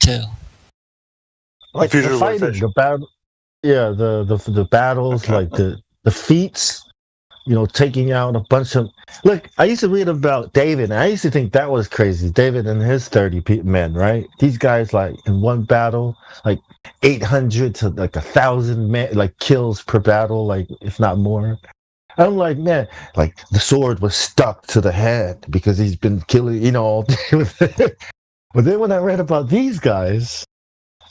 too. Like the fighting, the battle. Yeah, the battles, like the feats. Taking out a bunch of... Look, I used to read about David, and I used to think that was crazy. David and his 30 men, right? These guys, like, in one battle, like 800 to like 1,000 men, like kills per battle, like if not more. I'm like, man, like the sword was stuck to the head because he's been killing, all day with it. But then when I read about these guys,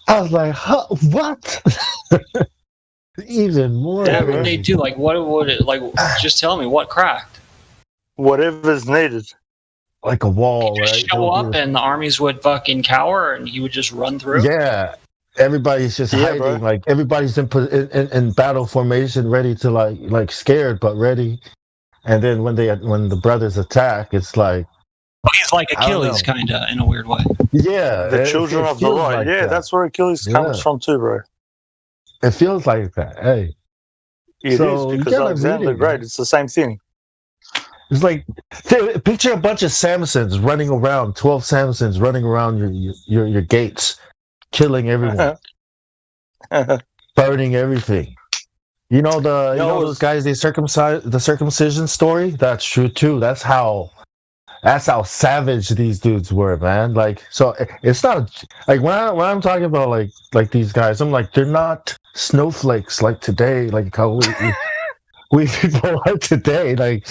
I was like, huh, what? Even more. What would they do? Like, what would it, like, just tell me what cracked? Whatever's needed. Like a wall, right? Show up and the armies would fucking cower and he would just run through? Yeah. Everybody's just hiding. Bro. Like, everybody's in battle formation, ready to, like scared, but ready. And then when the brothers attack, it's like... Oh, he's like Achilles, kind of, in a weird way. Yeah. The children of the light. Like that. That's where Achilles comes from too, bro. It feels like that. Hey. It is, because Alexander the Great, it's the same thing. It's like, picture a bunch of Samsons running around, 12 Samsons running around your gates, killing everyone, burning everything. Those guys, the circumcision story? That's true too. That's how savage these dudes were, man. Like, so it's not like when I'm talking about like these guys, I'm like, they're not snowflakes like today, like how we people are today. Like,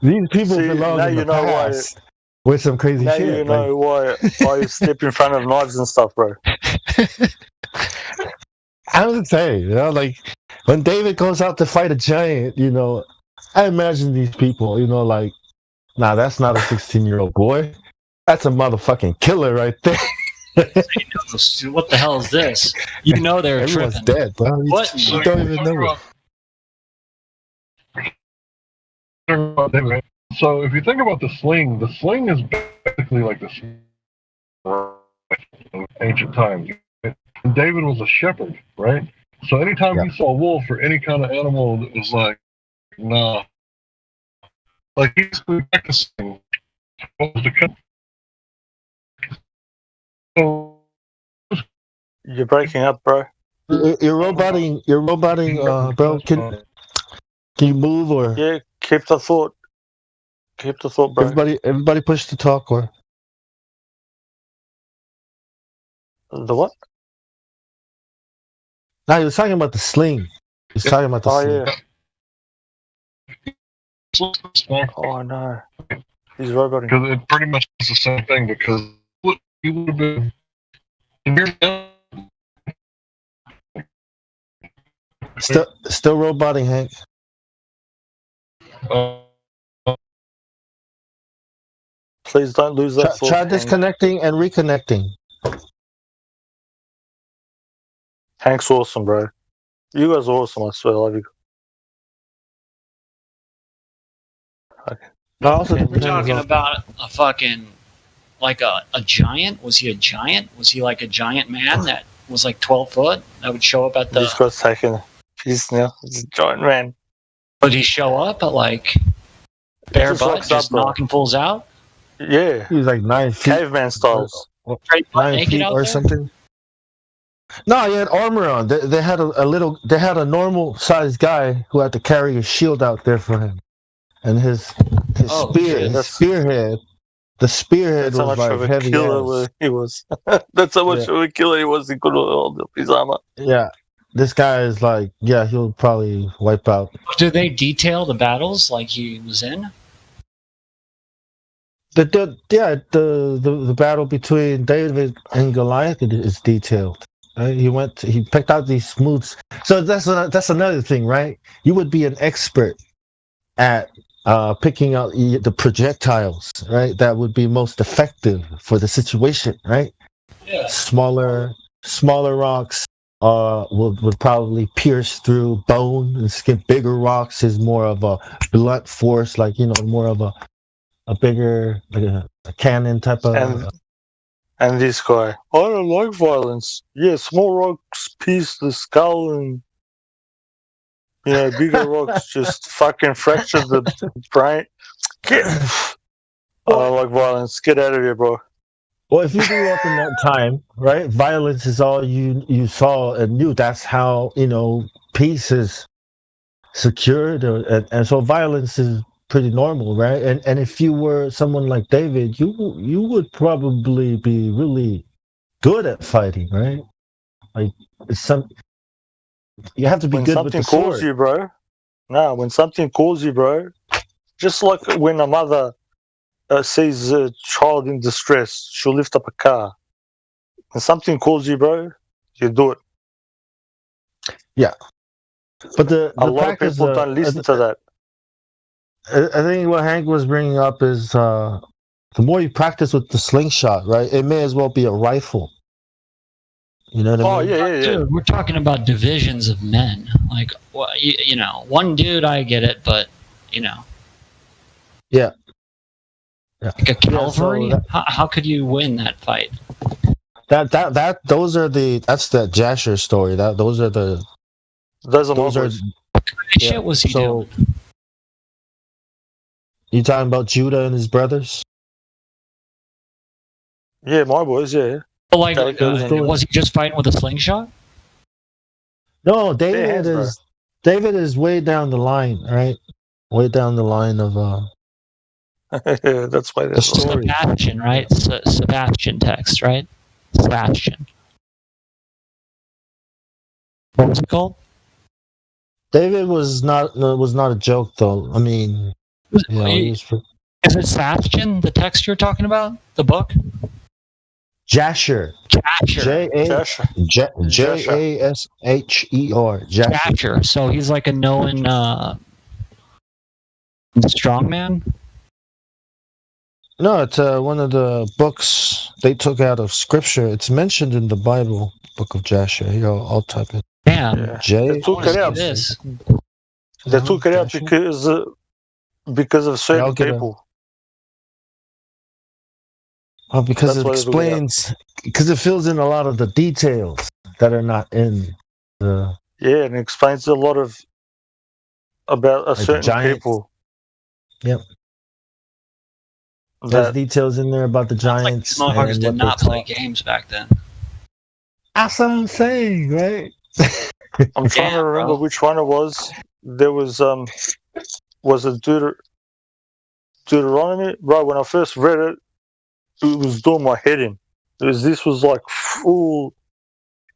these people belong in the past with some crazy shit. Now you know why you step in front of knives and stuff, bro. I would say, like when David goes out to fight a giant, I imagine these people, like, nah, that's not a 16-year-old boy. That's a motherfucking killer right there. What the hell is this? They're Everyone's dead, bro. What? You don't even know it. So if you think about the sling is basically like the in ancient times. And David was a shepherd, right? So anytime he saw a wolf or any kind of animal that was like, nah. Like, he's practicing what was the cut. So, you're breaking up, bro. You're roboting, bro. Can you move or? Yeah, keep the thought. Keep the thought, bro. Everybody push to talk or? The what? No, he was talking about the sling. He's talking about the sling. Yeah. Oh no, he's roboting. Because it pretty much is the same thing. Because he would have been. Still roboting, Hank. Please don't lose that. Try disconnecting and reconnecting. Hank's awesome, bro. You guys are awesome. I swear, I love you. Okay. We're talking about a fucking, like a giant. Was he a giant? Was he like a giant man that was like 12 foot? That would show up at the... He's got a second. He's a giant man. Would he show up at like bare butt, just knocking fools out? Yeah. He was like 9 feet. Caveman styles. 9 feet or something. No, he had armor on. They had a normal sized guy who had to carry a shield out there for him. And his spearhead. The spearhead was like heavy. He was. That's how much of a killer he was. He could hold up his armor. Yeah, this guy is like, he'll probably wipe out. Do they detail the battles like he was in? The battle between David and Goliath is detailed. Right? He picked out these smooth. So that's another thing, right? You would be an expert at picking out the projectiles, right? That would be most effective for the situation, right? Yeah. Smaller rocks would probably pierce through bone and skin. Bigger rocks is more of a blunt force, like more of a bigger, like a cannon type of. And this guy, I don't like violence. Yeah, small rocks pierce the skull and. Bigger rocks just fucking fracture the brain. I don't like violence. Get out of here, bro. Well, if you grew up in that time, right, violence is all you saw and knew. That's how peace is secured, and so violence is pretty normal, right? And if you were someone like David, you would probably be really good at fighting, right? Like it's you have to be When good with the something calls sword. you, bro. No, when something calls you, bro. Just like when a mother sees a child in distress, she'll lift up a car. When something calls you, bro, you do it. Yeah, but the A lot of practice. people don't listen to that. I think what Hank was bringing up is the more you practice with the slingshot, right? It may as well be a rifle. You know what I mean? Yeah. Dude, we're talking about divisions of men. Like, well, one dude, I get it, but Yeah. like a cavalry. so how could you win that fight? that's the Jasher story. Those are my boys. What kind of shit was he doing? You talking about Judah and his brothers? Yeah, my boys, yeah. Well, like, was he just fighting with a slingshot? No, David is way down the line, right? Way down the line of that's why the story. Sebastian, right? Sebastian text, right? Sebastian. What was it called? David was not a joke, though. I mean, is it Sebastian, the text you're talking about? The book? Jasher. Jasher. Jasher. Jasher. So he's like a known strongman? No, it's one of the books they took out of scripture. It's mentioned in the Bible, Book of Jasher. Here, I'll type it. Damn. Yeah. They took it out. They took it out because of certain people. Oh, because it explains, because it fills in a lot of the details that are not in the. Yeah, and it explains a lot about certain people. Yep. There's details in there about the giants. Like motherfuckers did not play games back then. That's what I'm saying, right? I'm trying to remember which one it was. There was it Deuteronomy? Right, when I first read it, it was doing my head in. This was like full.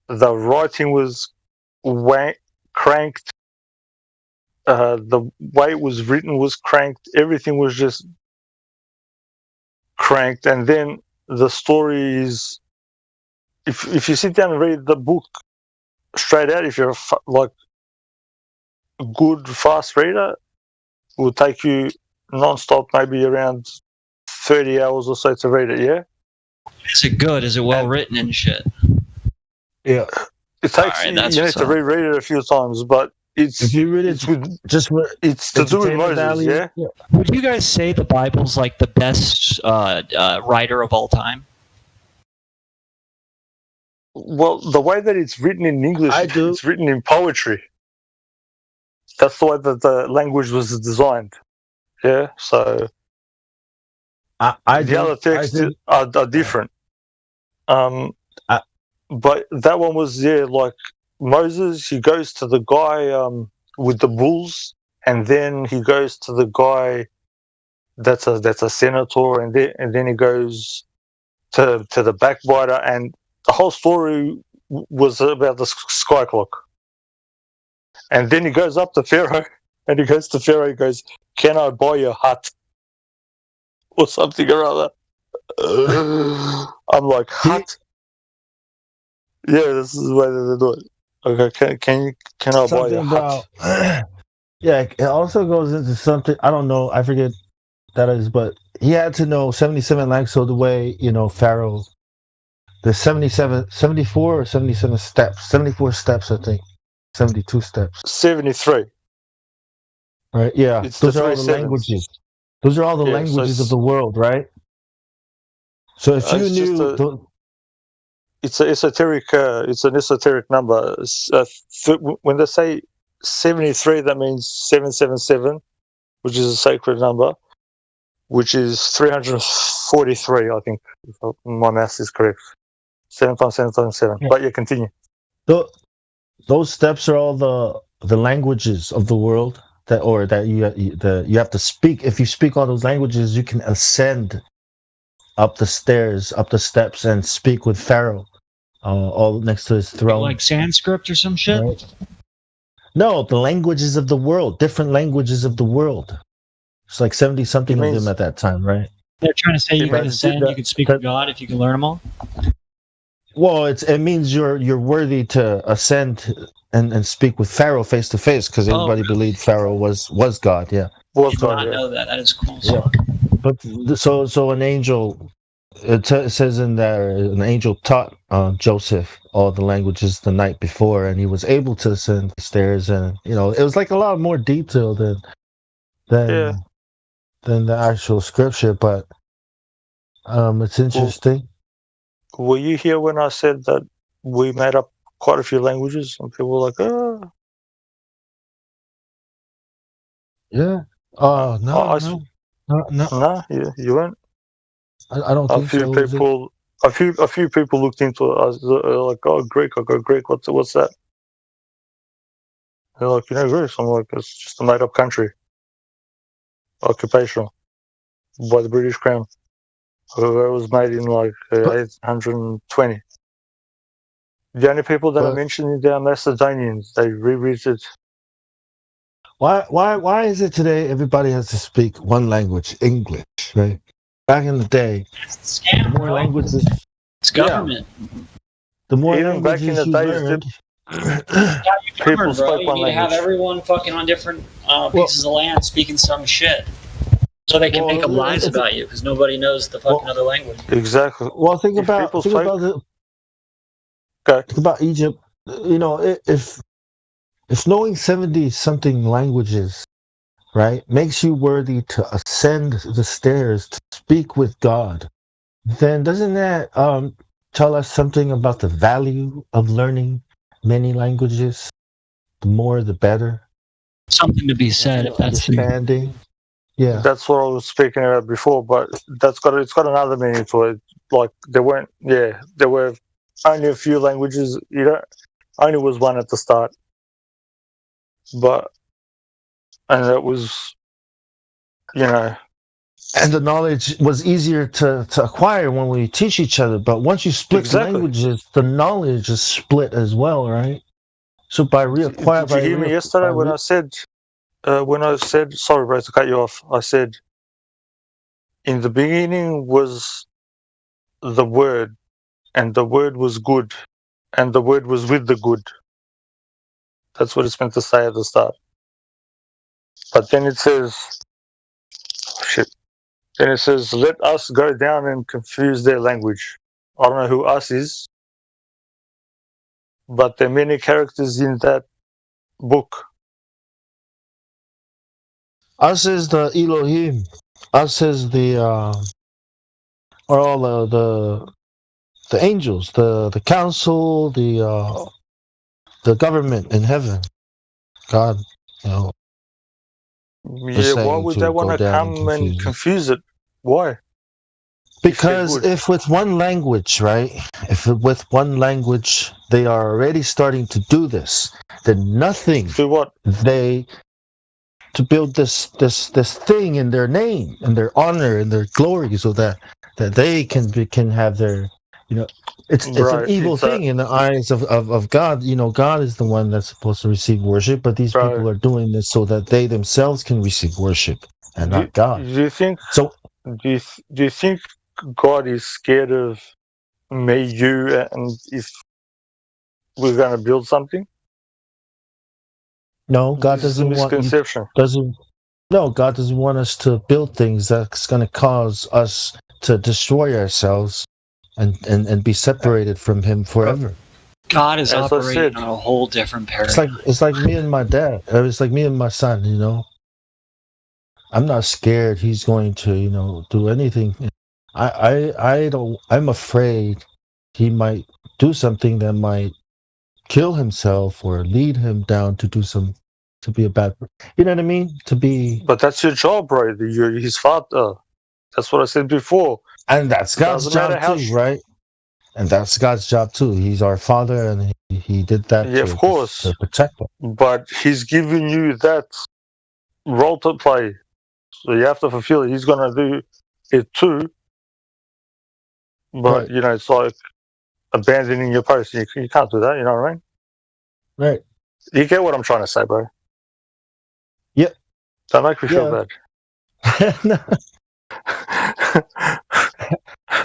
The writing was cranked. The way it was written was cranked. Everything was just cranked. And then the story is, if you sit down and read the book straight out, if you're a good fast reader, it will take you non-stop, maybe around 30 hours or so to read it. Yeah. Is it good? Is it well written and shit? Yeah. It takes you need to reread it a few times, but if you read it, it's to do with Moses. Yeah. Would you guys say the Bible's like the best writer of all time? Well, the way that it's written in English, it's written in poetry. That's the way that the language was designed. Yeah, so the other texts are different. But that one was like Moses. He goes to the guy with the bulls, and then he goes to the guy that's a senator, and then he goes to the backbiter, and the whole story was about the sky clock. And then he goes up to Pharaoh, and he goes, "Can I buy your hut?" Or something or other. I'm like, hut? Yeah, this is the way that they do it. Okay, can I buy your hut? Yeah, it also goes into something, I don't know, I forget that is, but he had to know 77 languages, so the way, Pharaoh, there's 74 or 77 steps, 74 steps, I think, 72 steps. 73. Right, yeah, those are all the languages. Those are all the languages of the world, right? So if you knew... It's an esoteric number. When they say 73, that means 777, which is a sacred number. which is 343, I think, if my math is correct. 7 times 7 times 7. Yeah. But yeah, continue. Those steps are all the languages of the world that you have to speak. If you speak all those languages, you can ascend up the stairs, up the steps, and speak with Pharaoh, all next to his throne. Like Sanskrit or some shit? Right? No, the languages of the world, different languages of the world. It's like 70 something of them at that time, right? They're trying to say you It can means ascend, that- you can speak with God if you can learn them all. Well, it means you're worthy to ascend and speak with Pharaoh face to face, because everybody believed Pharaoh was God. Yeah. I did not know that. That is cool. Yeah. But so an angel, it says in there, an angel taught Joseph all the languages the night before, and he was able to ascend the stairs, and it was like a lot more detail than the actual scripture. But it's interesting. Were you here when I said that we made up quite a few languages? And people were like, oh. Yeah. Oh, no. No, you weren't. I don't think so. A few people looked into it. I was like, oh, Greek. I go, Greek. What's that? They're like, Greece. I'm like, it's just a made-up country, occupational, by the British Crown. It was made in like 820. The only people that I mentioned are Macedonians. They rewritten it. Why is it today everybody has to speak one language, English, right? Back in the day, the more languages. It's government. The more even back in the days, people spoke one language. You need to have everyone fucking on different pieces of land speaking some shit. So they can make up lies about you, because nobody knows the fucking other language. Exactly. Well, think about Egypt. If knowing 70-something languages, right, makes you worthy to ascend the stairs to speak with God, then doesn't that tell us something about the value of learning many languages? The more, the better. Something to be said if that's understanding. Yeah, that's what I was speaking about before, but it's got another meaning to it. Like there were only a few languages. Only was one at the start, and it was, and the knowledge was easier to acquire when we teach each other. But once you split languages, the knowledge is split as well, right? So by reacquiring, did you hear me yesterday when I said? Sorry, bro, to cut you off. I said, in the beginning was the Word, and the Word was good, and the Word was with the good. That's what it's meant to say at the start. But then it says, Then it says, let us go down and confuse their language. I don't know who us is, but there are many characters in that book. Us is the Elohim. Us is all the angels, the council, the government in heaven. God, Yeah, why would they want to come and confuse it? Why? Because if with one language, right? If with one language they are already starting to do this, then nothing. Do what? To build this thing in their name, in their honor, in their glory, so that they can have their, it's an evil thing in the eyes of God. God is the one that's supposed to receive worship, but these people are doing this so that they themselves can receive worship and not God. Do you think God is scared of me, you, and if we're going to build something? No, God doesn't misconception. No, God doesn't want us to build things that's going to cause us to destroy ourselves and be separated from Him forever. God is operating on a whole different paradigm. It's like me and my dad. It's like me and my son. I'm not scared He's going to do anything. I'm afraid He might do something that might kill himself or lead him down to be a bad, you know what I mean? But that's your job, bro. You're his father. That's what I said before. And that's God's job too, right? And that's God's job too. He's our Father, and he did that of course, to protect us. But He's giving you that role to play, so you have to fulfill it. He's gonna do it too. But right. It's like abandoning your post. You can't do that. You know what I mean? Right. You get what I'm trying to say, bro? Yep. Don't make me feel bad. No.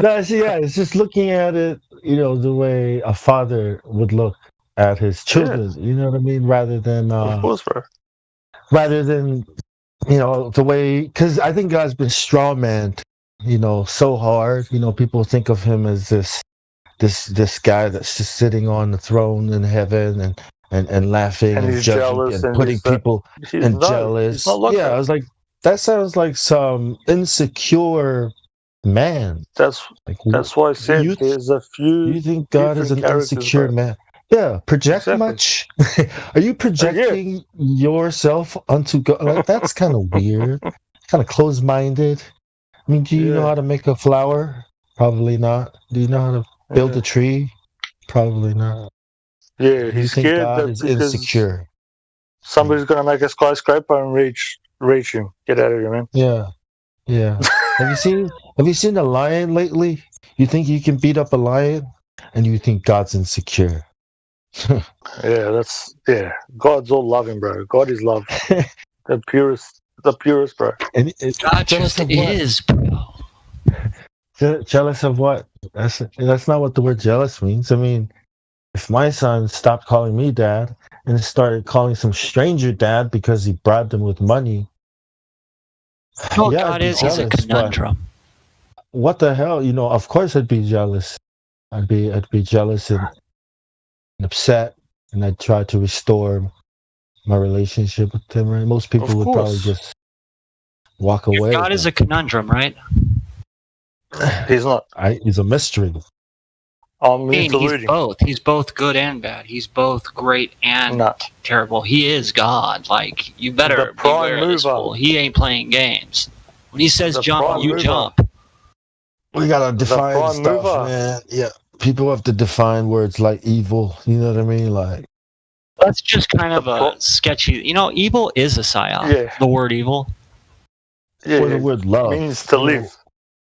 No, see, it's just looking at it, the way a father would look at his children. You know what I mean? Rather than, of course, bro. Rather than, the way, because I think God's been strawmanned, so hard. People think of him as this guy that's just sitting on the throne in heaven and laughing and he's judging jealous and putting people and jealous. Like I was like, that sounds like some insecure man. That's why I said there's a few. You think God is an insecure man? Yeah, project much? Are you projecting yourself onto God? Like, that's kind of weird. Kind of closed-minded. I mean, do you know how to make a flower? Probably not. Do you know how to build a tree? Probably not. Yeah, he's scared God is insecure. Somebody's gonna make a skyscraper and reach him. Get out of here, man. Yeah. Have you seen a lion lately? You think you can beat up a lion, and you think God's insecure? God's all loving, bro. God is love. the purest, bro. And God just is, bro. Jealous of what? That's not what the word jealous means. I mean, if my son stopped calling me dad and started calling some stranger dad because he bribed him with money. Oh, God is jealous, a conundrum. What the hell? Of course I'd be jealous. I'd be jealous and upset, and I'd try to restore my relationship with him. Right? Most people would probably just walk away. God is a conundrum, right? He's not. He's a mystery. He's both. He's both good and bad. He's both great and terrible. He is God. Like, you better beware of this fool. He ain't playing games. When he says jump, you jump. We gotta define stuff, man. Yeah, people have to define words like evil. You know what I mean? Like, that's just kind of a sketchy. Evil is a psyop. Yeah. The word evil. Yeah. Or the word love. It means to live.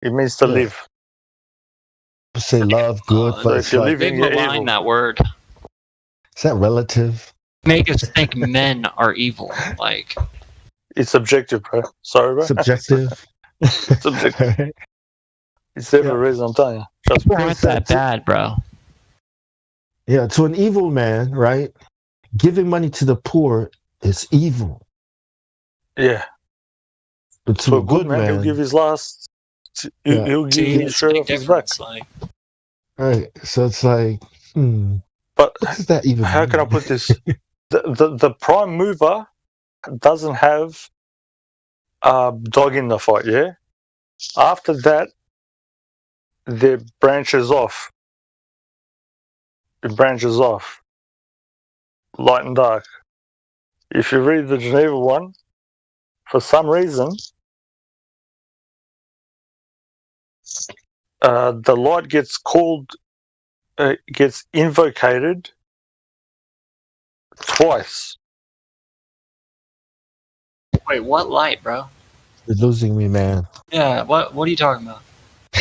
It means to live. Say love, good, but if you're living, they malign that word. Is that relative? Make us think men are evil. Like, it's subjective, bro. Sorry, bro. Subjective. Subjective. It's never reason, I'm telling you. Trust me. It's not that bad, bro. Yeah, to an evil man, right? Giving money to the poor is evil. Yeah. But to a good man, he'll give his last. He'll give his shirt off his back. Right. So it's like, But what does that even how mean? can I put this? the prime mover doesn't have a dog in the fight, yeah? After that, it branches off. Light and dark. If you read the Geneva one, for some reason, the light gets gets invocated twice. Wait, what light, bro? You're losing me, man. Yeah, what are you talking about?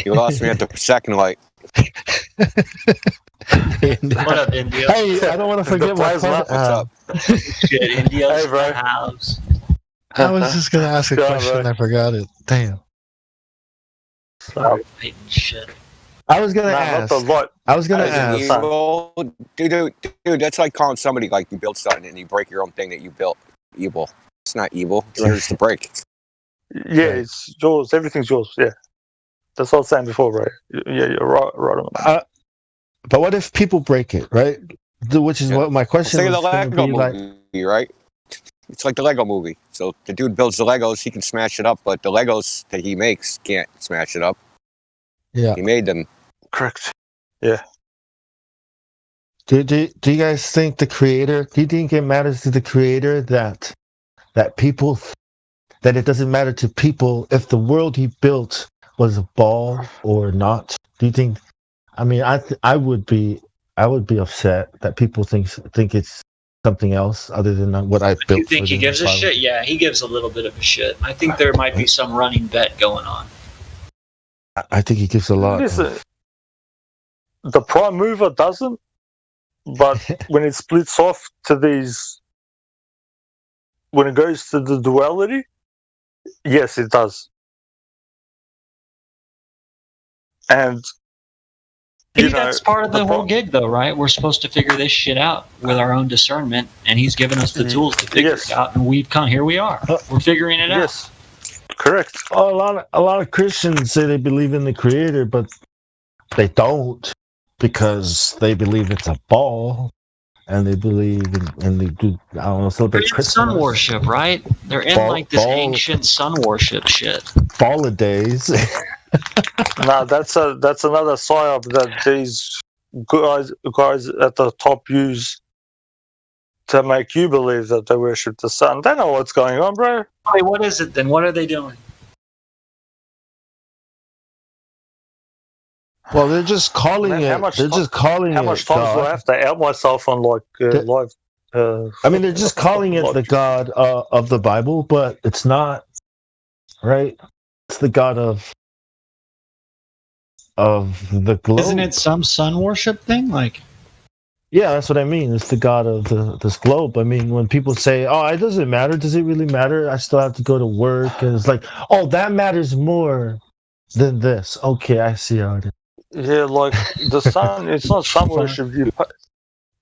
You lost me at the second light. What up, India? Hey, I don't want to forget my What's up? Shit, India's hey, bro. house. I was just going to ask a question. I forgot it. Damn. Shit. I was going to ask. I was going to ask. Evil. Dude, that's like calling somebody like you built something and you break your own thing that you built evil. It's not evil. It's yours to break. Yeah, it's yours. Everything's yours. Yeah. That's what I was saying before, right? Yeah, you're right on that. But what if people break it, right? Which is what my question was. Say the Lego movie, right? It's like the Lego movie. So the dude builds the Legos, he can smash it up, but the Legos that he makes can't smash it up. Yeah. He made them. Correct. Yeah. Do you guys think the creator, do you think it matters to the creator that people, that it doesn't matter to people if the world he built was a ball or not? Do you think? I mean, I would be upset that people think it's something else other than what I built. You think he gives a shit? Yeah, he gives a little bit of a shit. I think there might be some running bet going on. I think he gives a lot. The prime mover doesn't, but when it splits off to these, when it goes to the duality, yes, it does. And maybe that's part of the whole gig, though, right? We're supposed to figure this shit out with our own discernment, and he's given us the tools to figure it out. And here we are. We're figuring it out. Yes, correct. A lot of Christians say they believe in the Creator, but they don't because they believe it's a ball, and they believe and they do. I don't know, celebrate Christmas. Sun worship, right? They're in this ancient sun worship shit. Fall of days. No, that's another psyop that these guys at the top use to make you believe that they worship the sun. They know what's going on, bro. Wait, what is it then? What are they doing? Well, they're just calling it. How much time do I have to out myself on live? I mean, they're just calling it the God of the Bible, but it's not, right? It's the God of the globe. Isn't it some sun worship thing? Like, yeah, that's what I mean. It's the God of this globe. I mean, when people say, "Oh, it doesn't matter," does it really matter? I still have to go to work, and it's like, "Oh, that matters more than this." Okay, I see how it is. Yeah, like the sun. It's not sun worship.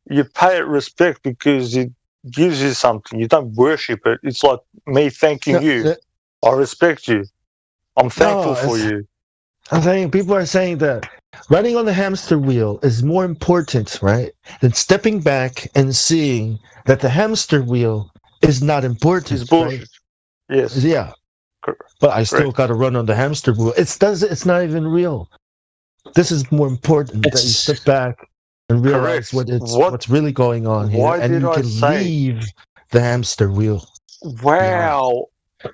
You pay it respect because it gives you something. You don't worship it. It's like me thanking you. I respect you. I'm thankful for you. I'm saying people are saying that running on the hamster wheel is more important, right, than stepping back and seeing that the hamster wheel is not important. It's bullshit. Right? Yes. Yeah. But I still got to run on the hamster wheel. It's not even real. This is more important that you step back and realize what's really going on here, and you can leave the hamster wheel. Wow.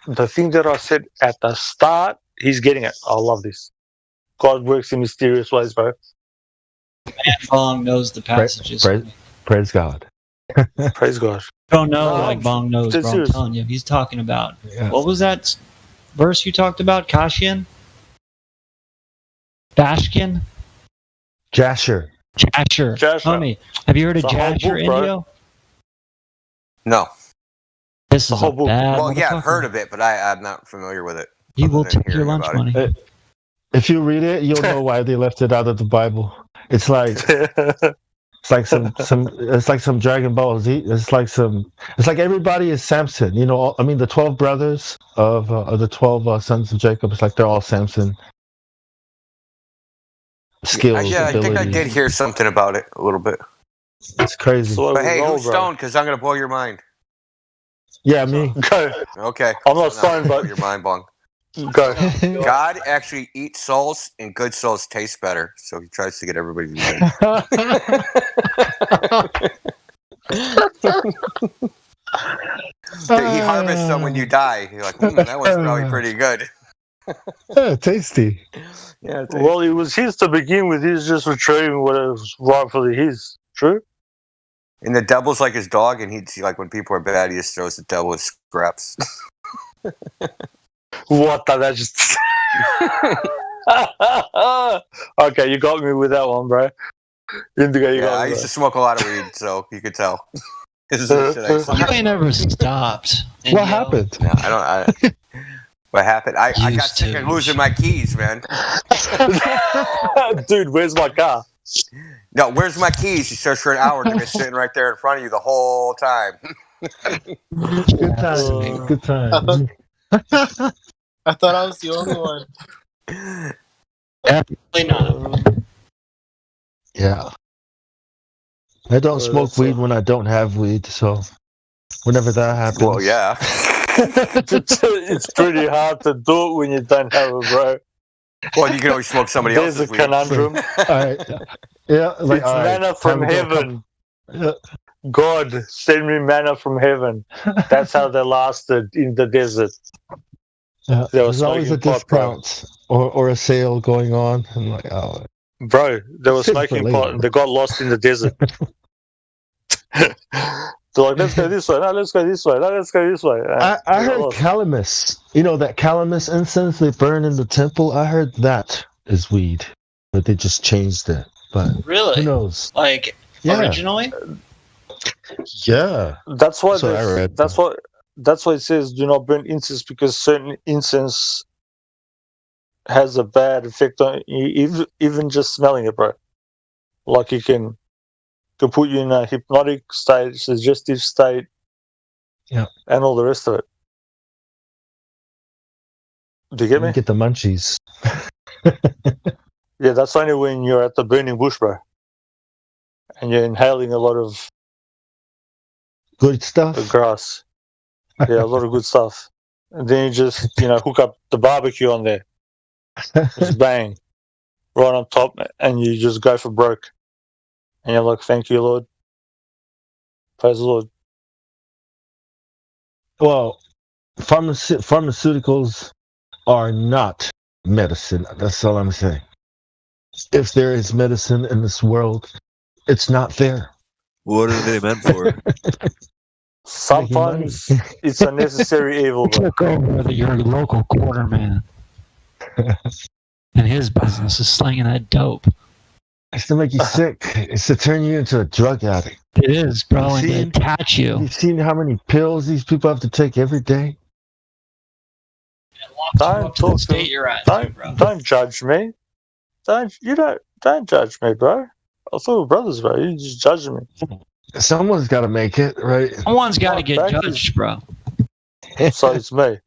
The thing that I said at the start, he's getting it. I love this. God works in mysterious ways, bro. Man, Bong knows the passages. Praise God. Praise God. Don't know like Bong knows, bro. I'm telling you. He's talking about, what was that verse you talked about? Kashian? Bashkin? Jasher. Homie, have you heard of Jasher, Indio? No. This is a bad Well, yeah, I've heard of it, but I'm not familiar with it. He will take your lunch money. If you read it, you'll know why they left it out of the Bible. It's like some Dragon Ball Z. It's like everybody is Samson. You know, I mean, the 12 brothers of the 12 sons of Jacob. It's like they're all Samson. Skills. I think I did hear something about it a little bit. It's crazy. But hey, who's stoned? Because I'm gonna blow your mind. Yeah, me. Okay. I'm not stoned, but your mind, Bong. Go. God actually eats souls, and good souls taste better. So he tries to get everybody to do He harvests them when you die. You're like, that one's probably pretty good. Yeah, tasty. Yeah. Tasty. Well, it was his to begin with. He's just retrieving what was rightfully his. True. And the devil's like his dog, and he'd see like when people are bad, he just throws the devil his scraps. What the? That just. Okay, you got me with that one, bro. Indigo, I used to smoke a lot of weed, so you could tell. You ain't ever stopped. What happened? No, I don't. What happened? I got sick of losing my keys, man. Dude, where's my car? No, where's my keys? You search for an hour, and they're sitting right there in front of you the whole time. Good time. Good time. I thought I was the only one. Definitely not. Yeah. I don't smoke weed when I don't have weed, so whenever that happens. Well, yeah. It's pretty hard to do it when you don't have it, bro. Well, you can always smoke somebody else's There's a weed. conundrum. Yeah, like, it's manna from heaven. God, send me manna from heaven. That's how they lasted in the desert. There's always a discount or a sale going on. I'm like, oh. Bro, they were smoking pot and they got lost in the desert. They're like, let's go this way. No, let's go this way. No, let's go this way. I heard calamus. You know that calamus incense they burn in the temple? I heard that is weed, but they just changed it. But really? Who knows? Like, originally? Yeah. That's why I read. That's why it says do not burn incense, because certain incense has a bad effect on you, even just smelling it, bro. Like it can put you in a hypnotic state, suggestive state, and all the rest of it. Do you get me? Get the munchies. Yeah, that's only when you're at the burning bush, bro, and you're inhaling a lot of good stuff. The grass. Yeah, a lot of good stuff. And then you just, hook up the barbecue on there. Just bang. Right on top, and you just go for broke. And you're like, thank you, Lord. Praise the Lord. Well, pharmaceuticals are not medicine. That's all I'm saying. If there is medicine in this world, it's not there. What are they meant for? Sometimes it's a necessary evil. Took over your local quarterman. And his business is slinging that dope. It's to make you sick. It's to turn you into a drug addict. It is, bro, and they attach you. You've seen how many pills these people have to take every day? Don't judge me. Don't judge me, bro. I thought we were brothers, bro. You just judging me. Someone's got to make it, right? Someone's got to get judged, bro. So it's me.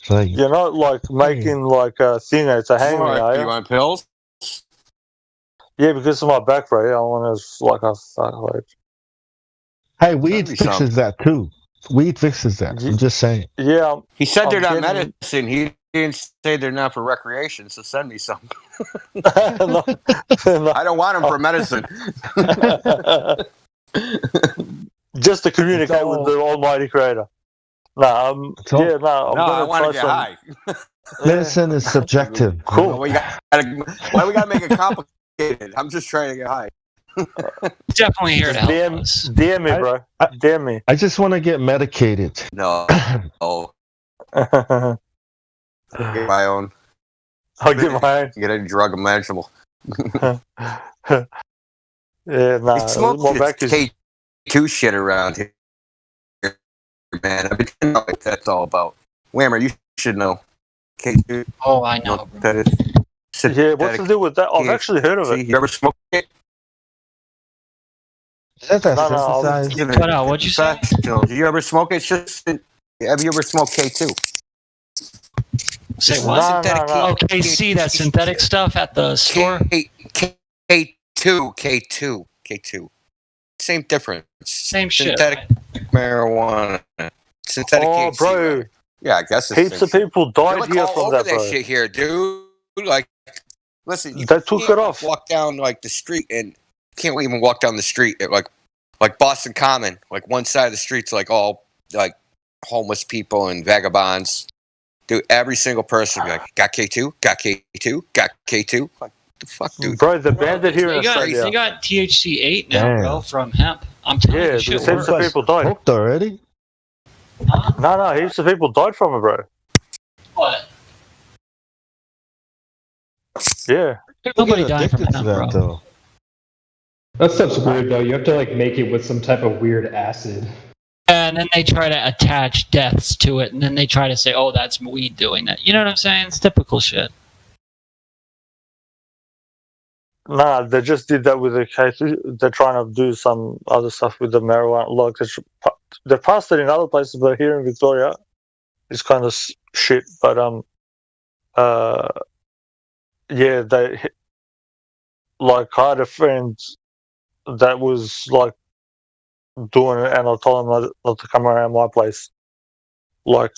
Like, you're not like making like a thing. It's a hanging. You want pills? Yeah, because of my back, bro. I want to like a fuck. Hey, weed fixes that too. Weed fixes that. I'm just saying. Yeah. He said they're not medicine. He didn't say they're not for recreation. So send me some. No. I don't want them for medicine. Just to communicate with the Almighty Creator. I want to get high. Medicine is subjective. Cool. Why we gotta make it complicated? I'm just trying to get high. Definitely here to help us. DM me, bro. DM me. I just want to get medicated. No. Oh. Get my own. I'll get my own. Get a drug imaginable. Yeah, nah. They smoke K2 shit around here, man. I've been trying to know what that's all about. Whammer, you should know. K2. Oh, I know. That is. Yeah, what's the deal with that? I've actually heard of it. You ever smoked it? Is that synthesized? You cut out. What'd you say? Do you ever smoke it? It's just. Have you ever smoked K2? Say what? No. KC, that synthetic stuff at the store? K2. Same difference. Same shit. Synthetic marijuana. Synthetic KC. Bro. Yeah, I guess it's heaps of people died here from that, bro. Shit here, dude. Like, listen, you they took it off. Walk down like the street, and you can't even walk down the street at like Boston Common. Like one side of the street's like all like homeless people and vagabonds. Dude, every single person be like, got K2, got K2, got K2. Like, the fuck, dude? Bro, the bandit here in Australia. You got THC 8 now, bro, from hemp. I'm telling you, heaps of people died. Hooked already? Huh? No, heaps of people died from it, bro. What? Yeah. Nobody died from hemp, bro. Though. That stuff's weird, though. You have to like make it with some type of weird acid. And then they try to attach deaths to it, and then they try to say, oh, that's weed doing that. You know what I'm saying? It's typical shit. Nah, they just did that with the case. They're trying to do some other stuff with the marijuana. Like they passed it in other places, but here in Victoria, it's kind of shit. But yeah, they like I had a friend that was like doing it, and I told him not to come around my place. Like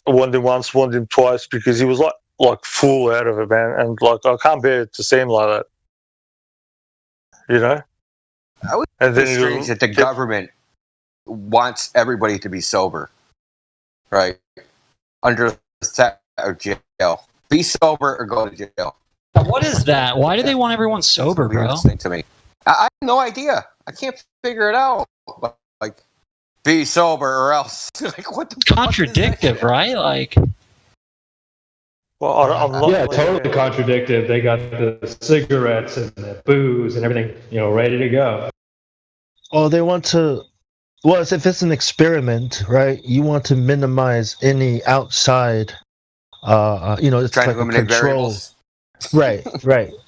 warned him once, warned him twice, because he was like full out of it, man, and like I can't bear to see him like that. You know? And then strange that the government wants everybody to be sober, right? under the set of jail. Be sober or go to jail. What is that? Why do they want everyone sober, bro? To me, I have no idea. I can't figure it out. Like, be sober or else. Like, what the contradictive, right? Like, well, totally contradictive. They got the cigarettes and the booze and everything, ready to go. Oh, they want to. Well, if it's an experiment, right? You want to minimize any outside. It's trying like to eliminate variables. Right.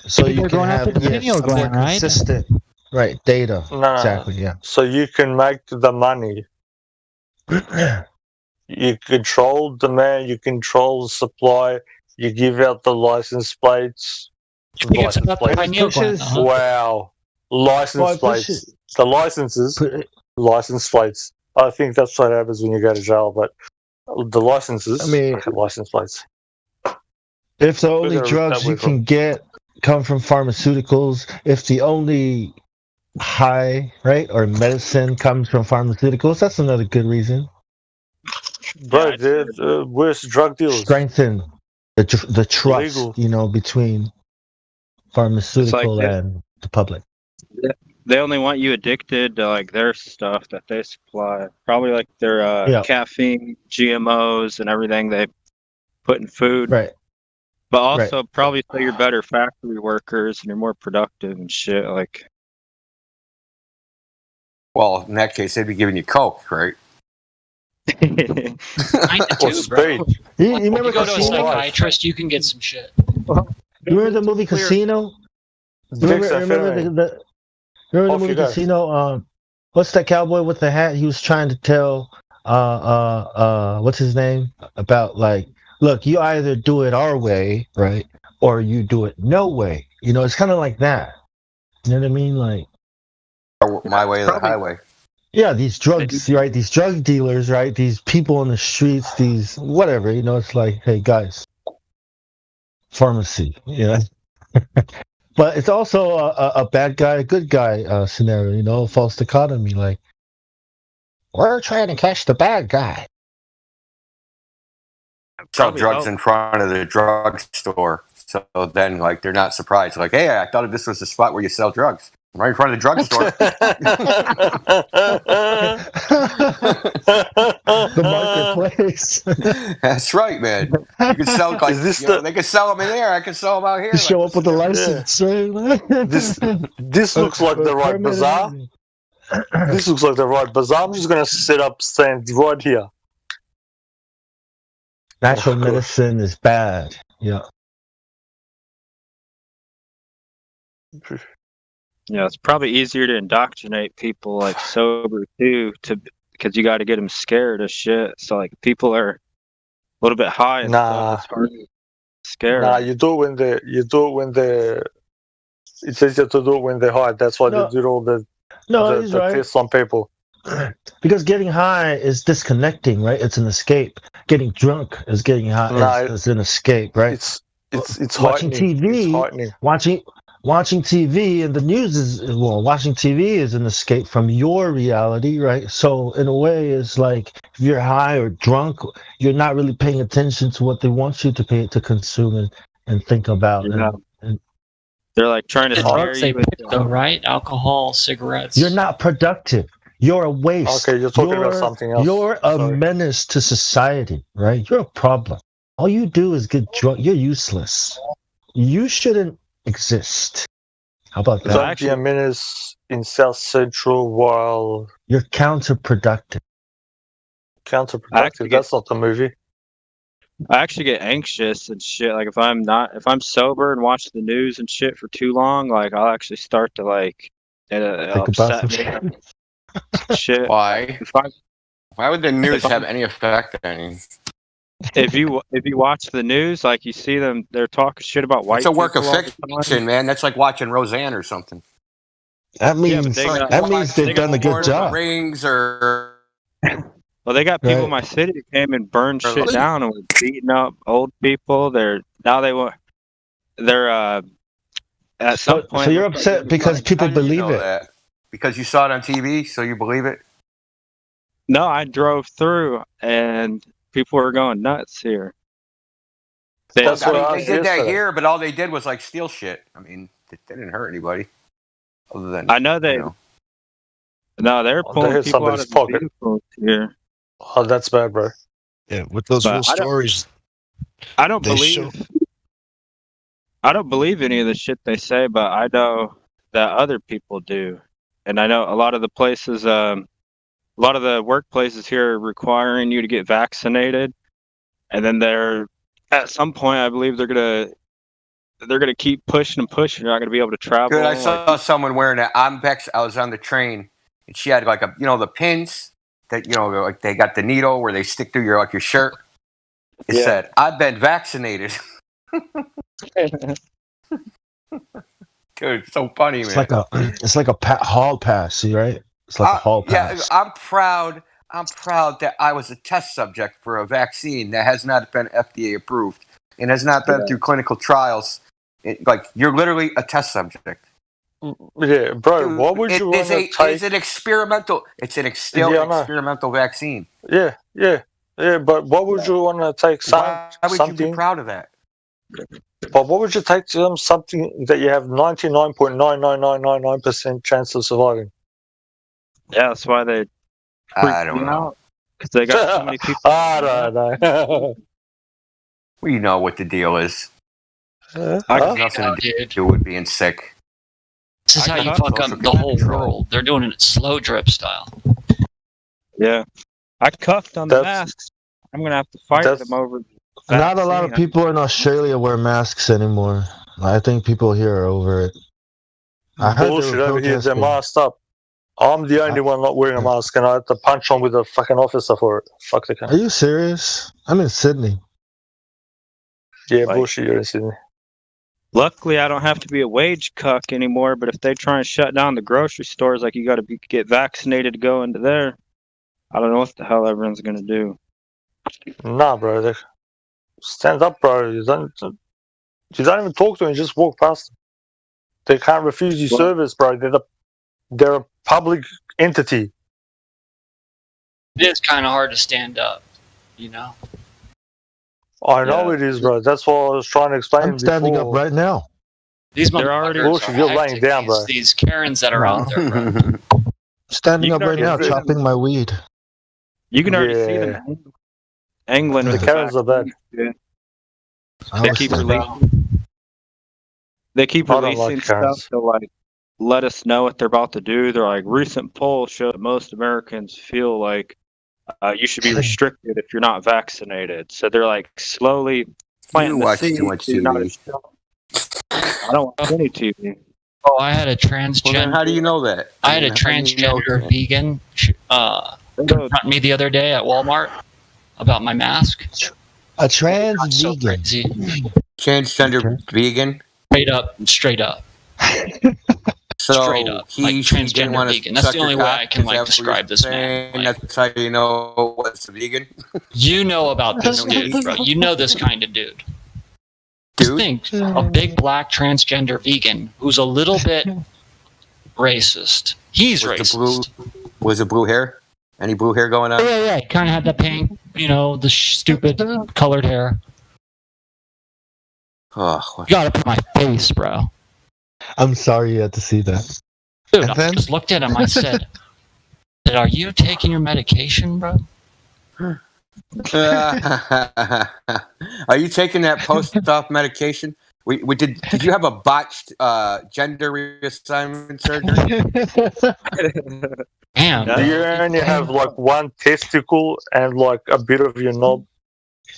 So you can have more consistent, right? Data. Exactly. Yeah. So you can make the money. You control demand. You control the supply. You give out the license plates. Wow. License plates. The license plates. I think that's what happens when you go to jail, but the licenses, license plates. If the only drugs you can get come from pharmaceuticals, if the only high, right, or medicine comes from pharmaceuticals, that's another good reason. Bro, where's drug dealers? Strengthen the trust, between pharmaceutical and the public. They only want you addicted to like their stuff that they supply. Probably like their caffeine, GMOs, and everything they put in food. Right. But also probably so you're better factory workers and you're more productive and shit. Like, well, in that case, they'd be giving you coke, right? Kinda too, bro. You remember you go to a Casino? psychiatrist, you can get some shit. You remember the movie Casino? Remember the movie Casino? What's that cowboy with the hat? He was trying to tell what's his name? About like, look, you either do it our way, right? Or you do it no way. It's kinda like that. You know what I mean? Like my way or the highway. Yeah, these drugs, right? These drug dealers, right? These people on the streets, these whatever, it's like, hey guys, pharmacy, But it's also a bad guy, a good guy scenario, false dichotomy. Like, we're trying to catch the bad guy. Sell drugs in front of the drugstore, so then like they're not surprised. Like, hey, I thought this was the spot where you sell drugs. Right in front of the drugstore. The marketplace. That's right, man. You can sell like they can sell them in there. I can sell them out here. You show up with a license, right? This looks like the right bazaar. This looks like the right bazaar. I'm just gonna stand right here. Natural medicine is bad. Yeah. Yeah, it's probably easier to indoctrinate people like sober too, because you got to get them scared of shit. So like people are a little bit high and stuff. It's hard to scare. Nah, you do it when they. It's easier to do it when they're high. That's why they do all the tests on people. Because getting high is disconnecting, right? It's an escape. Getting drunk is getting high. Is an escape, right? It's watching TV. Watching TV and the news watching TV is an escape from your reality, right? So in a way, it's like if you're high or drunk, you're not really paying attention to what they want you to consume and think about. Yeah. And they're like trying to scare you with though, right? Alcohol, cigarettes. You're not productive. You're a waste. Okay, you're talking about something else. You're a menace to society, right? You're a problem. All you do is get drunk. You're useless. You shouldn't exist. How about that? Don't be a menace in South Central while you're counterproductive. That's not the movie. I actually get anxious and shit. Like if I'm sober and watch the news and shit for too long, like I'll actually start to like upset me. Shit. Why? Why would the news have any effect on you? If you watch the news, like you see them, they're talking shit about white. It's a work of fiction, man. That's like watching Roseanne or something. That means they've done a good job. Rings or well, they got people in my city that came and burned shit down and were beating up old people. They're at some point. So you're upset because people believe it. That? Because you saw it on TV, so you believe it? No, I drove through and People are going nuts here. They did that here, but all they did was like steal shit. I mean, they didn't hurt anybody. Other than I know they. No, they're pulling people out of the vehicles here. Oh, that's bad, bro. Yeah, with those little stories. I don't believe any of the shit they say, but I know that other people do, and I know a lot of the places, a lot of the workplaces here are requiring you to get vaccinated, and then at some point, I believe they're gonna keep pushing and pushing. You're not gonna be able to travel. Good. I saw someone wearing that. I was on the train, and she had like the pins that like they got the needle where they stick through your shirt. It said, "I've been vaccinated." Dude, it's so funny, man. It's like a hall pass, right? It's like a hall pass. Yeah, I'm proud that I was a test subject for a vaccine that has not been FDA approved and has not been through clinical trials. You're literally a test subject. Yeah, bro. Dude, what would you want to take? It's an experimental. It's an experimental vaccine. Yeah. But what would you want to take? Why would you be proud of that? But what would you take to them? Something that you have 99.99999% chance of surviving. Yeah, that's why they. I don't know. Because they got so many people. I don't know. We know what the deal is. Nothing to do with being sick. This is how you fuck up the whole world. They're doing it slow drip style. Yeah. I cuffed on the masks. I'm going to have to fight them over. Not a lot of people in Australia wear masks anymore. I think people here are over it. Bullshit over here. They're masked up. I'm the only one not wearing a mask, and I had to punch on with a fucking officer for it. Fuck the cunt. Are you serious? I'm in Sydney. Yeah, bullshit. You're in Sydney. Luckily, I don't have to be a wage cuck anymore. But if they try and shut down the grocery stores, like you got to get vaccinated to go into there, I don't know what the hell everyone's gonna do. Nah, bro. Stand up, bro. You don't even talk to them. You just walk past them. They can't refuse you service, bro. They're a public entity. It is kind of hard to stand up, I know it is, bro. That's what I was trying to explain. I'm standing up right now. These motherfuckers you're laying down, bro. These Karens that are out there, bro. Standing up right now, chopping my weed. You can already see them. England, the Karens are bad. They keep releasing stuff to let us know what they're about to do. They're like, recent polls show that most Americans feel like you should be restricted if you're not vaccinated. So they're like slowly planting the seeds. Too much TV. I don't watch any TV. Oh, I had a transgender. Well, how do you know that? I had a transgender vegan confront me the other day at Walmart about my mask. A trans vegan. Transgender vegan? Straight up. So straight up. Like transgender vegan. That's the only way I can describe this man. That's how you know what's a vegan? You know about this dude, bro. You know this kind of dude. Just think, a big black transgender vegan who's a little bit racist. He's racist. Was it blue hair? Any blue hair going on? Yeah. He kind of had the pink, the stupid colored hair. Oh, you gotta put my face, bro. I'm sorry you had to see that. Dude, I just looked at him. I said, "Are you taking your medication, bro?" Are you taking that post-op medication? Did you have a botched gender reassignment surgery? Damn. Do you only have one testicle and a bit of your knob?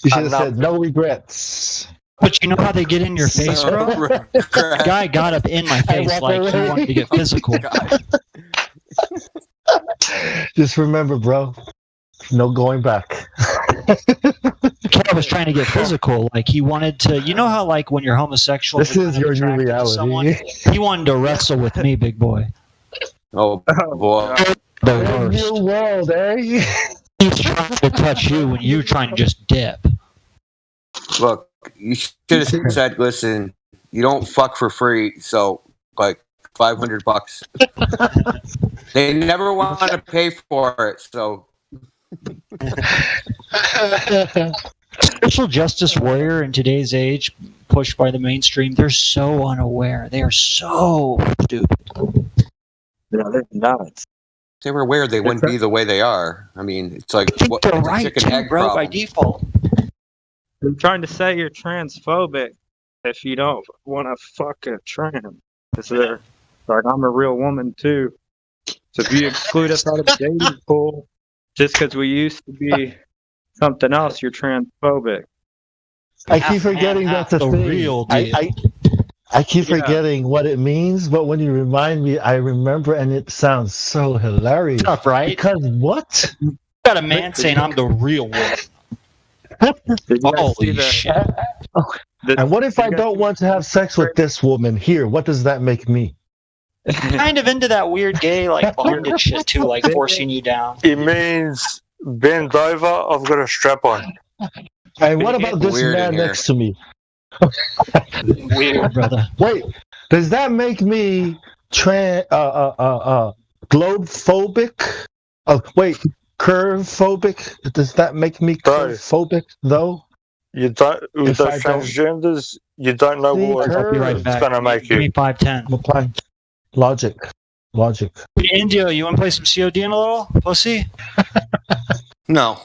You should have said no regrets. But you know how they get in your face, bro? The guy got up in my face like he wanted to get physical. Just remember, bro. No going back. Cat was trying to get physical. Like he wanted to. You know how when you're homosexual, this is your new reality. He wanted to wrestle with me, big boy. Oh boy. The worst. New world, eh? He's trying to touch you when you're trying to just dip. Look, you should have said, "Listen, you don't fuck for free, so $500." They never want to pay for it, so Social justice warrior in today's age, pushed by the mainstream, they're so unaware. They are so stupid. Yeah, they're nuts. If they were aware, they wouldn't be the way they are. I mean, it's like what, they're right, chicken egg bro, by default. They're trying to say you're transphobic if you don't want to fuck a trans. Because they're like, I'm a real woman too. So if you exclude us out of the dating pool just because we used to be something else, you're transphobic. I keep forgetting that's a thing. Real deal. I keep forgetting what it means, but when you remind me, I remember, and it sounds so hilarious. Tough, right? Because what? You got a man saying I'm the real one. Holy shit. And what if I don't want to have sex with this woman here? What does that make me? Kind of into that weird gay, like, bondage shit, too, like forcing you down. It means bend over, I've got a strap on. And what about this man next to me? Weird, brother. Wait, does that make me globe-phobic? Oh, wait, curve-phobic? Does that make me curve-phobic, though? You don't, with those transgenders, you don't know what it's going to make you. Give me 510. Logic. Indio, you want to play some COD in a little, pussy? No.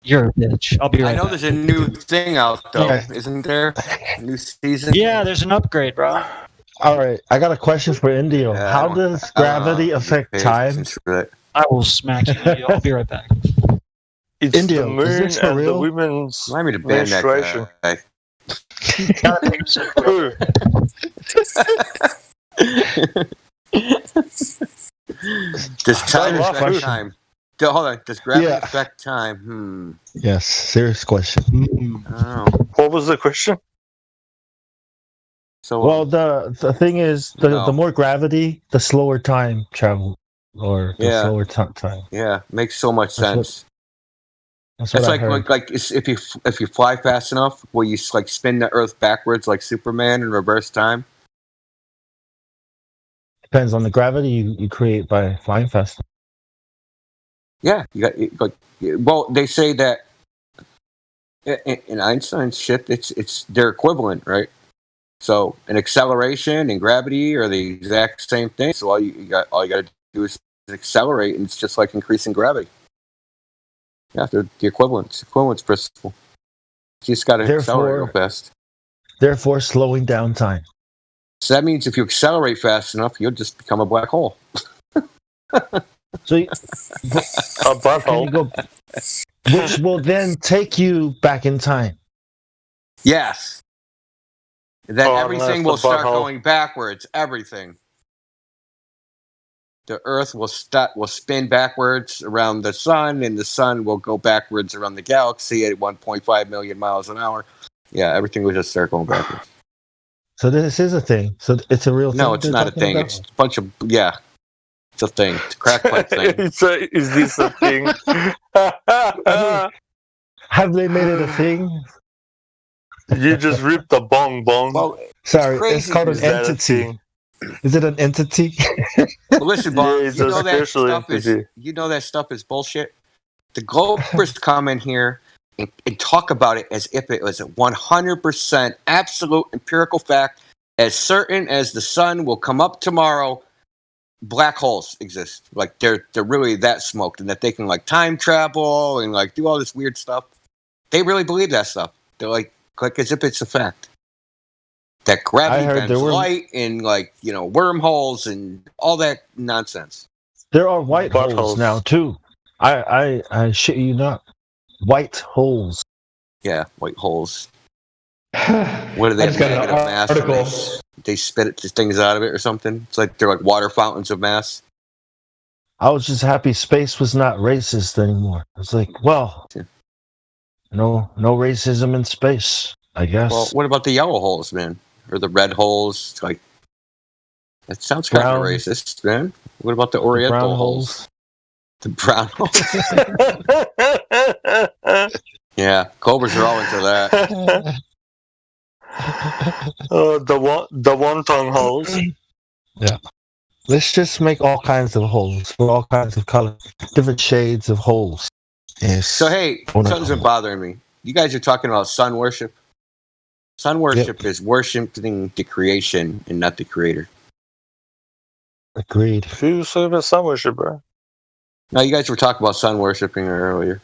You're a bitch. I'll be right back. I know there's a new thing out, though. Isn't there? A new season? Yeah, there's an upgrade, bro. All right, I got a question for Indio. How does gravity affect time? I will smack you, Indio. I'll be right back. It's Indio, the moon and the women's menstruation. Does time affect time? Hold on. Does gravity affect time? Yes, serious question. What was the question? So, well, the thing is, the more gravity, the slower time travel, or the slower time. Yeah, makes so much sense. That's it's like if you fly fast enough, will you like spin the Earth backwards like Superman in reverse time? Depends on the gravity you create by flying fast. Yeah, well, they say that in Einstein's shit, it's they're equivalent, right? So an acceleration and gravity are the exact same thing. So all you got to do is accelerate, and it's just like increasing gravity. Yeah, they're the equivalence principle. You just got to accelerate real fast. Therefore, slowing down time. So that means if you accelerate fast enough, you'll just become a black hole. So a black hole, which will then take you back in time. Yes. Then everything will start going backwards. Everything. The Earth will spin backwards around the sun, and the sun will go backwards around the galaxy at 1.5 million miles an hour. Yeah, everything will just start going backwards. So this is a thing. So it's a real thing. No, it's not a thing. It's a bunch of it's a thing. It's a crackpot thing. Is this a thing? Have they made it a thing? You just ripped the bong. Well, sorry, it's called an entity. Is it an entity? Well, listen, Bob, you know that stuff is bullshit. The Globers come in here and talk about it as if it was a 100% absolute empirical fact, as certain as the sun will come up tomorrow. Black holes exist. Like they're really that smoked, and that they can like time travel and like do all this weird stuff. They really believe that stuff. They're like as if it's a fact. That gravity bends light and wormholes and all that nonsense. There are white holes now too. I shit you not. White holes. Yeah, white holes. What are they? Negative mass. They spit things out of it or something. It's like they're like water fountains of mass. I was just happy space was not racist anymore. It's like, well, no racism in space, I guess. Well, what about the yellow holes, man? Or the red holes? It's like that sounds kind of racist, man. What about the Oriental holes? The brown holes. Yeah, Cobras are all into that. The wonton holes. Yeah. Let's just make all kinds of holes for all kinds of colors, different shades of holes. Yes. So hey, something's been bothering me. You guys are talking about sun worship. Sun worship is worshiping the creation and not the creator. Agreed. Who was talking about sun worship, bro? No, you guys were talking about sun worshiping earlier.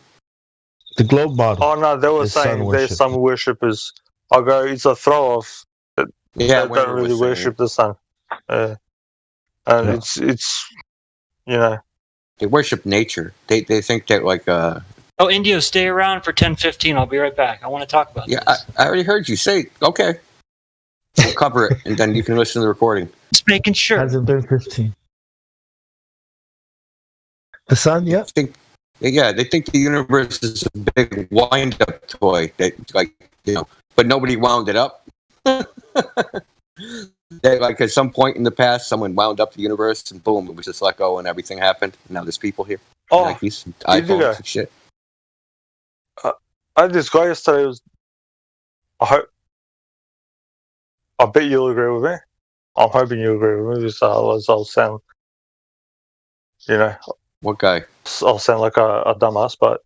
The globe model. Oh no, they were saying their sun worshippers. I go, it's a throw off. They don't really worship the sun. And it's you know. They worship nature. They think that like Oh, Indio, stay around for 10:15. I'll be right back. I want to talk about this. I already heard you say okay. We'll cover it, and then you can listen to the recording. Just making sure. Hasn't been 15. The sun, they think the universe is a big wind-up toy that, but nobody wound it up. That, like, at some point in the past, someone wound up the universe, and boom, it was just let go, and everything happened. And now there's people here. Nikes, and iPhones, and shit. I had this guy yesterday. I bet you'll agree with me. I'm hoping you agree with me. Because I'll sound, what guy? I'll sound like a dumbass, but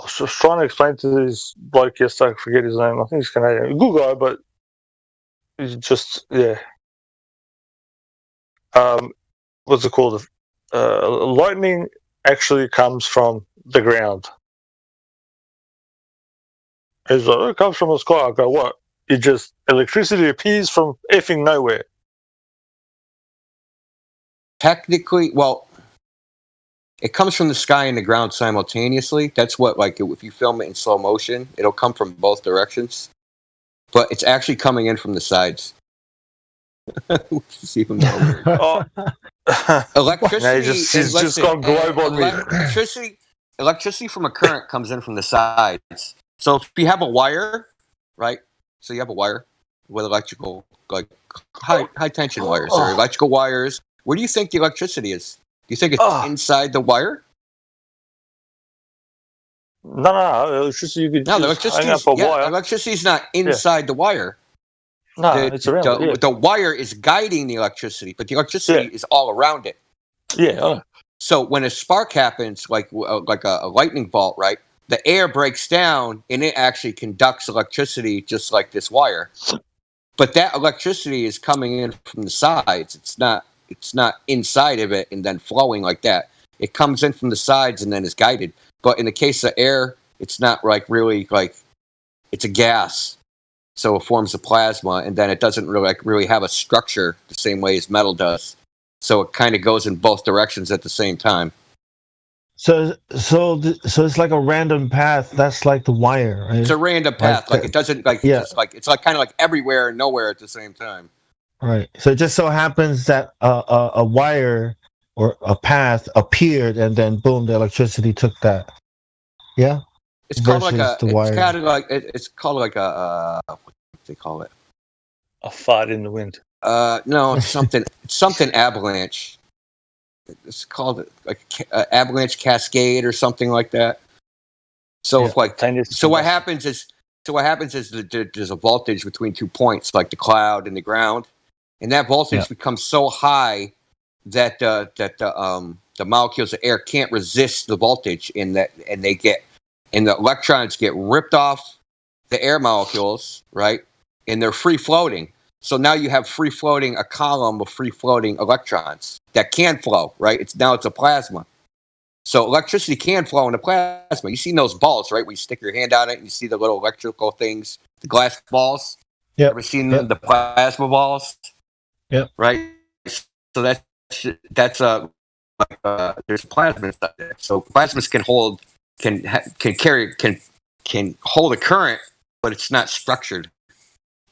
I was just trying to explain to this bloke yesterday. I forget his name. I think he's Canadian. Good guy, but he's just what's it called? Lightning actually comes from the ground. He's like, it comes from the sky. I go, what? Electricity appears from effing nowhere. Technically, well, it comes from the sky and the ground simultaneously. That's what, like, if you film it in slow motion, it'll come from both directions. But it's actually coming in from the sides. See him electricity. He's just gone globe on me. Electricity from a current comes in from the sides. So if you have a wire, right? So you have a wire with electrical, like high tension wires or electrical wires. Where do you think the electricity is? Do you think it's inside the wire? No. Electricity. You could electricity. Electricity is not inside the wire. No, it's around. The wire is guiding the electricity, but the electricity is all around it. Yeah. So when a spark happens, like a lightning bolt, right? The air breaks down and it actually conducts electricity just like this wire. But that electricity is coming in from the sides. It's not inside of it and then flowing like that. It comes in from the sides and then is guided. But in the case of air, it's not it's a gas. So it forms a plasma and then it doesn't really have a structure the same way as metal does. So it kind of goes in both directions at the same time. So it's like a random path. That's like the wire, right? It's a random path. It doesn't it's like kind of like everywhere and nowhere at the same time. Right. So it just so happens that a wire or a path appeared, and then boom, the electricity took that. Yeah. It's called like a. It's called like a. What do they call it? A fart in the wind. No, it's something. It's something avalanche. It's called like avalanche cascade or something like that. So what happens is that there's a voltage between 2 points, like the cloud and the ground, and that voltage becomes so high that the molecules of air can't resist the voltage, and the electrons get ripped off the air molecules, right? And they're free floating. So now you have a column of free floating electrons that can flow, right? It's a plasma. So electricity can flow in a plasma. You've seen those balls, right? Where you stick your hand on it and you see the little electrical things, the glass balls. Yeah. Ever seen the plasma balls? Yeah. Right. So there's plasma inside there. So plasmas can hold a current, but it's not structured.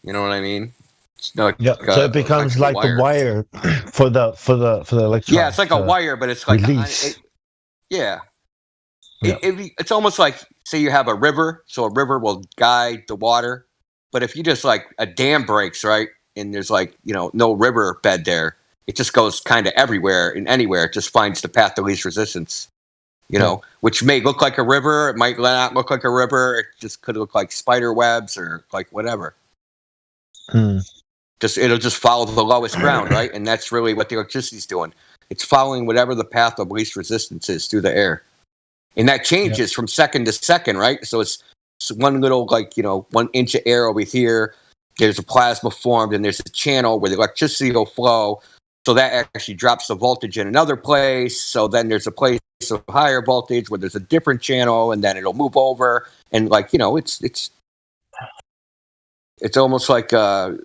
You know what I mean? So it becomes like the wire for the electron. Yeah, it's like a wire, but it's like release. It's almost like, say you have a river, so a river will guide the water. But if you just like a dam breaks, right, and there's no river bed there, it just goes kind of everywhere and anywhere. It just finds the path of least resistance. Which may look like a river, it might not look like a river. It just could look like spider webs or like whatever. It'll just follow the lowest ground, right? And that's really what the electricity's doing. It's following whatever the path of least resistance is through the air. And that changes from second to second, right? So it's one little, 1 inch of air over here. There's a plasma formed, and there's a channel where the electricity will flow. So that actually drops the voltage in another place. So then there's a place of higher voltage where there's a different channel, and then it'll move over. And it's almost like it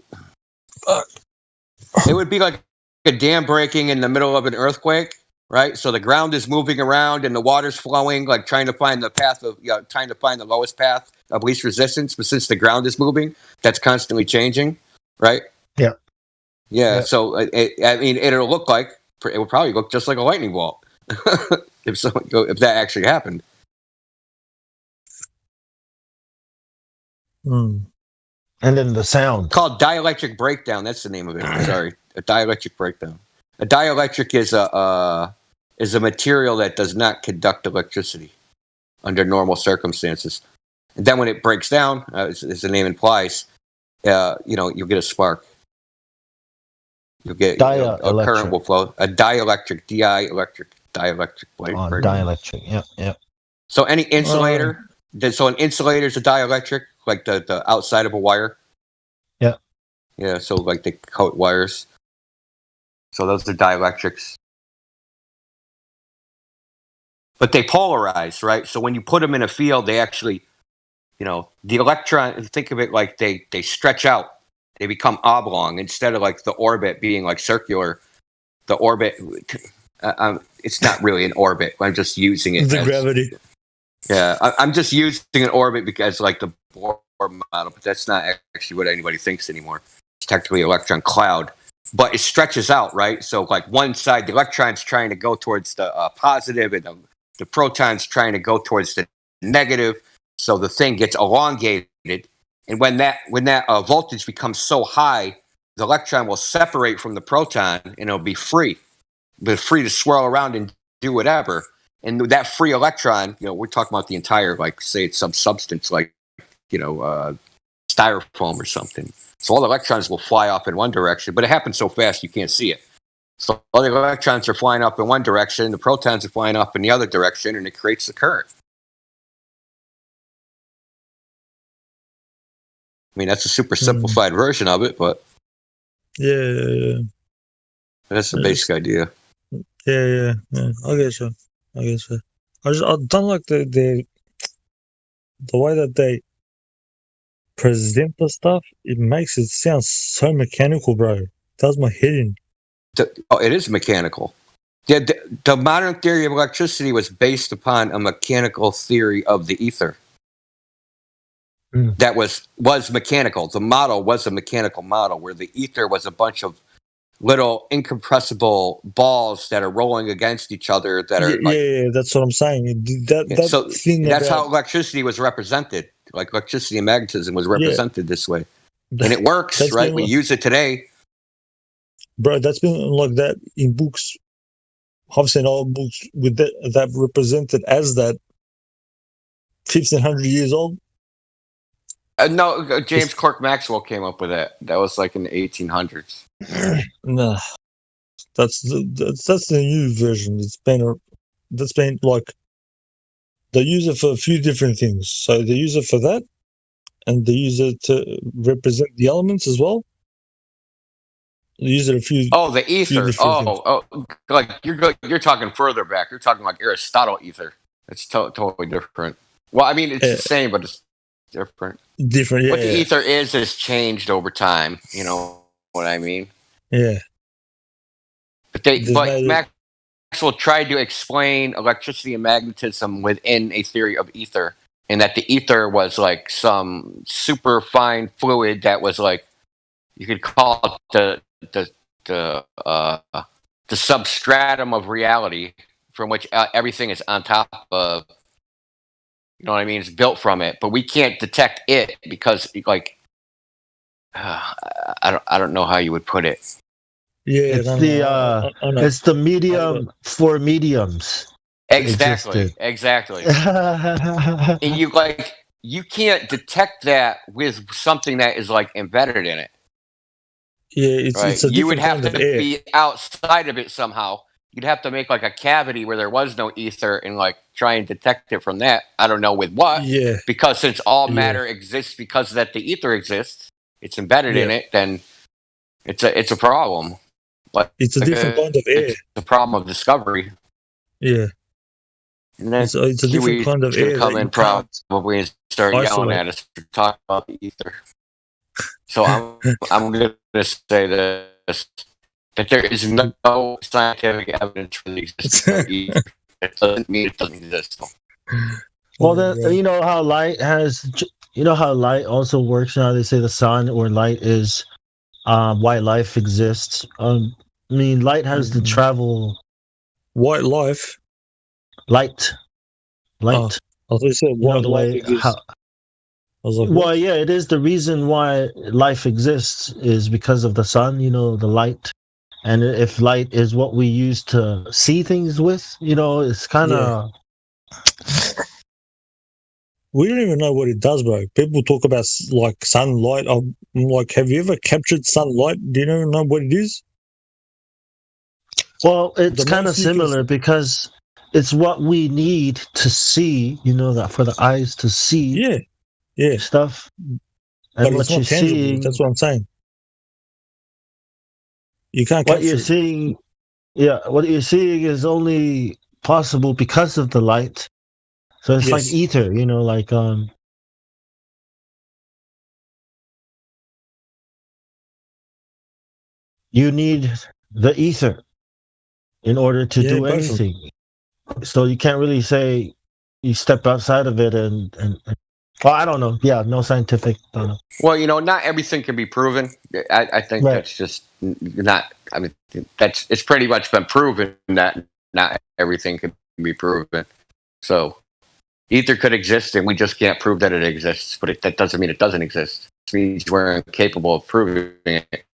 would be like a dam breaking in the middle of an earthquake, right? So the ground is moving around and the water's flowing, like trying to find the path of, trying to find the lowest path of least resistance. But since the ground is moving, that's constantly changing, right? Yeah. Yeah. So it'll look like, it will probably look just like a lightning bolt if that actually happened. And then the sound. It's called dielectric breakdown. That's the name of it. Sorry, a dielectric breakdown. A dielectric is a material that does not conduct electricity under normal circumstances. And then when it breaks down, as the name implies, you'll get a spark. You'll get a current will flow. A dielectric, dielectric blade. Dielectric. Yeah. So any insulator. So an insulator is a dielectric, like the outside of a wire. Yeah. Yeah. So like they coat wires. So those are dielectrics. But they polarize, right? So when you put them in a field, they actually, the electron, think of it like they stretch out. They become oblong instead of like the orbit being like circular. The orbit, it's not really an orbit. I'm just using it. The gravity. Yeah, I'm just using an orbit because like the Bohr model, but that's not actually what anybody thinks anymore. It's technically an electron cloud. But it stretches out, right? So like one side, the electron's trying to go towards the positive, and the proton's trying to go towards the negative. So the thing gets elongated, and when that voltage becomes so high, the electron will separate from the proton, and it'll be free, to swirl around and do whatever. And that free electron, we're talking about the entire, like say it's some substance like, styrofoam or something. So all the electrons will fly off in one direction, but it happens so fast you can't see it. So all the electrons are flying up in one direction, the protons are flying up in the other direction, and it creates the current. I mean, that's a super simplified version of it, but yeah. That's the basic idea. Yeah. I guess so. I don't like the way that they present the stuff. It makes it sound so mechanical, bro. It does my head in. It is mechanical. Yeah, the modern theory of electricity was based upon a mechanical theory of the ether. That was mechanical. The model was a mechanical model where the ether was a bunch of little incompressible balls that are rolling against each other. Yeah, that's what I'm saying. That's how electricity was represented. Like electricity and magnetism was represented this way, and it works, right? We use it today, bro. That's been like that in books. I've seen all books with that represented as that 1,500 years old. No, James Clerk Maxwell came up with that. That was like in the 1800s. Nah, that's the new version. That's been like they use it for a few different things. So they use it for that, and they use it to represent the elements as well. They use it a few. Oh, the ether. Like you're talking further back. You're talking like Aristotle ether. It's totally different. Well, I mean, it's the same, but it's different. Yeah. What the ether is changed over time. You know what I mean? Yeah. But Maxwell tried to explain electricity and magnetism within a theory of ether, and that the ether was like some super fine fluid that was like, you could call it the substratum of reality from which everything is on top of. You know what I mean? It's built from it, but we can't detect it because, like, I don't know how you would put it. Yeah, it's the medium for mediums. Exactly. And you can't detect that with something that is like embedded in it. Yeah, it's you would have to be outside of it somehow. you'd have to make like a cavity where there was no ether and like try and detect it from that. I don't know with what. Yeah. Because since all matter exists because that the ether exists, it's embedded in it, then it's a problem. But it's a different kind of air. It's the problem of discovery. Yeah. And then it's a different kind of air. Come in probably and start yelling at us to talk about the ether. So I'm going to say this. That there is no scientific evidence for the existence of ether. It doesn't mean it doesn't exist. Well, then you know how light also works. Now they say the sun or light is why life exists. I mean, light has to travel. White life. Light. Oh, I thought you said why life exists. I was like, well, yeah, it is the reason why life exists is because of the sun. You know, the light. And if light is what we use to see things with, you know, it's kind of... We don't even know what it does, bro. People talk about, like, sunlight. I'm like, have you ever captured sunlight? Do you even know what it is? Well, it's kind of similar because it's what we need to see, you know, that for the eyes to see stuff. And but what you're seeing... That's what I'm saying. You can't what you're seeing, what you're seeing is only possible because of the light. So it's like ether, you know, like you need the ether in order to do anything. So you can't really say you step outside of it and well, I don't know. Yeah, no scientific. Don't know. Well, you know, not everything can be proven. I think that's just not. I mean, it's pretty much been proven that not everything can be proven. So, ether could exist, and we just can't prove that it exists. But that doesn't mean it doesn't exist. It means we're incapable of proving it.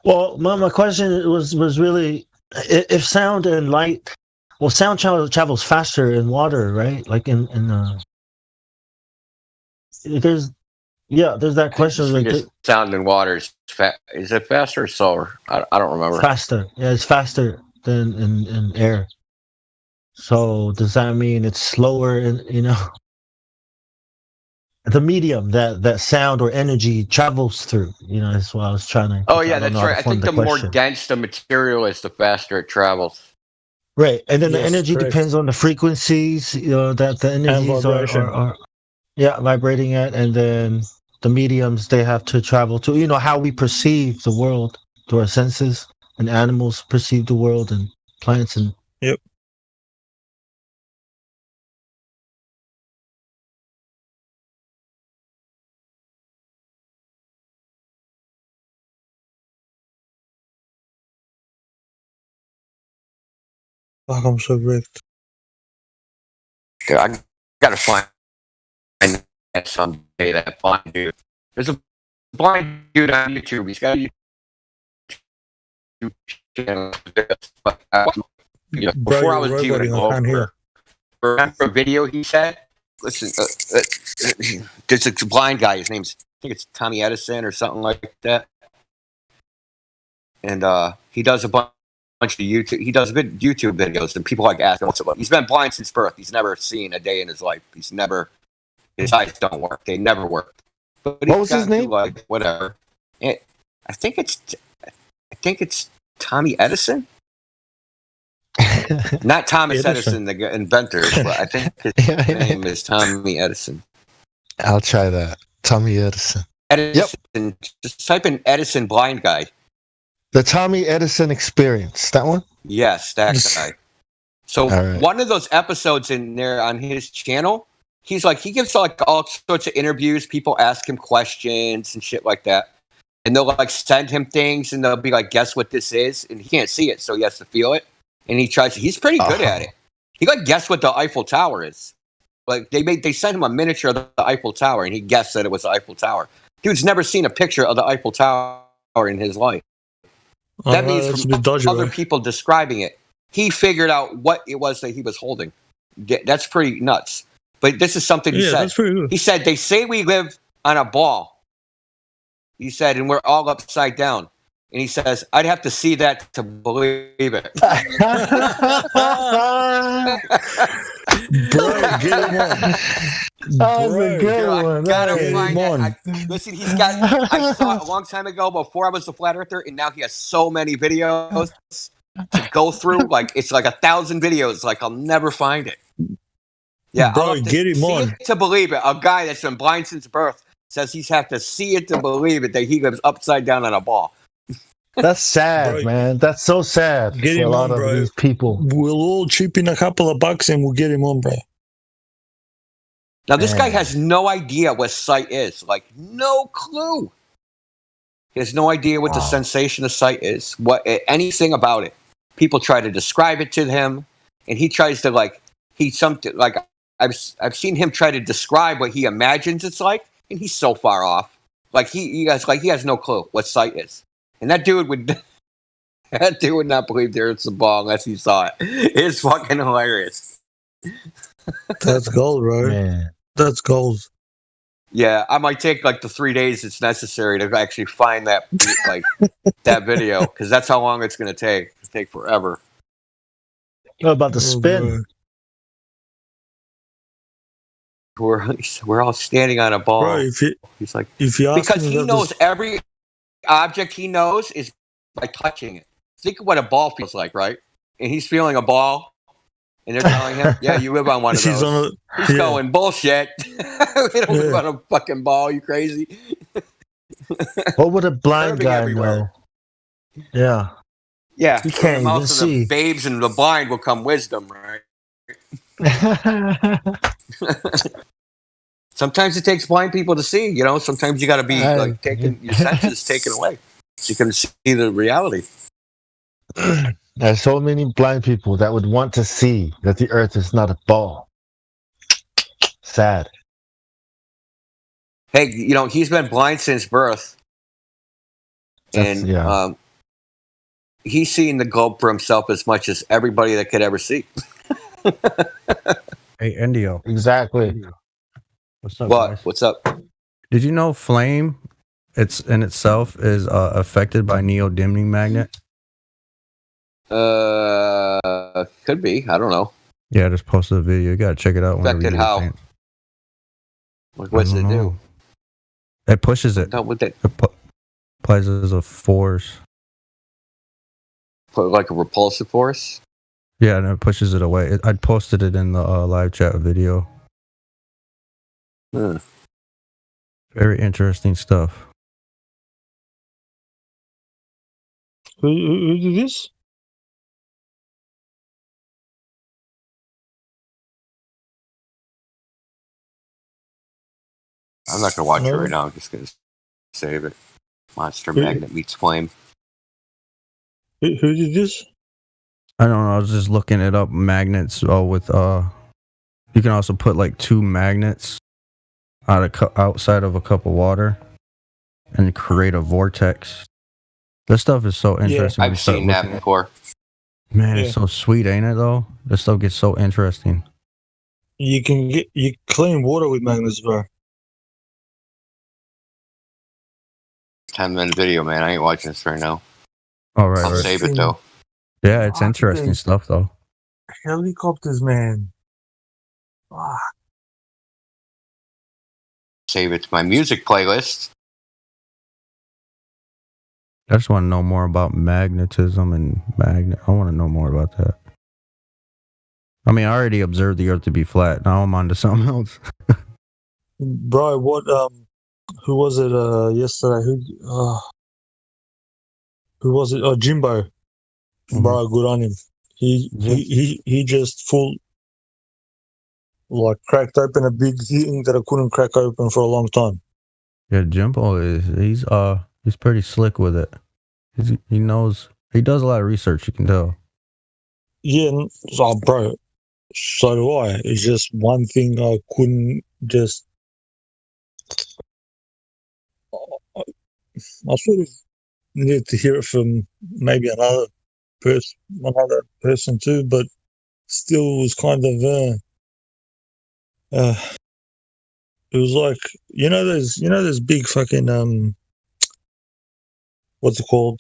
Well, my question was really if sound and light. Well, sound travels faster in water, right? Like in there's that question. Like sound in water is it faster or slower? I don't remember. Faster. Yeah, it's faster than in air. So does that mean it's slower in, you know, the medium that sound or energy travels through? You know, that's what I was trying to. Oh yeah, that's right. I think the more dense the material is, the faster it travels. Right, and then the energy depends on the frequencies, you know, that the energies are vibrating at, and then the mediums they have to travel to. You know how we perceive the world through our senses, and animals perceive the world, and plants, and yep. Fuck, I'm so wrecked. Yeah, I gotta find that someday, that blind dude. There's a blind dude on YouTube. He's got a YouTube channel. Before I was doing over, remember a video he said? Listen, there's a blind guy. His name's, I think it's Tommy Edison or something like that. And he does a bunch of YouTube. He does YouTube videos, and people like ask him what's it like. He's been blind since birth. He's never seen a day in his life. His eyes don't work. They never work. But what was his name? Like whatever. I think it's Tommy Edison. Not Thomas Edison, the inventor, but I think his name is Tommy Edison. I'll try that. Tommy Edison. Edison. Yep. Just type in Edison blind guy. The Tommy Edison Experience. That one? Yes, that guy. So one of those episodes in there on his channel, he gives like all sorts of interviews. People ask him questions and shit like that. And they'll like send him things and they'll be like, guess what this is? And he can't see it, so he has to feel it. And he's pretty good at it. He like guessed what the Eiffel Tower is. Like they sent him a miniature of the Eiffel Tower and he guessed that it was the Eiffel Tower. Dude's never seen a picture of the Eiffel Tower in his life. That means from other people describing it, he figured out what it was that he was holding. That's pretty nuts. But this is something he said. That's pretty good. He said, they say we live on a ball. He said, and we're all upside down. And he says, "I'd have to see that to believe it." Bro, get him on. That was a good one. Gotta find that. Listen, I saw it a long time ago before I was a flat earther, and now he has so many videos to go through. Like it's like 1,000 videos. Like I'll never find it. Yeah, bro, get him on. To believe it. A guy that's been blind since birth says he's have to see it to believe it that he lives upside down on a ball. That's sad, bro. Man. That's so sad. Get him on, bro. These people. We'll all chip in a couple of bucks and we'll get him on, bro. Now, this guy has no idea what sight is. Like, no clue. He has no idea what the sensation of sight is, anything about it. People try to describe it to him, and he tries to, I've seen him try to describe what he imagines it's like, and he's so far off. Like, he has no clue what sight is. And that dude would not believe there's a ball unless he saw it. It's fucking hilarious. That's gold, bro. Man. That's gold. Yeah, I might take like the 3 days it's necessary to actually find that that video, because that's how long it's going to take. It'll take forever. What about the spin? We're all standing on a ball. Bro, he's like, because he knows every object he knows is by touching it. Think of what a ball feels like, right? And he's feeling a ball, and they're telling him, "Yeah, you live on one of those." He's going, "Bullshit! We don't live on a fucking ball. You crazy?" What would a blind guy know? Yeah, yeah. You can't even see. The babes and the blind will come wisdom, right? Sometimes it takes blind people to see, you know. Sometimes you got to be taking your senses taken away so you can see the reality. There's so many blind people that would want to see that the earth is not a ball. Sad. Hey, you know, he's been blind since birth. And he's seen the globe for himself as much as everybody that could ever see. Hey, Indio. Exactly. What's up, what? Guys? What's up? Did you know flame in itself is affected by neodymium magnet? Could be. I don't know. Yeah, I just posted a video. You gotta check it out. Affected how? What's it do? It pushes it. No, what that? It applies as a force. Like a repulsive force? Yeah, and it pushes it away. I posted it in the live chat video. Very interesting stuff. Who did this? I'm not going to watch it right now. I'm just going to save it. Monster Magnet meets Flame. Who did this? I don't know. I was just looking it up. Magnets with you can also put like 2 magnets outside of a cup of water and create a vortex. This stuff is so interesting. I've seen that before. Man, it's so sweet, ain't it? Though this stuff gets so interesting. You can get clean water with magnets, bro. 10-minute video, man. I ain't watching this right now. All right, I'll save it though. Yeah, it's interesting stuff though. Helicopters, man. Save it to my music playlist. I just want to know more about magnetism and magnet. I want to know more about that. I mean, I already observed the Earth to be flat. Now I'm on to something else. Bro, what? Who was it? Yesterday? Who was it? Oh, Jimbo. Mm-hmm. Bro, good on him. He just cracked open a big thing that I couldn't crack open for a long time. Yeah, Jimbo he's pretty slick with it. He knows. He does a lot of research. You can tell. Yeah, bro. So do I. It's just one thing I couldn't just. I sort of need to hear it from maybe another person too, but still was kind of it was like, you know those big fucking what's it called?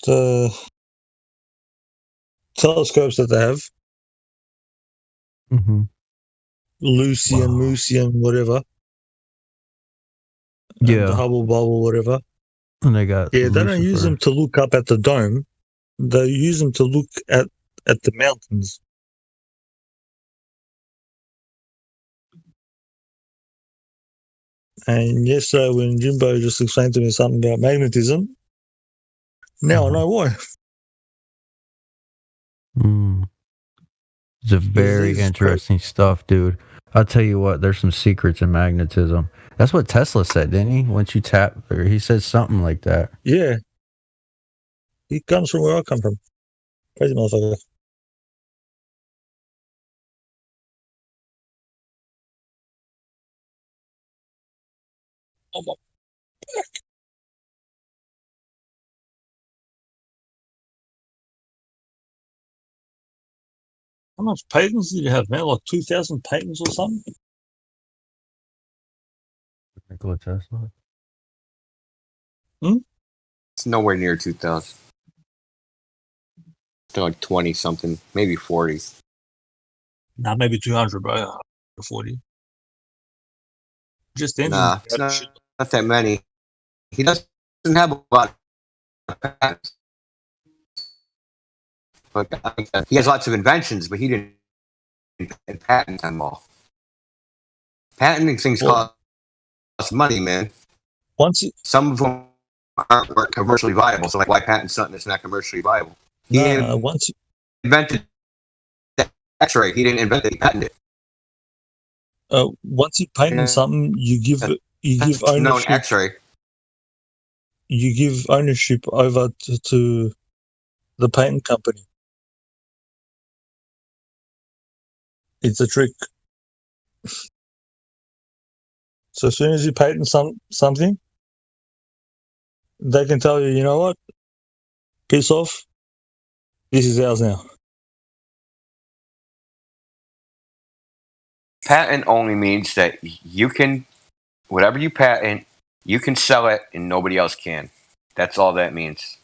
Telescopes that they have. Mm-hmm. Lucian, Moosian, whatever. Yeah. The Hubble bubble, whatever. And they got they don't use them to look up at the dome. They use them to look at the mountains. And yesterday when Jimbo just explained to me something about magnetism, now I know why. It's a very interesting stuff, dude. I'll tell you what, there's some secrets in magnetism. That's what Tesla said, didn't he? Once you tap, or he said something like that. Yeah. He comes from where I come from. Crazy motherfucker. Oh my back. How much patents did you have, man? Like 2,000 patents or something? Nikola Tesla? It's nowhere near 2,000. Still like 20 something, maybe 40. Nah, maybe 200, bro. Or 40. Just then. Nah, it's not that many. He doesn't have a lot of patents. But he has lots of inventions, but he didn't patent them all. Patenting things cost money, man. Some of them aren't commercially viable, so like why patent something that's not commercially viable? He invented X-ray. He didn't invent it. He patented it. Once you patent something, you give ownership. Known X-ray. You give ownership over to the patent company. It's a trick. So as soon as you patent something, they can tell you, you know what? Piss off. This is ours now. Patent only means that you can, whatever you patent, you can sell it and nobody else can. That's all that means.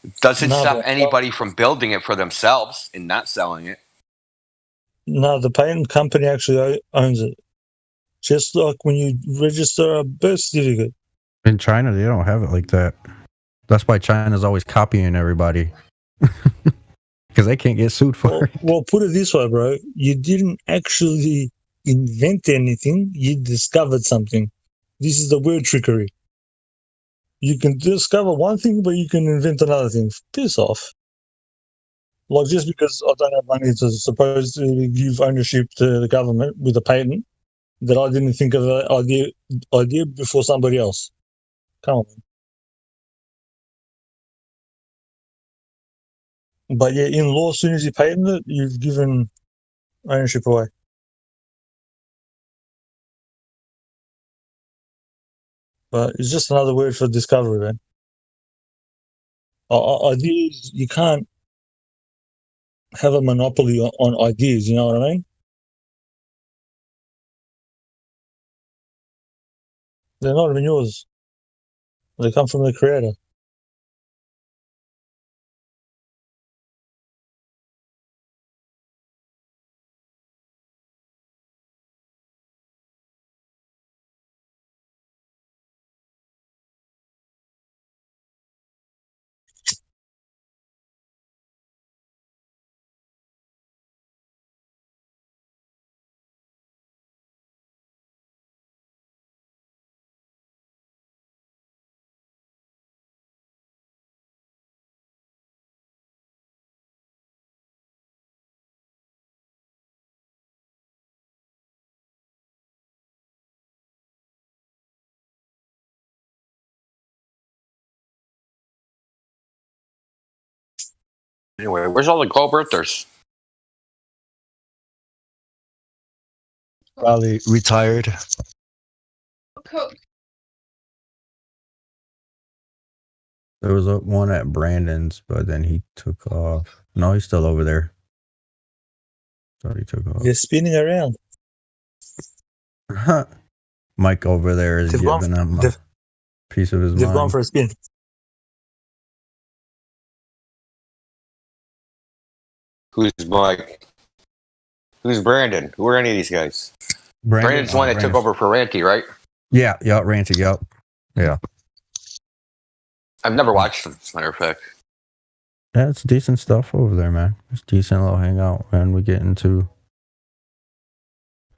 It doesn't stop anybody from building it for themselves and not selling it. No, the patent company actually owns it. Just like when you register a birth certificate. In China, they don't have it like that. That's why China's always copying everybody. Because they can't get sued for it. Well, put it this way, bro. You didn't actually invent anything. You discovered something. This is the word trickery. You can discover one thing, but you can invent another thing. Piss off. Like, just because I don't have money to supposedly give ownership to the government with a patent, that I didn't think of the idea before somebody else. Come on. But yeah, in law, as soon as you patent it, you've given ownership away. But it's just another word for discovery, man. Ideas, you can't have a monopoly on ideas, you know what I mean? They're not even yours. They come from the creator. Anyway, where's all the globe earthers? Probably retired. There was one at Brandon's, but then he took off. No, he's still over there. Thought he took off. You're spinning around. Mike over there is giving him a piece of his mind. They've gone for a spin. Who's Mike? Who's Brandon? Who are any of these guys? Brandon's the one that took over for Ranty, right? Yeah, Ranty, yeah. I've never watched him, as a matter of fact. Yeah, it's decent stuff over there, man. It's decent little hangout, and we get into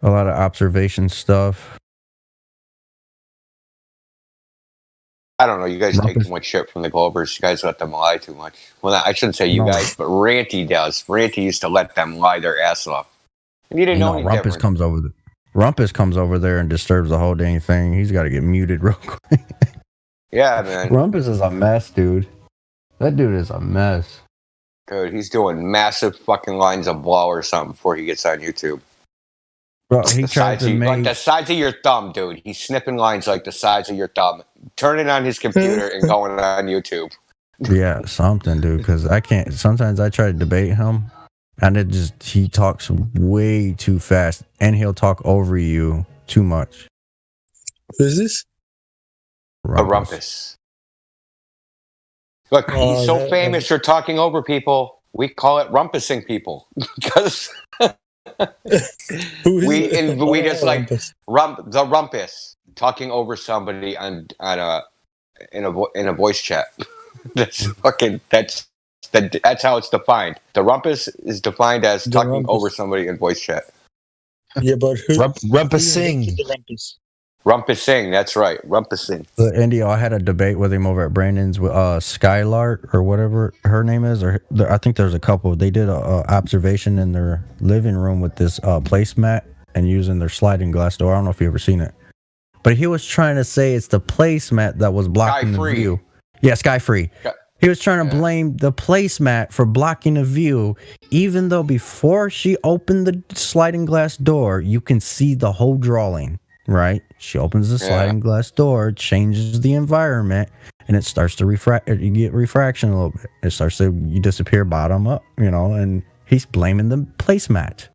a lot of observation stuff. I don't know. You guys take too much shit from the Globers. You guys let them lie too much. Well, I shouldn't say you guys, but Ranty does. Ranty used to let them lie their ass off. And you didn't know any Rumpus different. Rumpus comes over there and disturbs the whole dang thing. He's got to get muted real quick. Yeah, man. Rumpus is a mess, dude. That dude is a mess. Dude, he's doing massive fucking lines of blow or something before he gets on YouTube. Bro, he tried to make... Like the size of your thumb, dude. He's snipping lines like the size of your thumb. Turning on his computer and going on YouTube. Yeah, something, dude. Because I can't... Sometimes I try to debate him, and he talks way too fast, and he'll talk over you too much. Who's this? A Rumpus. Look, he's so famous for talking over people, we call it rumpusing people. Because we just like the rumpus talking over somebody in a voice chat. That's how it's defined. The rumpus is defined as talking over somebody in voice chat. Yeah, but rumpusing. Rumpusing, that's right. Rumpusing. Indio, I had a debate with him over at Brandon's with Skylark or whatever her name is, or I think there's a couple. They did a observation in their living room with this placemat and using their sliding glass door. I don't know if you ever seen it, but he was trying to say it's the placemat that was blocking the view. Yeah, Sky Free. He was trying to blame the placemat for blocking the view, even though before she opened the sliding glass door, you can see the whole drawing. Right, she opens the sliding glass door, changes the environment, and it starts to refract. You get refraction a little bit. It starts to disappear bottom up, and he's blaming the placemat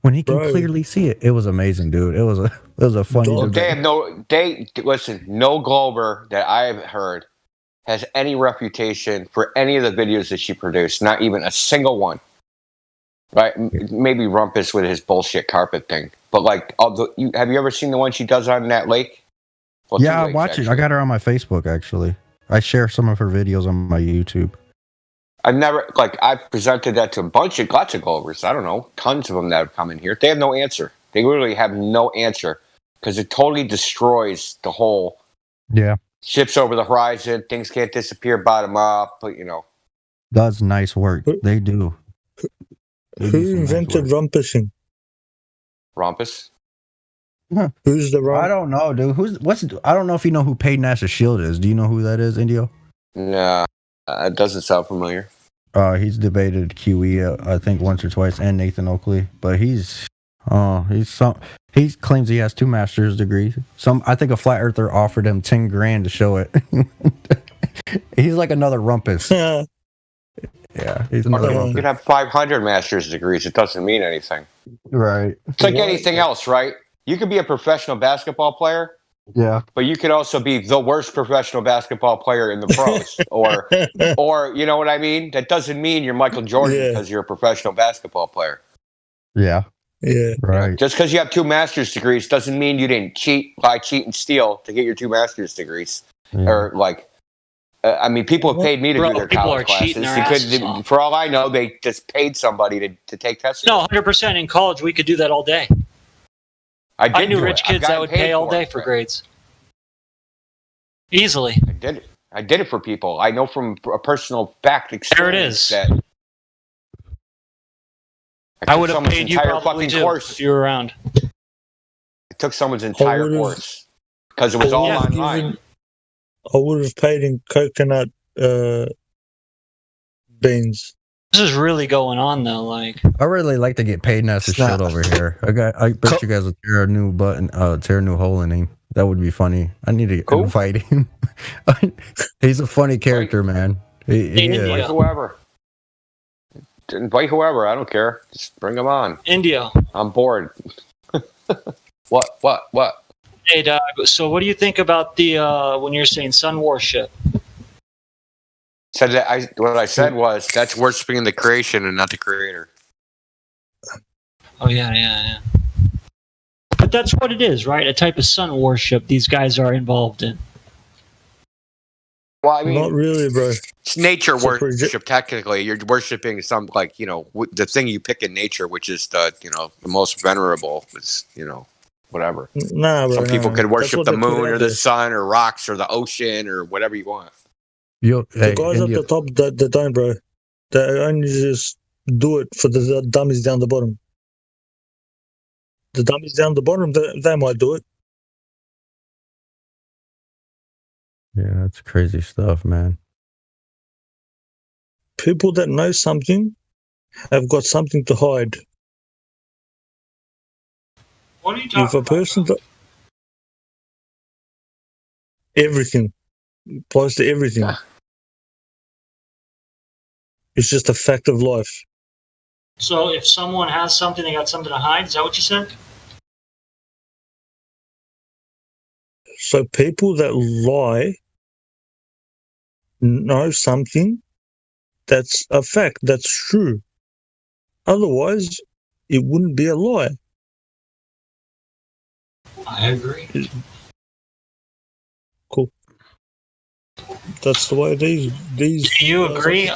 when he can clearly see it. It was amazing, dude. It was a funny debate. Listen, no Glober that I've heard has any reputation for any of the videos that she produced. Not even a single one. Right? Maybe Rumpus with his bullshit carpet thing. But have you ever seen the one she does on that lake? Well, yeah, I watch it. I got her on my Facebook, actually. I share some of her videos on my YouTube. I've presented that to lots of Glovers. I don't know, tons of them that have come in here. They have no answer. They literally have no answer because it totally destroys the whole. Yeah. Ships over the horizon. Things can't disappear bottom up, but Does nice work. They do. Who invented rumpusing? Rumpus? Huh. Who's the I don't know, dude. I don't know if you know who Paid Nash's Shield is. Do you know who that is, Indio? Nah, it doesn't sound familiar. He's debated QE, I think once or twice, and Nathan Oakley, but he claims he has 2 master's degrees. I think a flat earther offered him $10,000 to show it. He's like another Rumpus. Yeah, he's another Rumpus. You could have 500 master's degrees. It doesn't mean anything. Right. It's like anything else, right? You could be a professional basketball player. Yeah. But you could also be the worst professional basketball player in the pros. or you know what I mean? That doesn't mean you're Michael Jordan because you're a professional basketball player. Yeah. Yeah. Right. Just because you have 2 master's degrees doesn't mean you didn't lie, cheat, and steal to get your 2 master's degrees. Yeah. Or people have paid me to do their college classes. For all I know, they just paid somebody to take tests. No, 100%. In college, we could do that all day. I knew rich kids that would pay all day for grades. Easily. I did it for people. I know from a personal fact experience. There it is. I would have paid you probably too if you were around. I took someone's entire course because it was all online. I would have paid in coconut beans. This is really going on though. I really like to get Paid Nash's Shield over here. I bet you guys will tear a new hole in him. That would be funny. I need to invite him. He's a funny character, man. Invite whoever. Invite whoever. I don't care. Just bring him on. Indio. I'm bored. What? Hey, Doug. So, what do you think about the when you're saying Sun Warship? Said that what I said was that's worshiping the creation and not the creator. Oh yeah. But that's what it is, right? A type of sun worship these guys are involved in. Well, I mean, not really, bro. It's nature worship. Technically, you're worshiping some the thing you pick in nature, which is the most venerable. It's whatever. Nah, bro. Some people can worship the moon or the sun or rocks or the ocean or whatever you want. The guys at the top, they don't, bro. They only just do it for the dummies down the bottom. The dummies down the bottom, they might do it. Yeah, that's crazy stuff, man. People that know something have got something to hide. What are you talking about? If a person everything applies to everything. Yeah. It's just a fact of life. So if someone has something, they got something to hide? Is that what you said? So people that lie know something that's a fact, that's true. Otherwise, it wouldn't be a lie. I agree. Cool. That's the way these. Do you agree?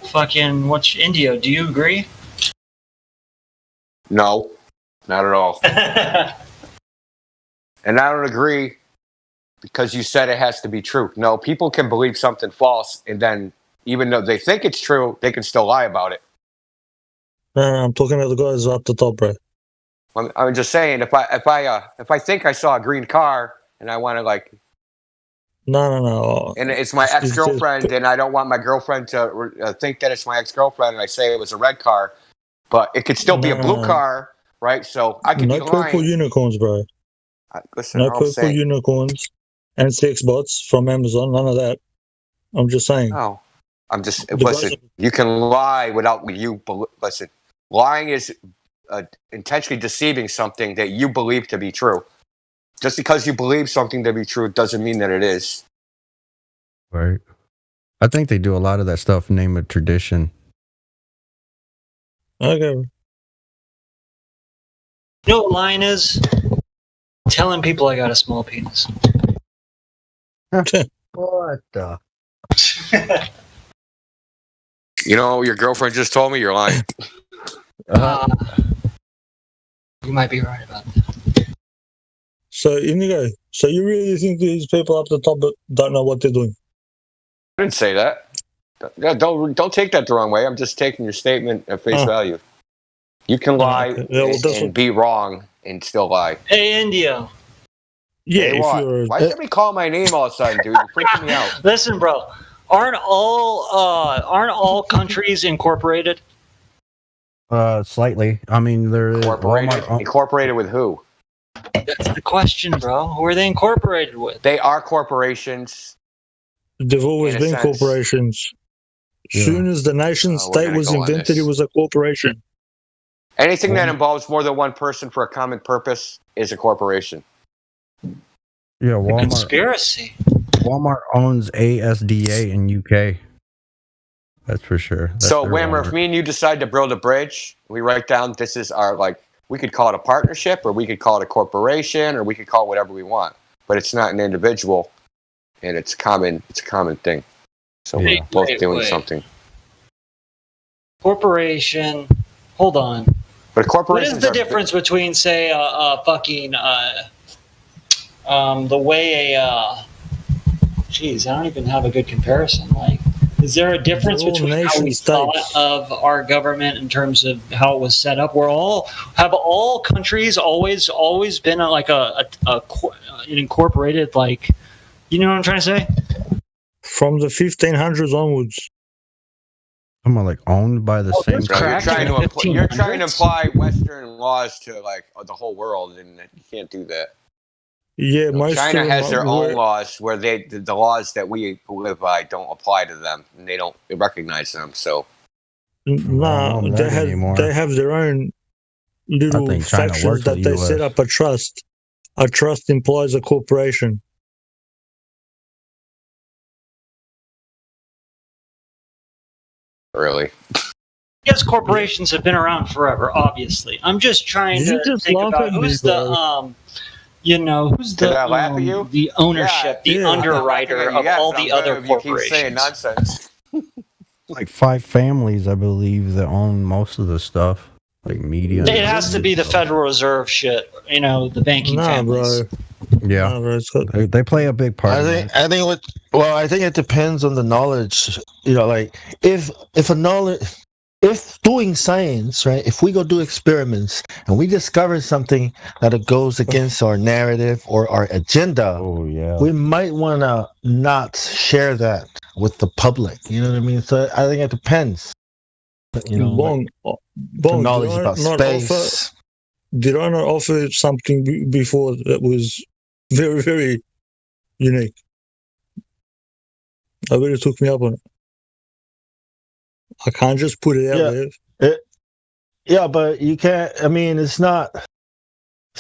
Fucking what's Indio? Do you agree? No, not at all. And I don't agree because you said it has to be true. No, people can believe something false, and then even though they think it's true, they can still lie about it. No, I'm talking about the guys up the top, bro. I'm just saying, if I think I saw a green car and I want to No. And it's my ex-girlfriend, and I don't want my girlfriend to think that it's my ex-girlfriend, and I say it was a red car, but it could still be a blue car, right? So I could be lying. No purple unicorns, bro. Listen, no purple unicorns and sex bots from Amazon. None of that. I'm just saying. No, I'm just listen. You can lie without you. Listen, lying is intentionally deceiving something that you believe to be true. Just because you believe something to be true doesn't mean that it is. Right. I think they do a lot of that stuff in the name of tradition. Okay. You know what lying is? Telling people I got a small penis. What the? Your girlfriend just told me you're lying. You might be right about that. So, Inigo, you really think these people up the top don't know what they're doing? I didn't say that. Don't take that the wrong way. I'm just taking your statement at face value. You can lie and be wrong and still lie. Hey, India. Yeah, hey, why should we call my name all of a sudden, dude? You're freaking me out. Listen, bro. Aren't all countries incorporated? Slightly. I mean, they're incorporated with who? That's the question, bro. Who are they incorporated with? They are corporations. They've always been corporations. As soon as the nation state was invented, it was a corporation. Anything that involves more than one person for a common purpose is a corporation. Yeah, Walmart. Conspiracy. Walmart owns ASDA in UK. That's for sure. So, Whammer, if me and you decide to build a bridge, we write down this is our we could call it a partnership, or we could call it a corporation, or we could call it whatever we want. But it's not an individual, and it's common. It's a commmmon thing. So we're both doing something. Corporation. Hold on. But corporations. What is the difference between, say, the way Jeez, I don't even have a good comparison. Is there a difference between how we thought of our government in terms of how it was set up? Have all countries always been an incorporated, you know what I'm trying to say? From the 1500s onwards. I'm owned by the same. You're trying to apply Western laws to the whole world, and you can't do that. Yeah, China has their own laws where the laws that we live by don't apply to them, and they don't recognize them. So, they have their own little factions that they set up a trust. A trust implies a corporation. really. Yes, corporations have been around forever. Obviously, I'm just trying to think about who's the who's the ownership, the underwriter of all the other corporations. Keep saying nonsense. Like 5 families, I believe, that own most of the stuff, like media. It has to be the Federal Reserve shit, the banking families. Bro. Yeah, they play a big part. I think it depends on the knowledge. Like if doing science, right? If we go do experiments and we discover something that goes against our narrative or our agenda, we might want to not share that with the public. You know what I mean? So I think it depends. Bong, knowledge about space. Did I not offer something before that was very, very unique? I really took me up on it. I can't just put it out there. Yeah, but you can't. I mean, it's not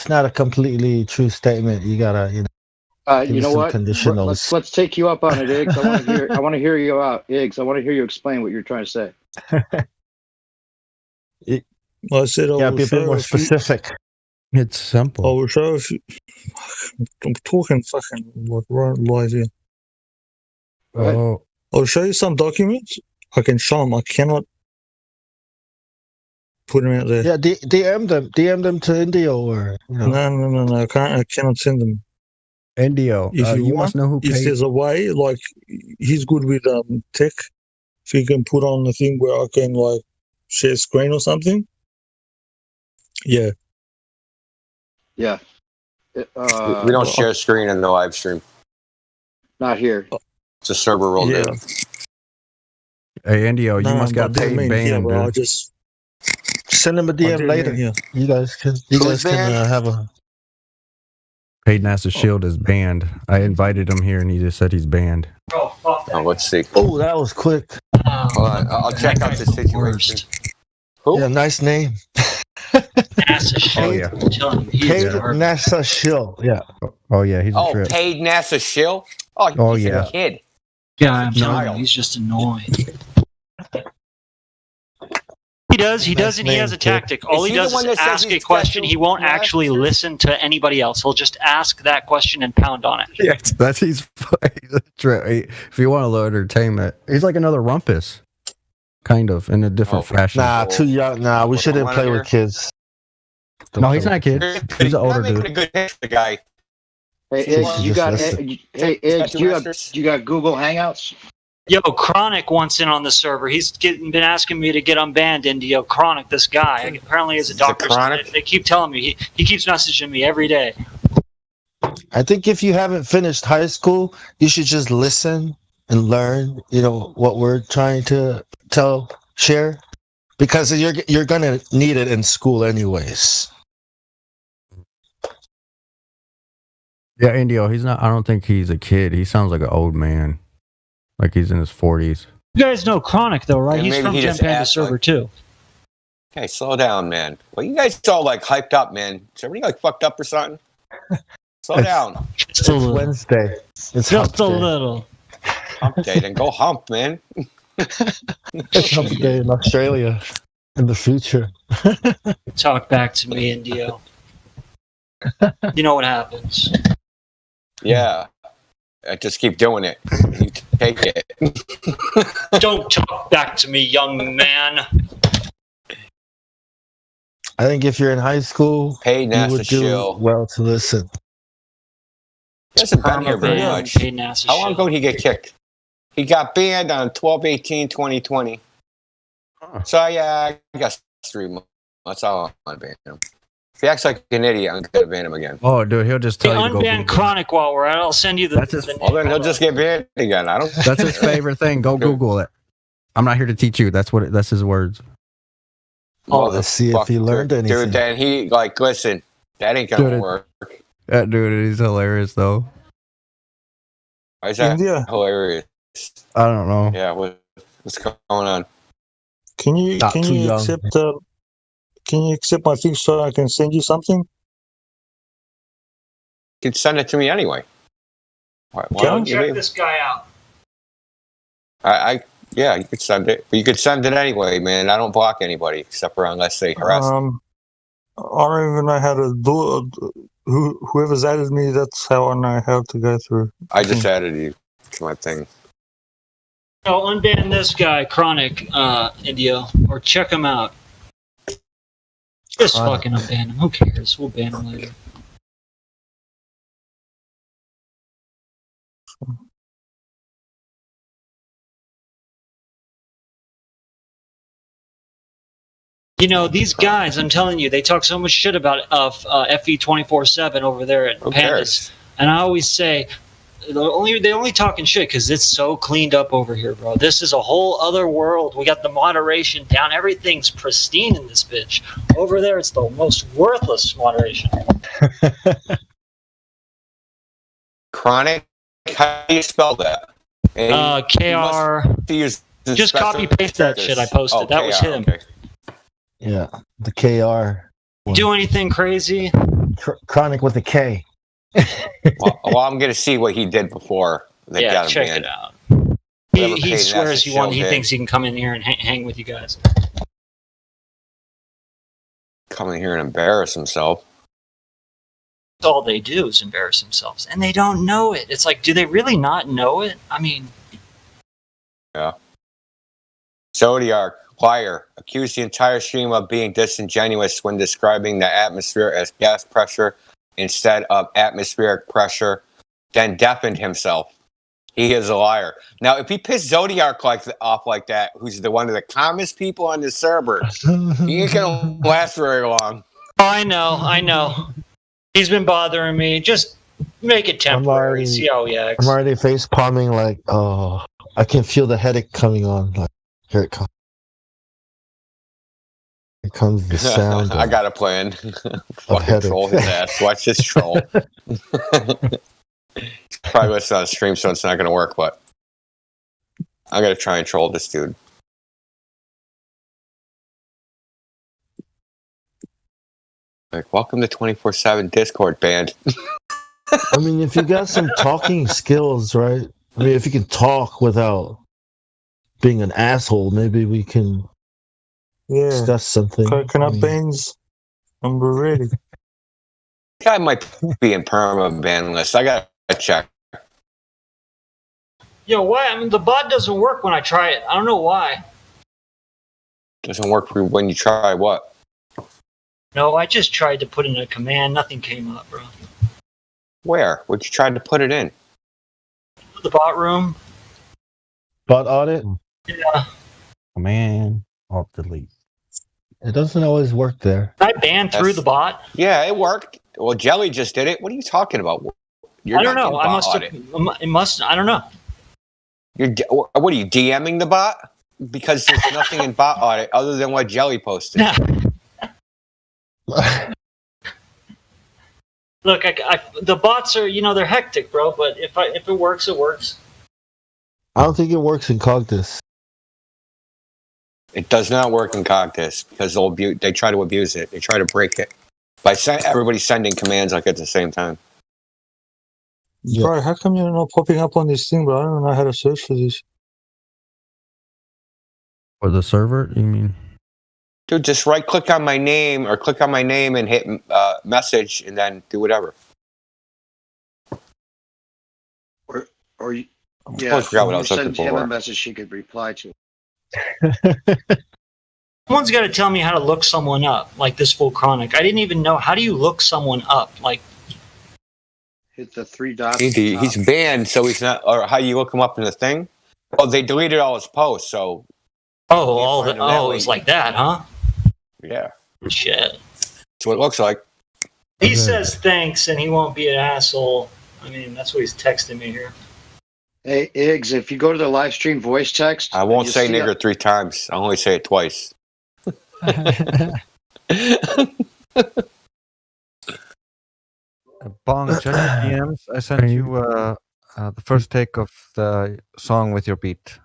a completely true statement. You gotta, you know what? Let's take you up on it, Iggs. I want to hear you out, Iggs. I want to hear you explain what you're trying to say. I said I will be a bit more specific. It's simple. I will show if I'm talking fucking like right live here. Oh, I'll show you some documents. I can show them. I cannot put them out there. Yeah, DM them to Indio or No. I can't. I cannot send them. Indio, if you must know who paid. If there's a way, like he's good with tech. If he can put on the thing where I can like share screen or something. Yeah. Yeah. We don't share screen in the live stream. Not here. It's a server role. Yeah. Hey, Indio, you must got paid banned, I'll just send him a DM later. Yeah. You guys can have a paid NASA Shield is banned. I invited him here, and he just said he's banned. Oh, fuck that. Let's see. Oh, that was quick. Hold on, I'll check out the situation. Who? Yeah, nice name. NASA Shield. I'm telling you, paid NASA Shield. Yeah. Oh yeah, he's a trip. Paid NASA Shield. Oh, he's a kid. Yeah, I'm telling you, he's just annoying. He does, and he has a tactic. All he does is ask a question. He won't actually listen to anybody else. He'll just ask that question and pound on it. Yeah, he's a trip. If you want a little entertainment, he's like another Rumpus, kind of in a different fashion. Nah, too young. Nah, we shouldn't play with kids. No, he's not a kid. He's an older dude. A good hit for the guy. Hey, you got Google Hangouts? Yo, Chronic wants in on the server. He's been asking me to get unbanned, Indio. Chronic, this guy. Apparently is a doctor. They keep telling me. He keeps messaging me every day. I think if you haven't finished high school, you should just listen and learn, what we're trying to share. Because you're going to need it in school anyways. Yeah, Indio, he's not. I don't think he's a kid. He sounds like an old man, like he's in his 40s. You guys know Chronic, though, right? He's from Gen Panda server too. Okay, slow down, man. Well, you guys all like hyped up, man. Is everybody like fucked up or something? Slow down. It's Wednesday. It's just a little. Hump day, then go hump, man. It's hump day in Australia in the future. Talk back to me, Indio. You know what happens. Yeah. I just keep doing it. You take it. Don't talk back to me, young man. I think if you're in high school, you would do well to listen. He hasn't been here very much. How long ago did he get kicked? He got banned on 12/18/2020. So, yeah, I guess 3 months. That's all I want to ban him. If he acts like an idiot, I'm going to ban him again. Oh, dude, he'll just tell you to go unban Chronic while we're at it. I'll send you the... Well, then he'll just get banned again. That's his favorite thing. Go Google it. I'm not here to teach you. That's his words. Let's see if he learned anything. Dude, then he, listen, that ain't going to work. That dude, he's hilarious, though. Why is that hilarious? I don't know. Yeah, what's going on? Can you accept my thing so I can send you something? You can send it to me anyway. Check this guy out. Yeah, you could send it. But you could send it anyway, man. I don't block anybody except for unless they harass me. I don't even know how to do it. Whoever's added me, that's how I know how to go through. I just added you to my thing. Oh, unban this guy, Chronic, Indio, or check him out. Just fucking unban him. Who cares? We'll ban him later. You know, these guys, I'm telling you, they talk so much shit about FE247 over there at Pandas. And I always say, they only talking shit because it's so cleaned up over here, bro. This is a whole other world. We got the moderation down. Everything's pristine in this bitch. Over there, it's the most worthless moderation. Chronic? How do you spell that? KR. Just copy paste that shit I posted. That was him. Okay. Yeah, the KR. Do anything crazy? Chronic with a K. well, I'm gonna see what he did before. Yeah, check it out. He swears he thinks he can come in here and hang with you guys. Come in here and embarrass himself. All they do is embarrass themselves, and they don't know it. It's like, do they really not know it? I mean, yeah. Zodiac, liar, accused the entire stream of being disingenuous when describing the atmosphere as gas pressure instead of atmospheric pressure, then deafened himself. He is a liar. Now, if he pissed Zodiac off like that, who's one of the calmest people on the server, he ain't gonna last very long. Oh, I know. He's been bothering me. Just make it temporary. See how he acts. I'm already face palming like, oh, I can feel the headache coming on. Like, here it comes. Here comes the sound. I got a plan. Fucking troll his ass. Watch this troll. Probably listening on stream, so it's not going to work, but I'm going to try and troll this dude. Like, welcome to 24/7 Discord band. I mean, if you got some talking skills, right? I mean, if you can talk without being an asshole, maybe we can discuss something. Coconut beans, and we're ready. Guy might be in perma ban list. I got to check. Yo, why? I mean, the bot doesn't work when I try it. I don't know why. Doesn't work for when you try what? No, I just tried to put in a command. Nothing came up, bro. Where? What you tried to put it in? The bot room. Bot audit? Yeah. Command, alt delete. It doesn't always work there. I banned through the bot. Yeah, it worked. Well, Jelly just did it. What are you talking about? I don't know. I must have. It must. I don't know. What are you DMing the bot? Because there's nothing in bot audit other than what Jelly posted. Look, the bots are, they're hectic, bro. But if it works, it works. I don't think it works in Cogdis. It does not work in Cogdis because they try to abuse it. They try to break it by everybody sending commands like at the same time. Yeah. Bro, how come you're not popping up on this thing, bro? I don't know how to search for this. For the server, you mean? Dude, just right-click on my name or click on my name and hit message and then do whatever. Or you, I forgot what I was looking send him for. a message he could reply to. Someone's got to tell me how to look someone up, like this full Chronic. I didn't even know. How do you look someone up? Like, hit the three dots. He's banned, so he's not. Or how you look him up in the thing? Oh, they deleted all his posts, so. It's like that, huh? Yeah. Shit. That's what it looks like. He says thanks, and he won't be an asshole. I mean, that's what he's texting me here. Hey, Iggs, if you go to the live stream voice text... I won't say nigger 3 times. I'll only say it twice. Bong, check your DMs. I sent you the first take of the song with your beat.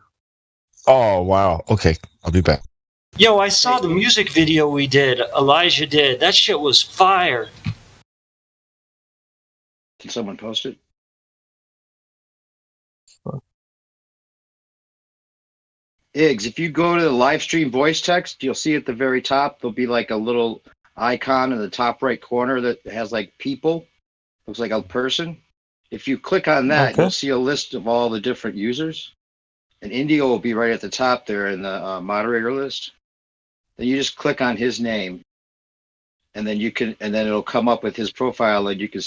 Oh, wow. Okay, I'll be back. Yo, I saw the music video we did. Elijah did. That shit was fire. Can someone post it? Iggs, if you go to the live stream voice text, you'll see at the very top, there'll be like a little icon in the top right corner that has like people. Looks like a person. If you click on that, you'll see a list of all the different users. And Indigo will be right at the top there in the moderator list. Then you just click on his name. And then it'll come up with his profile, and you can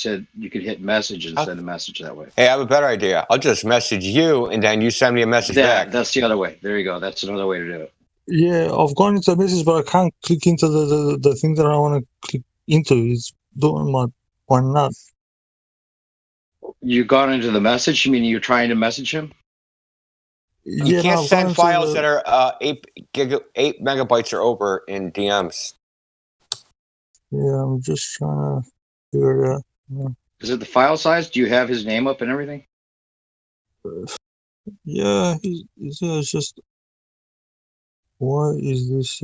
hit message and send a message that way. Hey, I have a better idea. I'll just message you, and then you send me a message back. That's the other way. There you go. That's another way to do it. Yeah, I've gone into the message, but I can't click into the thing that I want to click into. It's doing my nut. You gone into the message? You mean you're trying to message him? You can't send files that are 8 megabytes or over in DMs. Yeah, I'm just trying to figure it out. Yeah. Is it the file size? Do you have his name up and everything? Yeah, it's just. What is this?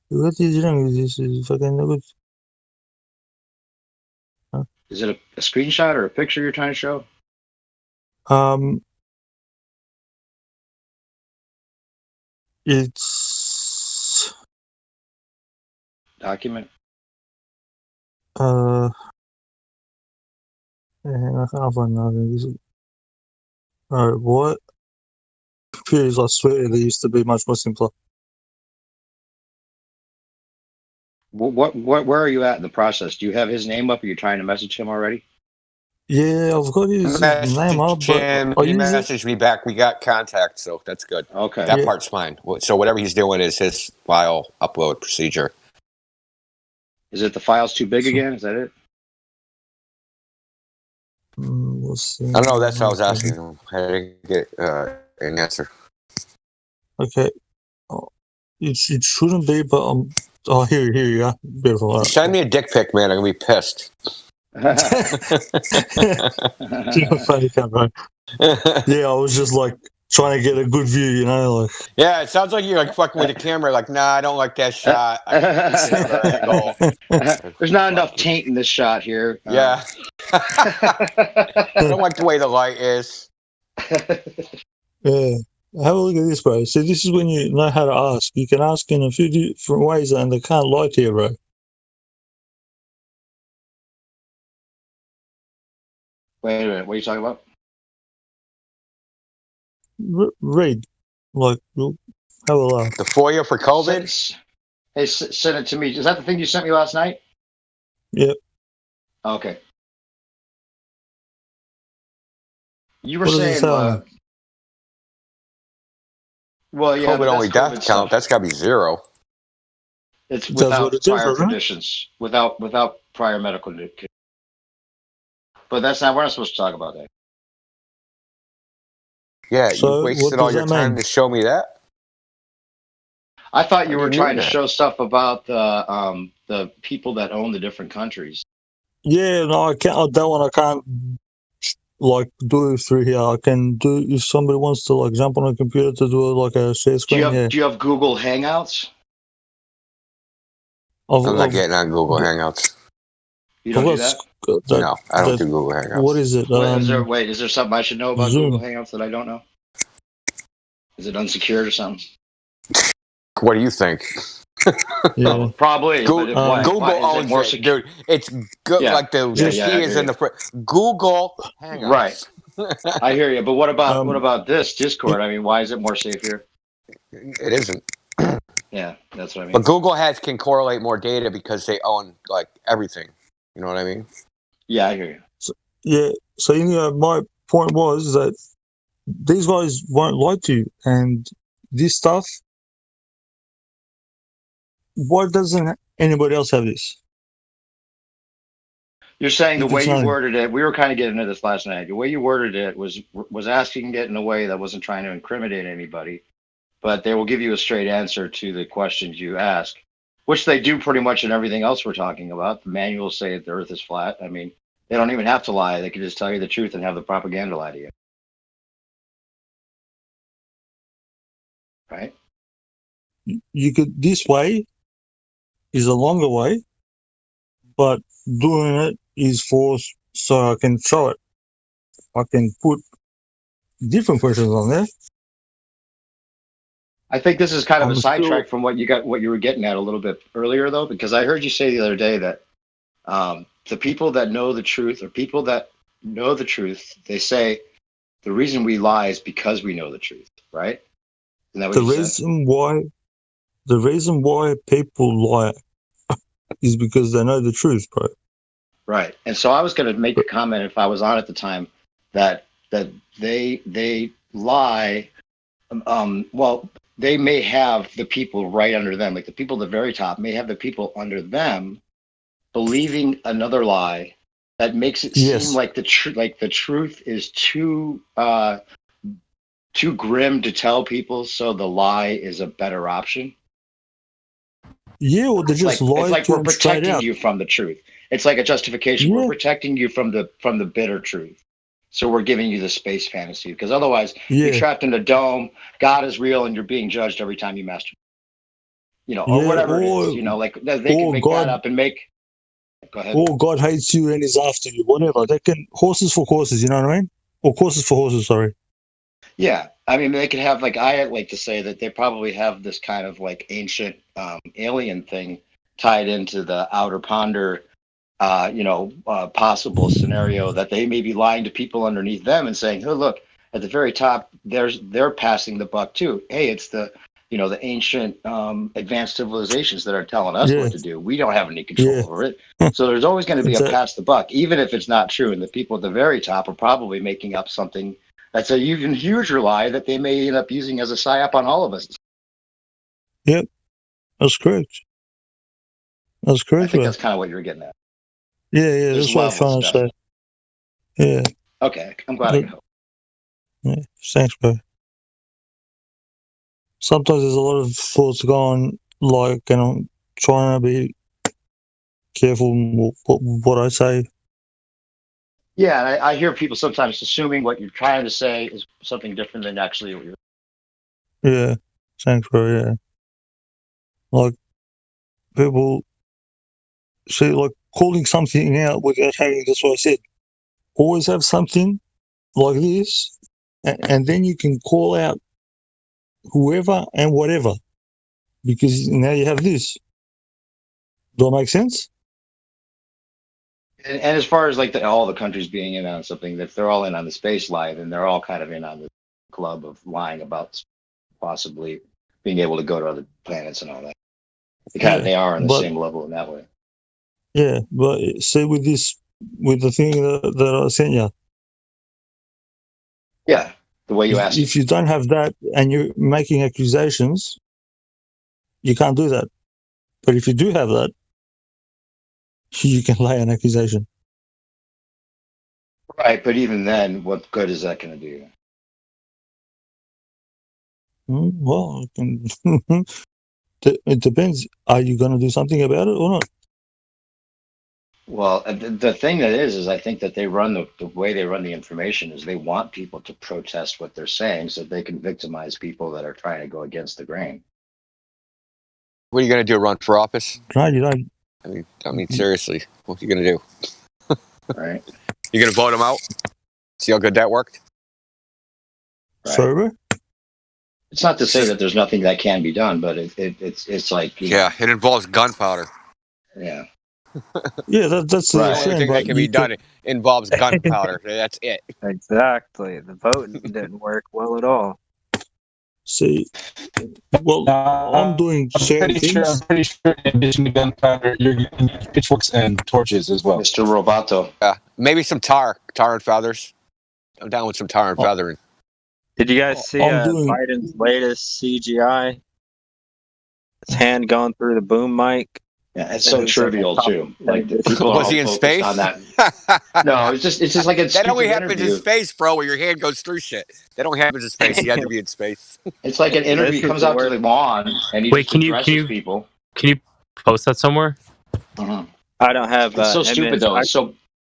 What is wrong with this? Fucking good. Huh? Is it a screenshot or a picture you're trying to show? It's document. I can't find nothing. Alright, what? Computers, I swear they used to be much more simpler. Where are you at in the process? Do you have his name up? Or are you trying to message him already? Yeah, I've got his name up. He messaged me back. We got contact, so that's good. Okay. That part's fine. So whatever he's doing is his file upload procedure. Is it the file's too big again? Is that it? We'll see. I don't know. That's what I was asking him. I didn't get an answer. Okay. It shouldn't be, but here you go. Beautiful. Right. Send me a dick pic, man. I'm gonna be pissed. You're funny, bro. Yeah, I was just like trying to get a good view, you know, like. Yeah, it sounds like you're like fucking with the camera. Like, nah, I don't like that shot. There's not enough taint in this shot here. Yeah. I don't like the way the light is. Yeah. Have a look at this, bro. So this is when you know how to ask. You can ask in a few different ways, and they can't lie to you, bro. Wait a minute. What are you talking about? Read. Like, have a look. The FOIA for COVID? Hey, send it to me. Is that the thing you sent me last night? Yep. Okay. You were saying... well, yeah, COVID only death count. That's got to be 0. It's without prior conditions, without prior medical conditions. But that's not. We're not supposed to talk about that. Yeah, so you wasted all your time to show me that. I thought you were trying to show stuff about the people that own the different countries. Yeah, no, I can't. That one I can't. Like do it through here. I can do if somebody wants to like jump on a computer to do it like a share screen. Do you have Google Hangouts? I'm not getting on Google Hangouts. You don't do that? No, I don't do Google Hangouts. What is it? Is there something I should know about Zoom. Google Hangouts that I don't know? Is it unsecured or something? What do you think? Yeah. Probably. Google owns it, dude. It's good. Yeah. Like the key is in the Google Hangouts. Right. I hear you. But what about this Discord? I mean, why is it more safe here? It isn't. Yeah, that's what I mean. But Google can correlate more data because they own like everything. You know what I mean? Yeah, I hear you. So my point was that these guys won't lie to you, and this stuff. Why doesn't anybody else have this? You're saying the way you worded it, we were kind of getting into this last night. The way you worded it was asking it in a way that wasn't trying to incriminate anybody, but they will give you a straight answer to the questions you ask, which they do pretty much in everything else we're talking about. The manuals say that the earth is flat. I mean, they don't even have to lie. They can just tell you the truth and have the propaganda lie to you. Right? You could, this way is a longer way, but doing it is so I can show it. I can put different questions on there I think this is kind of a sidetrack from what you were getting at a little bit earlier, though, because I heard you say the other day that the people that know the truth, or people that know the truth, they say the reason we lie is because we know the truth, right? Isn't that what you said? The reason why people lie is because they know the truth, bro. Right. And so I was going to make a comment if I was on at the time that they lie. Well, they may have the people right under them, like the people at the very top may have the people under them believing another lie that makes it seem like the truth is too grim to tell people, so the lie is a better option. Yeah, well, they just lie. It's like we're protecting you from the truth. It's like a justification. Yeah. We're protecting you from the bitter truth. So we're giving you the space fantasy, because otherwise you're trapped in a dome. God is real, and you're being judged every time you masturbate. Or whatever it is. Like they can make that up and make. Go ahead. Or God hates you and is after you. Whatever. They can horses for courses. You know what I mean? Or horses for horses. Sorry. Yeah, I mean, they could have, like, I like to say that they probably have this kind of like ancient alien thing tied into the Outer Ponder, possible scenario that they may be lying to people underneath them and saying, "Oh, look, at the very top, they're passing the buck too. Hey, it's the ancient advanced civilizations that are telling us what to do. We don't have any control over it." So there's always going to be a pass the buck, even if it's not true. And the people at the very top are probably making up something that's an even huger lie that they may end up using as a psyop on all of us. Yep, that's correct. That's correct. I think that's kind of what you're getting at. Yeah, that's what I'm trying to say. Yeah. Okay, I'm glad I could help. Yeah, thanks, bro. Sometimes there's a lot of thoughts going, like, and I'm trying to be careful what I say. Yeah, and I hear people sometimes assuming what you're trying to say is something different than actually what you're. Yeah, thanks, bro. Yeah, like people say, like calling something out without having. That's what I said. Always have something like this, and then you can call out whoever and whatever, because now you have this. Does that make sense? And as far as like all the countries being in on something, if they're all in on the space lie, then they're all kind of in on the club of lying about possibly being able to go to other planets and all that. They are on the same level in that way. Yeah, but say with the thing that I sent you. Yeah, the way you asked. If you don't have that and you're making accusations, you can't do that. But if you do have that, you can lay an accusation. Right, but even then, what good is that going to do? Well, it depends. Are you going to do something about it or not? Well, the thing that is I think that they run the way they run the information is they want people to protest what they're saying so they can victimize people that are trying to go against the grain. What are you going to do? Run for office? No, you don't. I mean, seriously, what are you going to do? Right. You going to vote them out? See how good that worked? Right. Sorry? It's not to say that there's nothing that can be done, but it's like it involves gunpowder. Yeah. Yeah, that's the only thing that can be done. It involves gunpowder. That's it. Exactly. The voting didn't work well at all. See, well, I'm doing certain things. I'm pretty sure in addition to gunpowder, you're getting pitchforks and torches as well. Mr. Roboto. Yeah, maybe some tar and feathers. I'm down with some tar and feathering. Did you guys see Biden's latest CGI? His hand going through the boom mic. Yeah, it's so trivial too. Like the people was he in space? On that. No, it's just like that only happens in space, bro. Where your hand goes through shit. That only happens in space. He had to be in space. It's like an interview. He comes out to the lawn and he addresses people. Can you post that somewhere? I don't have. It's so stupid though. So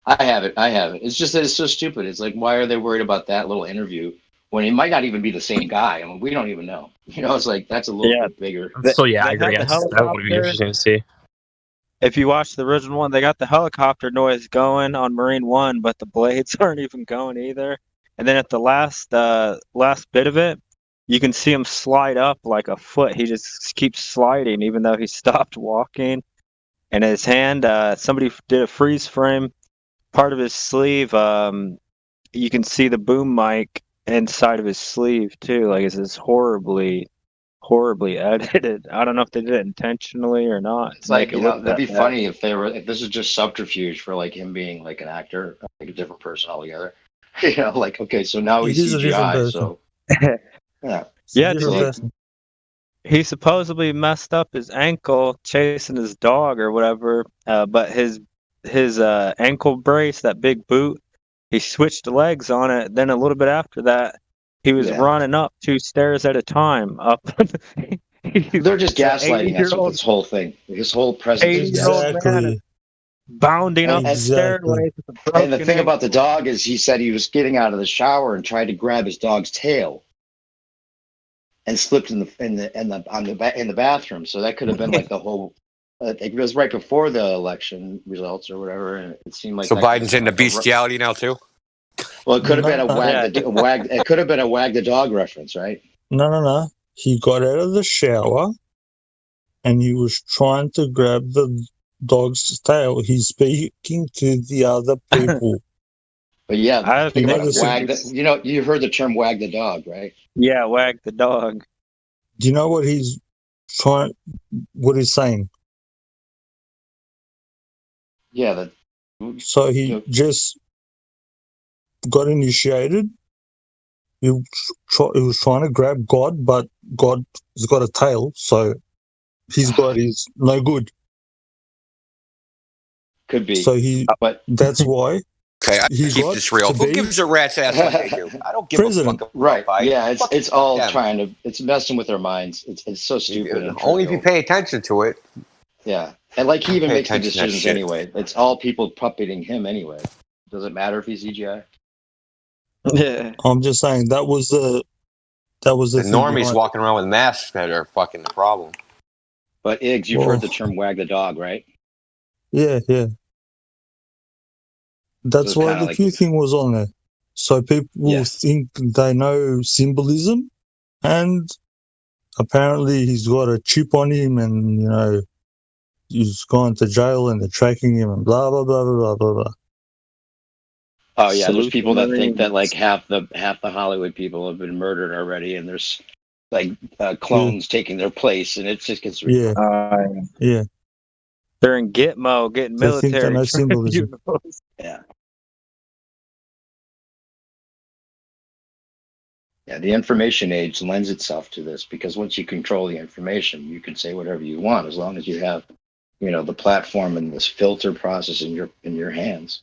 I have it. It's just that it's so stupid. It's like, why are they worried about that little interview when it might not even be the same guy? I mean, we don't even know. It's like that's a little bit bigger. So yeah, I agree. That would be interesting to see. If you watch the original one, they got the helicopter noise going on Marine One, but the blades aren't even going either. And then at the last bit of it, you can see him slide up like a foot. He just keeps sliding, even though he stopped walking. And his hand, somebody did a freeze frame. Part of his sleeve, you can see the boom mic inside of his sleeve too. Like it's just horribly edited. I don't know if they did it intentionally or not. It's like, that'd be funny if this is just subterfuge for like him being like an actor, like a different person altogether. Like, okay, so now he's CGI, so yeah. He supposedly messed up his ankle chasing his dog or whatever, but his ankle brace, that big boot, he switched legs on it. Then a little bit after that, he was running up 2 stairs at a time. Up. They're just gaslighting us with this whole thing. His whole presentation. Bounding up the stairway. And the thing about the dog is, he said he was getting out of the shower and tried to grab his dog's tail, and slipped in the bathroom. So that could have been like the whole. It was right before the election results or whatever, and it seemed like. So Biden's into bestiality now too. Well, it could have been a wag. It could have been a wag the dog reference, right? No. He got out of the shower, and he was trying to grab the dog's tail. He's speaking to the other people. But yeah, think about wag. You heard the term "wag the dog," right? Yeah, wag the dog. Do you know what he's trying? What he's saying? Yeah. So he just got initiated. He was trying to grab God, but God has got a tail, so his God is no good. Could be. So that's why. Okay, I keep this real. Who gives a rat's ass what they do? I don't give a fuck. Right. Yeah, it's all it's messing with their minds. It's so stupid. Only if you pay attention to it. Yeah. And like he even makes the decisions anyway. It's all people puppeting him anyway. Does it matter if he's CGI? Yeah. I'm just saying that was the normies walking around with masks that are fucking the problem. But Iggs, you've heard the term "wag the dog," right? Yeah. That's why the Q thing was on there. So people think they know symbolism, and apparently he's got a chip on him, and he's gone to jail, and they're tracking him, and blah blah blah blah blah blah. Oh yeah, there's people that think that like half the Hollywood people have been murdered already, and there's like clones taking their place, and it just gets yeah. They're in Gitmo getting military symbolism. Yeah. Yeah, the information age lends itself to this, because once you control the information, you can say whatever you want as long as you have, the platform and this filter process in your hands.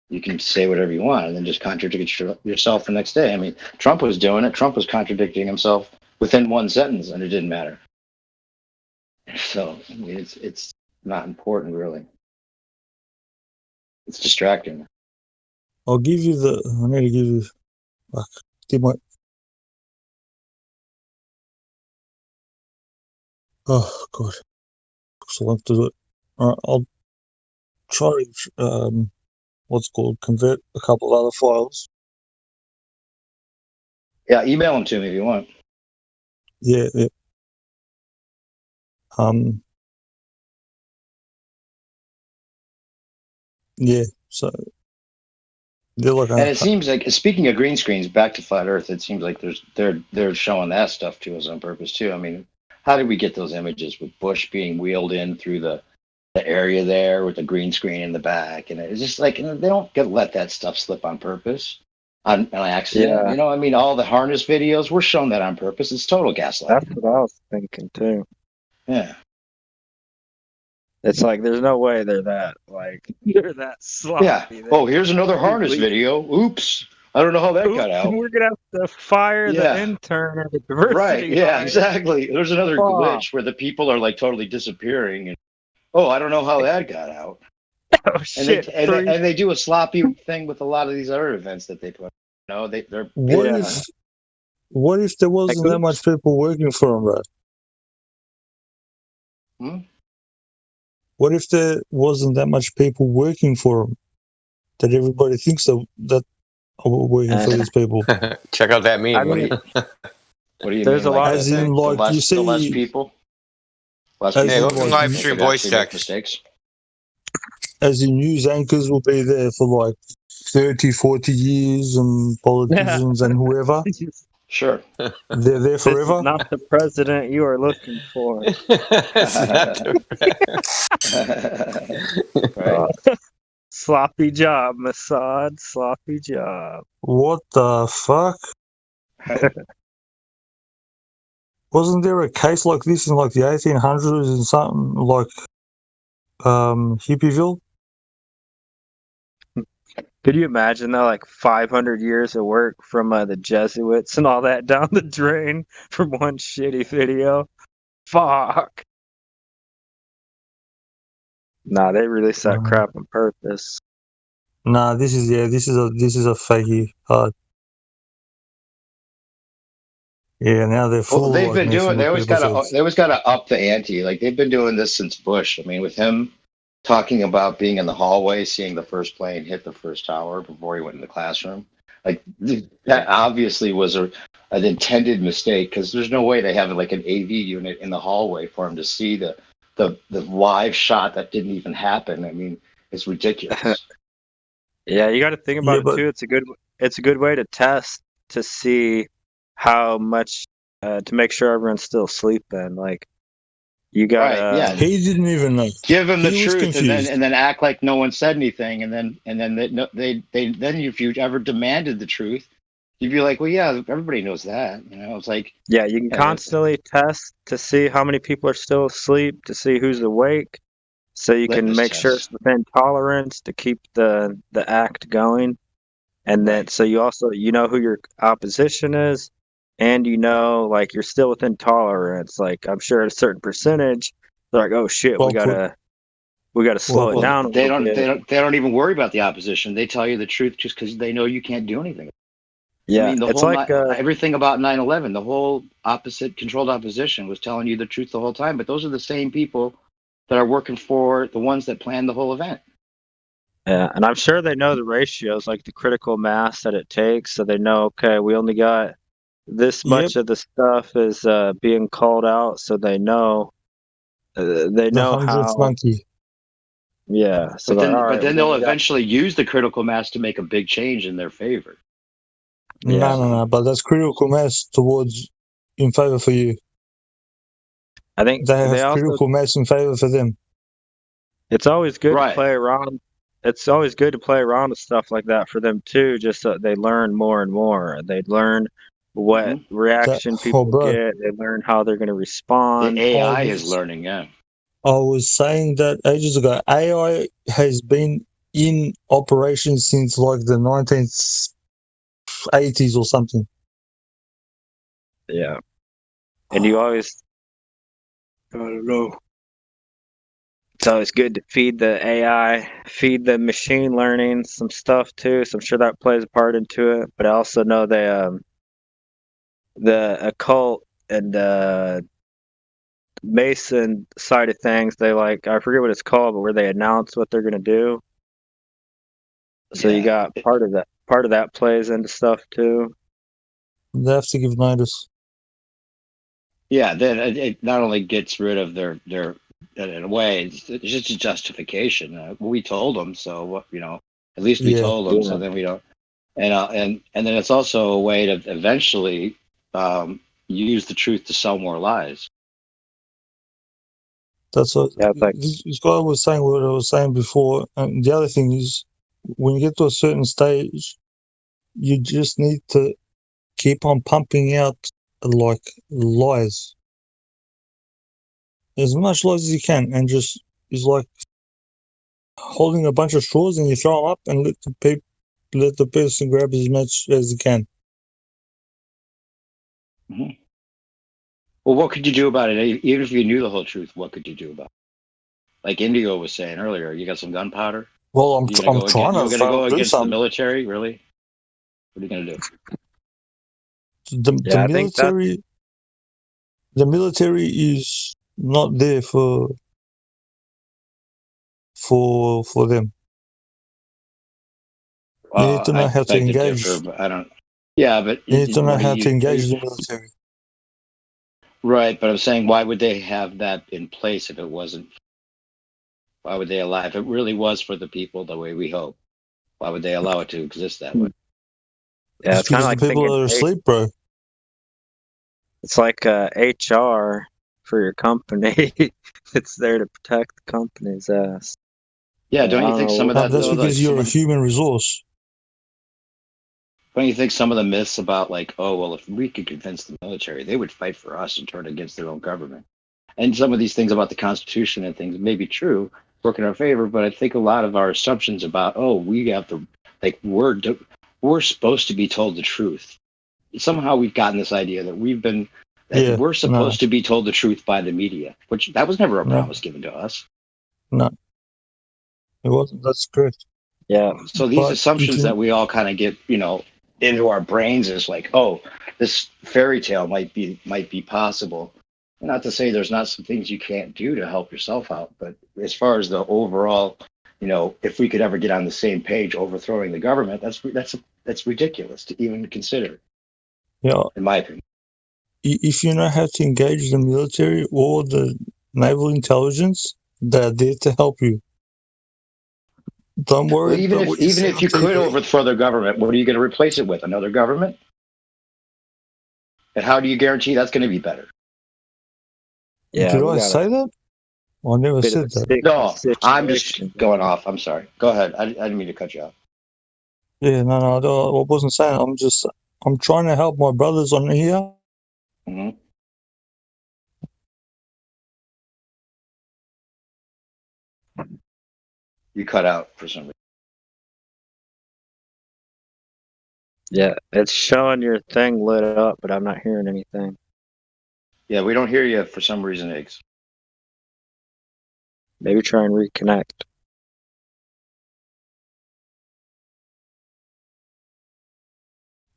You can say whatever you want and then just contradict yourself the next day. I mean, Trump was doing it. Trump was contradicting himself within one sentence, and it didn't matter. So it's not important, really. It's distracting. I need to give you. Oh God, so I have to do it. All right, I'll try. Convert a couple of other files. Yeah, email them to me if you want. Yeah. Yeah. So. And it seems like, speaking of green screens, back to Flat Earth, it seems like they're showing that stuff to us on purpose too. I mean, how did we get those images with Bush being wheeled in through the area there with the green screen in the back? And it's just like, they don't let that stuff slip on purpose, on accident. Yeah. I mean, all the harness videos, we're shown that on purpose. It's total gaslighting. That's what I was thinking too. Yeah. It's like, there's no way they're that sloppy. Yeah. Oh, here's another harness video. Oops. I don't know how that got out. We're going to have to fire the intern or the diversity. Right. Yeah, exactly. There's another glitch where the people are like totally disappearing. And, I don't know how that got out. Oh, shit. And they do a sloppy thing with a lot of these other events that they put. What if there wasn't that much people working for them, right? What if there wasn't that much people working for them? That everybody thinks that are working for these people. Check out that meme. What do you There's mean? a lot as in, like, you see, the less people. Less as Yeah, in, look in like, live stream voice text. Mistakes. as in news anchors will be there for like 30, 40 years, and politicians and whoever. Sure. They're there This forever. is not the president you are looking for. Right. Sloppy job, Mossad. Sloppy job. What the fuck? Wasn't there a case like this in like the 1800s in something like Hippieville? Could you imagine though, like 500 years of work from the Jesuits and all that down the drain from one shitty video? Fuck. Nah, they released that crap on purpose. Nah, this is a fakey. Yeah, now they're full. Well, they've like, been doing. They always themselves. gotta up the ante. Like they've been doing this since Bush. I mean, with him talking about being in the hallway, seeing the first plane hit the first tower before he went in the classroom. Like that obviously was an intended mistake because there's no way they have like an AV unit in the hallway for him to see the live shot that didn't even happen. I mean, it's ridiculous. Yeah, you got to think about it too. It's a good way to test to see how much to make sure everyone's still sleeping. Like you got yeah. He didn't even know. Give him the He was truth confused. and then act like no one said anything and then they if you ever demanded the truth, you'd be like, well, yeah, everybody knows that. You know, it's like you can constantly test to see how many people are still asleep, to see who's awake, so you can make sure it's within tolerance to keep the act going. And then so you also who your opposition is, and like you're still within tolerance. Like I'm sure at a certain percentage, they're like, oh shit, we gotta slow it down. They don't even worry about the opposition. They tell you the truth just because they know you can't do anything. Yeah, I mean, it's like everything about 9/11, the whole controlled opposition was telling you the truth the whole time. But those are the same people that are working for the ones that planned the whole event. Yeah, and I'm sure they know the ratios, like the critical mass that it takes, so they know, okay, we only got this much of the stuff is being called out, so they know how. Monkey. Yeah, so but then they'll eventually use the critical mass to make a big change in their favor. Yeah. No, but that's critical mass in favor for you. I think they have critical mass in favor for them. It's always good to play around. It's always good to play around with stuff like that for them too, just so they learn more and more. They learn what reaction people get. They learn how they're going to respond. The AI is learning, yeah. I was saying that ages ago. AI has been in operation since like the 1980s or something. Yeah. And you always, I don't know. It's always good to feed the AI, feed the machine learning some stuff too. So I'm sure that plays a part into it. But I also know the occult and Mason side of things, they I forget what it's called, but where they announce what they're going to do. So you got part of that plays into stuff too. They have to give notice. Yeah, then it not only gets rid of their in a way, it's just a justification. We told them, so at least we told them. So then we don't, and then it's also a way to eventually use the truth to sell more lies. That's what this guy was saying. What I was saying before, and the other thing is, when you get to a certain stage, you just need to keep on pumping out like lies. As much lies as you can, and just is like holding a bunch of straws and you throw them up and let the person grab as much as he can. Mm-hmm. Well, what could you do about it? Even if you knew the whole truth, what could you do about it? Like Indigo was saying earlier, you got some gunpowder? Well, I'm trying to go against the military, really? What are you going to do? The military is not there for them. You need to know how to engage. I don't. Yeah, but you need to know how to engage the military. Right, but I'm saying, why would they have that in place if it wasn't? Why would they allow? If it really was for the people, the way we hope, why would they allow it to exist that way? Yeah, it's kind of like the people that are asleep, bro. It's like HR for your company. It's there to protect the company's ass. Yeah, don't you think some of that? That's because you're a human resource. Don't you think some of the myths about like, oh well, if we could convince the military, they would fight for us and turn against their own government, and some of these things about the Constitution and things may be true, work in our favor, but I think a lot of our assumptions about, oh, we have to, like, we're supposed to be told the truth. Somehow we've gotten this idea that we're supposed to be told the truth by the media, which that was never a promise given to us. No, it wasn't. That's correct. Yeah. So these assumptions that we all kind of get, into our brains is like, oh, this fairy tale might be possible. Not to say there's not some things you can't do to help yourself out, but as far as the overall, if we could ever get on the same page overthrowing the government, that's ridiculous to even consider. Yeah, in my opinion. If you know how to engage the military or the naval intelligence, they're there to help you. Don't worry. Well, even if you could overthrow the government, what are you going to replace it with? Another government? And how do you guarantee that's going to be better? Yeah. Did I say that? I never said that. No, I'm just going off. I'm sorry. Go ahead. I didn't mean to cut you off. Yeah, no, I wasn't saying. I'm trying to help my brothers on here. Mm-hmm. You cut out for some reason. Yeah, it's showing your thing lit up, but I'm not hearing anything. Yeah, we don't hear you for some reason, Iggs. Maybe try and reconnect.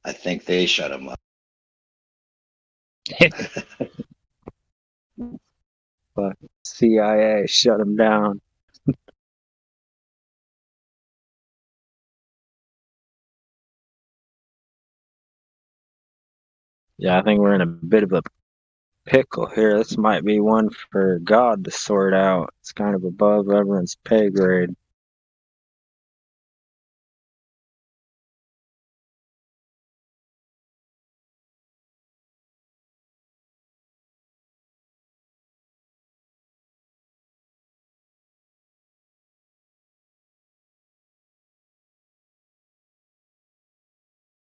I think they shut him up. But CIA shut him down. Yeah, I think we're in a bit of a pickle here. This might be one for God to sort out. It's kind of above everyone's pay grade.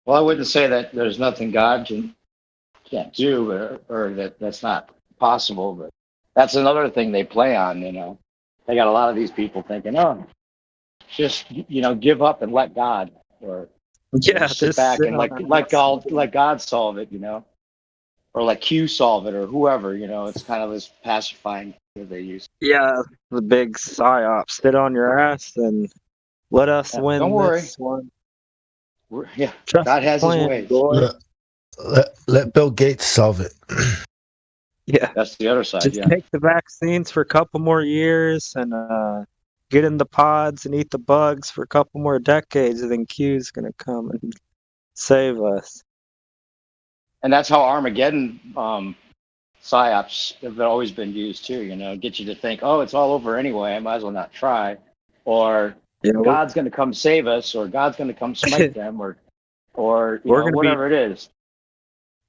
Well, I wouldn't say that there's nothing God can't do, or that's not possible. But that's another thing they play on. They got a lot of these people thinking, oh, just give up and let God, or sit back and let God solve it, or let Q solve it, or whoever. It's kind of this pacifying that they use. Yeah, the big psyop. Sit on your ass and let us win. Don't worry. This one. God has his ways. Let Bill Gates solve it. Yeah, that's the other side. Just take the vaccines for a couple more years and get in the pods and eat the bugs for a couple more decades, and then Q's gonna come and save us. And that's how Armageddon psyops have always been used too. Get you to think, oh, it's all over anyway. I might as well not try, or God's going to come save us, or God's going to come smite them, or whatever it is.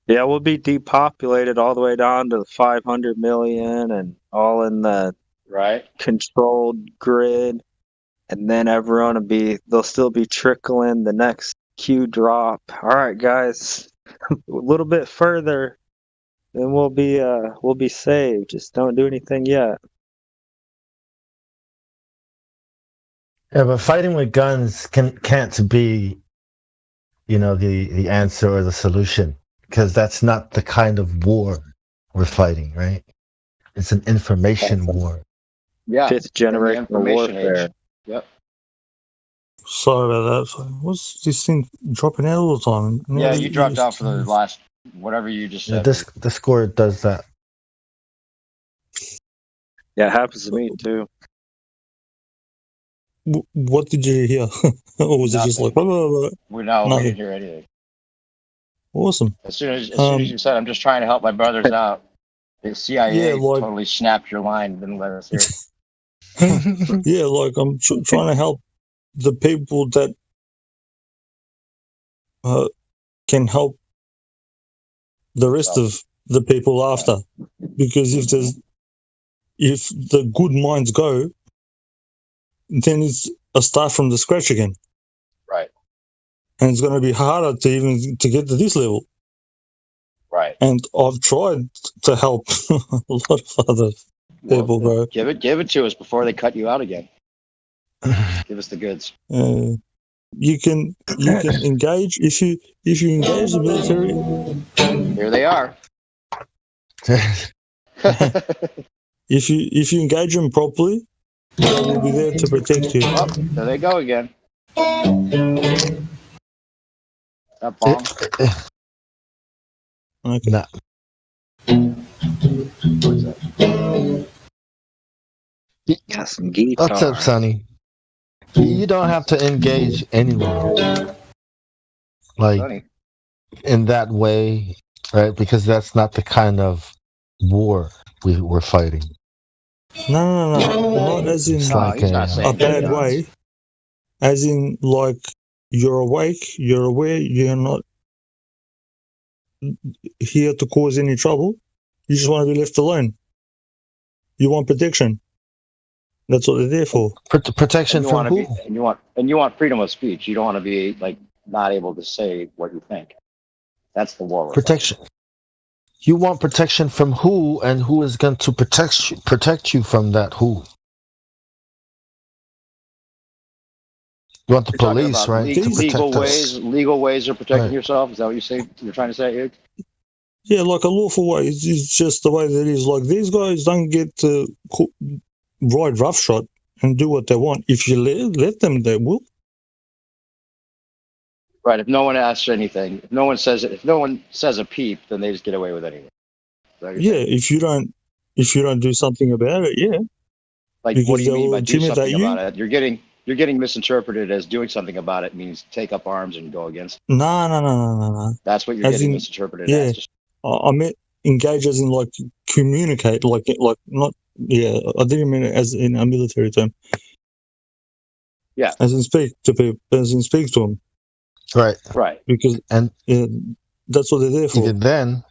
Yeah, we'll be depopulated all the way down to 500 million, and all in the controlled grid, and then everyone they'll still be trickling the next Q drop. All right, guys, a little bit further, then we'll be saved. Just don't do anything yet. Yeah, but fighting with guns can't be, the answer or the solution, because that's not the kind of war we're fighting, right? It's an information war. Yeah, 5th generation warfare. Yep. Sorry about that. What's this thing dropping out all the time? Yeah, you dropped out for the last whatever you just said. Discord does that. Yeah, it happens to me too. What did you hear? Or was it just like, blah, blah, blah? We didn't hear anything. Awesome. As soon as you said, I'm just trying to help my brothers out. The CIA totally snapped your line and didn't let us hear it. Yeah, like I'm trying to help the people that can help the rest of the people after, because if the good minds go, then it's a start from the scratch again. Right. And it's going to be harder to get to this level. Right. And I've tried to help a lot of other people, bro. Give it to us before they cut you out again. Give us the goods. You can engage if you engage the military. Here they are. If you engage them properly, they will be there to protect you. Oh, there they go again. That bomb. Okay. Nah. Got some guitar. What's up, Sonny? You don't have to engage anyone, like in that way, right? Because that's not the kind of war we're fighting. No. Not as in a bad way. As in, like, you're awake, you're aware, you're not here to cause any trouble. You just want to be left alone. You want protection. That's what they're there for. Protection from who? And you want freedom of speech. You don't want to be like not able to say what you think. That's the war. Protection. You want protection from who, and who is going to protect you from that who? You want the police, right? Legal ways of protecting yourself. Is that what you're trying to say, Ig? Yeah, like a lawful way. It's just the way that it is. Like, these guys don't get to ride roughshod and do what they want. If you let them, they will. Right. If no one asks anything, if no one says a peep, then they just get away with anything. Yeah. If you don't do something about it, yeah. Like, because what do you mean by do something about it? You're getting misinterpreted as doing something about it means take up arms and go against. No. That's what you're getting misinterpreted as. I meant engage as in, like, communicate, like not. Yeah, I didn't mean it as in a military term. Yeah. As in speak to people, as in speak to them. Right. Because that's what they're there for. Even then,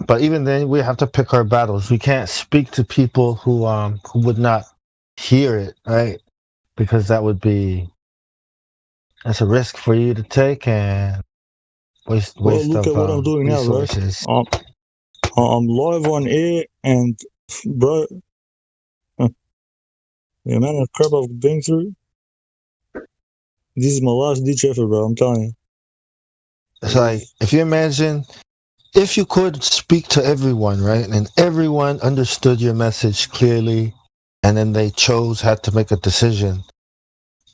but even then, we have to pick our battles. We can't speak to people who would not hear it, right? Because that's a risk for you to take and waste look of at what I'm doing resources. Now, bro. I'm live on air, and bro, the amount of crap I've been through. This is my last ditch effort, bro. I'm telling you. It's like, if you imagine, if you could speak to everyone, right, and everyone understood your message clearly, and then they had to make a decision,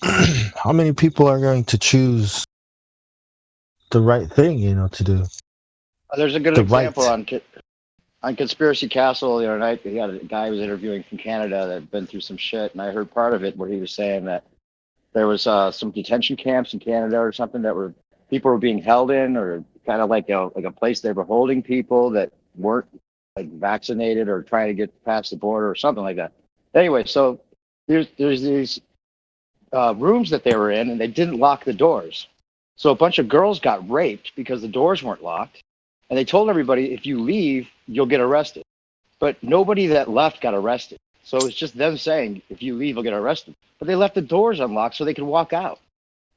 how many people are going to choose the right thing, to do? There's a good example on Conspiracy Castle the other night. He had a guy who was interviewing from Canada that had been through some shit, and I heard part of it where he was saying that there was some detention camps in Canada or something that people were being held in, or kind of like a place they were holding people that weren't like vaccinated or trying to get past the border or something like that. Anyway, so there's these rooms that they were in, and they didn't lock the doors. So a bunch of girls got raped because the doors weren't locked. And they told everybody, if you leave, you'll get arrested. But nobody that left got arrested. So it's just them saying, if you leave, you'll get arrested. But they left the doors unlocked so they could walk out.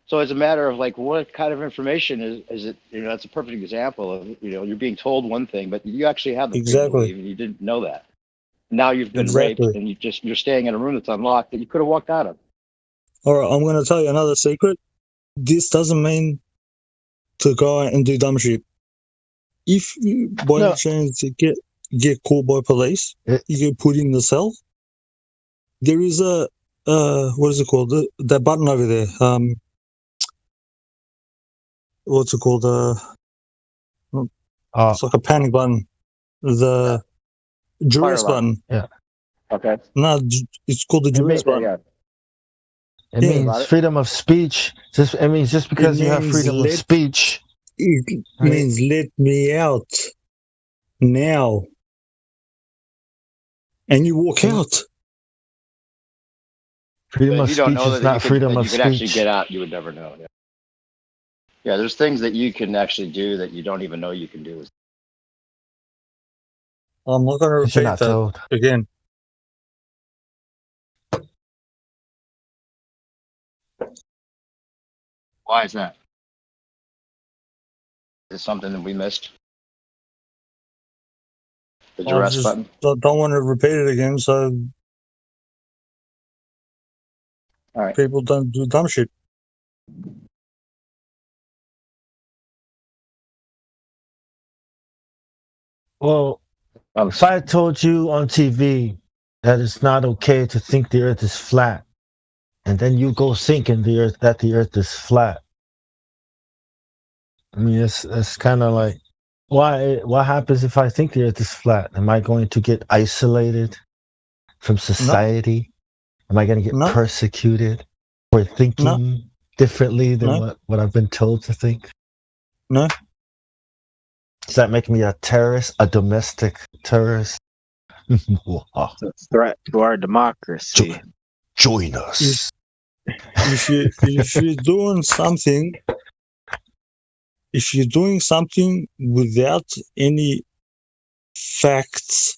So it's a matter of, like, what kind of information is it? That's a perfect example of, you're being told one thing, but you actually have the freedom to leave, and you didn't know that. Now you've been raped, and you're staying in a room that's unlocked that you could have walked out of. All right, I'm going to tell you another secret. This doesn't mean to go out and do dumb shit. If you, by any chance, get caught by police, you get put in the cell. There is a what is it called? That button over there. What's it called? It's like a panic button. The duress button. Yeah. Okay. No, it's called the duress button. Yeah. It means freedom of speech. Just because you have freedom of speech. It means let me out now. and you walk out. Freedom of speech is not freedom of speech. You could actually get out, you would never know. Yeah, there's things that you can actually do that you don't even know you can do. I'm not going to repeat that again. Why is that? Is it something that we missed? The duress button? I don't want to repeat it again, so all right. People don't do dumb shit. Well, if I told you on TV that it's not okay to think the earth is flat, and then you go think in the earth that the earth is flat, I mean, it's kind of like, what happens if I think the earth is flat? Am I going to get isolated from society? No. Am I going to get persecuted for thinking differently than what I've been told to think? No. Does that make me a terrorist, a domestic terrorist? It's a threat to our democracy. Join us. If you're doing something, without any facts,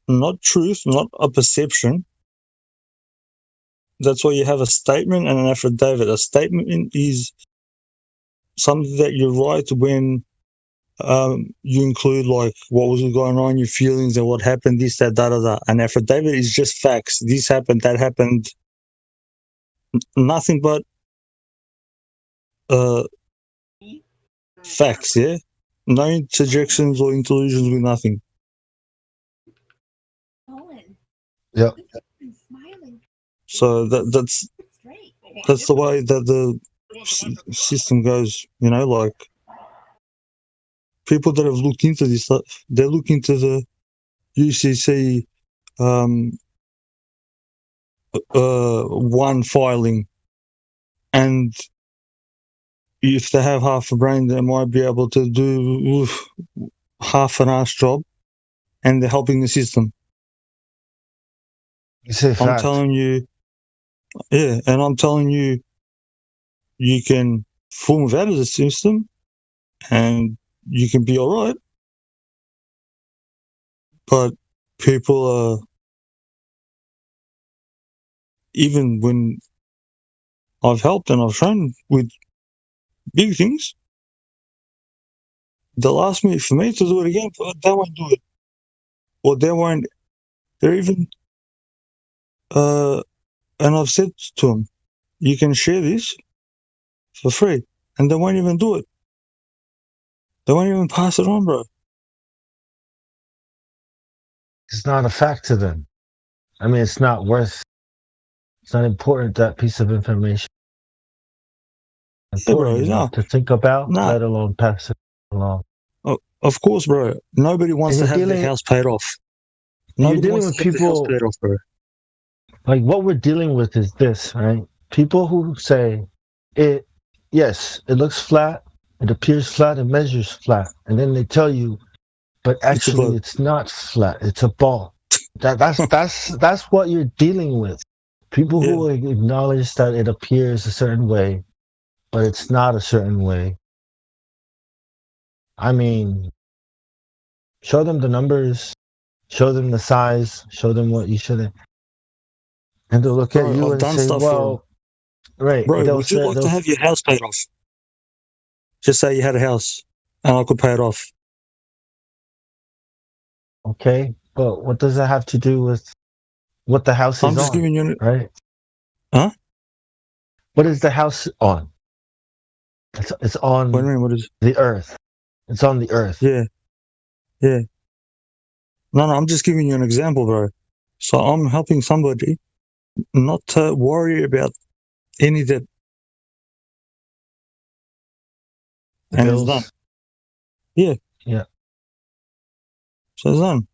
not truth, not a perception, that's why you have a statement and an affidavit. A statement is something that you write when you include like what was going on, your feelings and what happened, this, that, da. An affidavit is just facts. This happened, that happened. Nothing but facts, yeah? No interjections or interlusions with nothing. Yeah. So that's the way that the system goes, like people that have looked into this stuff, they look into the UCC one filing, and if they have half a brain, they might be able to do half an ass job, and they're helping the system. I'm telling you, and I'm telling you, you can move out of the system, and you can be all right. But people are, even when I've helped and I've shown with big things, they'll ask me for me to do it again, but they won't do it. Or they're even, and I've said to them, you can share this for free, and they won't even do it. They won't even pass it on, bro. It's not a fact to them. I mean, it's not important, that piece of information. Important to think about, let alone pass it along. Oh, of course, bro. Nobody wants to have their house paid off. Nobody wants to have their house paid off, bro. Like, what we're dealing with is this, right? People who say, it looks flat, it appears flat, it measures flat. And then they tell you, but actually it's not flat, it's a ball. That's what you're dealing with. People who acknowledge that it appears a certain way, but it's not a certain way. I mean, show them the numbers, show them the size, show them what you shouldn't. And they'll look at you and say, well, right. Bro, would you like to have your house paid off? Just say you had a house and I could pay it off. Okay, but what does that have to do with what the house is on? I'm just giving you... Right? Huh? What is the house on? It's on the earth. It's on the earth. Yeah. No, I'm just giving you an example, bro. So I'm helping somebody not to worry about any debt. And it's done. Yeah. So it's done.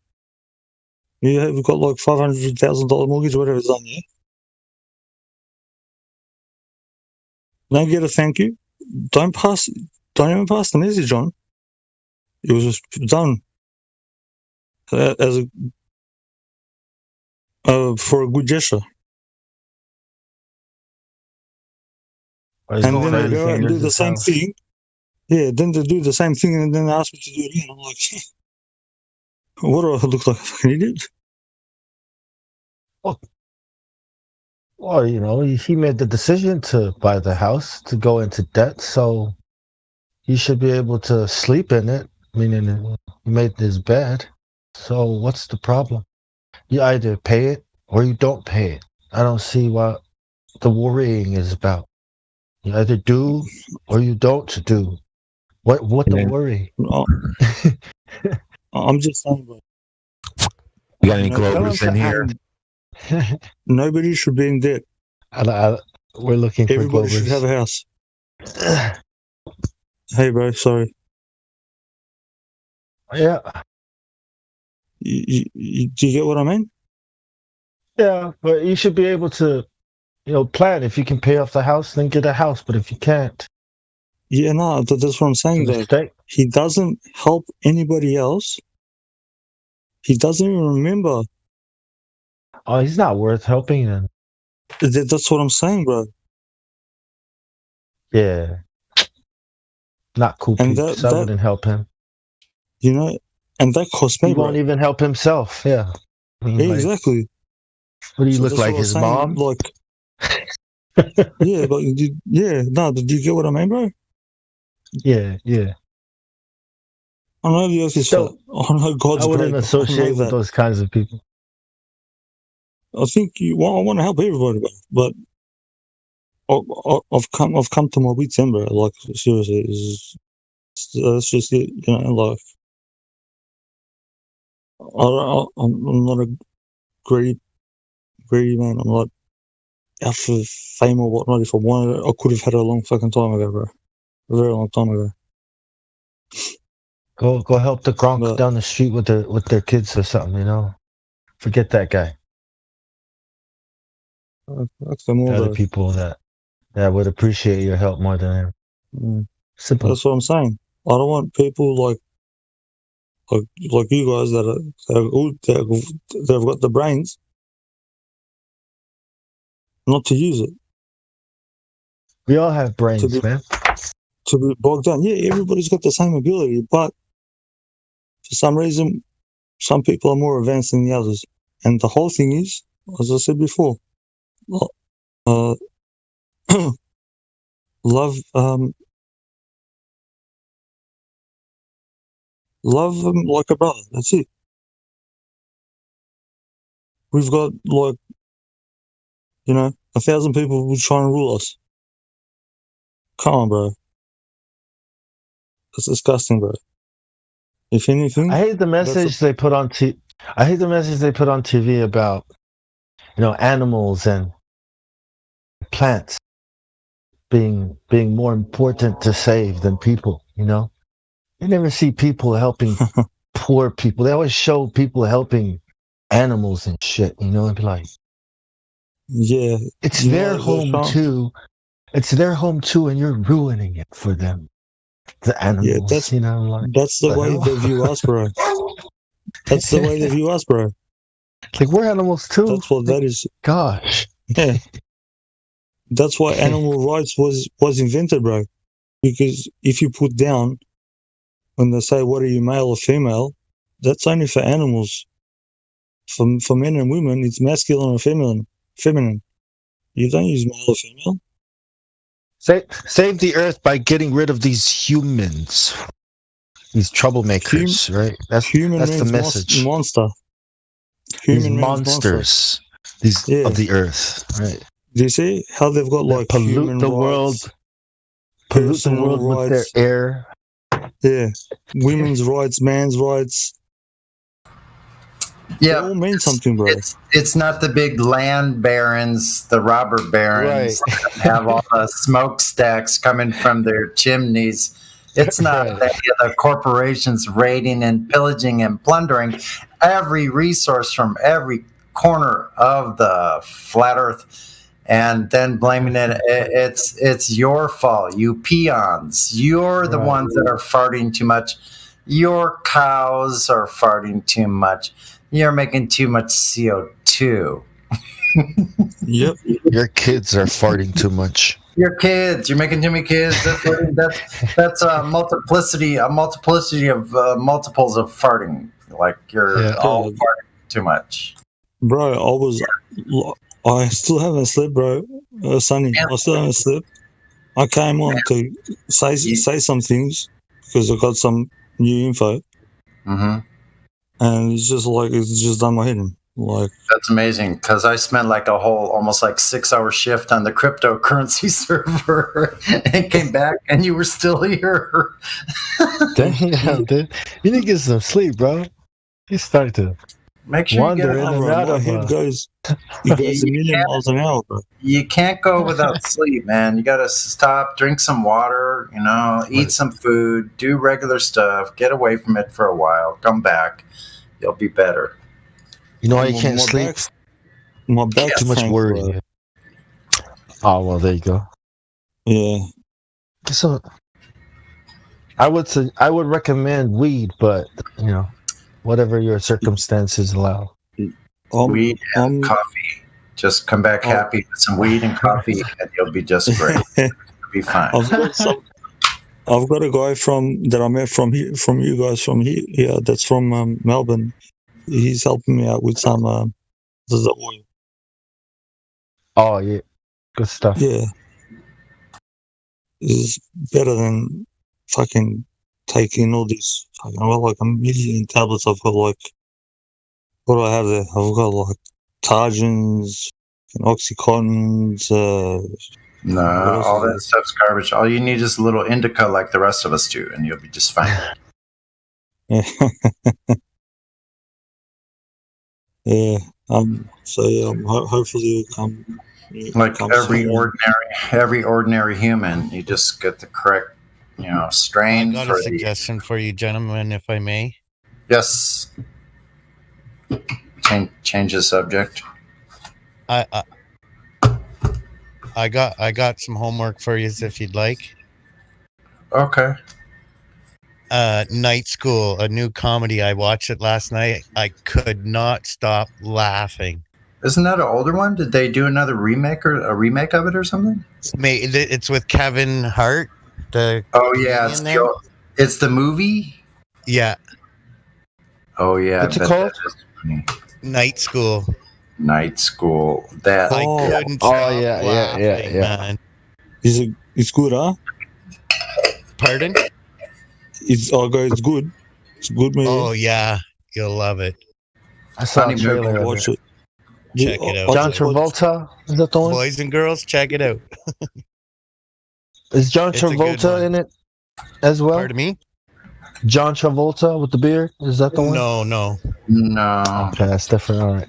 We've got like $500,000 mortgage, whatever it's done, yeah? Don't get a thank you. Don't even pass the message on. It was just done. As a for a good gesture. And then they go and do the same thing. Yeah, then they do the same thing and then they ask me to do it again. I'm like, what do I look like, a fucking idiot? Well, you know, he made the decision to buy the house, to go into debt, so he should be able to sleep in it, meaning he made his bed. So what's the problem? You either pay it or you don't pay it. I don't see what the worrying is about. You either do or you don't do. What the worry? I'm just saying, bro. You got any Globers in here? Nobody should be in debt. We're looking for Everybody Globers. should have a house. Hey, bro, sorry. Yeah. Do you get what I mean? Yeah, but you should be able to, you know, plan. If you can pay off the house, then get a house. But if you can't, yeah, no, that's what I'm saying. Though he doesn't help anybody else. He doesn't even remember. Oh, he's not worth helping then. That's what I'm saying, bro. Yeah, not cool. And I wouldn't help him. You know, and that cost me. He won't even help himself. Yeah. I mean, exactly. What do you look like, his mom? Like, yeah, but no. Did you get what I mean, bro? Yeah. I know the earth is flat. I know God's I wouldn't great, associate with those kinds of people. I think I want to help everybody, but I've come to my wits' end, bro. Like, seriously, it's just it, you know. Like, I'm not a greedy man. I'm not out for fame or whatnot. If I wanted it, I could have had it a long fucking time ago, bro. A very long time ago. Go help the Gronk down the street with their kids or something, you know. Forget that guy. Other people that would appreciate your help more than him. Simple. That's what I'm saying. I don't want people like you guys that have got the brains not to use it. We all have brains, man. To be bogged down. Yeah, everybody's got the same ability, but for some reason, some people are more advanced than the others. And the whole thing is, as I said before, love them like a brother. That's it. We've got, like, you know, 1,000 people who try and rule us. Come on, bro. It's disgusting, bro. If anything, I hate the message they put on I hate the message they put on TV about, you know, animals and plants being more important to save than people. You know, you never see people helping poor people. They always show people helping animals and shit. You know, and be like, yeah, it's their home too. It's their home too, and you're ruining it for them. The animals, yeah, that's, you know, like, that's the way they view us, bro. That's the way they view us, bro. Like, we're animals too. That's what that is. Gosh. Yeah. That's why animal rights was invented, bro. Because if you put down, when they say, what are you, male or female, that's only for animals. For men and women, it's masculine or feminine. You don't use male or female. Save the earth by getting rid of these humans, these troublemakers, right? That's the message. Monster. These monsters, of the earth, right? Do you see how they've got like pollute the world with their air? Yeah, women's rights, man's rights. Yeah, it all means something, bro. It's not the big land barons, the robber barons, that have all the smokestacks coming from their chimneys. It's not the corporations raiding and pillaging and plundering every resource from every corner of the flat earth and then blaming it. It's your fault, you peons. You're the ones that are farting too much. Your cows are farting too much. You're making too much CO2. too. Yep. Your kids are farting too much. Your kids, you're making too many kids. That's a multiplicity of multiples of farting. Like you're all farting too much. Bro, I still haven't slept, bro. Sonny, I still haven't slept. I came on to say some things because I got some new info. Mm-hmm. And it's just done my head in. Like, that's amazing because I spent like a whole almost like 6-hour shift on the cryptocurrency server and came back and you were still here. Damn, dude. You need to get some sleep, bro. You start to make sure wander you get in and out of head goes a million miles an hour, bro. You can't go without sleep, man. You gotta stop, drink some water, eat some food, do regular stuff, get away from it for a while, come back, you'll be better. You know why you can't sleep? My back too much worry. Oh well, there you go. Yeah. So, I would recommend weed, but whatever your circumstances allow. Weed and coffee. Just come back happy with some weed and coffee, and you'll be just great. You'll be fine. I've got a guy that I met from you guys from here. Yeah, that's from Melbourne. He's helping me out with some the oil. Oh yeah, good stuff. Yeah, it's better than fucking taking all these. I've got like a million tablets. I've got like, what do I have there? I've got like Targins, Oxycontins. No, all that stuff's garbage. All you need is a little indica, like the rest of us do, and you'll be just fine. Yeah. Hopefully you'll come. Like every ordinary human, you just get the correct, strain. I got a suggestion for you, gentlemen, if I may. Yes. Change the subject. I got some homework for you if you'd like. Okay. Night School, a new comedy. I watched it last night. I could not stop laughing. Isn't that an older one? Did they do another remake of it or something? It's with Kevin Hart. It's the movie. Yeah. Oh yeah. What's it called? Night School. Night School. That I couldn't stop laughing, man. It's good, huh? Pardon? It's good. It's good, man. Oh yeah, you'll love it. I saw a trailer. Watch it. Check it out. John Travolta, is that the one? Boys and girls, check it out. Is John Travolta in it as well? Pardon me? John Travolta with the beard, is that the one? No. Okay, that's different. All right.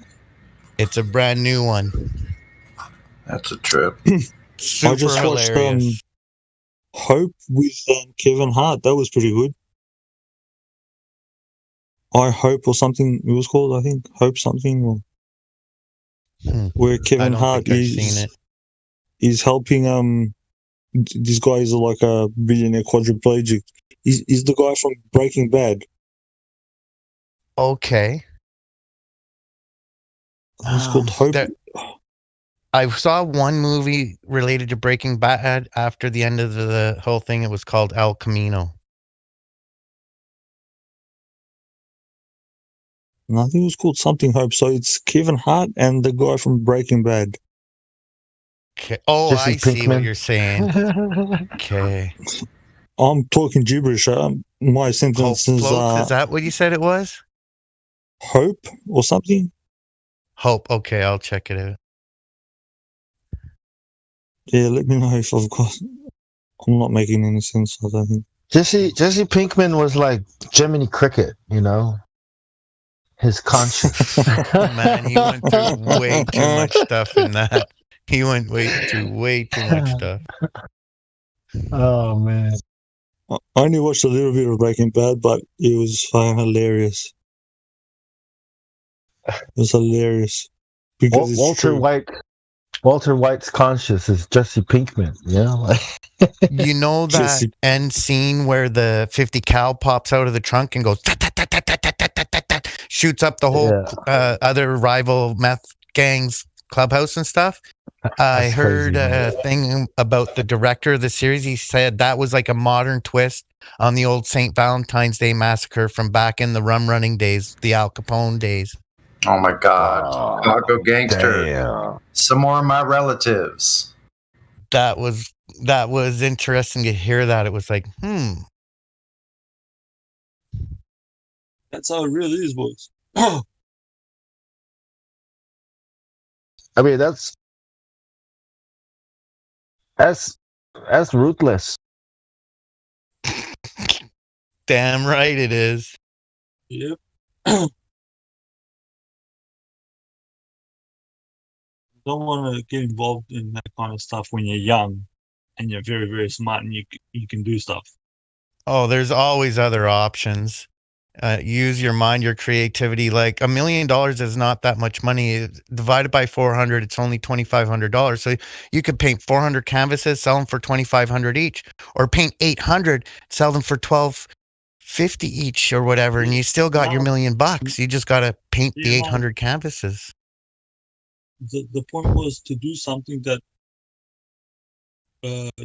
It's a brand new one. That's a trip. Super I just watched hilarious. Hope with Kevin Hart. That was pretty good. I Hope or something it was called. I think Hope something. Where Kevin Hart is helping. This guy is like a billionaire quadriplegic. He's the guy from Breaking Bad. Okay. It's called Hope. I saw one movie related to Breaking Bad after the end of the whole thing. It was called El Camino. And I think it was called something Hope. So it's Kevin Hart and the guy from Breaking Bad. Okay. Oh, Jesse Pinkman. See what you're saying. Okay. I'm talking gibberish. My sentences are... Is that what you said it was? Hope or something? Hope. Okay, I'll check it out. Yeah, let me know if I've got... I'm not making any sense, I don't think. Jesse Pinkman was like Jiminy Cricket, his conscience. Man, he went through way too much stuff in that. He went through way too much stuff. Oh, man. I only watched a little bit of Breaking Bad, but it was fucking hilarious. It was hilarious. Because Walter White's conscience is Jesse Pinkman, You know that end scene where the 50 cal pops out of the trunk and goes shoots up the whole other rival meth Gangs Clubhouse and stuff. I heard a thing about the director of the series. He said that was like a modern twist on the old St. Valentine's Day Massacre from back in the rum running days, the Al Capone days. Oh my God. Chicago Gangster. Damn. Some more of my relatives. That was interesting to hear that. It was like, That's how it really is, boys. I mean, that's ruthless. Damn right it is. Yep. Don't want to get involved in that kind of stuff when you're young and you're very, very smart and you can do stuff. Oh, there's always other options. Use your mind, your creativity. Like $1 million is not that much money. Divided by 400, it's only $2,500. So you could paint 400 canvases, sell them for $2,500 each, or paint 800, sell them for $1,250 each, or whatever, and you still got your $1 million. You just got to paint the 800 canvases. The point was to do something that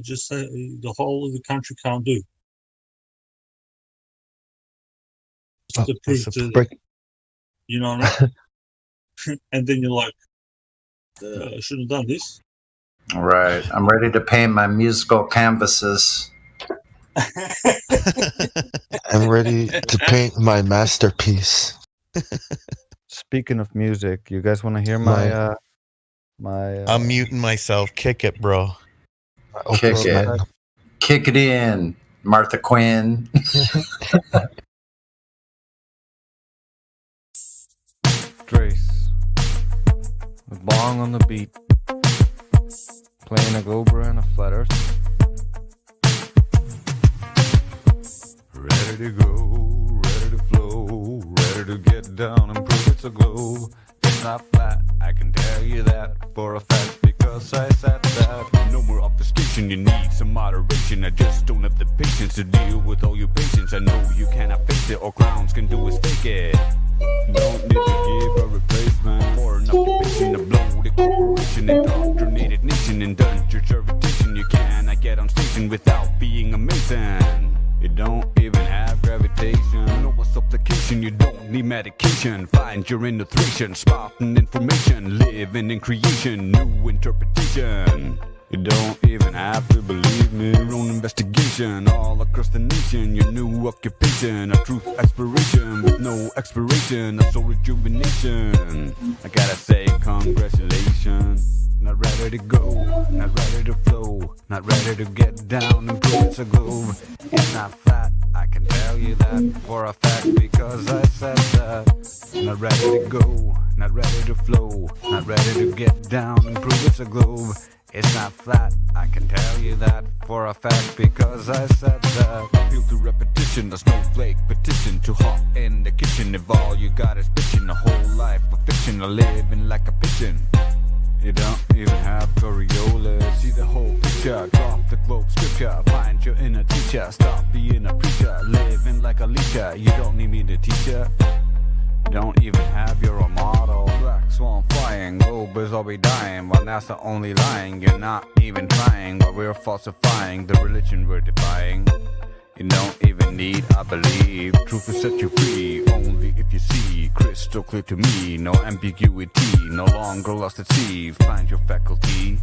just the whole of the country can't do. To prove to, you know what I mean? And then you're like, I shouldn't have done this. All right. I'm ready to paint my musical canvases. I'm ready to paint my masterpiece. Speaking of music, you guys want to hear my I'm muting myself. Kick it, bro. Kick it. Kick it in, Martha Quinn. Trace with bong on the beat, playing a Cobra and a flat earth. Ready to go, ready to flow, ready to get down and prove it's a glow. It's not flat, I can tell you that for a fact, because I said that. No more obfuscation, you need some moderation. I just don't have the patience to deal with all your patience. I know you cannot face it, all clowns can do is fake it. Don't need to give a replacement or an occupation to blow the corporation, indoctrinated nation, and done your jurisdiction. You cannot get on station without being a mason. You don't even have gravitation. No supplication, you don't need medication. Find your innovation, spotting information, living in creation, new interpretation. You don't even have to believe me. Your own investigation all across the nation. Your new occupation, a truth aspiration with no expiration, a soul rejuvenation. I gotta say congratulations. Not ready to go, not ready to flow, not ready to get down and prove it's a globe. It's not flat, I can tell you that for a fact, because I said that. Not ready to go, not ready to flow, not ready to get down and prove it's a globe. It's not flat, I can tell you that for a fact, because I said that. I feel through repetition, a snowflake petition, too hot in the kitchen. If all you got is bitching, a whole life of fiction, or living like a pigeon. You don't even have Coriolis. See the whole picture, drop the globe scripture, find your inner teacher, stop being a preacher, living like a leacher. You don't need me to teach you. You don't even have your own model. Black swan flying, globe is always dying, while NASA only lying. You're not even trying, while we're falsifying the religion we're defying. You don't even need, I believe, truth will set you free, only if you see, crystal clear to me, no ambiguity, no longer lost at sea, find your faculty.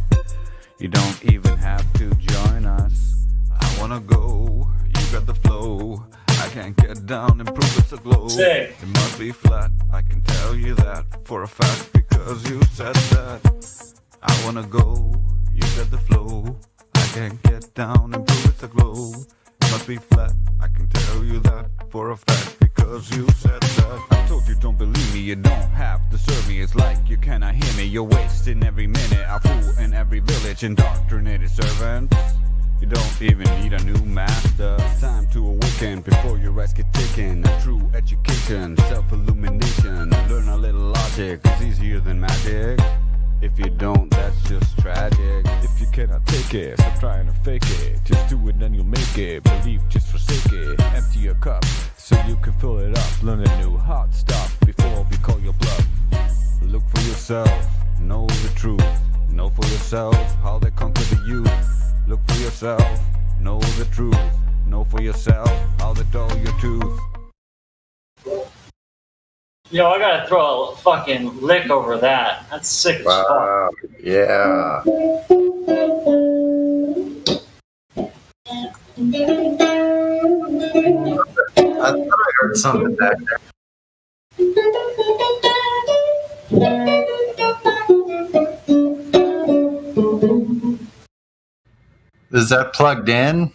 You don't even have to join us. I wanna go, you got the flow, I can't get down and prove it's a globe. It must be flat, I can tell you that for a fact, because you said that. I wanna go, you got the flow, I can't get down and prove it's a globe. Must be flat, I can tell you that for a fact, because you said that. I told you don't believe me, you don't have to serve me. It's like you cannot hear me, you're wasting every minute. I fool in every village, indoctrinated servants. You don't even need a new master. Time to awaken before your eyes get taken. A true education, self-illumination. Learn a little logic, it's easier than magic. If you don't, that's just tragic. If you cannot take it, stop trying to fake it. Just do it and you'll make it. Believe, just forsake it. Empty your cup so you can fill it up. Learn a new hot stuff before we call your bluff. Look for yourself. truth. Know for yourself how they conquer the youth. Look for yourself, know the truth. Know for yourself how they dull your tooth. Yo, I gotta throw a fucking lick over that. That's sick as fuck. Yeah. I thought I heard something back there. Is that plugged in?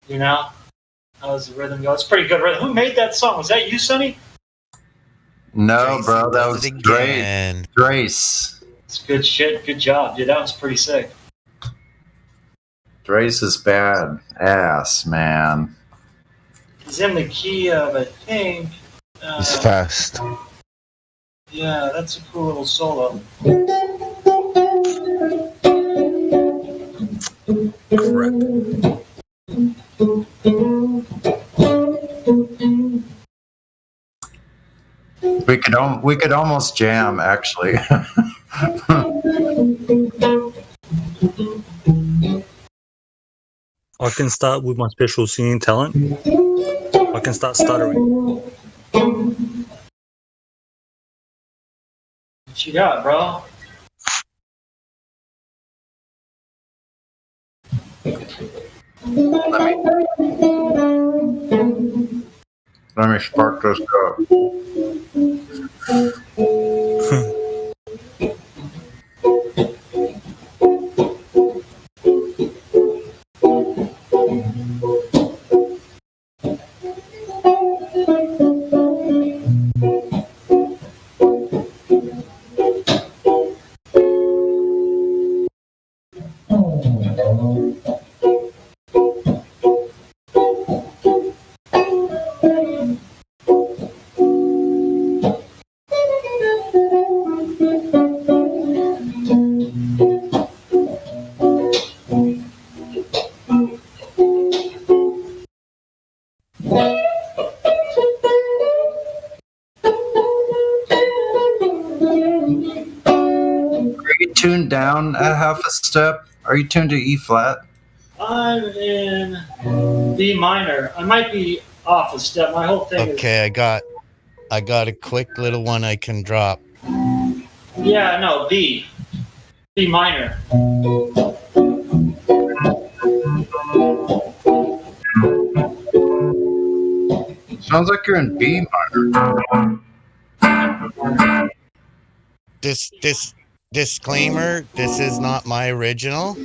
You know? How does the rhythm go? It's pretty good rhythm. Who made that song? Was that you, Sonny? No, bro, that was Drace. It's good shit. Good job, dude. That was pretty sick. Drace is bad ass, man. He's in the key of, I think. He's fast. Yeah, that's a cool little solo. Correct. We could almost jam, actually. I can start with my special singing talent. I can start stuttering. What you got, bro? Let me spark this up. Tuned down a half a step? Are you tuned to E flat? I'm in B minor. I might be off a step. My whole thing is. Okay, I got a quick little one I can drop. Yeah, no, B minor. Sounds like you're in B minor. Disclaimer, this is not my original.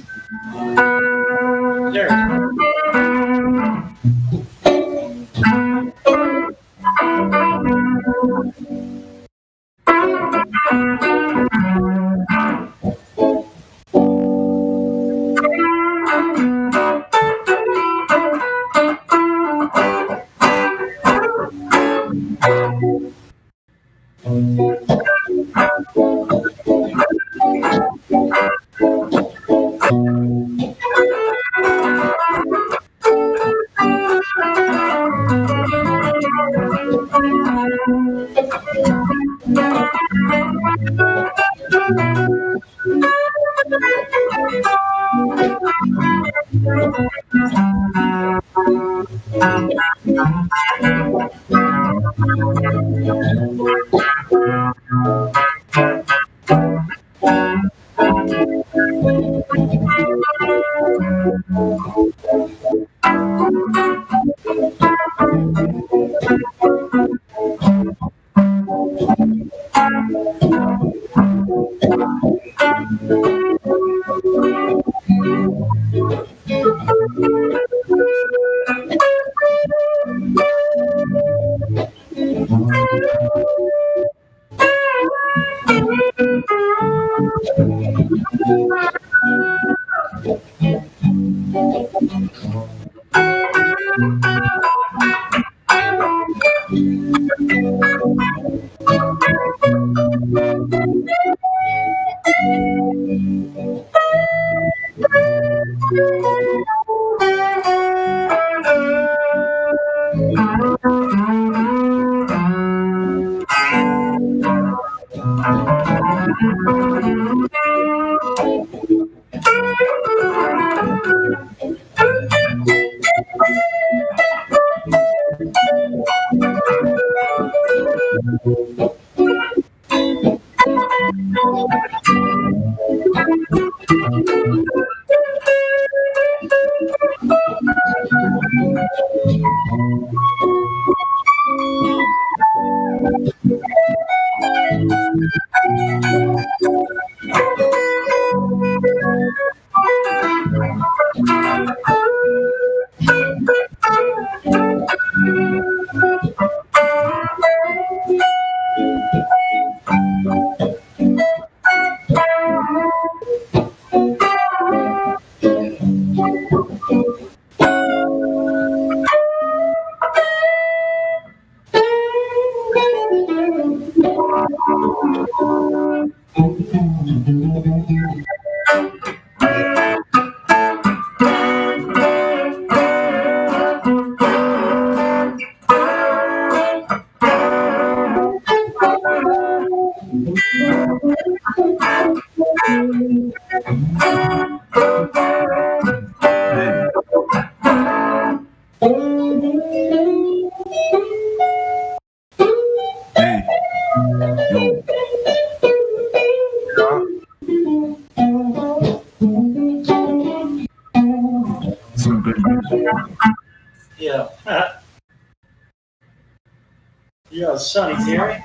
Yeah, Sonny, Gary.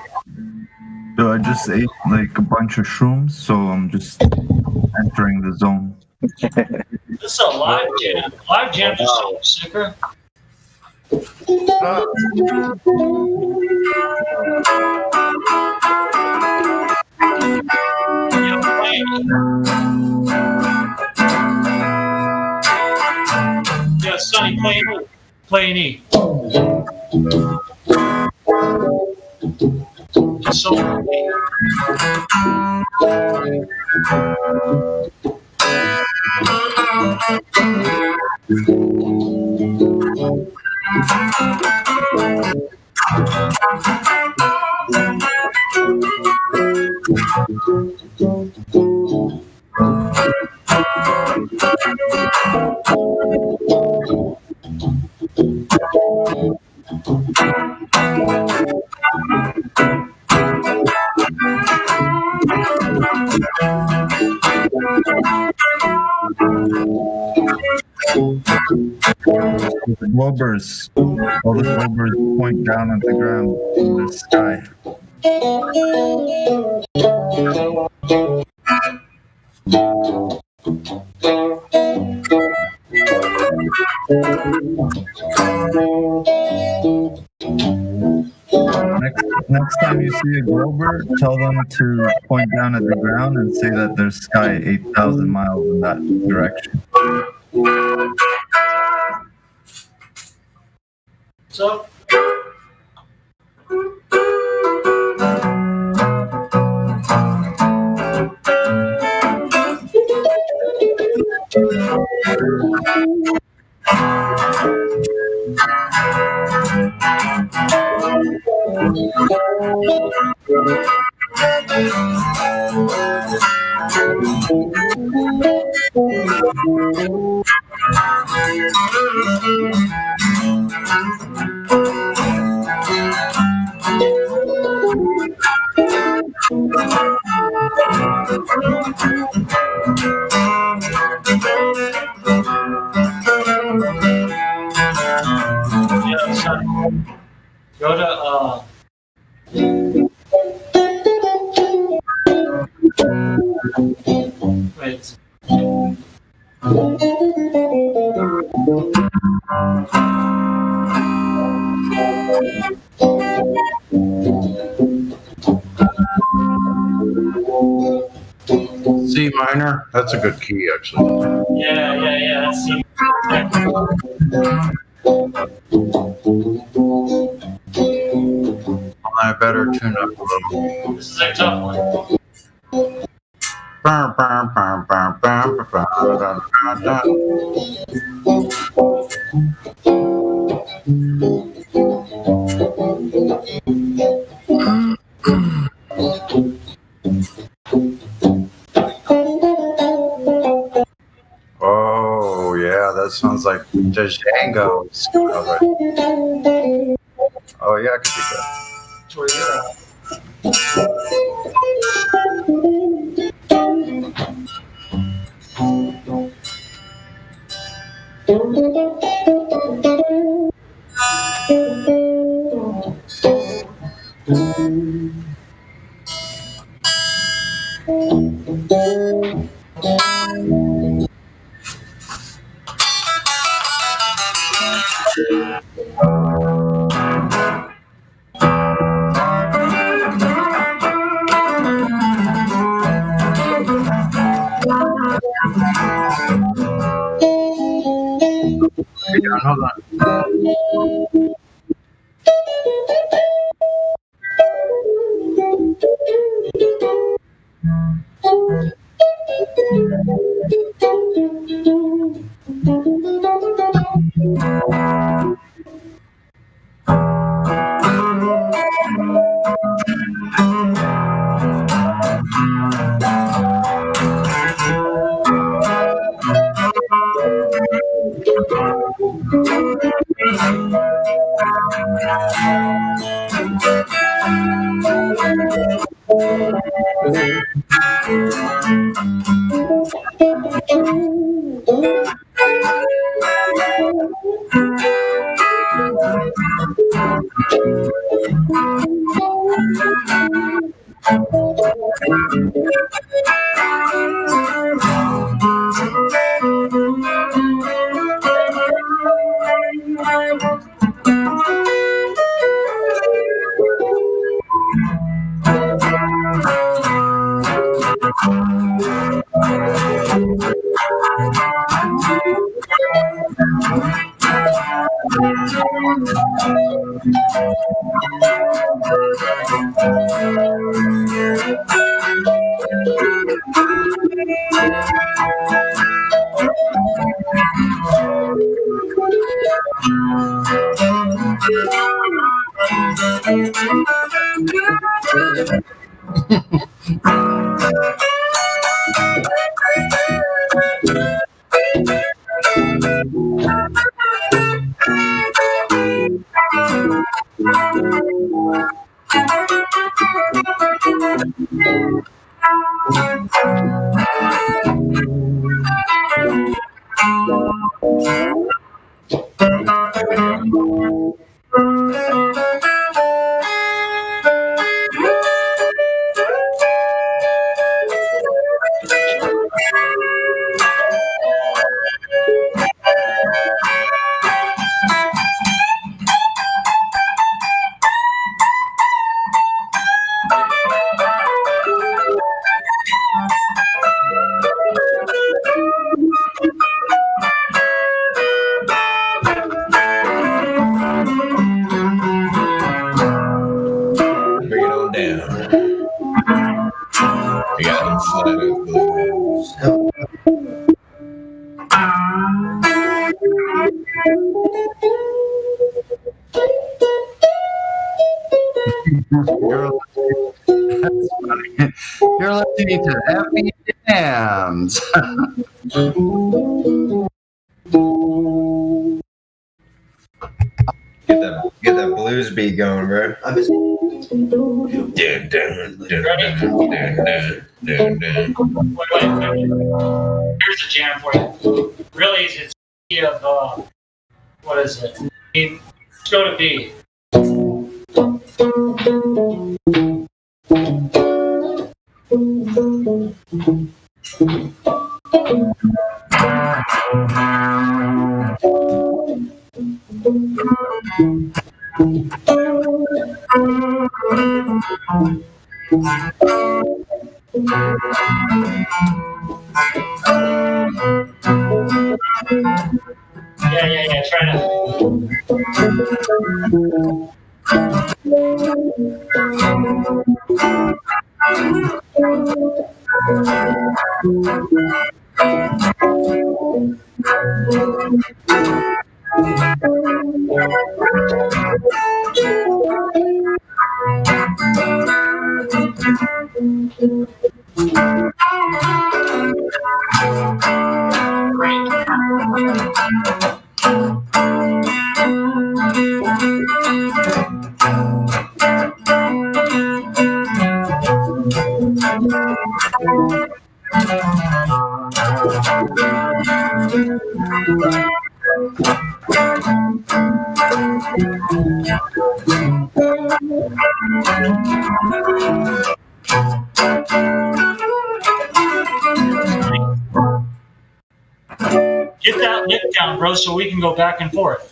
So I just ate like a bunch of shrooms, so I'm just entering the zone. This is a live jam. Live jam just so sicker. Yeah, Sonny, play an E. Just so The globers, all the globers point down at the ground in the sky. Next time you see a glober, tell them to point down at the ground and say that there's sky 8,000 miles in that direction. So. Go to wait. C minor. That's a good key, actually. Yeah. That's C. I better tune up a little. This is a tough one. Oh yeah, that sounds like Django. Oh yeah, I could do that. where you're at. Hold on. You're listening to Happy Jams. Get that blues beat going, bro. Wait. Here's a jam for you. Really easy. It's key of, what is it? Let's go to B. Yeah, try now. Get that lip down, bro, so we can go back and forth.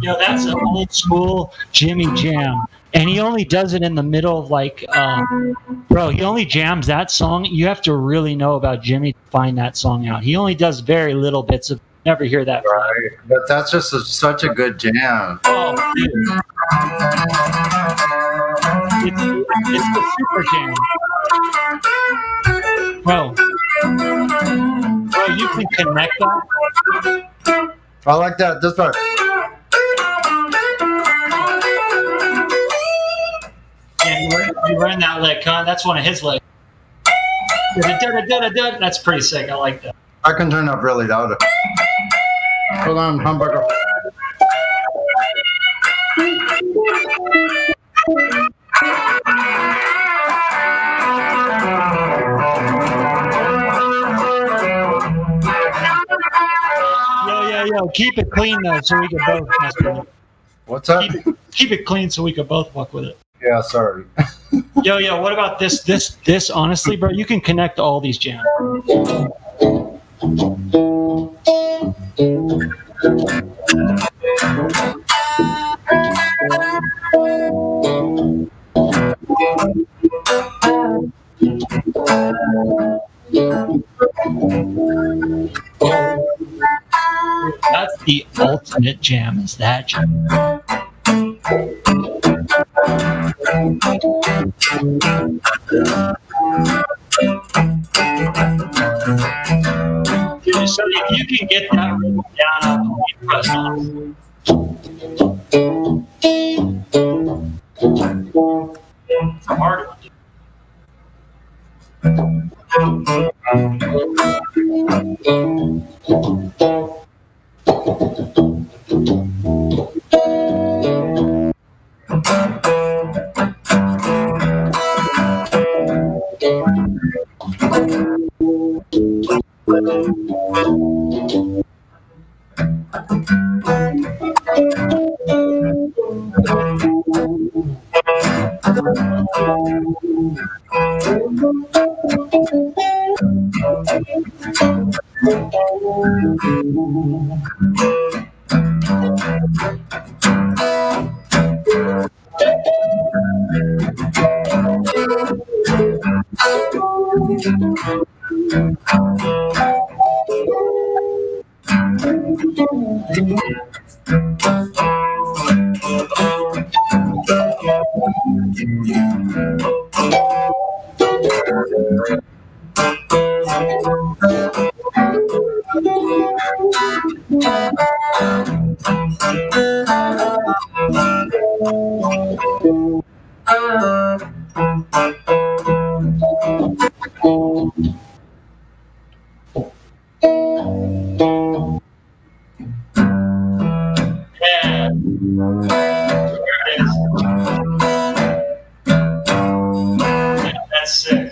Yo, that's an old school Jimmy Jam. And he only does it in the middle of like, bro, he only jams that song. You have to really know about Jimmy to find that song out. He only does very little bits of, never hear that. Right. But that's just such a good jam. Oh, dude. It's the super jam. Bro, you can connect that. I like that. This part. And you learn that lick, huh? That's one of his licks. That's pretty sick. I like that. I can turn up really loud. Hold on, hamburger. Yo, keep it clean though, so we can both mess with it. What's up? Keep it clean so we can both fuck with it. Yeah, sorry. Yo, what about this? Honestly, bro, you can connect all these jams. That's the ultimate jam, is that jam. Dude, so if you can get that rhythm down, you press on. It's a hard one. That's sick.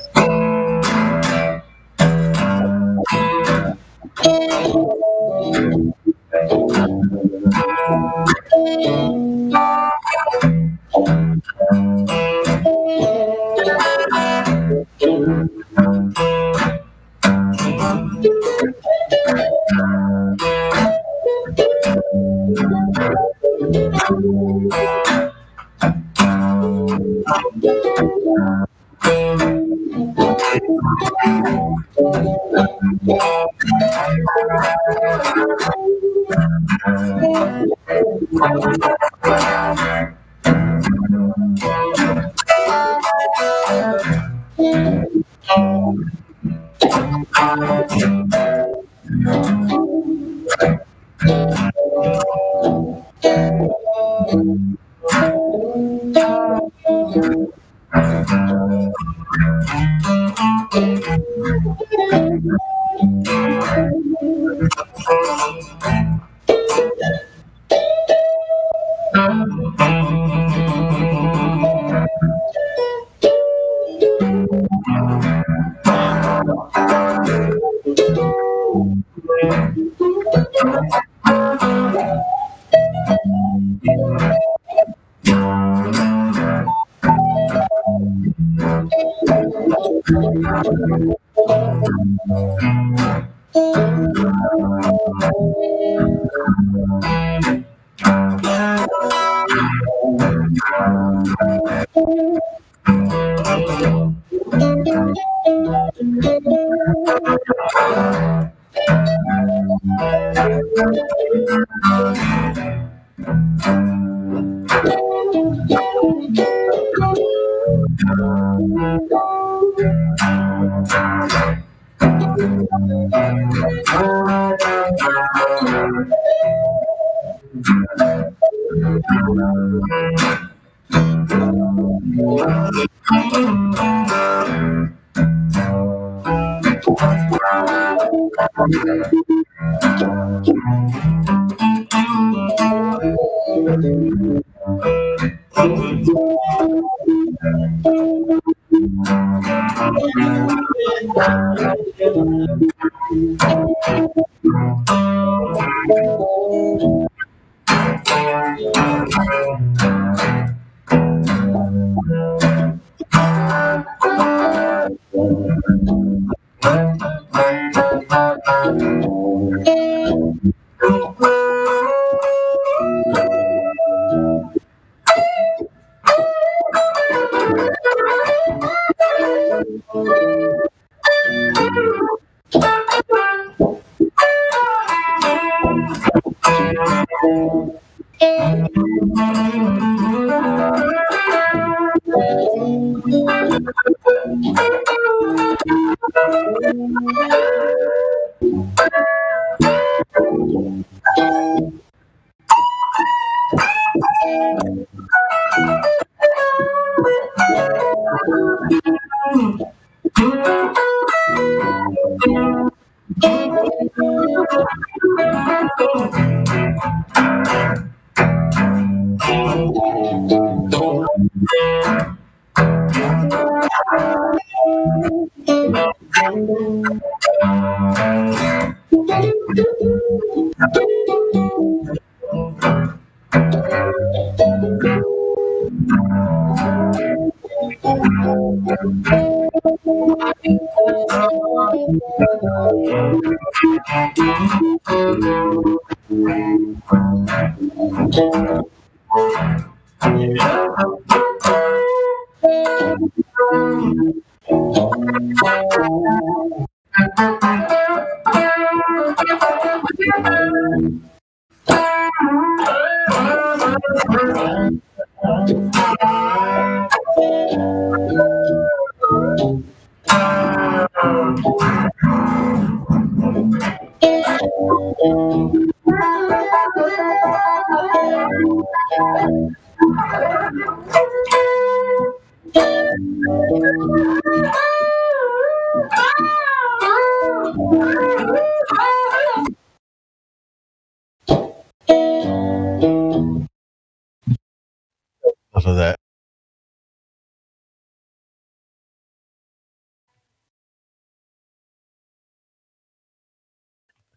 enough of that.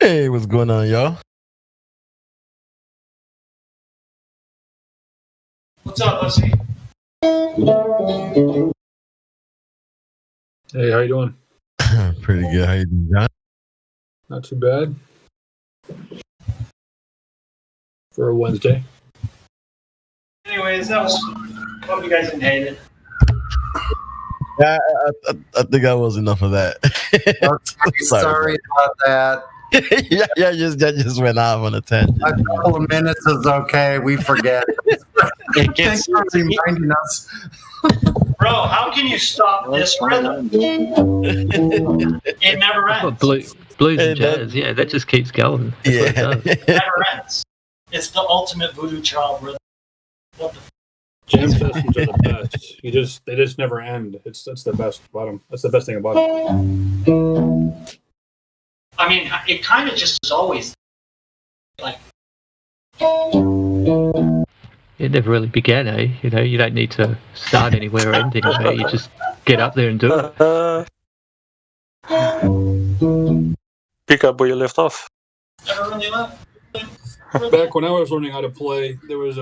Hey, what's going on, y'all? What's up, Lucy? Hey, how you doing? Pretty good. How you doing, John? Not too bad. For a Wednesday. Anyways, that was fun. Hope you guys didn't hate it. Yeah, I think that was enough of that. Sorry about that. yeah, just went off on a tangent. A couple of minutes is okay. We forget it. Thanks for reminding us. Bro, how can you stop this rhythm? It never ends. Blues and jazz, yeah, that just keeps going. It never ends. It's the ultimate voodoo child rhythm. What the Jam sessions are the best. They just never end. That's the best about them. That's the best thing about them. I mean, it kind of just is always like. It never really began, eh? You know, you don't need to start anywhere or end anywhere. You just get up there and do it. Pick up where you left off. Never really left. Back when I was learning how to play, there was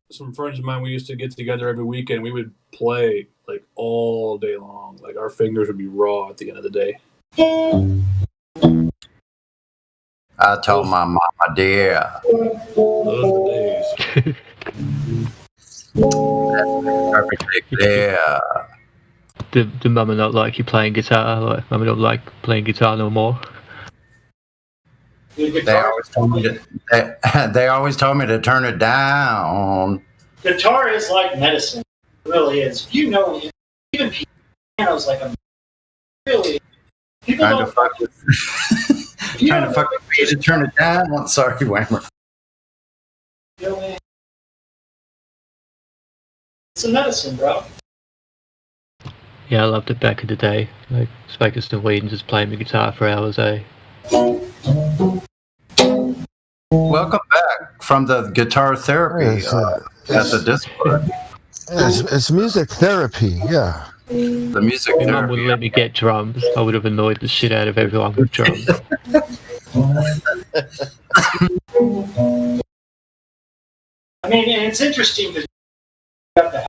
some friends of mine. We used to get together every weekend. We would play like all day long. Like our fingers would be raw at the end of the day. I told my mama, dear. Those are the days. Perfectly clear. Do mama not like you playing guitar? Like mama don't like playing guitar no more? They always told me they always told me to turn it down. Guitar is like medicine. It really is. You know, even piano's like a really. People trying to fuck with me to turn it down. I'm sorry, Whammer. It's a medicine, bro. Yeah, I loved it back in the day. Like Spakers and Weed and just playing the guitar for hours, eh? Welcome back from the guitar therapy at the Discord. It's music therapy, yeah. The music therapy. Mum wouldn't let me get drums. I would have annoyed the shit out of everyone with drums. I mean, and it's interesting because you got the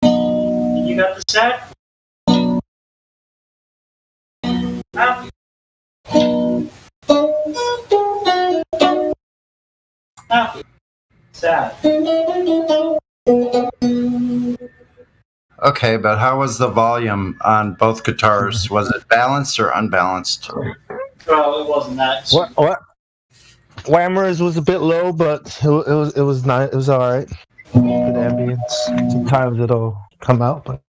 and you got the set. Happy. Happy. Sad. Okay, but how was the volume on both guitars? Was it balanced or unbalanced? Well, it wasn't that. What? Whammer's was a bit low, but it was nice. It was all right. Good ambience. Sometimes it'll come out, but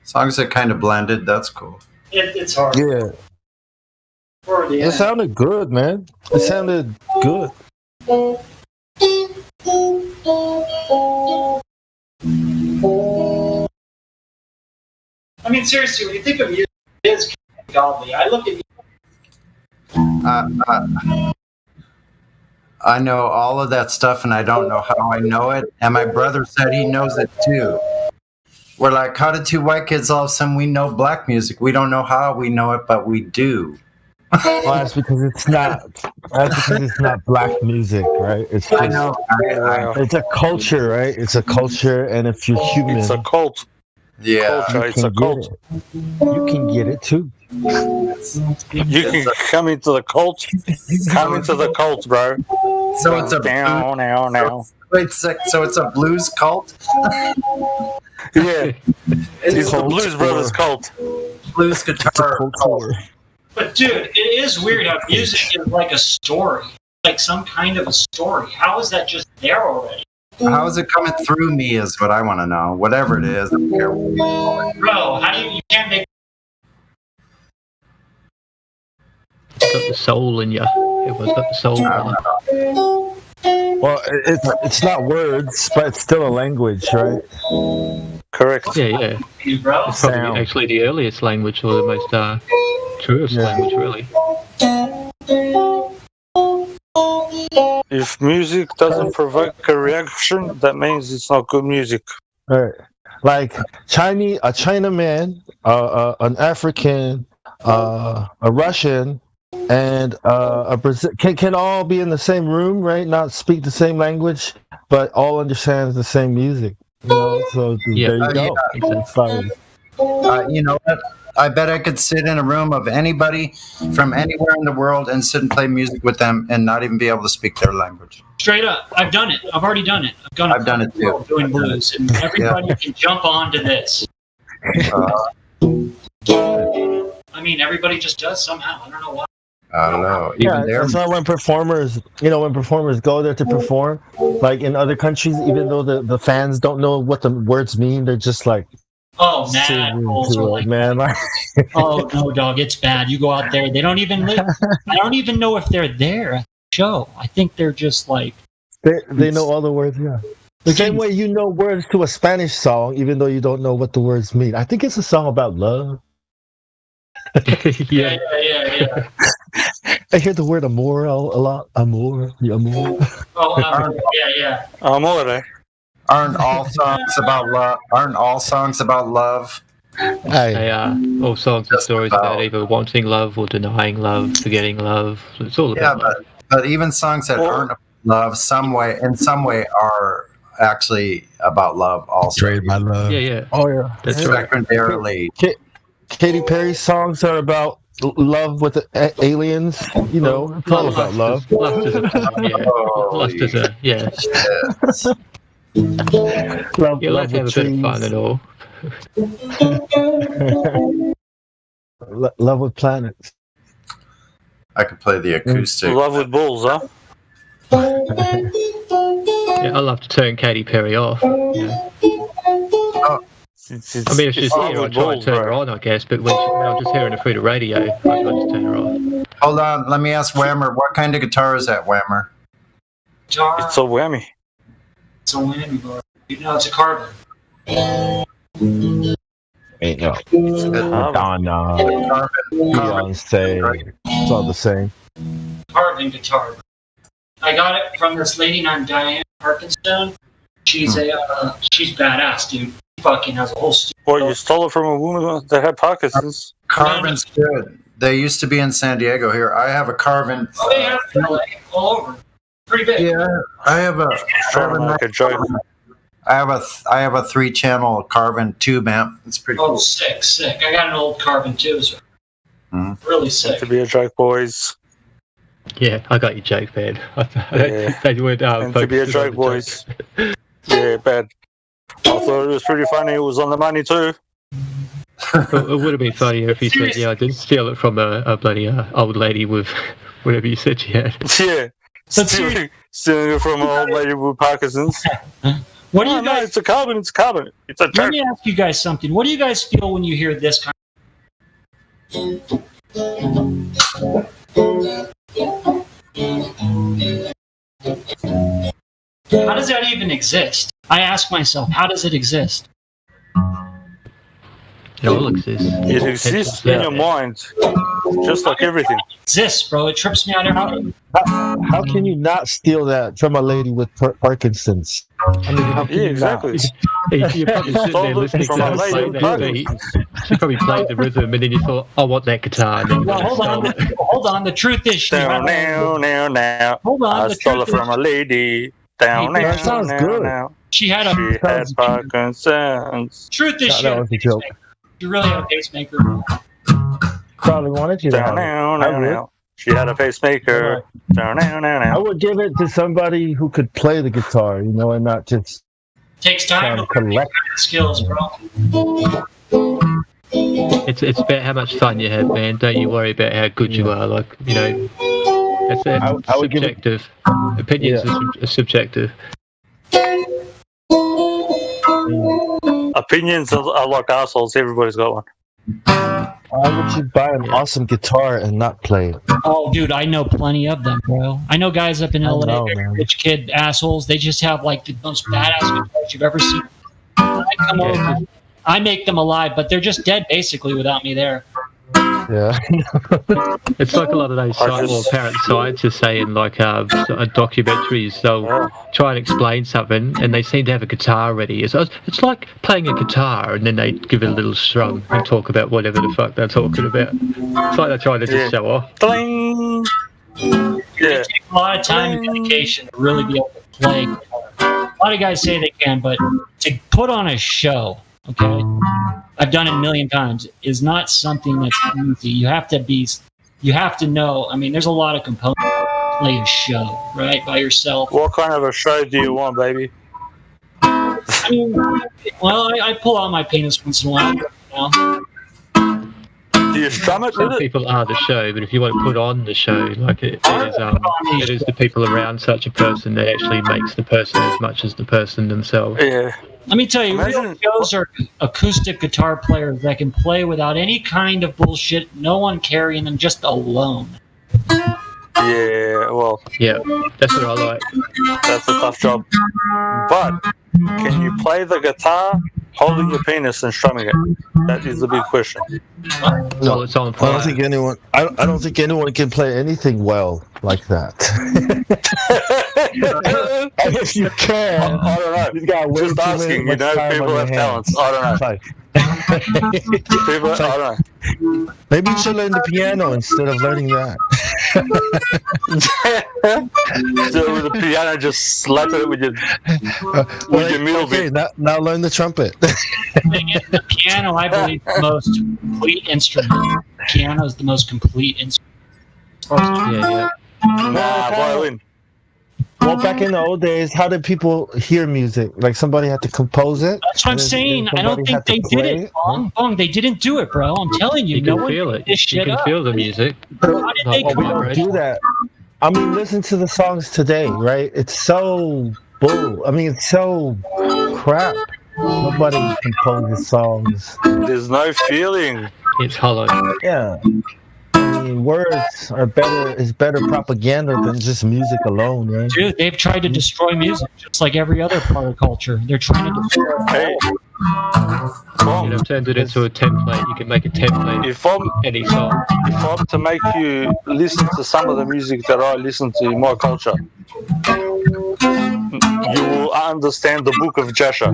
as long as it kind of blended, that's cool. It's hard. Yeah. It sounded good, man. It sounded good. I mean, seriously, when you think of music, it is godly. I look at I know all of that stuff, and I don't know how I know it. And my brother said he knows it too. We're like, how did two white kids all of a sudden we know black music? We don't know how we know it, but we do. Well, that's because it's not. That's because it's not black music, right? It's just, I know. It's a culture, right? It's a culture, and if you're human, it's a cult. Yeah, culture, it's a cult. You can get it too. You can come into the cult. Come into the cult, bro. So it's a now. Wait, so it's a blues cult. Yeah, it's the Blues Brothers cult. Blues guitar cult. But dude, it is weird how music is like a story, like some kind of a story. How is that just there already? How is it coming through me is what I want to know. Whatever it is, I don't care what you call it. Bro, how do you can't make It's got the soul in you. Everyone's got the soul in you. Well, it's not words, but it's still a language, right? Correct. Yeah. It's probably actually the earliest language or the most truest language, really. If music doesn't provoke a reaction, that means it's not good music. Right. Like a Chinaman, an African, a Russian, and a Brazil can all be in the same room, right? Not speak the same language, but all understand the same music. You know, so there you go. You know what? I bet I could sit in a room of anybody from anywhere in the world and sit and play music with them and not even be able to speak their language. Straight up, I've done it. I've already done it. I've done it too. Doing blues, and everybody can jump onto this. I mean, everybody just does somehow. I don't know why. I don't know. That's why when performers go there to perform, like in other countries, even though the fans don't know what the words mean, they're just like, oh, man. Oh no, dog, it's bad. You go out there, they don't even live. I don't even know if they're there at the show. I think they're just like they know all the words. Yeah, the same way you know words to a Spanish song, even though you don't know what the words mean. I think it's a song about love. yeah. I hear the word amor a lot. Amor. Oh, yeah. Amore. Aren't all songs about love? All songs They are. All songs and stories about either wanting love or denying love, forgetting love. It's all about love. But even songs that aren't about love, in some way, are actually about love. Also, Trade my love. Yeah. Oh yeah. That's right. Secondarily, Katy Perry's songs are about love with aliens. You know, it's all about love. Lust is a yeah. Love have a bit of fun and all. Love with planets. I could play the acoustic. Love with bulls, huh? Yeah, I love to turn Katy Perry off. Yeah. I mean, if she's here, I try and turn her on, I guess. But when I'm just hearing her through the radio, I just turn her off. Hold on, let me ask Whammer. What kind of guitar is that, Whammer? It's a whammy. It's a whammy, bro. You know, it's a carbon. Ain't no. Madonna. Beyonce. It's all the same. Carbon guitar. I got it from this lady named Diane Parkinson. She's badass, dude. She fucking has a whole studio. Well, you stole it from a woman that had Parkinson's. Carbon's good. They used to be in San Diego here. I have a Carbon. Oh, they have it in LA, all over. Pretty big. Yeah, I have a 3-channel Carbon tube amp. It's pretty cool. Oh, sick. I got an old Carbon too. So really sick. To be a joke, boys. Yeah, I got your joke, man. They would. To be a joke, boys. Yeah, bad. I thought it was pretty funny. It was on the money too. It would have been funnier if you said, "Yeah, I did steal it from a bloody old lady with whatever you said she had." Yeah, stealing it from an old lady with Parkinson's. What do you guys? No, it's a Carbon. It's Carbon. It's a joke. Let me ask you guys something. What do you guys feel when you hear this kind How does that even exist? I ask myself, how does it exist? It all exists. It exists in your mind, just like everything. It exists, bro. It trips me out every day. How can you not steal that from a lady with Parkinson's? I mean, how can exactly. You're probably sitting there listening to her play that beat. She probably played the rhythm, and then you thought, "I want that guitar." And then hold on. The truth is, now. Hold on. I stole it from a lady. That sounds good. She had Parkinson's. Truth is, she really had a pacemaker. Probably wanted you to. She had a pacemaker. I would give it to somebody who could play the guitar, you know, and not just takes time to collect skills, bro. It's about how much fun you have, man. Don't you worry about how good you are. Like, you know, it's subjective. Opinions are subjective. Opinions are like assholes. Everybody's got one. Why would you buy an awesome guitar and not play it? Oh, dude, I know plenty of them, bro. I know guys up in LA, rich kid assholes. They just have like the most badass guitars you've ever seen. I come over, I make them alive, but they're just dead basically without me there. Yeah. It's like a lot of those apparent scientists say in like documentaries, they'll try and explain something and they seem to have a guitar ready. It's like playing a guitar and then they give it a little strum and talk about whatever the fuck they're talking about. It's like they're trying to just show off. Bling. It takes a lot of time and dedication to really be able to play guitar. A lot of guys say they can, but to put on a show, okay, I've done it a million times, is not something that's easy. You have to know. I mean, there's a lot of components to play a show, right, by yourself. What kind of a show do you want, baby? I mean, well, I pull out my penis once in a while. You know? Do you strum it? Some people are the show, but if you want to put on the show, like it is the people around such a person that actually makes the person as much as the person themselves. Yeah. Let me tell you, real shows are acoustic guitar players that can play without any kind of bullshit, no one carrying them, just alone. Yeah, well. Yeah, that's what I like. That's a tough job. But can you play the guitar holding your penis and strumming it? That is the big question. No, it's on fire. I don't think anyone can play anything well like that. I guess you can. I don't know. You've got just asking. You know, people have talents. I don't know. People, I don't know. Maybe you should learn the piano instead of learning that. So with the piano, just slap it with your middle bit. Now learn the trumpet. The piano, I believe, is the most complete instrument. The piano is the most complete instrument. Yeah. Nah, violin. Well, back in the old days, how did people hear music? Like somebody had to compose it? That's what I'm saying. I don't think they did it. Bong, they didn't do it, bro. I'm telling you. You can feel it. You can feel the music. How did they we don't do that. I mean, listen to the songs today, right? It's so bull. I mean, it's so crap. Nobody composes songs. There's no feeling. It's hollow. Yeah. I mean, words are better propaganda than just music alone, right? Dude, they've tried to destroy music just like every other part of culture. They're trying to destroy it. You know, turned it into a template. You can make a template if I'm any song. If I'm to make you listen to some of the music that I listen to in my culture, you will understand the Book of Jasher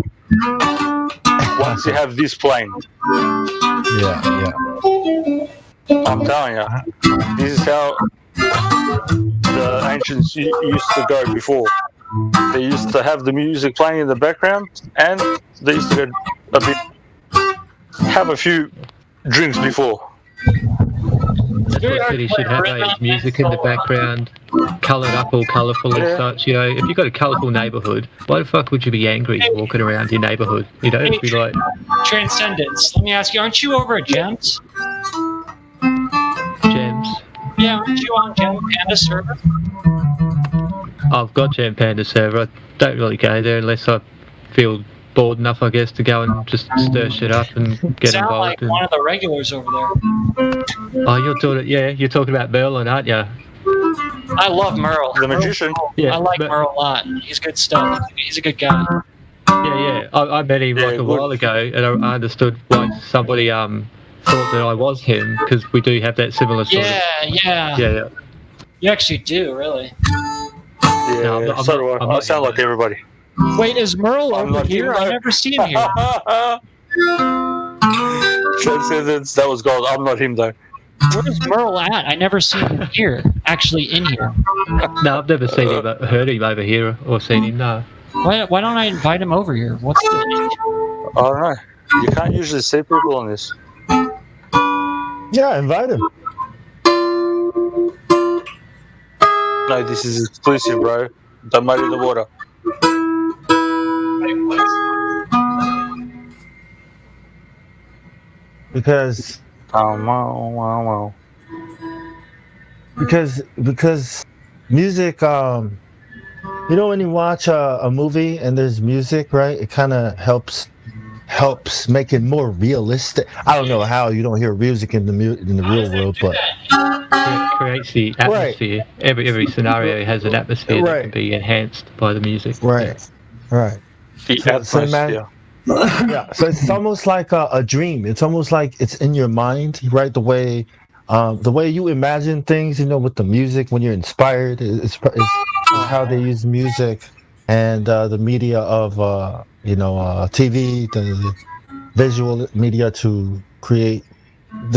once you have this playing. Yeah. I'm telling you, this is how the ancients used to go before. They used to have the music playing in the background, and they used to go have a few drinks before. That's what cities should have, music in the background, coloured up or colourful and such. You know, if you've got a colourful neighbourhood, why the fuck would you be angry walking around your neighbourhood? You know, it'd be like... Transcendence. Let me ask you, aren't you over at Gems? Gems? Yeah, aren't you on Gem Panda server? I've got Gem Panda server. I don't really go there unless I feel bored enough, I guess, to go and just stir shit up and get Sound involved. Like one of the regulars over there. Oh, you're talking about Merlin, aren't you? I love Merle. The magician. Yeah, I like Merle a lot. He's good stuff. He's a good guy. Yeah. I met him like a while ago, and I understood why somebody thought that I was him, because we do have that similar sort of... Yeah. You actually do, really. Yeah, no, I sound like everybody. Wait, is Merle over here? I've never seen him here. Transcendence, that was gold. I'm not him, though. Where's Merle at? I never seen him here. Actually in here. No, I've never seen him, heard him over here, or seen him, no. Why don't I invite him over here? What's the... I don't know. You can't usually see people on this. Yeah, invite him. No, this is exclusive, bro. Don't muddy the water. Because music, you know, when you watch a movie and there's music, right, it kind of helps make it more realistic. I don't know how you don't hear music in the real world, but it creates the atmosphere. Right. Every scenario has an atmosphere that can be enhanced by the music. Right. The atmosphere. Yeah, so it's almost like a dream. It's almost like it's in your mind, right? The way the way you imagine things, with the music when you're inspired, is how they use music and the media of TV, the visual media to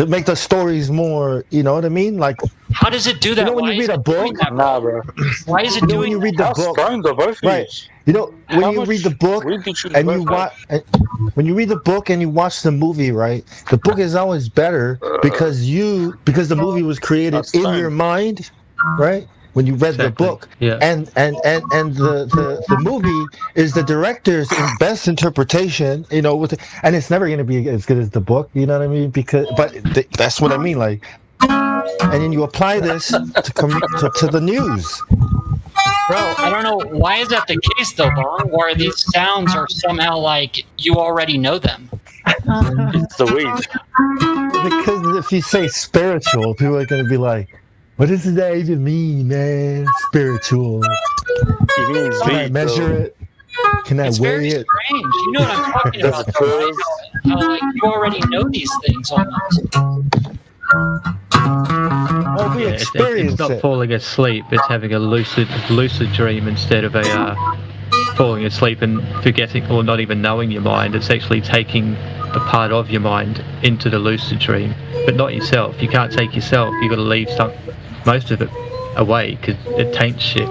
make the stories more. You know what I mean? Like, how does it do that? When you read a book, nah, bro. Why is it doing? When you read the book, both right? When you read the book and you watch, when you read the book and you watch the movie, right? The book is always better because the movie was created in your mind, right? When you read the book, and the movie is the director's best interpretation, and it's never going to be as good as the book, you know what I mean? That's what I mean, like, and then you apply this to the news. Bro, I don't know, why is that the case though, Bong, where these sounds are somehow like you already know them? It's the weed. Because if you say spiritual, people are going to be like, what does that even mean, man? Spiritual. It means Can I measure it? Can I weigh it? Strange. You know what I'm talking about, though, right? How like you already know these things almost. We experience it's not falling asleep. It's having a lucid dream instead of a falling asleep and forgetting or not even knowing your mind. It's actually taking a part of your mind into the lucid dream, but not yourself. You can't take yourself. You've got to leave most of it away because it taints shit.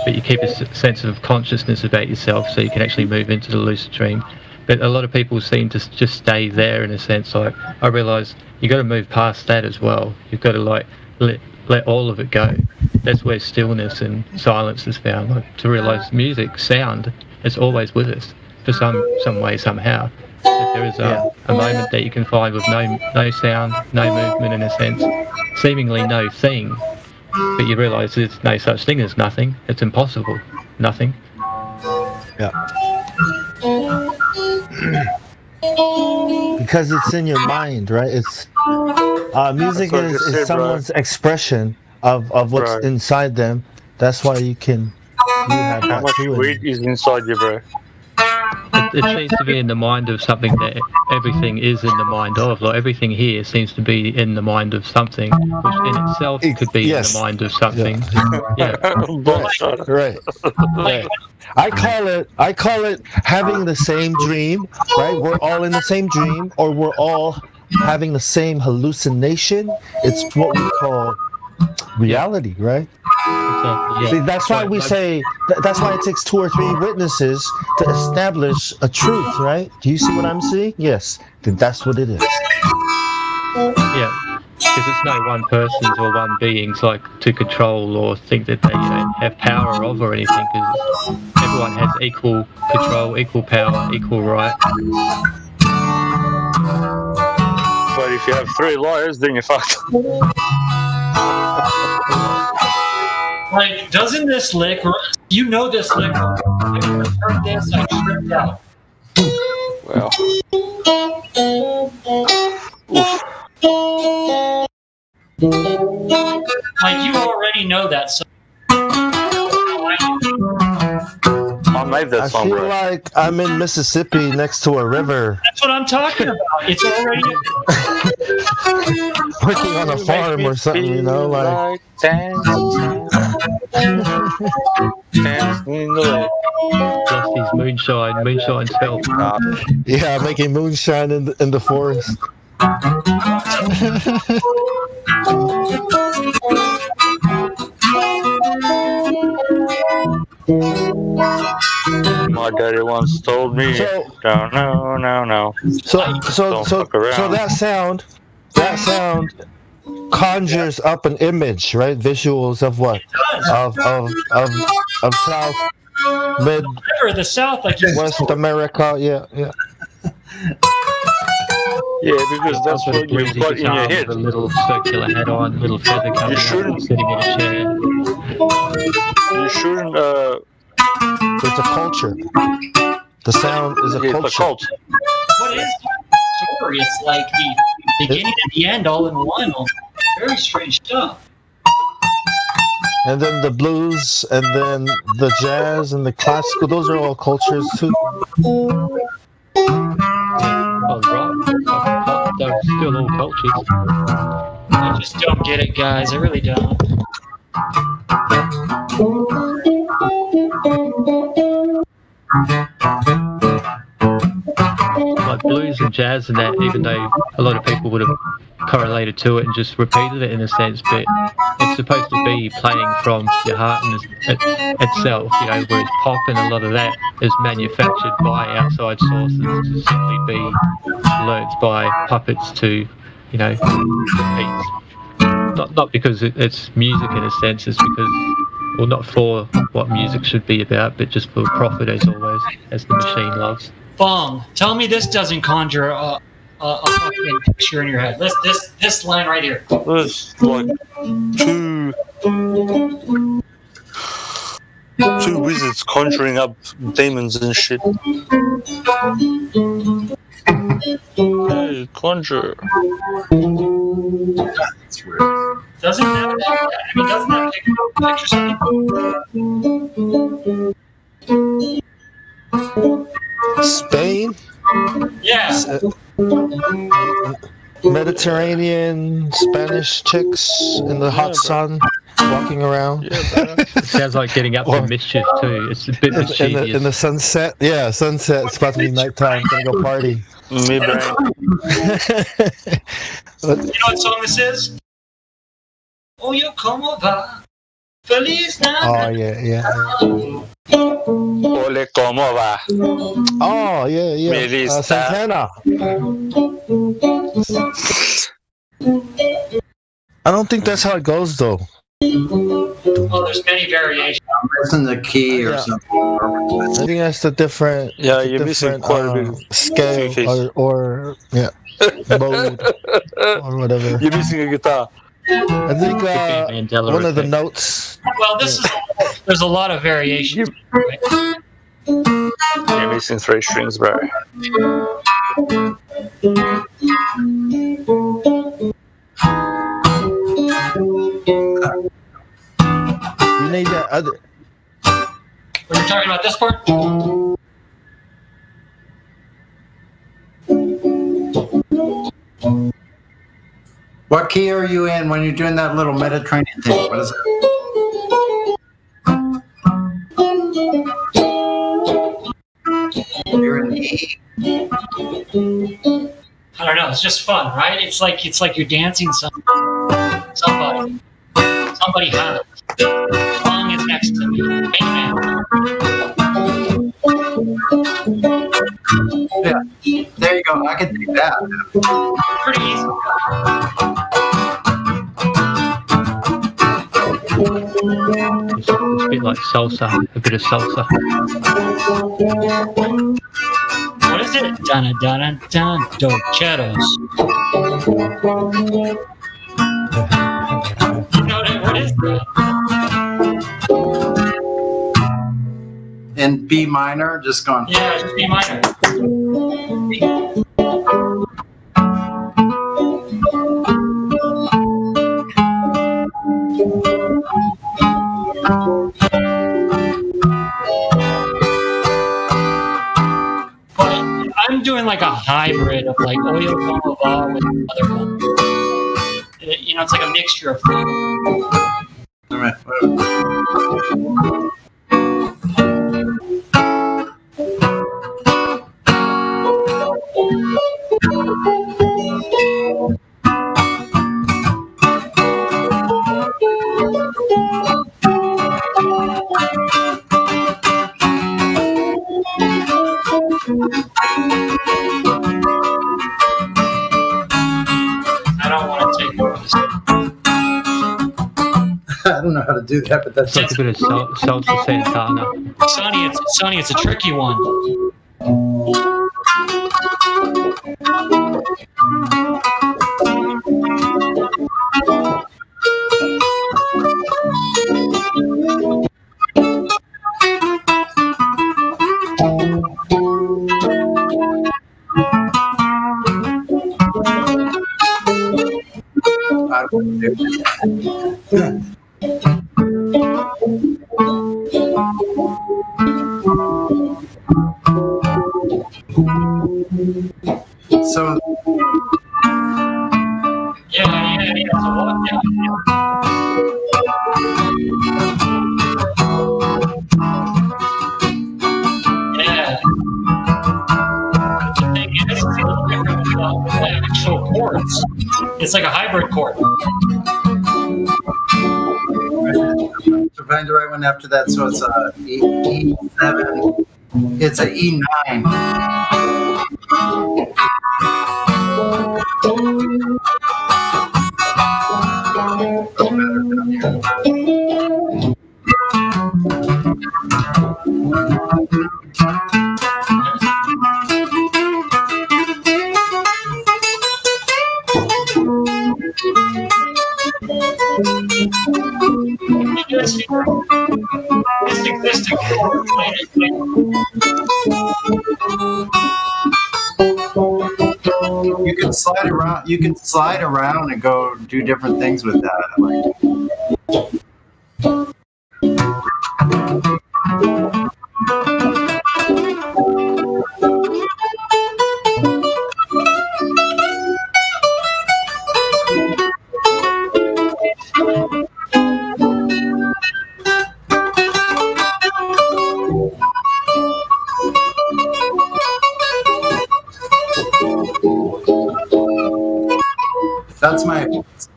But you keep a sense of consciousness about yourself so you can actually move into the lucid dream. But a lot of people seem to just stay there in a sense. Like, I realise you got to move past that as well. You've got to like let all of it go. That's where stillness and silence is found. Like, to realise music, sound, it's always with us for some way, somehow. But there is a moment that you can find with no sound, no movement in a sense, seemingly no thing. But you realise there's no such thing as nothing. It's impossible. Nothing. Yeah. Because it's in your mind, right? It's music is someone's expression of what's inside them. That's why you have how much weed is inside you, bro? It seems to be in the mind of something that everything is in the mind of. Like, everything here seems to be in the mind of something, which in itself could be in the mind of something. Right. I call it having the same dream, right? We're all in the same dream, or we're all having the same hallucination. It's what we call reality, right? See, that's why we say that's why it takes 2 or 3 witnesses to establish a truth, right? Do you see what I'm saying? Yes, then that's what it is. Yeah, because it's no one person's or one being's like to control or think that they have power of or anything. Because everyone has equal control, equal power, equal right. But if you have 3 lawyers, then you're fucked. Like, doesn't this lick? You know this lick. I first heard this, I tripped out. Well. Like, you already know that song. I made that song, I feel bro. like I'm in Mississippi next to a river. That's what I'm talking about. It's already working on a farm or something, like Dusty's moonshine spell. Yeah, making moonshine in the forest. My daddy once told me, no. So that sound conjures up an image, right? Visuals of what? Of South, Mid, the South, like West America, yeah. Yeah, because that's what you've got in your head. With a little circular hat on, little feather coming out, sitting in a chair. You shouldn't. It's a culture. The sound is a culture. It's a cult. What is the story? It's like the beginning and the end all in one. Very strange stuff. And then the blues, and then the jazz, and the classical. Those are all cultures too. Well, right. They're still all cultures. I just don't get it, guys. I really don't. Like blues and jazz and that, even though a lot of people would have correlated to it and just repeated it in a sense, but it's supposed to be playing from your heart and itself, you know, whereas pop and a lot of that is manufactured by outside sources to simply be learnt by puppets to, you know, repeat. Not because it's music in a sense, it's because, well, not for what music should be about, but just for profit as always, as the machine loves. Bong, tell me this doesn't conjure a fucking picture in your head. This line right here. There's like two wizards conjuring up demons and shit. Hey, conjure. That's weird. Doesn't that picture? Spain? Yeah. Mediterranean Spanish chicks in the hot sun walking around. It sounds like getting up to mischief too. It's a bit mischievous. In the sunset. Yeah, sunset. It's about to be nighttime. Gonna go party. Me brain. You know what song this is? Oh, you como va? Feliz Navidad. Oh yeah. Ole como va? Oh yeah. Santana. I don't think that's how it goes though. Well, there's many variations. I'm missing the key or something. I think that's the different. Yeah, you're missing quite a bit scale or mode or whatever. You're missing a guitar. I think one of the notes. Well, there's a lot of variations. Right? You're missing 3 strings, bro. You need that other. When you're talking about this part? What key are you in when you're doing that little Mediterranean thing? What is it? You're in E. I don't know. It's just fun, right? It's like you're dancing somebody hot. Song is next to me. Amen. Yeah. There you go. I can do that. Pretty easy. It's a bit like salsa, a bit of salsa. What is it? Dun dun dun dun. Dolceros. What is that? In B minor, just gone. Yeah, just B minor. But I'm doing like a hybrid of like Oyo Como Va with other vocals. You know, it's like a mixture of things. All right. I don't want to take over this. I don't know how to do that, but that's like a bit of salsa Santana. Sonny, it's a tricky one. So Yeah. It's a It's like a hybrid chord. So find the right one after that. So it's a E7. It's a E9. You can slide around. You can slide around and go do different things with that.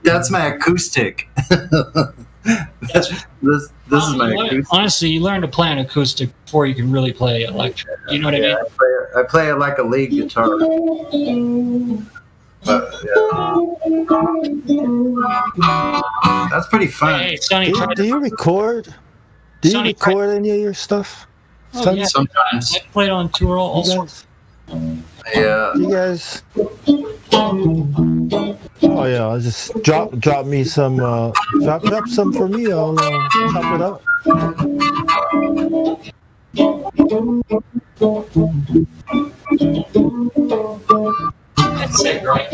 That's my acoustic. this is my acoustic. Honestly, you learn to play an acoustic before you can really play electric. You know what I mean? I play it like a lead guitar. But, yeah. That's pretty fun. Hey, Sonny, do you record? Do you record any of your stuff? Oh, yeah. Sometimes. I played on tour also. Yeah. You guys. Oh yeah, I'll just drop me some drop some for me. I'll chop it up. That's it, right?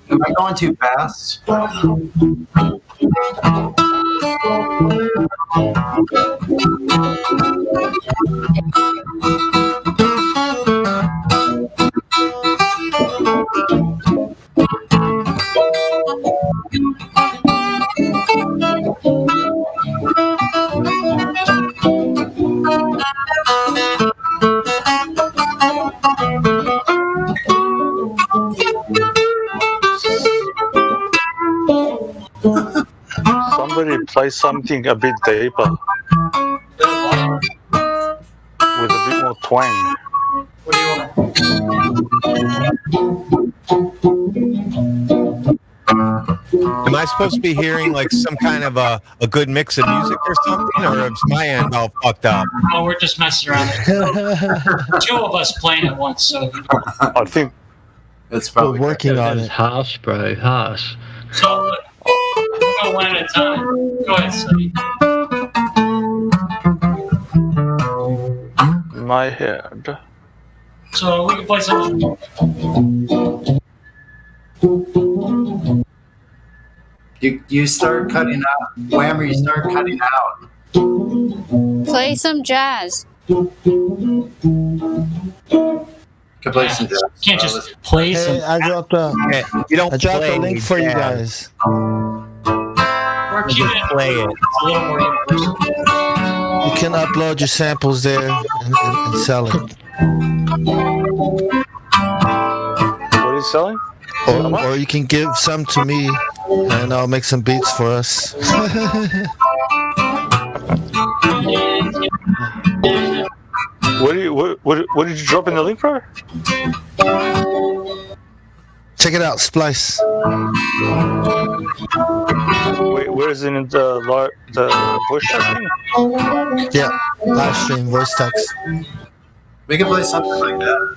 Am I going too fast? Somebody play something a bit deeper with a bit more twang. What do you want? Am I supposed to be hearing like some kind of a good mix of music or something, or is my end all fucked up? Oh, we're just messing around. Two of us playing at once, so I think it's probably working on it. Harsh, bro, harsh. So we'll go one at a time. Go ahead, Sonny. My head. So we can play something. You start cutting out. Whammer, you start cutting out. Play some jazz. Can play some jazz. Can't just play some. I dropped a link for you guys. We're keeping it. Play it. It's a little more universal. You can upload your samples there and sell it. What are you selling? Or you can give some to me, and I'll make some beats for us. What did you drop in the link for? Check it out, Splice. Wait, where is it in the voice text? Yeah, live stream voice text. We can play something like that.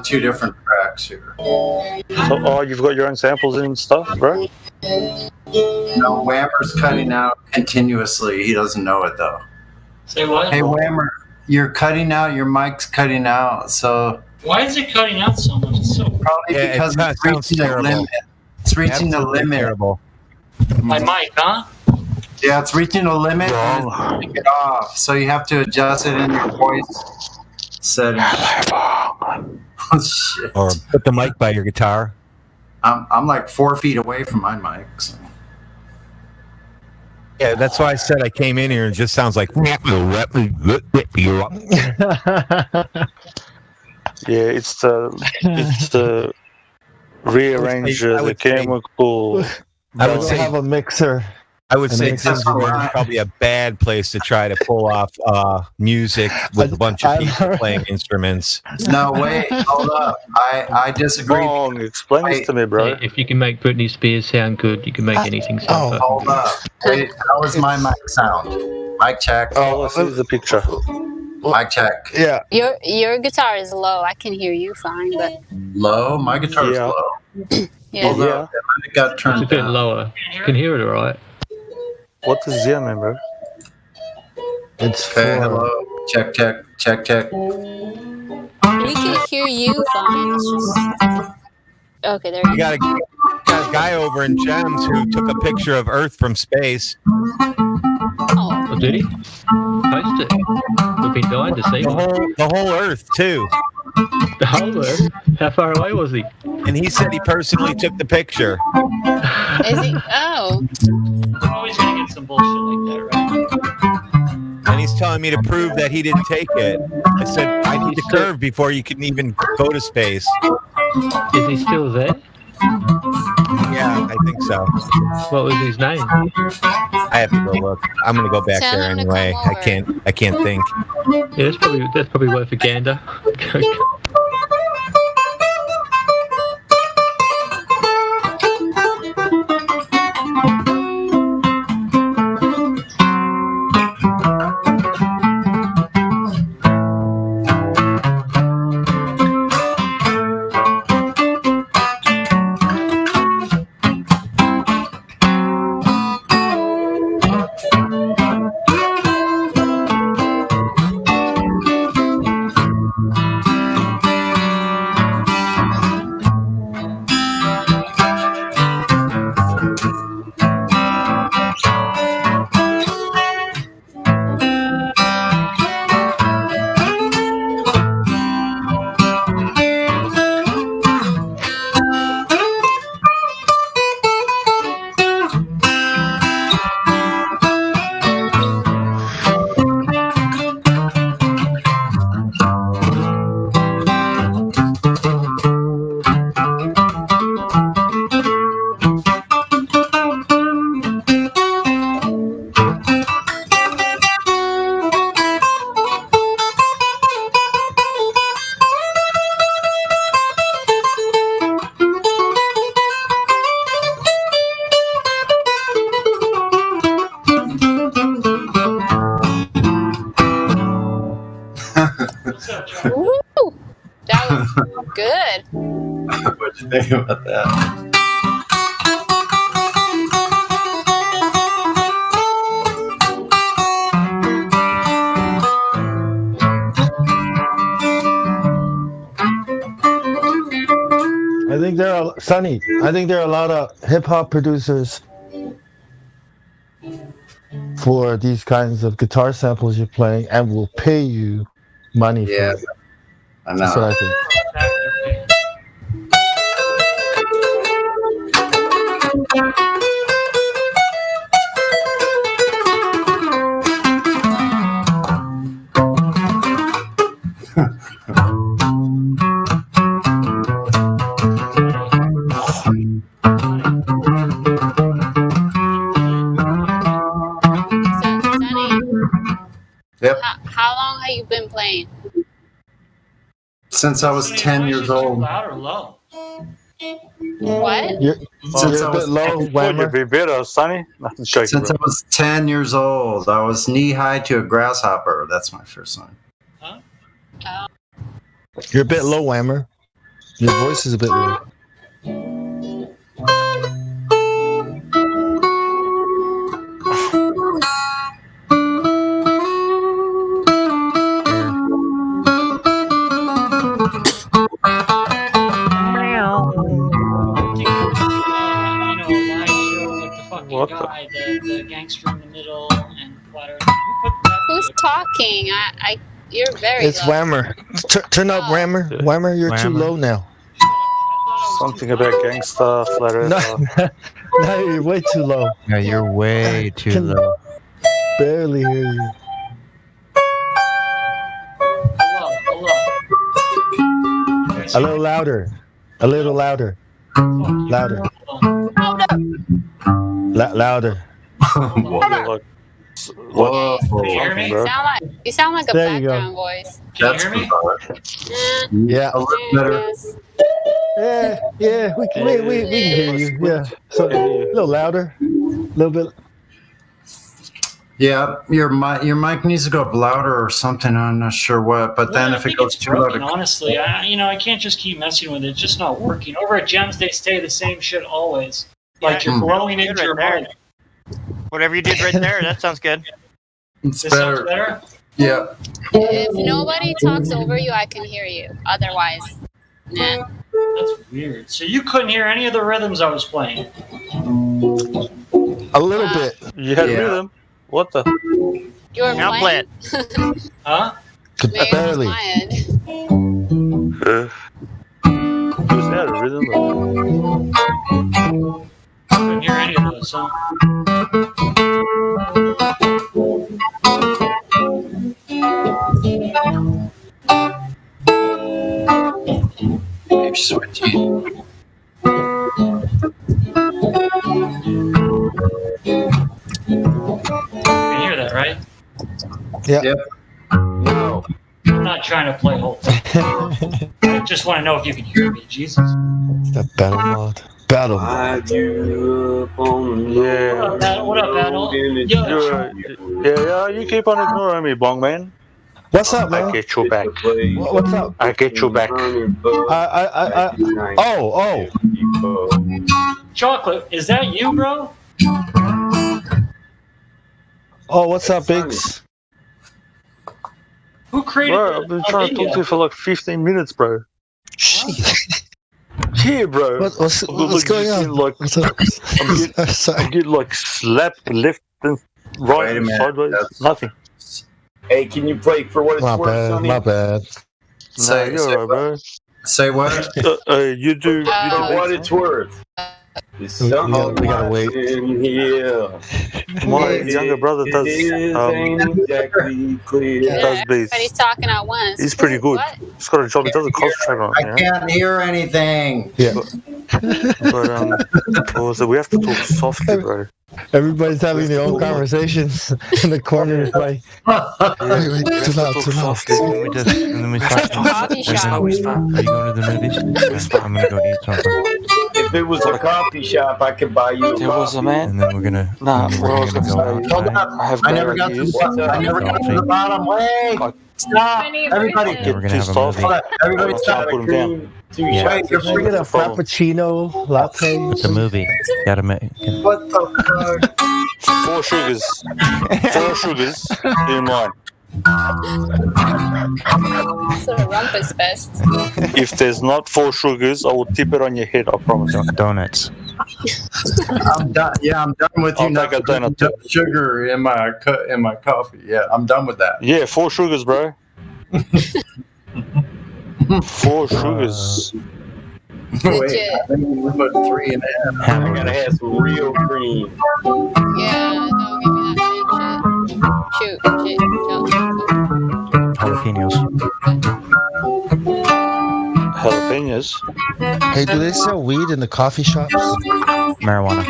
on 2 different tracks here. So, you've got your own samples and stuff, bro? No, Whammer's cutting out continuously. He doesn't know it though. Say what? Hey, Whammer, you're cutting out. Your mic's cutting out. So Why is it cutting out so much? It's so probably because it's reaching the limit. It's reaching the limit. Terrible. My mic, huh? Yeah, it's reaching a limit and it's turning it off. So you have to adjust it in your voice settings. Oh shit! Or put the mic by your guitar. I'm like 4 feet away from my mic. So. Yeah, that's why I said I came in here and it just sounds like. Yeah, it's to rearrange the chemical. I would say have a mixer. I would say Discord is probably a bad place to try to pull off music with a bunch of people playing instruments. No, wait, hold up. I disagree. Wrong. Explain this to me, bro. If you can make Britney Spears sound good, you can make anything sound good. Hold up. Wait, how was my mic sound? Mic check. Oh, let's see the picture. Mic check. Yeah. Your guitar is low. I can hear you fine, but Low? My guitar's low. yeah. Hold up. It got It's turned a bit down. lower. You can hear it all right. What is Yemen, bro? It's Okay, hello. Check, check, check, check. We can hear you fine. It's just... Okay, there You got a guy over in Gems who took a picture of Earth from space. Oh, did he? Post it. We've been dying to see The whole Earth, too. The whole Earth? How far away was he? And he said he personally took the picture. Is he? Oh. We're always gonna get some bullshit like that, right? And he's telling me to prove that he didn't take it. I said, I need the curve before you can even go to space. Is he still there? Yeah, I think so. What was his name? I have to go look. I'm gonna go back Tell there him to anyway. come I can't think. Yeah, that's probably worth a gander. Woo! That was good. What'd you think about that? I think there are Sonny. I think there are a lot of hip hop producers for these kinds of guitar samples you're playing, and will pay you money for it. I know. That's what I think. Yep. How long have you been playing? Since I was 10 years old. Loud or low? What? Since I was Would you be better, Sonny? Since I was 10 years old, I was knee high to a grasshopper. That's my first song. You're a bit low, Whammer. Your voice is a bit low. What guy, the gangster in the middle, and Platter. Who's talking? You're very. It's low. Whammer. Turn up, Whammer. Whammer, you're too low now. Something about gangsta, Flat Earth. No, you're way too low. Yeah, you're way too low. Barely hear you. A little louder. A little louder. Louder. Louder. Whoa. You sound like a There you background voice. Can you hear me? Yeah. A little better. Yeah, we can hear you. Yeah. So a little louder. A little bit. Yeah, your mic needs to go up louder or something. I'm not sure what, but then if it goes too loud, honestly, I can't just keep messing with it. It's just not working. Over at Gems, they say the same shit always. Like you're growing into your mind. Whatever you did right there, that sounds good. it's This better. sounds better? Yeah. If nobody talks over you, I can hear you. Otherwise, nah. That's weird. So you couldn't hear any of the rhythms I was playing? A little bit. You had rhythm. What the? You were Now play playing? it. Huh? Maybe Barely. my end. Was that a rhythm? Couldn't hear any of those, huh? Maybe switch it. You can hear that, right? Yeah. Yep. No. I'm not trying to play whole thing. I just want to know if you can hear me. Jesus. That battle mod. Battle mod. Yeah. What up, Battle? Yeah, you keep on ignoring me, Bong Man. What's up, man? I get you back. What's up? I get you back. Oh. Chocolate, is that you, bro? Oh, what's up, Biggs? Who created Bro, I've been trying to talk to you for like 15 minutes, bro. Shit. Yeah, bro. What's going on? Like, I'm getting like slapped left and right and sideways. Nothing. Hey, can you play for what it's worth, Sonny? My bad. No, you're alright, bro. Say what? You do what it's worth. We gotta wait. My younger brother does beats. But he's talking at once. He's pretty good. What? He's got a job. He doesn't concentrate on it. I can't hear anything. Yeah. But we have to talk softly, bro. Everybody's having their own conversations in the corner. It's like, wait, too loud. And then we start. Coffee shop. Are you going to the movies? I'm gonna go eat something. If it was a coffee shop, I could buy you a There was a man. And then we're gonna. Nah, and then what I we're was gonna gonna go say. outside. I never got to the bottom. Wait. Stop. Everybody. And we're gonna have a Hold movie. on. Everybody stop. Put him down. Yeah. Wait, you're Can we get a frappuccino latte? It's a movie. Gotta make. What the fuck? 4 sugars. 4 sugars in one. Sort of rumpus fest. If there's not 4 sugars, I will tip it on your head. I promise. Donuts. I'm done. Yeah, I'm done with you. I'll take a donut too. Sugar in my coffee. Yeah, I'm done with that. Yeah, 4 sugars, bro. 4 sugars. Wait, Legit. I think we put 3.5. I gotta have some real cream. Yeah, don't give me that fake shit. Shoot. Jalapenos. Jalapenos. Hey, do they sell weed in the coffee shops? Marijuana.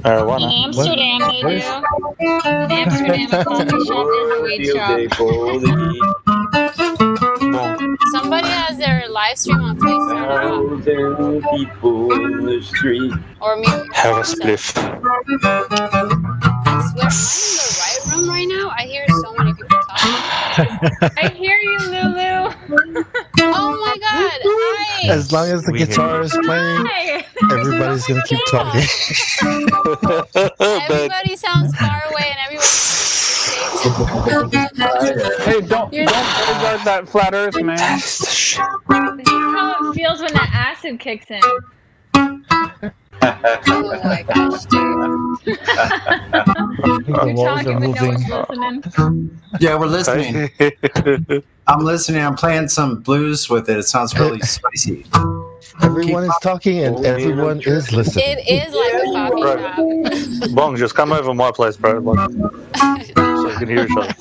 Marijuana. Amsterdam, they do. Amsterdam, a coffee shop is a weed shop. Somebody has their live stream on Facebook. People in the street. Or me. Have a spliff. I swear, am I in the right room right now? I hear so many people talking. I hear you, Lulu. Oh my god! As long as the guitar is playing, everybody's gonna keep talking. Everybody sounds far away, and everyone. Hey, don't disregard that flat Earth, man. This is how it feels when that acid kicks in. Oh my gosh, dude. You're talking, but no one's listening. Yeah, we're listening. I'm listening. I'm playing some blues with it. It sounds really spicy. Everyone is talking and everyone is listening. It is like a coffee shop. Bong, just come over my place, bro. Like, so you can hear each other.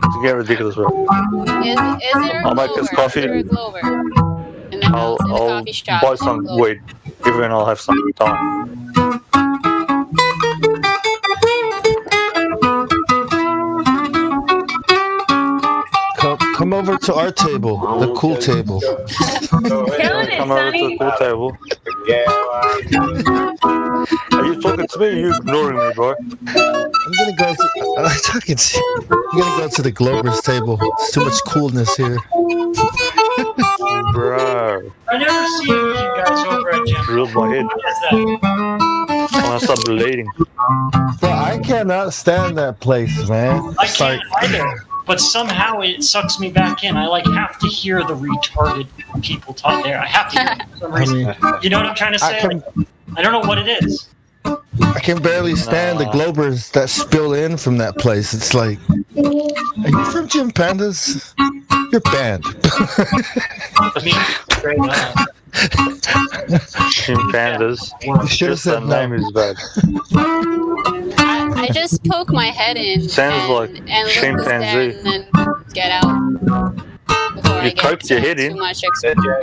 It's getting ridiculous, bro. Is there a I'll make this coffee. Is there a Glover? In the house, in the I'll coffee shop. buy some weed. Even and I'll have some time. Come over to our table, the cool table. Come over to the cool table. Are you talking to me or are you ignoring me, bro? I'm gonna go to the Glover's table. There's too much coolness here. Bro. I never see you guys over at Jim. Drilled my head. What is that? I'm gonna stop bleeding. Bro, I cannot stand that place, man. I can't either. But somehow it sucks me back in. I have to hear the retarded people talk there. I have to hear it for some reason. You know what I'm trying to say? I don't know what it is. I can barely stand the Globers that spill in from that place. It's like, are you from Jim Pandas? You're banned. Jim Pandas. Just that name is bad. I just poke my head in. Sounds like chimpanzee. And then get out. You poked your head in. Too much exposure.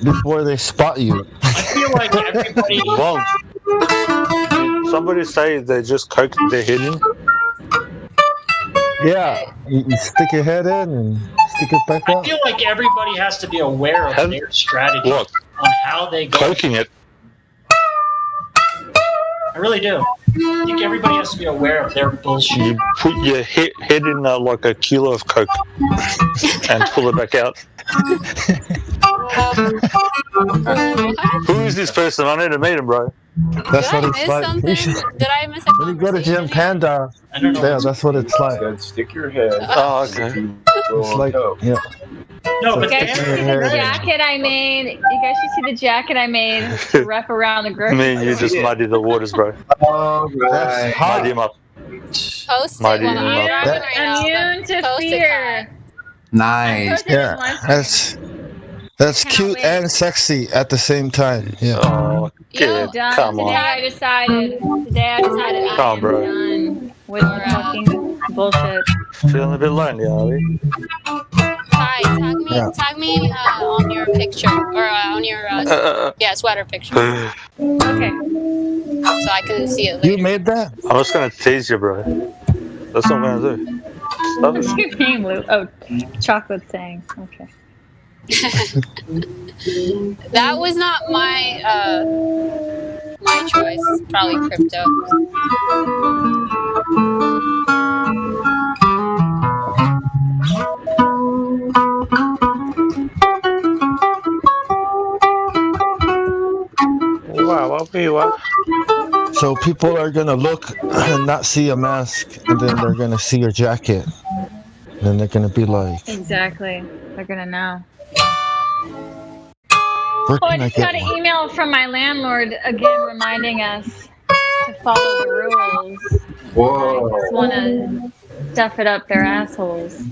Before they spot you. I feel like everybody. Well, somebody say they just coked their head in. Yeah, you stick your head in and stick it back I out. feel like everybody has to be aware of their strategy on how they go. Coking it. I really do. I think everybody has to be aware of their bullshit. You put your head in like a kilo of coke and pull it back out. Who is this person? I need to meet him, bro. That's what it's like. Did I miss a When you go to Jim Panda, yeah, that's what it's like. Stick your head. Oh, okay. It's like, yeah. No, You guys should see the jacket I made. You guys should see the jacket I made to rep around the group. Me and you just muddy the waters, bro. Oh, right. Muddy him up. Post it. Muddy Well, him I'm up. driving right now. Immune to Post it, fear. Nice. Yeah, that's cute and sexy at the same time. Yeah. Oh, kid, Done. come Today on. I decided I Come on, am bro. done with fucking bullshit. Feeling a bit lonely, are we? Hi, tag me on your picture or on your sweater picture, Okay. so I can see it later. You made that? I'm just gonna tease you, bro. That's what I'm gonna do. Stop What's it. your name, Lou? Oh, Chocolate saying. Okay. That was not my choice. Probably crypto. What? So people are gonna look and not see a mask, and then they're gonna see your jacket. And then they're gonna be like, Exactly. They're gonna know. where Oh, I can I just get got an one? email from my landlord again reminding us to follow the rules. Whoa. They just want to stuff it up their assholes.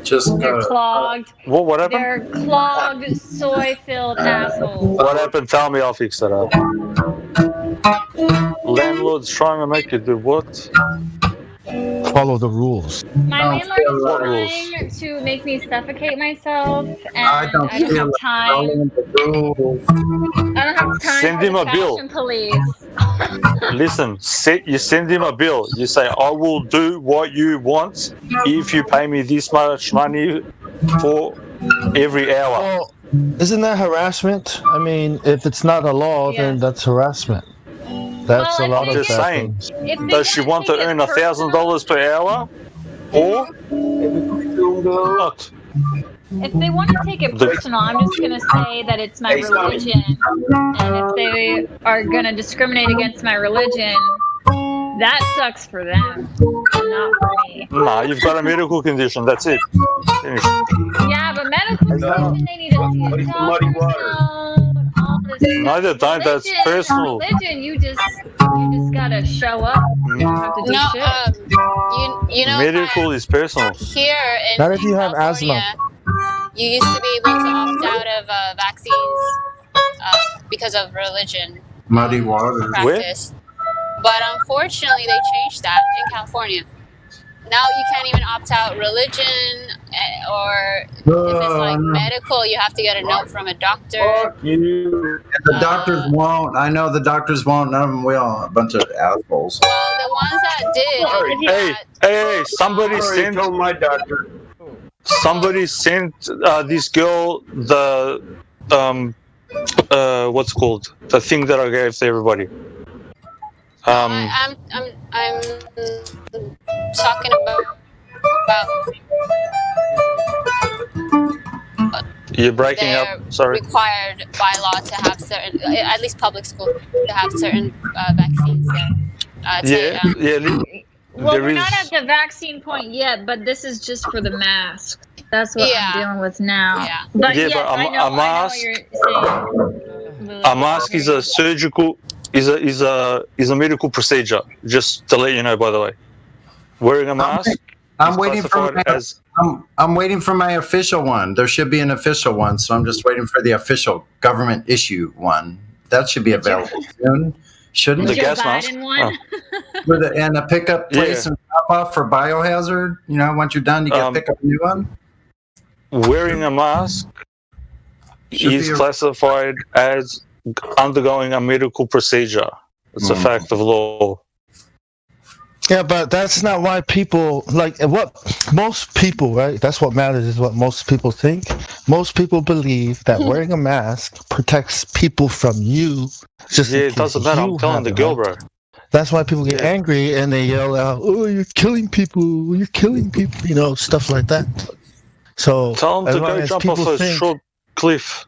Just They're clogged. What happened? They're clogged, soy-filled assholes. What happened? Tell me, I'll fix that up. Landlord's trying to make you do what? Follow the rules. My landlord is trying to make me suffocate myself, and I don't have time. I don't have time Send for him the a bill. fashion police. Listen, you send him a bill. You say, I will do what you want if you pay me this much money for every hour. Well, isn't that harassment? I mean, if it's not a law, then that's harassment. That's Well, a lot if of Just saying. If Does she want to earn $1,000 per hour or not? If they want to take it personal, I'm just going to say that it's my religion. And if they are going to discriminate against my religion, that sucks for them, and not for me. Nah, you've got a medical condition. That's it. Finish. Yeah, but medical condition, they need to see a doctor. No, they don't. That's personal. Religion, you just gotta show up. You don't have to do shit. You know, medical is personal. Here in Not if you have asthma. You used to be able to opt out of vaccines because of religion. Muddy water. Practice. But unfortunately, they changed that in California. Now you can't even opt out religion, or if it's like medical, you have to get a note from a doctor. And the doctors won't. I know the doctors won't. None of them will. A bunch of assholes. Well, the ones that did. Hey! Somebody sent. Told my doctor. Somebody sent this girl the what's it called, the thing that I gave to everybody. I'm talking about you're breaking up. Sorry. Required by law to have certain, at least public school, to have certain vaccines there. Well, we're not at the vaccine point yet, but this is just for the mask. That's what I'm dealing with now. Yeah. But yes, I know what you're saying. A mask is a surgical. Is a medical procedure. Just to let you know, by the way, wearing a mask. I'm waiting for my official one. There should be an official one, so I'm just waiting for the official government issue one. That should be available soon, shouldn't the it? gas mask one? And a pickup place and drop off for biohazard. You know, once you're done, you get pick up a new one. Wearing a mask is classified as undergoing a medical procedure. It's a fact of law. Yeah, but that's not why people like what most people, right? That's what matters is what most people think. Most people believe that wearing a mask protects people from you. Just it doesn't matter. I'm telling the girl, bro. That's why people get angry and they yell out, "Oh, you're killing people! You're killing people!" You know, stuff like that. So tell them to go jump off a short cliff.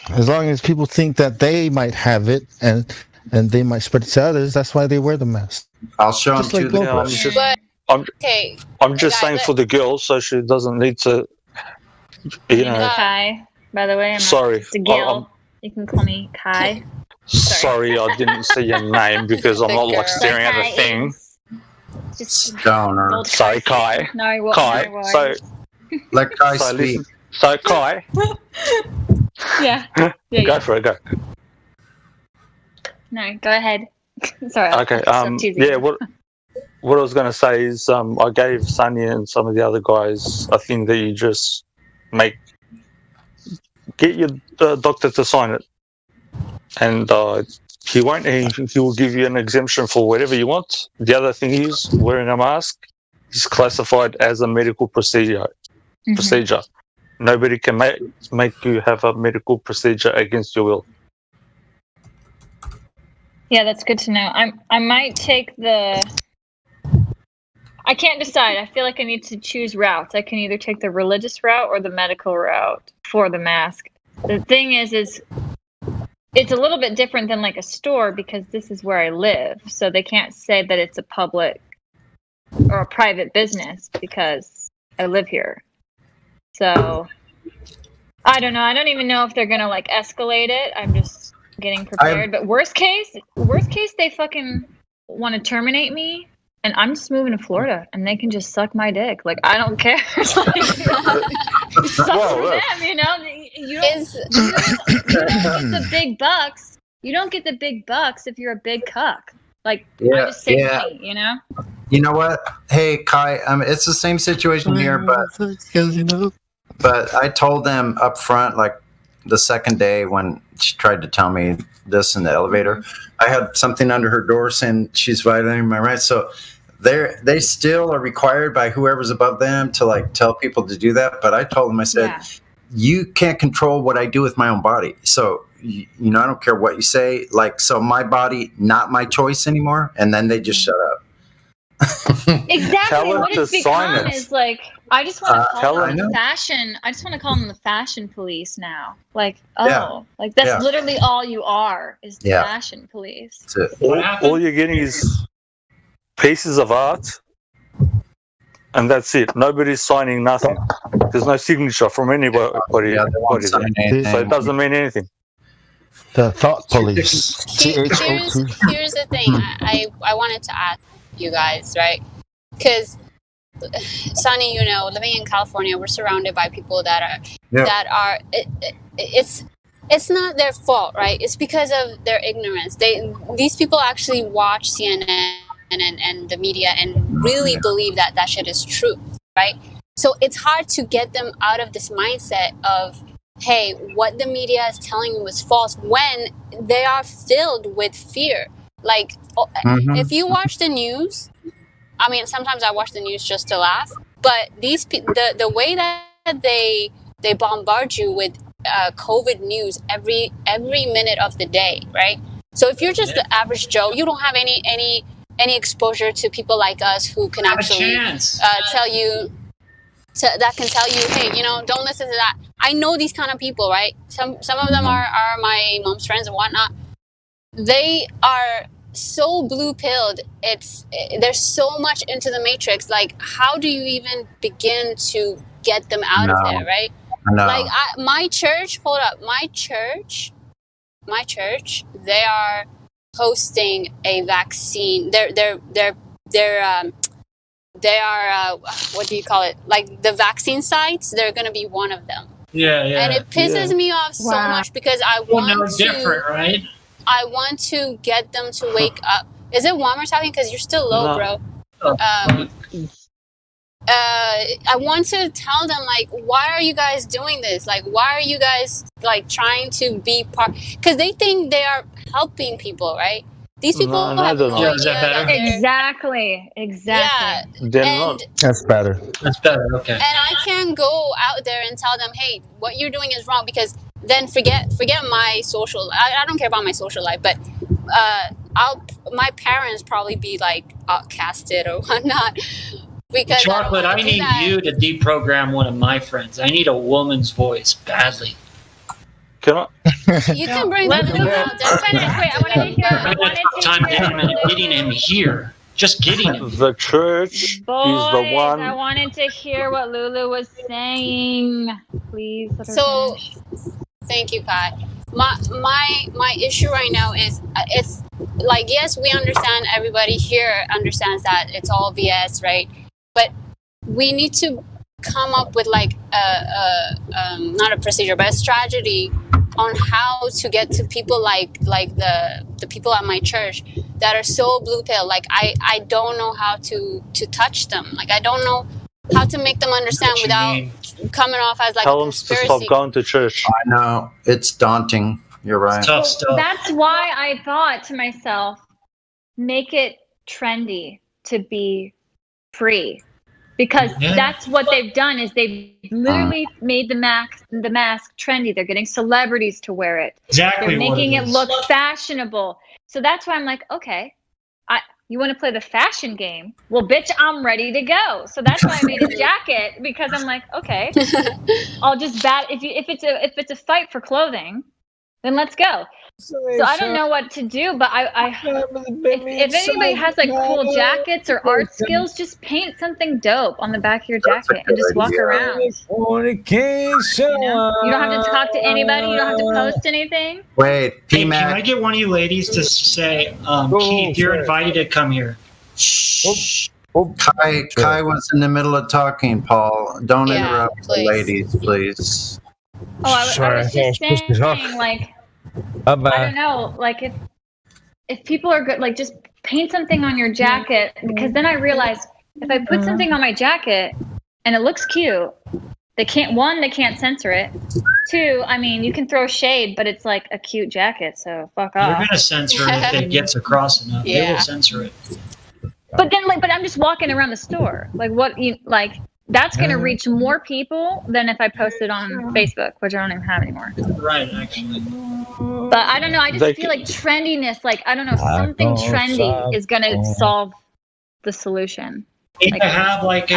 As long as people think that they might have it and they might spread it to others, that's why they wear the mask. I'll show them to the I'm just saying for the girl, so she doesn't need to. You know. Kai, by the way, I'm sorry. It's a Gil. You can call me Kai. Sorry, I didn't say your name because I'm not like staring at the thing. Stoner. Sorry, Kai. No, Kai. So let Kai speak. So Kai. Yeah. Go for it. Go. No, go ahead. Sorry. Okay. Yeah. What I was going to say is, I gave Sunny and some of the other guys a thing that you just get your doctor to sign it, and he won't. He will give you an exemption for whatever you want. The other thing is wearing a mask is classified as a medical procedure. Procedure. Nobody can make you have a medical procedure against your will. Yeah, that's good to know. I might take the. I can't decide. I feel like I need to choose routes. I can either take the religious route or the medical route for the mask. The thing is it's a little bit different than like a store because this is where I live. So they can't say that it's a public or a private business because I live here. So I don't know. I don't even know if they're gonna like escalate it. I'm just getting prepared. But worst case, they fucking want to terminate me, and I'm just moving to Florida, and they can just suck my dick. Like I don't care. It sucks for them, you know. You don't get the big bucks. You don't get the big bucks if you're a big cuck. Like I just say me, you know. You know what? Hey, Kai, it's the same situation here, but I told them up front, like the second day when she tried to tell me this in the elevator, I had something under her door saying she's violating my rights. So they still are required by whoever's above them to like tell people to do that. But I told them, I said, you can't control what I do with my own body. So, you know, I don't care what you say. Like, so my body, not my choice anymore. And then they just shut up. Exactly. Tell What them it's to sign become it. is like I just want to tell call them them. the fashion. I just want to call them the fashion police now. Like, Yeah. like that's Yeah. literally all you are is the Yeah. fashion police. That's it. All you're getting is pieces of art, and that's it. Nobody's signing nothing. There's no signature from anybody. Yeah, they won't there. sign anything. So it doesn't mean anything. The thought police. Here's the thing I wanted to ask you guys, right? Because Sonny, you know, living in California, we're surrounded by people that are it's not their fault, right? It's because of their ignorance. These people actually watch CNN and the media and really believe that shit is true, right? So it's hard to get them out of this mindset of, hey, what the media is telling you is false when they are filled with fear. Like, if you watch the news, I mean, sometimes I watch the news just to laugh, but the way that they bombard you with COVID news every minute of the day, right? So if you're just the average Joe, you don't have any exposure to people like us who can actually tell you. That can tell you, hey, you know, don't listen to that. I know these kind of people, right? Some of them are my mom's friends and whatnot. They are so blue-pilled. They're so much into the matrix. Like, how do you even begin to get them out of there, right? No. Like, my church, hold up, my church, they are hosting a vaccine. They are what do you call it? Like the vaccine sites. They're going to be one of them. Yeah. And it pisses me off so much because I want to. Different, right? I want to get them to wake up. Is it Walmart talking? Because you're still low, bro. I want to tell them, like, why are you guys doing this? Like, why are you guys like trying to be part? Because they think they are helping people, right? These people have no idea that Exactly. Yeah. That's better. That's better. Okay. And I can't go out there and tell them, hey, what you're doing is wrong, because then forget my social. I don't care about my social life, but my parents probably be like outcasted or whatnot. Because Chocolate, I need you to deprogram one of my friends. I need a woman's voice badly. Can I? You can bring them out. Getting him here. Just getting him. The church is the one. I wanted to hear what Lulu was saying. Please. So, thank you, Kai. My issue right now is it's like, yes, we understand. Everybody here understands that it's all BS, right? But we need to come up with like not a procedure, but a strategy on how to get to people like the people at my church that are so blue pill. Like I don't know how to touch them. Like I don't know how to make them understand without coming off as like Tell a conspiracy. Them to stop going to church. I know, it's daunting. You're right. So that's why I thought to myself, make it trendy to be free. Because that's what they've done is they've literally made the mask trendy. They're getting celebrities to wear it. Exactly. They're making it look fashionable. So that's why I'm like, okay, you want to play the fashion game? Well, bitch, I'm ready to go. So that's why I made a jacket, because I'm like, okay, I'll just if it's a fight for clothing, then let's go. So I don't know what to do, but if anybody has like cool jackets or art skills, just paint something dope on the back of your jacket and just walk around. You don't have to talk to anybody. You don't have to post anything. Wait, hey, can I get one of you ladies to say, Keith, you're invited to come here. Shh. Kai was in the middle of talking, Paul. Don't interrupt the ladies, please. Oh, I was just saying, like, I don't know, like if people are good, like just paint something on your jacket, because then I realized if I put something on my jacket and it looks cute, they can't censor it. 2, I mean, you can throw shade, but it's like a cute jacket, so fuck off. You're gonna censor it if it gets across enough. They will censor it. But then, but I'm just walking around the store. That's going to reach more people than if I posted on Facebook, which I don't even have anymore. Right, actually. But I don't know. I just feel like trendiness, like, I don't know, something trendy is going to solve the solution. They need to have like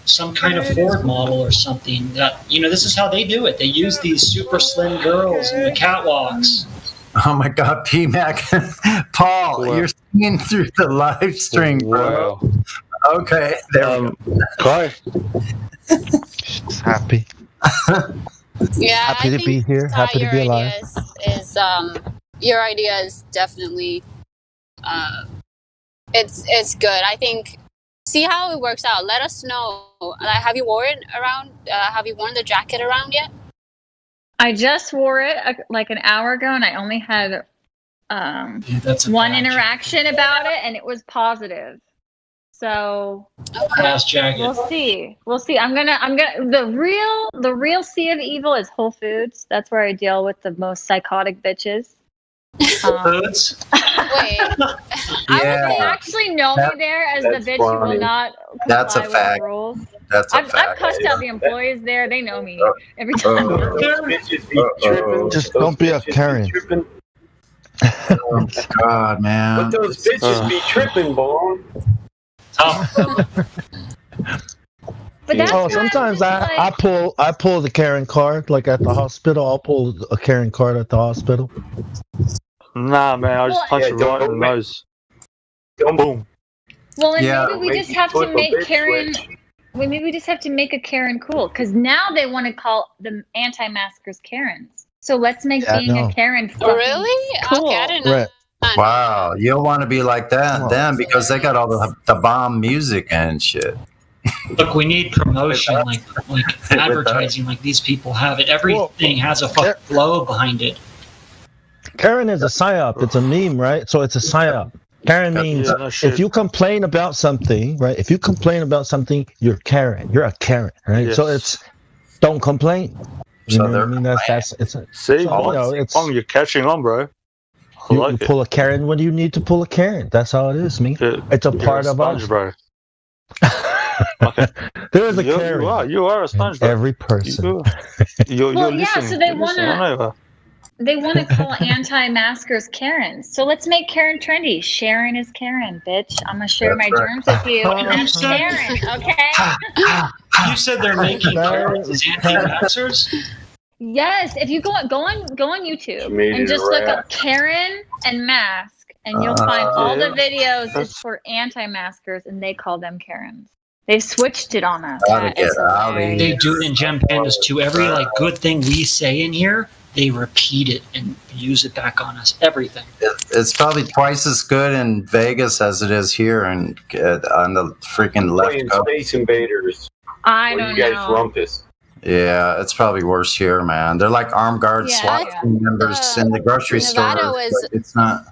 some kind of Ford model or something that, this is how they do it. They use these super slim girls in the catwalks. Oh my God, PMAC. Paul, you're singing through the live stream, bro. Wow. Okay, there we go. Bye. She's happy. Yeah, happy to be here. Happy to be alive. Your idea is definitely it's good. I think. See how it works out. Let us know. Have you worn it around? Have you worn the jacket around yet? I just wore it like an hour ago, and I only had one interaction about it, and it was positive. So jacket. We'll see. I'm gonna. The real Sea of Evil is Whole Foods. That's where I deal with the most psychotic bitches. Foods. Wait. They actually know me there as the bitch who will not comply That's a with fact. the rules. That's a fact. I've cussed out the employees there. They know me every time. Just don't be a Karen. Oh God, man. But those bitches be tripping, boy. But sometimes I pull the Karen card, like at the hospital. I'll pull a Karen card at the hospital. Nah, man, I just punch it right in the nose. Boom. Well, and maybe we just have to make Karen. Maybe we just have to make a Karen cool, because now they want to call the anti-maskers Karens. So let's make being a Karen really cool. Okay, I didn't know. Right. Wow, you'll want to be like that then, because they got all the bomb music and shit. Look, we need promotion, like advertising, like these people have it. Everything has a fucking flow behind it. Karen is a psyop. It's a meme, right? So it's a psyop. Karen means if you complain about something, right? If you complain about something, you're Karen. You're a Karen, right? Yes. So it's don't complain. You know what I mean? You're catching on, bro. You pull a Karen when you need to pull a Karen. That's how it is, me. It's a part of us, bro. Okay. There is a Karen. You are a sponge, bro. Every person. You're listening. So they want to call anti-maskers Karens. So let's make Karen trendy. Sharon is Karen, bitch. I'm gonna share my germs with you, and that's Karen. Okay. You said they're making Karens as anti-vaxxers? Yes. If you go on YouTube and just look up Karen and mask, and you'll find all the videos is for anti-maskers, and they call them Karens. They've switched it on us. They do it in Gem Pandas too. Every good thing we say in here, they repeat it and use it back on us. Everything. It's probably twice as good in Vegas as it is here and on the freaking left coast. Space Invaders. I don't know. You guys rumpus. Yeah, it's probably worse here, man. They're like armed guard SWAT team members in the grocery store. It's not.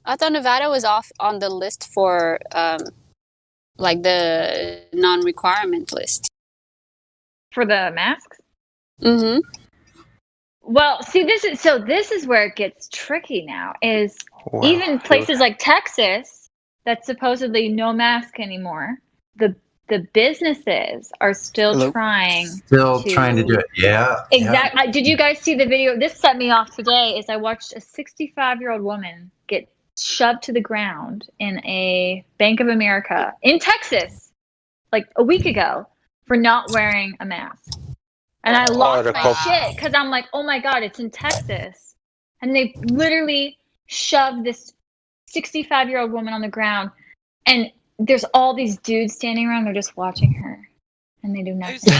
I thought Nevada was off on the list for the non-requirement list for the masks. Mm-hmm. Well, see, this is where it gets tricky now. Is even places like Texas that's supposedly no mask anymore. The businesses are still trying to do it. Yeah. Exactly. Yeah. Did you guys see the video? This set me off today. Is I watched a 65-year-old woman get shoved to the ground in a Bank of America in Texas, like a week ago, for not wearing a mask. And I lost my shit because I'm like, oh my God, it's in Texas. And they literally shoved this 65-year-old woman on the ground. And there's all these dudes standing around. They're just watching her. And they do nothing.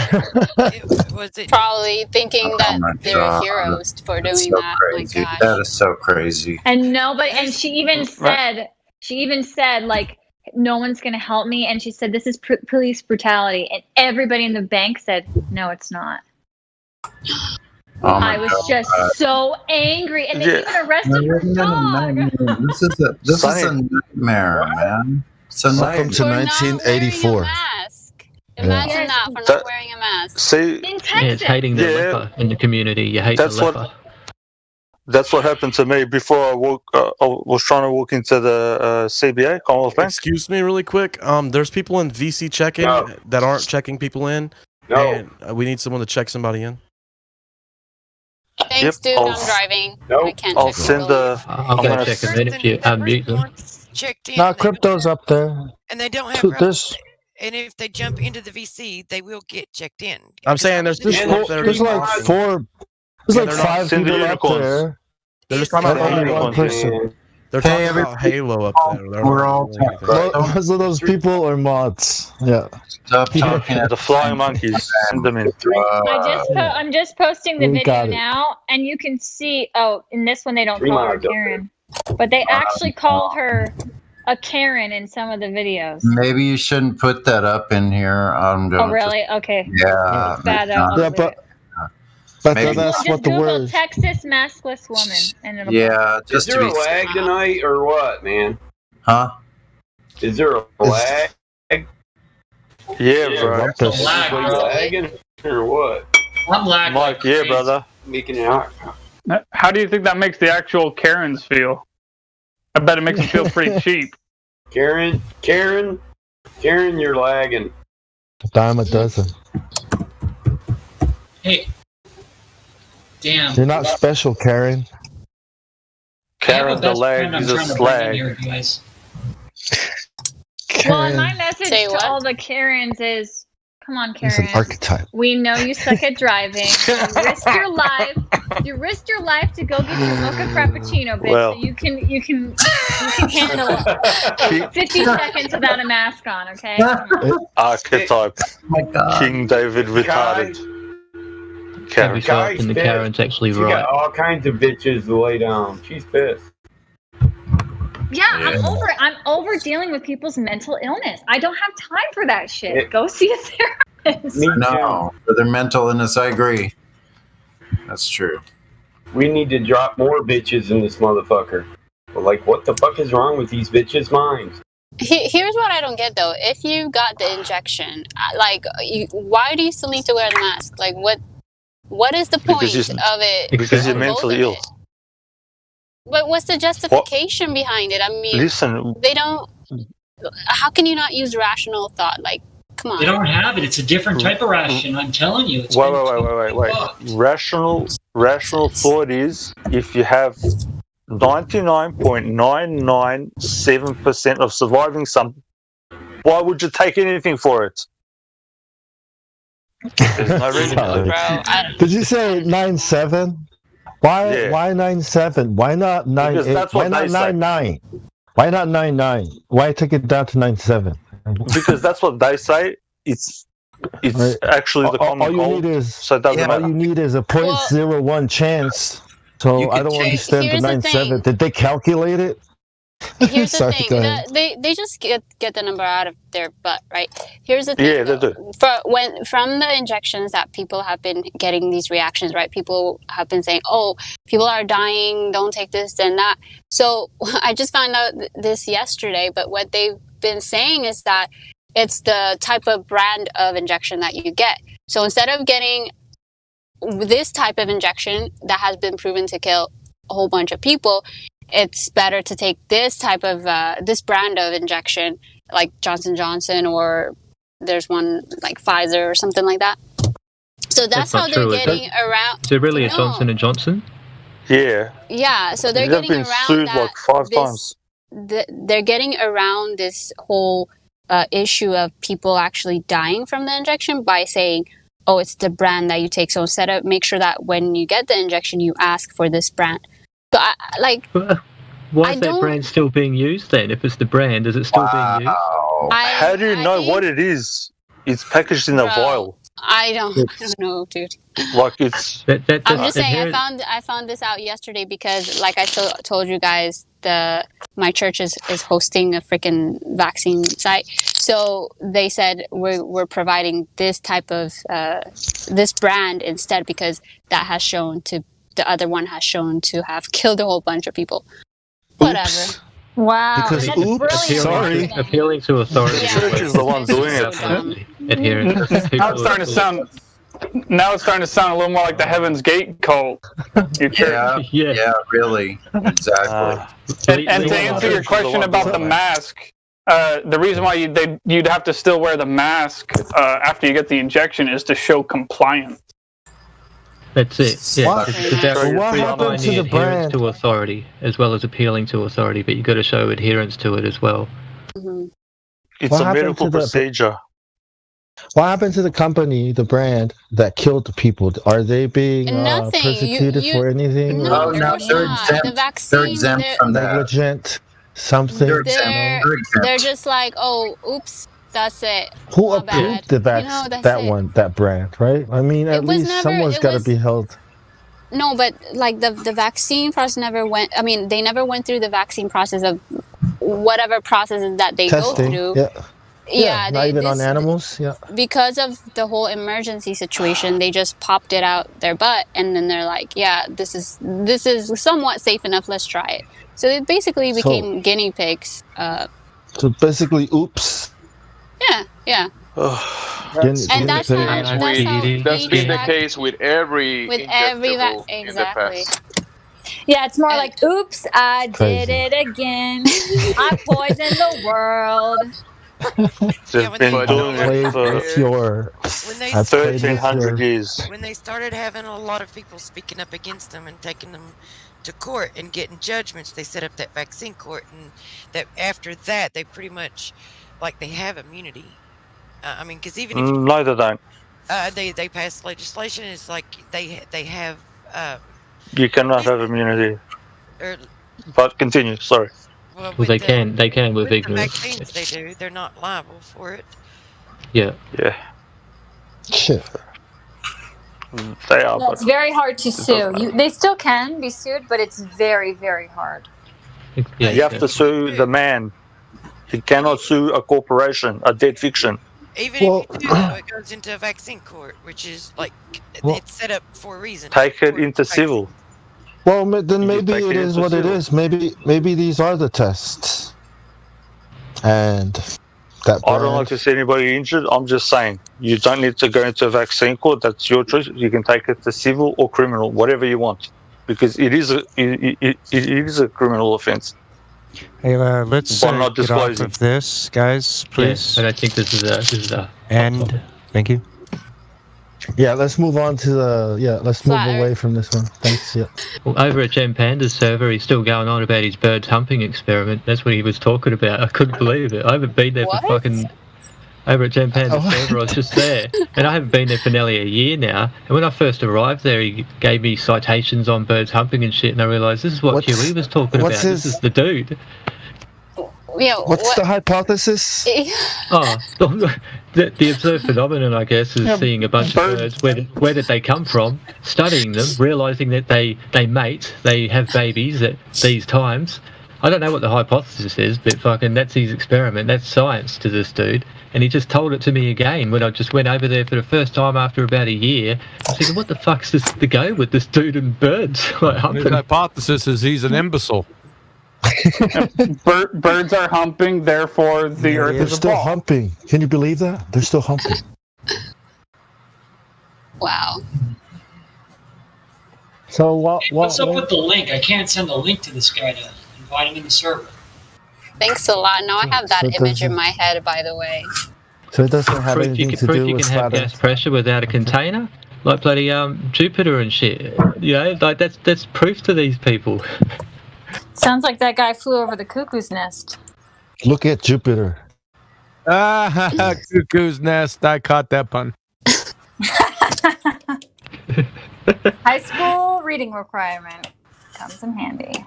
Was it probably thinking that they're heroes for doing that? Crazy. My that is so crazy. And nobody, and she even said, like, no one's going to help me. And she said, this is police brutality. And everybody in the bank said, no, it's not. I was just so angry. And they even arrested her dog. This is a nightmare, man. Welcome to 1984. Imagine that for not wearing a mask. See, in Texas. It's hating the leper in the community. You hate the leper. That's what happened to me before I was trying to walk into the CBA, Commonwealth Bank. Excuse me, really quick. There's people in VC check-in that aren't checking people in. No. And we need someone to check somebody in. Thanks, dude. I'm driving. I can't I'll send I'm going to check them in if you unmute them. checked in. Now crypto's up there. And they don't have Dude, routes. And if they jump into the VC, they will get checked in. I'm saying there's There's like four. There's like 5 people up there. They're just talking about only one person. They're talking about Halo up there. We're all Most of those people are mods. Yeah. The flying monkeys. Send them in. I'm just posting the We got video it. now, and you can see. Oh, in this one they don't call her Karen, but they actually call her a Karen in some of the videos. Maybe you shouldn't put that up in here. Oh, really? Okay. Yeah. It's bad. I'll Yeah, delete it. but Maybe- that's Just what the Google word is. Texas maskless woman, and it'll Yeah, Is just to there be a lag tonight or what, man? Huh? Is there a lag? Yeah, bro. Are you lagging or what? I'm lagging. Mike, yeah, brother. Making it out. How do you think that makes the actual Karens feel? I bet it makes them feel pretty cheap. Karen, you're lagging. Dime a dozen. Hey. Damn. You're not special, Karen. Karen the lag is a slag. Well, my message Say to what? all the Karens is, come on, It's an Karen. archetype. We know you suck at driving. You risked your life. You risked your life to go get your mocha frappuccino, bitch. Well. So you can handle 50 seconds without a mask on, okay? Archetype. King David retarded. Karen. Guy's and the pissed. Karen's actually She right. got all kinds of bitches to lay down. She's pissed. Yeah, I'm over it. I'm over dealing with people's mental illness. I don't have time for that shit. Go see a therapist. No, for their mental illness, I agree. That's true. We need to drop more bitches in this motherfucker. But like, what the fuck is wrong with these bitches' minds? Here's what I don't get though. If you got the injection, why do you still need to wear the mask? Like, what is the point Because of it? Because you're of mentally both of ill. it? But what's the justification behind it? I mean, Listen. they don't. How can you not use rational thought? Like, come on. They don't have it. It's a different type of ration. I'm telling you. It's Wait. Rational thought is if you have 99.997% of surviving something, why would you take anything for it? There's no reason. Did you say 9-7? Why? Yeah. Why 9-7? Why not 9-8? Because that's Why what not they say. 9-9? Why not 9-9? Why take it down to 9-7? Because that's what they say. It's actually the common all you cold, need is so it doesn't all matter. you need is a 0.01 chance. So I don't understand the Here's the 9-7. thing. Did they calculate it? Here's the Sorry, thing. go ahead. They just get the number out of their butt, right? Here's the thing. Yeah, they do. From the injections that people have been getting these reactions, right? People have been saying, "Oh, people are dying. Don't take this and that." So I just found out this yesterday. But what they've been saying is that it's the type of brand of injection that you get. So instead of getting this type of injection that has been proven to kill a whole bunch of people, it's better to take this type of this brand of injection, like Johnson & Johnson, or there's one like Pfizer or something like that. So that's how not they're true, is it? getting around. Is it really a No. Johnson & Johnson? Yeah. Yeah, so they're They've getting been around sued that. like 5 times. They're getting around this whole issue of people actually dying from the injection by saying, "Oh, it's the brand that you take." So instead of make sure that when you get the injection, you ask for this brand. So Why is that brand still being used then? If it's the brand, is it still being used? How do you know what it is? It's packaged in a vial. I don't know, dude. Like it's. I'm just saying, I found this out yesterday because, like I told you guys, my church is hosting a freaking vaccine site. So they said we're providing this type of this brand instead because the other one has shown to have killed a whole bunch of people. Whatever. Wow. Because that's brilliant. Appealing to authority. The church is the one doing it. Adherence. Now it's starting to sound a little more like the Heaven's Gate cult. Yeah, really. Exactly. And to answer your question about the mask, the reason why you'd have to still wear the mask after you get the injection is to show compliance. That's it. Yeah, What? it's about So what happened to the adherence brand? to authority as well as appealing to authority, but you've got to show adherence to it as well. It's What a happened medical to the- procedure. What happened to the company, the brand that killed the people? Are they being Nothing. persecuted for anything? No, or they're not. The vaccine. negligent, something. They're just like, oh, oops, that's it. Who My approved bad. that that brand, right? I mean, at was least never- someone's it got to was- be held. No, but like the vaccine process never went. I mean, they never went through the vaccine process of whatever processes that they Testing, go through. yeah. Yeah, not even on animals. Yeah. Because of the whole emergency situation, they just popped it out their butt, and then they're like, "Yeah, this is somewhat safe enough. Let's try it." So they basically became guinea pigs. So basically, oops. Yeah. And that's how That's been the case with every with every injectable in the exactly. past. Yeah, it's more like, oops, I Crazy. did it again. I poisoned the world. They've been doing it for When they 1,300 years. When they started having a lot of people speaking up against them and taking them to court and getting judgments, they set up that vaccine court, and that after that they pretty much like they have immunity. I mean, because even if No, they don't. they pass legislation, it's like they have. You cannot have immunity. Or, But continue. Sorry. well, Well, they can with the ignorance. vaccines they do, they're not liable for it. Yeah. Yeah. Shit. They are. Well, it's very hard to sue. They still can be sued, but it's very, very hard. Yeah, you have to sue the man. You cannot sue a corporation, a dead fiction. Even if you do, though, it goes into a vaccine court, which is like it's set up for a reason. Take it into civil. Well, then maybe take it it is into what it civil. is. Maybe these are the tests. And that I don't brand- like to see anybody injured. I'm just saying, you don't need to go into a vaccine court. That's your choice. You can take it to civil or criminal, whatever you want, because it is a criminal offence. Hey, let's But not get off disclosing. of this, guys, please. Yeah, and I think this is a And thank you. Yeah, let's move on to the. Let's move Flat away Earth. from this one. Thanks. Yeah. Well, over at Gem Panda's server, he's still going on about his birds humping experiment. That's what he was talking about. I couldn't believe it. I haven't been there What? for fucking. Over at Gem Panda's server, I was just there. And I haven't been there for nearly a year now. And when I first arrived there, he gave me citations on birds humping and shit, and I realised this is what QE was talking about. what's This is the dude. Yeah. What's the hypothesis? Oh, the observed phenomenon, I guess, is seeing a bunch of birds. Where did they come from? Studying them, realizing that they mate, they have babies at these times. I don't know what the hypothesis is, but fucking that's his experiment. That's science to this dude. And he just told it to me again when I just went over there for the first time after about a year. I was thinking, what the fuck's this to go with this dude and birds? Like, His hypothesis is he's an imbecile. Birds are humping, therefore the Earth They're is a still ball. humping. Can you believe that? They're still humping. Wow. So what? What's up with the link? I can't send a link to this guy to invite him in the server. Thanks a lot. Now I have that So it image in doesn't- my head, by the way. So it doesn't have proof you anything can, to do you with can have flat gas Earth. pressure without a container, like bloody Jupiter and shit. You know, like that's proof to these people. Sounds like that guy flew over the cuckoo's nest. Look at Jupiter. Ah, cuckoo's nest. I caught that pun. High school reading requirement comes in handy.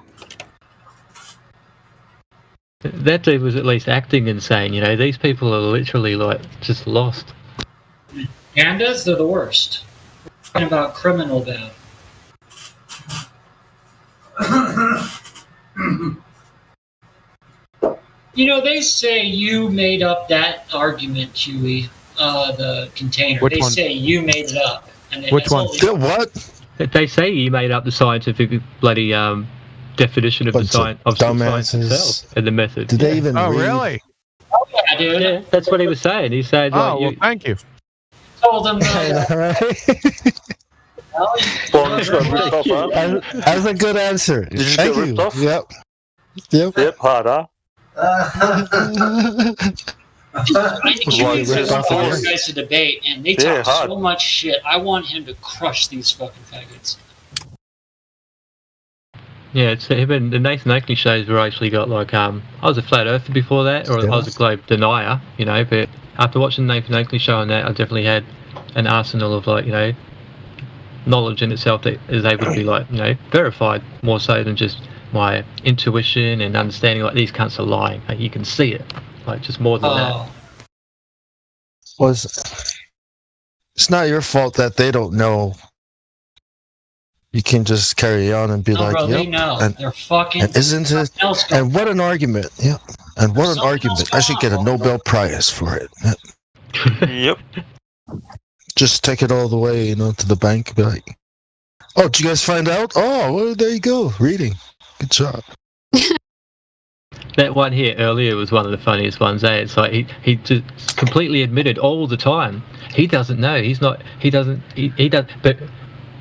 That dude was at least acting insane. You know, these people are literally like just lost. Pandas, they're the worst. Talking about criminal bad. You know, they say you made up that argument, Huey, the container. Which they one? say you made it up. And Which it's one? only- What? They say he made up the scientific bloody definition of the science of science dumbasses. itself and the method. Did they even Oh, read? really? Yeah, dude. Yeah, that's what he was saying. He said, Oh, like, well, thank you. Told them That's a good answer. Did you Thank get ripped you. off? Yep. Yep, harder. I think Jimmy is one of those guys to debate, and they talk so much shit. I want him to crush these fucking faggots. Yeah, it's even the Nathan Oakley shows were actually got like I was a flat earther before that, or I was a globe denier, you know. But after watching the Nathan Oakley show on that, I definitely had an arsenal of like, you know, knowledge in itself that is able to be like, you know, verified more so than just my intuition and understanding like these cunts are lying. Like, you can see it, like just more than that. Well, it's not your fault that they don't know. You can just carry on and be like, bro, yep. They know. And, they're fucking. And isn't it? And what an argument. Yeah. And what an argument. I should get a Nobel Prize for it. Yep. Just take it all the way, you know, to the bank. Be like, oh, did you guys find out? Oh, well, there you go. Reading. Good job. That one here earlier was one of the funniest ones. It's like he just completely admitted all the time he doesn't know. He does, but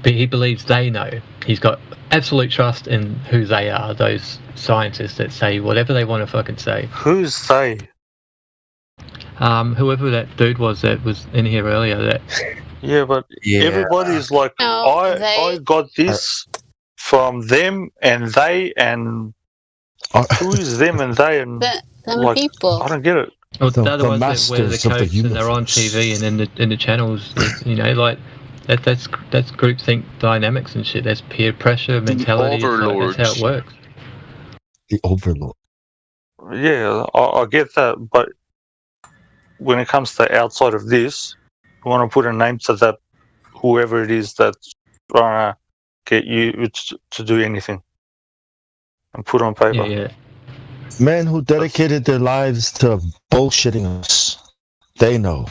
he believes they know. He's got absolute trust in who they are. Those scientists that say whatever they want to fucking say. Who's they? Whoever that dude was that was in here earlier. That. Yeah, but everybody's like, I got this from them and they and. Who is them and they and them people? I don't get it. Well, the other ones that wear the coats and they're on TV and in the channels, you know, like that's groupthink dynamics and shit. That's peer pressure mentality. Like, that's how it works. The overlord. Yeah, I get that, but when it comes to outside of this, you want to put a name to that whoever it is that's trying to get you to do anything. And put on paper. Yeah. Men who dedicated their lives to bullshitting us, they know.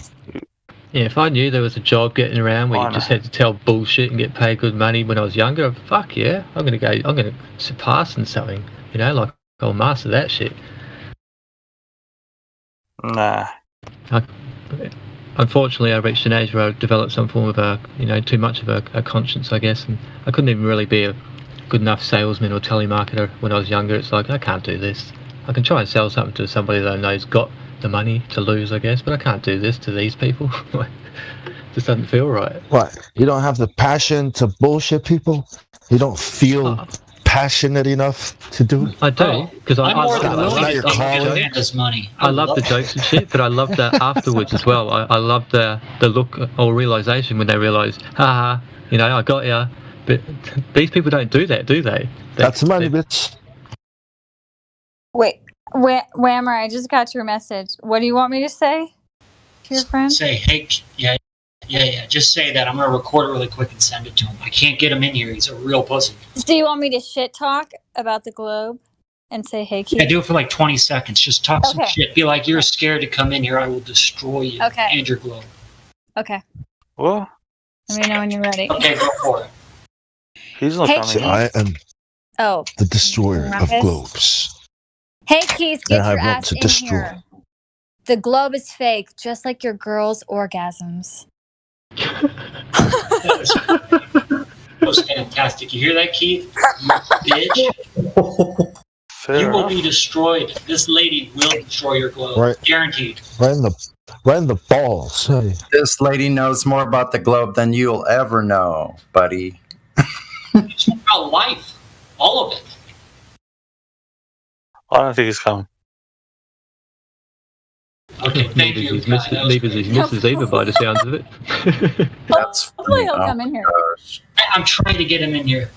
Yeah, if I knew there was a job getting around where you just had to tell bullshit and get paid good money when I was younger, fuck yeah, I'm gonna surpass in something, you know, like I'll master that shit. Nah. Unfortunately, I reached an age where I developed some form of too much of a conscience, I guess, and I couldn't even really be a good enough salesman or telemarketer when I was younger. It's like, I can't do this. I can try and sell something to somebody that I know's got the money to lose, I guess, but I can't do this to these people. It just doesn't feel right. What? You don't have the passion to bullshit people? You don't feel passionate enough to do it? I do, because I love the jokes and shit, but I love that afterwards as well. I love the look or realization when they realize, haha, you know, I got ya. But these people don't do that, do they? That's money, bitch. Wait, Whammer, I just got your message. What do you want me to say to your friend? Say, hey, yeah. Just say that. I'm going to record it really quick and send it to him. I can't get him in here. He's a real pussy. Do you want me to shit talk about the globe and say, hey, Keith? Yeah, do it for like 20 seconds. Just talk some shit. Be like, you're scared to come in here. I will destroy you and your globe. Okay. What? Let me know when you're ready. Okay, go for it. He's not coming. I am the destroyer of globes. Hey, Keith, get your ass in here. The globe is fake, just like your girl's orgasms. That was fantastic. You hear that, Keith? You bitch. You will be destroyed. This lady will destroy your globe. Right. Guaranteed. Right in the balls. Hey. This lady knows more about the globe than you'll ever know, buddy. It's about life. All of it. I don't think he's coming. Okay, thank you. Neither is Mrs. Eva by the sounds of it. That's hopefully he'll come in here. I'm trying to get him in here.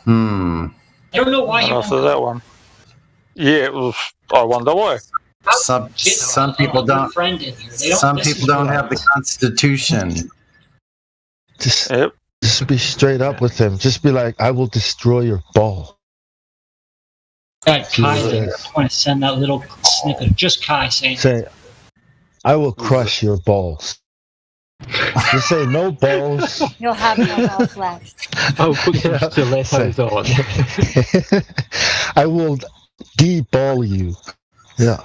Hmm. I don't know why he won't After that one. Yeah, it was, I wonder why. Some people don't. Some people don't have the Constitution. Just be straight up with him. Just be like, I will destroy your ball. Kai, I want to send that little snippet. Just Kai saying. Say, I will crush your balls. Just say no balls. You'll have no balls left. Oh, put some stilettos on. I will de-ball you. Yeah.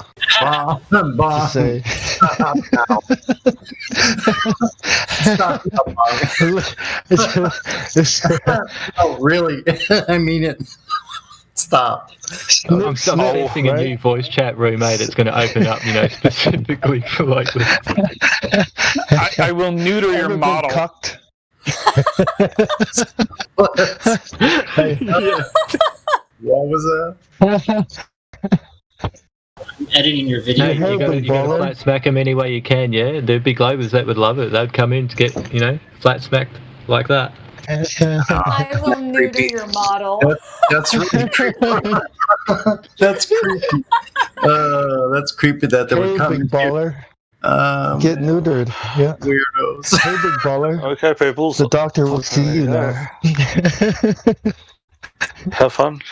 Just say. Oh, really? I mean it. Stop. I'm thinking a new voice chat room, mate. It's going to open up, specifically for like this. I will neuter your model. Cucked. What was that? Editing your video. You got to flat smack them any way you can, yeah? There'd be Globers that would love it. They'd come in to get, flat smacked like that. I will neuter your model. That's really creepy. That's creepy. That's creepy that they would come big baller. Get neutered. Yeah. Weirdos. Hey, big baller. Okay, people. The doctor will see you now. Have fun.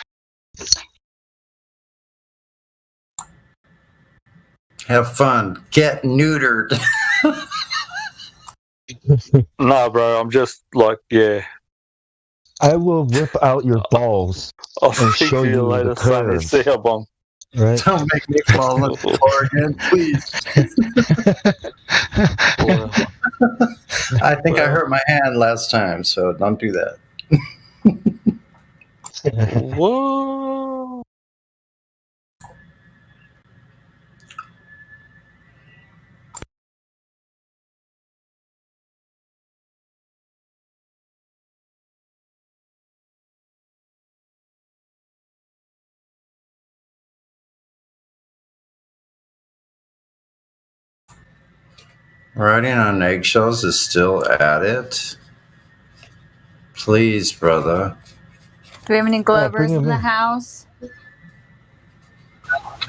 Have fun. Get neutered. No, bro. I'm just like, yeah. I will rip out your balls I'll and speak show to you you later, the Sonny. curves. See ya, bomb. Right? Don't make me fall on the floor again, please. I think I hurt my hand last time, so don't do that. Whoa. Riding on eggshells is still at it. Please, brother. Do we have any Globers bring in him the in. house?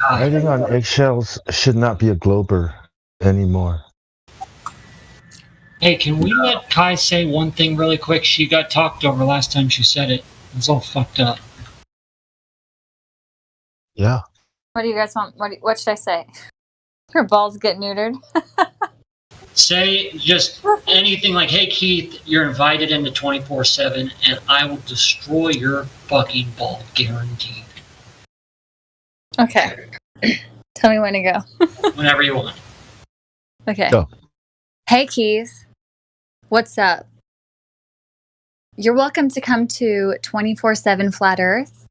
Riding on eggshells should not be a Glober anymore. Hey, can we let Kai say one thing really quick? She got talked over last time she said it. It was all fucked up. Yeah. What do you guys want? What should I say? Her balls get neutered. Say just anything like, hey, Keith, you're invited into 24/7, and I will destroy your fucking ball, guaranteed. Okay. Tell me when to go. Whenever you want. Okay. Go. Hey, Keith. What's up? You're welcome to come to 24/7 Flat Earth,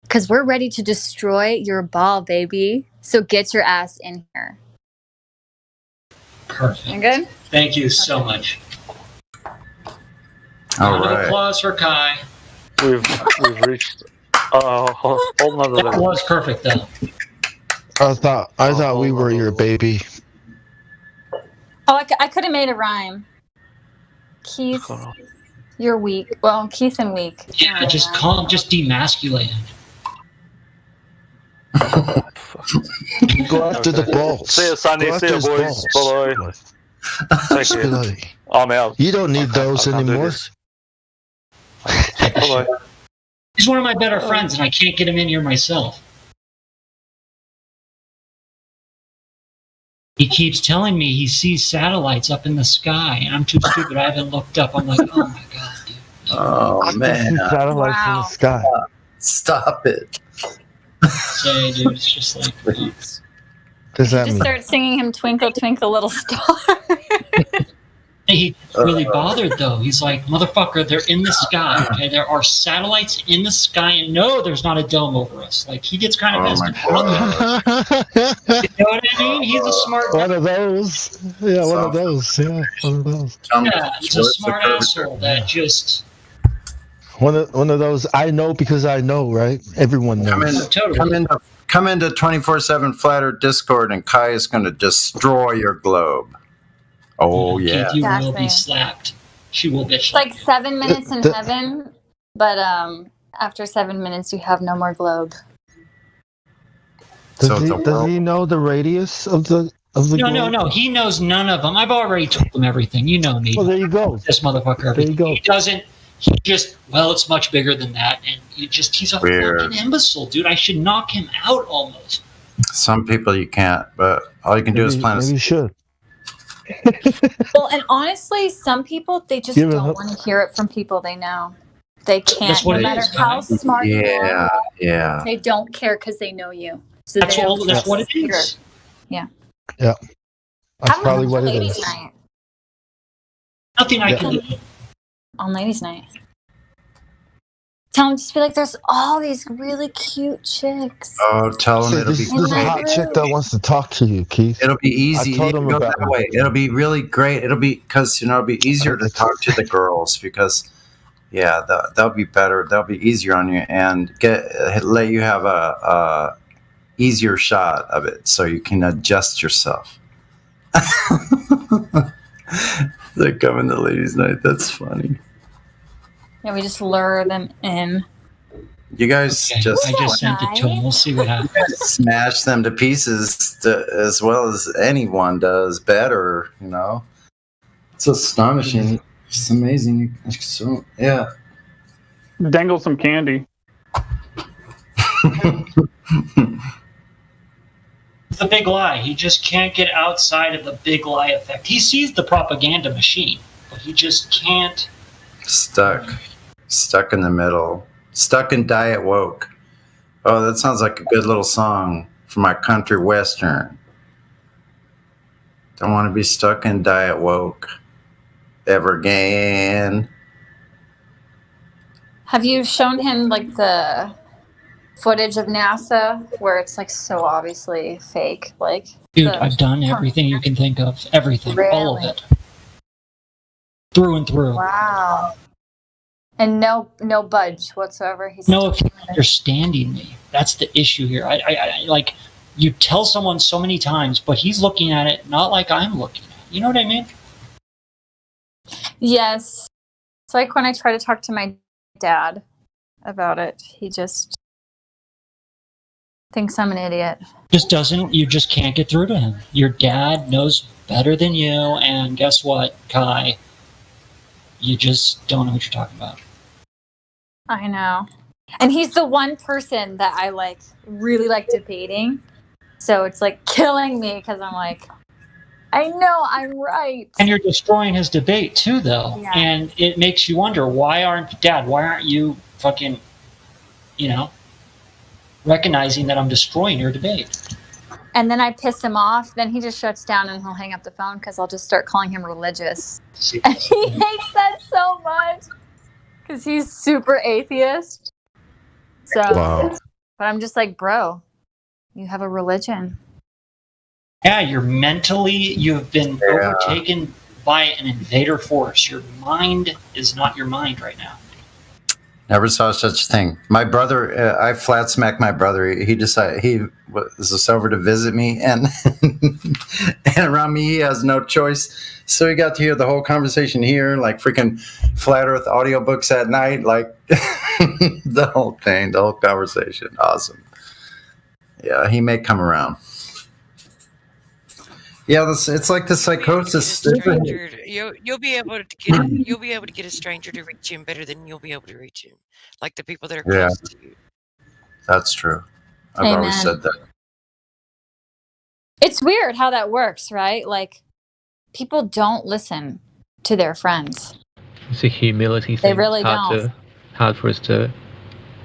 because we're ready to destroy your ball, baby. So get your ass in here. Perfect. You good? Thank you so much. All Round of right. applause for Kai. We've reached. Hold on. That was perfect, though. I thought we were your baby. Oh, I could have made a rhyme. Keith, you're weak. Well, Keith and weak. Yeah, just call him just demasculated. Go after the balls. See ya, Sonny. Go See ya, after his boys. balls. Bye. Thank you. Spilly. I'm out. You don't need those I can't do anymore. this. Bye-bye. He's one of my better friends, and I can't get him in here myself. He keeps telling me he sees satellites up in the sky, and I'm too stupid. I haven't looked up. I'm like, oh my god, dude. Oh, man. Satellites in the sky. Stop it. Say, dude, it's just like, Please. Does that Just mean? start singing him Twinkle, Twinkle, Little Star. He really bothered, though. He's like, motherfucker, they're in the sky, okay? There are satellites in the sky, and no, there's not a dome over us. Like, he gets kind of messed up. You know what I mean? He's a smart guy. One of those. Yeah, one of those. Yeah, one of those. Yeah, he's a smart asshole that just... One of those. I know because I know, right? Everyone knows. Come into 24/7 Flat Earth Discord, and Kai is going to destroy your globe. Oh yeah. Keith, you will be slapped. She will bitch. It's like 7 minutes in heaven, but after 7 minutes, you have no more globe. Does he know the radius of the globe? No. He knows none of them. I've already told him everything. You know me. Well, there you go. This motherfucker. Everything. There you go. He doesn't. He just, it's much bigger than that, and he's a fucking imbecile, dude. I should knock him out almost. Some people you can't, but all you can do is plan. Maybe you should. Well, and honestly, some people, they just don't want to hear it from people they know. They can't, no matter how smart you are. Yeah. They don't care because they know you. So That's what it is. Yeah. Yeah. That's probably what it ladies' is. night. Nothing I can do. On ladies' night. Tell him just be like, there's all these really cute chicks. Oh, tell him it'll be There's a hot chick that wants to talk to you, Keith. It'll be easy. I told him about that way. It'll be really great. It'll be because it'll be easier to talk to the girls because, yeah, that'll be better. That'll be easier on you and let you have a easier shot of it so you can adjust yourself. They're coming to ladies' night. That's funny. Yeah, we just lure them in. You guys I just sent it to him. We'll see what happens. Smash them to pieces as well as anyone does. Better, you know. It's astonishing. It's amazing. So yeah. Dangle some candy. The big lie. He just can't get outside of the big lie effect. He sees the propaganda machine, but he just can't. Stuck in the middle. Stuck in Diet Woke. Oh, that sounds like a good little song for my country western. Don't want to be stuck in Diet Woke ever again. Have you shown him like the footage of NASA where it's like so obviously fake? Like, dude, I've done everything you can think of. Everything. Really? All of it. Through and through. Wow. And no budge whatsoever. He's no, if you're understanding me, that's the issue here. I like, you tell someone so many times, but he's looking at it not like I'm looking at it. You know what I mean? Yes. It's like when I try to talk to my dad about it, he just thinks I'm an idiot. You just can't get through to him. Your dad knows better than you, and guess what, Kai? You just don't know what you're talking about. I know. And he's the one person that I really like debating. So it's like killing me because I'm like, I know I'm right. And you're destroying his debate too, though. Yeah. And it makes you wonder, why aren't you fucking, recognizing that I'm destroying your debate? And then I piss him off. Then he just shuts down and he'll hang up the phone because I'll just start calling him religious. And he hates that so much because he's super atheist. So, wow. But I'm just like, bro, you have a religion. Yeah, you've been overtaken by an invader force. Your mind is not your mind right now. Never saw such a thing. My brother, I flat smacked my brother. He decided he was over to visit me, and and around me he has no choice. So he got to hear the whole conversation here, like freaking Flat Earth audiobooks at night, like the whole thing, the whole conversation. Awesome. Yeah, he may come around. Yeah, it's like the psychosis. You'll be able to get a stranger to reach him better than you'll be able to reach him. Like the people that are close to you. That's true. I've always said that. It's weird how that works, right? Like, people don't listen to their friends. It's a humility thing. They really don't. Hard for us to,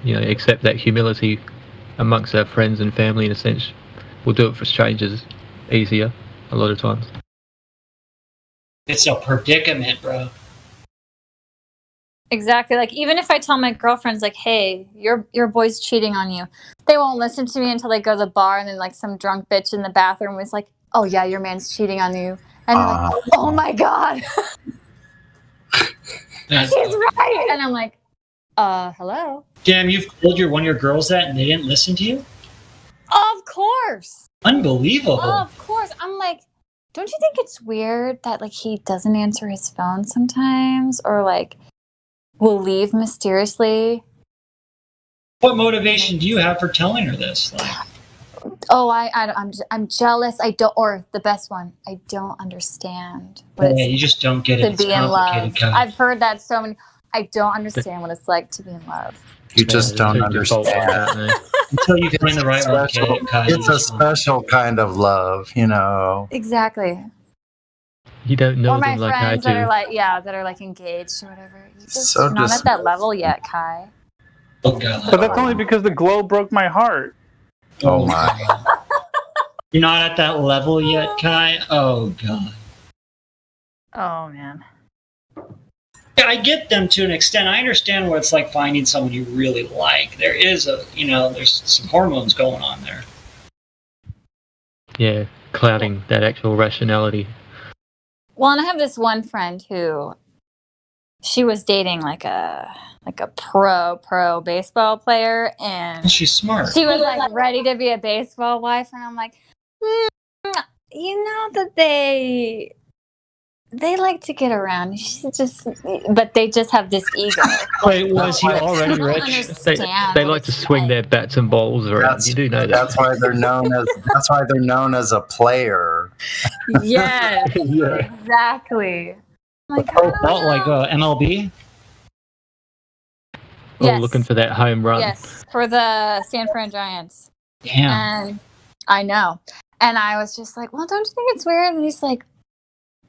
accept that humility amongst our friends and family. In a sense, we'll do it for strangers easier a lot of times. It's a predicament, bro. Exactly. Like, even if I tell my girlfriends, like, hey, your boy's cheating on you, they won't listen to me until they go to the bar, and then like some drunk bitch in the bathroom was like, oh yeah, your man's cheating on you. And they're like, oh my God. She's right. And I'm like, hello? Damn, you've told one of your girls that and they didn't listen to you? Of course. Unbelievable. Of course. I'm like, don't you think it's weird that like he doesn't answer his phone sometimes, or like will leave mysteriously? What motivation do you have for telling her this? Oh, I'm jealous. I don't, or the best one, I don't understand. You just don't get it. To be in love. I've heard that so many. I don't understand what it's like to be in love. You just don't understand. Until you find the right one. It's a special kind of love, Exactly. You don't know or my them like I friends do. that are like engaged or whatever. You're not at that level yet, Kai. Oh God. But that's only because the glow broke my heart. Oh my. You're not at that level yet, Kai? Oh God. Oh man. I get them to an extent. I understand what it's like finding someone you really like. There is there's some hormones going on there. Yeah, clouding that actual rationality. Well, and I have this one friend who she was dating like a pro baseball player, and she's smart. She was like ready to be a baseball wife, and I'm like, you know that they like to get around. But they just have this ego. Wait, was he already rich? They like to swing their bats and balls around. You do know that. That's why they're known as a player. Yes, exactly. Like MLB. Yes. Looking for that home run. Yes, for the San Fran Giants. Damn. And I know. And I was just like, well, don't you think it's weird? And he's like,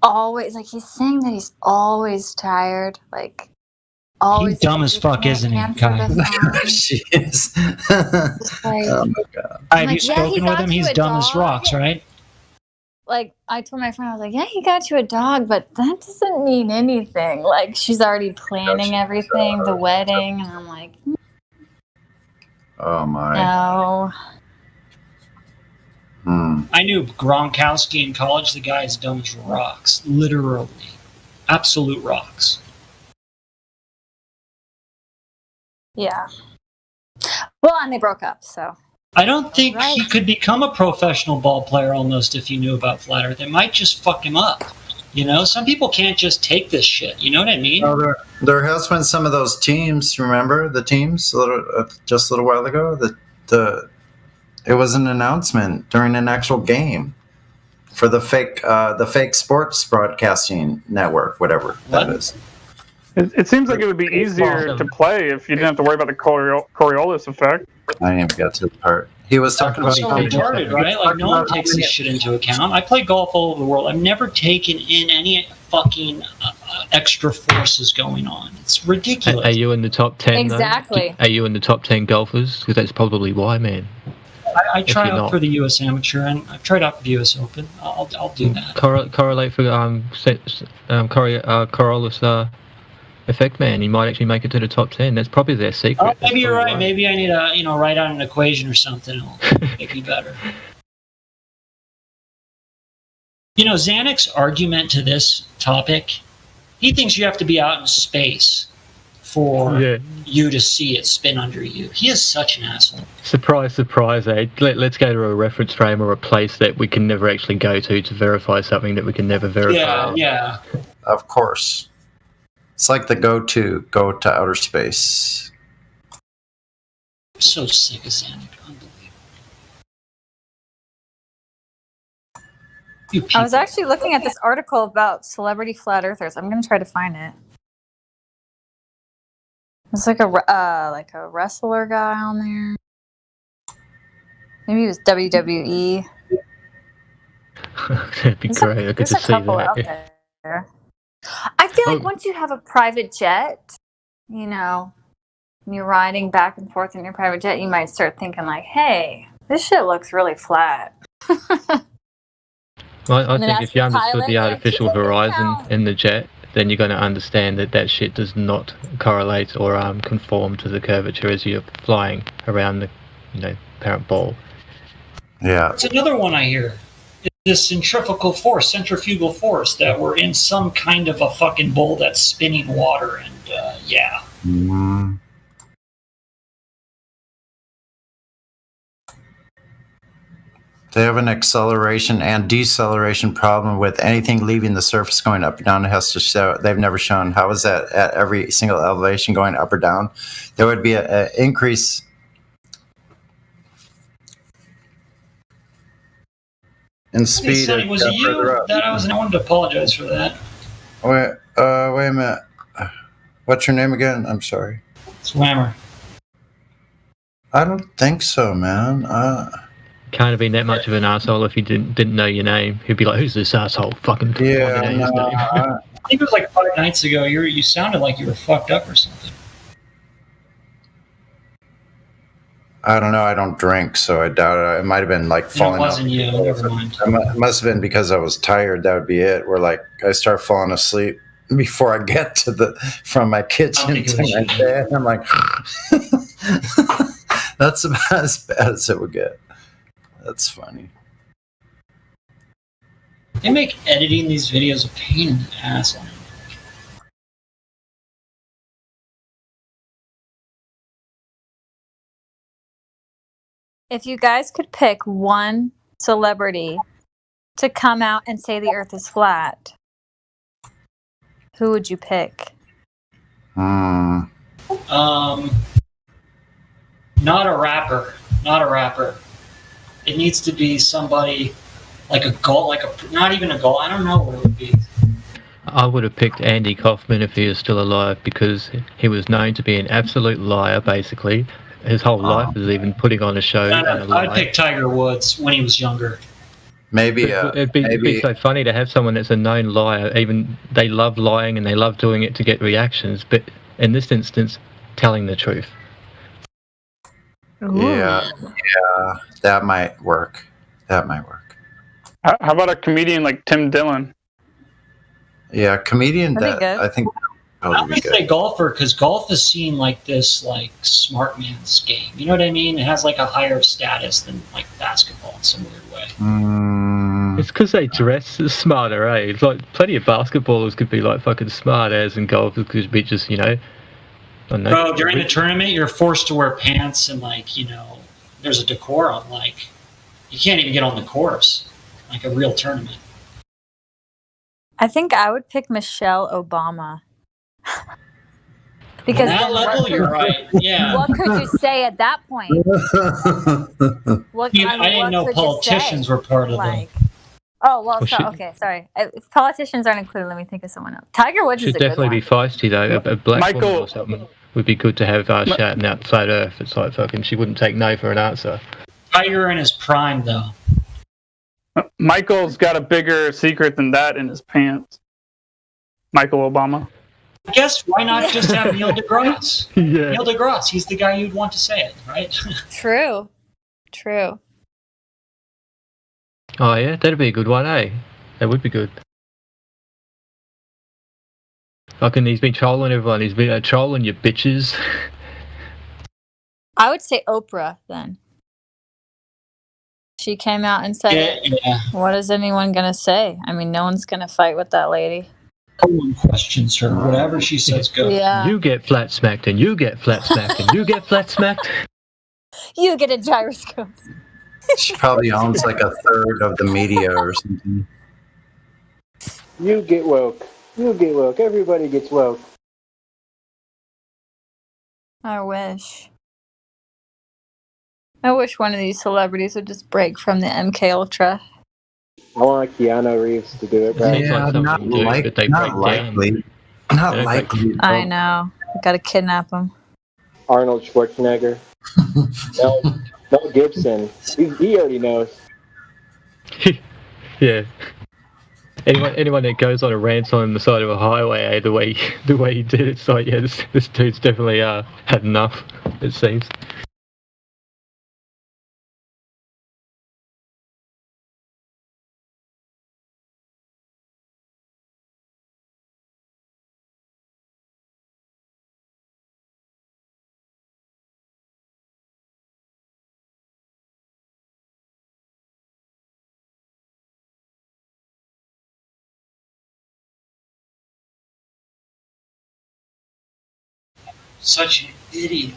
always, like, he's saying that he's always tired. Like, always. He's dumb as fuck, isn't he, Kai? She is. Like, oh, my God. Have you spoken with him? He's dumb as rocks, right? Like, I told my friend, I was like, yeah, he got you a dog, but that doesn't mean anything. Like, she's already planning everything, the wedding, and I'm like, oh, my. No. I knew Gronkowski in college. The guy is dumb as rocks. Literally. Absolute rocks. Yeah. Well, and they broke up, so. I don't think he could become a professional ball player almost if he knew about flat earth. It might just fuck him up. You know, some people can't just take this shit. You know what I mean? No, there has been some of those teams. Remember the teams just a little while ago? It was an announcement during an actual game for the fake sports broadcasting network, whatever that is. It seems like it would be easier to play if you didn't have to worry about the Coriolis effect. I didn't even get to the part. He was talking about so retarded, right? Like, no one takes this shit into account. I play golf all over the world. I've never taken in any fucking extra forces going on. It's ridiculous. Are you in the top 10? Exactly. Are you in the top 10 golfers? Because that's probably why, man. I try out for the U.S. Amateur, and I've tried out for the U.S. Open. I'll do that. Correlate for Coriolis effect, man. You might actually make it to the top 10. That's probably their secret. Maybe you're right. Maybe I need to write out an equation or something. It'll make me better. You know, Zanek's argument to this topic, he thinks you have to be out in space for you to see it spin under you. He is such an asshole. Surprise, surprise, eh? Let's go to a reference frame or a place that we can never actually go to verify something that we can never verify. Yeah. Of course. It's like the go to outer space. I'm so sick of Zanek. Unbelievable. I was actually looking at this article about celebrity flat earthers. I'm going to try to find it. It's like a wrestler guy on there. Maybe it was WWE. That'd be great. I could just see that. Out there. I feel like once you have a private jet, you know, and you're riding back and forth in your private jet, you might start thinking like, hey, this shit looks really flat. Well, I think if you understood the artificial horizon in the jet, then you're going to understand that shit does not correlate or conform to the curvature as you're flying around the, parent ball. Yeah. It's another one I hear. This centrifugal force that we're in some kind of a fucking bowl that's spinning water, and yeah. Mm-hmm. They have an acceleration and deceleration problem with anything leaving the surface going up or down. It has to show. They've never shown how is that at every single elevation going up or down. There would be an increase. In speed. Hey, Sonny, was it you that I wanted to apologize for that? Wait a minute. What's your name again? I'm sorry. Swammer. I don't think so, man. Can't have been that much of an asshole if he didn't know your name. He'd be like, "Who's this asshole?" Fucking yeah. His name. I think it was like 5 nights ago. You sounded like you were fucked up or something. I don't know. I don't drink, so I doubt it. It might have been like falling. It wasn't you. Never mind. It must have been because I was tired. That would be it. Where like I start falling asleep before I get from my kitchen to my bed. I'm like, that's about as bad as it would get. That's funny. They make editing these videos a pain in the ass. If you guys could pick one celebrity to come out and say the Earth is flat, who would you pick? Not a rapper. Not a rapper. It needs to be somebody like a goal, not even a goal. I don't know what it would be. I would have picked Andy Kaufman if he was still alive, because he was known to be an absolute liar, basically. His whole life is even putting on a show. I'd pick Tiger Woods when he was younger. Maybe it'd be so funny to have someone that's a known liar. Even they love lying and they love doing it to get reactions, but in this instance, telling the truth. Yeah, that might work. How about a comedian like Tim Dillon? Yeah, comedian. That'd be good. I think. I would say golfer, because golf is seen like this smart man's game. You know what I mean? It has like a higher status than like basketball in some weird way. It's because they dress smarter, eh? It's like plenty of basketballers could be like fucking smart as, and golfers could be just, Bro, during the tournament, you're forced to wear pants and there's a decorum. You can't even get on the course, like a real tournament. I think I would pick Michelle Obama. Because on that level, you're right. Yeah. What could you say at that point? I didn't know politicians were part of it. Oh, well, okay, sorry. If politicians aren't included, let me think of someone else. Tiger Woods is a good one. Should definitely be feisty, though. A black woman or something would be good to have shouting out flat Earth. It's like fucking, she wouldn't take no for an answer. Tiger in his prime, though. Michael's got a bigger secret than that in his pants. Michael Obama. I guess why not just have Neil deGrasse? Yeah. Neil deGrasse, he's the guy you'd want to say it, right? True. Oh yeah, that'd be a good one, eh? That would be good. Fucking, he's been trolling everyone. He's been trolling you bitches. I would say Oprah then. She came out and said, What is anyone going to say? I mean, no one's going to fight with that lady. No one questions her. Whatever she says goes. Yeah. You get flat smacked, and you get flat smacked, and you get flat smacked. You get a gyroscope. She probably owns like a third of the media or something. You get woke. Everybody gets woke. I wish one of these celebrities would just break from the MK Ultra. I want Keanu Reeves to do it, bro. Yeah, not likely. I know. We gotta kidnap him. Arnold Schwarzenegger. Mel Gibson. He already knows. Yeah. Anyone that goes on a rant on the side of a highway, the way he did it, it's like, yeah, this dude's definitely had enough, it seems. Such an idiot.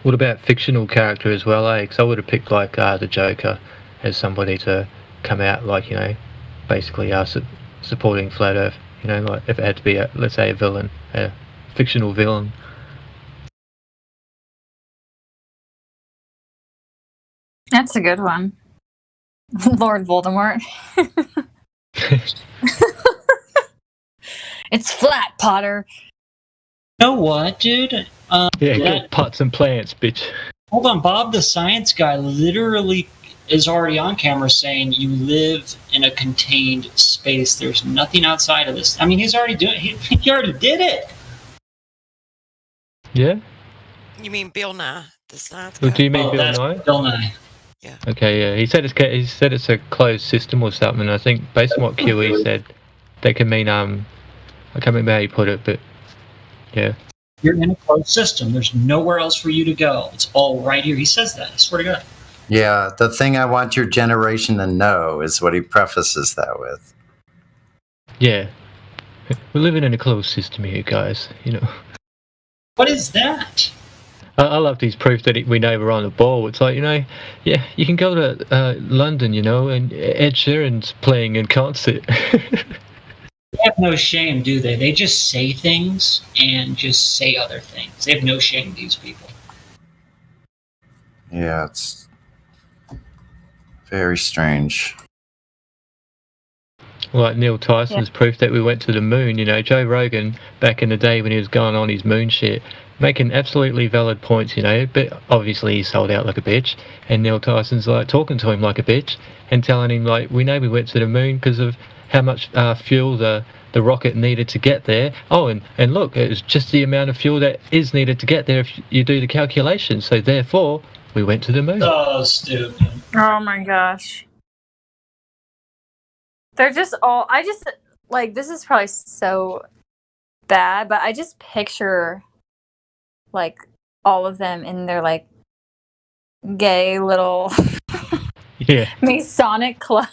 What about fictional character as well, eh? Because I would have picked like the Joker as somebody to come out, like, basically supporting Flat Earth. Like if it had to be let's say a villain, a fictional villain. That's a good one. Lord Voldemort. It's flat, Potter. You know what, dude? Get pots and plants, bitch. Hold on, Bob the Science Guy literally is already on camera saying you live in a contained space. There's nothing outside of this. I mean, he's already doing. He already did it. Yeah. You mean Bill Nye, the science guy? Do you mean Bill Nye? Bill Nye. Yeah. Okay, yeah. He said it's a closed system or something. I think based on what QE said, that can mean I can't remember how you put it, but yeah. You're in a closed system. There's nowhere else for you to go. It's all right here. He says that. I swear to God. Yeah, the thing I want your generation to know is what he prefaces that with. Yeah. We're living in a closed system here, guys. You know. What is that? I love these proof that we know we're on the ball. It's like, yeah, you can go to London, and Ed Sheeran's playing in concert. They have no shame, do they? They just say things and just say other things. They have no shame, these people. Yeah, it's very strange. Like Neil Tyson's proof that we went to the moon. Joe Rogan, back in the day when he was going on his moon shit, making absolutely valid points, but obviously he sold out like a bitch. And Neil Tyson's like talking to him like a bitch and telling him, like, we know we went to the moon because of how much fuel the rocket needed to get there. Oh, and look, it was just the amount of fuel that is needed to get there if you do the calculations. So therefore, we went to the moon. Oh, stupid. Oh my gosh. They're just all, this is probably so bad, but I just picture, all of them in their, gay little Masonic club.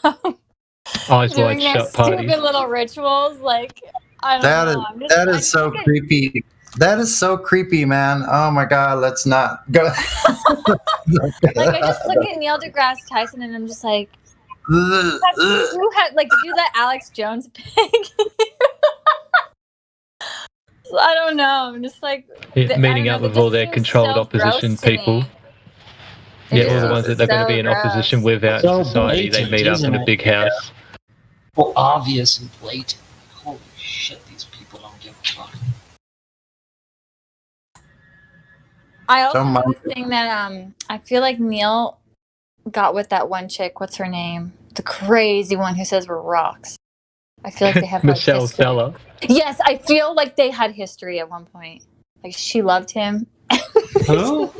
Eyes doing wide their shut stupid parties. little rituals. I don't know. That is so creepy. That is so creepy, man. Oh my God, let's not go. I just look at Neil deGrasse Tyson and I'm just like, did you let Alex Jones pick? I don't know. I'm just meeting up with all their controlled opposition people. Yeah, all the ones that they're going to be in opposition with out in society. They meet up in a big house. Well, obvious and blatant. Holy shit, these people don't give a fuck. I also have this thing that I feel like Neil got with that one chick. What's her name? The crazy one who says we're rocks. I feel like they have Michelle Stella. Yes, I feel like they had history at one point. She loved him. Who?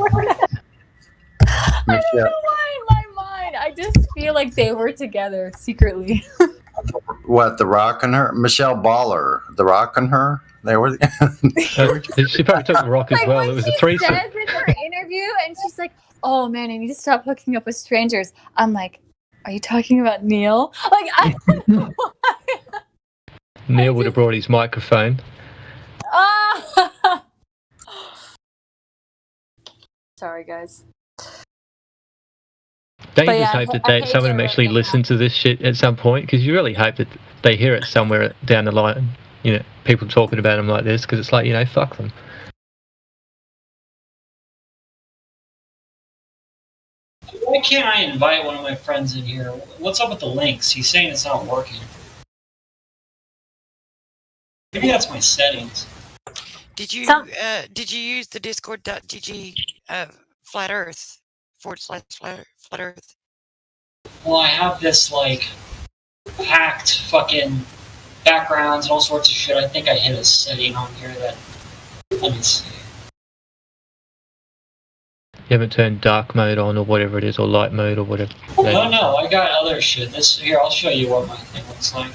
I don't know why in my mind. I just feel like they were together secretly. What, The Rock and her? Michelle Baller, The Rock and her? They were. She probably took The Rock as well. It was a threesome. She says in her interview, and she's like, "Oh man, I need to stop hooking up with strangers." I'm like, "Are you talking about Neil?" I don't know why. Neil would have brought his microphone. Sorry, guys. Don't you just hope that some of them actually listen to this shit at some point? Because you really hope that they hear it somewhere down the line. People talking about them like this, because it's like, fuck them. Why can't I invite one of my friends in here? What's up with the links? He's saying it's not working. Maybe that's my settings. Did you use the discord.gg flat earth /flat earth? Well, I have this hacked fucking backgrounds and all sorts of shit. I think I hit a setting on here that, let me see. You haven't turned dark mode on or whatever it is, or light mode or whatever. No, I got other shit. Here, I'll show you what my thing looks like.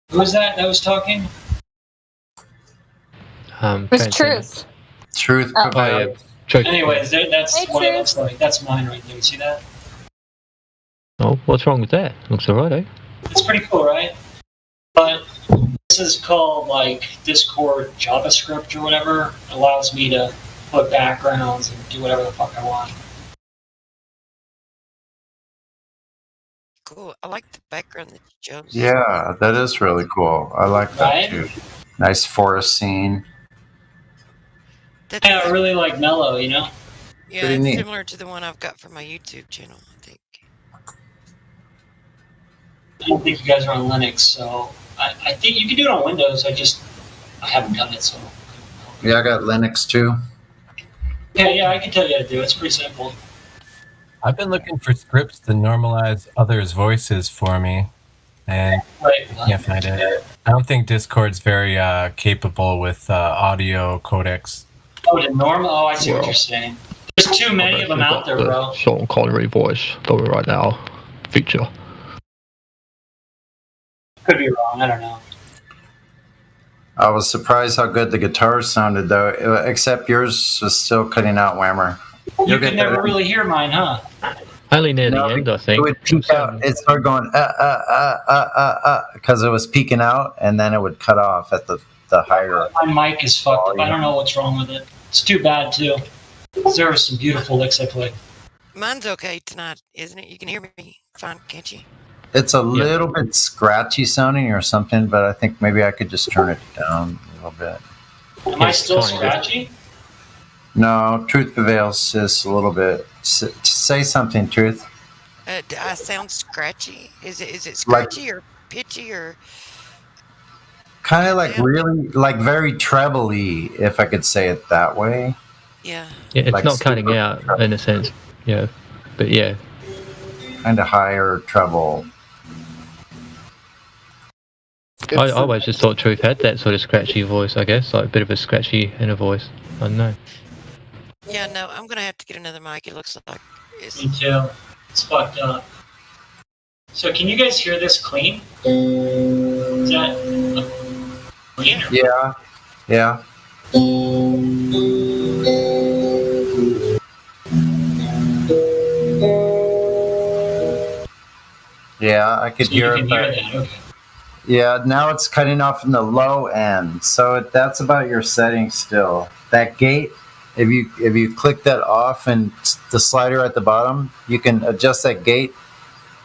Who was that was talking? It's Truth. Truth. Oh. Yeah. Anyways, that's what it looks like. That's mine right there. You see that? Oh, what's wrong with that? Looks alright, eh? It's pretty cool, right? But this is called Discord JavaScript or whatever. It allows me to put backgrounds and do whatever the fuck I want. Cool. I like the background that you chose. Yeah, that is really cool. I like that too. Nice forest scene. Yeah, I really like Mellow, Yeah, Pretty it's neat. similar to the one I've got for my YouTube channel, I think. I don't think you guys are on Linux, so I think you can do it on Windows. I haven't done it, so. Yeah, I got Linux too. Yeah, I can tell you how to do it. It's pretty simple. I've been looking for scripts to normalize others' voices for me. and can't find it. I don't think Discord's very capable with audio codecs. Oh, the normal? Oh, I see what you're saying. There's too many of them out there, bro. Sean Connery voice that we're right now feature. Could be wrong. I don't know. I was surprised how good the guitar sounded, though. Except yours was still cutting out, Whammer. You could never really hear mine, huh? Only near the end, I think. It would peak out. It started going because it was peaking out, and then it would cut off at the higher. My mic is fucked up. I don't know what's wrong with it. It's too bad too. There were some beautiful licks I played. Mine's okay tonight, isn't it? You can hear me fine, can't you? It's a little bit scratchy sounding or something, but I think maybe I could just turn it down a little bit. Am I still scratchy? No, truth prevails just a little bit. Say something, Truth. Do I sound scratchy? Is it scratchy or pitchy or? Kind of like really, like very trebly, if I could say it that way. Yeah. Yeah, it's like not cutting out in a sense. Yeah, but yeah. Kind of higher treble. I always just thought Truth had that sort of scratchy voice, I guess, like a bit of a scratchy inner voice. I don't know. Yeah, no, I'm gonna have to get another mic. It looks like Me too. It's fucked up. So can you guys hear this clean? Is that clean? Yeah. Yeah. Yeah, I could hear it. But okay. Yeah, now it's cutting off in the low end. So that's about your settings still. That gate, if you click that off and the slider at the bottom, you can adjust that gate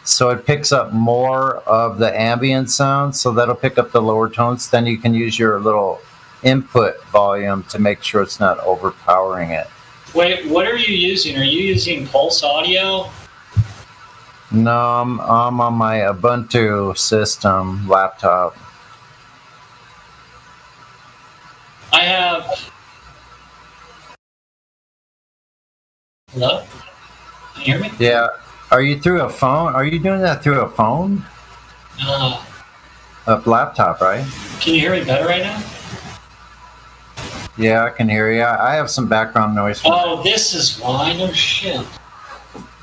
so it picks up more of the ambient sound. So that'll pick up the lower tones. Then you can use your little input volume to make sure it's not overpowering it. Wait, what are you using? Are you using Pulse Audio? No, I'm on my Ubuntu system laptop. I have. Hello? Can you hear me? Yeah. Are you through a phone? Are you doing that through a phone? A laptop, right? Can you hear me better right now? Yeah, I can hear you. I have some background noise. Oh, this is why. No shit.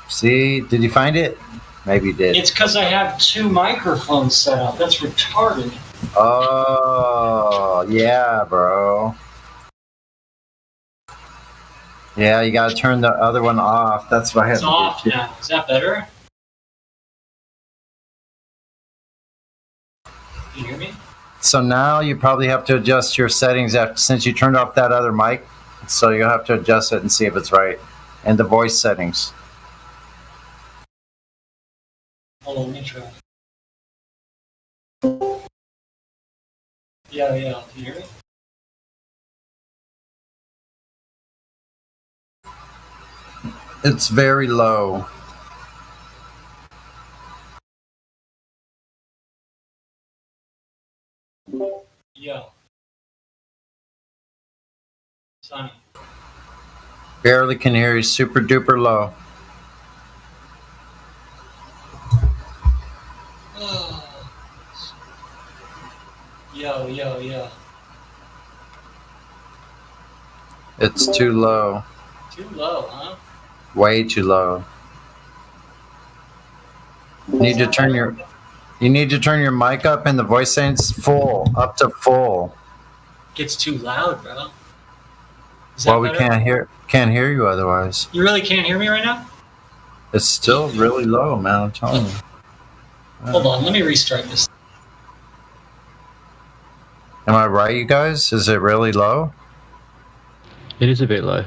See, did you find it? Maybe you did. It's because I have two microphones set up. That's retarded. Oh, yeah, bro. Yeah, you gotta turn the other one off. That's what I have It's off now. Is that better? Can you hear me? So now you probably have to adjust your settings since you turned off that other mic. So you'll have to adjust it and see if it's right. And the voice settings. Hold on, let me try. Yeah, can you hear me? It's very low. Yeah. Sonny. Barely can hear you. Super duper low. Yo. It's too low. Too low, huh? Way too low. You need to turn your mic up and the voice settings full, up to full. Gets too loud, bro. Well, we can't hear you otherwise. You really can't hear me right now? It's still really low, man. I'm telling you. Hold on, let me restart this. Am I right, you guys? Is it really low? It is a bit low.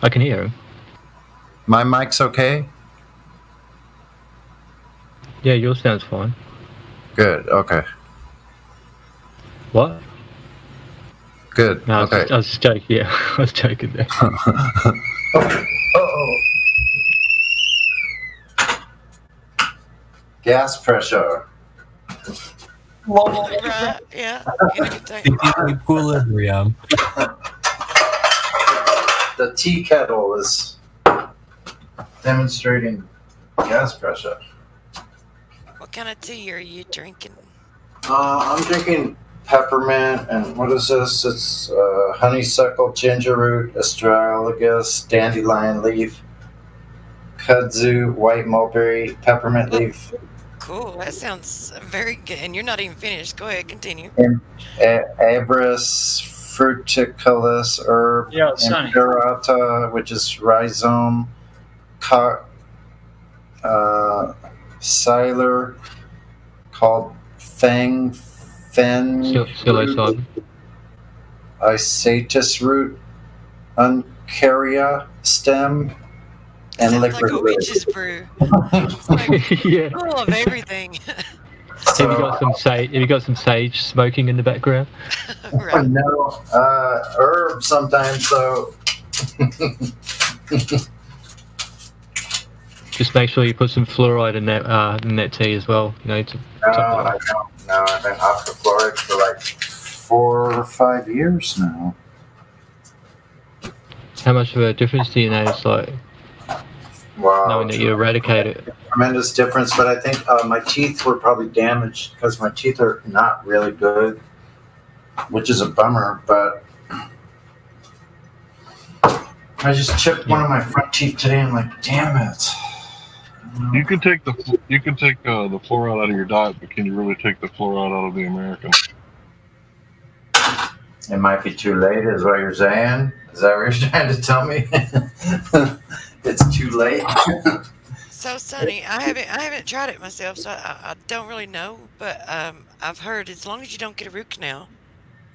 I can hear him. My mic's okay? Yeah, yours sounds fine. Good, okay. What? Good, no, okay. I was just joking, yeah. I was joking there. Uh-oh. Gas pressure. Right, yeah. Equilibrium. The tea kettle is demonstrating gas pressure. Well, What kind of tea are you drinking? I'm drinking peppermint, and what is this? It's honeysuckle, ginger root, astragalus, dandelion leaf, kudzu, white mulberry, peppermint leaf. Cool. That sounds very good. And you're not even finished. Go ahead, continue. And Abris fruticulus herb, Imperator, which is rhizome, Siler, called Fen Isatis root, Uncaria stem, and sounds liquid. Like a witch's brew. It's like Yeah. full of everything. Have you got some sage smoking in the background? Right. No, herb sometimes though. Just make sure you put some fluoride in that tea as well. You know. I don't. No, I've been off the fluoride for like 4 or 5 years now. How much of a difference do you notice, like, knowing that you eradicate it? Tremendous difference, but I think my teeth were probably damaged because my teeth are not really good, which is a bummer. But I just chipped one of my front teeth today. I'm like, damn it. You can take the fluoride out of your diet, but can you really take the fluoride out of the American? It might be too late, is what you're saying. Is that what you're trying to tell me? It's too late. So, Sonny, I haven't tried it myself, so I don't really know. But I've heard as long as you don't get a root canal,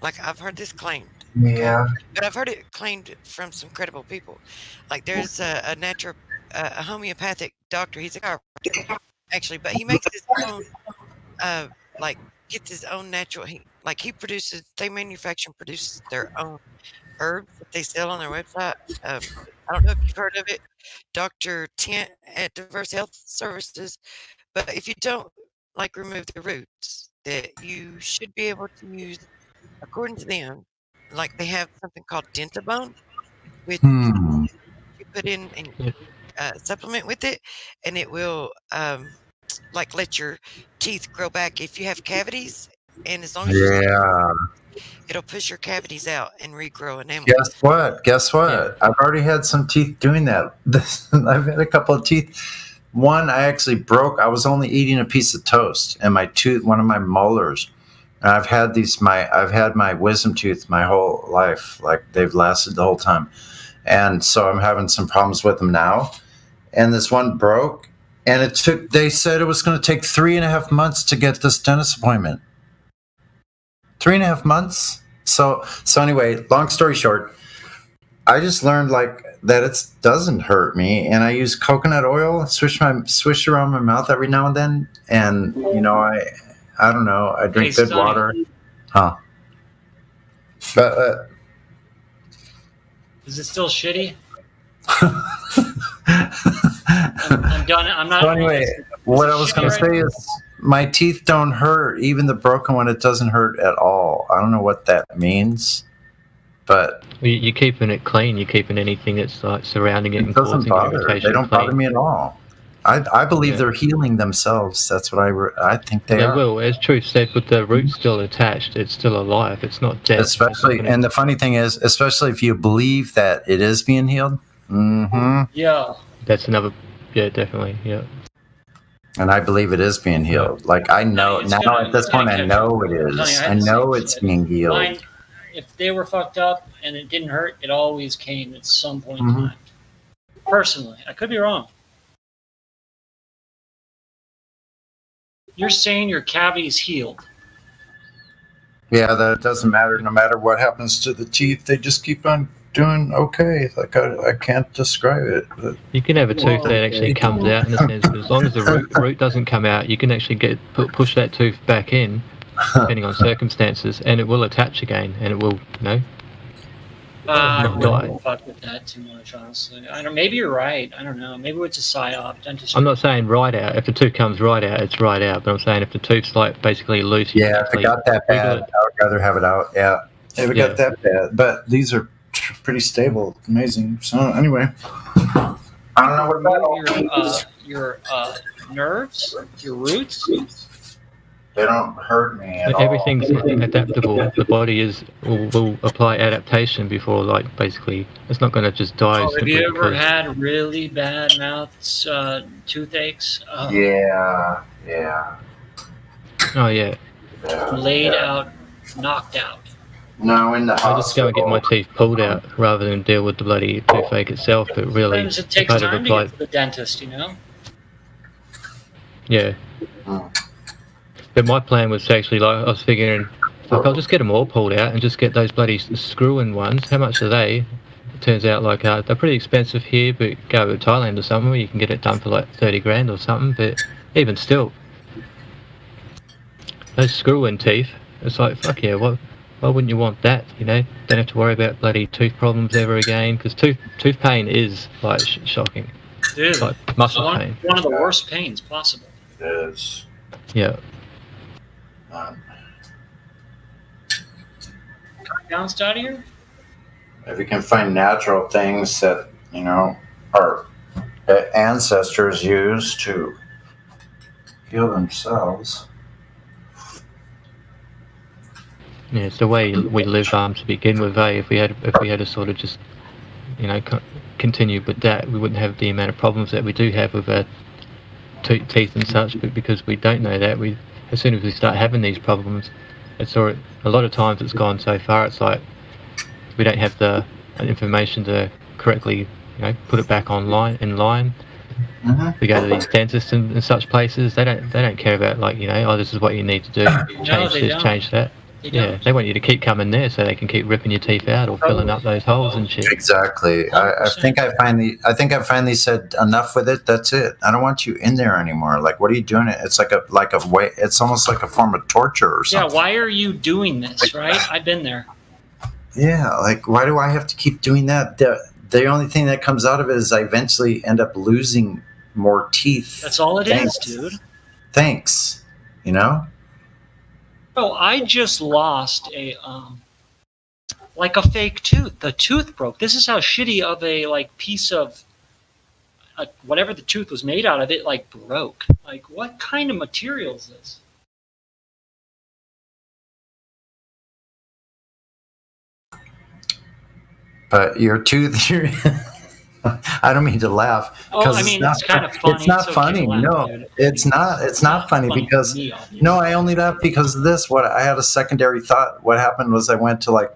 like I've heard this claimed. Yeah. But I've heard it claimed from some credible people. Like there's a homeopathic doctor. He's a chiropractor, actually, but he makes his own, gets his own natural. They manufacture and produce their own herbs that they sell on their website. I don't know if you've heard of it, Dr. Tent at Diverse Health Services. But if you don't remove the roots, that you should be able to use, according to them, like they have something called Dentabone, which you put in and supplement with it, and it will let your teeth grow back if you have cavities, and as long as it'll push your cavities out and regrow enamel. Guess what? Yeah. I've already had some teeth doing that. I've had a couple of teeth. One I actually broke. I was only eating a piece of toast, and my tooth, one of my molars. And I've had my wisdom tooth my whole life. Like they've lasted the whole time. And so I'm having some problems with them now. And this one broke, and they said it was going to take 3.5 months to get this dentist appointment. 3.5 months. So anyway, long story short, I just learned that it doesn't hurt me, and I use coconut oil, swish around my mouth every now and then, and I don't know, I drink good water. Huh. But is it still shitty? I'm done. I'm not. So anyway, what I was going to say is my teeth don't hurt. Even the broken one, it doesn't hurt at all. I don't know what that means, but you're keeping it clean. You're keeping anything that's like surrounding it and doesn't bother. They don't bother me at all. I believe they're healing themselves. That's what I think they are. They will. As Truth said, with the roots still attached, it's still alive. It's not dead. And the funny thing is, especially if you believe that it is being healed. Mm-hmm. Yeah. That's another. Yeah, definitely. Yeah. And I believe it is being healed. Like I know now at this point, I know it is. I know it's being healed. Mine, if they were fucked up and it didn't hurt, it always came at some point in time. Personally, I could be wrong. You're saying your cavity's healed. Yeah, that doesn't matter. No matter what happens to the teeth, they just keep on doing okay. Like I can't describe it. But you can have a tooth that actually comes out in a sense, but as long as the root doesn't come out, you can actually push that tooth back in, depending on circumstances, and it will attach again, and it will, I don't fuck with that too much, honestly. I don't. Maybe you're right. I don't know. Maybe it's a psyop. Dentistry. I'm not saying right out. If the tooth comes right out, it's right out. But I'm saying if the tooth's basically loose. Yeah, if it got that bad, I would rather have it out. Yeah, if it got that bad. But these are pretty stable. Amazing. So anyway. I don't know what your nerves, your roots. They don't hurt me at all. Everything's adaptable. The body will apply adaptation before, like, basically, it's not going to just die. Have you ever had really bad mouth toothaches? Yeah. Oh yeah. Laid out, knocked out. No, in the hospital. I just go and get my teeth pulled out rather than deal with the bloody toothache itself. But really, Sometimes it takes time to get to the dentist, you know. Yeah. But my plan was actually, like, I was figuring, fuck, I'll just get them all pulled out and just get those bloody screw-in ones. How much are they? It turns out, like, they're pretty expensive here, but go to Thailand or somewhere where you can get it done for like 30 grand or something. But even still, those screw-in teeth, it's like, fuck yeah, why wouldn't you want that, you know? Don't have to worry about bloody tooth problems ever again, because tooth pain is, like, shocking. It is. Like muscle pain. One of the worst pains possible. It is. Yeah. Bounced out of here? If you can find natural things that, you know, our ancestors used to heal themselves. Yeah, it's the way we live to begin with. If we had to sort of just, you know, continue with that, we wouldn't have the amount of problems that we do have with our teeth and such. But because we don't know that, as soon as we start having these problems, a lot of times it's gone so far. It's like we don't have the information to correctly, you know, put it back in line. Mm-hmm. We go to these dentists and such places. They don't care about, like, you know, this is what you need to do. Change that. Yeah, they want you to keep coming there so they can keep ripping your teeth out or filling up those holes and shit. Exactly. I think I finally said enough with it. That's it. I don't want you in there anymore. Like, what are you doing? It's like a way. It's almost like a form of torture or something. Yeah. Why are you doing this? Right? I've been there. Yeah. Like, why do I have to keep doing that? The only thing that comes out of it is I eventually end up losing more teeth. That's all it is, dude. Thanks. You know. Bro, I just lost a fake tooth. The tooth broke. This is how shitty of a piece of whatever the tooth was made out of. It broke. Like, what kind of material is this? But your tooth. I don't mean to laugh. Oh, I mean, it's kind of funny. It's not funny. No, it's not. It's not funny because no, I only laugh because of this. What I had a secondary thought. What happened was I went to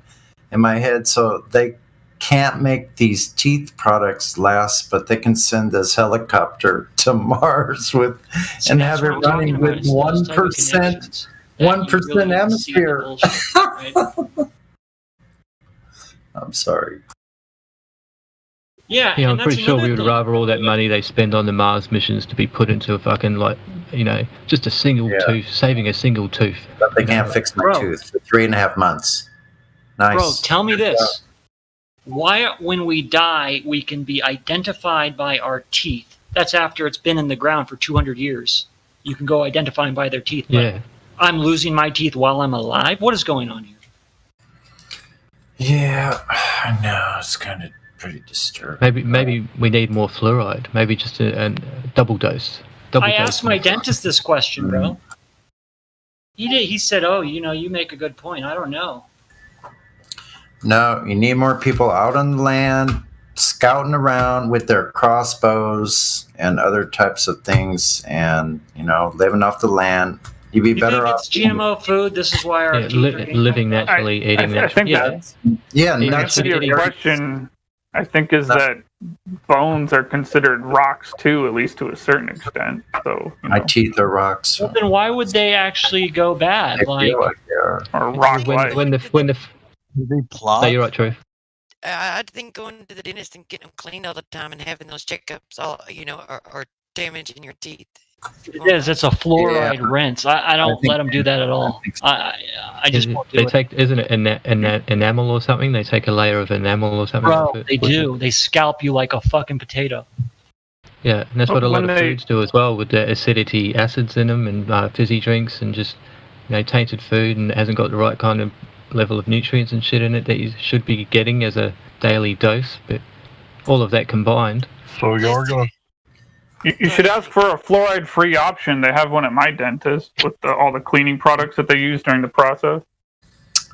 in my head. So they can't make these teeth products last, but they can send this helicopter to Mars and have it running with 1%, 1% atmosphere. I'm sorry. Yeah, I'm pretty sure we would rather all that money they spend on the Mars missions to be put into a fucking, just a single tooth, saving a single tooth. But they can't fix my tooth for 3.5 months. Nice. Bro, tell me this. Why, when we die, we can be identified by our teeth? That's after it's been in the ground for 200 years. You can go identify them by their teeth. Yeah. I'm losing my teeth while I'm alive? What is going on here? Yeah, I know. It's kind of pretty disturbing. Maybe we need more fluoride. Maybe just a double dose. I asked my dentist this question, bro. He said, "Oh, you make a good point. I don't know." No, you need more people out on the land, scouting around with their crossbows and other types of things, and living off the land. You'd be better off. It's GMO food. This is why our living naturally, eating naturally. The answer to your question, I think, is that bones are considered rocks too, at least to a certain extent. So my teeth are rocks. Well, then why would they actually go bad? Or rock-like. When the plot. No, you're right, Troy. I think going to the dentist and getting them cleaned all the time and having those checkups, are damaging your teeth. It is. It's a fluoride rinse. I don't let them do that at all. I just won't do it. Isn't it enamel or something? They take a layer of enamel or something. Bro, they do. They scalp you like a fucking potato. Yeah, and that's what a lot of foods do as well, with the acidity acids in them and fizzy drinks and just tainted food, and it hasn't got the right kind of level of nutrients and shit in it that you should be getting as a daily dose. But all of that combined So you are going to... You should ask for a fluoride-free option. They have one at my dentist with all the cleaning products that they use during the process.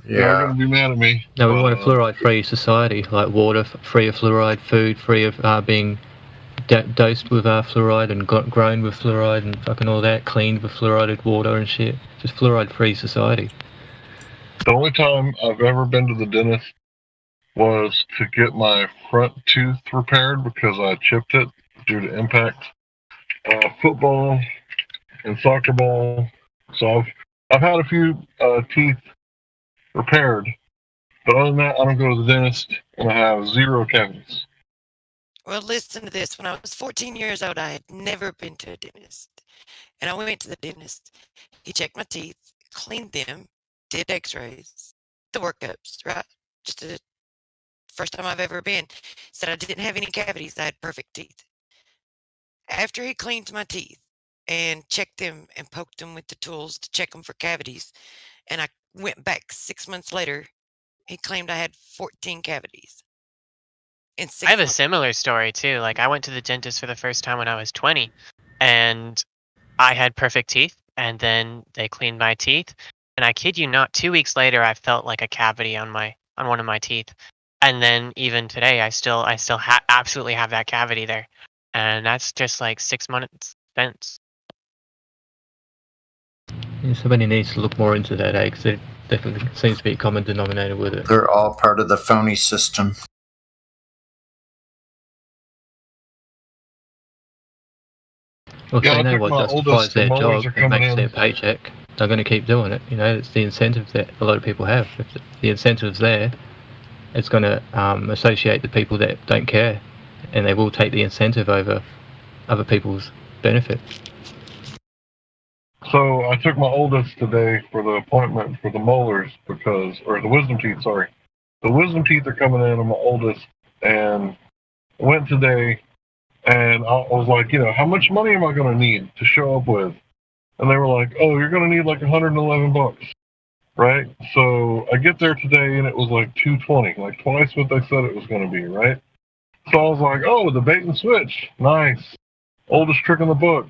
Yeah. You're going to be mad at me. No, we want a fluoride-free society, like water free of fluoride, food free of being dosed with fluoride and grown with fluoride and fucking all that, cleaned with fluoridated water and shit. Just fluoride-free society. The only time I've ever been to the dentist was to get my front tooth repaired because I chipped it due to impact. Football and soccer ball. So I've had a few teeth repaired, but other than that, I don't go to the dentist, and I have 0 cavities. Well, listen to this. When I was 14 years old, I had never been to a dentist. And I went to the dentist. He checked my teeth, cleaned them, did x-rays, the workups, right? Just the first time I've ever been. Said I didn't have any cavities. I had perfect teeth. After he cleaned my teeth and checked them and poked them with the tools to check them for cavities, and I went back 6 months later, he claimed I had 14 cavities. I have a similar story too. Like, I went to the dentist for the first time when I was 20, and I had perfect teeth, and then they cleaned my teeth, and I kid you not, 2 weeks later I felt like a cavity on one of my teeth, and then even today I still absolutely have that cavity there, and that's just like 6 months since. Yeah, somebody needs to look more into that, because there definitely seems to be a common denominator with it. They're all part of the phony system. Well, if they know what justifies their job and makes their paycheck, they're going to keep doing it. You know, it's the incentive that a lot of people have. If the incentive's there, it's going to associate the people that don't care, and they will take the incentive over other people's benefit. So I took my oldest today for the appointment for the molars or the wisdom teeth, sorry. The wisdom teeth are coming in on my oldest, and I went today, and I was like, how much money am I going to need to show up with? And they were like, oh, you're going to need like $111, right? So I get there today, and it was like $220, like twice what they said it was going to be, right? So I was like, oh, the bait and switch, nice. Oldest trick in the book.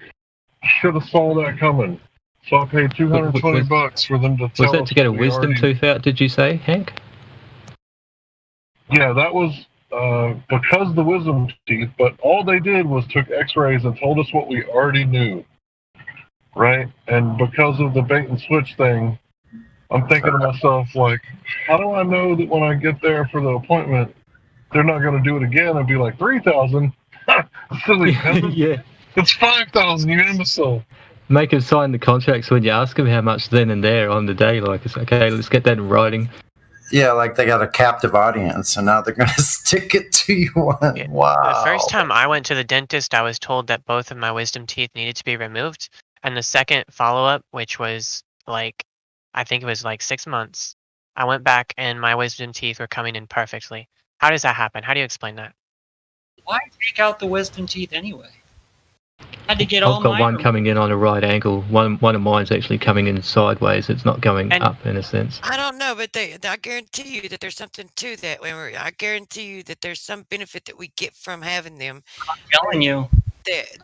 Should have saw that coming. So I paid $220 for them to tell us. Was that to get a wisdom tooth out, did you say, Hank? Yeah, that was because of the wisdom teeth, but all they did was took x-rays and told us what we already knew, right? And because of the bait and switch thing, I'm thinking to myself, like, how do I know that when I get there for the appointment, they're not going to do it again and be like, $3,000? Silly peasant. Yeah. It's $5,000, you imbecile. Make them sign the contracts when you ask them how much then and there on the day. Like, it's okay, let's get that in writing. Yeah, like they got a captive audience, so now they're going to stick it to you. Wow. The first time I went to the dentist, I was told that both of my wisdom teeth needed to be removed. And the second follow-up, which was like, I think it was like 6 months, I went back and my wisdom teeth were coming in perfectly. How does that happen? How do you explain that? Why take out the wisdom teeth anyway? Had to get all I've got one coming in on a right angle. One of mine's actually coming in sideways. It's not going up in a sense. I don't know, but I guarantee you that there's something to that. I guarantee you that there's some benefit that we get from having them. I'm telling you.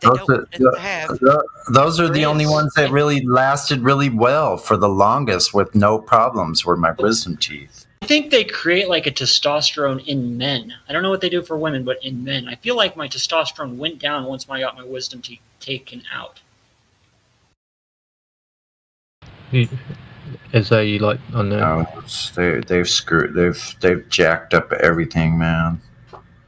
Those are the only ones that really lasted really well for the longest with no problems were my wisdom teeth. I think they create like a testosterone in men. I don't know what they do for women, but in men, I feel like my testosterone went down once I got my wisdom teeth taken out. As though you like on the. No, they've screwed. They've jacked up everything, man.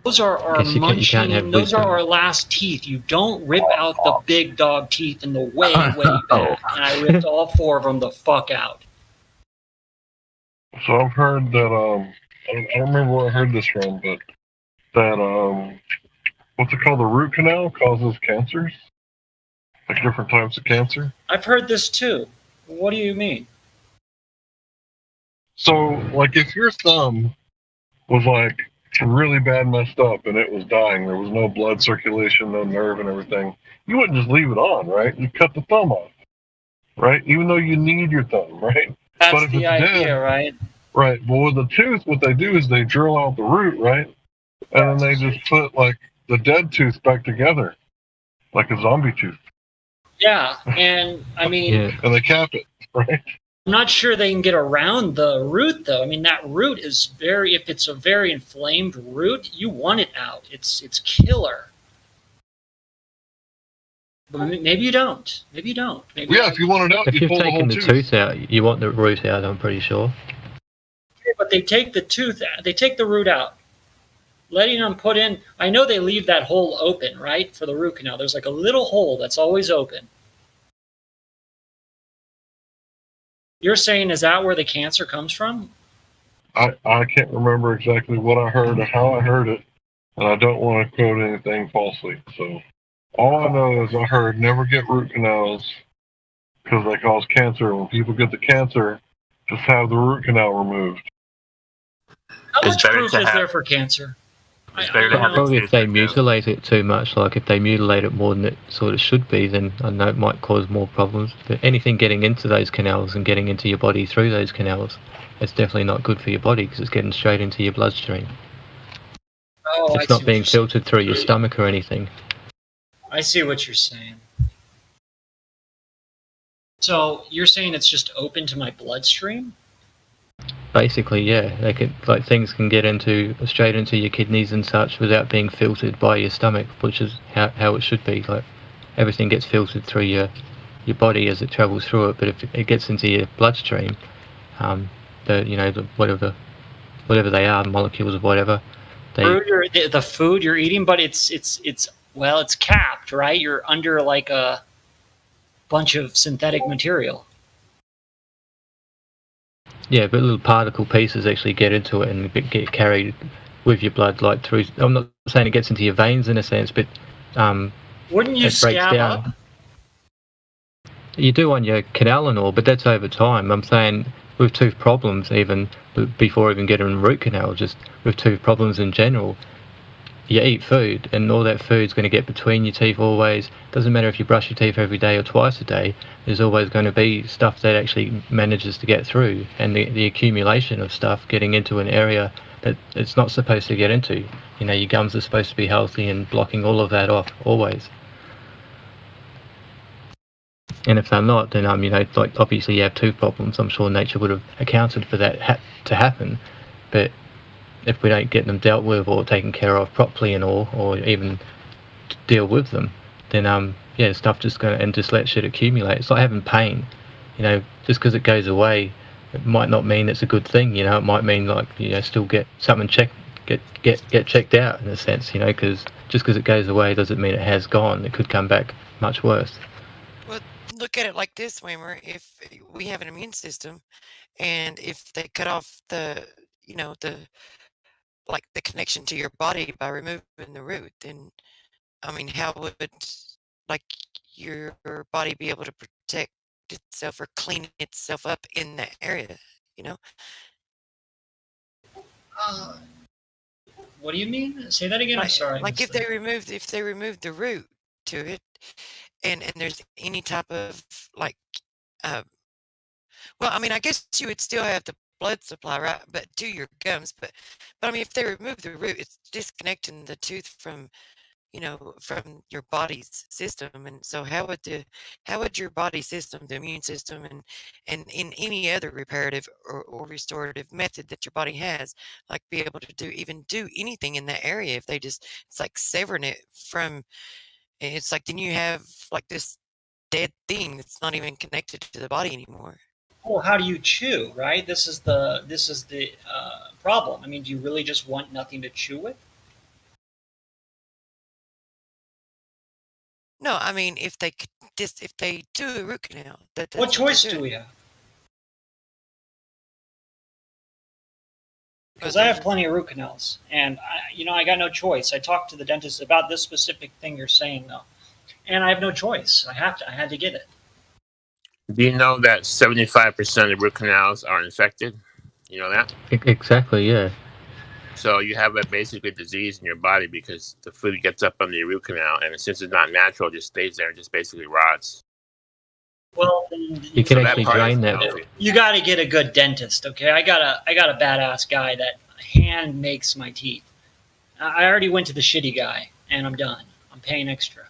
Those are our munching. Those are our last teeth. You don't rip out the big dog teeth in the way back. And I ripped all 4 of them the fuck out. So I've heard that, I don't remember where I heard this from, but that, what's it called, the root canal causes cancers? Like different types of cancer? I've heard this too. What do you mean? So, like, if your thumb was, like, really bad messed up and it was dying, there was no blood circulation, no nerve and everything, you wouldn't just leave it on, right? You cut the thumb off, right? Even though you need your thumb, right? That's but if the it's idea, dead, right? Right. Well, with the tooth, what they do is they drill out the root, right? And then they just put, like, the dead tooth back together, like a zombie tooth. Yeah, and I mean, and they cap it, right? I'm not sure they can get around the root, though. I mean, that root is if it's a very inflamed root, you want it out. It's killer. But maybe you don't. Maybe you don't. Maybe if you want it out, if you you've pull the taken whole the tooth. tooth out, you want the root out. I'm pretty sure. Okay, but they take the tooth out. They take the root out, letting them put in. I know they leave that hole open, right, for the root canal. There's like a little hole that's always open. You're saying, is that where the cancer comes from? I can't remember exactly what I heard or how I heard it, and I don't want to quote anything falsely. So all I know is I heard never get root canals because they cause cancer. When people get the cancer, just have the root canal removed. How much proof is there for cancer? Probably if they mutilate it too much, like if they mutilate it more than it sort of should be, then I know it might cause more problems. But anything getting into those canals and getting into your body through those canals, it's definitely not good for your body because it's getting straight into your bloodstream. Oh, it's not being filtered through your stomach or anything. I see what you're saying. So you're saying it's just open to my bloodstream? Basically, yeah, they could things can get straight into your kidneys and such without being filtered by your stomach, which is how it should be. Like everything gets filtered through your body as it travels through it, but if it gets into your bloodstream, whatever they are, molecules of whatever. The food you're eating, but it's capped, right? You're under like a bunch of synthetic material. Yeah, but little particle pieces actually get into it and get carried with your blood, like through. I'm not saying it gets into your veins in a sense, but wouldn't you it breaks scab down. up? You do on your canal and all, but that's over time. I'm saying with tooth problems, even before even getting a root canal, just with tooth problems in general, you eat food and all that food's going to get between your teeth always. Doesn't matter if you brush your teeth every day or twice a day, there's always going to be stuff that actually manages to get through, and the accumulation of stuff getting into an area that it's not supposed to get into. Your gums are supposed to be healthy and blocking all of that off always. And if they're not, then obviously you have tooth problems. I'm sure nature would have accounted for that to happen, but if we don't get them dealt with or taken care of properly and all, or even deal with them, then stuff just let shit accumulate. It's like having pain. Just because it goes away, it might not mean it's a good thing. It might mean still get something get checked out in a sense. Because just because it goes away doesn't mean it has gone. It could come back much worse. Well, look at it like this, Weimer. If we have an immune system, and if they cut off the connection to your body by removing the root, then how would your body be able to protect itself or clean itself up in that area? What do you mean? Say that again. I'm sorry. If they removed the root to it, and there's any type of I guess you would still have the blood supply, right? But to your gums, but if they remove the root, it's disconnecting the tooth from your body's system. And so how would your body system, the immune system, and in any other reparative or restorative method that your body has, be able to do anything in that area if it's like severing it from, it's like then you have this dead thing that's not even connected to the body anymore. Well, how do you chew, right? This is the problem. Do you really just want nothing to chew with? No, if they do a root canal, what choice do we have? Because I have plenty of root canals, and I got no choice. I talked to the dentist about this specific thing you're saying, though, and I have no choice. I had to get it. Do you know that 75% of root canals are infected? You know that? Exactly, yeah. So you have a basically disease in your body because the food gets up under your root canal, and since it's not natural, it just stays there and just basically rots. Well, you can actually drain that. You got to get a good dentist, okay? I got a badass guy that hand makes my teeth. I already went to the shitty guy. and I'm done. I'm paying extra.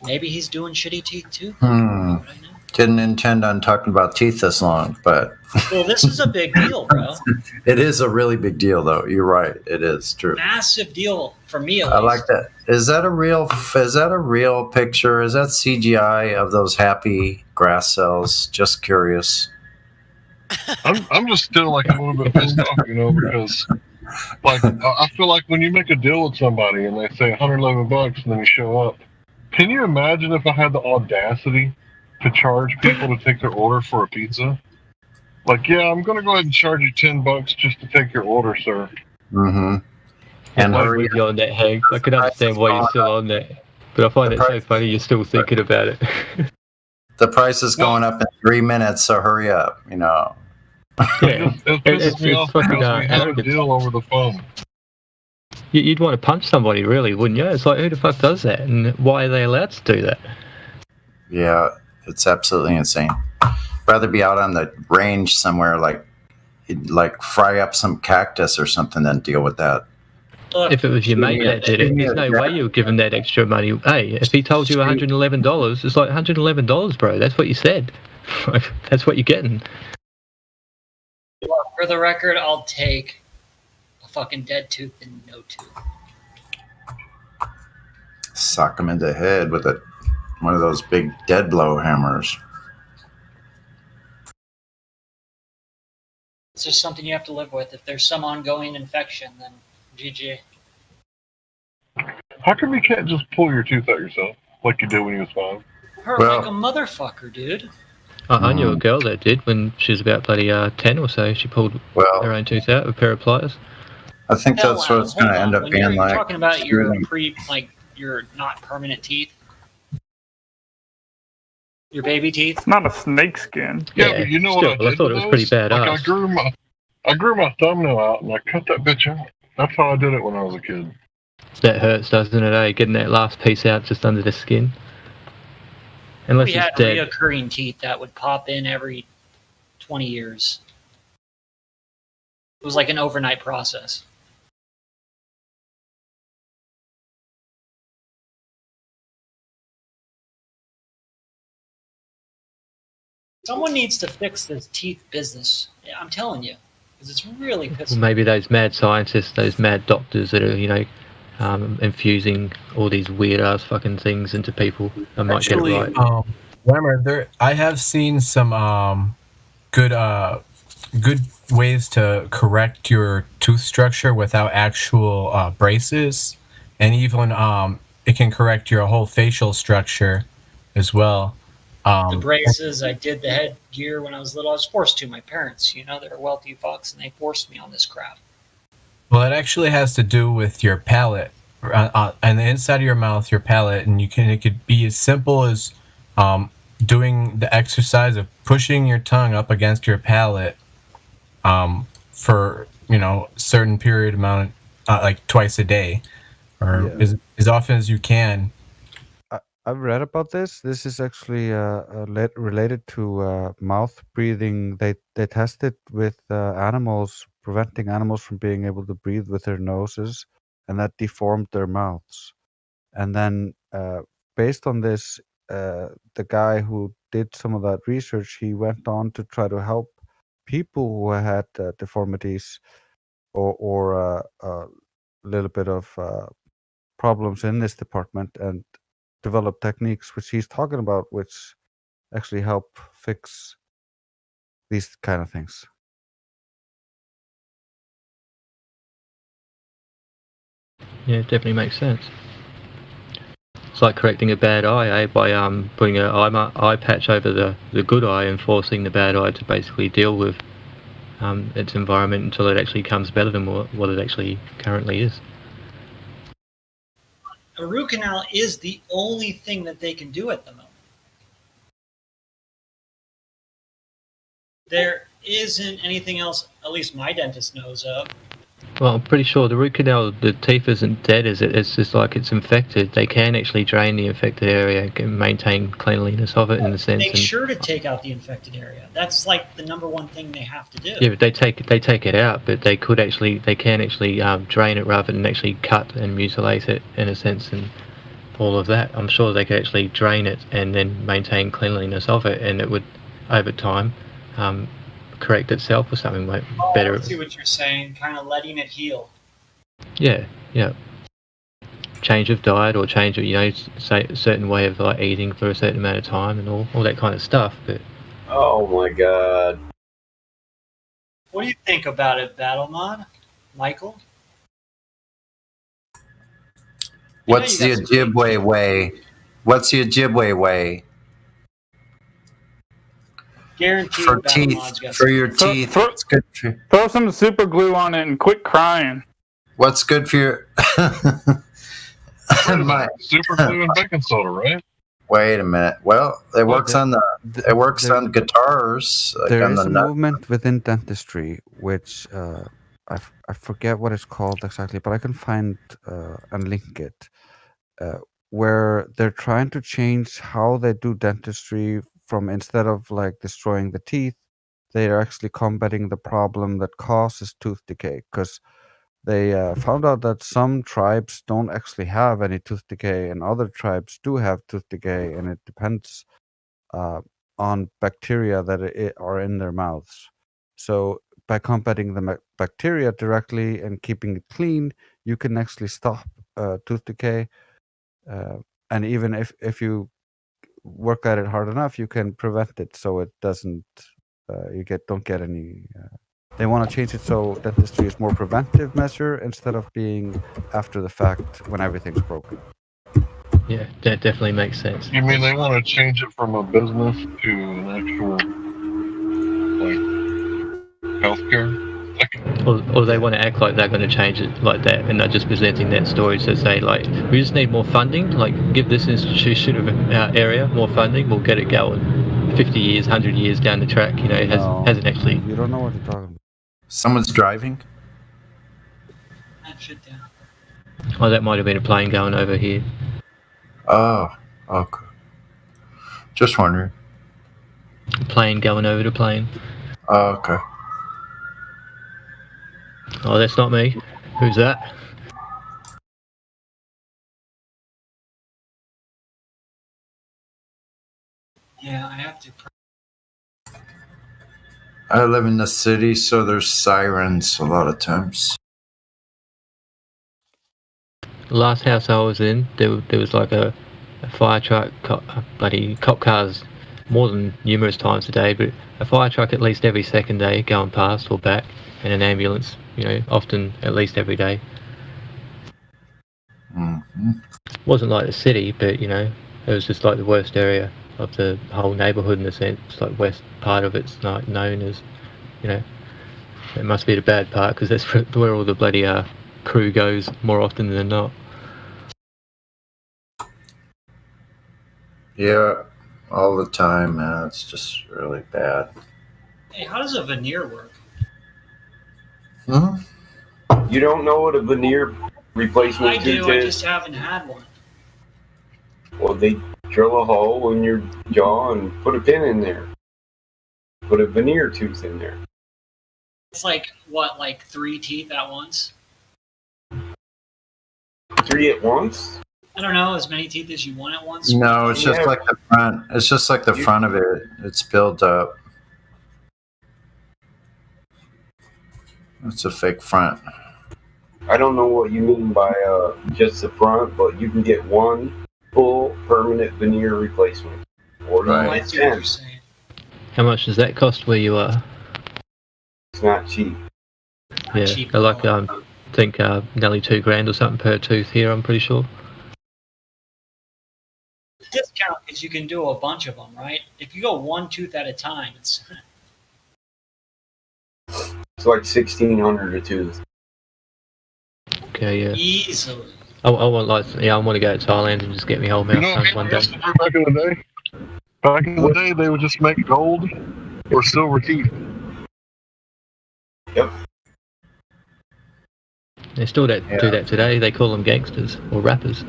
Maybe he's doing shitty teeth too. Didn't intend on talking about teeth this long, but well, this is a big deal, bro. It is a really big deal, though. You're right. It is true. Massive deal for me. I like that. Is that a real picture? Is that CGI of those happy grass cells? Just curious. I'm just still like a little bit pissed off, because like I feel like when you make a deal with somebody and they say $111 and then you show up, can you imagine if I had the audacity to charge people to take their order for a pizza? Like, yeah, I'm gonna go ahead and charge you $10 just to take your order, sir. Mm-hmm. And hurry you on that, Hank. I can understand why you're still on that, but I find it so funny you're still thinking about it. The price is going up in 3 minutes, so hurry up. Yeah, it pisses me off because we had a deal over the phone. You'd want to punch somebody, really, wouldn't you? It's like, who the fuck does that, and why are they allowed to do that? Yeah, it's absolutely insane. Rather be out on the range somewhere, like fry up some cactus or something, than deal with that. If it was your mate that did it, there's no way you were giving that extra money. Hey, if he told you $111, it's like $111, bro. That's what you said. That's what you're getting. For the record, I'll take a fucking dead tooth and no tooth. Sock him in the head with one of those big dead blow hammers. It's just something you have to live with. If there's some ongoing infection, then GG. How come you can't just pull your tooth out yourself like you did when you was 5? Hurt like a motherfucker, dude. I knew a girl that did when she was about bloody 10 or so. She pulled her own tooth out with a pair of pliers. I think that's what it's going to end up being like. You're talking about your your not permanent teeth. Your baby teeth? It's not a snake skin. Yeah, but you know what I did? I thought it was pretty badass. Like I grew my thumbnail out and I cut that bitch out. That's how I did it when I was a kid. That hurts, doesn't it, eh? Getting that last piece out just under the skin. Unless we had reoccurring teeth that would pop in every 20 years. It was like an overnight process. Someone needs to fix this teeth business. I'm telling you, because it's really pissing. Well, maybe those mad scientists, those mad doctors that are, infusing all these weird ass fucking things into people. I might get it right. I have seen some good ways to correct your tooth structure without actual braces, and even it can correct your whole facial structure as well. The braces, I did the headgear when I was little. I was forced to. My parents, they're wealthy fucks, and they forced me on this crap. Well, it actually has to do with your palate, and the inside of your mouth, your palate, and it could be as simple as doing the exercise of pushing your tongue up against your palate for certain period amount, like twice a day, or as often as you can. I've read about this. This is actually related to mouth breathing. They tested with animals, preventing animals from being able to breathe with their noses, and that deformed their mouths. And then, based on this, the guy who did some of that research, he went on to try to help people who had deformities or a little bit of problems in this department, and develop techniques which he's talking about, which actually help fix these kind of things. Yeah, it definitely makes sense. It's like correcting a bad eye, by putting an eye patch over the good eye and forcing the bad eye to basically deal with its environment until it actually comes better than what it actually currently is. A root canal is the only thing that they can do at the moment. There isn't anything else, at least my dentist knows of, Well, I'm pretty sure the root canal, the teeth isn't dead, is it? It's just like it's infected. They can actually drain the infected area and maintain cleanliness of it in a sense. Make sure to take out the infected area. That's like the number one thing they have to do. Yeah, but they take it out, but they can actually drain it rather than actually cut and mutilate it in a sense and all of that. I'm sure they could actually drain it and then maintain cleanliness of it, and it would over time correct itself or something like better. I see what you're saying, kind of letting it heal. Yeah. Change of diet or change of, say a certain way of like eating for a certain amount of time and all that kind of stuff. But oh my god. What do you think about it, Battlemod? Michael? What's the Ojibwe way? What's the Ojibwe way? Guaranteed for teeth, for your teeth. It's good for, throw some super glue on it and quit crying. What's good for your super glue and baking soda, right? Wait a minute. Well, it works on on guitars. Like there on is the a movement within dentistry which I forget what it's called exactly, but I can find and link it, where they're trying to change how they do dentistry. From instead of like destroying the teeth, they are actually combating the problem that causes tooth decay. Because they found out that some tribes don't actually have any tooth decay, and other tribes do have tooth decay, and it depends on bacteria that are in their mouths. So by combating the bacteria directly and keeping it clean, you can actually stop tooth decay. And even if you work at it hard enough, you can prevent it so it doesn't don't get any they want to change it so dentistry is more preventive measure instead of being after the fact when everything's broken. Yeah, that definitely makes sense. You mean they want to change it from a business to an actual like healthcare? Or they want to act like they're going to change it like that, and they're just presenting that story to say, like, we just need more funding, like, give this institution of our area more funding, we'll get it going 50 years, 100 years down the track, it hasn't actually... You don't know what you're talking about. Someone's driving? Oh, that might have been a plane going over here. Oh, okay. Just wondering. A plane going over the plane. Oh, okay. Oh, that's not me. Who's that? Yeah, I have to. I live in the city, so there's sirens a lot of times. The last house I was in, there was like a fire truck, bloody cop cars, more than numerous times a day, but a fire truck at least every second day going past or back, and an ambulance, often at least every day. Mm-hmm. Wasn't like the city, but it was just like the worst area of the whole neighbourhood in a sense. Like west part of it's not known as, it must be the bad part because that's where all the bloody crew goes more often than not. Yeah, all the time, man. It's just really bad. Hey, how does a veneer work? You don't know what a veneer replacement tooth is? I just haven't had one. Well, they drill a hole in your jaw and put a pin in there. Put a veneer tooth in there. It's like, what, like 3 teeth at once? 3 at once? I don't know, as many teeth as you want at once? No, it's just like the front. It's just like the front of it. It's built up. It's a fake front. I don't know what you mean by just the front, but you can get one full permanent veneer replacement. Or right. 10. How much does that cost where you are? It's not cheap. Yeah, I think nearly $2,000 or something per tooth here, I'm pretty sure. Discount because you can do a bunch of them, right? If you go 1 tooth at a time, it's like $1,600 a tooth. Okay, yeah. Easily. I want to go to Thailand and just get me whole mouth done one day. Back in the day? Back in the day, they would just make gold or silver teeth. Yep. They still do that today. They call them gangsters or rappers.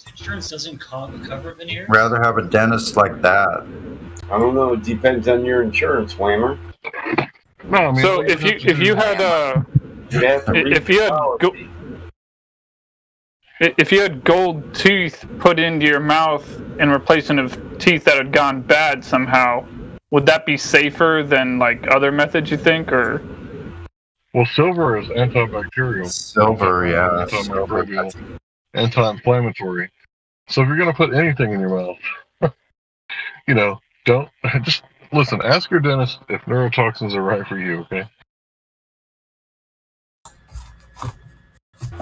Insurance doesn't cover veneers? Rather have a dentist like that. I don't know. It depends on your insurance, Whammer. No, I mean, so if you had gold tooth put into your mouth in replacement of teeth that had gone bad somehow, would that be safer than like other methods, you think, or? Well, silver is antibacterial. Silver, yeah. Antimicrobial, anti-inflammatory. So if you're going to put anything in your mouth, don't just listen. Ask your dentist if neurotoxins are right for you. Okay.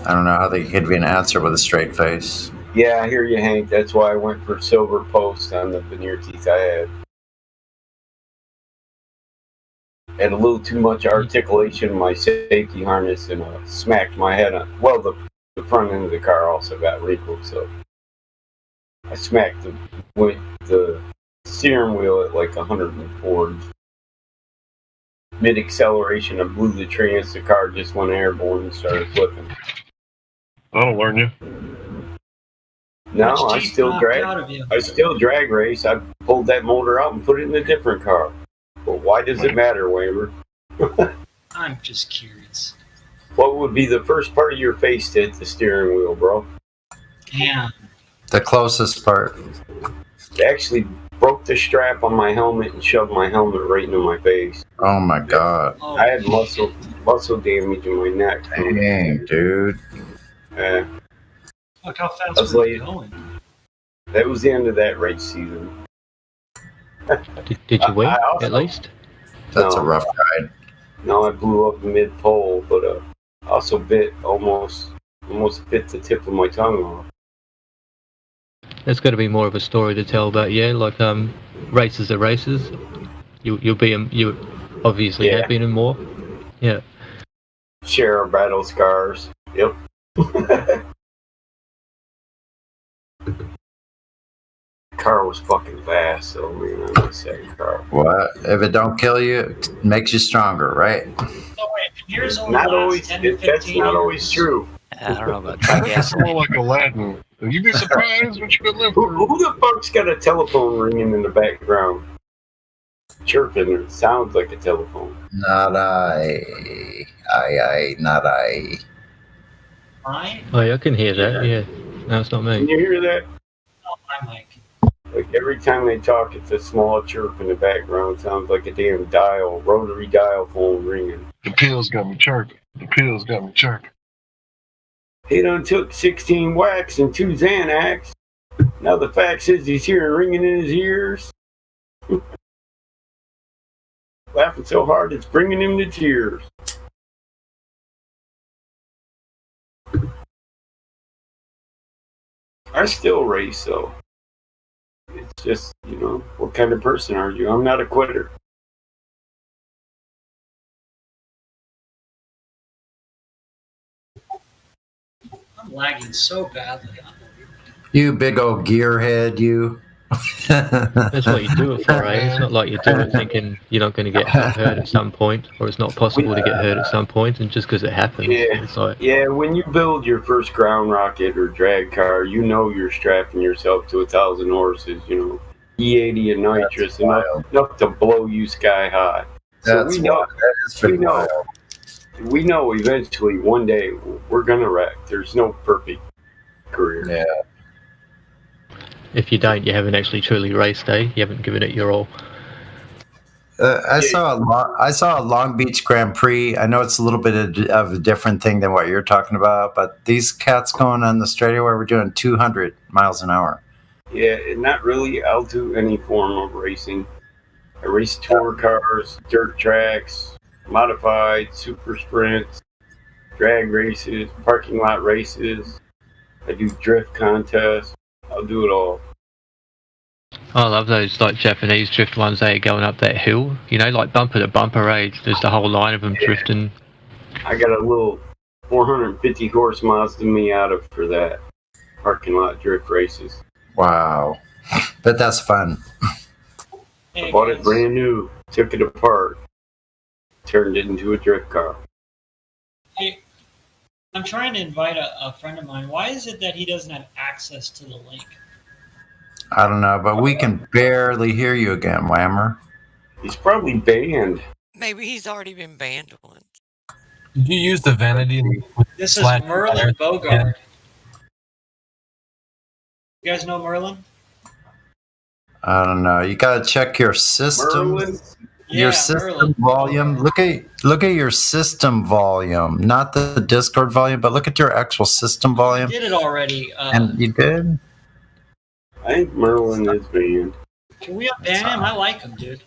I don't know how they could give you an answer with a straight face. Yeah, I hear you, Hank. That's why I went for silver post on the veneer teeth I had. Had a little too much articulation in my safety harness and smacked my head on. Well, the front end of the car also got wrinkled, so I smacked the steering wheel at like 104. Mid acceleration, I blew the tree as the car just went airborne and started flipping. That'll learn you. No, I still drag race. I pulled that motor out and put it in a different car. But why does it matter, Whammer? I'm just curious. What would be the first part of your face to hit the steering wheel, bro? Yeah. The closest part. They actually broke the strap on my helmet and shoved my helmet right into my face. Oh my god. I had muscle damage in my neck. Dang, dude. Look how fast we're going. That was the end of that race season. Did you win, at least? That's a rough ride. No, I blew up mid-pole, but also almost bit the tip of my tongue off. There's got to be more of a story to tell about, like races are races. You obviously have been in more. Yeah. Share our battle scars. Yep. Car was fucking fast, so man, I like that car. What? If it don't kill you, it makes you stronger, right? Not always. That's not always true. I don't know about that. It's more like Aladdin. You'd be surprised what you could live through. Who the fuck's got a telephone ringing in the background? Chirping. It sounds like a telephone. Not I. Not I. Oh, yeah, I can hear that. Yeah. No, it's not me. Can you hear that? Oh, my mic. Like every time they talk, it's a small chirp in the background. It sounds like a damn rotary dial phone ringing. The pills got me chirping. He done took 16 whacks and 2 Xanax. Now the fact is he's hearing ringing in his ears. Laughing so hard it's bringing him to tears. I still race, though. It's just, what kind of person are you? I'm not a quitter. I'm lagging so badly. You big old gearhead, you. That's what you do it for, right? It's not like you do it thinking you're not going to get hurt at some point, or it's not possible to get hurt at some point, and just because it happens. It's like, when you build your first ground rocket or drag car, you're strapping yourself to 1,000 horses, E80 and nitrous, enough to blow you sky high. So we know eventually one day we're going to wreck. There's no perfect career. Yeah. If you don't, you haven't actually truly raced, You haven't given it your all. I saw a Long Beach Grand Prix. I know it's a little bit of a different thing than what you're talking about, but these cats going on the straightaway were doing 200 miles an hour. Yeah, not really. I'll do any form of racing. I race tour cars, dirt tracks, modified, super sprints, drag races, parking lot races. I do drift contests. I'll do it all. I love those Japanese drift ones. They are going up that hill, like bumper to bumper. There's the whole line of them drifting. I got a little 450 horse Mazda Miata for that parking lot drift races. Wow, but that's fun. I bought it brand new. Took it apart. turned it into a drift car. Hey, I'm trying to invite a friend of mine. Why is it that he doesn't have access to the link? I don't know, but we can barely hear you again, Whammer. He's probably banned. Maybe he's already been banned once. Did you use the vanity? This is Merlin Bogart. You guys know Merlin? I don't know. You gotta check your system. Merlin? Your system volume. Look at your system volume, not the Discord volume, but look at your actual system volume. I did it already. And you did? I think Merlin is banned. Can we unban him? I like him, dude.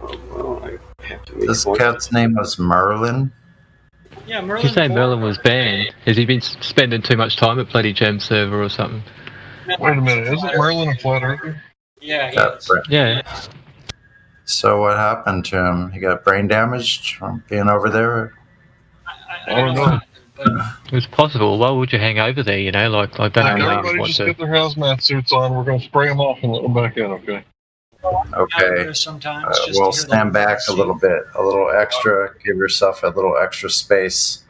Oh, well, I have to make This cat's name was Merlin. Yeah, Merlin. Did you say Merlin was banned? Has he been spending too much time at bloody Gem server or something? Wait a minute, isn't Merlin a flat earther? Yeah, That's right. Yeah. So what happened to him? He got brain damage from being over there? I don't know. It's possible. Why would you hang over there? You know, like I don't know. Everybody just get their hazmat suits on. We're going to spray them off and let them back in, okay? Okay. Sometimes We'll stand back a little bit. A little extra. Give yourself a little extra space.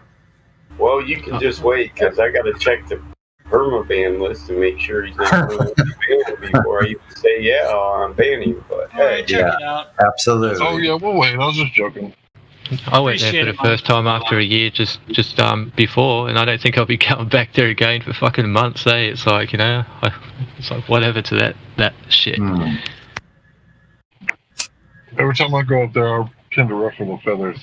Well, you can just wait, because I got to check the permaban list to make sure he's not going to be banned before I even say, yeah, I'm banning him. But hey, check it out. Absolutely. Oh, yeah, we'll wait. I was just joking. I went there for the first time after a year, just before, and I don't think I'll be coming back there again for fucking months. It's like, you know, it's like whatever to that shit. Every time I go up there, I tend to ruffle the feathers.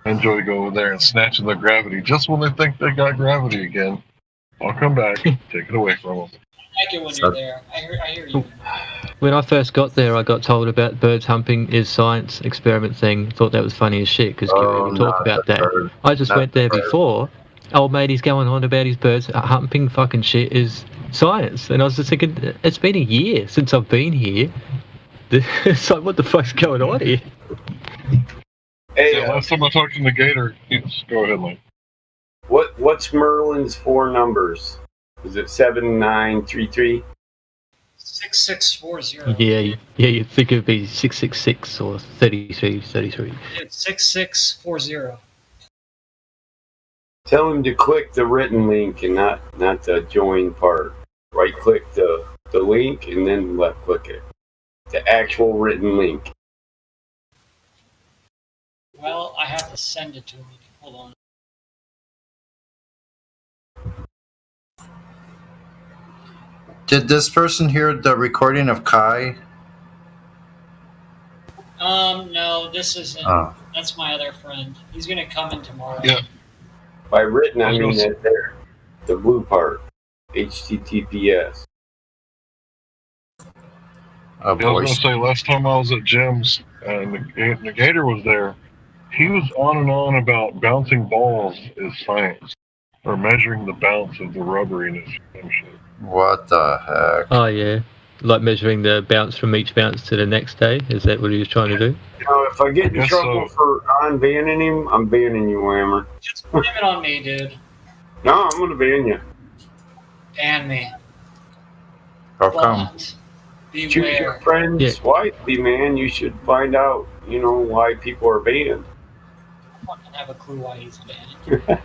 I enjoy going there and snatching their gravity. Just when they think they got gravity again, I'll come back, take it away from them. I like it when you're there. I hear you. When I first got there, I got told about birds humping is science experiment thing. Thought that was funny as shit because we talk about that. I just went there before. Old matey's going on about his birds humping fucking shit is science, and I was just thinking, it's been a year since I've been here. It's like, what the fuck's going on here? Hey, last time I talked to the Gator, go ahead, Mike. What's Merlin's 4 numbers? Is it 7933? 6640. Yeah, you'd think it'd be 666 or 3333. It's 6640. Tell him to click the written link and not the join part. Right click the link and then left click it. The actual written link. Well, I have to send it to him. Hold on. Did this person hear the recording of Kai? No, this isn't. Oh. That's my other friend. He's gonna come in tomorrow. Yeah. By written, I mean that there. The blue part. HTTPS. I was going to say, last time I was at Jim's and the Gator was there, he was on and on about bouncing balls is science, or measuring the bounce of the rubberiness and shit. What the heck? Oh yeah, like measuring the bounce from each bounce to the next day. Is that what he was trying to do? You know, if I get in trouble for unbanning him, I'm banning you, Whammer. Just blame it on me, dude. No, I'm going to ban you. Ban me. How come? Choose your friends wisely, man. You should find out, why people are banned. I don't have a clue why he's banned.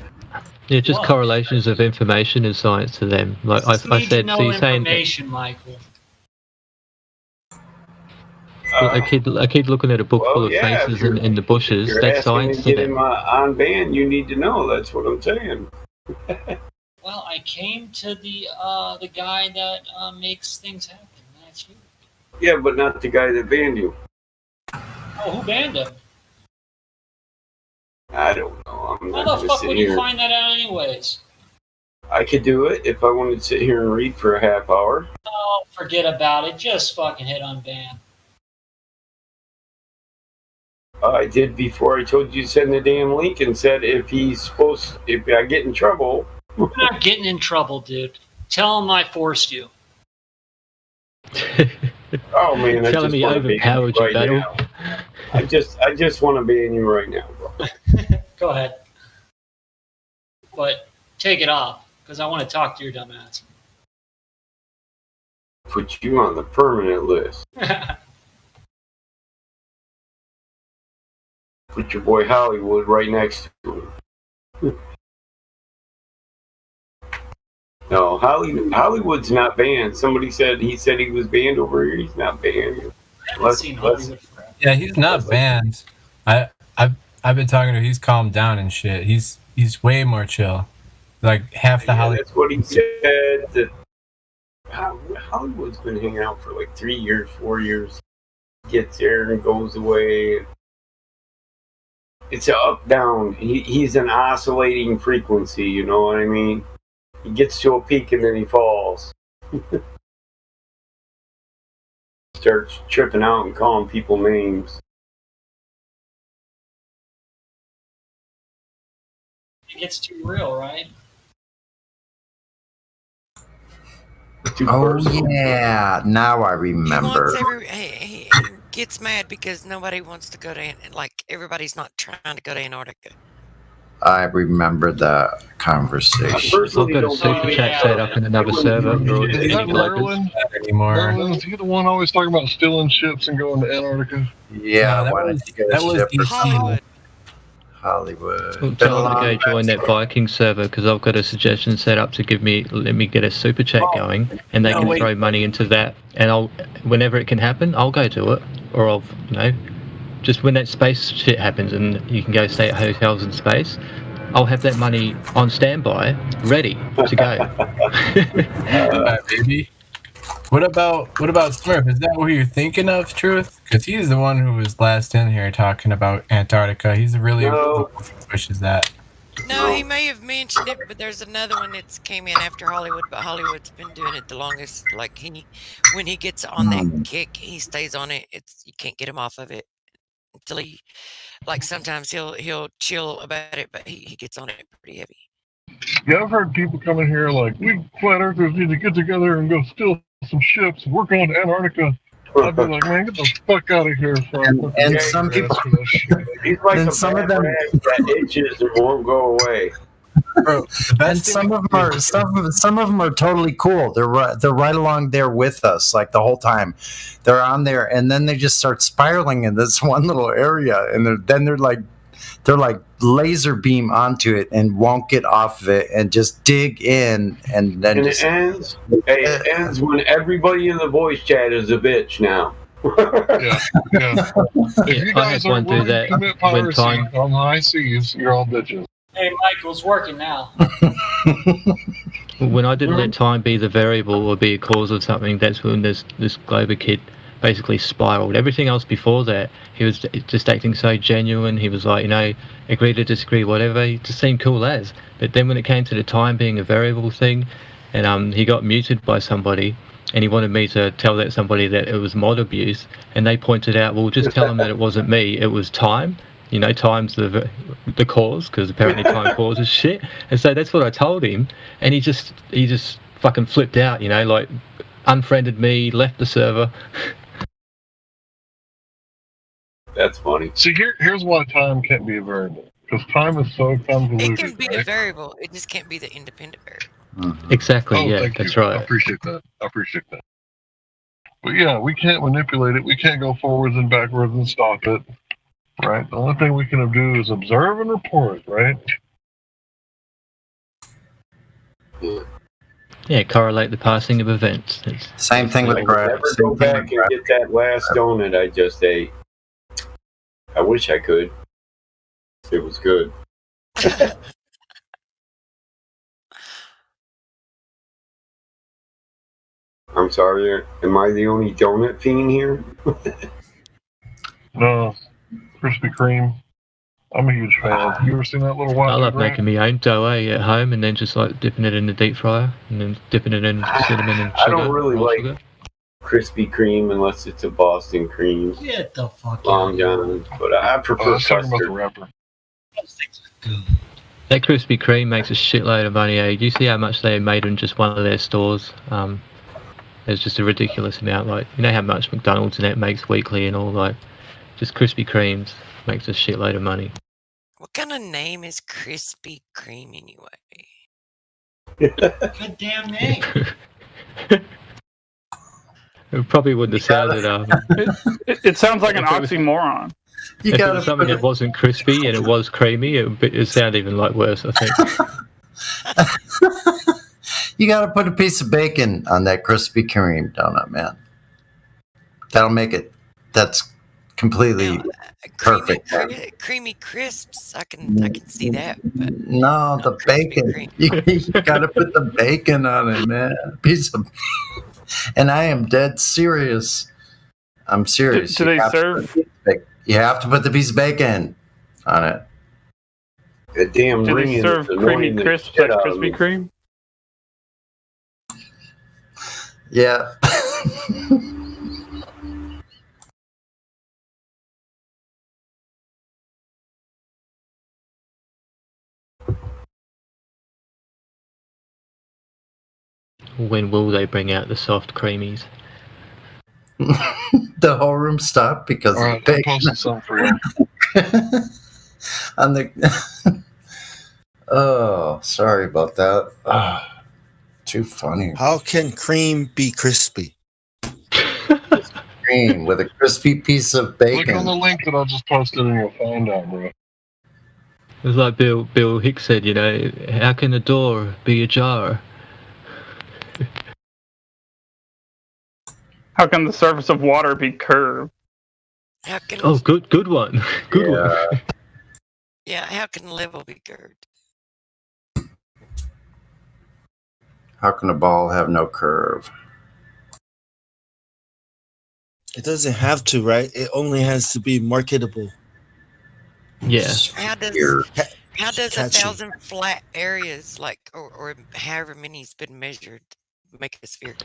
Yeah, just correlations of information is science to them. Like I said, so you're saying information, Michael. a kid looking at a book full of faces in the bushes. That's science to them. them. If you're on ban, you need to know. That's what I'm saying. Well, I came to the guy that makes things happen. That's you. Yeah, but not the guy that banned you. Oh, who banned him? I don't know. How the fuck would you find that out anyways? I could do it if I wanted to sit here and read for a half hour. Oh, forget about it. Just fucking hit unban. I did before I told you to send the damn link and said if I get in trouble. You're not getting in trouble, dude. Tell him I forced you. Oh man, I telling me I overpowered you, battle. I just want to ban you right now, bro. Go ahead. But take it off, because I want to talk to your dumb ass. Put you on the permanent list. Put your boy Hollywood right next to him. No, Hollywood's not banned. Somebody said he was banned over here. He's not banned. Yeah, he's not banned. I've been talking to him. He's calmed down and shit. He's way more chill. Like half the Hollywood. That's what he said. That Hollywood's been hanging out for like 3 years, 4 years. Gets there and goes away. It's an up down. He's an oscillating frequency. You know what I mean? He gets to a peak and then he falls. Starts tripping out and calling people names. It gets too real, right? Yeah, now I remember. He gets mad because nobody wants to go to, like, everybody's not trying to go to Antarctica. I remember the conversation. I've got a super chat set up in another server. Is that Merlin? Merlin, is he the one always talking about stealing ships and going to Antarctica? Yeah, No, why don't you get a ship or something? Hollywood. Well, tell them to go join that Viking server because I've got a suggestion set up to let me get a super chat going, and they can throw money into that. And whenever it can happen, I'll go do it, or just when that space shit happens and you can go stay at hotels in space, I'll have that money on standby, ready to go. Baby. What about Smurf? Is that what you're thinking of, Truth? Because he's the one who was last in here talking about Antarctica. He's really pushes that. No, he may have mentioned it, but there's another one that's came in after Hollywood, but Hollywood's been doing it the longest. Like when he gets on that kick, he stays on it. You can't get him off of it until he, like, sometimes he'll chill about it, but he gets on it pretty heavy. Yeah, I've heard people coming here like, we flat earthers need to get together and go steal some ships. We're going to Antarctica. I'd be like, man, get the fuck out of here. And some people, he's like and some of them that itches and won't go away. And some of them are totally cool. They're right along there with us, like the whole time. They're on there, and then they just start spiraling in this one little area, and they're like laser beam onto it and won't get off of it and just dig in, and then it ends. It ends when everybody in the voice chat is a bitch now. Yeah. If you guys I are had one do willing to that commit when piracy time. on the high seas, you're all bitches. Hey, Michael's working now. When I didn't let time be the variable or be a cause of something, that's when this Glober kid basically spiraled. Everything else before that, he was just acting so genuine. He was like, agree to disagree, whatever. He just seemed cool as. But then when it came to the time being a variable thing, and he got muted by somebody, and he wanted me to tell that somebody that it was mod abuse, and they pointed out, well, just tell him that it wasn't me, it was time. Time's the cause, because apparently time causes shit. And so that's what I told him, and he just fucking flipped out, like unfriended me, left the server. That's funny. See, here's why time can't be a variable. Because time is so convoluted. It can be a variable. It just can't be the independent variable. Exactly, yeah, that's right. I appreciate that. But yeah, we can't manipulate it. We can't go forwards and backwards and stop it. Right? The only thing we can do is observe and report, right? Yeah, correlate the passing of events. Same thing with Never go back and get that last donut I just ate. I wish I could. It was good. I'm sorry, am I the only donut fiend here? No, Krispy Kreme. I'm a huge fan. You ever seen that little white? I love making my own dough at home and then just like dipping it in the deep fryer and then dipping it in cinnamon and sugar. I don't really like Krispy Kreme unless it's a Boston cream. Get the fuck Long John, but I prefer custard. That Krispy Kreme makes a shitload of money. Do you see how much they made in just one of their stores? There's just a ridiculous amount. Like, you know how much McDonald's and that makes weekly and all, like, just Krispy Kremes makes a shitload of money. What kind of name is Krispy Kreme anyway? Good damn name. It probably wouldn't have sounded. It sounds like an oxymoron. if it was something that wasn't crispy and it was creamy, it sounded even like worse, I think. You got to put a piece of bacon on that Krispy Kreme donut, man. That'll make it. That's completely perfect. Creamy crisps. I can see that. But no, the bacon. You got to put the bacon on it, man. Piece of. And I am dead serious. I'm serious. Do they serve? You have to put the piece of bacon on it. The damn do they serve creamy crisps at Krispy Kreme? Yeah. When will they bring out the soft creamies? The whole room stopped because all right, I'm posting something for you. On the oh, sorry about that. Too funny. How can cream be crispy? Cream with a crispy piece of bacon. Click on the link that I just posted and you'll find out, bro. It was like Bill Hicks said, you know, how can a door be ajar? How can the surface of water be curved? Oh, good one. Good one. Yeah, how can level be curved? How can a ball have no curve? It doesn't have to, right? It only has to be marketable. Yeah. How does 1,000 flat areas, like, or however many's been measured, make a sphere?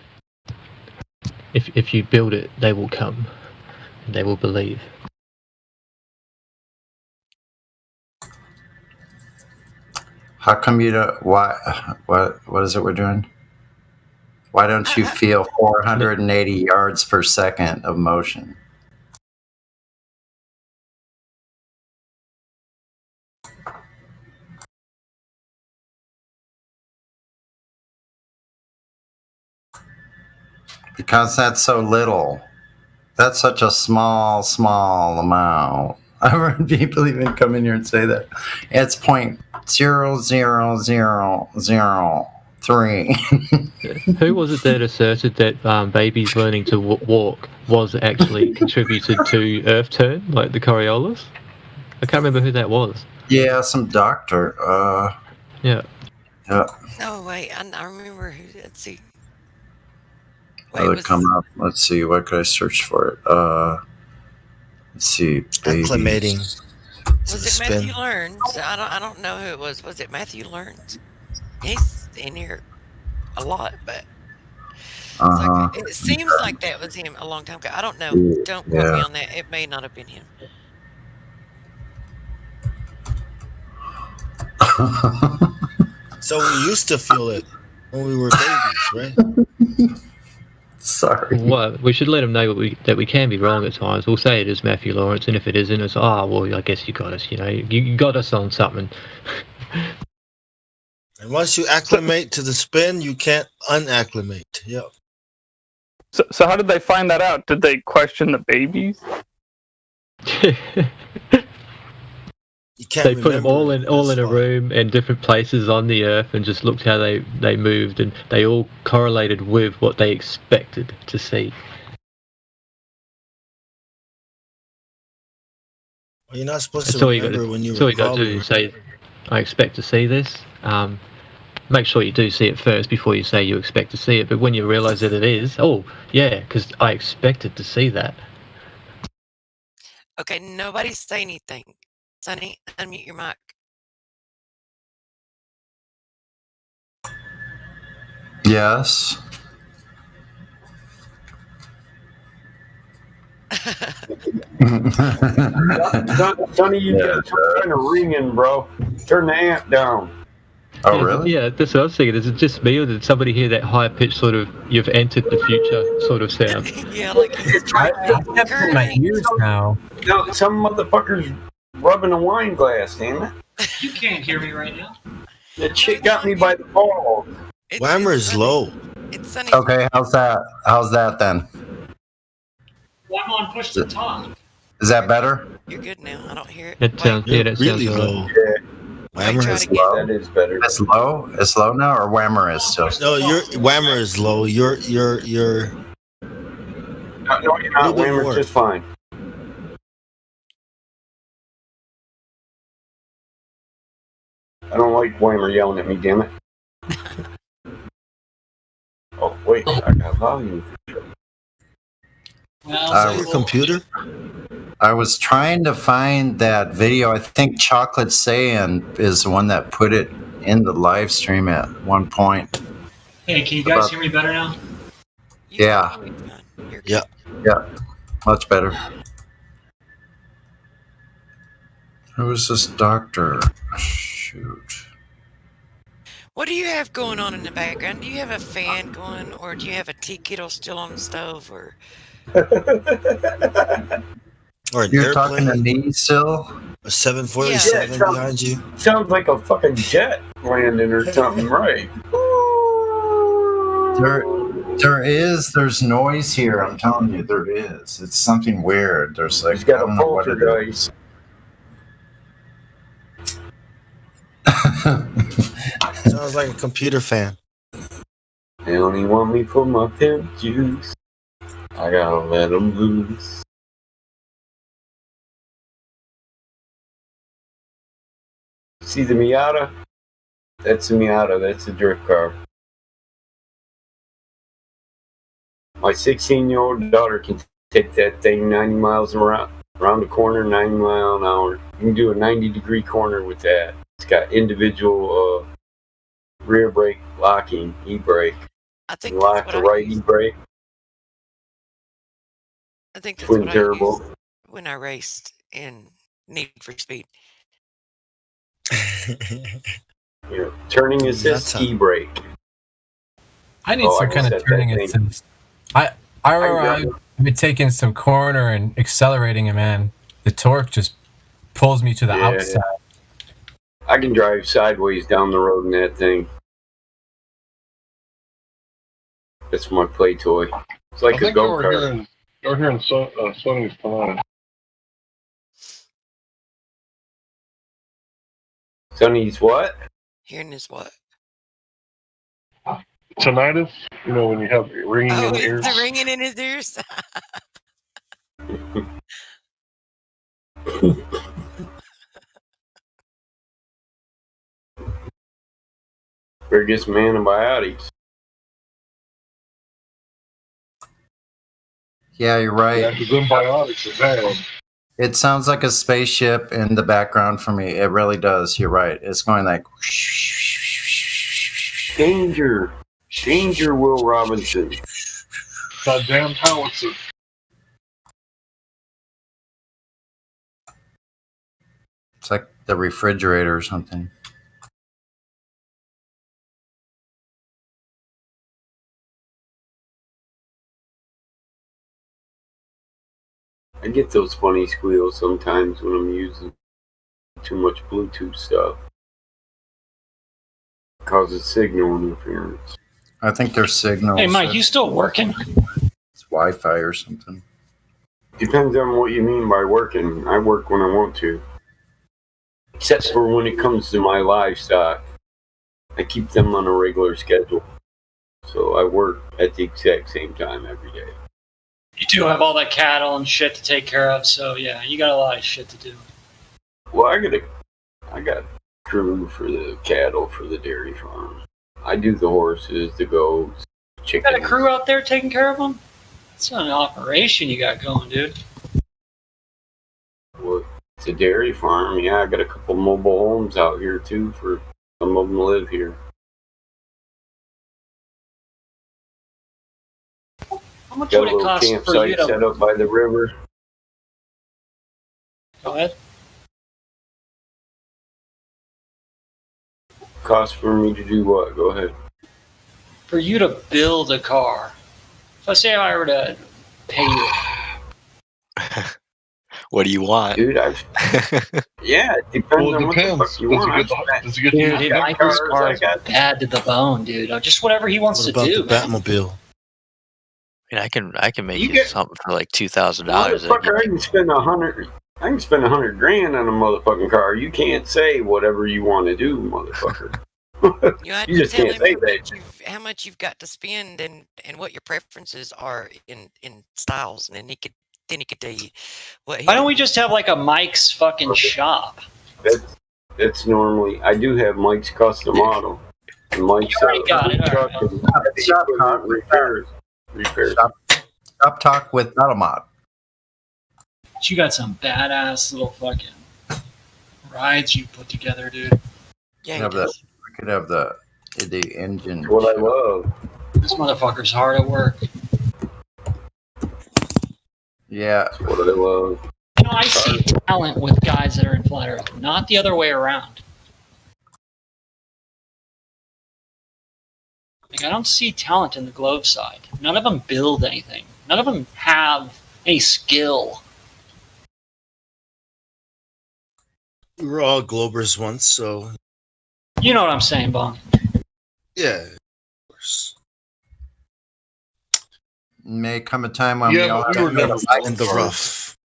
If you build it, they will come. They will believe. How come you don't? Why? What is it we're doing? Why don't you feel 480 yards per second of motion? Because that's so little. That's such a small amount. I've heard people even come in here and say that. It's 0.00003. Who was it that asserted that babies learning to walk was actually contributed to Earth turn, like the Coriolis? I can't remember who that was. Yeah, some doctor. Yeah. Yeah. Oh, wait, I remember who. Let's see. Come up. Let's see. What could I search for it? Let's see. Babies. Acclimating. Was it Matthew Learns? I don't know who it was. Was it Matthew Learns? He's in here a lot, but it seems like that was him a long time ago. I don't know. Don't quote me on that. It may not have been him. So we used to feel it when we were babies, right? Sorry. Well, we should let them know that we can be wrong at times. We'll say it is Matthew Lawrence, and if it isn't, it's well, I guess you got us. You know, you got us on something. And once you acclimate to the spin, you can't unacclimate. Yep. So how did they find that out? Did they question the babies? They put them all in a room in different places on the Earth and just looked how they moved, and they all correlated with what they expected to see. Well, you're not supposed to remember when you were. That's all you got to do is say, "I expect to see this." Make sure you do see it first before you say you expect to see it. But when you realise that it is, because I expected to see that. Okay, nobody say anything. Sonny, unmute your mic. Yes. Sonny, you gotta turn the ringing, bro. Turn the amp down. Oh, really? Yeah, that's what I was thinking. Is it just me, or did somebody hear that high-pitched sort of "you've entered the future" sort of sound? Yeah, like he's trying to have it in my ears now. No, some motherfuckers rubbing a wine glass, damn it. You can't hear me right now. That shit got me by the balls. Whammer is low. It's Sunny. Okay, how's that? How's that then? Well, I'm on push to talk. Is that better? You're good now. I don't hear it. That sounds really low. Whammer is low. That is better. It's low. It's low now, or whammer is still. No, your whammer is low. You're No, you're not. Whammer's just fine. I don't like Whammer yelling at me, damn it. Oh, wait, I got volume. Your computer? I was trying to find that video. I think Chocolate Saiyan is the one that put it in the live stream at one point. Hey, can you guys hear me better now? Yeah. Yeah. Yeah. Much better. Who is this doctor? Shoot. What do you have going on in the background? Do you have a fan going, or do you have a tea kettle still on the stove, or? Or an You're airplane. talking to me still? A 747 behind you. Sounds like a fucking jet landing or something, right? There's noise here. I'm telling you, there is. It's something weird. There's like, He's got I don't a know what it poltergeist. Sounds like a computer fan. They only want me for my pimp juice. I gotta let them loose. See the Miata? That's the Miata. That's the drift car. My 16-year-old daughter can take that thing 90 miles around the corner, 90 miles an hour. You can do a 90-degree corner with that. It's got individual rear brake locking, e-brake. I think you lock the right e-brake. I think that's twin what turbo. I used when I raced in Need for Speed. Turning assist, e-brake. I need some kind of turning assist. I remember I've been taking some corner and accelerating, and man, the torque just pulls me to the outside. I can drive sideways down the road in that thing. That's my play toy. It's like a go-kart. You're here in Sony's tonight. Sonny's what? Hearing is what? Tinnitus? You know, when you have ringing in the ears? The ringing in his ears? Better get some antibiotics. Yeah, you're right. Yeah, because antibiotics are bad. It sounds like a spaceship in the background for me. It really does. You're right. It's going like... Danger. Danger, Will Robinson. Goddamn howitzer. It's like the refrigerator or something. I get those funny squeals sometimes when I'm using too much Bluetooth stuff. Causes signal interference. I think there's signals. Hey, Mike, you still working? It's Wi-Fi or something. Depends on what you mean by working. I work when I want to. Except for when it comes to my livestock. I keep them on a regular schedule. So I work at the exact same time every day. You do have all that cattle and shit to take care of, so yeah, you got a lot of shit to do. Well, I got crew for the cattle for the dairy farm. I do the horses, the goats, chickens. You got a crew out there taking care of them? It's not an operation you got going, dude. Well, it's a dairy farm. Yeah, I got a couple mobile homes out here too. For some of them live here. How much Got would a it little cost for you campsite set to... up by the river. Go ahead. Cost for me to do what? Go ahead. For you to build a car. Let's say I were to pay you. What do you want? Dude, yeah, it depends on what the fuck you want. Dude, Michael's car is bad to the bone, dude. Just whatever he wants What to about do. the Batmobile? And I can make you something for like $2,000. Motherfucker, I can spend $100. I can spend $100,000 on a motherfucking car. You can't say whatever you want to do, motherfucker. You just can't say that. How much you've got to spend and what your preferences are in styles, and then he could tell you what. Why don't we just have like a Mike's fucking shop? That's normally. I do have Mike's custom model. And Mike's got it. Repairs. Shop talk with Metalmod. You got some badass little fucking rides you put together, dude. Yeah, I could have the engine. What I love. This motherfucker's hard at work. Yeah. What I love. You know, I see talent with guys that are in flat earth, not the other way around. Like, I don't see talent in the Globe side. None of them build anything. None of them have any skill. We were all Globers once, so... You know what I'm saying, Bong? Yeah, of course. May come a time when we all were in the rough.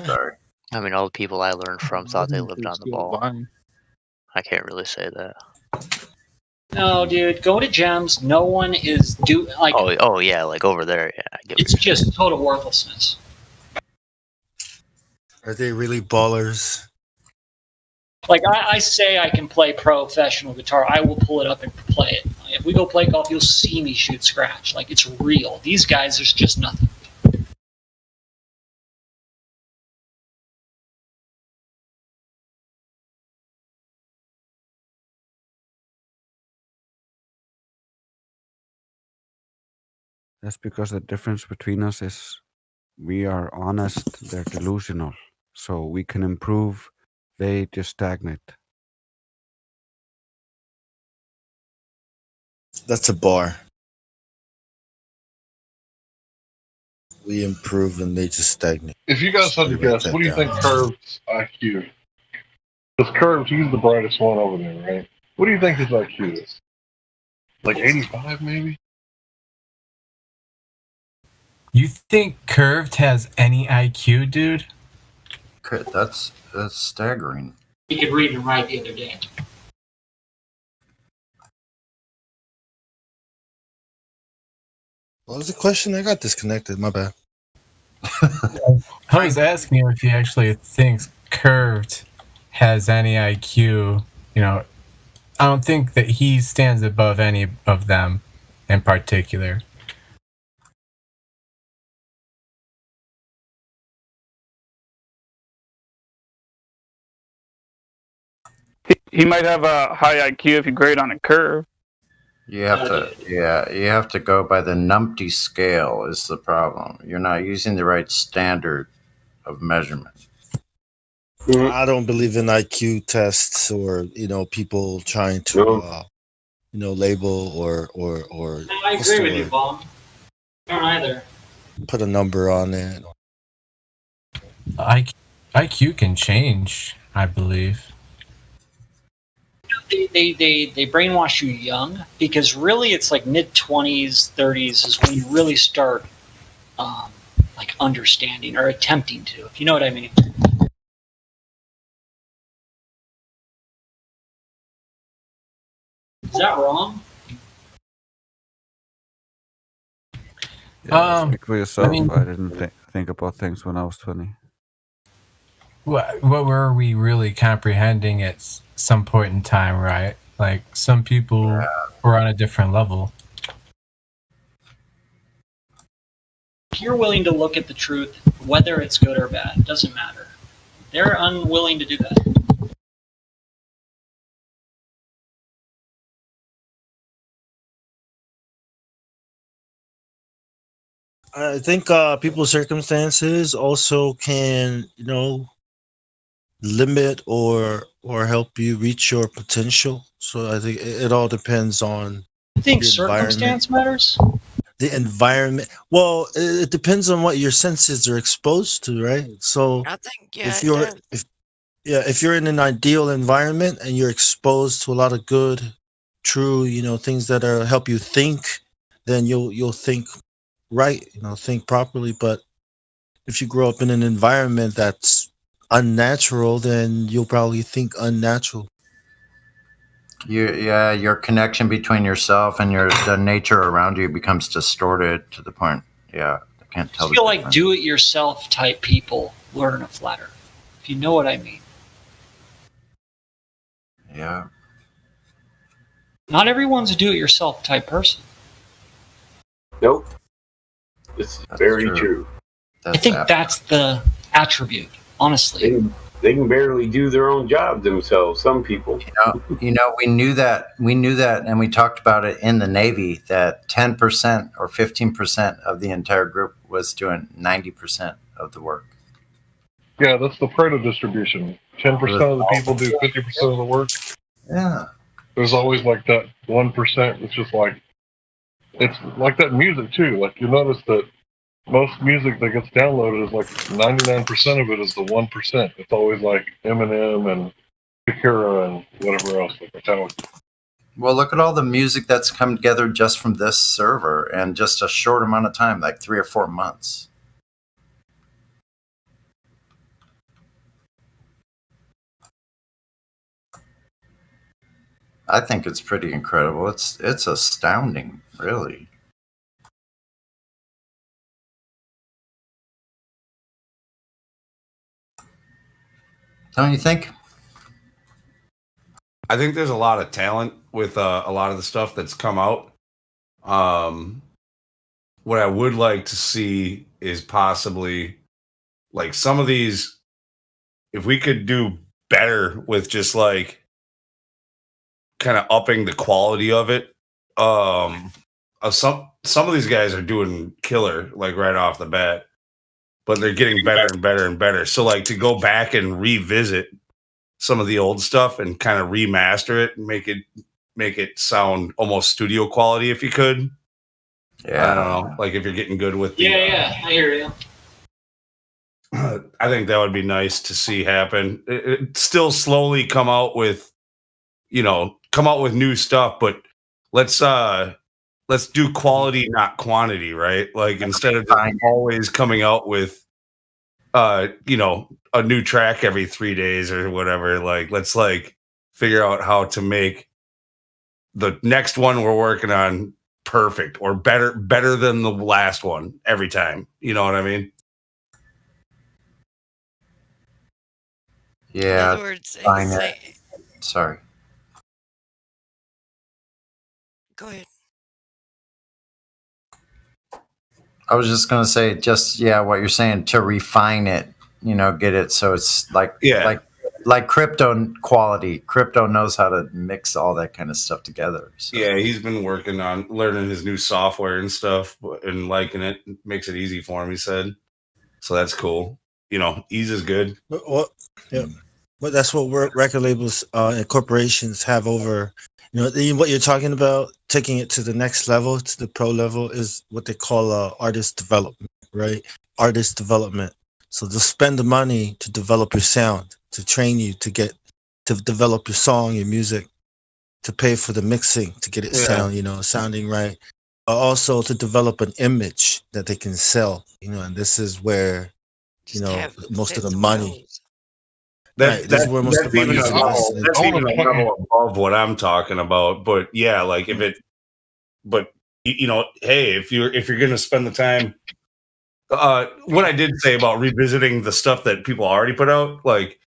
Sorry. I mean, all the people I learned from thought they lived on the ball. I can't really say that. No, dude, go to Gems. No one is like. Oh yeah, like over there. Yeah, I get it's just total worthlessness. Are they really ballers? Like I say, I can play professional guitar. I will pull it up and play it. If we go play golf, you'll see me shoot scratch. Like, it's real. These guys, there's just nothing. That's because the difference between us is we are honest, they're delusional. So we can improve, they just stagnate. That's a bar. We improve and they just stagnate. If you guys had to guess, what do you think Curved's IQ? Because Curved, he's the brightest one over there, right? What do you think his IQ is? Like 85, maybe? You think Curved has any IQ, dude? That's staggering. He could read and write the other day. What was the question? I got disconnected. My bad. I was asking him if he actually thinks Curved has any IQ. You know, I don't think that he stands above any of them in particular. He might have a high IQ if you grade on a curve. You have to go by the Numpty scale is the problem. You're not using the right standard of measurement. I don't believe in IQ tests or people trying to label or I agree with you, Bob. I don't either. Put a number on it. IQ can change, I believe. They brainwash you young because really it's like mid-20s, 30s is when you really start like understanding or attempting to, if you know what I mean. Is that wrong? Yeah, speak for yourself. I didn't think about things when I was 20. What were we really comprehending at some point in time, right? Like, some people were on a different level. If you're willing to look at the truth, whether it's good or bad, it doesn't matter. They're unwilling to do that. I think people's circumstances also can, limit or help you reach your potential. So I think it all depends on. You think circumstance matters? The environment. Well, it depends on what your senses are exposed to, right? So I think if you're in an ideal environment and you're exposed to a lot of good, true, things that help you think, then you'll think right, think properly. But if you grow up in an environment that's unnatural, then you'll probably think unnatural. Your connection between yourself and the nature around you becomes distorted to the point. Yeah, I can't tell. I feel like do-it-yourself type people learn a flatter, if you know what I mean. Yeah. Not everyone's a do-it-yourself type person. Nope. It's very true. I think that's the attribute, honestly. They can barely do their own job themselves, some people. We knew that, and we talked about it in the Navy, that 10% or 15% of the entire group was doing 90% of the work. Yeah, that's the Pareto distribution. 10% of the people do 50% of the work. Yeah. There's always like that 1%, which is like, it's like that music too. Like you notice that most music that gets downloaded is like 99% of it is the 1%. It's always like Eminem and Shakira and whatever else, like Metallica. Well, look at all the music that's come together just from this server in just a short amount of time, like 3 or 4 months. I think it's pretty incredible. It's astounding, really. Don't you think? I think there's a lot of talent with a lot of the stuff that's come out. What I would like to see is possibly like some of these, if we could do better with just like kind of upping the quality of it. Some of these guys are doing killer like right off the bat, but they're getting better and better and better. So like to go back and revisit some of the old stuff and kind of remaster it and make it sound almost studio quality if you could. Yeah. I don't know. Like if you're getting good with the, I hear you. I think that would be nice to see happen. It still slowly come out with new stuff, but let's do quality, not quantity, right? Like instead of always coming out with a new track every 3 days or whatever, like let's like figure out how to make the next one we're working on perfect or better than the last one every time. You know what I mean? Yeah. In other words, sorry. Go ahead. I was just gonna say, what you're saying, to refine it, get it so it's like crypto quality. Crypto knows how to mix all that kind of stuff together. So. Yeah, he's been working on learning his new software and stuff and liking it. Makes it easy for him, he said. So that's cool. Ease is good. Well, yeah. But that's what record labels and corporations have over. What you're talking about, taking it to the next level, to the pro level, is what they call artist development, right? Artist development. So they'll spend the money to develop your sound, to train you to develop your song, your music, to pay for the mixing, to get it sounding right. Also to develop an image that they can sell, and this is where, most of the money. That's where most of the money is. That's even a level above what I'm talking about. But yeah, like hey, if you're gonna spend the time, what I did say about revisiting the stuff that people already put out, like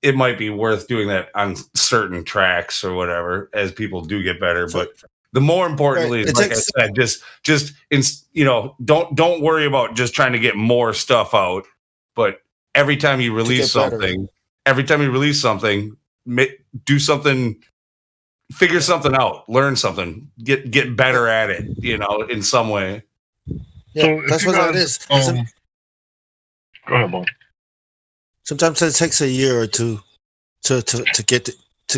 it might be worth doing that on certain tracks or whatever as people do get better. But the more importantly, like I said, don't worry about just trying to get more stuff out, but every time you release something, do something, figure something out, learn something, get better at it, in some way. Yeah, so that's what it is. Go ahead, Mom. Sometimes it takes a year or two to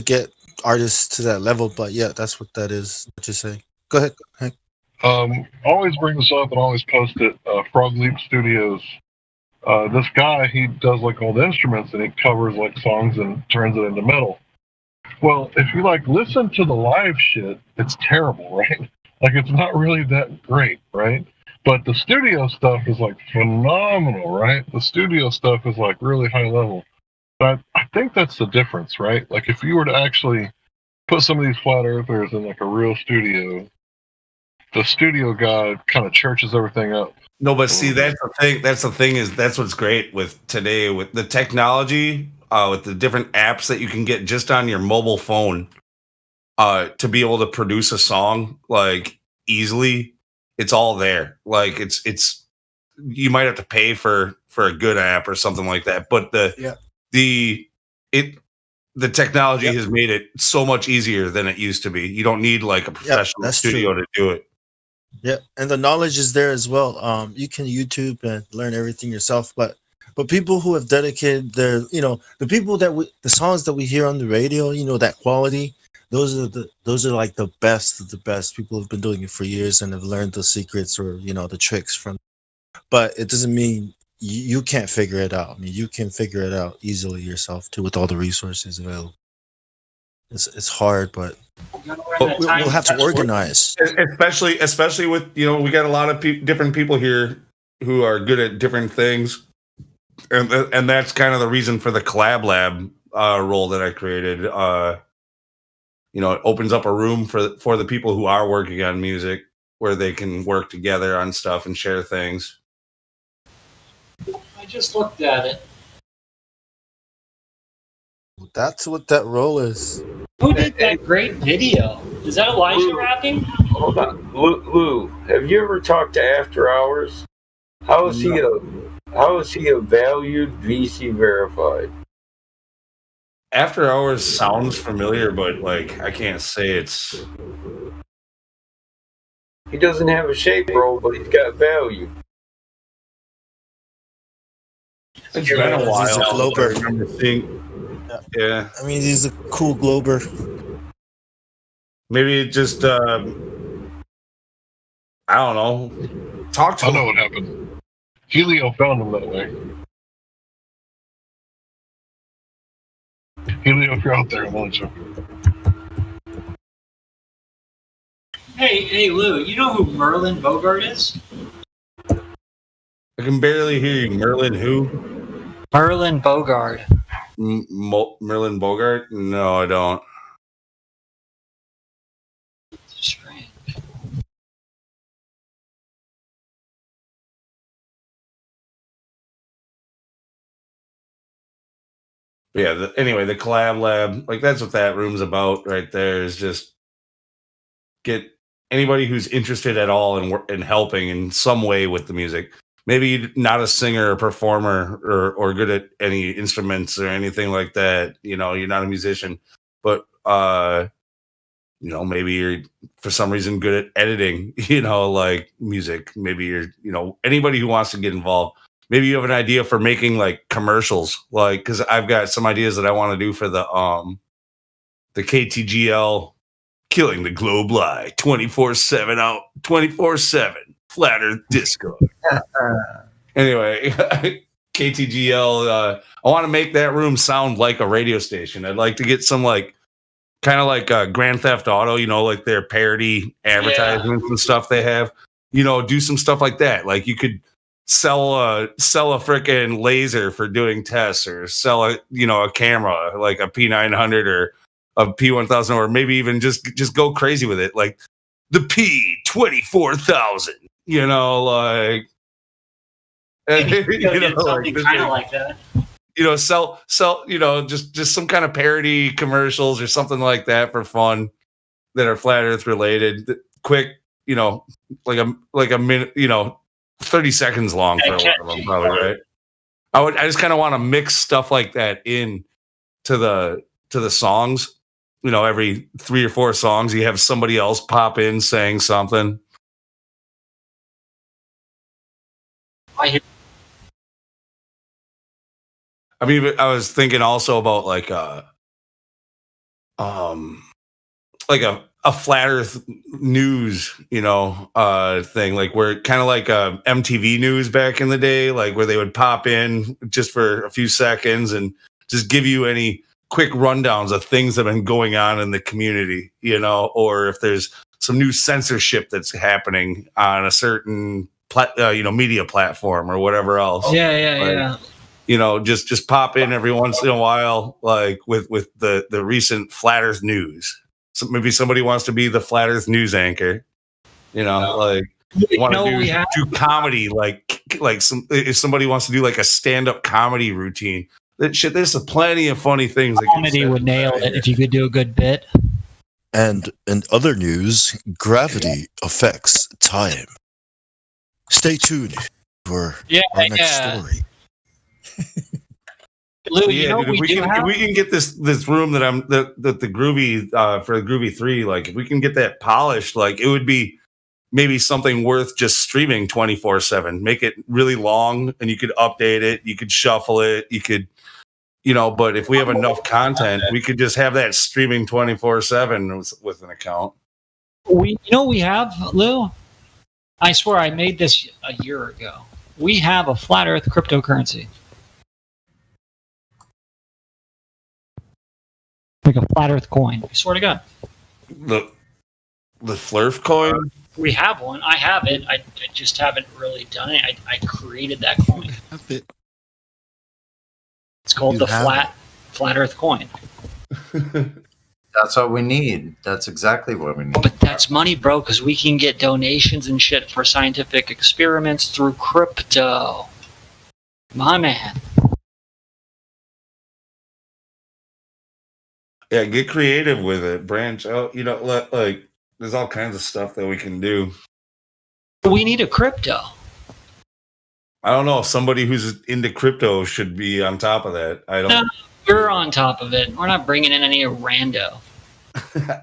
get artists to that level, but yeah, that's what that is. What you're saying. Go ahead, Hank. Always bring this up and always post it. Frog Leap Studios. This guy, he does like all the instruments and he covers like songs and turns it into metal. Well, if you like listen to the live shit, it's terrible, right? Like it's not really that great, right? But the studio stuff is like phenomenal, right? The studio stuff is like really high level. But I think that's the difference, right? Like if you were to actually put some of these flat earthers in like a real studio, the studio guy kind of churches everything up. No, but see, that's the thing. That's what's great with today with the technology, with the different apps that you can get just on your mobile phone, to be able to produce a song like easily. It's all there. Like it's you might have to pay for a good app or something like that, but the technology has made it so much easier than it used to be. You don't need like a professional studio to do it. Yeah, and the knowledge is there as well. You can YouTube and learn everything yourself, but people who have dedicated their, the songs that we hear on the radio, that quality, those are like the best of the best. People have been doing it for years and have learned the secrets or the tricks from. But it doesn't mean you can't figure it out. I mean, you can figure it out easily yourself too with all the resources available. It's hard, but we'll have to organize. Especially with we got a lot of different people here who are good at different things, and that's kind of the reason for the collab lab role that I created. It opens up a room for the people who are working on music where they can work together on stuff and share things. I just looked at it. That's what that role is. Who did that great video? Is that Elijah rapping? Hold on, Lou. Have you ever talked to After Hours? How is he a valued VC verified? After Hours sounds familiar, but like I can't say it's. He doesn't have a shape role, but he's got value. It's been a while. He's a glober. I remember seeing. Yeah. I mean, he's a cool glober. Maybe it just, I don't know. Talk to him. I know what happened. Helio found him that way. Helio, if you're out there, why don't you? Hey, Lou, you know who Merlin Bogart is? I can barely hear you. Merlin who? Merlin Bogart. Merlin Bogart? No, I don't. Strange. Yeah. Anyway, the collab lab, like that's what that room's about, right there. Is just get anybody who's interested at all in helping in some way with the music. Maybe not a singer or performer or good at any instruments or anything like that. You're not a musician, but maybe you're for some reason good at editing, like music. Maybe you're, anybody who wants to get involved. Maybe you have an idea for making like commercials, like, because I've got some ideas that I want to do for the KTGL Killing the Globe Live 24/7 out 24/7 Flat Earth Disco. Anyway, KTGL. I want to make that room sound like a radio station. I'd like to get some kind of like Grand Theft Auto, like their parody advertisements and stuff they have. Do some stuff like that. Like you could sell a freaking laser for doing tests, or sell a camera like a P900 or a P1000, or maybe even just go crazy with it, like the P24000. Like something kind of like that. Sell just some kind of parody commercials or something like that for fun that are flat Earth related, quick, like a minute, 30 seconds long for a lot of them, probably, right? I just kind of want to mix stuff like that in to the songs. Every 3 or 4 songs, you have somebody else pop in saying something. I was thinking also about like a flat Earth news, thing, like where kind of like MTV News back in the day, like where they would pop in just for a few seconds and just give you any quick rundowns of things that have been going on in the community, or if there's some new censorship that's happening on a certain media platform or whatever else. Yeah. Just pop in every once in a while, like with the recent Flat Earth news. So maybe somebody wants to be the Flat Earth news anchor. Want to do comedy, if somebody wants to do like a stand-up comedy routine. There's plenty of funny things. Comedy would nail it if you could do a good bit. And in other news, gravity affects time. Stay tuned for our next story. Lou, if we can get this room that the Groovy for the Groovy 3, like if we can get that polished, like it would be maybe something worth just streaming 24/7. Make it really long, and you could update it, you could shuffle it, you could, But if we have enough content, we could just have that streaming 24/7 with an account. We have, Lou. I swear I made this a year ago. We have a Flat Earth cryptocurrency. Like a Flat Earth coin. I swear to God. The Flurf coin? We have one. I have it. I just haven't really done it. I created that coin. It's called the Flat Earth coin. That's what we need. That's exactly what we need. But that's money, bro, because we can get donations and shit for scientific experiments through crypto. My man. Yeah, get creative with it. Branch out. There's all kinds of stuff that we can do. We need a crypto. I don't know. Somebody who's into crypto should be on top of that. We're on top of it. We're not bringing in any rando.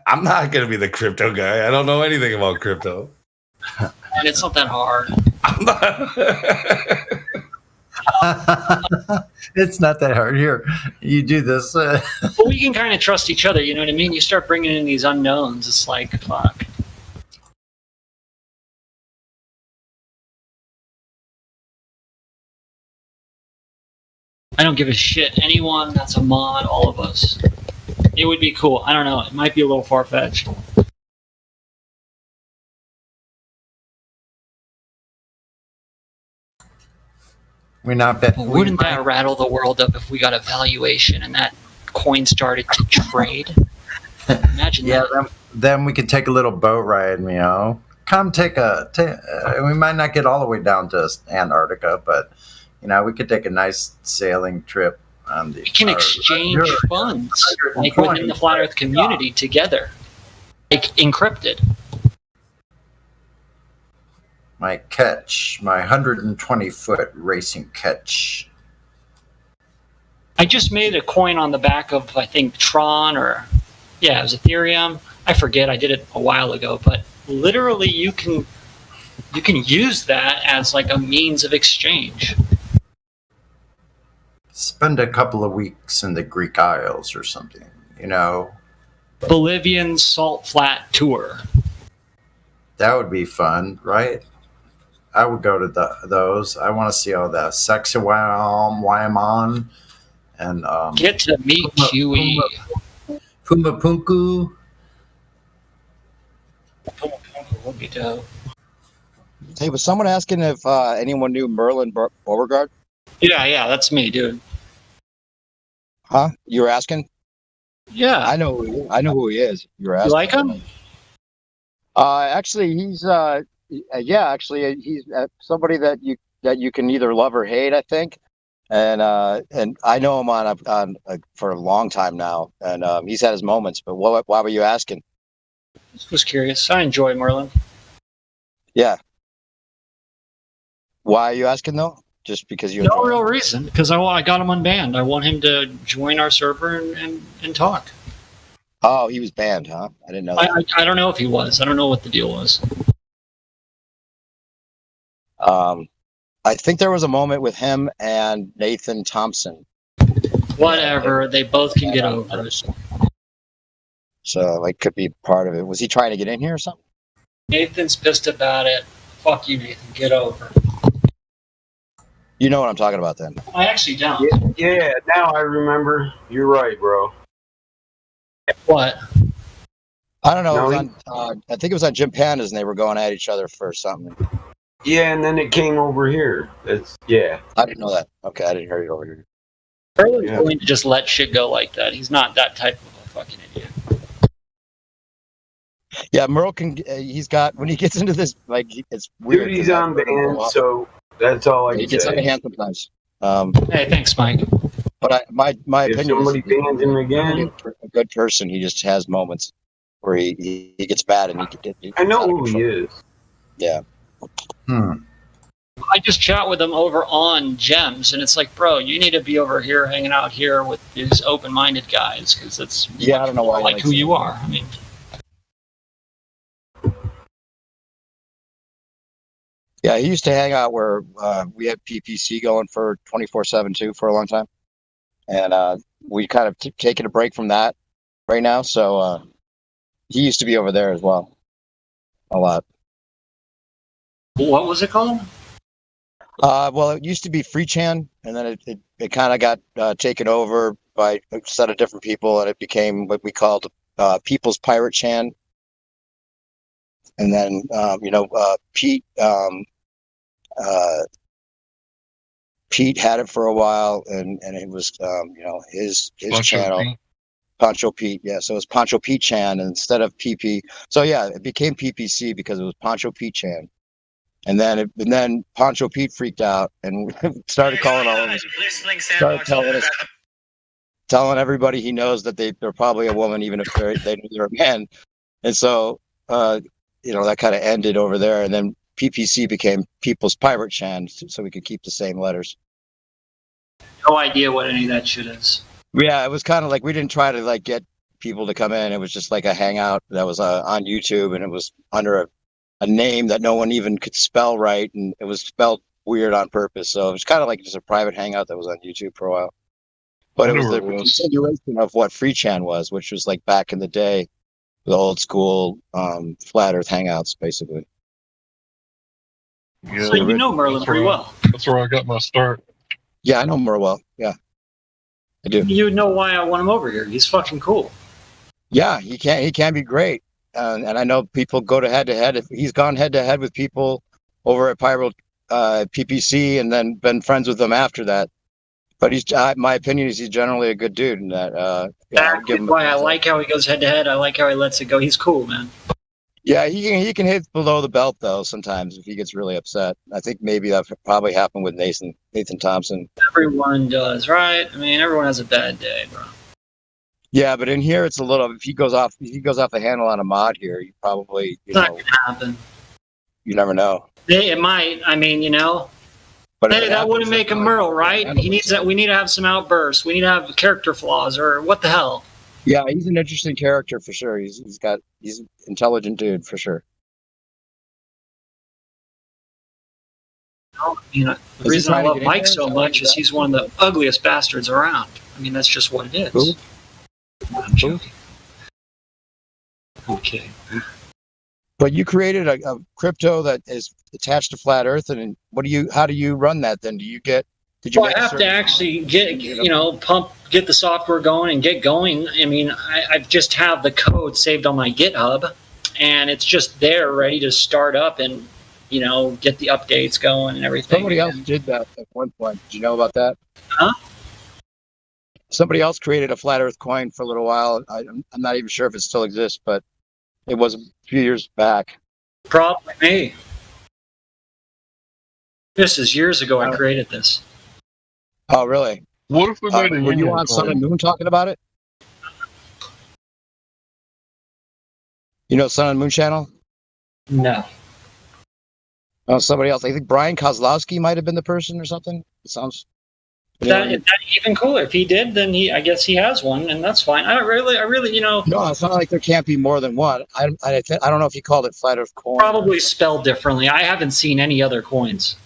I'm not going to be the crypto guy. I don't know anything about crypto. And it's not that hard. It's not that hard. Here, you do this. But we can kind of trust each other. You know what I mean? You start bringing in these unknowns. It's like, fuck. I don't give a shit. Anyone that's a mod, all of us. It would be cool. I don't know. It might be a little far-fetched. Wouldn't that rattle the world up if we got a valuation and that coin started to trade? Imagine that. Then we could take a little boat ride, Come we might not get all the way down to Antarctica, but we could take a nice sailing trip on the. We can exchange funds like within the Flat Earth community together, like encrypted. My 120-foot racing catch. I just made a coin on the back of, I think, Tron it was Ethereum. I forget. I did it a while ago, but literally you can use that as like a means of exchange. Spend a couple of weeks in the Greek Isles or something, Bolivian salt flat tour. That would be fun, right? I would go to those. I want to see all the Sacsayhuaman and get to meet Huey. Pumapunku. Pumapunku would be dope. Hey, was someone asking if anyone knew Merlin Beauregard? Yeah, that's me, dude. Huh? You were asking? Yeah, I know who he is. You were asking. You like him? Actually, he's he's somebody that you can either love or hate, I think. And I know him on for a long time now, and he's had his moments. But why were you asking? Just was curious. I enjoy Merlin. Yeah. Why are you asking though? Just because you? No real reason. Because I got him unbanned. I want him to join our server and talk. Oh, he was banned, huh? I didn't know that. I don't know if he was. I don't know what the deal was. I think there was a moment with him and Nathan Thompson. Whatever. They both can get over it. So, could be part of it. Was he trying to get in here or something? Nathan's pissed about it. Fuck you, Nathan. Get over it. You know what I'm talking about then. I actually don't. Yeah, now I remember. You're right, bro. What? I don't know. I think it was on Jim Pandas and they were going at each other for something. Yeah, and then it came over here. Yeah. I didn't know that. Okay, I didn't hear it over here. Merlin's going to just let shit go like that. He's not that type of a fucking idiot. Yeah, Merle can. He's got when he gets into this, like it's weird. Dude, he's on band, so that's all I can say. He gets out of hand sometimes. Hey, thanks, Mike. But my if opinion somebody is bans him again, a good person. He just has moments where he gets bad and he I know who he is. Yeah. I just chat with him over on Gems, and it's like, bro, you need to be over here hanging out here with these open-minded guys because it's I don't know why like who you are. I mean. Yeah, he used to hang out where we had PPC going for 24/7 too for a long time, and we kind of taken a break from that right now. So he used to be over there as well, a lot. What was it called? Well, it used to be Free Chan, and then it kind of got taken over by a set of different people, and it became what we called People's Pirate Chan. And then Pete Pete had it for a while, and it was his Poncho channel. Pete. Poncho Pete, yeah. So it was Poncho Pete Chan instead of PP. So yeah, it became PPC because it was Poncho Pete Chan. And then Poncho Pete freaked out and started calling all of us. Started telling everybody he knows that they're probably a woman, even if they know they're a man. And so that kind of ended over there. And then PPC became People's Pirate Chan, so we could keep the same letters. No idea what any of that shit is. Yeah, it was kind of like we didn't try to get people to come in. It was just like a hangout that was on YouTube, and it was under a name that no one even could spell right, and it was spelled weird on purpose. So it was kind of like just a private hangout that was on YouTube for a while. But it was the continuation of what Free Chan was, which was like back in the day, the old school flat Earth hangouts, basically. Yeah, so you know Merlin pretty well. That's where I got my start. Yeah, I know Merlin well. Yeah, I do. You know why I want him over here. He's fucking cool. Yeah, he can be great. And I know people go to head. He's gone head to head with people over at Pyro PPC, and then been friends with them after that. But my opinion is he's generally a good dude, and that. That's why I like how he goes head to head. I like how he lets it go. He's cool, man. Yeah, he can hit below the belt though sometimes if he gets really upset. I think maybe that probably happened with Nathan Thompson. Everyone does, right? I mean, everyone has a bad day, bro. Yeah, but in here it's a little. If he goes off the handle on a mod here, he probably it's not gonna happen. You never know. It might. I mean, But hey, that wouldn't make him Merle, right? He needs that. We need to have some outbursts. We need to have character flaws, or what the hell? Yeah, he's an interesting character for sure. He's an intelligent dude for sure. The reason I love Mike so much is he's one of the ugliest bastards around. I mean, that's just what it is. Who? I'm joking. Okay. But you created a crypto that is attached to Flat Earth, and how do you run that then? I have to actually get the software going and get going. I mean, I just have the code saved on my GitHub, and it's just there ready to start up and, get the updates going and everything. Somebody else did that at one point. Did you know about that? Huh? Somebody else created a Flat Earth coin for a little while. I'm not even sure if it still exists, but it was a few years back. Probably me. This is years ago I created this. Oh, really? What if we made a were you on Sun and Moon talking about it? You know Sun and Moon channel? No. Oh, somebody else. I think Brian Kozlowski might have been the person or something. It sounds. That even cooler. If he did, then I guess he has one, and that's fine. I really. No, it's not like there can't be more than one. I don't know if he called it Flat Earth coin. Probably spelled differently. I haven't seen any other coins.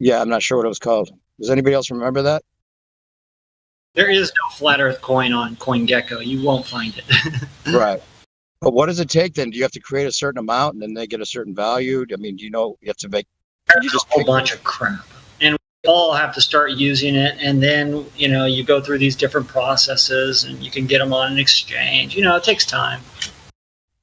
Yeah, I'm not sure what it was called. Does anybody else remember that? There is no Flat Earth coin on CoinGecko. You won't find it. Right. But what does it take then? Do you have to create a certain amount and then they get a certain value? I mean, you have to make... There's a whole bunch of crap. And we all have to start using it. And then, you go through these different processes and you can get them on an exchange. It takes time.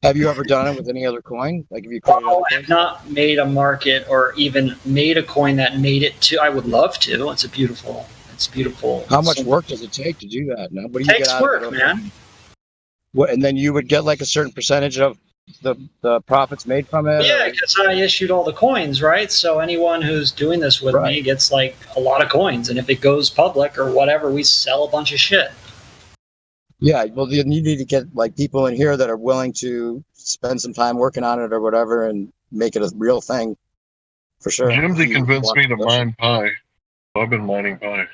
Have you ever done it with any other coin? Like, have you created I have not made a market or even made a coin that made it to. I would love to. It's beautiful. How much work does it take to do that? Now, what do you Takes get out work, of it? man. What, and then you would get like a certain percentage of the profits made from it? Yeah, because I issued all the coins, right? So anyone who's doing this with me gets like a lot of coins, and if it goes public or whatever, we sell a bunch of shit. Yeah, well, then you need to get like people in here that are willing to spend some time working on it or whatever, and make it a real thing. For sure. Jimsy convinced me to mine Pi. So I've been mining Pi.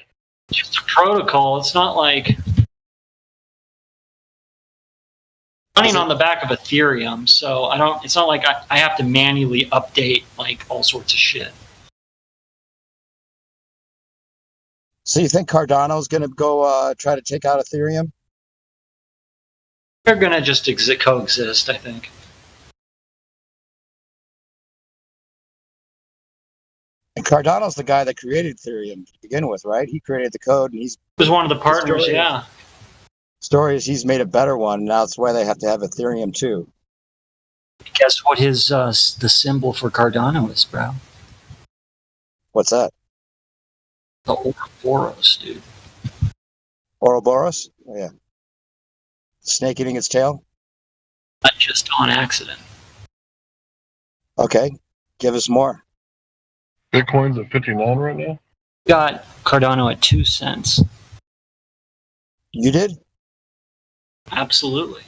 It's a protocol. It's not like running on the back of Ethereum, so I don't. It's not like I have to manually update like all sorts of shit. So you think Cardano's going to go try to take out Ethereum? They're going to just coexist, I think. And Cardano's the guy that created Ethereum to begin with, right? He created the code, and he was one of the partners. Yeah. Story is he's made a better one. Now that's why they have to have Ethereum too. Guess what his the symbol for Cardano is, bro? What's that? The Ouroboros, dude. Ouroboros? Oh, yeah. Snake eating its tail? Not just on accident. Okay. Give us more. Bitcoin's at 59 right now? Got Cardano at 2 cents. You did? Absolutely.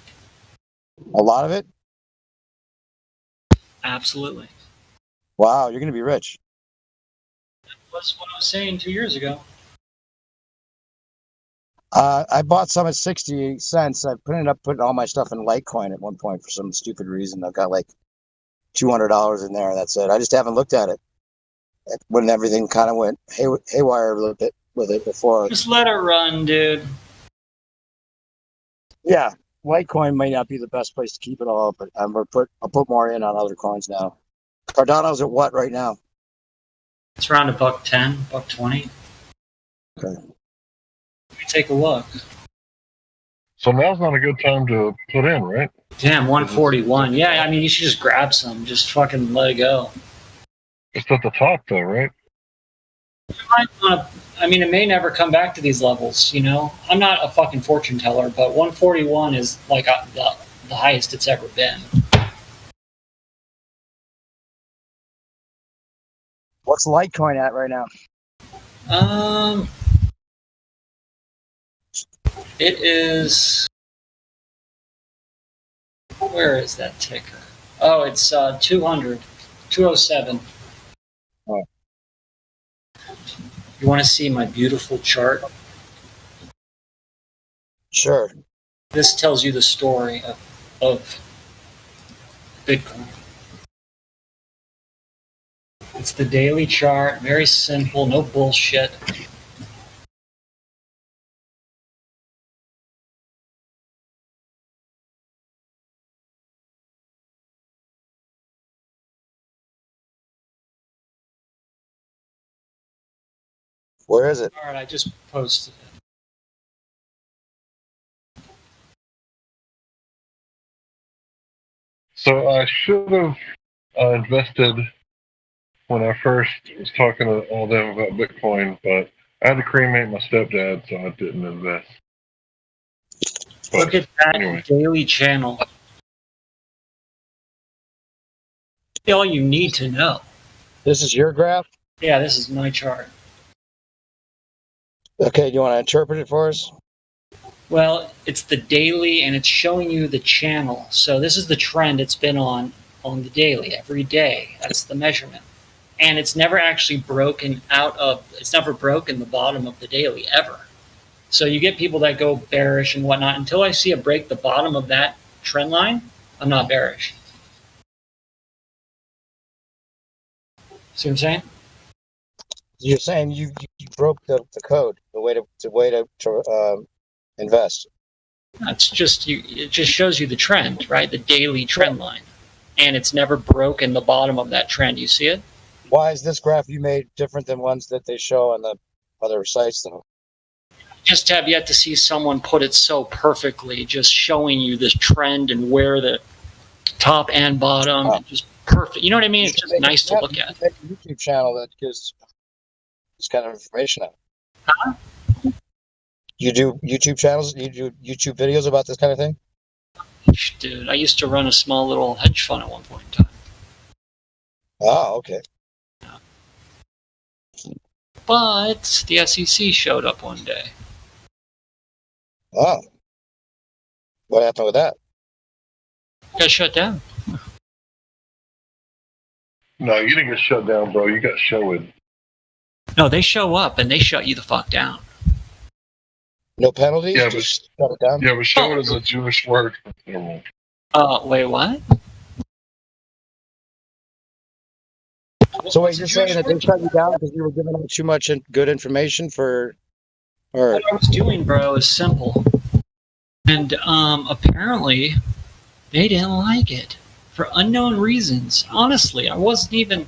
A lot of it? Absolutely. Wow, you're going to be rich. That's what I was saying 2 years ago. I bought some at 68 cents. I putting all my stuff in Litecoin at one point for some stupid reason. I've got like $200 in there, and that's it. I just haven't looked at it when everything kind of went haywire a little bit with it before. Just let it run, dude. Yeah, Litecoin may not be the best place to keep it all, but I'll put more in on other coins now. Cardano's at what right now? It's around $1.10, $1.20. Okay. Let me take a look. So now's not a good time to put in, right? Damn, 141. Yeah, I mean, you should just grab some. Just fucking let it go. It's at the top, though, right? You might wanna, I mean, it may never come back to these levels, you know? I'm not a fucking fortune teller, but 141 is like the highest it's ever been. What's Litecoin at right now? It is. Where is that ticker? Oh, it's 207. Oh. You want to see my beautiful chart? Sure. This tells you the story of Bitcoin. It's the daily chart, very simple, no bullshit. Where is it? All right, I just posted it. So I should have invested when I first was talking to all them about Bitcoin, but I had to cremate my stepdad, so I didn't invest. But look at that daily channel. All you need to know. This is your graph? Yeah, this is my chart. Okay, do you want to interpret it for us? Well, it's the daily, and it's showing you the channel. So this is the trend it's been on the daily, every day. That's the measurement. And it's never actually broken it's never broken the bottom of the daily, ever. So you get people that go bearish and whatnot. Until I see it break the bottom of that trend line, I'm not bearish. See what I'm saying? You're saying you broke the code, the way to invest. It's just it just shows you the trend, right? The daily trend line, and it's never broken the bottom of that trend. You see it? Why is this graph you made different than ones that they show on the other sites, though? Just have yet to see someone put it so perfectly, just showing you this trend and where the top and bottom, just perfect. You know what I mean? It's just nice to look at. Make a YouTube channel that gives this kind of information out. Huh? You do YouTube channels? You do YouTube videos about this kind of thing? Dude, I used to run a small little hedge fund at one point in time. Oh, okay. But the SEC showed up one day. Oh. What happened with that? Got shut down. No, you didn't get shut down, bro. You got showed. No, they show up and they shut you the fuck down. No penalties? Yeah, just shut it down? Yeah, but showed is a Jewish word. Wait, what? So wait, you're saying that they shut you down because you were giving them too much good information for... Or... What I was doing, bro, is simple. And apparently, they didn't like it. For unknown reasons. Honestly, I wasn't even...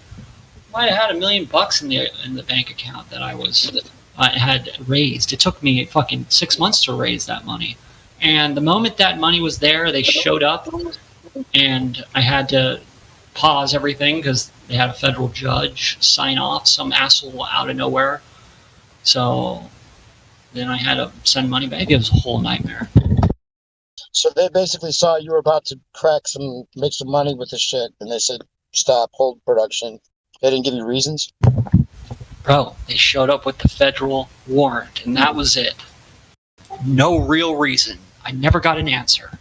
Might have had $1 million in the bank account that I had raised. It took me fucking 6 months to raise that money. And the moment that money was there, they showed up, and I had to pause everything because they had a federal judge sign off, some asshole out of nowhere. So then I had to send money back. It was a whole nightmare. So they basically saw you were about to make some money with this shit, and they said, stop, hold production. They didn't give you reasons? Bro, they showed up with the federal warrant, and that was it. No real reason. I never got an answer.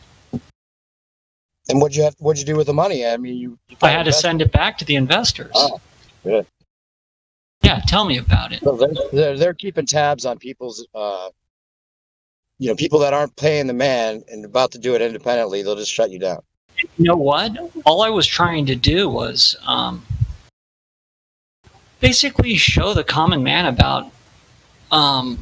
And what'd you do with the money? I mean, I had to send it back to the investors. Oh, good. Yeah, tell me about it. So they're keeping tabs on people's, people that aren't paying the man and about to do it independently. They'll just shut you down. You know what? All I was trying to do was basically show the common man about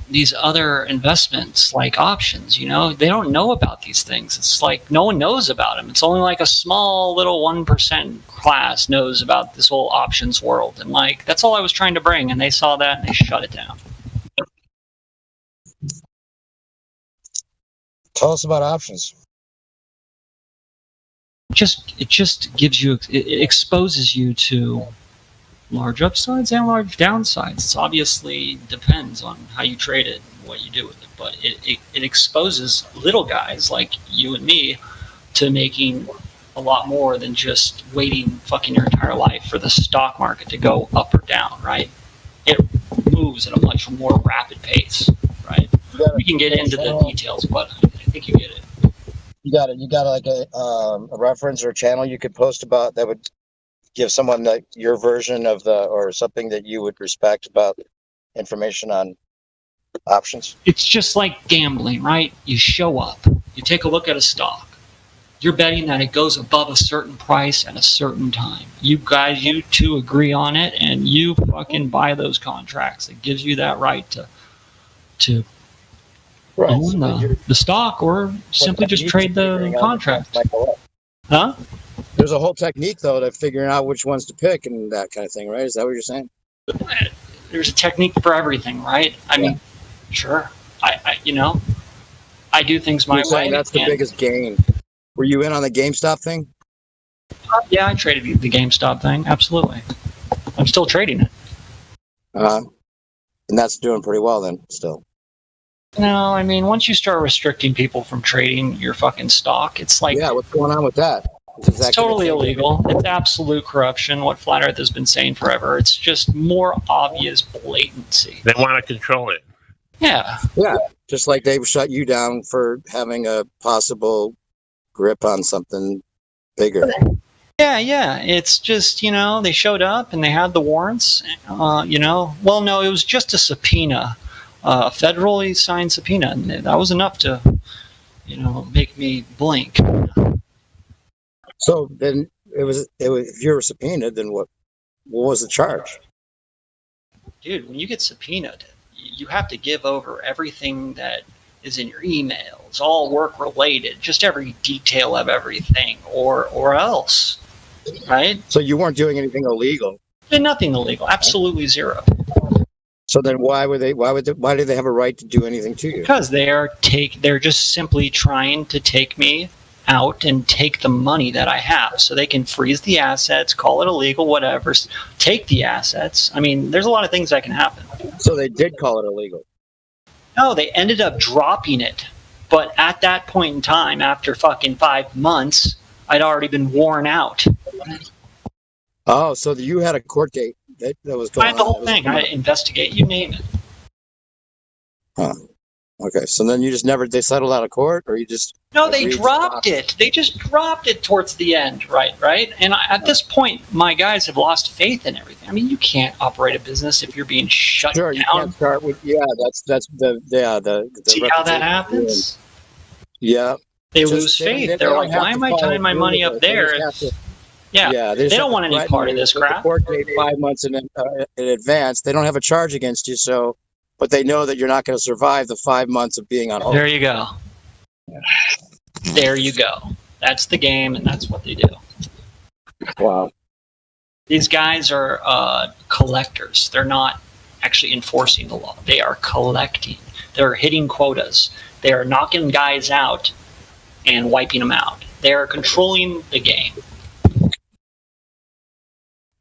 these other investments like options. They don't know about these things. It's like no one knows about them. It's only like a small little 1% class knows about this whole options world, and like that's all I was trying to bring, and they saw that and they shut it down. Tell us about options. It just gives you, it exposes you to large upsides and large downsides. It obviously depends on how you trade it and what you do with it, but it exposes little guys like you and me to making a lot more than just waiting fucking your entire life for the stock market to go up or down, right? It moves at a much more rapid pace, right? We can get into the details, but I think you get it. You got like a reference or a channel you could post about that would give someone your version of or something that you would respect about information on options? It's just like gambling, right? You show up, you take a look at a stock. You're betting that it goes above a certain price at a certain time. You two agree on it, and you fucking buy those contracts. It gives you that right to own the stock or simply just trade the contract. Huh? There's a whole technique, though, to figuring out which ones to pick and that kind of thing, right? Is that what you're saying? There's a technique for everything, right? I mean, sure. I do things my way. That's the biggest gain. Were you in on the GameStop thing? Yeah, I traded the GameStop thing. Absolutely. I'm still trading it. And that's doing pretty well then, still. No, I mean, once you start restricting people from trading your fucking stock, it's like... Yeah, what's going on with that? It's totally illegal. It's absolute corruption, what Flat Earth has been saying forever. It's just more obvious blatancy. They want to control it. Yeah. Yeah, just like they shut you down for having a possible grip on something bigger. Yeah. It's just, they showed up and they had the warrants, Well, no, it was just a subpoena, a federally signed subpoena, and that was enough to, make me blink. So then if you were subpoenaed, then what was the charge? Dude, when you get subpoenaed, you have to give over everything that is in your emails, all work related, just every detail of everything, or else, right? So you weren't doing anything illegal? Did nothing illegal, absolutely zero. So then why do they have a right to do anything to you? Because they're just simply trying to take me out and take the money that I have. So they can freeze the assets, call it illegal, whatever, take the assets. I mean, there's a lot of things that can happen. So they did call it illegal. No, they ended up dropping it. But at that point in time, after fucking 5 months, I'd already been worn out. Oh, so you had a court date that was going on. I had the whole thing. I had to investigate, you name it. Huh. Okay, so then you just never, they settled out of court, or you just... No, they dropped it. They just dropped it towards the end, right? And at this point, my guys have lost faith in everything. I mean, you can't operate a business if you're being shut down. You can't start with, that's the See how that happens? Yeah. They lose faith. They're like, why am I tying my money up there? They don't want any part of this crap. Court date 5 months in advance. They don't have a charge against you, so... But they know that you're not going to survive the 5 months of being on hold. There you go. There you go. That's the game, and that's what they do. Wow. These guys are collectors. They're not actually enforcing the law. They are collecting. They're hitting quotas. They are knocking guys out and wiping them out. They are controlling the game.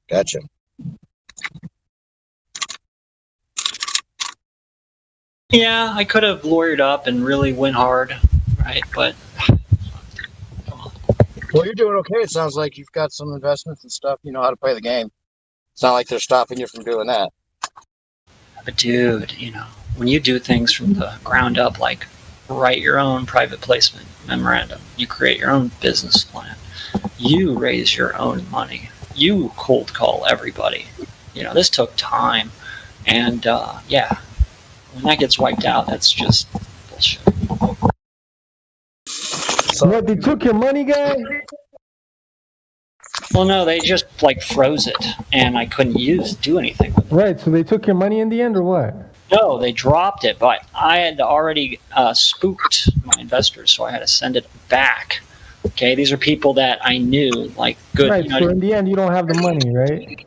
Gotcha. Yeah, I could have lawyered up and really went hard, right? But well, you're doing okay. It sounds like you've got some investments and stuff. You know how to play the game. It's not like they're stopping you from doing that. But dude, when you do things from the ground up, like write your own private placement memorandum, you create your own business plan, you raise your own money, you cold call everybody. This took time, and when that gets wiped out, that's just bullshit. So what, they took your money, guy? Well, no, they just froze it, and I couldn't do anything with it. Right, so they took your money in the end, or what? No, they dropped it, but I had already spooked my investors, so I had to send it back. Okay, these are people that I knew, good. Right, so in the end, you don't have the money, right?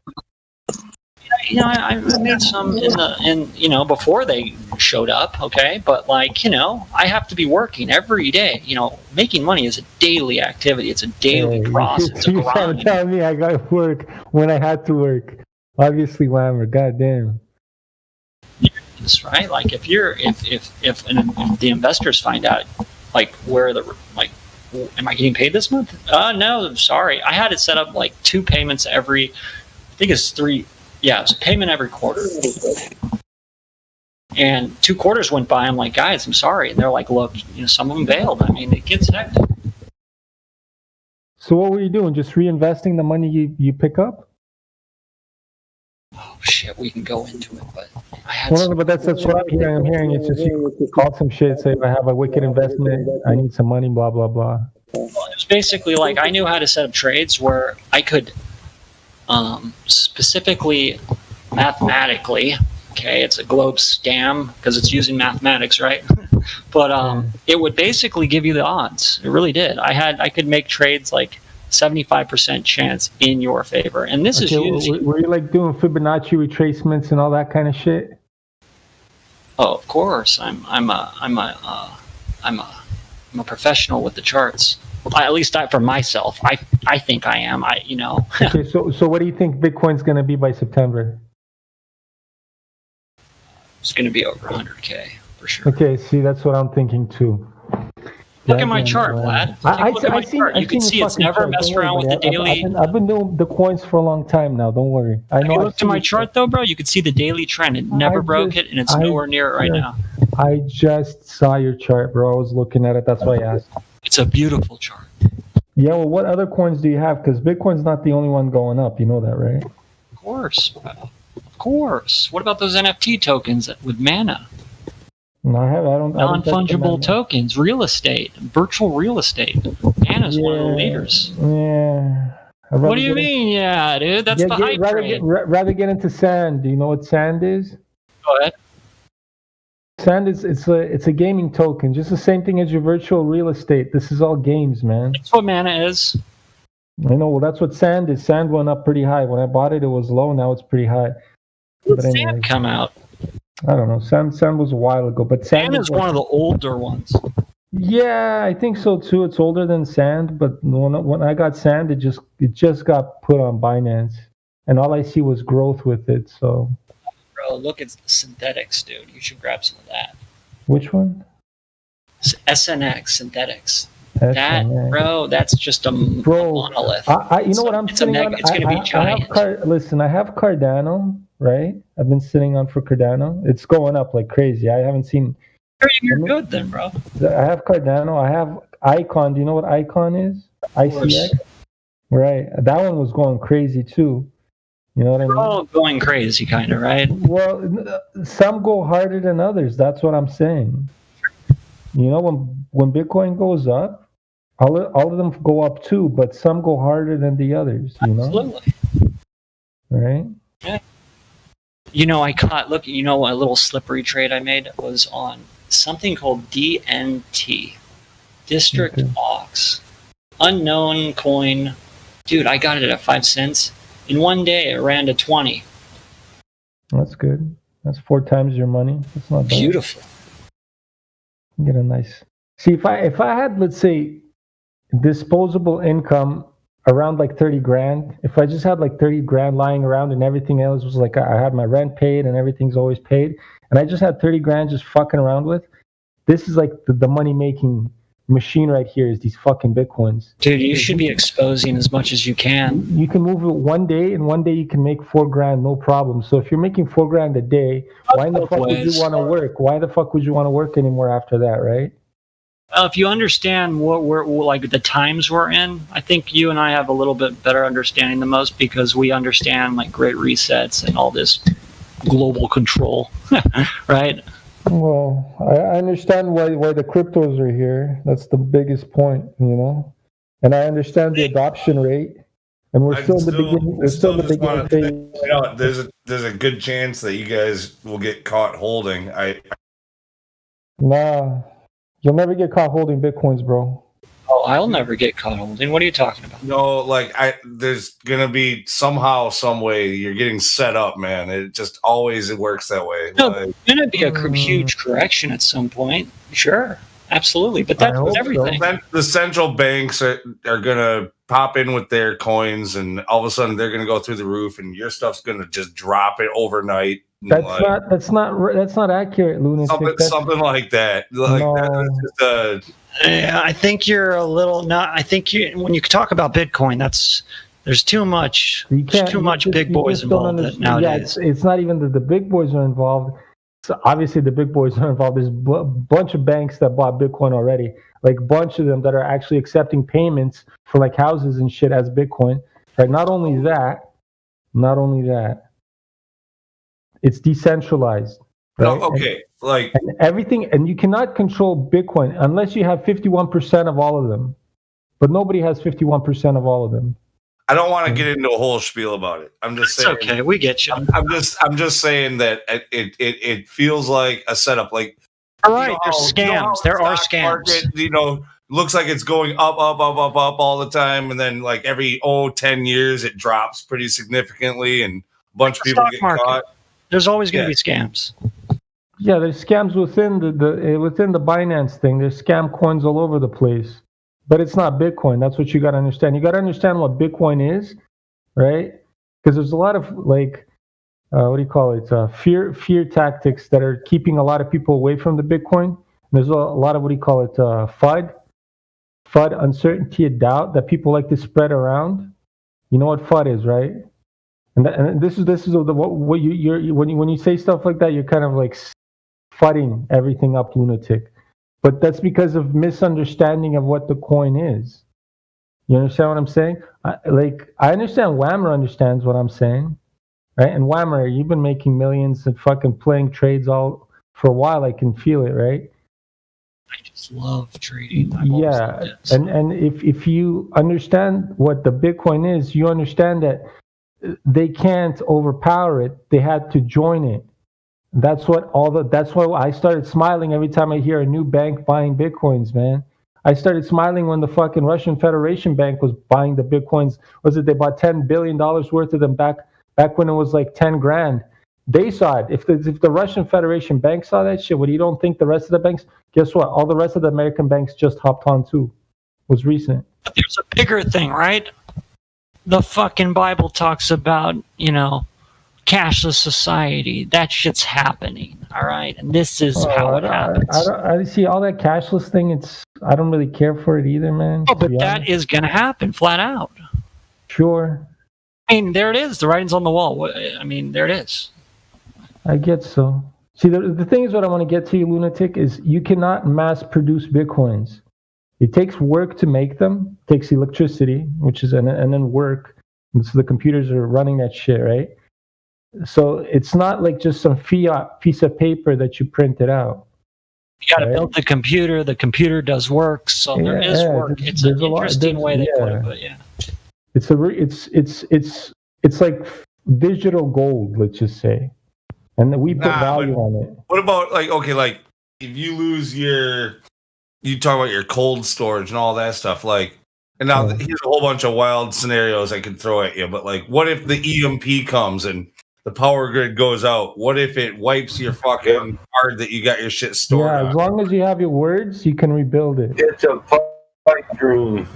I made some before they showed up, okay? But I have to be working every day. Making money is a daily activity. It's a daily process. You're trying to tell me I got to work when I had to work. Obviously, Whammer, goddamn. That's right. If the investors find out, am I getting paid this month? No, I'm sorry. I had it set up 2 payments every, I think it's 3. Yeah, it was a payment every quarter. And 2 quarters went by. I'm like, guys, I'm sorry. And they're like, look, some of them bailed. I mean, it gets hectic. So what were you doing? Just reinvesting the money you pick up? Oh, shit, we can go into it, but I had but that's what I'm hearing. I'm hearing it's just you call some shit, say, I have a wicked investment, I need some money, blah, blah, blah. Well, it was basically I knew how to set up trades where I could specifically mathematically, okay, it's a globe scam because it's using mathematics, right? But it would basically give you the odds. It really did. I could make trades 75% chance in your favor, and this is using. Were you doing Fibonacci retracements and all that kind of shit? Oh, of course. I'm a professional with the charts. At least for myself, I think I am. Okay, so what do you think Bitcoin's going to be by September? It's going to be over 100K for sure. Okay, see, that's what I'm thinking too. Look at my chart, Vlad. You can see it's never messed around with the daily. I've been doing the coins for a long time now. Don't worry. I know. If you look to my chart though, bro, you can see the daily trend. It never broke it, and it's nowhere near it right now. I just saw your chart, bro. I was looking at it. That's why I asked. It's a beautiful chart. Yeah, well, what other coins do you have? Because Bitcoin's not the only one going up. You know that, right? Of course, bro. Of course. What about those NFT tokens with Mana? No, I don't. Non-fungible tokens, real estate, virtual real estate. Mana's one of the leaders. Yeah. What do you mean, yeah, dude? That's the hype train. Rather get into sand. Do you know what sand is? Go ahead. Sand is it's a gaming token, just the same thing as your virtual real estate. This is all games, man. That's what Mana is. I know. Well, that's what sand is. Sand went up pretty high. When I bought it, it was low. Now it's pretty high. When did Sand come out? I don't know. Sand was a while ago, but Sand is one of the older ones. Yeah, I think so too. It's older than Sand, but when I got Sand, it just got put on Binance, and all I see was growth with it. So, bro, look at Synthetics, dude. You should grab some of that. Which one? SNX Synthetics. That, bro, that's just a monolith. You know what I'm sitting on? It's going to be giant. Listen, I have Cardano, right? I've been sitting on for Cardano. It's going up like crazy. I haven't seen. You're good then, bro. I have Cardano. I have Icon. Do you know what Icon is? ICX. Right. That one was going crazy too. You know what I mean? All going crazy, kind of, right? Well, some go harder than others. That's what I'm saying. You know, when Bitcoin goes up, all of them go up too, but some go harder than the others. You know? Absolutely. Right. Yeah. You know, I caught. Look, you know, a little slippery trade I made was on something called DNT, District Ox, unknown coin. Dude, I got it at 5 cents. In one day, it ran to 20. That's good. That's 4 times your money. That's not bad. Beautiful. Get a nice. See, if I had, let's say, disposable income around like 30 grand, if I just had like 30 grand lying around and everything else was like I had my rent paid and everything's always paid, and I just had 30 grand just fucking around with, this is like the money making machine right here is these fucking Bitcoins. Dude, you should be exposing as much as you can. You can move it one day, and one day you can make 4 grand, no problem. So if you're making 4 grand a day, why in the fuck would you want to work? Why the fuck would you want to work anymore after that, right? Well, if you understand what we're like, the times we're in, I think you and I have a little bit better understanding than most because we understand like great resets and all this global control, right? Well, I understand why the cryptos are here. That's the biggest point, you know. And I understand the adoption rate, and we're still in the beginning. We're still in the beginning phase. You know, there's a good chance that you guys will get caught holding. Nah. You'll never get caught holding Bitcoins, bro. Oh, I'll never get caught holding. What are you talking about? No, like there's gonna be somehow, some way you're getting set up, man. It just always works that way. No, there's gonna be a huge correction at some point. Sure, absolutely, but that's with everything. So. The central banks are gonna pop in with their coins, and all of a sudden they're gonna go through the roof, and your stuff's gonna just drop it overnight. That's not accurate, lunatic. Something like that. Like no. Yeah, I think you're a little not. I think when you talk about Bitcoin, there's too much. There's too much big boys involved nowadays. Yeah, it's not even that the big boys are involved. So obviously, the big boys are involved. There's a bunch of banks that bought Bitcoin already. Like a bunch of them that are actually accepting payments for like houses and shit as Bitcoin. Right? Not only that. It's decentralized. Right? No, okay. And everything, and you cannot control Bitcoin unless you have 51% of all of them. But nobody has 51% of all of them. I don't want to get into a whole spiel about it. I'm just saying. Okay, we get you. I'm just saying that it feels like a setup. Like, all right, there's scams. There are scams. Market, looks like it's going up all the time, and then like every 10 years it drops pretty significantly, and a bunch of people get caught. There's always going to be scams. Yeah, there's scams within the Binance thing. There's scam coins all over the place, but it's not Bitcoin. That's what you got to understand. You got to understand what Bitcoin is, right? Because there's a lot of like, what do you call it? Fear tactics that are keeping a lot of people away from the Bitcoin. And there's a lot of what do you call it? FUD, uncertainty, and doubt that people like to spread around. You know what FUD is, right? And this is what you're when you say stuff like that, you're kind of like fudding everything up, lunatic. But that's because of misunderstanding of what the coin is. You understand what I'm saying? I understand Whammer understands what I'm saying, right? And Whammer, you've been making millions and fucking playing trades all for a while. I can feel it, right? I just love trading. Yeah, and if you understand what the Bitcoin is, you understand that they can't overpower it. They had to join it. That's why I started smiling every time I hear a new bank buying Bitcoins, man. I started smiling when the fucking Russian Federation Bank was buying the Bitcoins. They bought $10 billion worth of them back when it was like 10 grand. They saw it. If the Russian Federation Bank saw that shit, what, you don't think the rest of the banks? Guess what? All the rest of the American banks just hopped on too. It was recent. But there's a bigger thing, right? The fucking Bible talks about, cashless society. That shit's happening, all right? And this is how it happens. I see all that cashless thing. I don't really care for it either, man. Oh, but that is going to happen, flat out. Sure. I mean, there it is. The writing's on the wall. I mean, there it is. I get so. See, the thing is, what I want to get to you, lunatic, is you cannot mass produce Bitcoins. It takes work to make them. It takes electricity, which is and then work. And so the computers are running that shit, right? So it's not like just some fiat piece of paper that you printed out. You got to build the computer. The computer does work, so there is work. It's an interesting way they put it, but yeah. It's like digital gold, let's just say, and we put value on it. What about like if you lose you talk about your cold storage and all that stuff, and now here's a whole bunch of wild scenarios I could throw at you, but what if the EMP comes and the power grid goes out? What if it wipes your fucking card that you got your shit stored on? As long as you have your words, you can rebuild it. It's a pipe dream.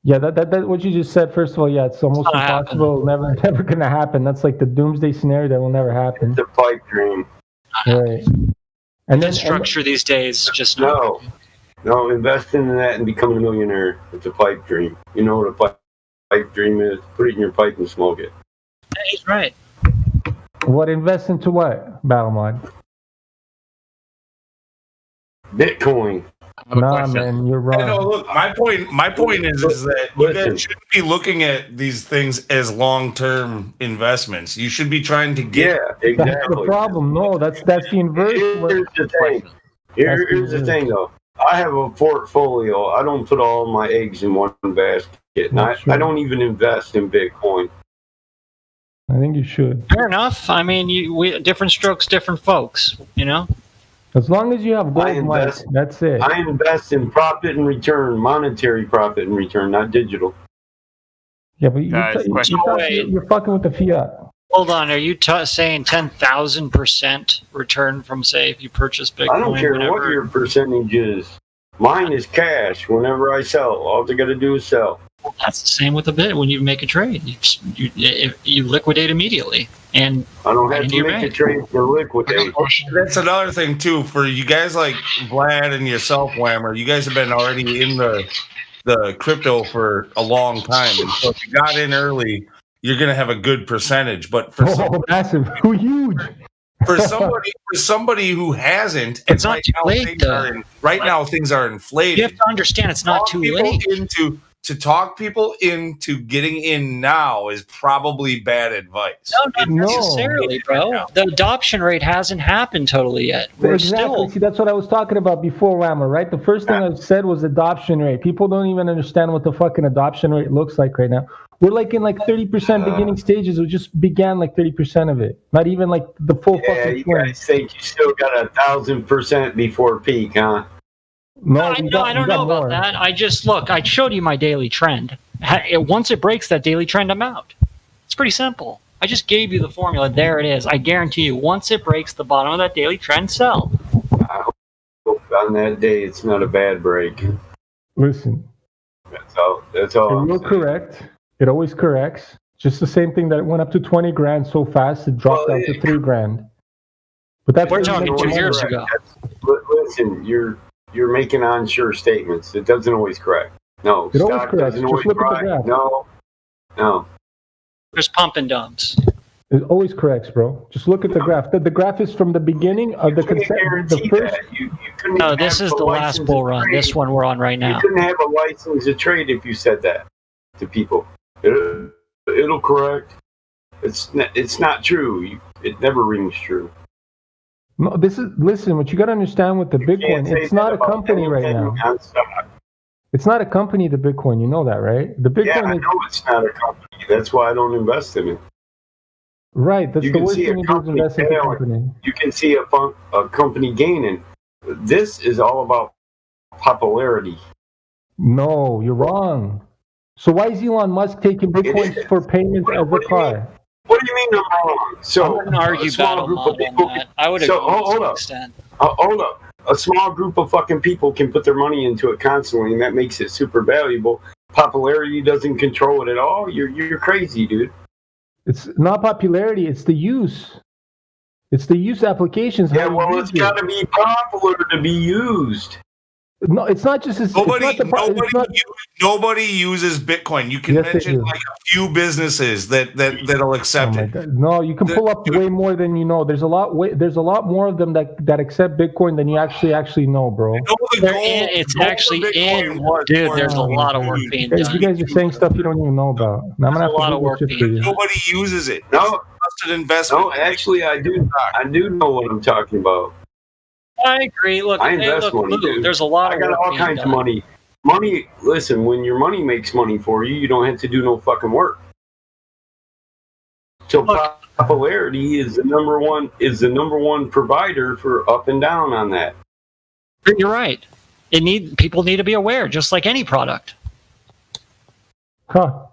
Yeah, that what you just said. First of all, it's almost impossible. Never going to happen. That's like the doomsday scenario that will never happen. It's a pipe dream. Right. And then structure these days just no, invest in that and become a millionaire. It's a pipe dream. You know what a pipe dream is? Put it in your pipe and smoke it. He's right. What, invest into what, Battlemod? Bitcoin. Nah, man, you're wrong. No, look, my point is that you guys shouldn't be looking at these things as long-term investments. You should be trying to get. Yeah, exactly. That's the problem. No, that's the inverse. Here's the thing. Here's the thing, though. I have a portfolio. I don't put all my eggs in one basket. And I don't even invest in Bitcoin. I think you should. Fair enough. I mean, different strokes, different folks. As long as you have gold money, that's it. I invest in profit and return, monetary profit and return, not digital. Yeah, but you're fucking with the fiat. Hold on, are you saying 10,000% return from, say, if you purchase Bitcoin? I don't care what your percentage is. Mine is cash. Whenever I sell, all I got to do is sell. Well, that's the same with a bit. When you make a trade, you liquidate immediately, and I don't have to make a trade for liquidate. That's another thing too for you guys like Vlad and yourself, Whammer. You guys have been already in the crypto for a long time, and so if you got in early, you're gonna have a good percentage. But for massive, huge. For somebody who hasn't, it's not too late. Right now, things are inflated. You have to understand, it's not too late. To talk people into getting in now is probably bad advice. No, not necessarily, bro. The adoption rate hasn't happened totally yet. See, that's what I was talking about before, Whammer, right? The first thing I said was adoption rate. People don't even understand what the fucking adoption rate looks like right now. We're like in 30% beginning stages. We just began 30% of it. Not even the full fucking you guys think you still got 1,000% before peak, huh? No, I don't know about that. I showed you my daily trend. Once it breaks that daily trend, I'm out. It's pretty simple. I just gave you the formula. There it is. I guarantee you, once it breaks the bottom of that daily trend, sell. I hope on that day it's not a bad break. Listen. That's all. It will correct. It always corrects. Just the same thing that it went up to 20 grand so fast, it dropped down to 3 grand. But that's we're talking 2 years ago. Listen, you're making unsure statements. It doesn't always correct. No, it always corrects. Doesn't always correct. No. There's pump and dumps. It always corrects, bro. Just look at the graph. The graph is from the beginning of the first. No, this is the last bull run. This one we're on right now. You couldn't have a license to trade if you said that to people. It'll correct. It's not true. It never rings true. No, listen. What you got to understand with the Bitcoin, it's not a company right now. It's not a company. The Bitcoin, you know that, right? The Bitcoin. Yeah, I know it's not a company. That's why I don't invest in it. Right. That's the worst thing you do is invest in a company. You can see a company gaining. This is all about popularity. No, you're wrong. So why is Elon Musk taking Bitcoins for payments as a car? What What do you mean I'm wrong? So I wouldn't argue battle mod on that. I would agree to some extent. Hold up. A small group of fucking people can put their money into it constantly, and that makes it super valuable. Popularity doesn't control it at all. You're crazy, dude. It's not popularity. It's the use. It's the use applications. Yeah, well, it's got to be popular to be used. No, it's not just. Nobody uses Bitcoin. You can mention like a few businesses that'll accept it. No, you can pull up way more than you know. There's a lot more of them that accept Bitcoin than you actually know, bro. It's actually in, dude. There's a lot of work being done. You guys are saying stuff you don't even know about. Now I'm gonna have a lot of work being done. Nobody uses it. No, investment. No, actually, I do know what I'm talking about. I agree. Look, I invest money, dude. There's a lot of I got all kinds of money. Money. Listen, when your money makes money for you, you don't have to do no fucking work. So popularity is the number one provider for up and down on that. You're right. People need to be aware, just like any product. Huh.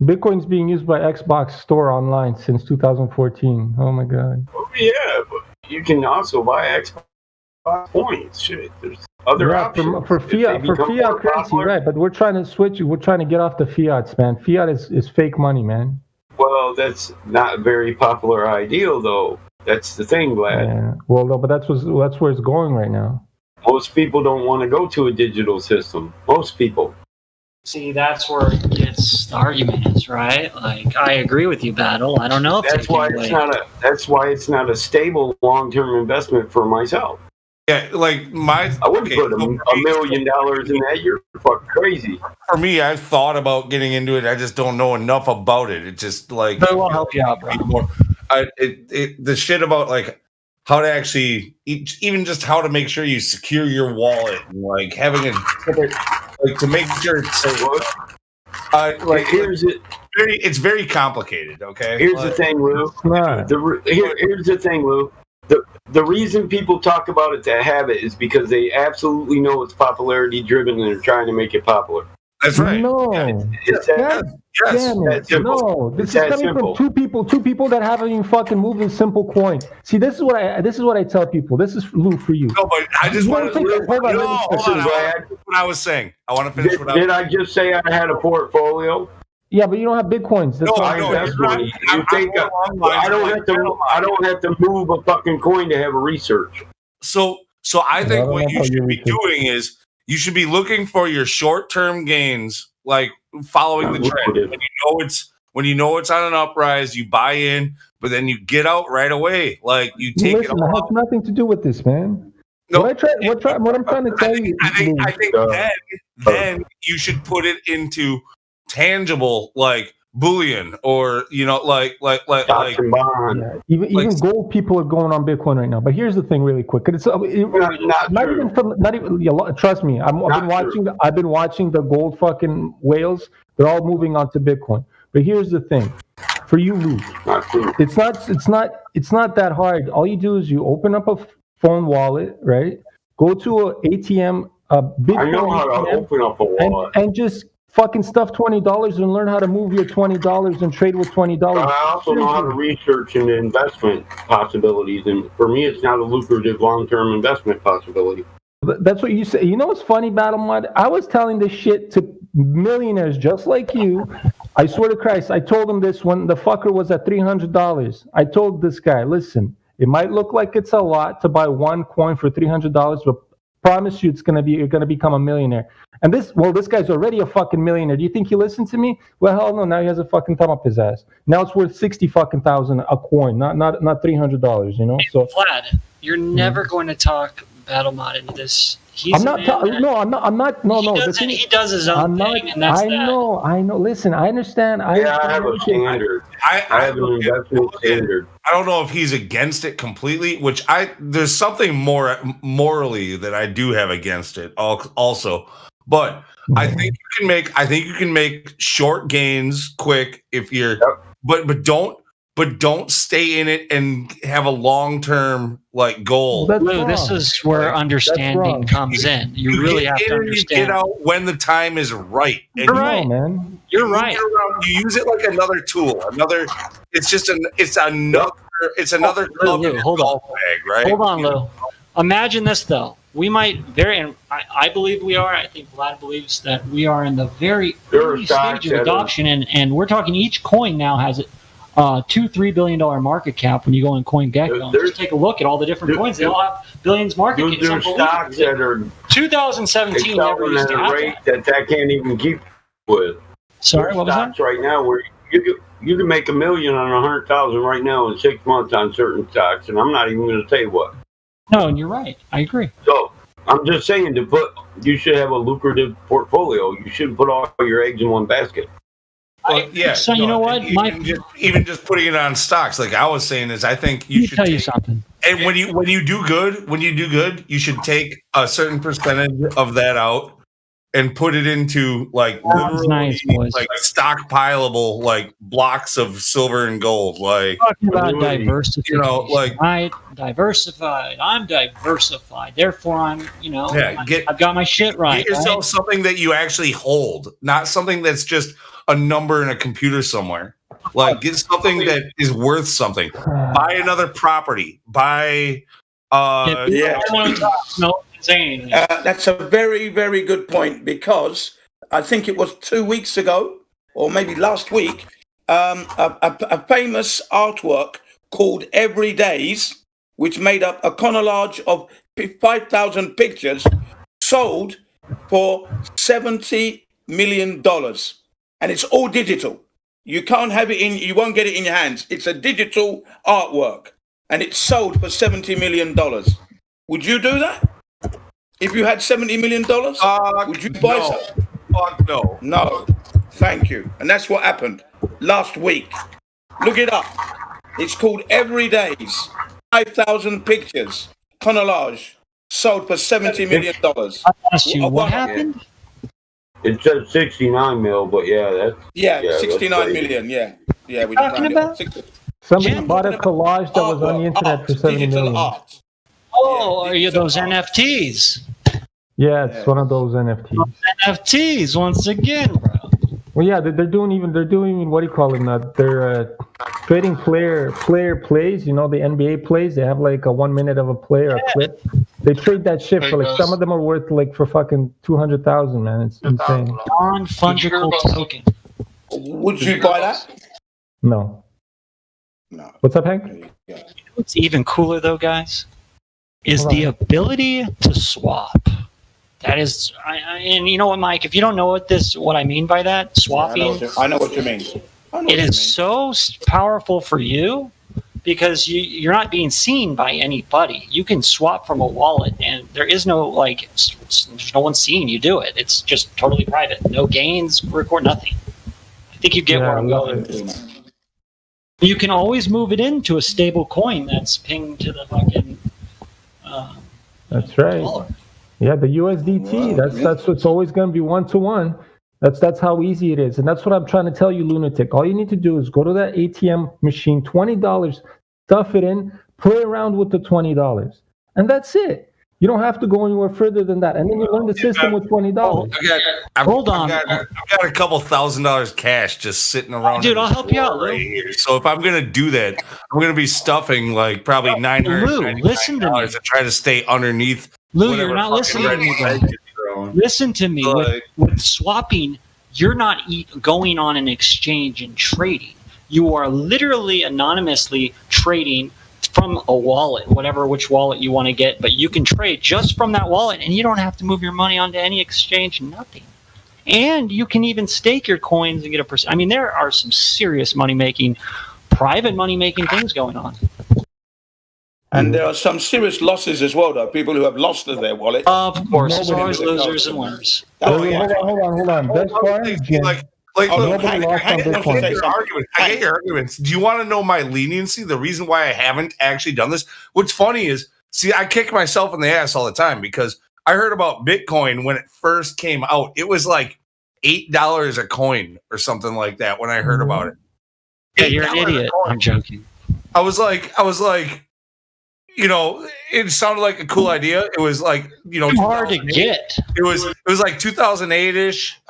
Bitcoin's being used by Xbox Store online since 2014. Oh my god. Oh yeah, but you can also buy Xbox points. Shit, there's other options for fiat currency, right? But we're trying to switch. We're trying to get off the fiats, man. Fiat is fake money, man. Well, that's not a very popular ideal, though. That's the thing, Vlad. Yeah. Well, no, but that's where it's going right now. Most people don't want to go to a digital system. Most people. See, that's where the argument is, right? Like, I agree with you, Battle. I don't know if that's why it's not a stable long-term investment for myself. Yeah, like I wouldn't put $1 million in that. You're fucking crazy. For me, I've thought about getting into it. I just don't know enough about it. It's just like I won't help you out, bro. The shit about like how to actually even just how to make sure you secure your wallet and like having like to make sure it's safe. It's very complicated. Okay. Here's the thing, Lou. Here's the thing, Lou. The reason people talk about it to have it is because they absolutely know it's popularity driven and they're trying to make it popular. That's right. No. It's that simple. No. This is coming from two people that haven't even fucking moved a simple coin. See, this is what I tell people. This is Lou for you. No, but I just want to hold on. What I was saying. I want to finish what I was saying. Did I just say I had a portfolio? Yeah, but you don't have Bitcoins. That's I invest money. I don't have to move a fucking coin to have a research. So I think what you should be doing is you should be looking for your short-term gains, like following the trend. When you know it's on an uprise, you buy in, but then you get out right away. Like you take it all. It has nothing to do with this, man. No, what I'm trying to tell you. I think then you should put it into tangible, like bullion, or even gold. People are going on Bitcoin right now. But here's the thing, really quick. It's not even. Trust me. I've been watching the gold fucking whales. They're all moving on to Bitcoin. But here's the thing, for you, Lou, it's not that hard. All you do is you open up a phone wallet, right? Go to an ATM, Bitcoin. I know how to open up a wallet and just fucking stuff $20 and learn how to move your $20 and trade with $20. I also know how to research into investment possibilities, and for me, it's not a lucrative long-term investment possibility. That's what you say. You know what's funny, BattleMod? I was telling this shit to millionaires just like you. I swear to Christ, I told him this when the fucker was at $300. I told this guy, listen, it might look like it's a lot to buy one coin for $300, but promise you you're gonna become a millionaire. And this guy's already a fucking millionaire. Do you think he listened to me? Well, hell no. Now he has a fucking thumb up his ass. Now it's worth $60,000 a coin, not $300. You know. So Vlad, you're never going to talk BattleMod into this. I'm not. I'm not. No. He does his own thing, and that's I know. Listen, I understand. I have a standard. I have an investment standard. I don't know if he's against it completely, there's something more morally that I do have against it also. But I think you can make short gains quick if you're but don't but don't stay in it and have a long-term goal. Lou, this is where understanding comes in. You really have to understand. You get out when the time is right. And you're right, man. You're right. You use it like another tool. It's another Lou, hold on. bag, right? Hold on, Lou. Imagine this though. We might and I believe we are. I think Vlad believes that we are in the very early stage of adoption, and we're talking each coin now has $2-3 billion market cap when you go in CoinGecko. Just take a look at all the different coins. They all have billions market cap. There's stocks that are 2017 never used to have that can't even keep with. Sorry, what was that? Right now where you can make $1 million on 100,000 right now in 6 months on certain stocks, and I'm not even going to tell you what. No, and you're right. I agree. So I'm just saying you should have a lucrative portfolio. You shouldn't put all your eggs in one basket. So you know what? Even just putting it on stocks, like I was saying, is I think you should tell you something. And when you do good, you should take a certain percentage of that out and put it into literally stockpileable blocks of silver and gold. Talking about diversification, diversified. I'm diversified. Therefore, I'm I've got my shit right. Get yourself something that you actually hold, not something that's just a number in a computer somewhere. Get something that is worth something. Buy another property. Buy. That's a very, very good point, because I think it was 2 weeks ago, or maybe last week, a famous artwork called Everydays, which made up a collage of 5,000 pictures, sold for $70 million. And it's all digital. You can't have it you won't get it in your hands. It's a digital artwork, and it's sold for $70 million. Would you do that? If you had $70 million, would you buy something? Fuck no. No. Thank you. And that's what happened last week. Look it up. It's called Everydays. 5,000 pictures. Collage. Sold for $70 million. I asked you, what happened? It says 69 mil, but that's 69 million. Yeah, we talking about. Somebody bought a collage that was on the internet for 70 million. Oh, are you those NFTs? Yeah, it's one of those NFTs. NFTs once again, bro. Well, yeah, they're doing what do you call it? They're trading player plays. The NBA plays. They have a 1 minute of a play or a clip. They trade that shit for some of them are worth for fucking 200,000, man. It's insane. Non-fungible token. Would you buy that? No. What's up, Hank? What's even cooler though, guys, is the ability to swap. That is, and you know what, Mike? If you don't know what I mean by that, swapping. Yeah, I know what you mean. It is so powerful for you because you're not being seen by anybody. You can swap from a wallet, and there is no there's no one seeing you do it. It's just totally private. No gains, record nothing. I think you get where I'm going. You can always move it into a stable coin that's pinged to the fucking. That's right. Dollar. Yeah, the USDT. That's what's always going to be 1-to-1. That's how easy it is, and that's what I'm trying to tell you, lunatic. All you need to do is go to that ATM machine, $20, stuff it in, play around with the $20, and that's it. You don't have to go anywhere further than that, and then you learn the system with $20. Hold on. I've got a couple $1,000 cash just sitting around. Dude, I'll help you out, Lou. Right here. So if I'm gonna do that, I'm gonna be stuffing probably $900 listen to me. to try to stay underneath. Lou, you're not listening to me, bro. Listen to me. With swapping, you're not going on an exchange and trading. You are literally anonymously trading from a wallet, which wallet you want to get, but you can trade just from that wallet, and you don't have to move your money onto any exchange, nothing. And you can even stake your coins and get a percent. I mean, there are some serious private money-making things going on. And there are some serious losses as well, though. People who have lost their wallet. Of course, there's always losers and winners. Hold on. That's fine. I get your arguments. Do you want to know my leniency? The reason why I haven't actually done this? What's funny is, I kick myself in the ass all the time because I heard about Bitcoin when it first came out. It was $8 a coin or something like that when I heard about it. Yeah, you're an idiot. I'm joking. I was like, it sounded like a cool idea. It was like, too hard to get. It was like 2008-ish,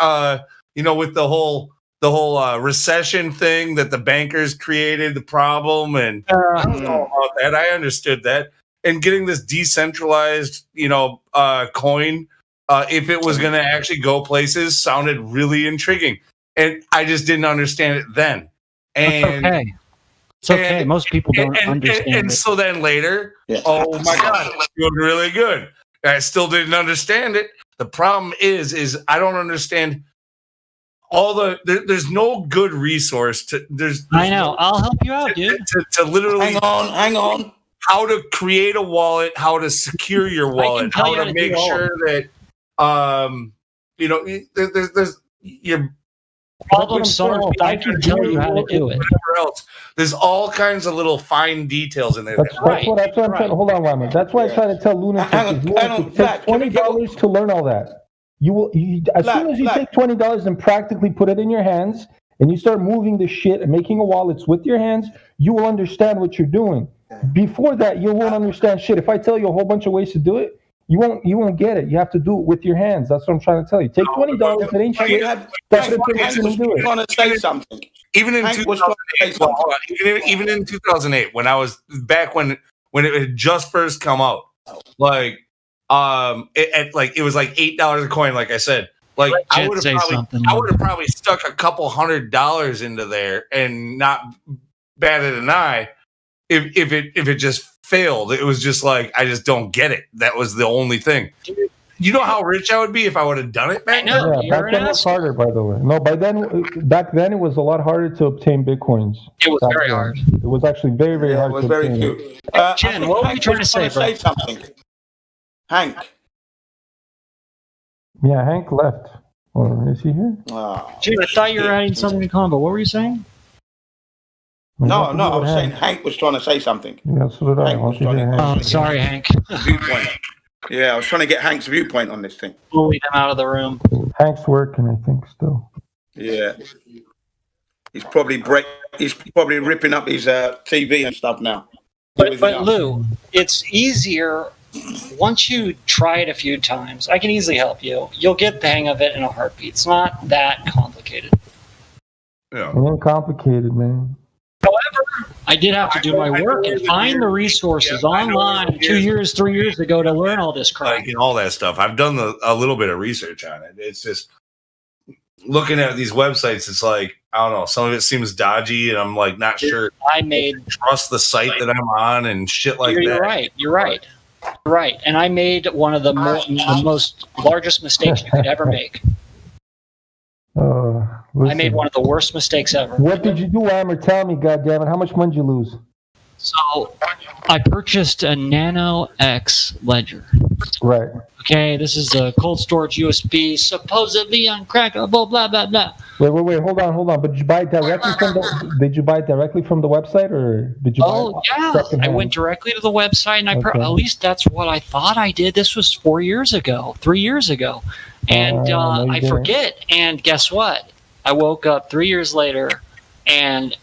with the whole recession thing that the bankers created the problem, and I was all about that. I understood that, and getting this decentralized, coin, if it was going to actually go places, sounded really intriguing, and I just didn't understand it then. And okay. It's okay. Most people don't understand. And so then later, oh my God, it's doing really good. I still didn't understand it. The problem is I don't understand there's no good resource to. I know. I'll help you out, dude. To literally hang on. How to create a wallet, how to secure your wallet, how to make sure that there's your problem solved. I can tell you how to do it. Whatever else. There's all kinds of little fine details in there. That's what I'm trying to hold on, Wyman. That's why I try to tell Lunatic. It takes $20 to learn all that. As soon as you take $20 and practically put it in your hands, and you start moving the shit and making a wallets with your hands, you will understand what you're doing. Before that, you won't understand shit. If I tell you a whole bunch of ways to do it, you won't get it. You have to do it with your hands. That's what I'm trying to tell you. Take $20. It ain't shit. That's what you're going to do. Trying to say something. Even in 2008, when I was back when it had just first come out, like it was like $8 a coin. Like I said, like I would have probably stuck a couple $100 into there and not batted an eye if it just failed. It was just like, I just don't get it. That was the only thing. You know how rich I would be if I would have done it back then? Yeah, back then it was harder, by the way. No, back then it was a lot harder to obtain Bitcoins. It was very hard. It was actually very, very hard it was to very obtain. cute. Jen, what were you trying to say, bro? Something. Hank. Yeah, Hank left. Or is he here? Jen, I thought you were adding something to combo. What were you saying? No, I was saying Hank was trying to say something. Yeah, so did I. Sorry, Hank. Viewpoint. Yeah, I was trying to get Hank's viewpoint on this thing. Bullied him out of the room. Hank's working, I think, still. Yeah. He's probably ripping up his TV and stuff now. But Lou, it's easier once you try it a few times. I can easily help you. You'll get the hang of it in a heartbeat. It's not that complicated. Yeah. It ain't complicated, man. However, I did have to do my work and find the resources online 2 years, 3 years ago to learn all this crap. Like, and all that stuff. I've done a little bit of research on it. It's just looking at these websites. It's like, I don't know. Some of it seems dodgy, and I'm like not sure. Trust the site that I'm on and shit like that. You're right. And I made one of the most largest mistakes you could ever make. I made one of the worst mistakes ever. What did you do, Amber? Tell me, goddammit. How much money did you lose? So, I purchased a Nano X ledger. Right. Okay, this is a cold storage USB, supposedly uncrackable, blah, blah, blah. Wait. Hold on. But did you buy it directly from the website, or did you buy it? I went directly to the website, and at least that's what I thought I did. This was 3 years ago. And I forget. And guess what? I woke up 3 years later, and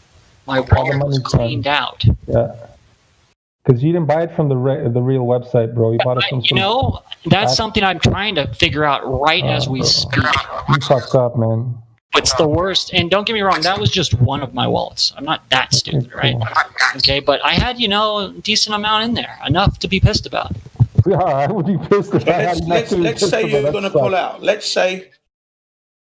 my wallet was cleaned out. Yeah. Because you didn't buy it from the real website, bro. You bought it from that's something I'm trying to figure out as we speak. You fucked up, man. It's the worst. And don't get me wrong, that was just one of my wallets. I'm not that stupid, right? Okay, but I had, a decent amount in there. Enough to be pissed about. Yeah, I would be pissed about let's say you're going to pull out. Let's say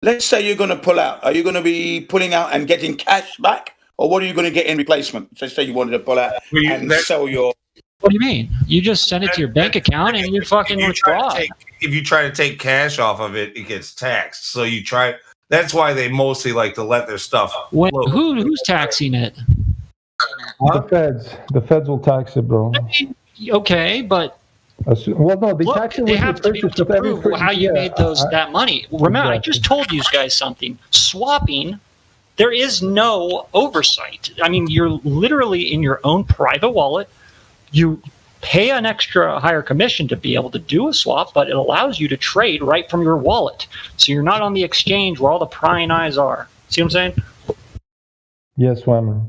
you're going to pull out. Are you going to be pulling out and getting cash back? Or what are you going to get in replacement? Let's say you wanted to pull out and sell your... What do you mean? You just send it to your bank account and you fucking withdraw. If you try to take cash off of it, it gets taxed. So you try... That's why they mostly like to let their stuff... Who's taxing it? The feds. The feds will tax it, bro. I mean, okay, but... Well, no, they have to be able to prove how you made that money. Remember, I just told you guys something. Swapping, there is no oversight. I mean, you're literally in your own private wallet. You pay an extra higher commission to be able to do a swap, but it allows you to trade right from your wallet. So you're not on the exchange where all the prying eyes are. See what I'm saying? Yes, Whammer.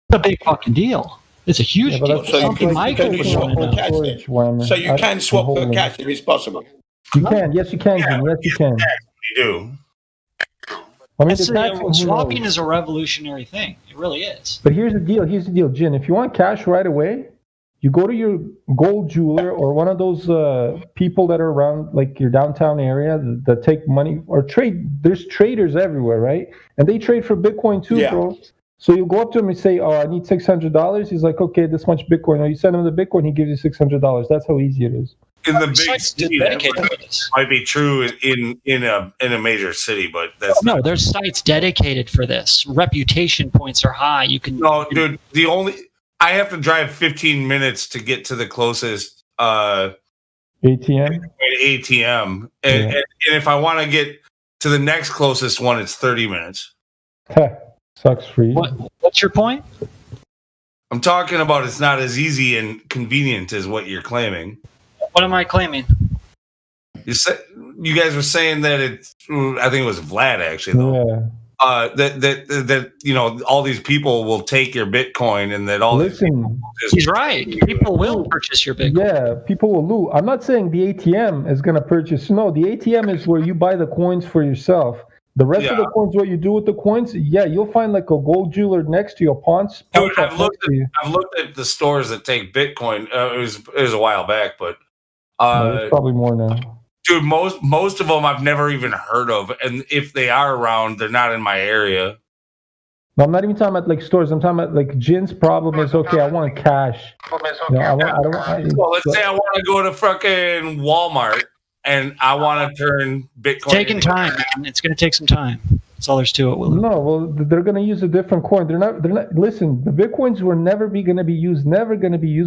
It's a big fucking deal. It's a huge deal. So you can swap for cash then. So you can swap for cash if it's possible. You can. Yes, you can, Jim. Yes, you can. You do. I mean, swapping is a revolutionary thing. It really is. But here's the deal. Jin. If you want cash right away, you go to your gold jeweler or one of those people that are around, like your downtown area, that take money or trade. There's traders everywhere, right? And they trade for Bitcoin too, bro. So you go up to him and say, "Oh, I need $600." He's like, "Okay, this much Bitcoin." Or you send him the Bitcoin, he gives you $600. That's how easy it is. In the big city, that might be true in a major city, but that's no. There's sites dedicated for this. Reputation points are high. You can. No, dude. I have to drive 15 minutes to get to the closest ATM. ATM, and if I want to get to the next closest one, it's 30 minutes. Sucks for you. What's your point? I'm talking about it's not as easy and convenient as what you're claiming. What am I claiming? You guys were saying that it's. I think it was Vlad actually, though. Yeah. That all these people will take your Bitcoin and that all. Listen, he's right. People will purchase your Bitcoin. Yeah, people will loot. I'm not saying the ATM is going to purchase. No, the ATM is where you buy the coins for yourself. The rest of the coins, what you do with the coins, you'll find like a gold jeweler next to you, a pawn. I've looked at the stores that take Bitcoin. It was a while back, but there's probably more now. Dude, most of them I've never even heard of, and if they are around, they're not in my area. No, I'm not even talking about like stores. I'm talking about like Jin's problem is I want cash. Let's say I want to go to fucking Walmart and I want to turn Bitcoin. Taking time, man. It's going to take some time. That's all there's to it. No, well, they're going to use a different coin. They're not. Listen, the Bitcoins were never going to be used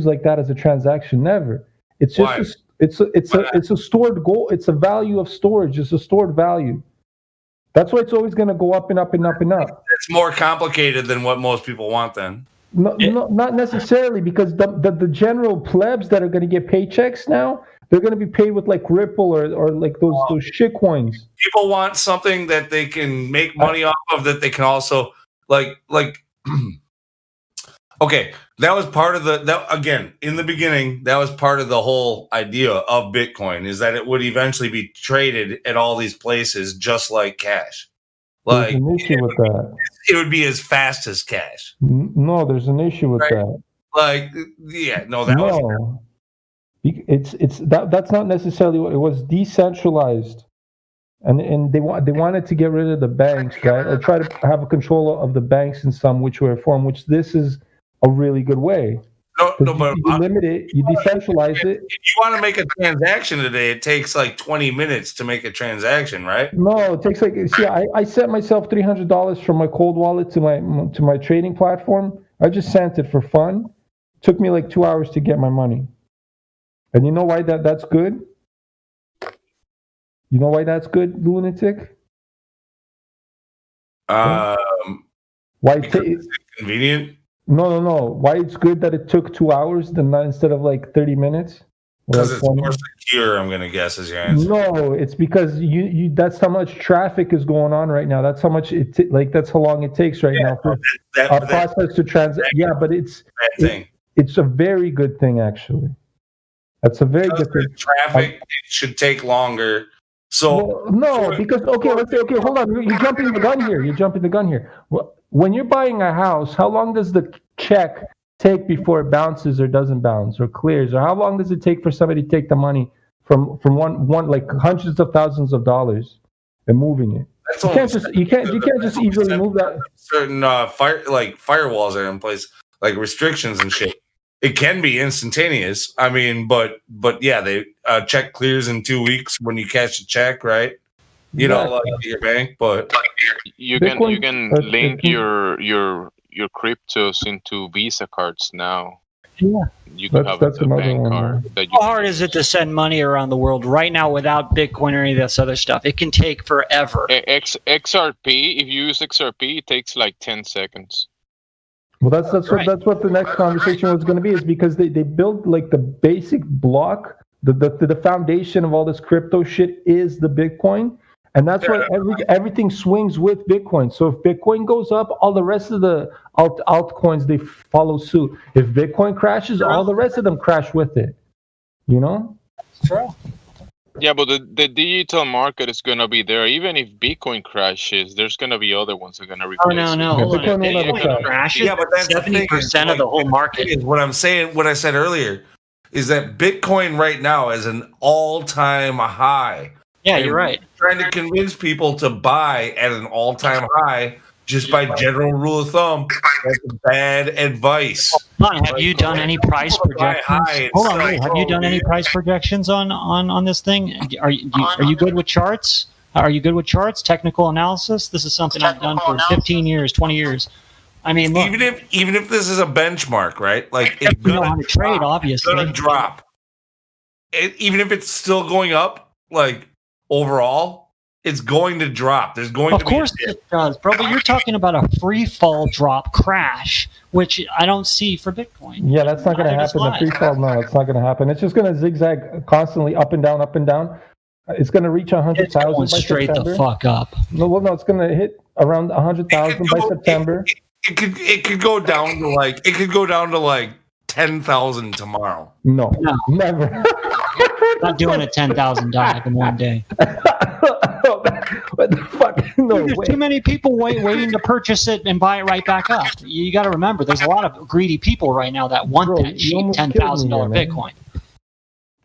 like that as a transaction. Never. It's just. It's a stored gold. It's a value of storage. It's a stored value. That's why it's always going to go up and up and up and up. It's more complicated than what most people want. Then, no, not necessarily, because the general plebs that are going to get paychecks now, they're going to be paid with like Ripple or like those shit coins. People want something that they can make money off of, that they can also like. Okay, that was part of in the beginning, that was part of the whole idea of Bitcoin, is that it would eventually be traded at all these places just like cash. Like, there's an issue with that. It would be as fast as cash. No, there's an issue with that. Like, that's not necessarily what it was. Decentralized. And they wanted to get rid of the banks, right? Or try to have a control of the banks in some which way or form, which this is a really good way. But you limit it, you decentralize it. If you want to make a transaction today, it takes like 20 minutes to make a transaction, right? No, it takes I sent myself $300 from my cold wallet to my trading platform. I just sent it for fun. It took me like 2 hours to get my money. And you know why that's good? You know why that's good, lunatic? Why it's convenient? No. Why it's good that it took 2 hours instead of like 30 minutes? Because it's more secure, I'm gonna guess, is your answer. No, it's because you that's how much traffic is going on right now. That's how much that's how long it takes right now for our process to transact. Yeah, but it's a very good thing, actually. That's a very good thing. Traffic it should take longer. So because let's say hold on, you're jumping the gun here. When you're buying a house, how long does the check take before it bounces or doesn't bounce or clears? Or how long does it take for somebody to take the money from one like hundreds of thousands of dollars and moving it? You can't just easily move that. Certain firewalls are in place, like restrictions and shit. It can be instantaneous. I mean, but yeah, they check clears in 2 weeks when you cash a check, right? You know, like your bank, but you can link your cryptos into Visa cards now. Yeah, you can have a bank card. How hard is it to send money around the world right now without Bitcoin or any of this other stuff? It can take forever. XRP, if you use XRP, it takes like 10 seconds. Well, that's what the next conversation was going to be, is because they built like the basic block, the foundation of all this crypto shit is the Bitcoin. And that's why everything swings with Bitcoin. So if Bitcoin goes up, all the rest of the altcoins, they follow suit. If Bitcoin crashes, all the rest of them crash with it. You know? True. Yeah, but the digital market is going to be there. Even if Bitcoin crashes, there's going to be other ones that are going to replace no. it. Hold on. If Bitcoin crashes, Yeah, but that's 70% of the whole market. Is what I'm saying, what I said earlier, is that Bitcoin right now is an all-time high. Yeah, you're right. Trying to convince people to buy at an all-time high just by general rule of thumb. That's bad advice. Ron, have you done any price projections? Hold on, wait. Have you done any price projections on this thing? Are you good with charts? Are you good with charts? Technical analysis? This is something I've done for 15 years, 20 years. I mean, look, even if this is a benchmark, right? Like it's you know how to trade, obviously. It's gonna drop. Even if it's still going up, like overall, it's going to drop. There's going to be. Of course it does, bro. But you're talking about a free fall drop crash, which I don't see for Bitcoin. Yeah, that's not going to happen. The free fall, no, it's not going to happen. It's just going to zigzag constantly up and down, up and down. It's going to reach 100,000 by straight September. the fuck up. No, it's going to hit around 100,000 by September. It could go down to like 10,000 tomorrow. No, never. Not doing a 10,000 dive in one day. What the fuck? No, there's too many people waiting to purchase it and buy it right back up. You got to remember, there's a lot of greedy people right now that want that cheap $10,000 Bitcoin.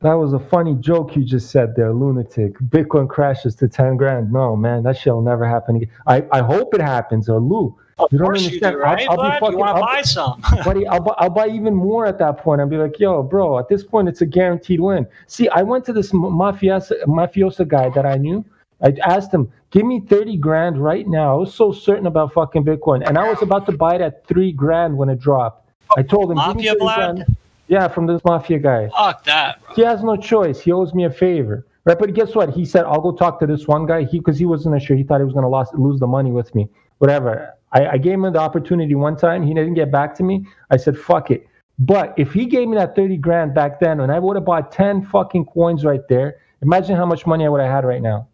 That was a funny joke you just said there, lunatic. Bitcoin crashes to 10 grand. No, man, that shit will never happen again. I hope it happens, or Lou. You don't understand. Right, I'll be fucking, you want to buy some. Buddy, I'll buy even more at that point. I'll be like, yo, bro, at this point, it's a guaranteed win. See, I went to this mafiosa guy that I knew. I asked him, give me 30 grand right now. I was so certain about fucking Bitcoin. And I was about to buy it at 3 grand when it dropped. I told him, Mafia Vlad? Yeah, from this mafia guy. Fuck that, bro. He has no choice. He owes me a favor. Right, but guess what? He said, I'll go talk to this one guy. Because he wasn't sure. He thought he was going to lose the money with me. Whatever. I gave him the opportunity one time. He didn't get back to me. I said, fuck it. But if he gave me that 30 grand back then, and I would have bought 10 fucking coins right there, imagine how much money I would have had right now.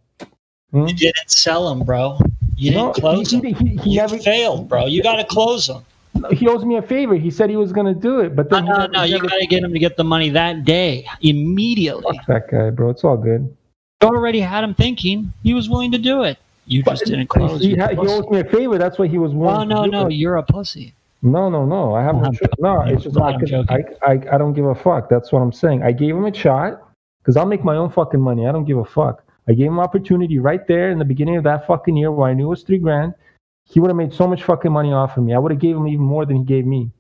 You didn't sell them, bro. You didn't close them. He never failed, bro. You got to close them. He owes me a favor. He said he was going to do it. But then no. You got to get him to get the money that day, immediately. Fuck that guy, bro. It's all good. You already had him thinking he was willing to do it. You just didn't close. He owes me a favor. That's why he was willing. No. You're a pussy. No. I haven't. No, it's just I don't give a fuck. That's what I'm saying. I gave him a shot because I'll make my own fucking money. I don't give a fuck. I gave him opportunity right there in the beginning of that fucking year where I knew it was 3 grand. He would have made so much fucking money off of me. I would have gave him even more than he gave me.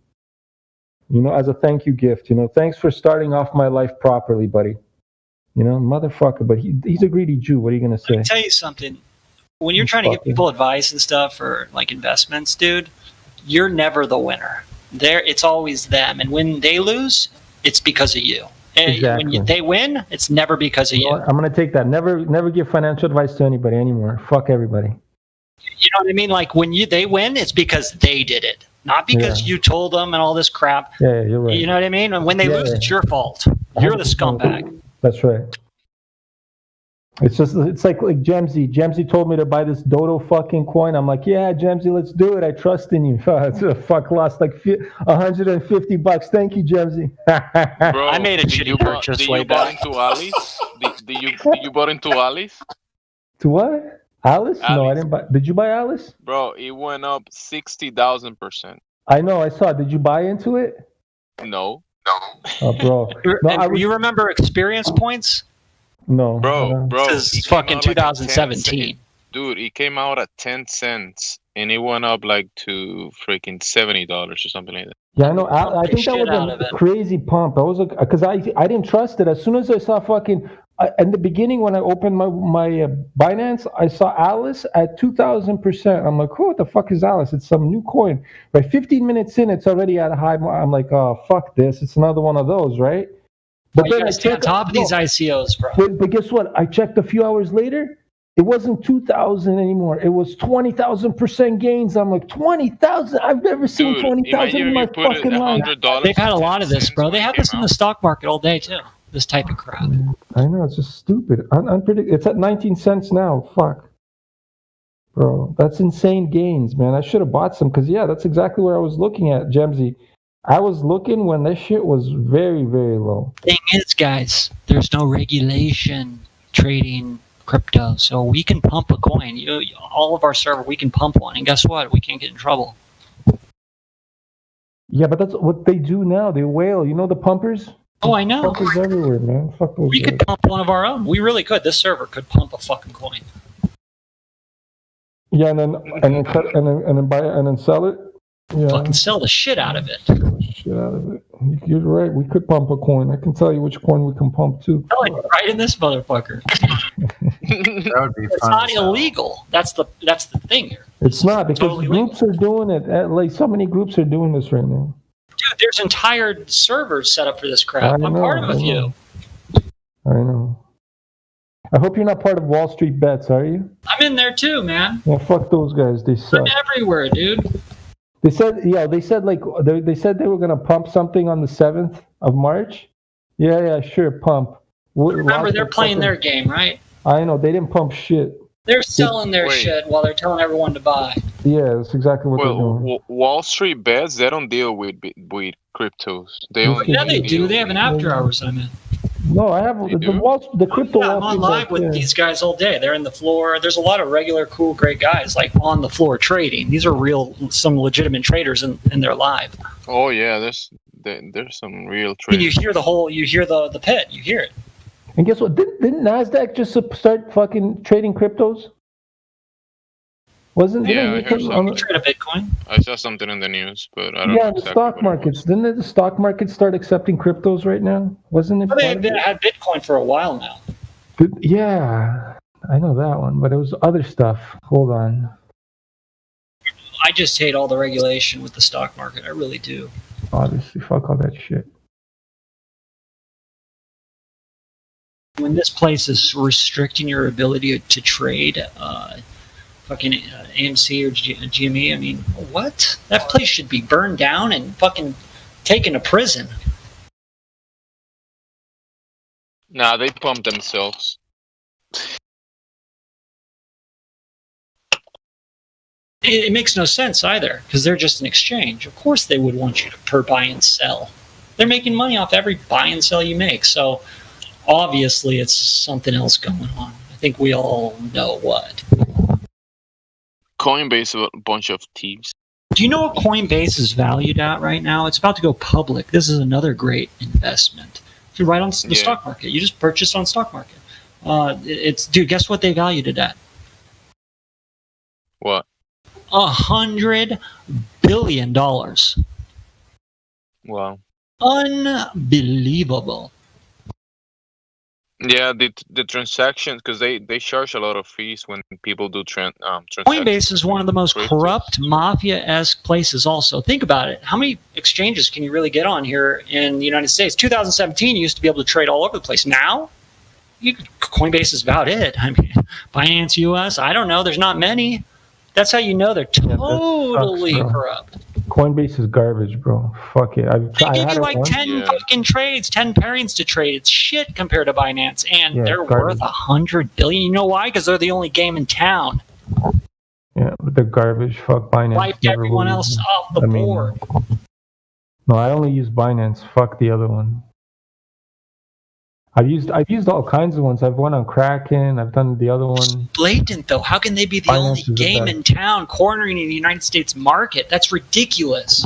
You know, as a thank you gift. You know, thanks for starting off my life properly, buddy. You know, motherfucker. But he's a greedy Jew. What are you gonna say? Let me tell you something. When you're trying to give people advice and stuff for like investments, dude, you're never the winner. It's always them. And when they lose, it's because of you. Exactly. When they win, it's never because of you. I'm going to take that. Never give financial advice to anybody anymore. Fuck everybody. You know what I mean? Like when they win, it's because they did it, not because you told them and all this crap. Yeah, you're right. You know what I mean? And when they lose, it's your fault. You're the scumbag. That's right. It's like Gemsy. Gemsy told me to buy this Dodo fucking coin. I'm like, yeah, Gemsy, let's do it. I trust in you. Fuck, lost like $150. Thank you, Gemsy. Bro, I made a shitty purchase way back. Did you bought into Alice? To what? Alice? No, I didn't buy. Did you buy Alice? Bro, it went up 60,000%. I know. I saw. Did you buy into it? No. Oh, bro. No, you remember experience points? No. Bro. This is fucking 2017. Dude, it came out at 10 cents and it went up like to freaking $70 or something like that. Yeah, I know. I think that was a crazy pump. I was like, because I didn't trust it. As soon as I saw fucking in the beginning when I opened my Binance, I saw Alice at 2,000%. I'm like, oh, what the fuck is Alice? It's some new coin. Right, 15 minutes in, it's already at a high. I'm like, oh, fuck this. It's another one of those, right? But then I checked on top of these ICOs, bro. But guess what? I checked a few hours later. It wasn't 2,000 anymore. It was 20,000% gains. I'm like, 20,000? I've never seen 20,000 in my fucking life. They've had a lot of this, bro. They have this in the stock market all day too. This type of crap. I know, it's just stupid. Unpredictable. It's at 19 cents now. Fuck. Bro, that's insane gains, man. I should have bought some because, yeah, that's exactly where I was looking at, Gemsy. I was looking when this shit was very, very low. Thing is, guys, there's no regulation trading crypto, so we can pump a coin. All of our server, we can pump one, and guess what? We can't get in trouble. Yeah, but that's what they do now. They whale. You know the pumpers? Oh, I know. Pumpers everywhere, man. Fuck those we could pump one of our own. We really could. This server could pump a fucking coin. Yeah, and then buy it and then sell it. Yeah. Fucking sell the shit out of it. Shit out of it. You're right. We could pump a coin. I can tell you which coin we can pump too. Right in this motherfucker. That would be it's fun. not illegal. That's the thing here. It's not because totally groups are doing it. Like so many groups are doing this right now. Dude, there's entire servers set up for this crap. I'm part of a few. I know. I hope you're not part of Wall Street Bets, are you? I'm in there too, man. Yeah, fuck those guys. They suck. I'm everywhere, dude. They said like they said they were gonna pump something on the 7th of March. Yeah, sure, pump. Remember, they're playing their game, right? I know they didn't pump shit. They're selling their shit while they're telling everyone to buy. Yeah, that's exactly what they're doing. Wall Street Bets, they don't deal with cryptos. They do. They have an after hours. I'm in. No, I have the crypto. Yeah, I'm on live with these guys all day. They're in the floor. There's a lot of regular, cool, great guys like on the floor trading. These are some legitimate traders, and they're live. Oh yeah, there's some real traders. You hear the pit. You hear it. And guess what? Didn't NASDAQ just start fucking trading cryptos? Wasn't yeah, I trade a Bitcoin? I saw something in the news, but I don't know. Yeah, the stock markets. Didn't the stock market start accepting cryptos right now? Wasn't it? They had Bitcoin for a while now. Yeah, I know that one, but it was other stuff. Hold on. I just hate all the regulation with the stock market. I really do. Obviously, fuck all that shit. When this place is restricting your ability to trade, fucking AMC or GME, I mean, what? That place should be burned down and fucking taken to prison. Nah, they pump themselves. It makes no sense either, because they're just an exchange. Of course they would want you to buy and sell. They're making money off every buy and sell you make, so obviously it's something else going on. I think we all know what. Coinbase is a bunch of thieves. Do you know what Coinbase is valued at right now? It's about to go public. This is another great investment. If you're right on the stock market, you just purchased on stock market. Dude, guess what they valued it at? What? $100 billion. Wow. Unbelievable. Yeah, the transactions, because they charge a lot of fees when people do transactions. Coinbase is one of the most corrupt, mafia-esque places also. Think about it. How many exchanges can you really get on here in the United States? 2017, you used to be able to trade all over the place. Now, Coinbase is about it. I mean, Binance US, I don't know. There's not many. That's how you know they're totally corrupt. Coinbase is garbage, bro. Fuck it. They give you like 10 fucking trades, 10 pairings to trade. It's shit compared to Binance, and they're worth $100 billion. You know why? Because they're the only game in town. Yeah, but they're garbage. Fuck Binance. Wiped everyone else off the board. No, I only use Binance. Fuck the other one. I've used all kinds of ones. I've won on Kraken. I've done the other one. Blatant though. How can they be the only game in town cornering in the United States market? That's ridiculous.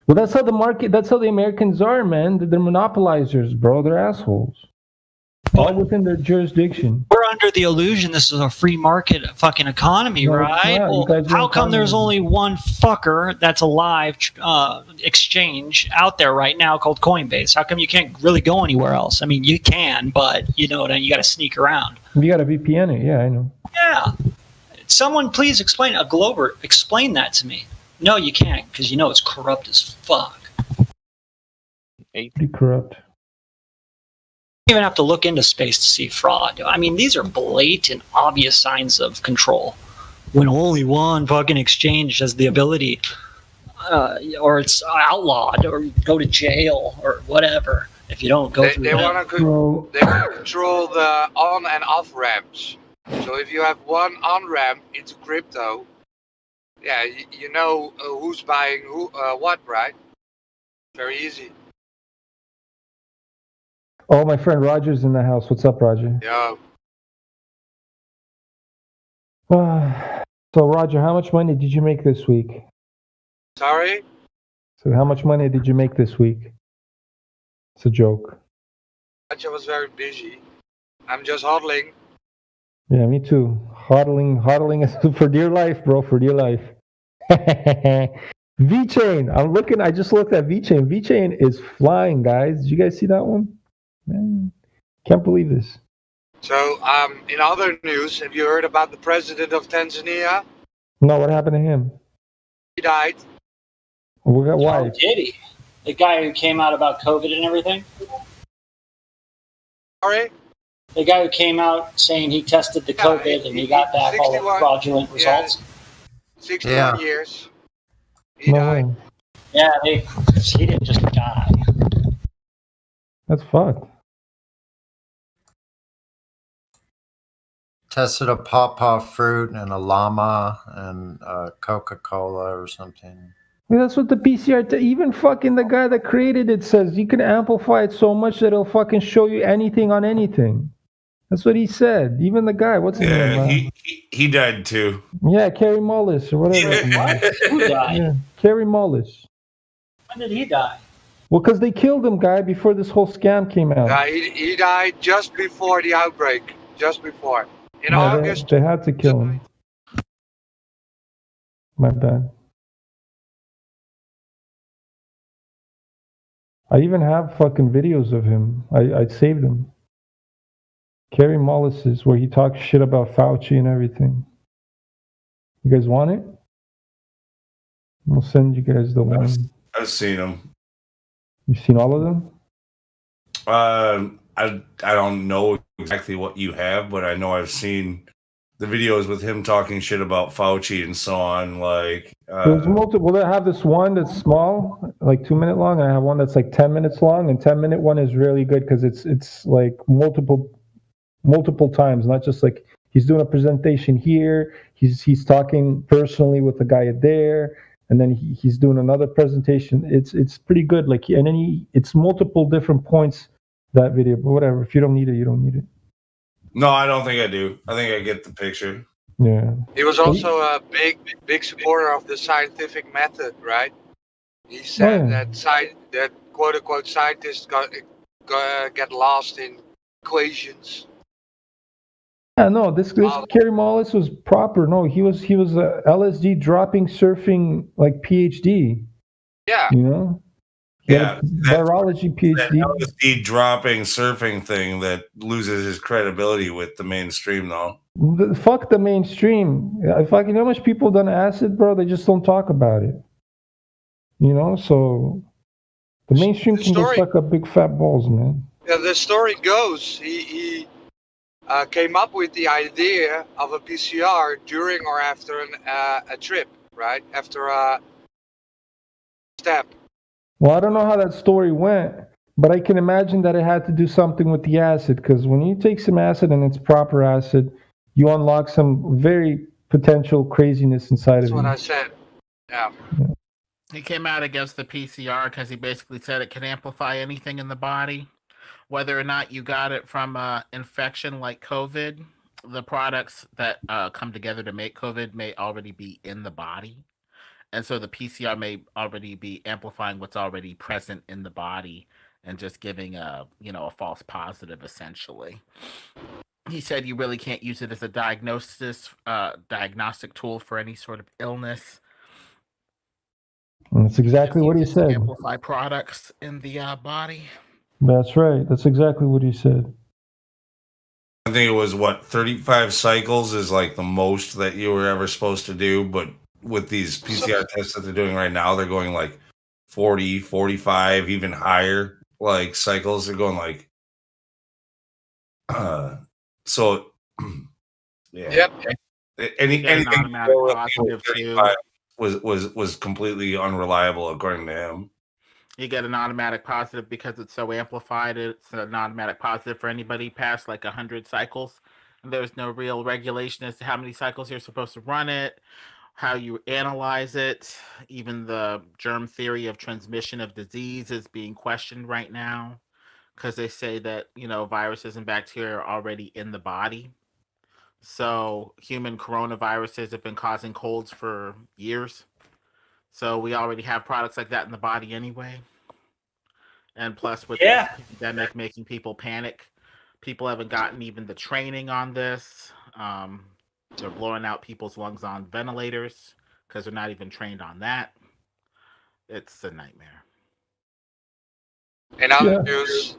Well, that's how the Americans are, man. They're monopolizers, bro. They're assholes. All within their jurisdiction. We're under the illusion this is a free market fucking economy, right? Well, how come there's only one fucker that's a live exchange out there right now called Coinbase? How come you can't really go anywhere else? I mean, you can, but you know, you got to sneak around. You got to VPN it. Yeah, I know. Yeah. Someone please explain explain that to me. No, you can't, because you know it's corrupt as fuck. Pretty corrupt. You don't even have to look into space to see fraud. I mean, these are blatant, obvious signs of control. When only one fucking exchange has the ability, or it's outlawed, or go to jail, or whatever. If you don't go through they them, want to control the on and off ramps. So if you have one on ramp into crypto, yeah, you know who's buying what, right? Very easy. Oh, my friend Roger's in the house. What's up, Roger? Yo. So, Roger, how much money did you make this week? Sorry? So, how much money did you make this week? It's a joke. I was very busy. I'm just hodling. Yeah, me too. Hodling for dear life, bro, for dear life. VeChain. I just looked at VeChain. VeChain is flying, guys. Did you guys see that one? Man, can't believe this. So, in other news, have you heard about the president of Tanzania? No, what happened to him? He died. Why? Oh, did he? The guy who came out about COVID and everything? Sorry? The guy who came out saying he tested the COVID and he got back all the fraudulent results? 61 years. He died. Way. Yeah, he didn't just die. That's fucked. Tested a pawpaw fruit and a llama and Coca-Cola or something. Yeah, that's what the PCR, even fucking the guy that created it says you can amplify it so much that it'll fucking show you anything on anything. That's what he said. Even the guy, what's his name? He died too. Yeah, Kerry Mullis or whatever. What? Who died? Yeah, Kerry Mullis. When did he die? Well, because they killed him, guy, before this whole scam came out. He died just before the outbreak. Just before. In August. They had to kill him. My bad. I even have fucking videos of him. I saved them. Kerry Mullis is where he talks shit about Fauci and everything. You guys want it? I'll send you guys the one. I've seen him. You've seen all of them? I don't know exactly what you have, but I know I've seen the videos with him talking shit about Fauci and so on. Like, there's multiple. Well, I have this one that's small, like 2 minute long, and I have one that's like 10 minutes long. And 10-minute one is really good because it's like multiple times, not just like he's doing a presentation here. He's talking personally with the guy there, and then he's doing another presentation. It's pretty good. Like, and then it's multiple different points. That video, but whatever. If you don't need it, you don't need it. No, I don't think I do. I think I get the picture. Yeah. He was also a big supporter of the scientific method, right? He said that quote unquote scientists get lost in equations. Yeah, no, this Kerry Mullis was proper. No, he was a LSD dropping surfing like PhD. Yeah. You know. Yeah, virology PhD. That LSD dropping surfing thing that loses his credibility with the mainstream, though. Fuck the mainstream. You know how much people done acid, bro? They just don't talk about it. You know, so the mainstream can just suck up big fat balls, man. Yeah, the story goes he came up with the idea of a PCR during or after a trip, right? After a step. Well, I don't know how that story went, but I can imagine that it had to do something with the acid, because when you take some acid and it's proper acid, you unlock some very potential craziness inside of you. That's what I said. Yeah. He came out against the PCR because he basically said it can amplify anything in the body. Whether or not you got it from infection like COVID, the products that come together to make COVID may already be in the body. And so the PCR may already be amplifying what's already present in the body and just giving a false positive, essentially. He said you really can't use it as a diagnostic tool for any sort of illness. And that's exactly what he said. Amplify products in the body. That's right. That's exactly what he said. I think it was 35 cycles is like the most that you were ever supposed to do, but with these PCR tests that they're doing right now, they're going like 40, 45, even higher like cycles. They're going like so yeah. Yep. Anything was completely unreliable according to him. you get an automatic positive because it's so amplified. It's an automatic positive for anybody past like 100 cycles. And there's no real regulation as to how many cycles you're supposed to run it, how you analyze it. Even the germ theory of transmission of disease is being questioned right now because they say that, viruses and bacteria are already in the body. So human coronaviruses have been causing colds for years. So we already have products like that in the body anyway. And plus with the pandemic making people panic, people haven't gotten even the training on this. They're blowing out people's lungs on ventilators because they're not even trained on that. It's a nightmare. In other news,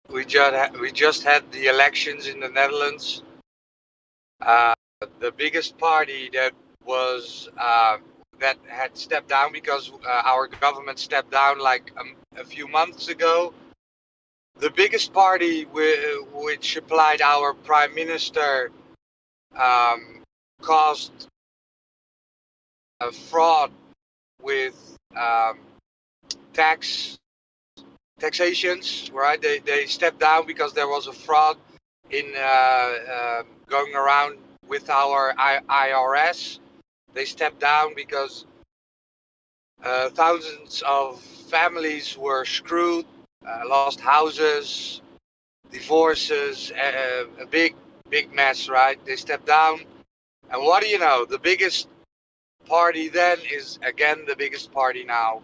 we just had the elections in the Netherlands. The biggest party that was that had stepped down because our government stepped down like a few months ago. The biggest party which applied our prime minister caused a fraud with taxations, right? They stepped down because there was a fraud in going around with our IRS. They stepped down because thousands of families were screwed, lost houses, divorces, a big mess, right? They stepped down. And what do you know? The biggest party then is again the biggest party now.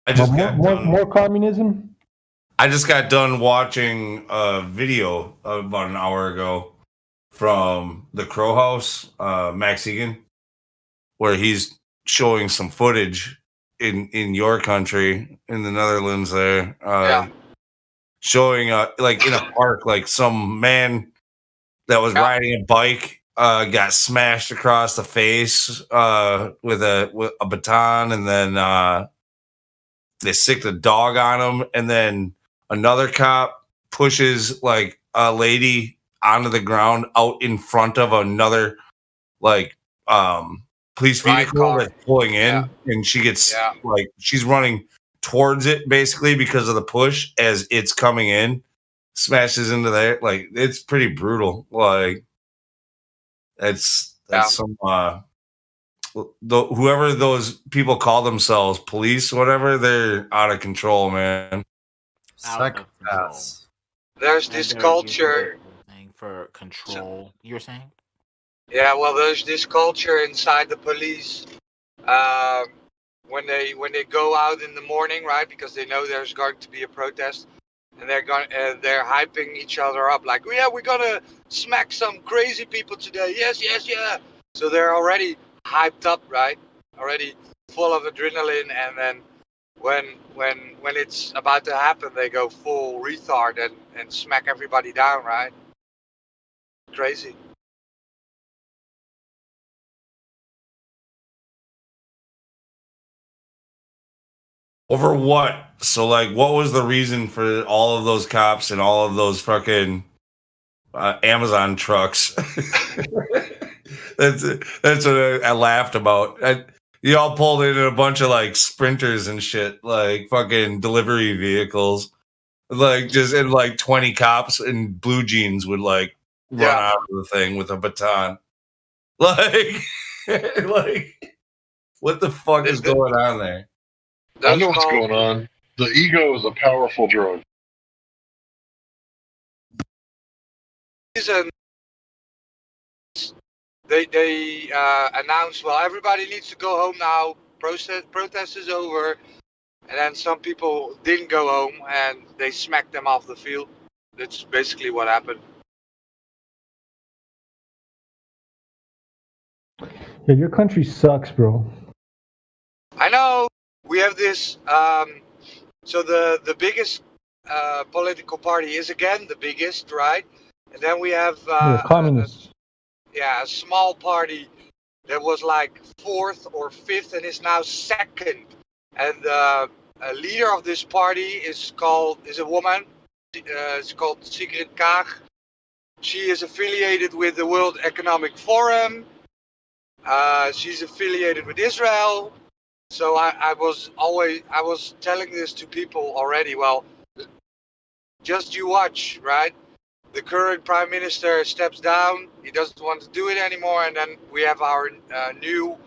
I just got more communism. I just got done watching a video about an hour ago from the Crow House, Max Egan, where he's showing some footage in your country, in the Netherlands there, showing like in a park, like some man that was riding a bike got smashed across the face with a baton, and then they sicked a dog on him, and then another cop pushes like a lady onto the ground out in front of another like police vehicle that's pulling in, and she gets like she's running towards it basically because of the push as it's coming in, smashes into there. Like it's pretty brutal. Like that's some whoever those people call themselves, police, whatever, they're out of control, man. Psychopaths. There's this culture for control. You were saying? Yeah, well, there's this culture inside the police when they go out in the morning, right? Because they know there's going to be a protest, and they're hyping each other up like, yeah, we're gonna smack some crazy people today. Yes, yeah. So they're already hyped up, right? Already full of adrenaline, and then when it's about to happen, they go full retard and smack everybody down, right? Crazy. Over what? So, like, what was the reason for all of those cops and all of those fucking Amazon trucks? That's what I laughed about. You all pulled in a bunch of like sprinters and shit, like fucking delivery vehicles, like just in like 20 cops in blue jeans would like run out of the thing with a baton. Like, like, what the fuck is going on there? I know what's going on. The ego is a powerful drug. They announced, well, everybody needs to go home now. Protest is over. And then some people didn't go home and they smacked them off the field. That's basically what happened. Yeah, your country sucks, bro. I know. We have this. So the biggest political party is again the biggest, right? And then we have communists. A small party that was like fourth or fifth and is now second. And a leader of this party is a woman. It's called Sigrid Kaag. She is affiliated with the World Economic Forum. She's affiliated with Israel. So I was telling this to people already. Well, just you watch, right? The current prime minister steps down. He doesn't want to do it anymore. And then we have our new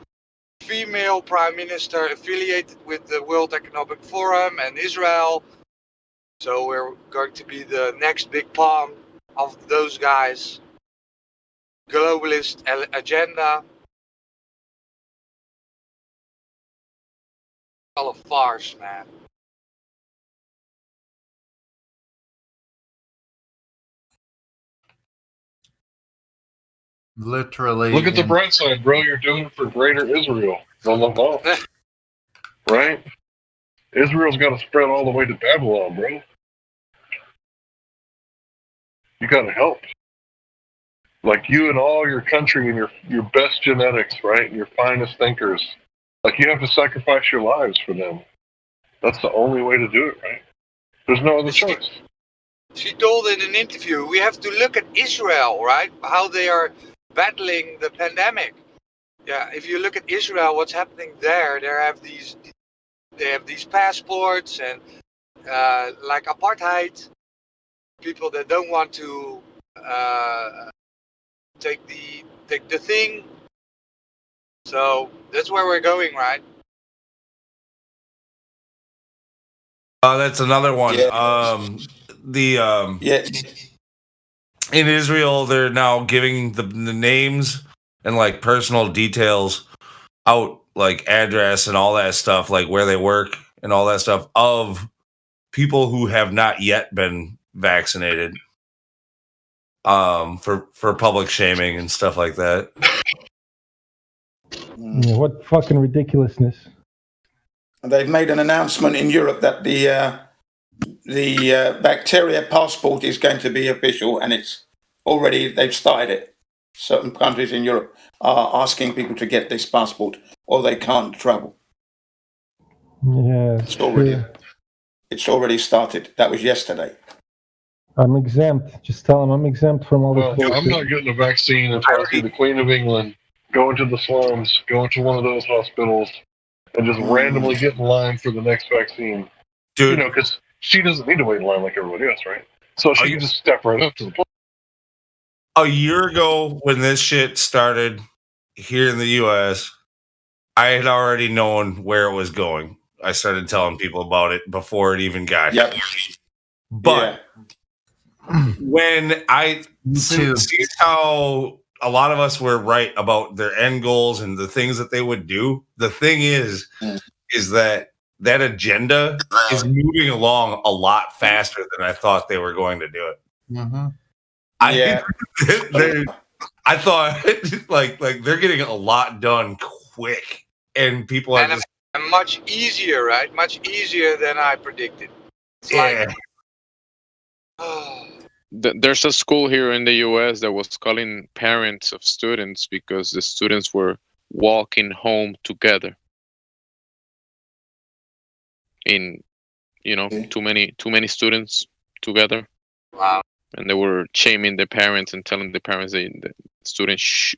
female prime minister affiliated with the World Economic Forum and Israel. So we're going to be the next big pawn of those guys. Globalist agenda. All a farce, man. Literally. Look at the bright side, bro. You're doing it for greater Israel. Right? Israel's got to spread all the way to Babylon, bro. You got to help. Like you and all your country and your best genetics, right? And your finest thinkers. Like you have to sacrifice your lives for them. That's the only way to do it, right? There's no other choice. She told in an interview, we have to look at Israel, right? How they are battling the pandemic. Yeah, if you look at Israel, what's happening there? They have these passports and like apartheid. People that don't want to take the thing. So that's where we're going, right? That's another one. Yeah. In Israel, they're now giving the names and like personal details out, like address and all that stuff, like where they work and all that stuff of people who have not yet been vaccinated, for public shaming and stuff like that. Yeah, what fucking ridiculousness. They've made an announcement in Europe that the bacteria passport is going to be official, and they've started it. Certain countries in Europe are asking people to get this passport or they can't travel. Yeah, it's already started. That was yesterday. I'm exempt. Just tell them I'm exempt from all this Well, bullshit. I'm not getting a vaccine until I see the Queen of England go into the slums, go into one of those hospitals, and just randomly get in line for the next vaccine. Dude. You know, because she doesn't need to wait in line like everybody else, right? So she can just step right up to the place. A year ago, when this shit started here in the U.S., I had already known where it was going. I started telling people about it before it even got here. But when I see how a lot of us were right about their end goals and the things that they would do, the thing is that agenda is moving along a lot faster than I thought they were going to do it. Mm-hmm. I thought like they're getting a lot done quick, and people are just much easier, right? Much easier than I predicted. It's There's a school here in the U.S. that was calling parents of students because the students were walking home together. In, too many students together. Wow. And they were shaming the parents and telling the parents that the students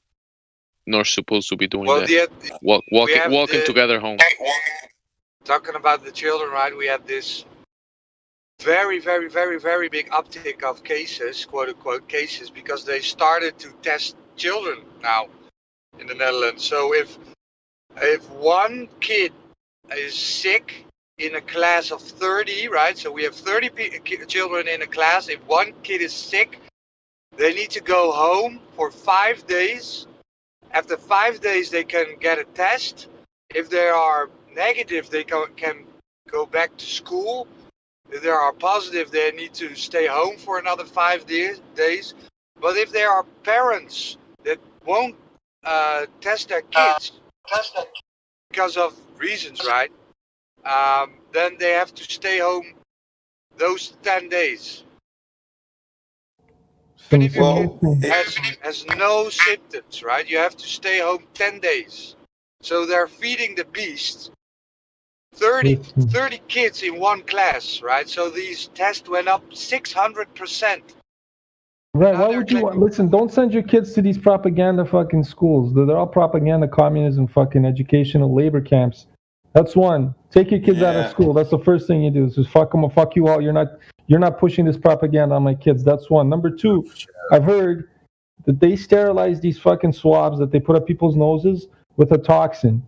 not supposed to be doing that. Walking together home. Talking about the children, right? We have this very, very, very, very big uptick of cases, quote unquote cases, because they started to test children now in the Netherlands. So if one kid is sick in a class of 30, right? So we have 30 children in a class. If one kid is sick, they need to go home for 5 days. After 5 days, they can get a test. If they are negative, they can go back to school. If they are positive, they need to stay home for another 5 days. But if there are parents that won't test their kids because of reasons, right? Then they have to stay home those 10 days. And if your kid has no symptoms, right? You have to stay home 10 days. So they're feeding the beast. 30 kids in one class, right? So these tests went up 600%. Right? Why would you listen? Don't send your kids to these propaganda fucking schools. They're all propaganda, communism, fucking educational labor camps. That's one. Take your kids out of school. That's the first thing you do. Is just fuck them or fuck you all. You're not pushing this propaganda on my kids. That's one. Number two, I've heard that they sterilize these fucking swabs that they put up people's noses with a toxin,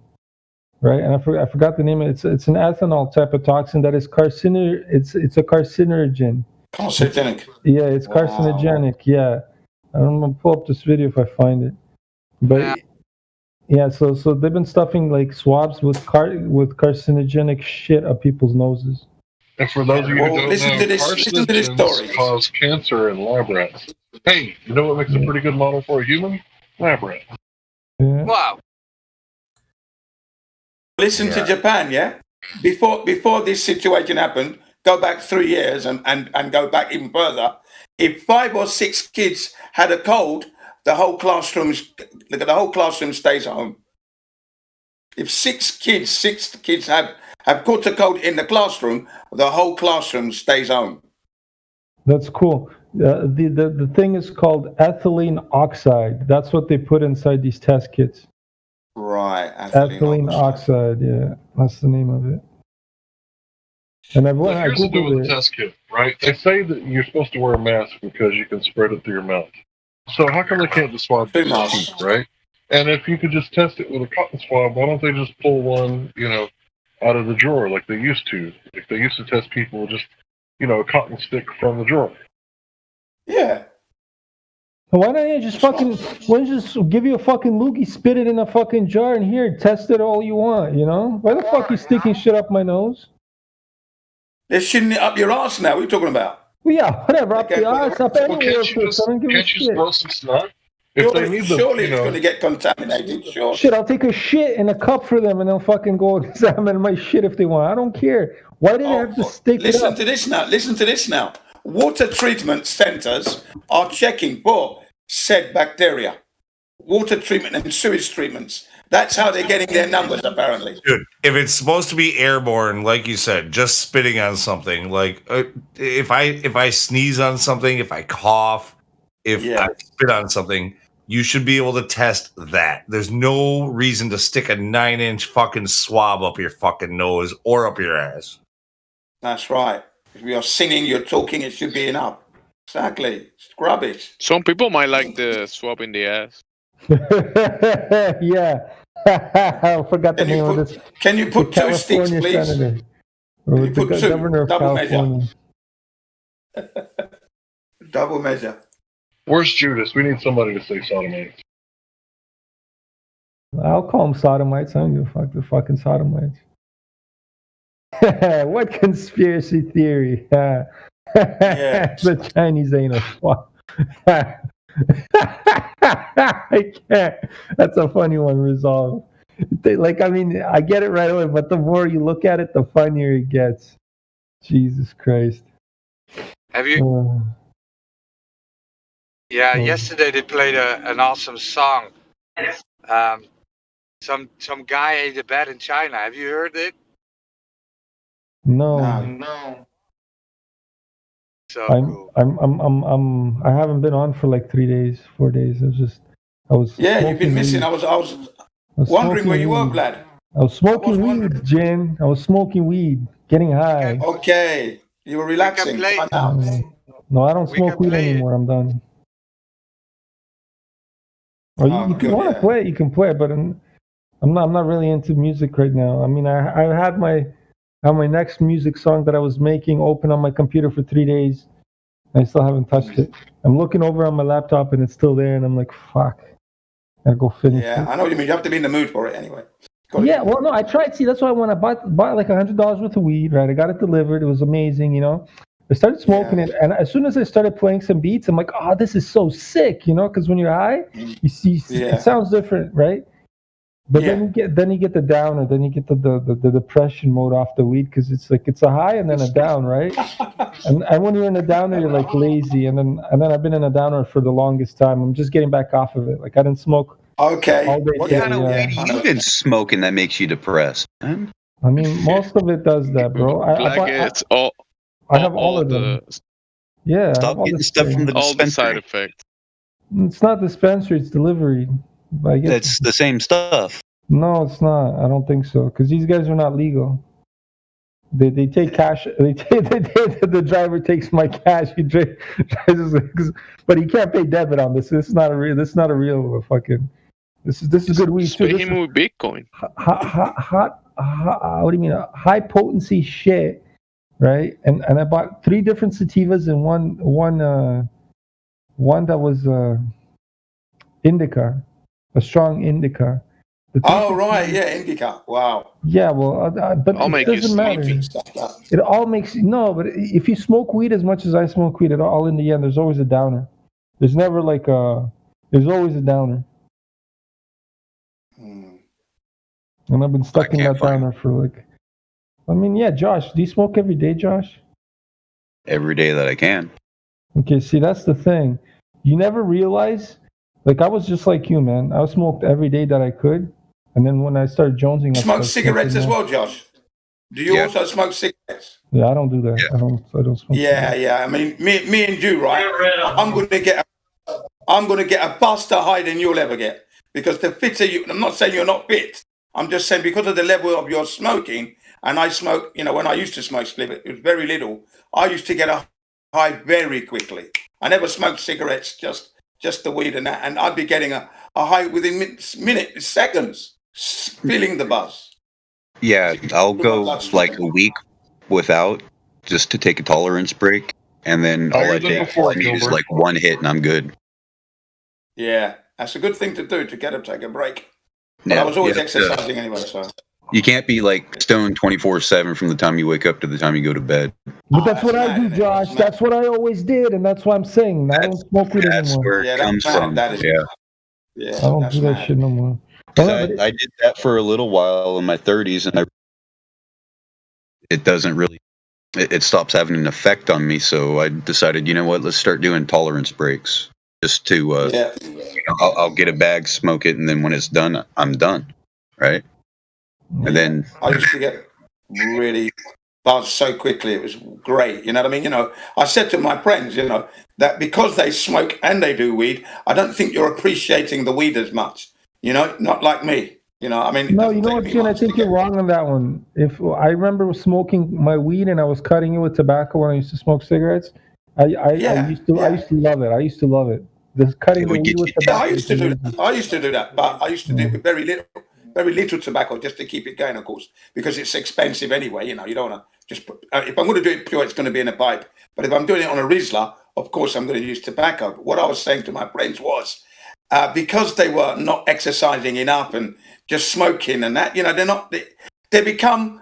right? And I forgot the name of it. It's an ethanol type of toxin that is It's a carcinogen. Carcinogenic. Yeah, it's carcinogenic. Yeah, I'm gonna pull up this video if I find it. But yeah, so they've been stuffing like swabs with carcinogenic shit up people's noses. And for those of you who don't know, carcinogens cause cancer in lab rats. Hey, you know what makes a pretty good model for a human? Lab rat. Yeah. Wow. Listen to Japan, yeah? Before this situation happened, go back 3 years and go back even further. If 5 or 6 kids had a cold, the whole classroom stays at home. If 6 kids have caught a cold in the classroom, the whole classroom stays home. That's cool. The thing is called ethylene oxide. That's what they put inside these test kits. Right. Ethylene oxide. Yeah, that's the name of it. And here's the deal with the test kit, right? They say that you're supposed to wear a mask because you can spread it through your mouth. So how come they can't just swab the teeth, right? And if you could just test it with a cotton swab, why don't they just pull one, out of the drawer like they used to? Like they used to test people with just, a cotton stick from the drawer. Yeah. Why don't you just give you a fucking loogie, spit it in a fucking jar, and here, test it all you want, Why the fuck are you sticking shit up my nose? They're shitting it up your ass now. What are you talking about? Well, yeah, whatever. Up the ass, up anywhere. Can't you just throw some snot? Surely it's going to get contaminated. Sure. Shit, I'll take a shit in a cup for them, and they'll fucking go examine my shit if they want. I don't care. Why do they have to stick it up? Listen to this now. Water treatment centers are checking for said bacteria. Water treatment and sewage treatments. That's how they're getting their numbers, apparently. Dude, if it's supposed to be airborne, like you said, just spitting on something, like if I sneeze on something, if I cough, if I spit on something, you should be able to test that. There's no reason to stick a 9-inch fucking swab up your fucking nose or up your ass. That's right. If you're singing, you're talking, it should be enough. Exactly. It's rubbish. Some people might like the swab in the ass. Yeah. I forgot the name of this. Can you put 2 sticks, please? Senator. Or the governor of California. Double measure. Where's Judas? We need somebody to say sodomites. I'll call them sodomites. I don't give a fuck. They're fucking sodomites. What conspiracy theory? The Chinese ain't a fuck. I can't. That's a funny one. Resolve. I get it right away, but the more you look at it, the funnier it gets. Jesus Christ. Have you? Yesterday they played an awesome song. Some guy ate a bat in China. Have you heard it? No. So cool. I haven't been on for like 4 days. I was. Yeah, you've been missing. I was wondering where you were, Vlad. I was smoking weed, Jen. I was smoking weed, getting high. Okay, you were relaxing. No, I don't smoke weed anymore. I'm done. Or if you want to play it, you can play it, but I'm not really into music right now. I mean, I had my next music song that I was making open on my computer for 3 days. I still haven't touched it. I'm looking over on my laptop and it's still there, and I'm like, fuck. I gotta go finish it. Yeah, I know what you mean. You have to be in the mood for it anyway. Yeah, well, no, I tried. See, that's why when I bought like $100 worth of weed, right? I got it delivered. It was amazing, I started smoking it, and as soon as I started playing some beats, I'm like, oh, this is so sick, because when you're high, you see it sounds different, right? But then you get the downer, then you get the depression mode off the weed, because it's like it's a high and then a down, right? and when you're in a downer, you're like lazy, and then I've been in a downer for the longest time. I'm just getting back off of it. Like I didn't smoke. Okay. All day. What kind of weed have you been smoking that makes you depressed, man? I mean, most of it does that, bro. I have all of them. Yeah. Stop getting stuff from the All the dispensary. side effects. It's not dispensary, it's delivery. I guess It's the same stuff. No, it's not. I don't think so. Because these guys are not legal. They take cash. The driver takes my cash. He drives, but he can't pay debit on this. This is not a real fucking. This is good weed too. Pay him with Bitcoin. Hot. What do you mean? High potency shit, right? And I bought 3 different sativas and one that was indica, a strong indica. Oh right, yeah, indica. Wow. Yeah, well, but it doesn't matter. It all makes but if you smoke weed as much as I smoke weed, it all in the end, there's always a downer. There's never there's always a downer. And I've been stuck in that downer for Josh, do you smoke every day, Josh? Every day that I can. Okay, see, that's the thing. You never realize, I was just like you, man. I smoked every day that I could. And then when I started jonesing, I smoke cigarettes as well, Josh. Do you also smoke cigarettes? Yeah, I don't do that. Yeah. I don't smoke. Yeah. I mean, me and you, right? I'm gonna get a faster high than you'll ever get, because the fitter you. I'm not saying you're not fit. I'm just saying because of the level of your smoking. And I smoke. When I used to smoke spliff, it was very little. I used to get a high very quickly. I never smoked cigarettes, just the weed and that, and I'd be getting a high within minutes, seconds. Feeling the buzz. Yeah, I'll go like a week without, just to take a tolerance break, and then all I need is like one hit and I'm good. Yeah, that's a good thing to do, to get up, take a break. But I was always exercising anyway, so. You can't be like stoned 24/7 from the time you wake up to the time you go to bed. But that's what I do, Josh. That's what I always did, and that's why I'm saying I don't smoke weed anymore. That's where it comes from. Yeah, I don't do that shit no more. I did that for a little while in my 30s, and it stops having an effect on me. So I decided, let's start doing tolerance breaks, just to, I'll get a bag, smoke it, and then when it's done, I'm done, right? And then I used to get really buzzed so quickly. It was great. You know what I mean? I said to my friends, that because they smoke and they do weed, I don't think you're appreciating the weed as much. Not like me. I mean. No, you know what, Jim? I think you're wrong on that one. If I remember smoking my weed and I was cutting it with tobacco when I used to smoke cigarettes, I used to love it. I used to love it. Just cutting the weed with tobacco. I used to do that, but I used to do it with very little tobacco just to keep it going, of course, because it's expensive anyway. You don't want to just put, if I'm going to do it pure, it's going to be in a pipe. But if I'm doing it on a Rizla, of course, I'm going to use tobacco. But what I was saying to my friends was, because they were not exercising enough and just smoking and that, they become,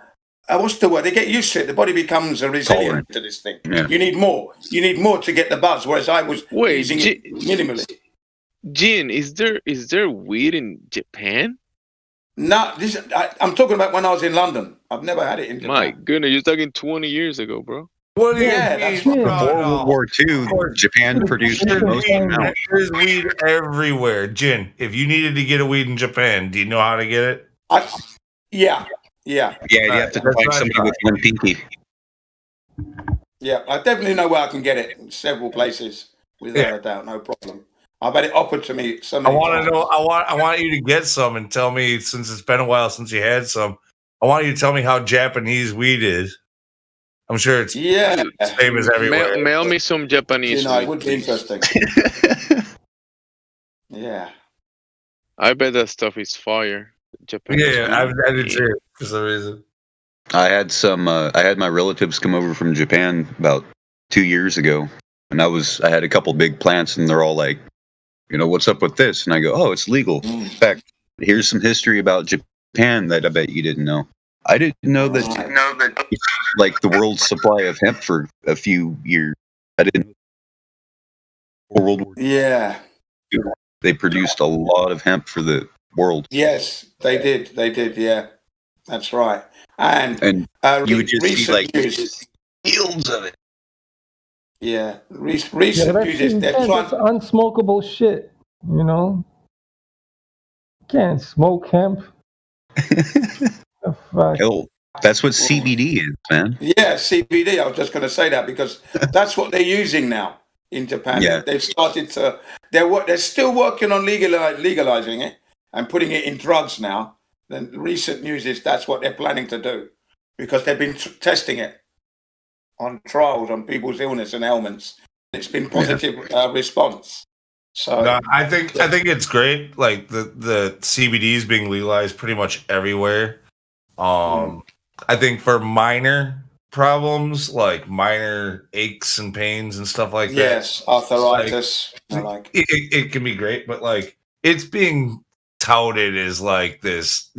what's the word? They get used to it. The body becomes resilient to this thing. Yeah. You need more to get the buzz, whereas I was using it minimally. Jin, is there weed in Japan? No, I'm talking about when I was in London. I've never had it in Japan. My goodness, you're talking 20 years ago, bro. What do you mean? That's World War II, Japan produced the most amount. There's weed everywhere. Jin, if you needed to get a weed in Japan, do you know how to get it? Yeah. Yeah, you have to find somebody with one pinky. Yeah, I definitely know where I can get it in several places, without a doubt, no problem. I've had it offered to me so many times. I want you to get some and tell me, since it's been a while since you had some, I want you to tell me how Japanese weed is. I'm sure it's famous everywhere. Mail me some Japanese. It would be interesting. Yeah. I bet that stuff is fire. Japanese. Yeah, I did too, for some reason. I had my relatives come over from Japan about 2 years ago, and I had a couple big plants, and they're all like, what's up with this? And I go, oh, it's legal. In fact, here's some history about Japan that I bet you didn't know. I didn't know that like the world's supply of hemp for a few years. I didn't know World War II. Yeah. They produced a lot of hemp for the world. Yes, they did. Yeah. That's right. And you would just see like fields of it. Yeah. Recent uses. That's unsmokable shit, Can't smoke hemp. Hell, That's what CBD is, man. Yeah, CBD. I was just going to say that because that's what they're using now in Japan. Yeah. They've started to. They're still working on legalizing it and putting it in drugs now. The recent news is that's what they're planning to do because they've been testing it on trials on people's illness and ailments. It's been positive response. So no, I think it's great. Like the CBD is being legalized pretty much everywhere. I think for minor problems like minor aches and pains and stuff like that. Yes, arthritis. It can be great, but like it's being touted as like this,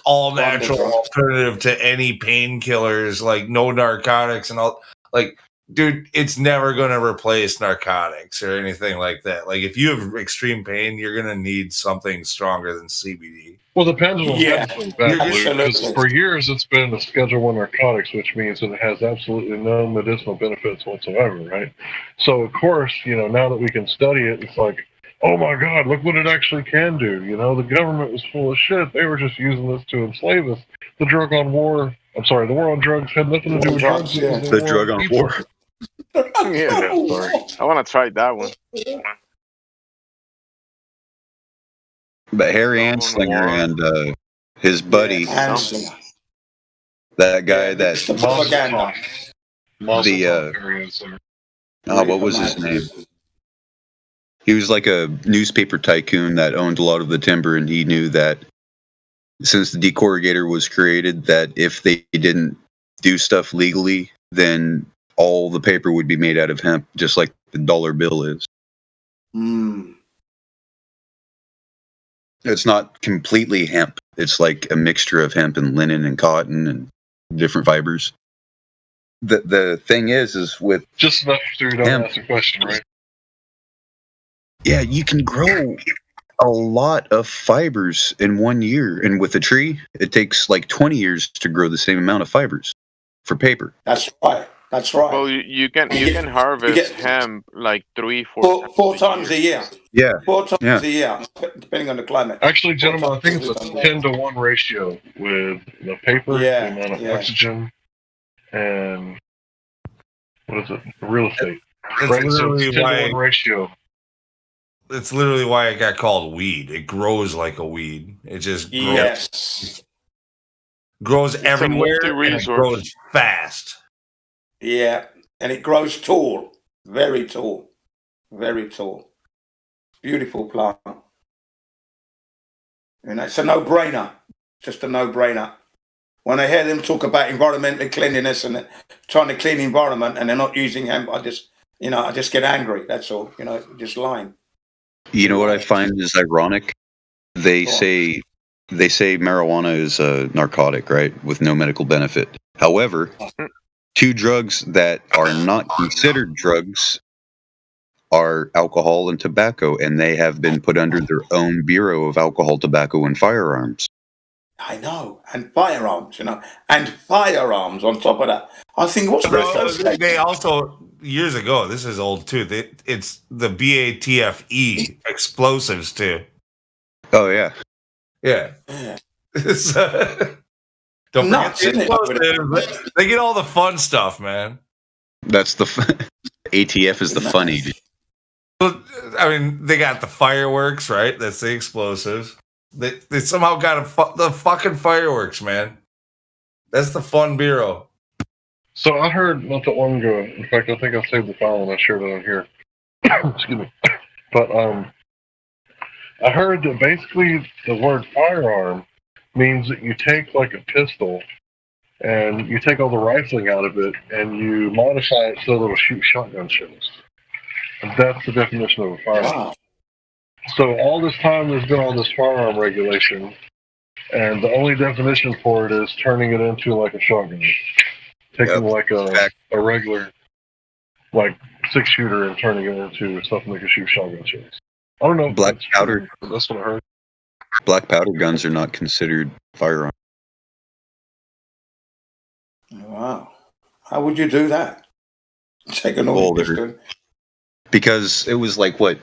all natural alternative to any painkillers, like no narcotics and all. Like, dude, it's never going to replace narcotics or anything like that. Like, if you have extreme pain, you're going to need something stronger than CBD. Well, the pendulum has swung back, because for years it's been a Schedule I narcotics, which means that it has absolutely no medicinal benefits whatsoever, right? So, of course, now that we can study it, it's like, oh my God, look what it actually can do. The government was full of shit. They were just using this to enslave us. The war on drugs had nothing to do with drugs. The drug on war. Yeah, sorry. I want to try that one. But Harry Anslinger and his buddy, that guy that what was his name? He was like a newspaper tycoon that owned a lot of the timber, and he knew that since the decorrugator was created, that if they didn't do stuff legally, then all the paper would be made out of hemp, just like the dollar bill is. It's not completely hemp. It's like a mixture of hemp and linen and cotton and different fibers. The thing is with just enough so you don't ask a question, right? Yeah, you can grow a lot of fibers in 1 year, and with a tree, it takes like 20 years to grow the same amount of fibers for paper. That's right. Well, you can harvest hemp like 4 times a year. Yeah, 4 times a year, depending on the climate. Actually, gentlemen, I think it's a 10-to-1 ratio with the paper, the amount of oxygen, and what is it? Real estate. Right, so it's 10-to-1 ratio. It's literally why it got called weed. It grows like a weed. It just grows everywhere, and it grows fast. Yeah, and it grows tall, very tall, very tall. Beautiful plant. And it's a no-brainer, just a no-brainer. When I hear them talk about environmental cleanliness and trying to clean the environment, and they're not using hemp, I just get angry. That's all. Just lying. You know what I find is ironic? They say marijuana is a narcotic, right, with no medical benefit. However, 2 drugs that are not considered drugs are alcohol and tobacco, and they have been put under their own Bureau of Alcohol, Tobacco, and Firearms. I know, and firearms, and firearms on top of that. I think what's the they also, years ago, this is old too, it's the BATFE explosives too. Oh, yeah. Yeah. Don't forget the explosives. They get all the fun stuff, man. That's the ATF is the funny. I mean, they got the fireworks, right? That's the explosives. They somehow got the fucking fireworks, man. That's the fun bureau. So I heard not that long ago. In fact, I think I saved the file and I shared it on here. Excuse me. But I heard that basically the word firearm means that you take like a pistol and you take all the rifling out of it and you modify it so that it'll shoot shotgun shells. And that's the definition of a firearm. Wow. So all this time there's been all this firearm regulation, and the only definition for it is turning it into like a shotgun. Taking like a regular like 6-shooter and turning it into something that can shoot shotgun shells. I don't know. Black powder. That's what I heard. Black powder guns are not considered firearms. Wow. How would you do that? Take an old pistol? Because it was like, what,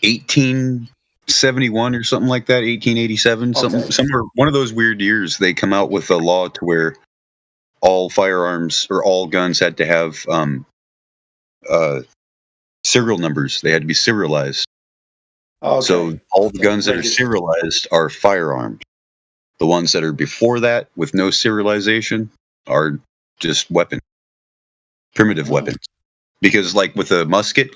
18 71 or something like that, 1887, somewhere, one of those weird years, they come out with a law to where all firearms or all guns had to have serial numbers. They had to be serialized. Okay. So all the guns that are serialized are firearms. The ones that are before that with no serialization are just weapons, primitive weapons. Because like with a musket,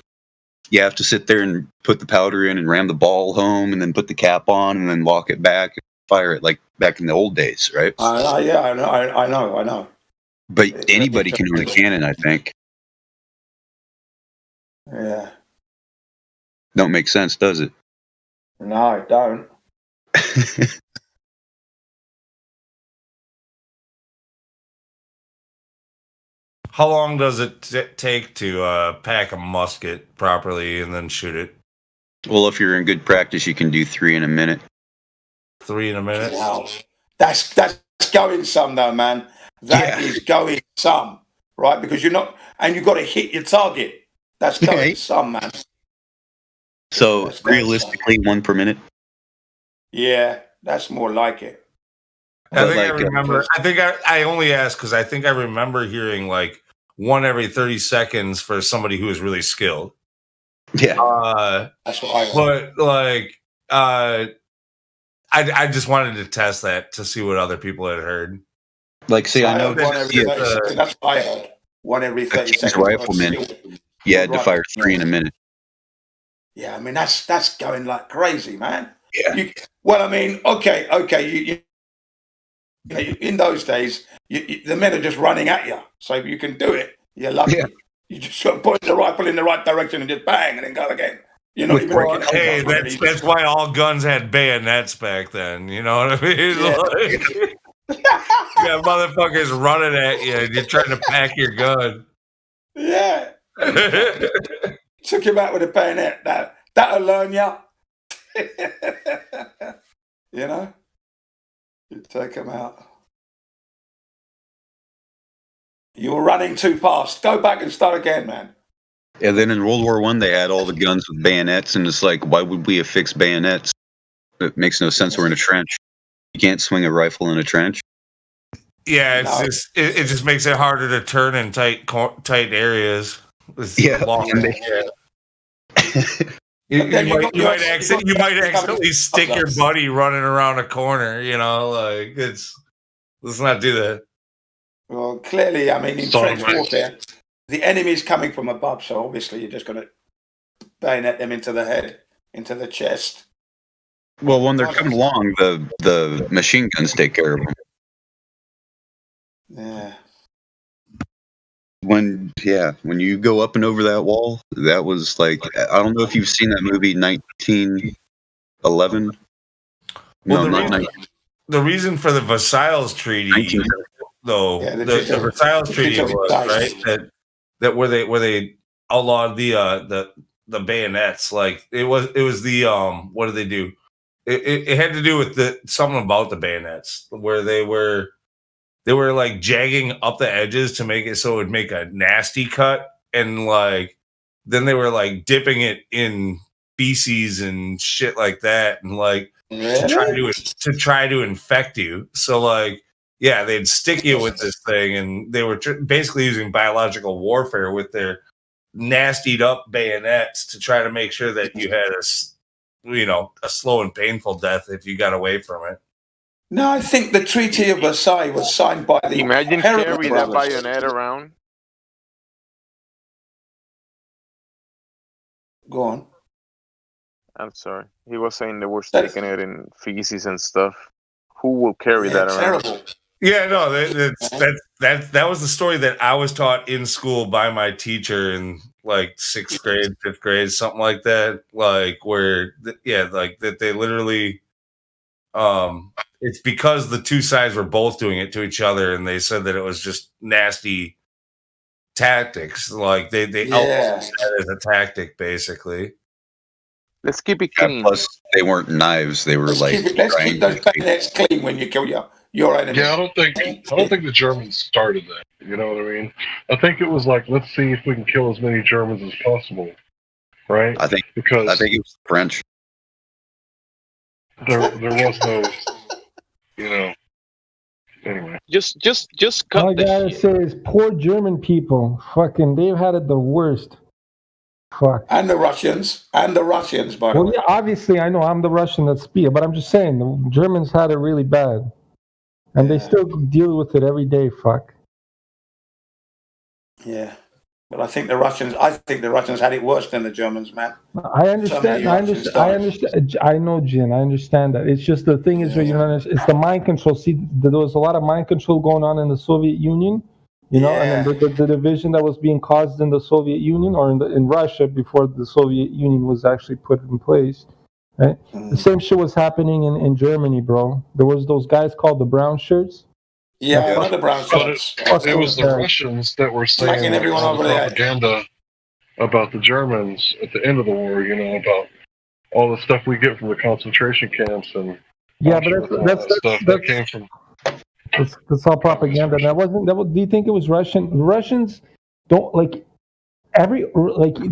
you have to sit there and put the powder in and ram the ball home and then put the cap on and then lock it back and fire it like back in the old days, right? Yeah, I know. But anybody can own a cannon, I think. Yeah. Don't make sense, does it? No, it don't. How long does it take to pack a musket properly and then shoot it? Well, if you're in good practice, you can do 3 in a minute. 3 in a minute? Wow. That's going some though, man. That is going some, right? Because you've got to hit your target. That's going some, man. So realistically, 1 per minute? Yeah, that's more like it. I only asked because I think I remember hearing like 1 every 30 seconds for somebody who was really skilled. Yeah. That's what I heard. But like, I just wanted to test that to see what other people had heard. Like, see, I know that's what I heard. 1 every 30 seconds. Rifleman, you had to fire 3 in a minute. Yeah, I mean that's going like crazy, man. Yeah. Okay. You know, in those days, the men are just running at you. So if you can do it, you're lucky. Yeah. You just sort of point the rifle in the right direction and just bang, and then go again. You're not even breaking. Hey, that's why all guns had bayonets back then. You know what I mean? Yeah. Like, you got motherfuckers running at you, and you're trying to pack your gun. Yeah. Took him out with a bayonet. That'll learn you. You know? You take him out. You were running too fast. Go back and start again, man. And then in World War I, they had all the guns with bayonets, and it's like, why would we affix bayonets? It makes no sense. We're in a trench. You can't swing a rifle in a trench. Yeah, it just makes it harder to turn in tight areas. You might accidentally stick your buddy running around a corner. You know, like let's not do that. Well, clearly, I mean, in trench warfare, the enemy's coming from above, so obviously you're just going to bayonet them into the head, into the chest. Well, when they're coming along, the machine guns take care of them. Yeah. When you go up and over that wall, that was like, I don't know if you've seen that movie 1911. Well, the reason for the Versailles Treaty, though, the Versailles Treaty was right that where they outlawed the bayonets. Like it was the what did they do? It had to do with something about the bayonets where they were like jagging up the edges to make it so it would make a nasty cut, and like then they were like dipping it in feces and shit like that, and like to try to infect you. So like they'd stick you with this thing, and they were basically using biological warfare with their nastied up bayonets to try to make sure that you had a slow and painful death if you got away from it. No, I think the Treaty of Versailles was signed by the. Imagine carrying that bayonet around. Go on. I'm sorry. He was saying they were sticking it in feces and stuff. Who will carry that around? Terrible. Yeah, no, that was the story that I was taught in school by my teacher in like 6th grade, 5th grade, something like that. Like where, like that they literally, it's because the two sides were both doing it to each other, and they said that it was just nasty tactics. Like they outlawed that as a tactic, basically. Let's keep it clean. Plus, they weren't knives; they were let's keep those bayonets clean when you kill your enemy. Yeah, I don't think the Germans started that. You know what I mean? I think it was like, let's see if we can kill as many Germans as possible, right? I think it was the French. There was no, anyway. Just cut All I gotta say is poor German people. Fucking, they've had it the worst. Fuck. And the Russians, by the way. Well, yeah, obviously, I know I'm the Russian that speaks, but I'm just saying the Germans had it really bad, and they still deal with it every day. Fuck. Yeah, but I think the Russians had it worse than the Germans, man. I understand. I know, Jin. I understand that. It's just the thing is, it's the mind control. See, there was a lot of mind control going on in the Soviet Union, and then the division that was being caused in the Soviet Union or in Russia before the Soviet Union was actually put in place. Right? The same shit was happening in Germany, bro. There was those guys called the brown shirts. Yeah, not the brown shirts. It was the Russians that were saying all the propaganda about the Germans at the end of the war, about all the stuff we get from the concentration camps and that came from. That's all propaganda. Do you think it was Russian? The Russians don't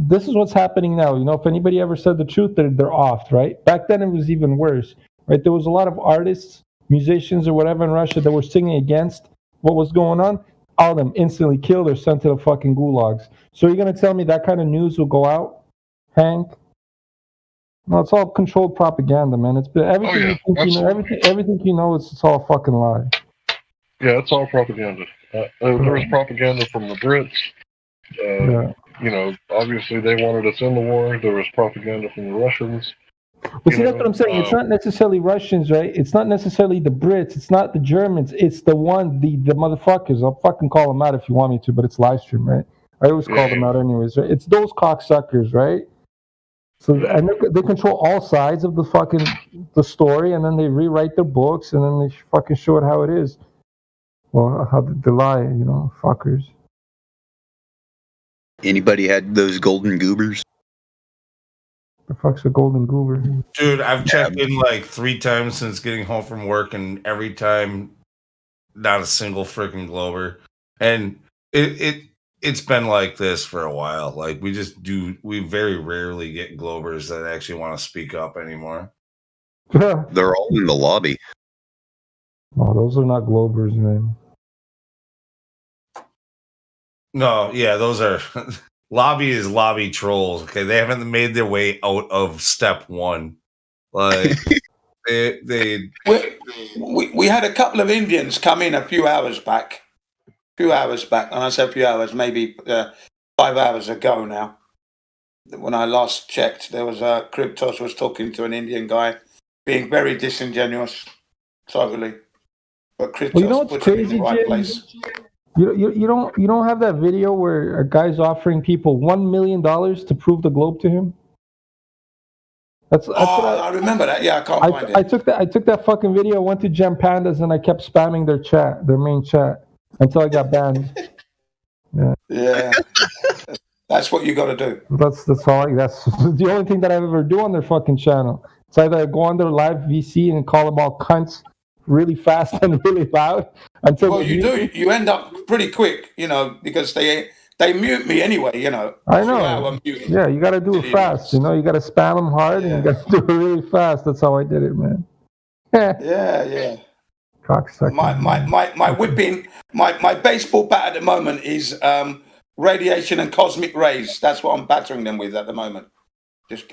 this is what's happening now. If anybody ever said the truth, they're off, right? Back then it was even worse, right? There was a lot of artists, musicians, or whatever in Russia that were singing against what was going on. All of them instantly killed or sent to the fucking gulags. So you're gonna tell me that kind of news will go out, Hank? No, it's all controlled propaganda, man. It's been everything. Everything you know, it's all a fucking lie. Yeah, it's all propaganda. There was propaganda from the Brits. Obviously they wanted us in the war. There was propaganda from the Russians. Well, see, that's what I'm saying. It's not necessarily Russians, right? It's not necessarily the Brits. It's not the Germans. It's the motherfuckers. I'll fucking call them out if you want me to, but it's live stream, right? I always call them out anyways, right? It's those cocksuckers, right? So and they control all sides of the story, and then they rewrite their books, and then they fucking show it how it is. Well, how they lie, fuckers. Anybody had those golden goobers? The fuck's a golden goober? Dude, I've checked in like 3 times since getting home from work, and every time, not a single freaking Glober. And it's been like this for a while. Like we very rarely get Globers that actually want to speak up anymore. They're all in the lobby. Oh, those are not Globers, man. No, yeah, those are lobby is lobby trolls. Okay, they haven't made their way out of step 1. Like we had a couple of Indians come in a few hours back. And I say a few hours, maybe 5 hours ago now. When I last checked, there was Kryptos was talking to an Indian guy, being very disingenuous, totally. But Kryptos put him in the right place. You don't have that video where a guy's offering people $1 million to prove the globe to him? That's what I remember that. Yeah, I can't find it. I took that fucking video, went to Gem Pandas, and I kept spamming their main chat until I got banned. Yeah. That's what you got to do. That's the only thing that I ever do on their fucking channel. It's either I go on their live VC and call them all cunts really fast and really loud until you end up pretty quick, because they mute me anyway, I know. Yeah, you got to do it fast, you got to spam them hard and you got to do it really fast. That's how I did it, man. Yeah. Cocksucker. My whipping, my baseball bat at the moment is radiation and cosmic rays. That's what I'm battering them with at the moment.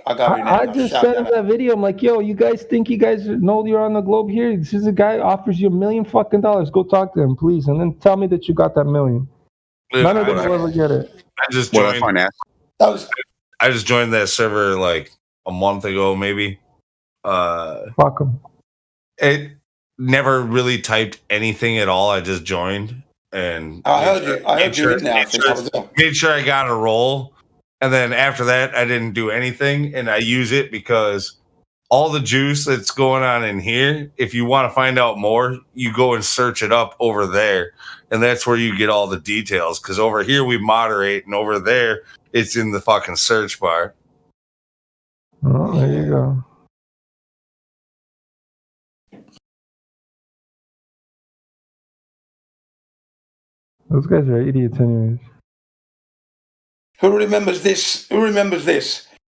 I just sent him that video. I'm like, yo, you guys think you guys know you're on the globe here? This is a guy offers you $1 million fucking dollars. Go talk to him, please, and then tell me that you got that $1 million. None of them will ever get it. I just joined that server like a month ago, maybe. Fuck them. It never really typed anything at all. I just joined and I heard you in there. Made sure I got a roll. And then after that, I didn't do anything, and I use it because all the juice that's going on in here, if you want to find out more, you go and search it up over there, and that's where you get all the details. Because over here, we moderate, and over there, it's in the fucking search bar. Oh, there you go. Those guys are idiots anyways. Who remembers this?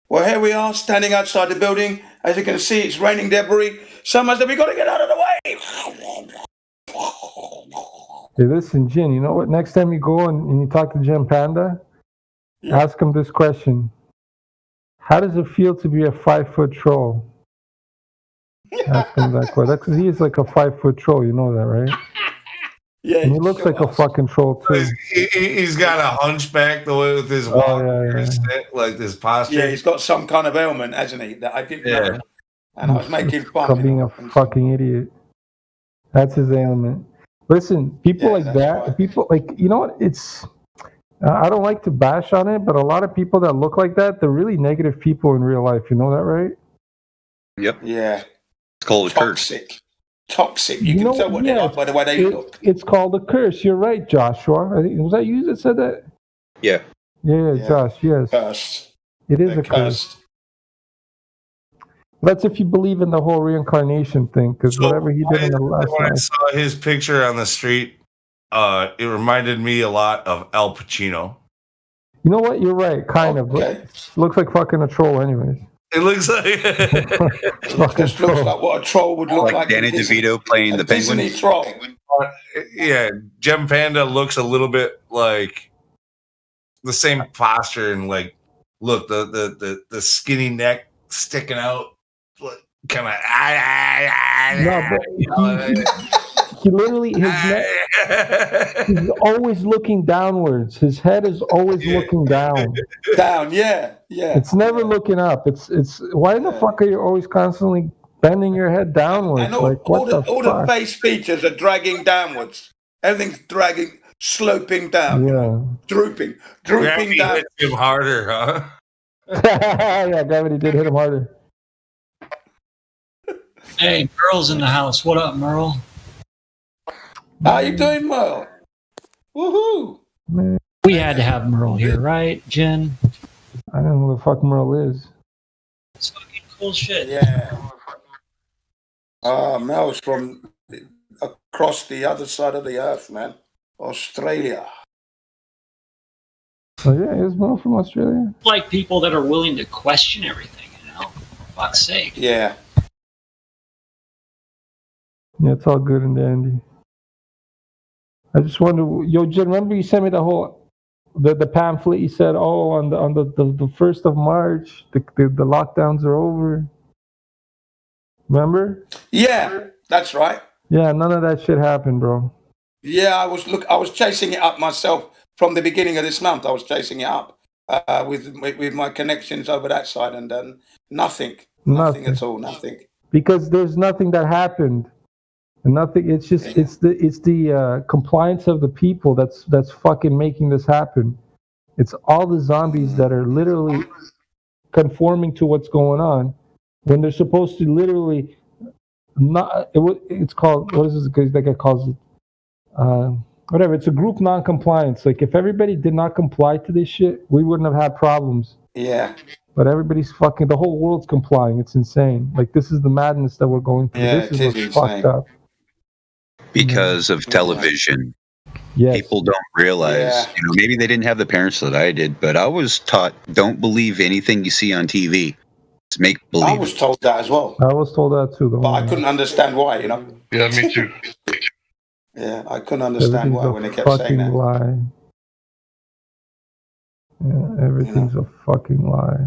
Well, here we are standing outside the building, As you can see, it's raining debris. Someone said, we got to get out of the way. Hey, listen, Jin, you know what? Next time you go and you talk to Jim Panda, ask him this question. How does it feel to be a 5-foot troll? Ask him that question. Because he is like a 5-foot troll, you know that, right? Yeah, and he looks like a fucking troll too. He's got a hunchback the way with his walk, like this posture. Yeah, he's got some kind of ailment, hasn't he? That I didn't know. And I was making fun of being a fucking idiot. That's his ailment. Listen, people like that, people like, you know what? It's, I don't like to bash on it, but a lot of people that look like that, they're really negative people in real life. You know that, right? Yep. Yeah. It's called a curse. Toxic. You can tell what they are by the way they look. It's called a curse. You're right, Joshua. I think, was that you that said that? Yeah. Yeah, Josh, yes. Curse. It is a curse. That's if you believe in the whole reincarnation thing, because whatever he did in the last when life. I saw his picture on the street, it reminded me a lot of Al Pacino. You know what? You're right, kind of. Looks like fucking a troll anyways. It looks like it just looks like what a troll would look like. Danny DeVito playing the Penguin. Disney troll. Yeah, Gem Panda looks a little bit like the same posture and like look the skinny neck sticking out, kind of. No, but he literally his neck. He's always looking downwards. His head is always looking down. Down, yeah. It's never looking up. It's why the fuck are you always constantly bending your head downwards? And all the face features are dragging downwards. Everything's dragging, sloping down. Yeah. Drooping Gravity down. hits him harder, huh? Yeah, gravity did hit him harder. Hey, Merle's in the house. What up, Merle? How you doing, Merle? Woohoo! We had to have Merle here, right, Jen? I don't know who the fuck Merle is. It's fucking cool shit. Yeah. Merle's from across the other side of the earth, man. Australia. Oh yeah, is Merle from Australia? Like people that are willing to question everything, you know? For fuck's sake. Yeah. Yeah, it's all good and dandy. I just wonder, yo, Jen, remember you sent me the pamphlet? You said, oh, on the 1st of March, the lockdowns are over. Remember? Yeah, that's right. Yeah, none of that shit happened, bro. Yeah, I was chasing it up myself from the beginning of this month. I was chasing it up with my connections over that side, and nothing at all, nothing. Because there's nothing that happened. Nothing. It's just it's the compliance of the people that's fucking making this happen. It's all the zombies that are literally conforming to what's going on when they're supposed to literally not. It's called, what is this? Because that guy calls it whatever. It's a group non-compliance. Like if everybody did not comply to this shit, we wouldn't have had problems. Yeah. But everybody's fucking. The whole world's complying. It's insane. Like this is the madness that we're going through. Yeah, this is what's fucked up. Because of television. Yes. People don't realize, maybe they didn't have the parents that I did, but I was taught, don't believe anything you see on TV. It's make believe. I was told that as well. I was told that too. But I couldn't understand why, Yeah, me too. Yeah, I couldn't understand why when they kept saying that. Lie. Yeah, everything's a fucking lie.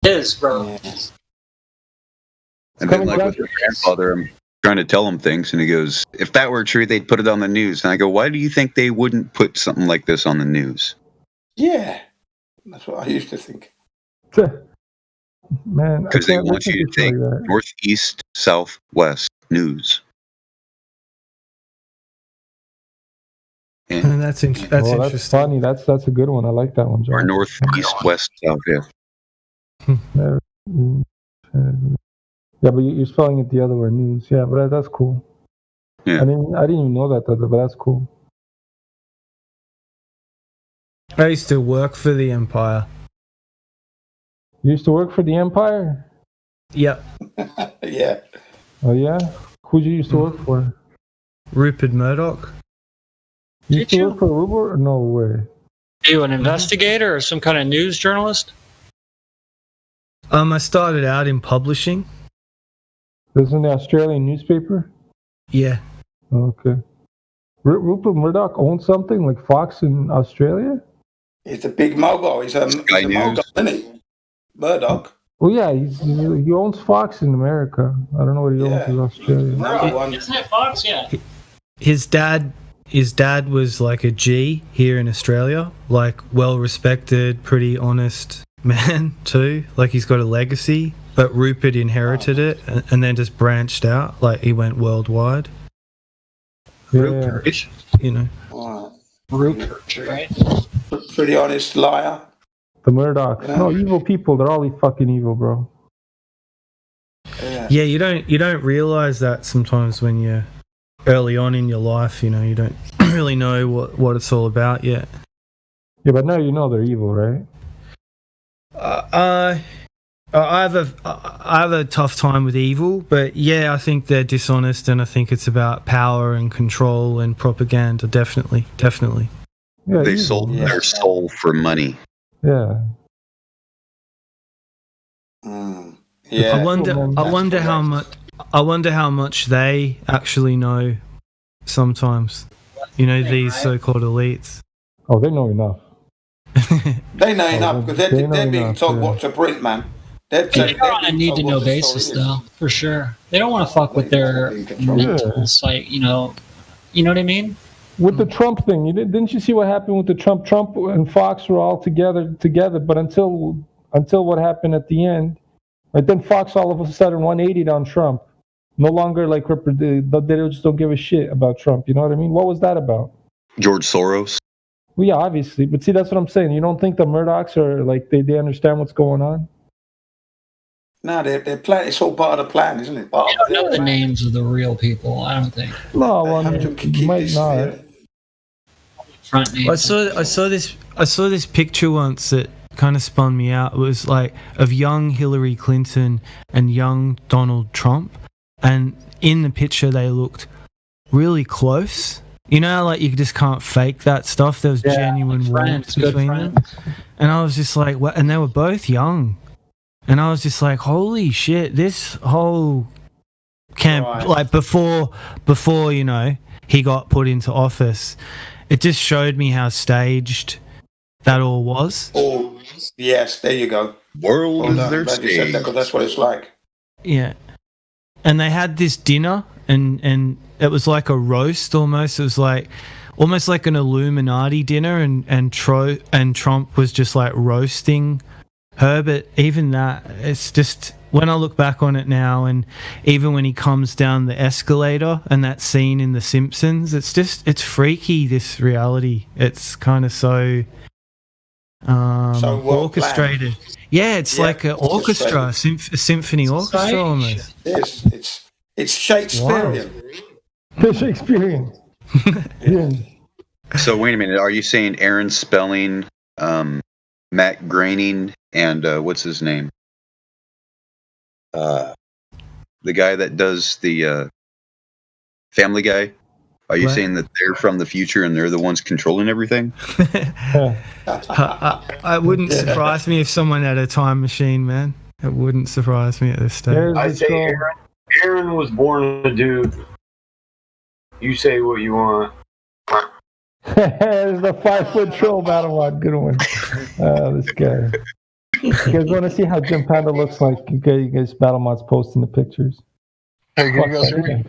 It is, bro. And then like with your grandfather, I'm trying to tell him things, and he goes, if that were true, they'd put it on the news. And I go, why do you think they wouldn't put something like this on the news? Yeah, that's what I used to think. Man, because they want you to think northeast, southwest news. And that's interesting. That's funny. That's a good one. I like that one, John. Or northeast, west, south. Yeah. Yeah, but you're spelling it the other way, news. Yeah, but that's cool. Yeah. I didn't even know that, but that's cool. I used to work for the Empire. You used to work for the Empire? Yep. Yeah. Oh yeah? Who'd you used to work for? Rupert Murdoch. You used to work for Rupert? No way. Are you an investigator or some kind of news journalist? I started out in publishing. Isn't the Australian newspaper? Yeah. Okay. Rupert Murdoch owns something like Fox in Australia? He's a big mogul. He's a mogul, isn't he? Murdoch. Well, yeah, he owns Fox in America. I don't know what he owns in Australia. Isn't it Fox? Yeah. His dad was like a G here in Australia, like well-respected, pretty honest man too. Like he's got a legacy, but Rupert inherited it and then just branched out. Like he went worldwide. Rupert, Rupert, right? Pretty honest liar. The Murdochs. Yeah. No, evil people. They're all fucking evil, bro. Yeah, you don't realize that sometimes when you're early on in your life. You don't really know what it's all about yet. Yeah, but now you know they're evil, right? I have a tough time with evil, but yeah, I think they're dishonest, and I think it's about power and control and propaganda. Definitely. Yeah, they sold their soul for money. Yeah. Yeah. I wonder how much they actually know. Sometimes, these so-called elites. Oh, they know enough. They know enough because they're being told what to print, man. They're on a need-to-know basis, though, for sure. They don't want to fuck with their mental site, you know what I mean? With the Trump thing, didn't you see what happened with the Trump? Trump and Fox were all together, but until what happened at the end, right? Then Fox all of a sudden 180'd on Trump. No longer like they just don't give a shit about Trump. You know what I mean? What was that about? George Soros. Well, yeah, obviously, but see, that's what I'm saying. You don't think the Murdochs are like they understand what's going on? No, they're plan. It's all part of the plan, isn't it? I don't know the names of the real people. I don't think. No, well, you might not. Front names. I saw this picture once that kind of spun me out. It was like of young Hillary Clinton and young Donald Trump, and in the picture they looked really close. Like you just can't fake that stuff. There was genuine warmth between them, and I was just like, what? And they were both young. And I was just like, holy shit, this whole camp, like before, he got put into office, it just showed me how staged that all was. Oh, yes, there you go. World is their stage. That's what it's like. Yeah. And they had this dinner, and it was like a roast almost. It was like almost like an Illuminati dinner, and Trump was just like roasting her, but even that, it's just, when I look back on it now, and even when he comes down the escalator and that scene in The Simpsons, it's freaky, this reality. It's kind of so orchestrated. Yeah, it's like an orchestra, a symphony orchestra almost. It's Shakespearean. It's Shakespearean. So wait a minute, are you saying Aaron Spelling, Matt Groening, and what's his name? The guy that does the Family Guy. Are you saying that they're from the future and they're the ones controlling everything? I wouldn't surprise me if someone had a time machine, man. It wouldn't surprise me at this stage. I say Aaron was born a dude. You say what you want. There's the 5-foot troll battle one. Good one. This guy. You guys want to see how Jim Panda looks like? You guys BattleMod's posting the pictures. Hey, can you guys hear me?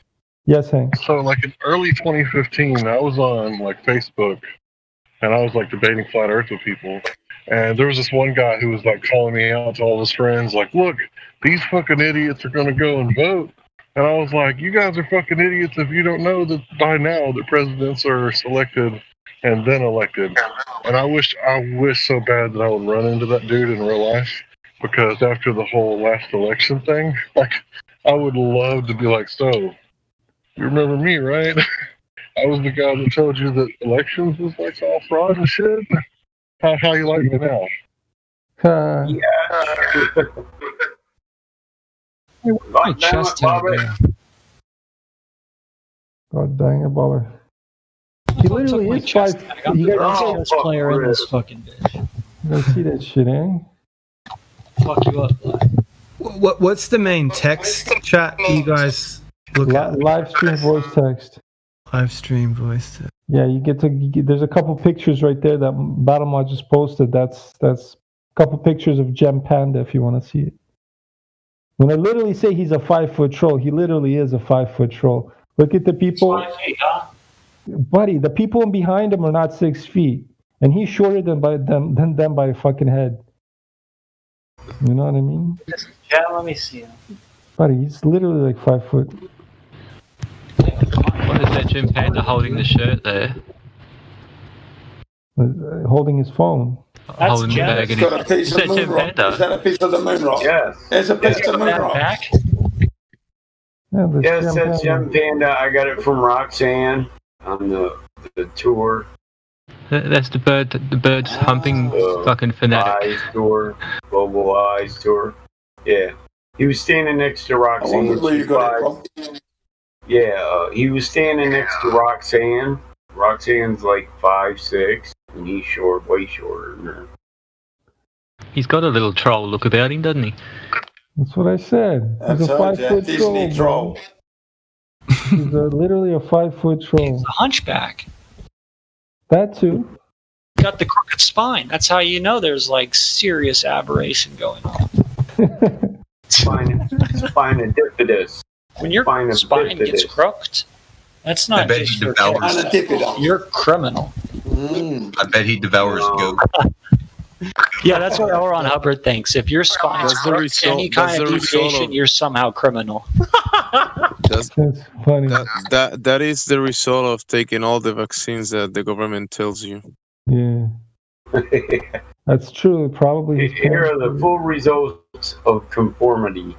Yes, Hank. So, like in early 2015, I was on like Facebook, and I was like debating flat Earth with people. And there was this one guy who was like calling me out to all his friends, like, "Look, these fucking idiots are gonna go and vote." And I was like, "You guys are fucking idiots if you don't know that by now the presidents are selected and then elected." And I wish so bad that I would run into that dude in real life, because after the whole last election thing, like, I would love to be like, "So, you remember me, right? I was the guy that told you that elections was like all fraud and shit. How you like me now?" Yeah. My chest hair. God dang it, Bobber. He literally is 5. You guys player in this fucking bitch. You guys see that shit, eh? fuck you up. What's the main text chat you guys look at? Live stream voice text. Live stream voice text. Yeah, there's a couple pictures right there that Battlemod just posted. That's a couple pictures of Gem Panda if you want to see it. When I literally say he's a 5-foot troll, he literally is a 5-foot troll. Look at the people. 5 feet, huh? Buddy, the people behind him are not 6 feet. And he's shorter than them by a fucking head. You know what I mean? Yeah, let me see him. Buddy, he's literally like 5 foot. What is that Gem Panda holding the shirt there? Holding his phone. That's holding the bag in his... Is that Gem Panda? Is that a piece of the moon rock? Yes. There's a piece of the moon rock. Back? Yes, that's Gem Panda. I got it from Roxanne on the tour. That's the bird. The bird's humping fucking fanatic. Eyes tour, Global Eyes tour. Yeah, he was standing next to Roxanne. He was standing next to Roxanne. Roxanne's like 5'6", and he's short, way shorter than her. He's got a little troll look about him, doesn't he? That's what I said. He's a 5-foot troll. He's literally a 5-foot troll. He's a hunchback. That too. Got the crooked spine. That's how you know there's like serious aberration going on. Spinodipidus. When your spine gets crooked, that's not just your you're criminal. I bet he devours goat. Yeah, that's what L. Ron Hubbard thinks. If your spine's crooked, any kind of deviation, you're somehow criminal. That's funny. That is the result of taking all the vaccines that the government tells you. Yeah. That's true. Probably. Here are the full results of conformity.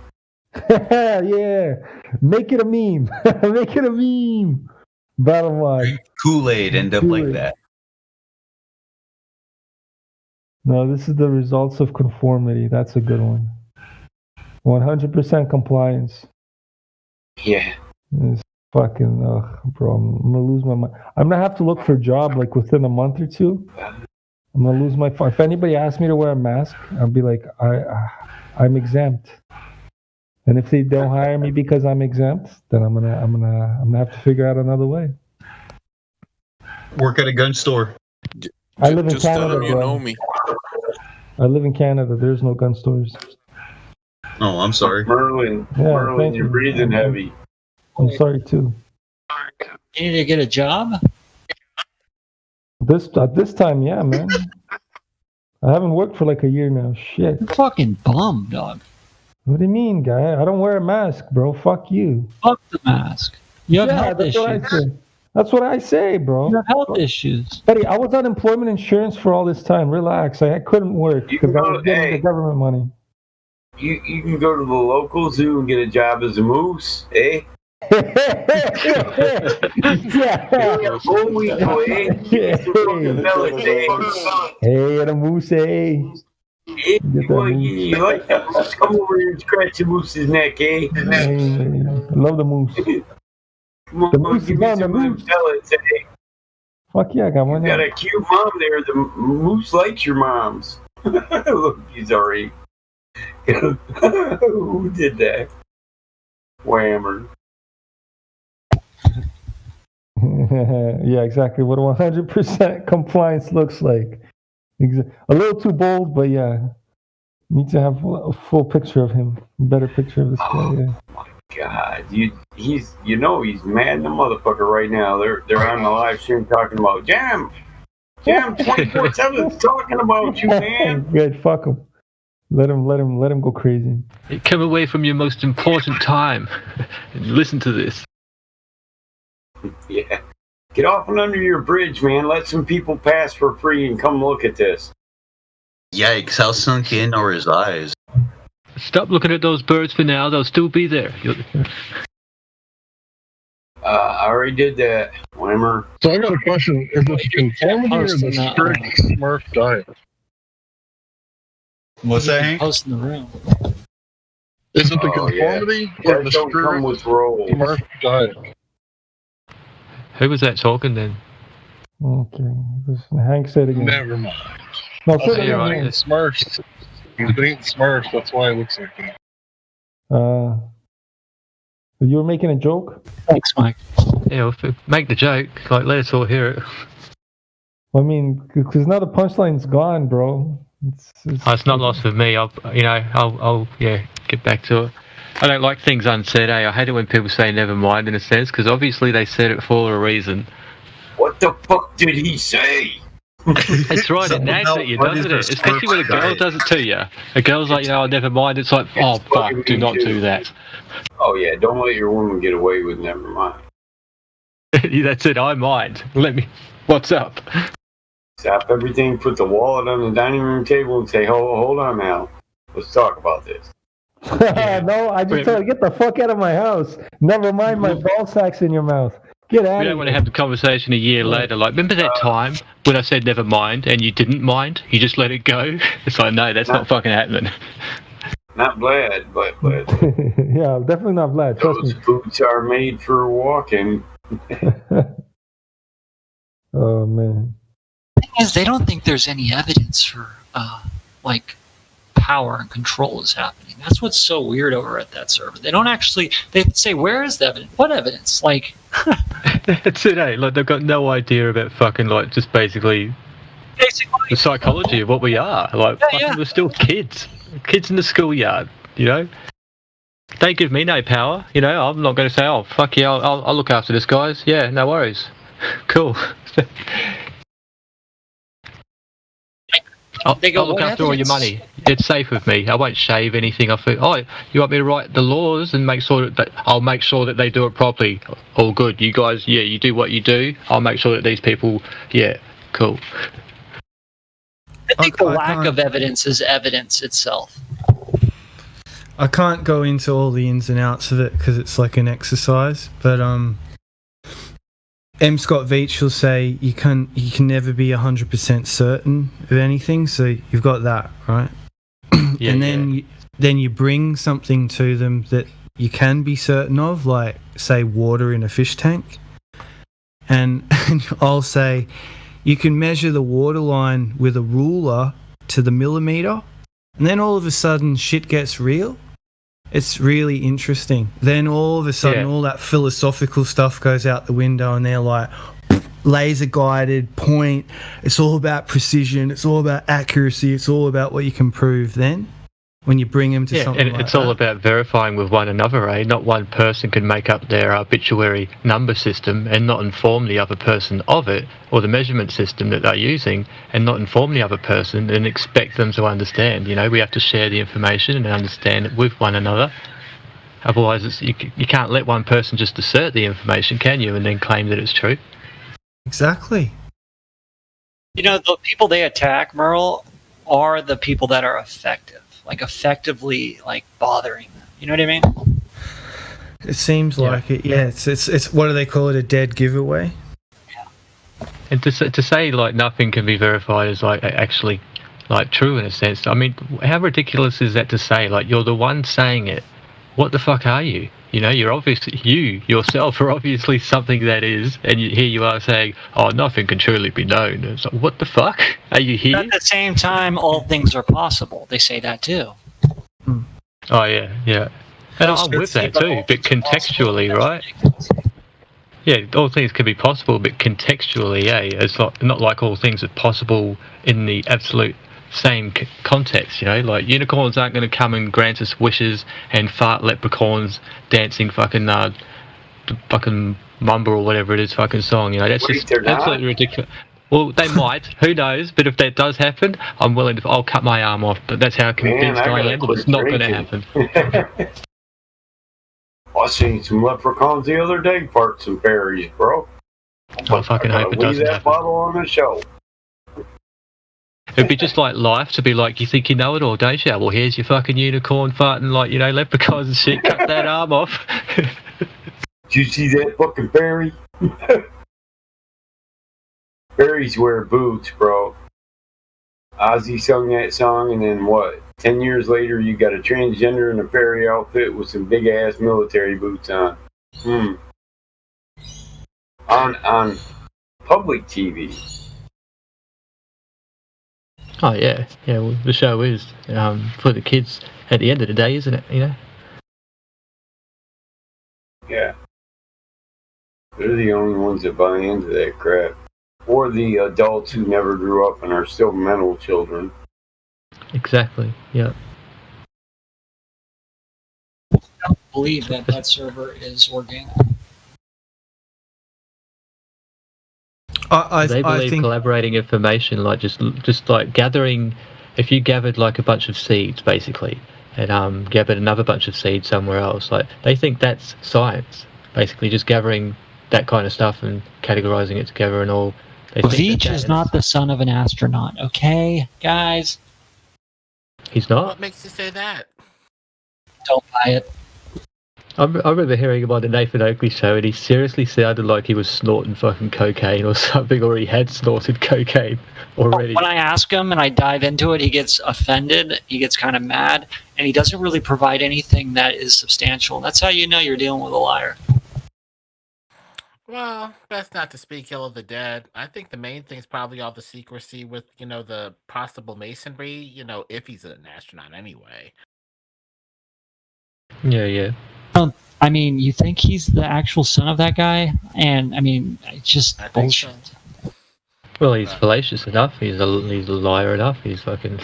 Yeah. Make it a meme. Make it a meme. Bottom line. Kool-Aid end up like that. No, this is the results of conformity. That's a good one. 100% compliance. Yeah. It's fucking, bro, I'm gonna lose my mind. I'm gonna have to look for a job like within a month or two. I'm gonna lose my. If anybody asks me to wear a mask, I'll be like, I'm exempt. And if they don't hire me because I'm exempt, then I'm gonna have to figure out another way. Work at a gun store. I live in Just Canada. tell them you know me. I live in Canada. There's no gun stores. Oh, I'm sorry. Merlin, you're breathing heavy. I'm sorry too. You need to get a job? At this time, yeah, man. I haven't worked for like a year now. Shit. You're fucking bum, dog. What do you mean, guy? I don't wear a mask, bro. Fuck you. Fuck the mask. You have health issues. That's what I say, bro. You have health issues. Buddy, I was on unemployment insurance for all this time. Relax. I couldn't work because I was getting the government money. You can go to the local zoo and get a job as a moose, eh? Hey, and a moose, eh? You like that moose? Come over here and scratch the moose's neck, eh? I love the moose. Come on, give me some moose pellets, eh? Fuck yeah, I got one. You got a cute mom there. The moose likes your moms. Look, he's already. Who did that? Whammer. Yeah, exactly what 100% compliance looks like. A little too bold, but yeah. Need to have a full picture of him. Better picture of this guy, yeah. My God, he's mad in the motherfucker right now. They're on the live stream talking about Jam 24/7's talking about you, man. Good, fuck him. Let him go crazy. Come away from your most important time and listen to this. Yeah. Get off and under your bridge, man. Let some people pass for free and come look at this. Yikes, how sunk in are his eyes? Stop looking at those birds for now. They'll still be there. I already did that. Whammer. So I got a question. Is this conformity or the strict Smurf diet? What's that, Hank? Post in the room. Is it the conformity or the strict Smurf diet? Who was that talking then? Okay. Hank said again. Never mind. No, say it you're again. right. Smurfs. He's been eating Smurfs. That's why it looks like that. You were making a joke? Thanks, Mike. Yeah, well, make the joke. Like, let us all hear it. I mean, because now the punchline's gone, bro. It's not lost with me. I'll get back to it. I don't like things unsaid. I hate it when people say never mind in a sense, because obviously they said it for a reason. What the fuck did he say? It's right, it nags at you, doesn't it? Especially when a girl does it to you. A girl's like, never mind. It's like, oh, fuck, do not do that. Oh, yeah, don't let your woman get away with never mind. That's it, I mind. What's up? Stop everything, put the wallet on the dining room table and say, hold on now. Let's talk about this. No, I just tell you, get the fuck out of my house. Never mind my ball sacks in your mouth. Get out of here. We don't want to have the conversation a year later. Like, remember that time when I said never mind and you didn't mind? You just let it go? It's like, no, that's not fucking happening. Not Vlad, but yeah, definitely not Vlad. Trust me. Those boots are made for walking. Oh, man. The thing is, they don't think there's any evidence for, power and control is happening. That's what's so weird over at that server. They don't actually, they say, where is the evidence? What evidence? Like, that's it, eh? Like, they've got no idea about fucking, like, just basically the psychology of what we are. Like, we're still kids. Kids in the schoolyard, They give me no power, I'm not going to say, oh, fuck yeah, I'll look after this, guys. Yeah, no worries. Cool. I'll look after all your money. It's safe with me. I won't shave anything off it. Oh, you want me to write the laws and make sure that I'll make sure that they do it properly. All good. You guys, you do what you do. I'll make sure that these people, cool. I think the lack of evidence is evidence itself. I can't go into all the ins and outs of it because it's like an exercise, but M. Scott Veach will say you can never be 100% certain of anything, so you've got that, right? And then you bring something to them that you can be certain of, like, say, water in a fish tank. And I'll say you can measure the water line with a ruler to the millimeter, and then all of a sudden shit gets real. It's really interesting. Then all of a sudden all that philosophical stuff goes out the window and they're like, laser guided point. It's all about precision. It's all about accuracy. It's all about what you can prove then when you bring them to something and it's all about verifying with one another, eh? Not one person can make up their arbitrary number system and not inform the other person of it, or the measurement system that they're using and not inform the other person and expect them to understand. We have to share the information and understand it with one another. Otherwise, you can't let one person just assert the information, can you, and then claim that it's true? Exactly. The people they attack, Merle, are the people that are effective. Effectively bothering them. You know what I mean? It seems like it. Yeah, it's what do they call it? A dead giveaway. Yeah. And to say nothing can be verified is actually true in a sense. I mean, how ridiculous is that to say? You're the one saying it. What the fuck are you? You're obviously, you yourself are obviously something that is, and here you are saying, oh, nothing can truly be known. It's like, what the fuck? Are you here? But at the same time, all things are possible. They say that too. Oh, yeah. And I'm with that too, but contextually, right? Yeah, all things can be possible, but contextually, it's not like all things are possible in the absolute same context, unicorns aren't going to come and grant us wishes and fart leprechauns dancing fucking mumba or whatever it is fucking song, that's just absolutely ridiculous. Well, they might, who knows, but if that does happen, I'll cut my arm off, but that's how convinced I am that it's not going to happen. I seen some leprechauns the other day fart some berries, bro. I fucking hope it doesn't happen. Bottle on the show. It'd be just like life to be like, you think you know it all, don't you? Well, here's your fucking unicorn farting leprechauns and shit. Cut that arm off. Did you see that fucking Barry? Barry's wear boots, bro. Ozzy sung that song, and then what? 10 years later, you got a transgender in a fairy outfit with some big ass military boots on. On public TV. Oh yeah. Well, the show is for the kids at the end of the day, isn't it? Yeah. They're the only ones that buy into that crap. Or the adults who never grew up and are still mental children. Exactly. Yeah. I don't believe that server is organic. They believe collaborating information, like just like gathering. If you gathered like a bunch of seeds, basically, and gathered another bunch of seeds somewhere else, like they think that's science. Basically, just gathering that kind of stuff and categorizing it together and all. Veach is not the son of an astronaut, okay, guys? He's not? What makes you say that? Don't buy it. I remember hearing him on the Nathan Oakley show, and he seriously sounded like he was snorting fucking cocaine or something, or he had snorted cocaine already. When I ask him and I dive into it, he gets offended, he gets kind of mad, and he doesn't really provide anything that is substantial. That's how you know you're dealing with a liar. Well, best not to speak ill of the dead. I think the main thing is probably all the secrecy with, the possible masonry, if he's an astronaut anyway. Yeah. I mean, you think he's the actual son of that guy? And, I mean, it's just bullshit. So. Well, he's fallacious enough. He's a liar enough. He's fucking,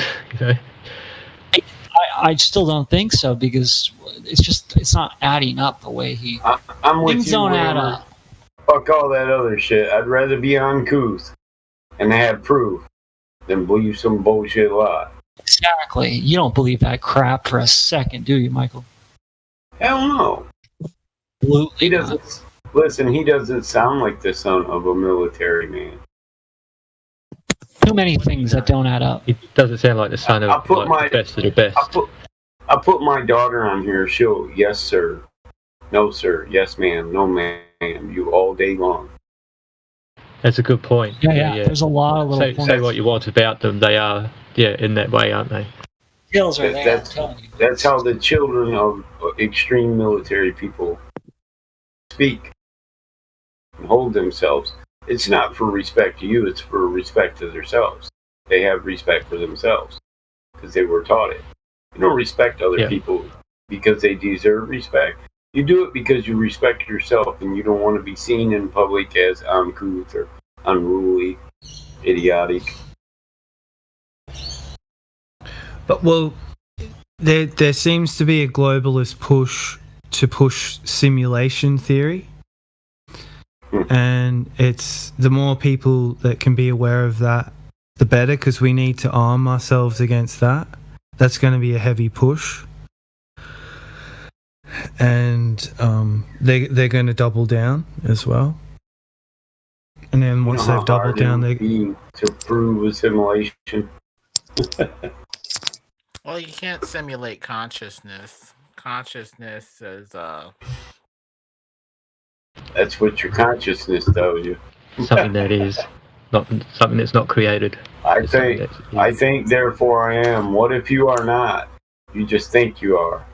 I still don't think so, because it's not adding up the way he... I'm with things you, don't add up. Fuck all that other shit. I'd rather be uncouth and have proof than believe some bullshit lie. Exactly. You don't believe that crap for a second, do you, Michael? Hell no. Absolutely. He doesn't. Listen, he doesn't sound like the son of a military man. Too many things that don't add up. He doesn't sound like the son of the best of the best. I put my daughter on here. She'll yes sir, no sir, yes ma'am, no ma'am, you all day long. That's a good point. Yeah. There's a lot of little points. Say what you want about them. They are, in that way, aren't they? Skills are there. That's how the children of extreme military people speak and hold themselves. It's not for respect to you, it's for respect to themselves. They have respect for themselves because they were taught it. You don't respect other people because they deserve respect. You do it because you respect yourself and you don't want to be seen in public as uncouth or unruly, idiotic. But, well, there seems to be a globalist push to push simulation theory. And it's the more people that can be aware of that, the better, because we need to arm ourselves against that. That's going to be a heavy push. And they're going to double down as well. And then once they've doubled down, they to prove a simulation. Well, you can't simulate consciousness. Consciousness is That's what your consciousness tells you. Something that is not something that's not created. I think, therefore I am. What if you are not? You just think you are.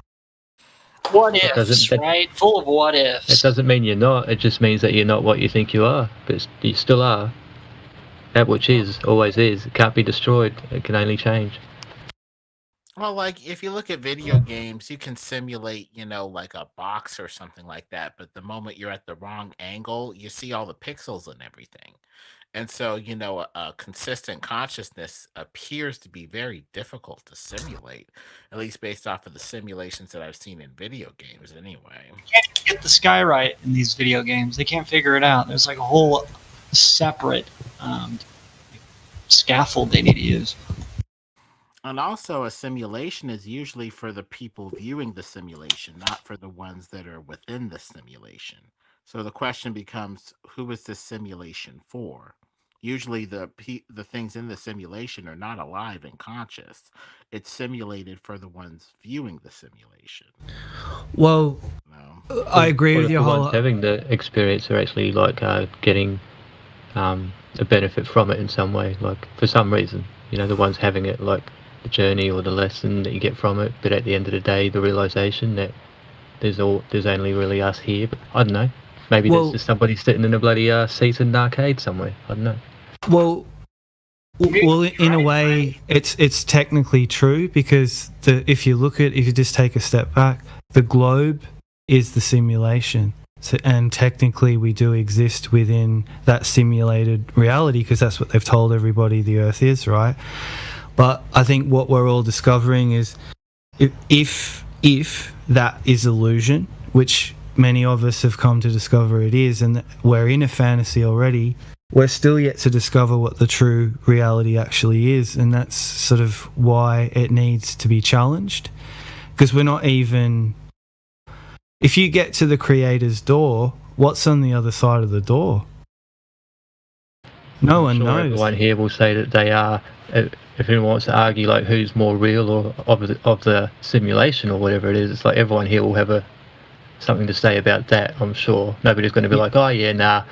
What ifs, right? Full of what ifs. It doesn't mean you're not. It just means that you're not what you think you are. But you still are. That which is, always is. It can't be destroyed. It can only change. Well, like, if you look at video games, you can simulate, like a box or something like that. But the moment you're at the wrong angle, you see all the pixels and everything. And so, a consistent consciousness appears to be very difficult to simulate, at least based off of the simulations that I've seen in video games anyway. You can't get the sky right in these video games. They can't figure it out. There's like a whole separate scaffold they need to use. And also, a simulation is usually for the people viewing the simulation, not for the ones that are within the simulation. So the question becomes, who is this simulation for? Usually the things in the simulation are not alive and conscious. It's simulated for the ones viewing the simulation. Well, I agree with you. The ones having the experience are actually like getting a benefit from it in some way, like for some reason. The ones having it, like the journey or the lesson that you get from it. But at the end of the day, the realization that there's only really us here. But I don't know. Maybe there's just somebody sitting in a bloody seat in an arcade somewhere. I don't know. Well, Well, in a way, it's technically true because if you just take a step back, the globe is the simulation. So, and technically we do exist within that simulated reality because that's what they've told everybody the Earth is, right? But I think what we're all discovering is if that is illusion, which many of us have come to discover it is, and we're in a fantasy already, we're still yet to discover what the true reality actually is, and that's sort of why it needs to be challenged. Because we're not even... If you get to the Creator's door, what's on the other side of the door? No one knows. Everyone here will say that they are... If anyone wants to argue like who's more real or of the simulation or whatever it is, it's like everyone here will have something to say about that, I'm sure. Nobody's going to be like, oh yeah, nah,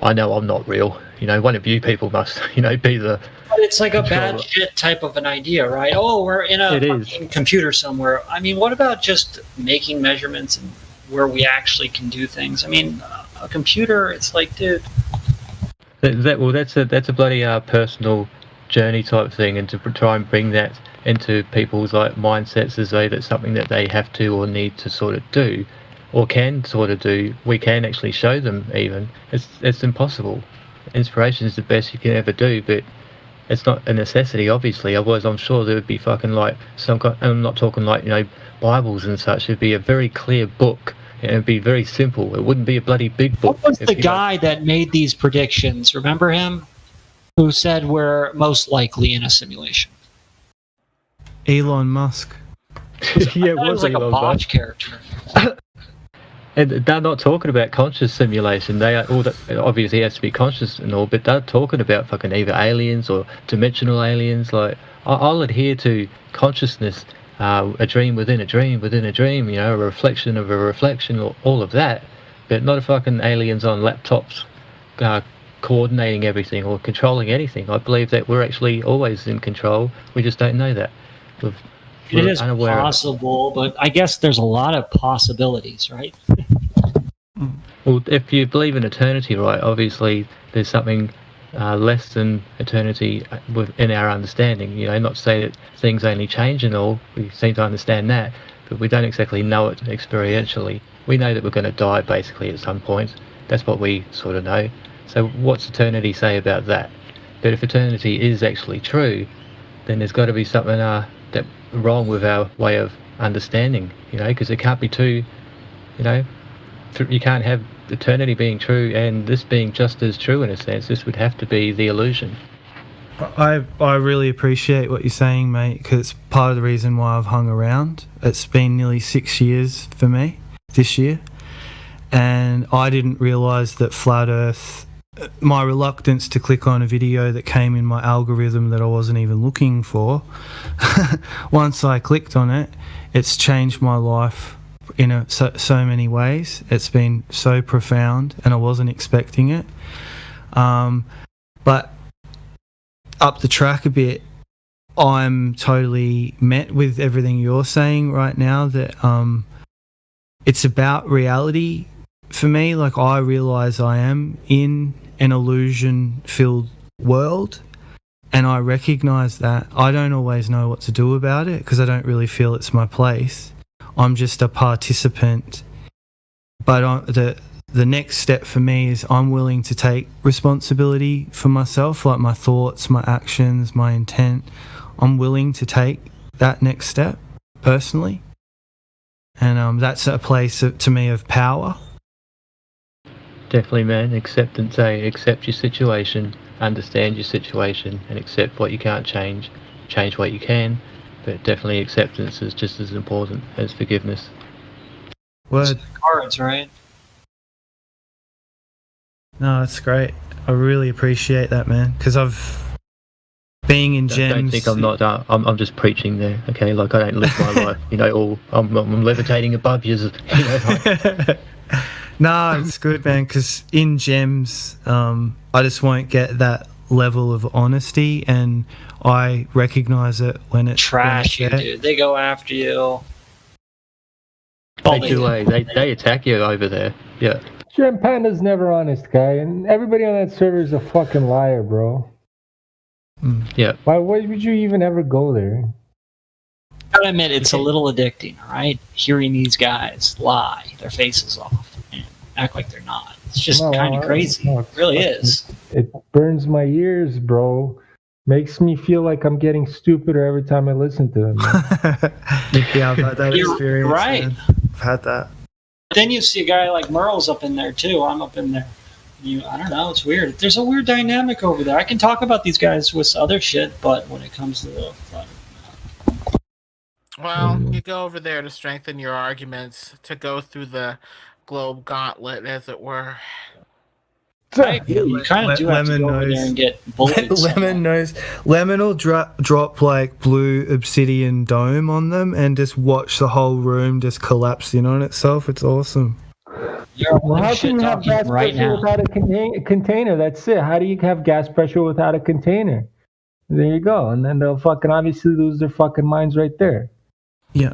I know I'm not real. One of you people must, be the... But it's like a bad shit type of an idea, right? Oh, we're in a computer somewhere. I mean, what about just making measurements and where we actually can do things? I mean, a computer, it's like, dude... That's a bloody personal journey type thing, and to try and bring that into people's like mindsets as though that's something that they have to or need to sort of do or can sort of do, we can actually show them even. It's impossible. Inspiration is the best you can ever do, but it's not a necessity, obviously. Otherwise, I'm sure there would be fucking like some kind... I'm not talking like, Bibles and such. It'd be a very clear book. And it'd be very simple. It wouldn't be a bloody big book. What was the guy that made these predictions? Remember him? Who said we're most likely in a simulation? Elon Musk. Yeah, it was like a Bosch character. And they're not talking about conscious simulation. They are all that obviously has to be conscious and all, but they're talking about fucking either aliens or dimensional aliens. Like I'll adhere to consciousness, a dream within a dream within a dream. A reflection of a reflection, or all of that, but not a fucking aliens on laptops, coordinating everything or controlling anything. I believe that we're actually always in control. We just don't know that. It is possible, but I guess there's a lot of possibilities, right? Well, if you believe in eternity, right, obviously there's something less than eternity within our understanding. Not to say that things only change and all. We seem to understand that, but we don't exactly know it experientially. We know that we're going to die basically at some point. That's what we sort of know. So what's eternity say about that? But if eternity is actually true, then there's got to be something that wrong with our way of understanding, because it can't be two, you can't have eternity being true and this being just as true in a sense. This would have to be the illusion. I really appreciate what you're saying, mate, because it's part of the reason why I've hung around. It's been nearly 6 years for me this year, and I didn't realise that Flat Earth... My reluctance to click on a video that came in my algorithm that I wasn't even looking for, once I clicked on it, it's changed my life in so many ways. It's been so profound, and I wasn't expecting it. But up the track a bit, I'm totally met with everything you're saying right now, that it's about reality. For me, like, I realise I am in an illusion-filled world, and I recognise that. I don't always know what to do about it because I don't really feel it's my place. I'm just a participant. But the next step for me is I'm willing to take responsibility for myself, like my thoughts, my actions, my intent. I'm willing to take that next step personally, and that's a place to me of power. Definitely, man. Acceptance, accept your situation, understand your situation, and accept what you can't change what you can, but definitely acceptance is just as important as forgiveness. Word. Cards, right? No, that's great. I really appreciate that, man, because being in gems... Don't think I'm not... I'm just preaching there, okay? Like, I don't live my life, I'm levitating above you, No, it's good, man, because in gems, I just won't get that level of honesty, and I recognise it when it's... Trash you, dude. They go after you. They do. They attack you over there. Yeah. Gem Panda's never honest, guy, and everybody on that server is a fucking liar, bro. Yeah. Why would you even ever go there? I gotta admit, it's a little addicting, right? Hearing these guys lie their faces off and act like they're not. It's just kind of crazy. It really is. It burns my ears, bro. Makes me feel like I'm getting stupider every time I listen to them. Yeah, I've had that experience. Right. Man. I've had that. But then you see a guy like Merle's up in there too. I'm up in there. I don't know. It's weird. There's a weird dynamic over there. I can talk about these guys with other shit, but when it comes to the well, you go over there to strengthen your arguments, to go through the globe gauntlet, as it were. Right. You kind of do have to go over there and get bullied. Lemon knows. Lemon will drop like blue obsidian dome on them and just watch the whole room just collapse in on itself. It's awesome. Well, how can you have gas pressure without a container? That's it. How do you have gas pressure without a container? There you go. And then they'll fucking obviously lose their fucking minds right there. Yeah.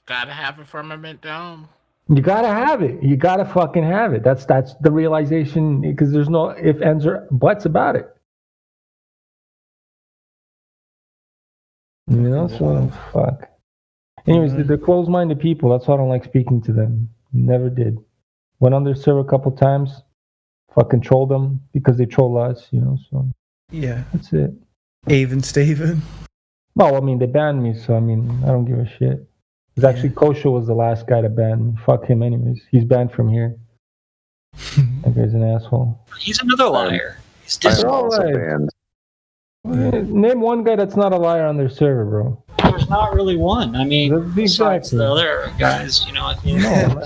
Gotta have a firmament dome. You gotta have it. You gotta fucking have it. That's the realization, because there's no ifs, ands, or buts about it. You know, so fuck. Anyways, they're closed-minded people. That's why I don't like speaking to them. Never did. Went on their server a couple times. Fucking trolled them because they troll us. You know, so yeah, that's it. Even Steven. Well, I mean, they banned me, so I mean, I don't give a shit. It's actually Kosho was the last guy to ban me. Fuck him, anyways. He's banned from here. That guy's an asshole. He's another liar. He's also banned. Name one guy that's not a liar on their server, bro. There's not really one. I mean, besides the other guys, you know.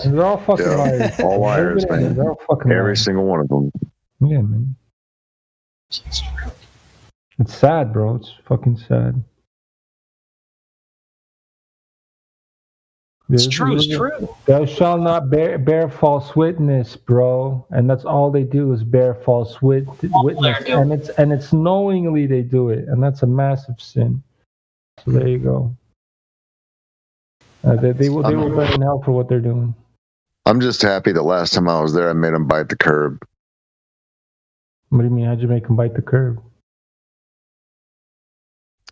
They're all fucking liars. All liars, man. They're all fucking Every liars. single one of them. Yeah, man. It's sad, bro. It's fucking sad. It's true. It's true. Thou shalt not bear false witness, bro. And that's all they do is bear false witness, and it's knowingly they do it, and that's a massive sin. So there you go. They were burning in hell for what they're doing. I'm just happy that last time I was there, I made them bite the curb. What do you mean? How'd you make them bite the curb?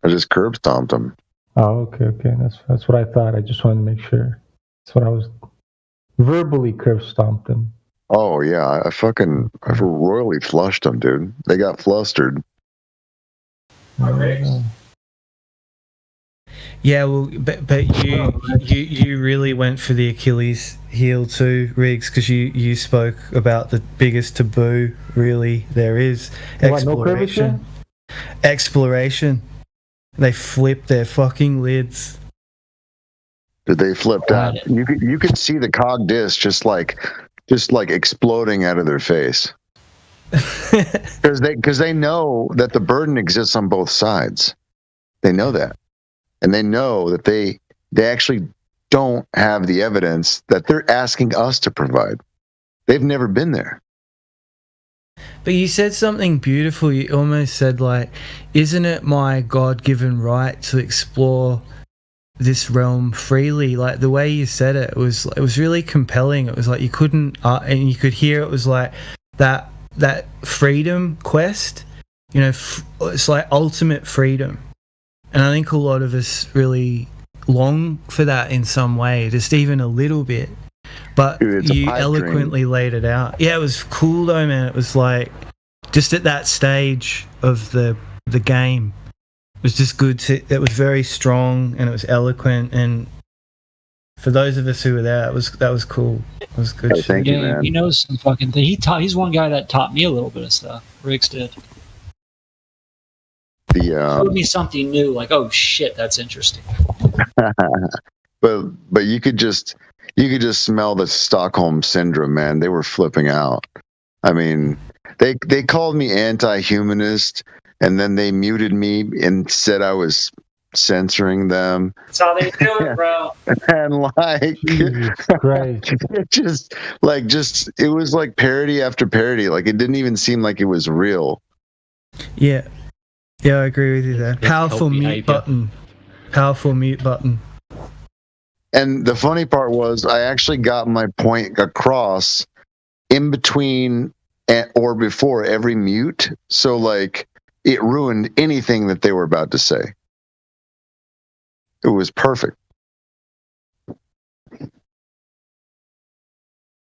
I just curb stomped them. Oh, okay. That's what I thought. I just wanted to make sure. That's what I was verbally curb stomped them. Oh yeah, I royally flushed them, dude. They got flustered. Yeah, well, but you really went for the Achilles heel too, Riggs, because you spoke about the biggest taboo really there is, exploration. Exploration. They flipped their fucking lids. Did they flipped out? You could see the cog disc just like exploding out of their face. Because they know that the burden exists on both sides. They know that. And they know that they actually don't have the evidence that they're asking us to provide. They've never been there. But you said something beautiful. You almost said, like, isn't it my God-given right to explore this realm freely? Like, the way you said it was really compelling. It was like you couldn't, and you could hear it was like that freedom quest. You know, it's like ultimate freedom. And I think a lot of us really long for that in some way, just even a little bit. But dude, you eloquently laid it out. Yeah, it was cool though, man. It was like just at that stage of the game, it was just good. It was very strong and it was eloquent. And for those of us who were there, that was cool. It was good. Hey, thank you, man. He knows some fucking thing. He's one guy that taught me a little bit of stuff. Riggs did. Showed me something new. Like, oh shit, that's interesting. but you could just smell the Stockholm syndrome, man. They were flipping out. I mean, they called me anti-humanist, and then they muted me and said I was censoring them. That's how they do it, bro. And like, it was like parody after parody. Like, it didn't even seem like it was real. Yeah, I agree with you there. Powerful mute button. Powerful mute button. And the funny part was I actually got my point across in between or before every mute. So like it ruined anything that they were about to say. It was perfect.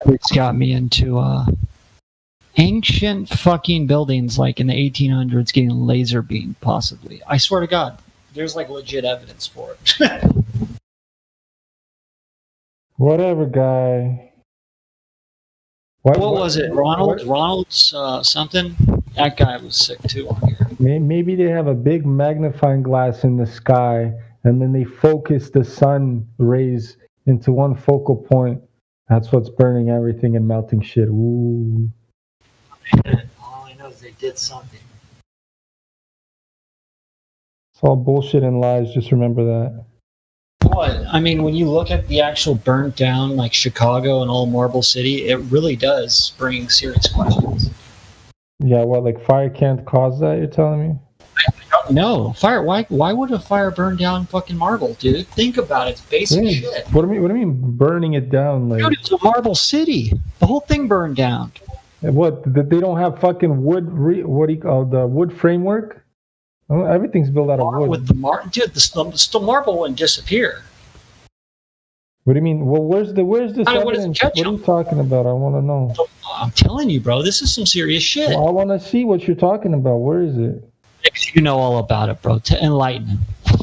It's got me into ancient fucking buildings like in the 1800s getting laser beamed, possibly. I swear to God, there's like legit evidence for it. Whatever, guy. What was it? Ronald's something? That guy was sick too on here. Maybe they have a big magnifying glass in the sky, and then they focus the sun rays into one focal point. That's what's burning everything and melting shit. Ooh. All I know is they did something. It's all bullshit and lies. Just remember that. What? I mean, when you look at the actual burnt down, like Chicago and Old Marble City, it really does bring serious questions. Yeah, what, like fire can't cause that, you're telling me? No, fire. Why would a fire burn down fucking marble, dude? Think about it. It's basic shit. What do you mean burning it down? Like, dude, it's a marble city. The whole thing burned down. What? They don't have fucking wood? What do you call the wood framework? Everything's built out of wood. With the dude, the marble wouldn't disappear. What do you mean? Well, where's this evidence? What are you talking about? I want to know. I'm telling you, bro, this is some serious shit. Well, I want to see what you're talking about. Where is it? You know all about it, bro. To enlighten him.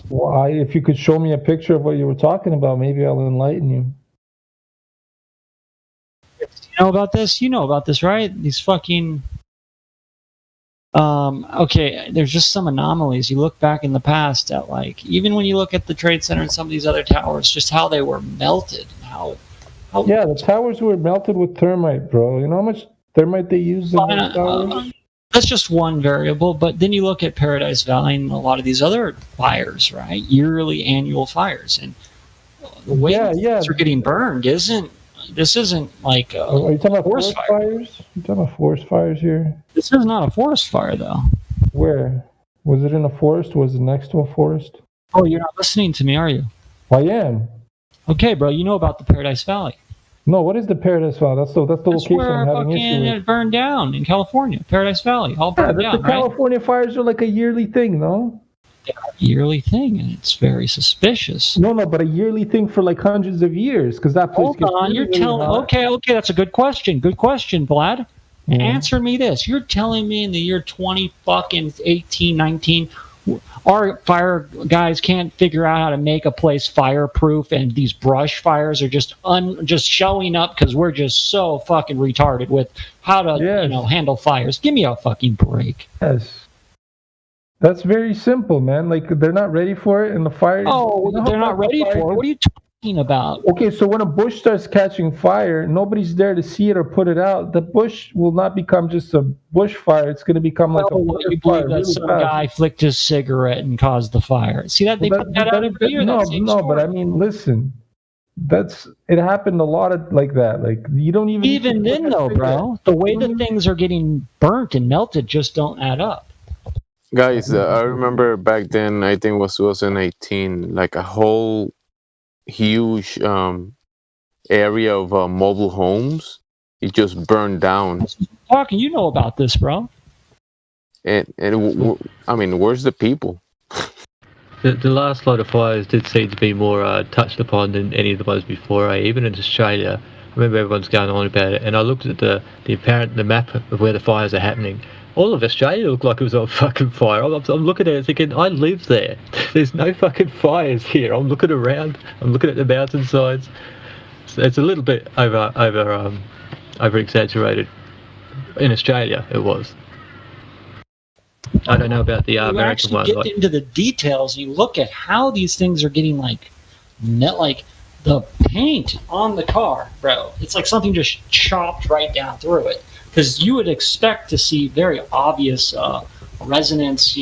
Well, if you could show me a picture of what you were talking about, maybe I'll enlighten you. You know about this? You know about this, right? These fucking... okay, there's just some anomalies. You look back in the past at, like, even when you look at the Trade Center and some of these other towers, just how they were melted. Yeah, the towers were melted with thermite, bro. You know how much thermite they use in those towers? That's just one variable, but then you look at Paradise Valley and a lot of these other fires, right? Yearly annual fires. And the way things are getting burned isn't like are you talking about forest fires? You talking about forest fires here? This is not a forest fire, though. Where? Was it in a forest? Was it next to a forest? Oh, you're not listening to me, are you? I am. Okay, bro, you know about the Paradise Valley. No, what is the Paradise Valley? That's the location I'm having issue with. It burned down in California. Paradise Valley, all burned down, the California fires are like a yearly thing, no? They're a yearly thing, and it's very suspicious. No, but a yearly thing for like hundreds of years, because that place. Hold on, you're telling. Okay, that's a good question. Good question, Vlad. Mm-hmm. Answer me this: you're telling me in the year 2018, 19, our fire guys can't figure out how to make a place fireproof, and these brush fires are just showing up because we're just so fucking retarded with how to handle fires. Give me a fucking break. Yes. That's very simple, man. Like, they're not ready for it, and the fire... Oh, they're not ready for it? What are you talking about? Okay, so when a bush starts catching fire, nobody's there to see it or put it out. The bush will not become just a bush fire. It's going to become like a you believe that some guy flicked his cigarette and caused the fire. See that? They put that out in video. No, but I mean, listen. It happened a lot of like that. Like, you don't even then, though, bro. The way that things are getting burnt and melted just don't add up. Guys, I remember back then, I think it was 2018, like a whole huge area of mobile homes. It just burned down. Talking, you know about this, bro. And I mean, where's the people? The last lot of fires did seem to be more touched upon than any of the ones before. Even in Australia, I remember everyone's going on about it. And I looked at the map of where the fires are happening. All of Australia looked like it was on fucking fire. I'm looking at it thinking, I live there. There's no fucking fires here. I'm looking around. I'm looking at the mountainsides. It's a little bit over exaggerated. In Australia, it was. I don't know about the American one. You get into the details. You look at how these things are getting like the paint on the car, bro. It's like something just chopped right down through it. Because you would expect to see very obvious resonance,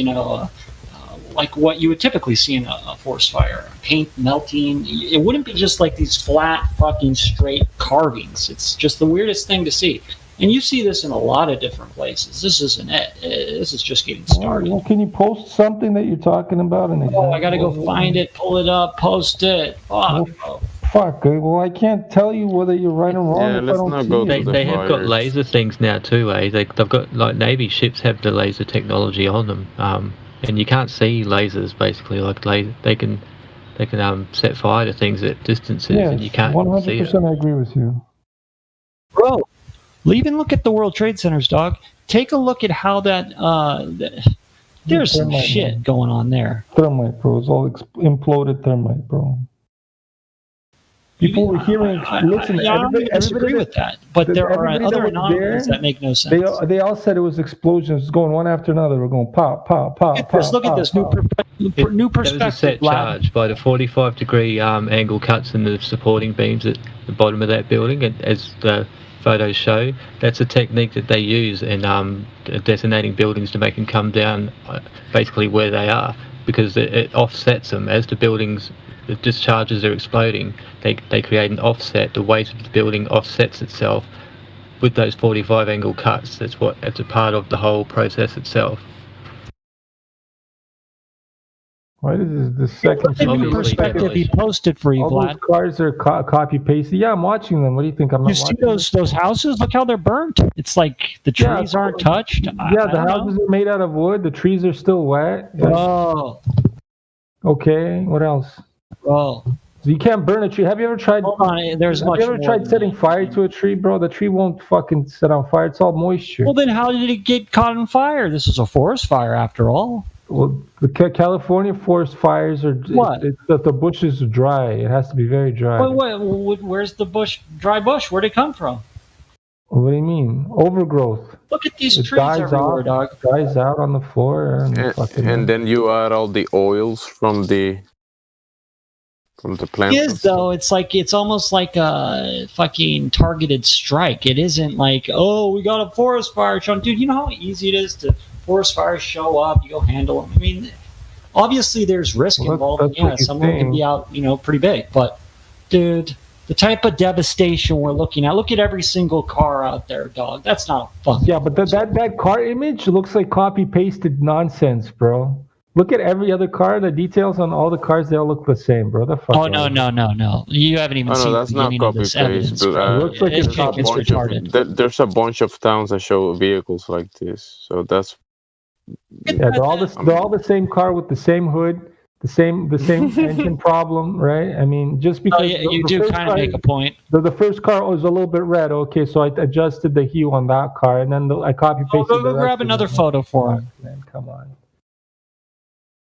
like what you would typically see in a forest fire. Paint melting. It wouldn't be just like these flat, fucking straight carvings. It's just the weirdest thing to see. And you see this in a lot of different places. This isn't it. This is just getting started. Well, can you post something that you're talking about? I got to go find it, pull it up, post it. Fuck. Fuck. Well, I can't tell you whether you're right or wrong if I don't see it. They have got laser things now too, eh? They've got, like, Navy ships have the laser technology on them, and you can't see lasers basically. Like they can set fire to things at distances, and you can't 100% see it. 100% I agree with you. Bro, even look at the World Trade Centers, dog. Take a look at how that... there's some shit going on there. Thermite, bro. It's all imploded thermite, bro. People were hearing... Listen, I disagree with that. But there are other anomalies that make no sense. They all said it was explosions going one after another. We're going pop, pop, pop, pop. Look at this new perspective. There was a set charge by the 45-degree angle cuts in the supporting beams at the bottom of that building, and as the photos show, that's a technique that they use in detonating buildings to make them come down basically where they are, because it offsets them as the discharges are exploding. They create an offset. The weight of the building offsets itself with those 45 angle cuts. That's a part of the whole process itself. Why does the second perspective he posted for you, Vlad? Those cars are copy pasted. Yeah, I'm watching them. What do you think? I'm not watching them. Those houses? Look how they're burnt. It's like the trees aren't touched. Yeah, the houses are made out of wood. The trees are still wet. Oh. Okay. What else? Oh. You can't burn a tree. Have you ever tried? Hold on. There's much. Have you ever tried setting fire to a tree, bro? The tree won't fucking set on fire. It's all moisture. Well, then how did it get caught on fire? This is a forest fire, after all. Well, the California forest fires are the bushes are dry. It has to be very dry. Where's the dry bush? Where'd it come from? What do you mean? Overgrowth. Look at these trees everywhere, dog. It dies out on the floor. And then you add all the oils from the plant. It is, though. It's almost like a fucking targeted strike. It isn't like, oh, we got a forest fire, Sean. Dude, you know how easy it is to forest fires show up, you go handle them. I mean, obviously there's risk involved. Yeah, some of them can be out, pretty big. But, dude, the type of devastation we're looking at, look at every single car out there, dog. That's not a fucking... Yeah, but that car image looks like copy-pasted nonsense, bro. Look at every other car. The details on all the cars, they all look the same, bro. Oh, no. You haven't even seen the beginning of this evidence, bro. It looks like it's retarded. There's a bunch of towns that show vehicles like this. So that's... Yeah, they're all the same car with the same hood, the same engine problem, right? I mean, just because you do kind of make a point. The first car was a little bit red. Okay, so I adjusted the hue on that car, and then I copy pasted. Go grab another photo for him. Man, come on.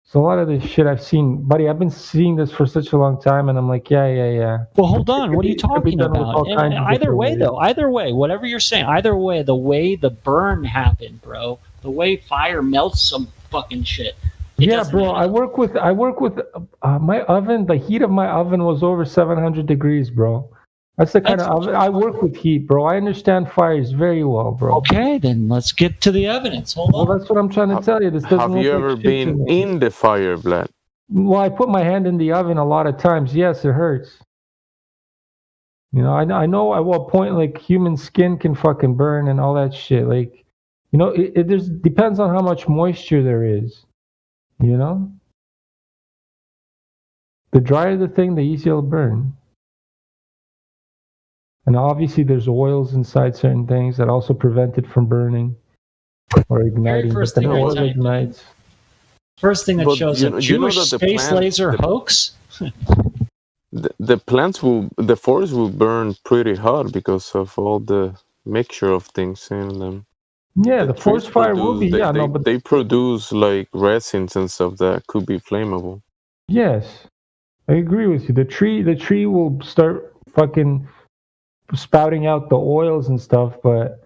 So a lot of this shit I've seen, buddy. I've been seeing this for such a long time, and I'm like, yeah. Well, hold on. What are you talking about? Either way, whatever you're saying, either way, the way the burn happened, bro. The way fire melts some fucking shit. Yeah, bro. I work with my oven. The heat of my oven was over 700 degrees, bro. That's the kind of oven I work with heat, bro. I understand fires very well, bro. Okay, then let's get to the evidence. Hold on. Well, that's what I'm trying to tell you. This doesn't have you ever been in the fire, Vlad? Well, I put my hand in the oven a lot of times. Yes, it hurts. I know at what point like human skin can fucking burn and all that shit. Like. It depends on how much moisture there is, The drier the thing, the easier it'll burn. And obviously there's oils inside certain things that also prevent it from burning or igniting. First thing that shows up, Jewish space laser hoax? The forest will burn pretty hard because of all the mixture of things in them. Yeah, the forest fire will be. But they produce like resins and stuff that could be flammable. Yes, I agree with you. The tree will start fucking spouting out the oils and stuff. But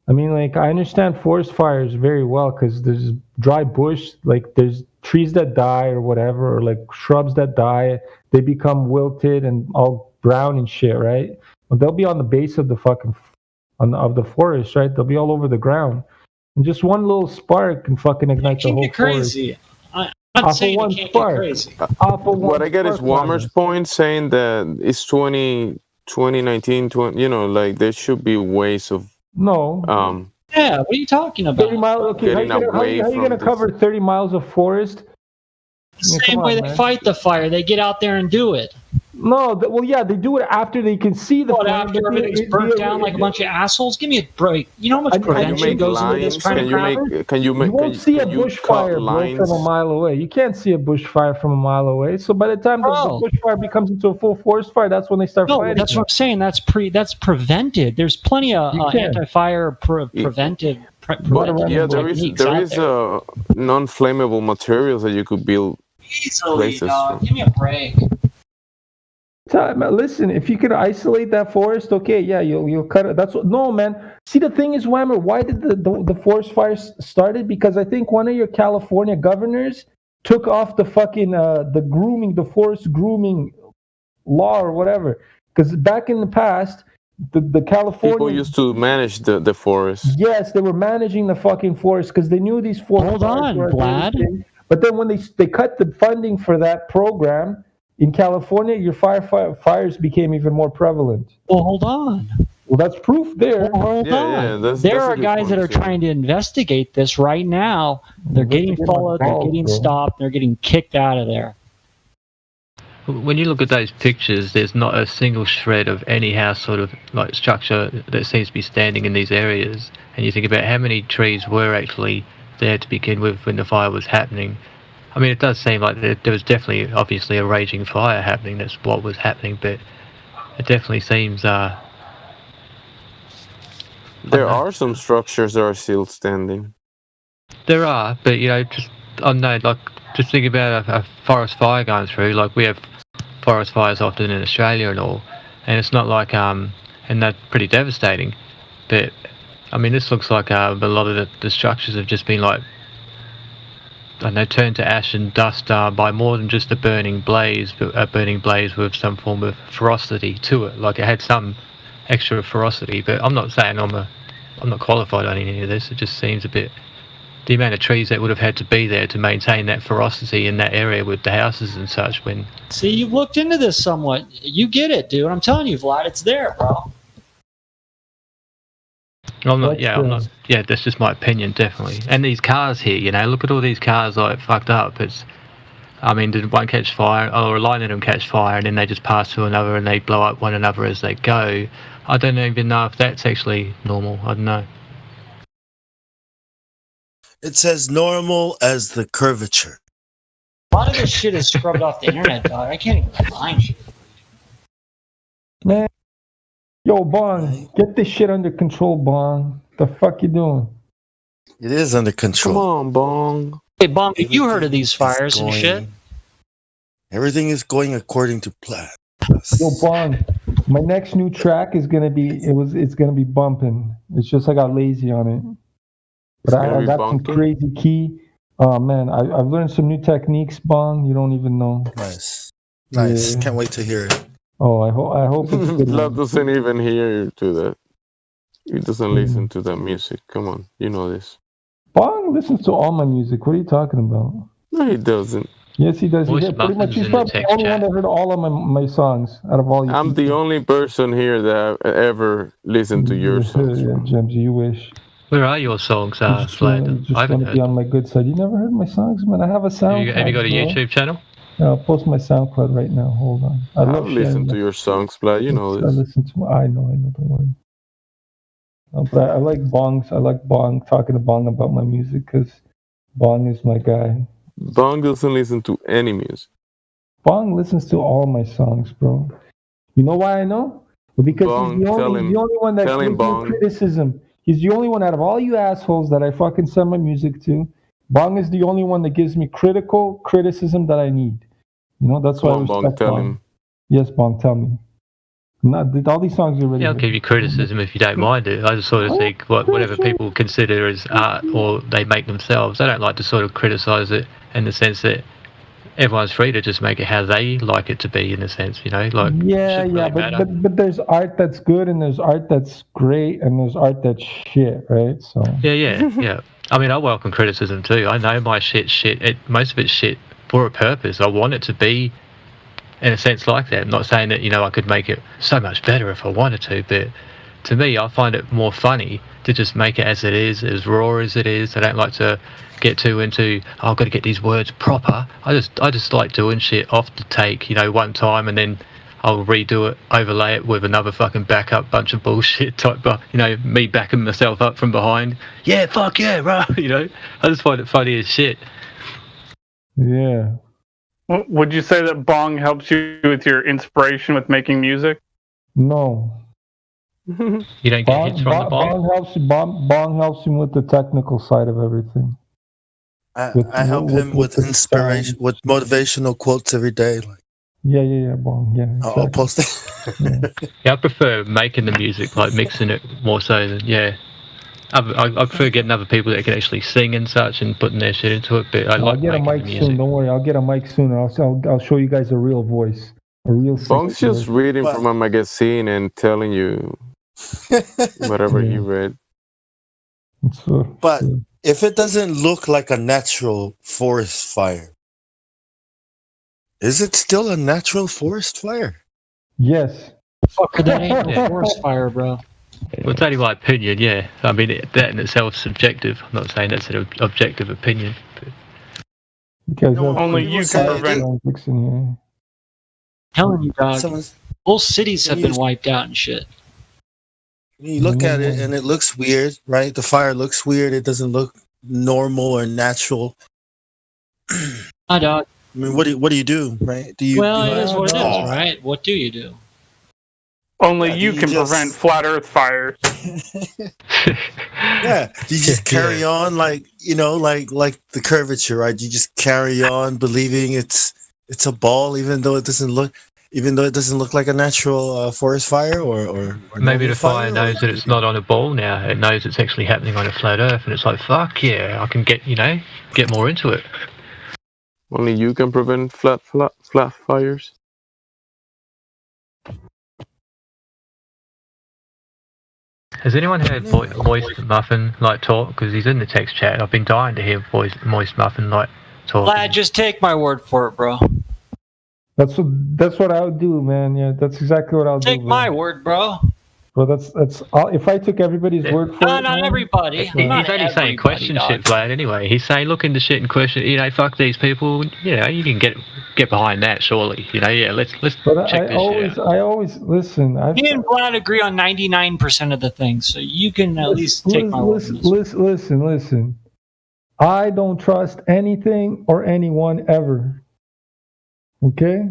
I mean, like, I understand forest fires very well because there's dry bush, like there's trees that die or whatever, or like shrubs that die. They become wilted and all brown and shit, right? But they'll be on the base of the fucking. Of the forest, right? They'll be all over the ground, and just one little spark can fucking ignite the whole crazy. forest. I'm saying one spark. Crazy. What I get is Walmer's point saying that it's 2019, like there should be ways of no. Yeah, what are you talking about? 30 miles. Okay, how are you going to cover 30 miles of forest? The same way they fight the fire, they get out there and do it. No, well, yeah, they do it after they can see the flame. After everything's burnt down like a bunch of assholes? Give me a break. You know how much prevention goes into this kind of crap? You won't see a bushfire, bro, from a mile away. You can't see a bushfire from a mile away. So by the time the bushfire becomes into a full forest fire, that's when they start fighting. That's what I'm saying. That's prevented. There's plenty of anti-fire preventive. There is non-flammable materials that you could build easily. Give me a break. Listen, if you could isolate that forest, okay, yeah, you'll cut it. No, man. See, the thing is, Whammer, why did the forest fires started? Because I think one of your California governors took off the fucking the forest grooming law or whatever. Because back in the past, the California people used to manage the forest. Yes, they were managing the fucking forest because they knew these forests. Hold on, Vlad. But then when they cut the funding for that program. In California, your fires became even more prevalent. Well, hold on. Well, that's proof there. Well, hold on. There are guys that are trying to investigate this right now. They're getting followed, they're getting stopped, they're getting kicked out of there. When you look at those pictures, there's not a single shred of any house sort of like structure that seems to be standing in these areas. And you think about how many trees were actually there to begin with when the fire was happening. I mean, it does seem like there was definitely, obviously, a raging fire happening. That's what was happening, but it definitely seems... there are some structures that are still standing. There are, but, just think about a forest fire going through. Like, we have forest fires often in Australia and all, and it's not like... and they're pretty devastating. But, I mean, this looks like a lot of the structures have just been, like... and they turned to ash and dust by more than just a burning blaze, but a burning blaze with some form of ferocity to it. Like it had some extra ferocity, but I'm not saying I'm not qualified on any of this. It just seems a bit the amount of trees that would have had to be there to maintain that ferocity in that area with the houses and such. When see, you've looked into this somewhat. You get it, dude. I'm telling you, Vlad, it's there, bro. Yeah, that's just my opinion, definitely. And these cars here, look at all these cars like fucked up. Did one catch fire, or a line of them catch fire, and then they just pass to another and they blow up one another as they go. I don't even know if that's actually normal. I don't know. It's as normal as the curvature. A lot of this shit is scrubbed off the internet, dog. I can't even find shit. Man. Yo, Bong, get this shit under control, Bong. The fuck you doing? It is under control. Come on, Bong. Hey, Bong, have you heard of these fires and shit? Everything is going according to plan. Yo, Bong, my next new track is gonna be it's gonna be bumping. It's just I got lazy on it, but I got some crazy key. Oh man, I've learned some new techniques, Bong. You don't even know. Nice. Yeah. Can't wait to hear it. Oh, I hope it's good. Love doesn't even hear to that. He doesn't listen to that music. Come on, you know this. Bong listens to all my music. What are you talking about? No, he doesn't. Yes, he does. Pretty much, he's probably the only one that heard all of my songs out of all. I'm the only person here that ever listened to your songs. Yeah, James, you wish. Where are your songs, Vlad? I haven't heard. Be on my good side. You never heard my songs, man. I have a SoundCloud. Have you got a YouTube channel? Yeah, I'll post my SoundCloud right now. Hold on. I've listened to your songs, Vlad. You know this. I listen to. I know. Don't worry. But I like Bongs. I like Bong, talking to Bong about my music because Bong is my guy. Bong doesn't listen to any music. Bong listens to all my songs, bro. You know why I know? Well, because Bong, he's the only one that gives me criticism. He's the only one out of all you assholes that I fucking send my music to. Bong is the only one that gives me criticism that I need. That's why I respect Bong. Yes, Bong, tell me. All these songs are really. Yeah, I'll give you criticism if you don't mind it. I just sort of think whatever people consider as art or they make themselves, I don't like to sort of criticize it in the sense that everyone's free to just make it how they like it to be, in a sense, Like but there's art that's good and there's art that's great and there's art that's shit, right? So. Yeah. I mean, I welcome criticism too. I know my shit. Most of it's shit for a purpose. I want it to be, in a sense, like that. I'm not saying that, I could make it so much better if I wanted to, but to me, I find it more funny to just make it as it is, as raw as it is. I don't like to get too into, I've got to get these words proper. I just like doing shit off the take, one time, and then I'll redo it, overlay it with another fucking backup bunch of bullshit type, me backing myself up from behind. Yeah, fuck yeah, bro. I just find it funny as shit. Yeah. Would you say that Bong helps you with your inspiration with making music? No. You don't get hits from the Bong? Bong helps him with the technical side of everything. I help him with inspiration, with motivational quotes every day. Like, yeah, Bong. Yeah. Exactly. I'll post it. Yeah, I prefer making the music, like mixing it more so than I prefer getting other people that can actually sing and such and putting their shit into it. But I'll get a mic soon. Don't worry, I'll get a mic soon. I'll show you guys a real voice, a real. Bong's just reading from a magazine and telling you whatever he read. But if it doesn't look like a natural forest fire, is it still a natural forest fire? Yes. Fucker, that ain't a forest fire, bro. Well, it's only my opinion, yeah. I mean, that in itself is subjective. I'm not saying that's an objective opinion. Because only you can prevent. Telling you, dog. Whole cities have been wiped out and shit. You look at it and it looks weird, right? The fire looks weird. It doesn't look normal or natural. Hi, dog. I mean, what do you do, right? It is what it is, right? What do you do? Only you can prevent flat Earth fires. Yeah, you just carry on like the curvature, right? You just carry on believing it's a ball, even though it doesn't look like a natural forest fire or maybe the fire knows that it's not on a ball now. It knows it's actually happening on a flat Earth, and it's like, fuck yeah, I can get more into it. Only you can prevent flat fires. Has anyone heard Moist Muffin talk? Because he's in the text chat. I've been dying to hear Moist Muffin talk. Lad, just take my word for it, bro. That's what I would do, man. Yeah, that's exactly what I'll do. Take my word, bro. Well, that's if I took everybody's word for it. Not everybody. He's only saying question shit, Vlad. Anyway, he's saying look into shit and question. Fuck these people. You can get behind that, surely. Let's check this shit out. I always listen. Me and Vlad agree on 99% of the things, so you can at least take my word. Listen. I don't trust anything or anyone ever. Okay.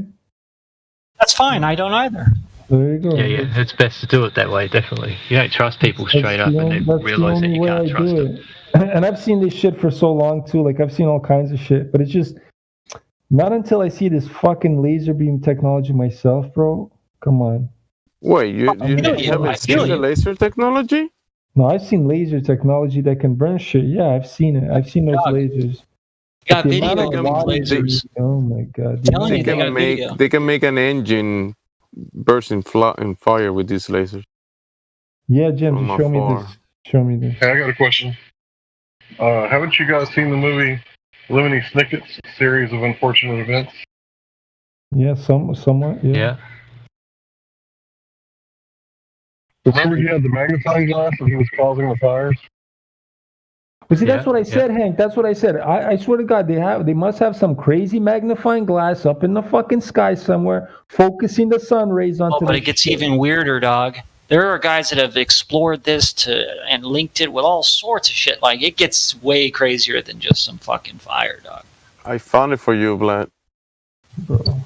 That's fine. I don't either. There you go. Yeah, it's best to do it that way, definitely. You don't trust people straight up and then realize that you can't trust them. And I've seen this shit for so long, too. I've seen all kinds of shit. But it's just, not until I see this fucking laser beam technology myself, bro. Come on. Wait, you haven't seen the laser technology? No, I've seen laser technology that can burn shit. Yeah, I've seen it. I've seen those lasers. Got video of lasers. Oh, my God. They can make an engine burst in fire with these lasers. Yeah, Jim, show me this. Hey, I got a question. Haven't you guys seen the movie Lemony Snicket's Series of Unfortunate Events? Yeah, somewhat. Yeah. Remember he had the magnifying glass and he was causing the fires? But see, that's what I said, Hank. That's what I said. I swear to God, they must have some crazy magnifying glass up in the fucking sky somewhere, focusing the sun rays onto. But it gets even weirder, dog. There are guys that have explored this and linked it with all sorts of shit. It gets way crazier than just some fucking fire, dog. I found it for you, Vlad. Bro.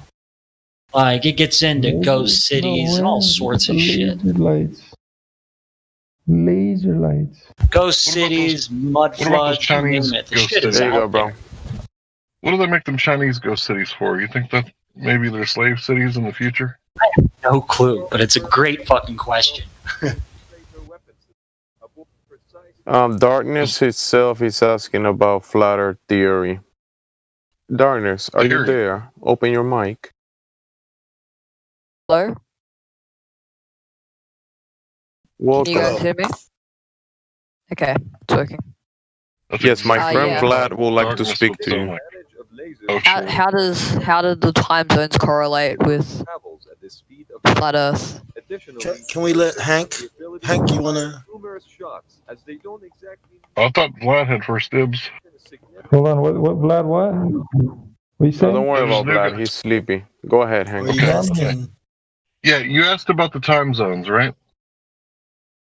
It gets into ghost cities and all sorts of shit. Laser lights. Ghost cities, mud floods, you name it. The shit is out there. What do they make them Chinese ghost cities for? You think that maybe they're slave cities in the future? I have no clue, but it's a great fucking question. Darkness itself is asking about flat Earth theory. Darkness, are you there? Open your mic. Hello? Welcome. Can you guys hear me? Okay, it's working. Yes, my friend Vlad would like to speak to you. How do the time zones correlate with flat Earth? Can we let Hank? Hank, you wanna? I thought Vlad had first dibs. Hold on, what Vlad? What? What you saying? Don't worry about Vlad. He's sleepy. Go ahead, Hank. Yeah, you asked about the time zones, right?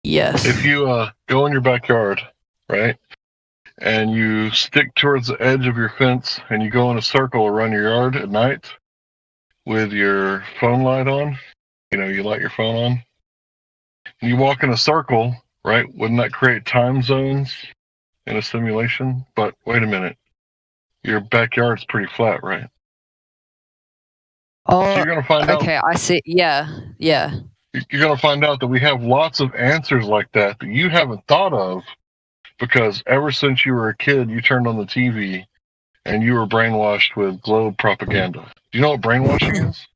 Yes. If you go in your backyard, right, and you stick towards the edge of your fence and you go in a circle around your yard at night with your phone light on, you light your phone on, and you walk in a circle, right, wouldn't that create time zones in a simulation? But wait a minute, your backyard's pretty flat, right? Oh, so you're going to find out. Okay, I see. Yeah. You're going to find out that we have lots of answers like that you haven't thought of because ever since you were a kid, you turned on the TV and you were brainwashed with globe propaganda. Do you know what brainwashing is?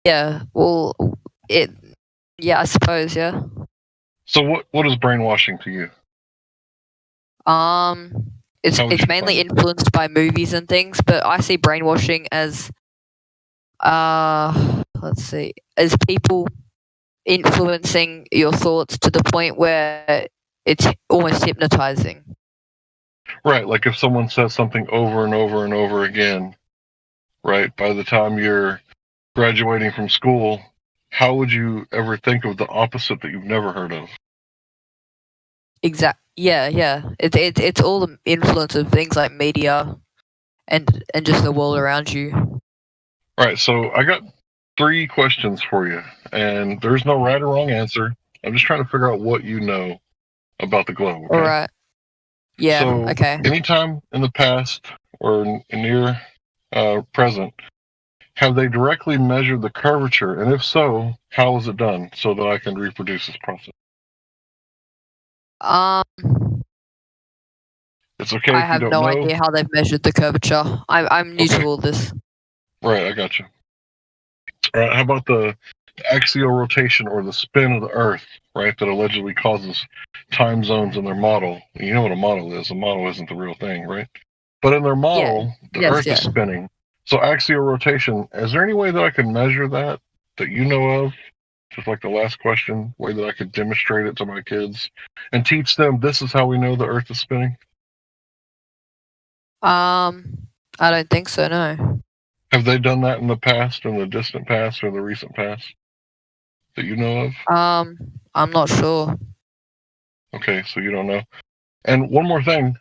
Yeah. Well, I suppose. Yeah. So what is brainwashing to you? It's mainly influenced by movies and things, but I see brainwashing as let's see, as people influencing your thoughts to the point where it's almost hypnotizing. Right, like if someone says something over and over and over again, right, by the time you're graduating from school, how would you ever think of the opposite that you've never heard of? Yeah. It's all the influence of things like media and just the world around you. Right, so I got 3 questions for you, and there's no right or wrong answer. I'm just trying to figure out what you know about the globe. Okay? All right. Yeah, so okay. Anytime in the past or near present, have they directly measured the curvature? And if so, how was it done so that I can reproduce this process? It's okay. I have no idea how they've measured the curvature. I'm new to all this. Right, I got you. All right, how about the axial rotation or the spin of the Earth, right, that allegedly causes time zones in their model? You know what a model is. A model isn't the real thing, right? But in their model, the Earth is spinning. So axial rotation, is there any way that I can measure that you know of? Just like the last question, way that I could demonstrate it to my kids and teach them this is how we know the Earth is spinning? I don't think so, no. Have they done that in the past, in the distant past, or the recent past that you know of? I'm not sure. Okay, so you don't know. And one more thing,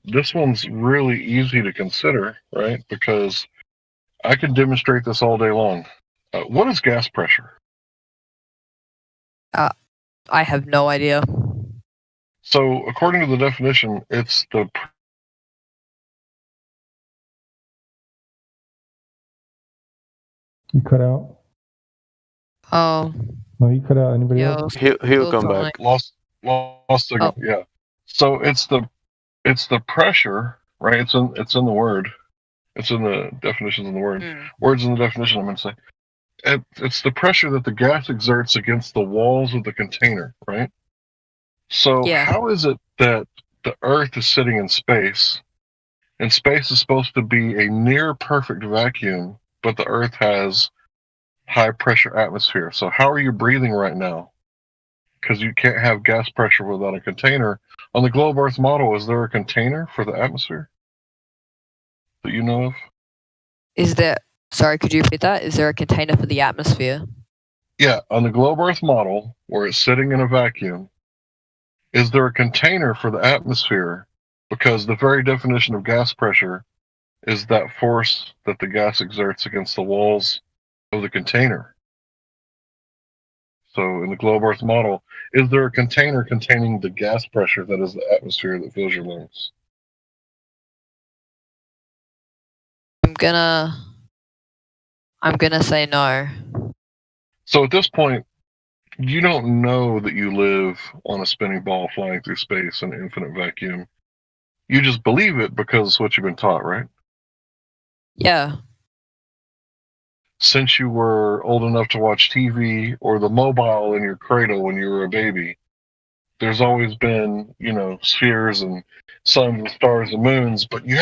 this one's really easy to consider, right? Because I can demonstrate this all day long. What is gas pressure? I have no idea. So, according to the definition, it's the You cut out. Oh. No, you cut out. Anybody else? He'll come back. Lost signal. Oh. Yeah. So it's the pressure, right? It's in the word. It's in the definitions in the word. Words in the definition. I'm going to say it's the pressure that the gas exerts against the walls of the container, right? So how is it that the Earth is sitting in space, and space is supposed to be a near perfect vacuum, but the Earth has high pressure atmosphere? So how are you breathing right now? Because you can't have gas pressure without a container. On the globe Earth model, is there a container for the atmosphere that you know of? Sorry, could you repeat that? Is there a container for the atmosphere? Yeah, on the globe Earth model, where it's sitting in a vacuum, is there a container for the atmosphere? Because the very definition of gas pressure is that force that the gas exerts against the walls of the container. So in the globe Earth model, is there a container containing the gas pressure that is the atmosphere that fills your lungs? I'm gonna say no. So at this point, you don't know that you live on a spinning ball flying through space in an infinite vacuum. You just believe it because it's what you've been taught, right? Yeah. Since you were old enough to watch TV or the mobile in your cradle when you were a baby, there's always been, spheres and suns and stars and moons, but you've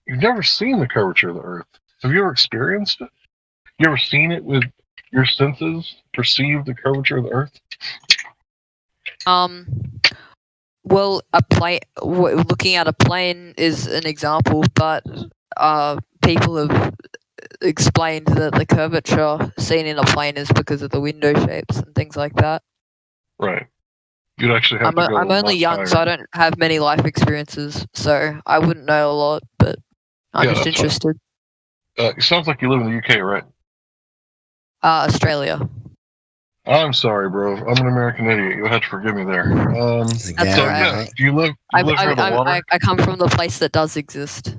never seen the curvature of the Earth. Have you ever experienced it? You ever seen it with your senses, perceived the curvature of the Earth? Well, looking at a plane is an example, but people have explained that the curvature seen in a plane is because of the window shapes and things like that. Right. You'd actually have to go I'm only much young, higher. so I don't have many life experiences, so I wouldn't know a lot, but I'm Yeah, just that's fine. interested. It sounds like you live in the UK, right? Australia. I'm sorry, bro. I'm an American idiot. You'll have to forgive me there. That's so, alright. yeah, do you live near the water? I come from the place that does exist.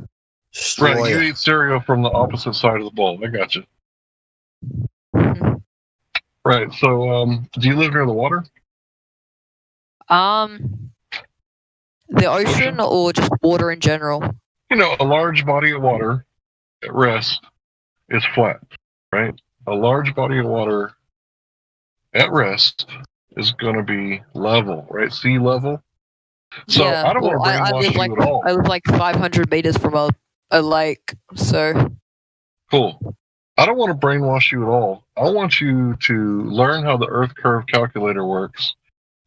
Right, you eat cereal from the opposite side of the bowl. I got you. Right, so do you live near the water? The ocean or just water in general? You know, a large body of water at rest is flat, right? A large body of water at rest is going to be level, right? Sea level. So yeah, I don't want to brainwash you at all. I live like 500 meters from a lake, so. Cool. I don't want to brainwash you at all. I want you to learn how the Earth curve calculator works,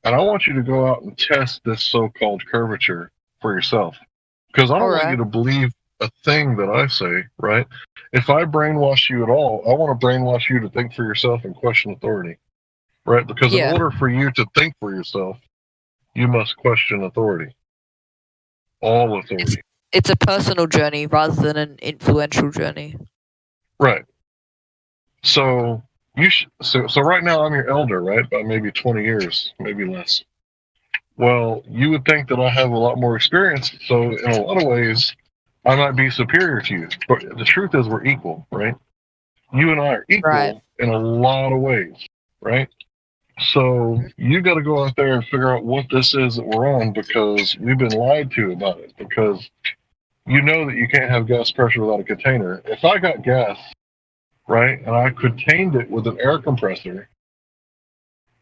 and I want you to go out and test this so-called curvature for yourself. Because I don't want you to believe a thing that I say, right? If I brainwash you at all, I want to brainwash you to think for yourself and question authority, right? Because in order for you to think for yourself, you must question authority. All authority. It's a personal journey rather than an influential journey. Right. So so right now I'm your elder, right? By maybe 20 years, maybe less. Well, you would think that I have a lot more experience, so in a lot of ways, I might be superior to you. But the truth is we're equal, right? You and I are equal in a lot of ways, right? So you got to go out there and figure out what this is that we're on, because we've been lied to about it. Because you know that you can't have gas pressure without a container. If I got gas, right, and I contained it with an air compressor,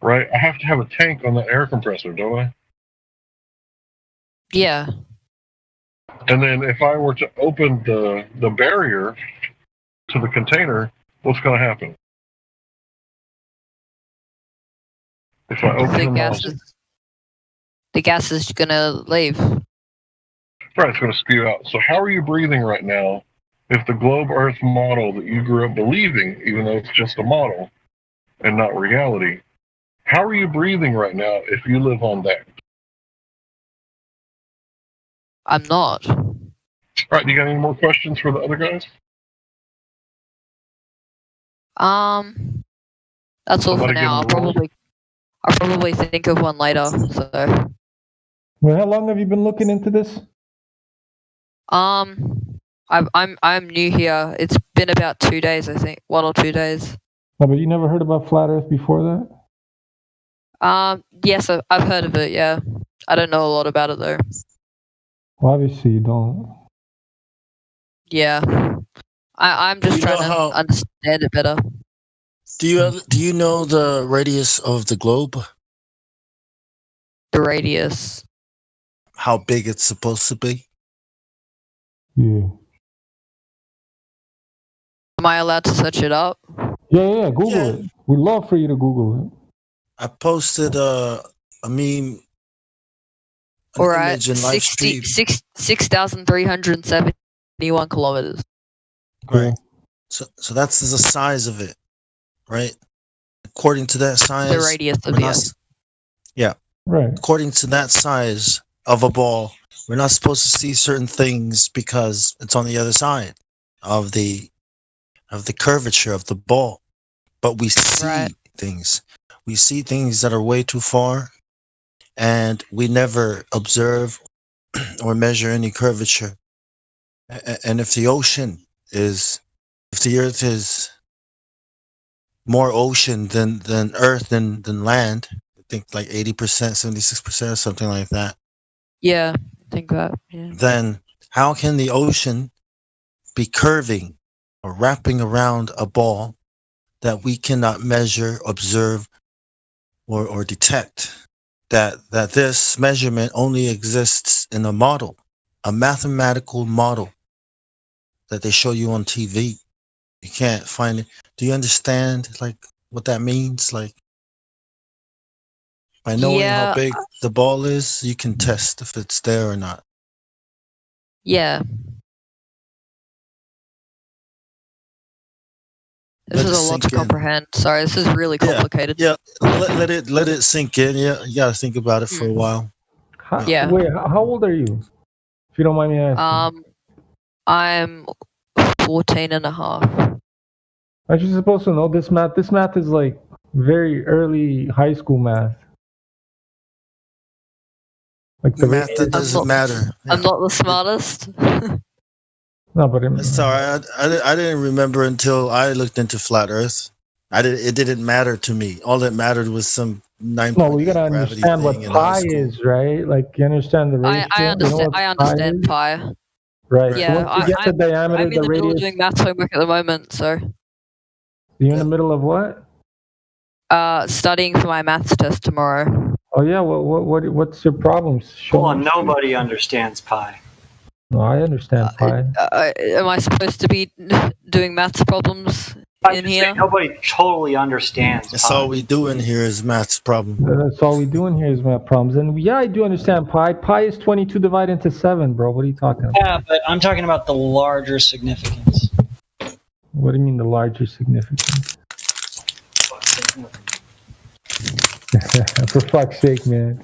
right, I have to have a tank on that air compressor, don't I? Yeah. And then if I were to open the barrier to the container, what's going to happen? If I open the gas is going to leave. Right, it's going to spew out. So how are you breathing right now if the globe Earth model that you grew up believing, even though it's just a model and not reality, how are you breathing right now if you live on that? I'm not. All right, you got any more questions for the other guys? That's all for now. I'll probably think of one later. So. Well, how long have you been looking into this? I'm new here. It's been about 2 days, I think, 1 or 2 days. Oh, but you never heard about flat Earth before that? Yes, I've heard of it. Yeah, I don't know a lot about it though. Well, obviously you don't. Yeah, I'm just trying to understand it better. Do you know the radius of the globe? The radius. How big it's supposed to be? Yeah. Am I allowed to search it up? Yeah, Google it. We'd love for you to Google it. I posted a meme. All right, 6,371 kilometers. Right. So that's the size of it, right? According to that size, the radius of the Earth. Yeah. Right. According to that size of a ball, we're not supposed to see certain things because it's on the other side of the curvature of the ball. But we see things. We see things that are way too far, and we never observe or measure any curvature. And if the Earth is more ocean than Earth than land, I think like 80%, 76% or something like that. Yeah, I think that. Yeah. Then how can the ocean be curving or wrapping around a ball that we cannot measure, observe, or detect? That this measurement only exists in a model, a mathematical model that they show you on TV. You can't find it. Do you understand like what that means? Like by knowing how big the ball is, you can test if it's there or not. Yeah. This is a lot to comprehend. Sorry, this is really complicated. Yeah. Let it sink in. Yeah, you gotta think about it for a while. Yeah. Wait, how old are you? If you don't mind me asking. I'm 14 and a half. Aren't you supposed to know this math? This math is like very early high school math. Like the math that doesn't matter. I'm not the smartest. No, but sorry, I didn't remember until I looked into flat Earth. It didn't matter to me. All that mattered was some 9. No, you gotta understand what pi is, right? Like you understand the ratio. I understand pi. Right. Yeah, so once you get the diameter, I'm in the middle of doing math homework at the moment, so. You're in the middle of what? Studying for my maths test tomorrow. Oh yeah, what's your problems? Hold on, nobody understands pi. No, I understand pi. Am I supposed to be doing maths problems in here? Nobody totally understands. That's all we do in here is maths problem. That's all we do in here is math problems. And yeah, I do understand pi. Pi is 22 divided into 7, bro. What are you talking about? Yeah, but I'm talking about the larger significance. What do you mean the larger significance? For fuck's sake, man.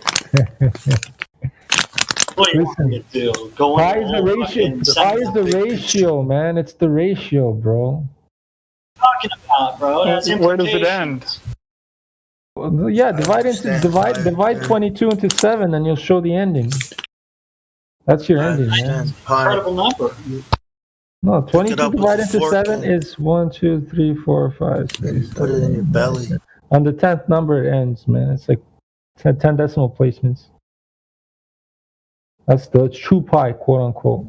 What do you want me to do? Pi is the ratio. Pi is the ratio, man. It's the ratio, bro. Talking about, bro. Where does it end? Well, yeah, divide 22 into 7, and you'll show the ending. That's your ending, man. Incredible number. No, 22 divided into 7 is 1, 2, 3, 4, 5, 6. Put it in your belly. On the 10th number, it ends, man. It's like 10 decimal placements. That's the true pi, quote unquote,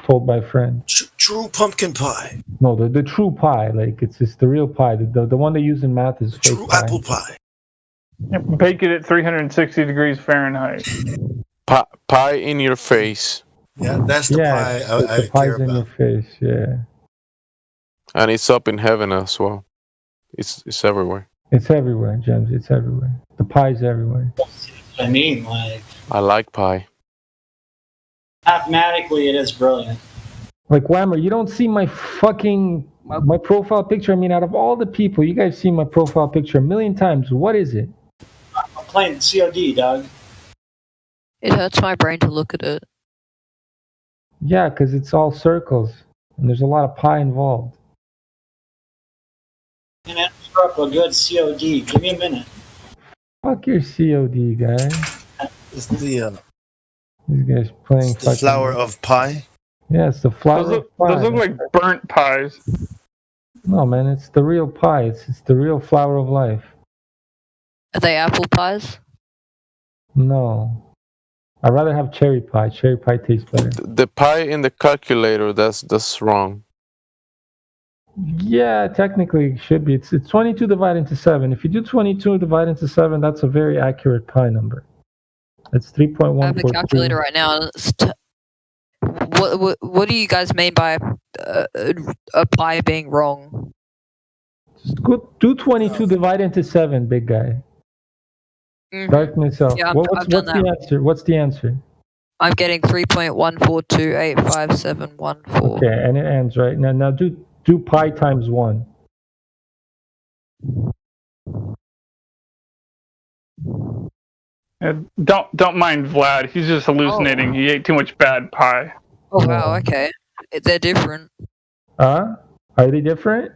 told by friend. True pumpkin pie. No, the true pi, like it's the real pie. The one they use in math is fake true apple pie. Bake it at 360 degrees Fahrenheit. Pie in your face. Yeah, that's the pie the pie's in your face, yeah. And it's up in heaven as well. It's everywhere. It's everywhere, James. It's everywhere. The pie's everywhere. I mean, like... I like pie. Mathematically, it is brilliant. Like, Whammer, you don't see my profile picture. I mean, out of all the people, you guys see my profile picture a million times. What is it? I'm playing COD, dog. It hurts my brain to look at it. Yeah, because it's all circles, and there's a lot of pi involved. And then up a good COD. Give me a minute. Fuck your COD, guy. It's the these guys playing the flower of pie. Yeah, it's the flower of pie. Those look like burnt pies. No, man, it's the real pie. It's the real flower of life. Are they apple pies? No. I'd rather have cherry pie. Cherry pie tastes better. The pie in the calculator, that's wrong. Yeah, technically it should be. It's 22 divided into 7. If you do 22 divided into 7, that's a very accurate pi number. It's 3.142. I have a calculator right now. What do you guys mean by a pi being wrong? Just go do 22 divided into 7, big guy. Mm-hmm. Darkness out. Yeah, what's the answer? What's the answer? I'm getting 3.142855714. Okay, and it ends right now. Now do pi times 1. Don't mind Vlad. He's just hallucinating. He ate too much bad pie. Oh wow. Okay, they're different. Are they different?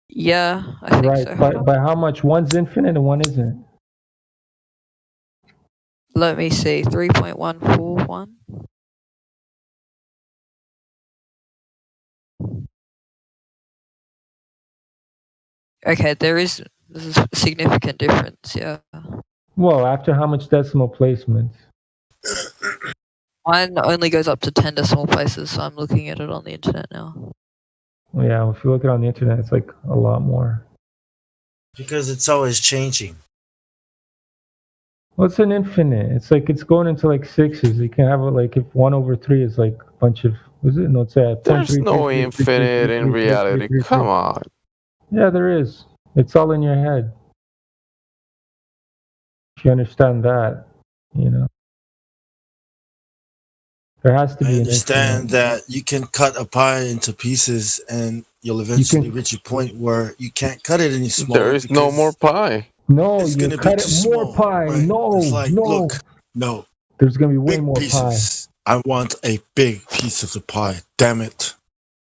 Yeah, I think so. By how much? One's infinite and one isn't. Let me see. 3.141. Okay, this is a significant difference, yeah. Well, after how much decimal placements? Mine only goes up to 10 decimal places, so I'm looking at it on the internet now. Yeah, if you look at it on the internet, it's like a lot more. Because it's always changing. Well, it's an infinite. It's like it's going into like sixes. You can have it like if 1/3 is like a bunch of. Was it? No, it's a. There's no infinite in reality. Come on. Yeah, there is. It's all in your head. If you understand that, you know. There has to be. I understand that you can cut a pie into pieces, and you'll eventually reach a point where you can't cut it any smaller. There is no more pie. No, it's you cut it more pie. Right? No, like, no. Look, no. There's gonna be way big more pieces. pie. I want a big piece of the pie. Damn it!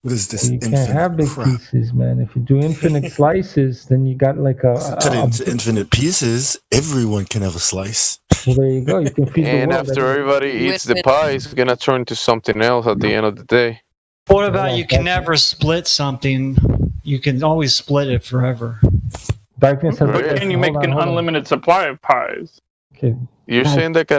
What is this? You can't have big pieces, man. If you do infinite slices, then you got like cut it into infinite pieces. Everyone can have a slice. Well, there you go. You can feed and after everybody eats the pie, it's gonna turn to something else at the end of the day. What about you can never split something? You can always split it forever. Darkness has. But can you make an unlimited supply of pies? Okay. You're saying that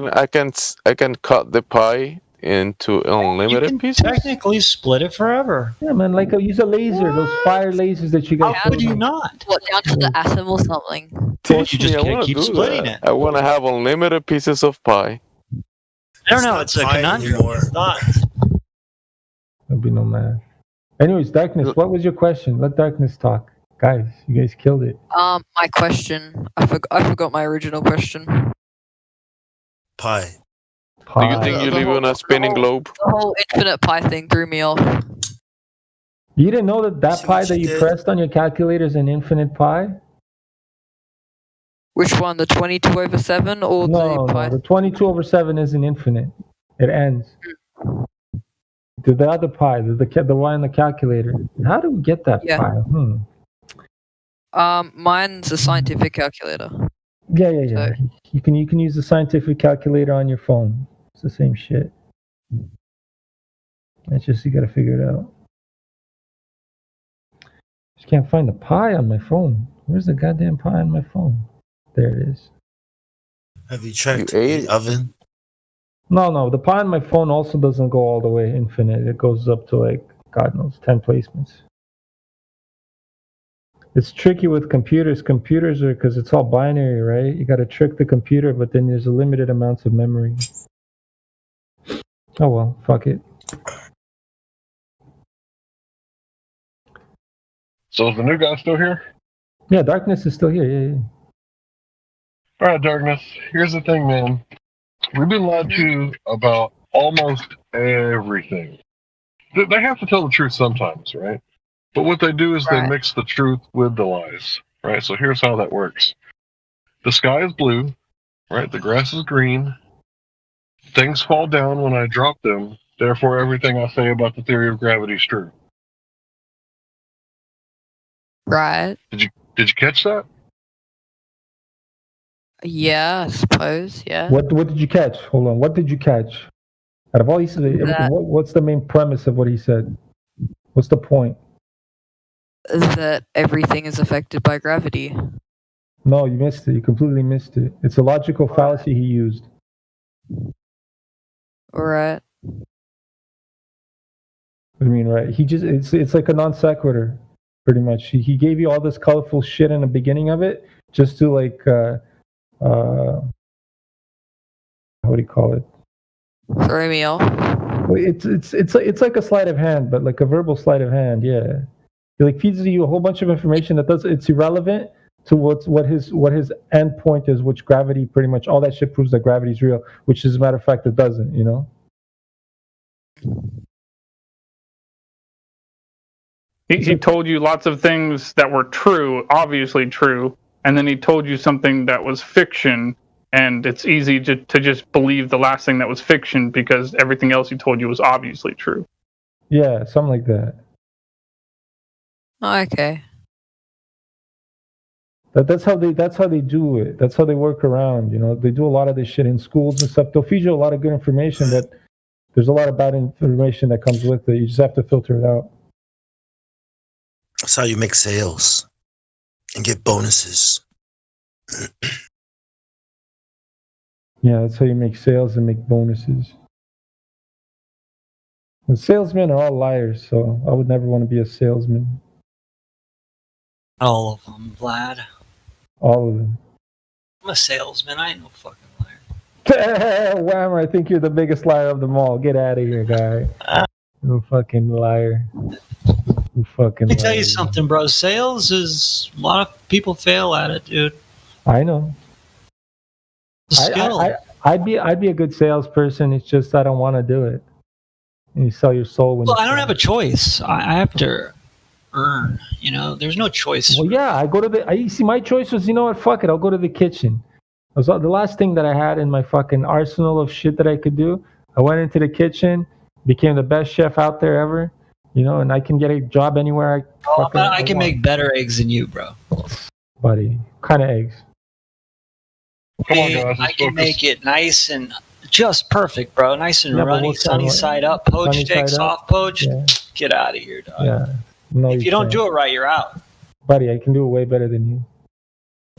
I can cut the pie into unlimited pieces? Technically split it forever. Yeah, man. Like use a laser. Those fire lasers that you got. How could you not? What, down to the atom or something? You just can't keep splitting it. I want to have unlimited pieces of pie. I don't know. It's a conundrum. It's not. There'll be no math. Anyways, Darkness, what was your question? Let Darkness talk. Guys, you guys killed it. My question. I forgot my original question. Pie. Do you think you live on a spinning globe? The whole infinite pie thing threw me off. You didn't know that pie that you pressed on your calculator is an infinite pie? Which one? The 22/7 or the pie? No, the 22/7 isn't infinite. It ends. The other pie, the one in the calculator. How do we get that pie? Mine's a scientific calculator. Yeah. So. You can use the scientific calculator on your phone. It's the same shit. It's just you got to figure it out. Just can't find the pie on my phone. Where's the goddamn pie on my phone? There it is. Have you checked the oven? No. The pie on my phone also doesn't go all the way infinite. It goes up to like, God knows, 10 placements. It's tricky with computers. Computers are, because it's all binary, right? You got to trick the computer, but then there's a limited amounts of memory. Oh well, fuck it. So is the new guy still here? Yeah, Darkness is still here. Yeah. All right, Darkness. Here's the thing, man. We've been lied to about almost everything. They have to tell the truth sometimes, right? But what they do is they mix the truth with the lies, right? So here's how that works. The sky is blue, right? The grass is green. Things fall down when I drop them. Therefore, everything I say about the theory of gravity is true. Right. Did you catch that? Yeah, I suppose. Yeah. What did you catch? Hold on. What did you catch? Out of all he said, what's the main premise of what he said? What's the point? That everything is affected by gravity. No, you missed it. You completely missed it. It's a logical fallacy he used. All right. I mean, right? It's like a non sequitur, pretty much. He gave you all this colorful shit in the beginning of it, just to like, what do you call it? Throw me off. It's like a sleight of hand, but like a verbal sleight of hand. Yeah. He like feeds you a whole bunch of information it's irrelevant to what his end point is, which gravity pretty much all that shit proves that gravity is real, which as a matter of fact it doesn't, you know. He told you lots of things that were true, obviously true, and then he told you something that was fiction, and it's easy to just believe the last thing that was fiction because everything else he told you was obviously true. Yeah, something like that. Oh, okay. That's how they do it. That's how they work around. You know, they do a lot of this shit in schools and stuff. They'll feed you a lot of good information, but there's a lot of bad information that comes with it. You just have to filter it out. That's how you make sales and get bonuses. Yeah, that's how you make sales and make bonuses. And salesmen are all liars, so I would never want to be a salesman. All of them, Vlad. All of them. I'm a salesman. I ain't no fucking liar. Whammer, I think you're the biggest liar of them all. Get out of here, guy. You fucking liar. You fucking Let me tell you something, bro. Sales is... A lot of people fail at it, dude. I know. It's a skill. I'd be a good salesperson. It's just I don't want to do it. and you sell your soul when. Well, I don't have a choice. I have to earn. There's no choice. Well, yeah, I go to the. You see, my choice was, you know what? Fuck it, I'll go to the kitchen. It was the last thing that I had in my fucking arsenal of shit that I could do. I went into the kitchen, became the best chef out there ever. And I can get a job anywhere. I can make better eggs than you, bro. Buddy, what kind of eggs? Come on, guys. I can make it nice and just perfect, bro. Nice and runny, sunny side up, poached eggs, soft poached. Yeah. Get out of here, dog. Yeah. No, if you don't do it right, you're out. Buddy, I can do it way better than you.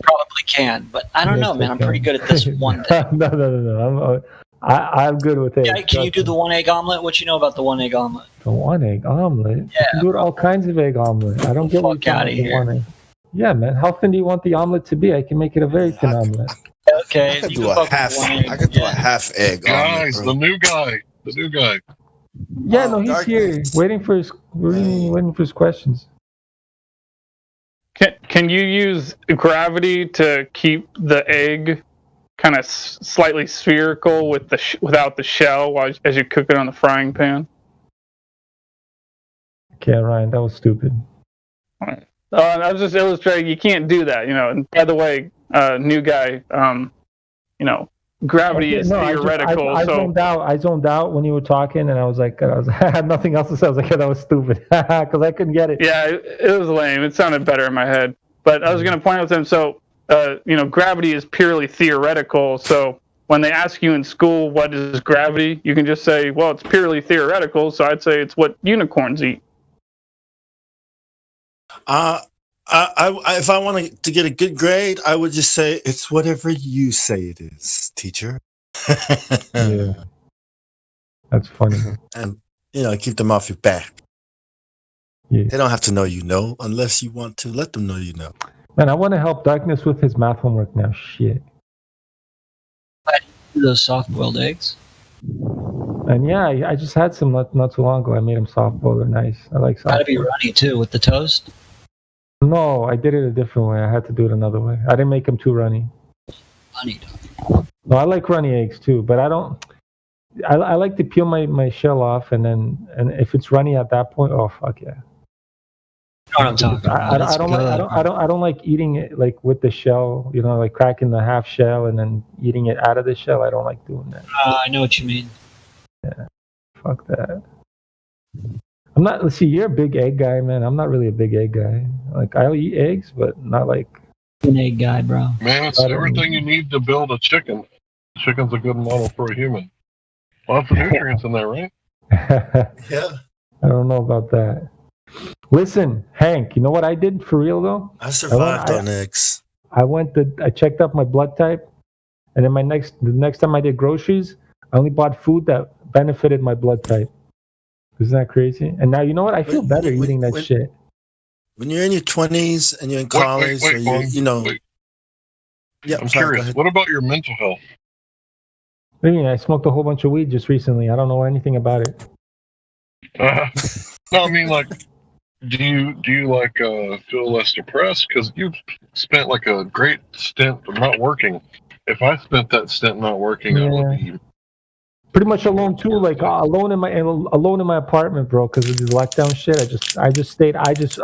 Probably can, but I don't know, man. I'm pretty good at this one thing. No. I'm good with eggs. Yeah, can you do the 1 egg omelet? What you know about the 1 egg omelet? The 1 egg omelet? Yeah. You can do all kinds of egg omelet. I don't get what out of here. 1 egg. Yeah, man. How thin do you want the omelet to be? I can make it a very thin omelet. Okay. I could do a half egg. Guys, the new guy. Yeah, no, he's here, waiting for his questions. Can you use gravity to keep the egg kind of slightly spherical without the shell as you cook it on the frying pan? Okay, Ryan, that was stupid. I was just illustrating you can't do that, And by the way, new guy, gravity is theoretical. I zoned out when you were talking, and I had nothing else to say. I was like, yeah, that was stupid because I couldn't get it. Yeah, it was lame. It sounded better in my head. But I was going to point out to him, so, gravity is purely theoretical. So when they ask you in school, what is gravity? You can just say, well, it's purely theoretical. So I'd say it's what unicorns eat. If I wanted to get a good grade, I would just say it's whatever you say it is, teacher. Yeah, that's funny. And keep them off your back. Yeah. They don't have to know unless you want to let them know you know. Man, I want to help Darkness with his math homework now. Shit. Those soft-boiled eggs. And yeah, I just had some not too long ago. I made them soft-boiled. They're nice. I like soft-boiled. Gotta be runny too with the toast. No, I did it a different way. I had to do it another way. I didn't make them too runny. Runny. No, I like runny eggs too, but I don't. I like to peel my shell off, and if it's runny at that point, oh fuck yeah. You know what I'm talking about. I don't like eating it like with the shell. Like cracking the half shell and then eating it out of the shell. I don't like doing that. I know what you mean. Yeah, fuck that. I'm not. Let's see, you're a big egg guy, man. I'm not really a big egg guy. Like I'll eat eggs, but not like an egg guy, bro. Man, it's everything you need to build a chicken. Chicken's a good model for a human. Lots of nutrients in there, right? Yeah. I don't know about that. Listen, Hank, you know what I did for real though? I survived on eggs. I checked up my blood type, and then the next time I did groceries, I only bought food that benefited my blood type. Isn't that crazy? And now you know what? I feel better eating that shit. When you're in your 20s and you're in college, Yeah, I'm curious. What about your mental health? What do you mean? I smoked a whole bunch of weed just recently. I don't know anything about it. No, I mean, like, do you like feel less depressed because you've spent like a great stint of not working? If I spent that stint not working, I would be pretty much alone too. Like alone in my apartment, bro. Because of this lockdown shit,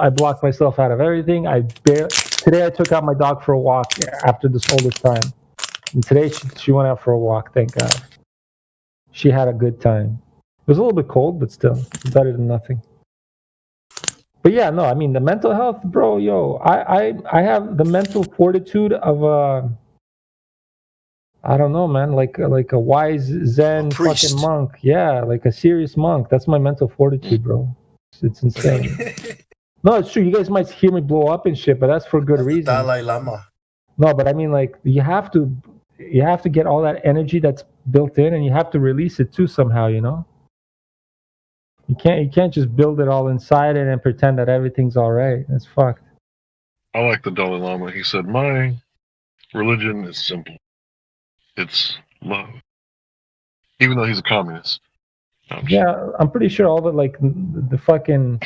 I blocked myself out of everything. Today I took out my dog for a walk after all this time, and today she went out for a walk. Thank God. She had a good time. It was a little bit cold, but still, it's better than nothing. But yeah, no, I mean the mental health, bro. Yo, I have the mental fortitude of I don't know, man, like a wise Zen fucking monk. Yeah, like a serious monk. That's my mental fortitude, bro. It's insane. No, it's true. You guys might hear me blow up and shit, but that's for good reason. Dalai Lama. No, but I mean, like you have to get all that energy that's built in, and you have to release it too somehow. You know. You can't just build it all inside it and pretend that everything's all right. That's fucked. I like the Dalai Lama. He said, "My religion is simple. It's love." Even though he's a communist. Yeah, I'm pretty sure all the fucking.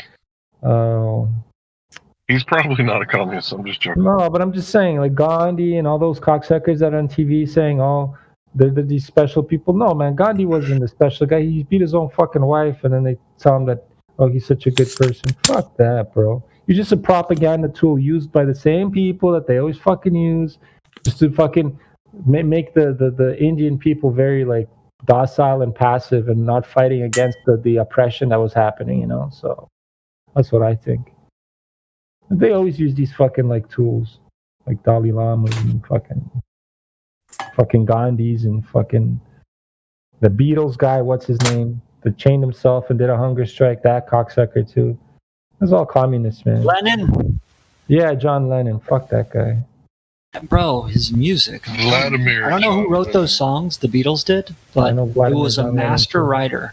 He's probably not a communist. I'm just joking. No, but I'm just saying, like Gandhi and all those cocksuckers that are on TV saying, "Oh, they're these special people. No, man, Gandhi wasn't a special guy. He beat his own fucking wife, and then they tell him that, oh, he's such a good person. Fuck that, bro. You're just a propaganda tool used by the same people that they always fucking use, just to fucking make the Indian people very like docile and passive and not fighting against the oppression that was happening, you know. So that's what I think. And they always use these fucking like tools, like Dalai Lamas and fucking Gandhis and fucking the Beatles guy. What's his name? That chained himself and did a hunger strike. That cocksucker too. It's all communists, man. Lennon. Yeah, John Lennon. Fuck that guy. Bro, his music. Vladimir. I don't know who wrote those songs. The Beatles did, but it was a master writer.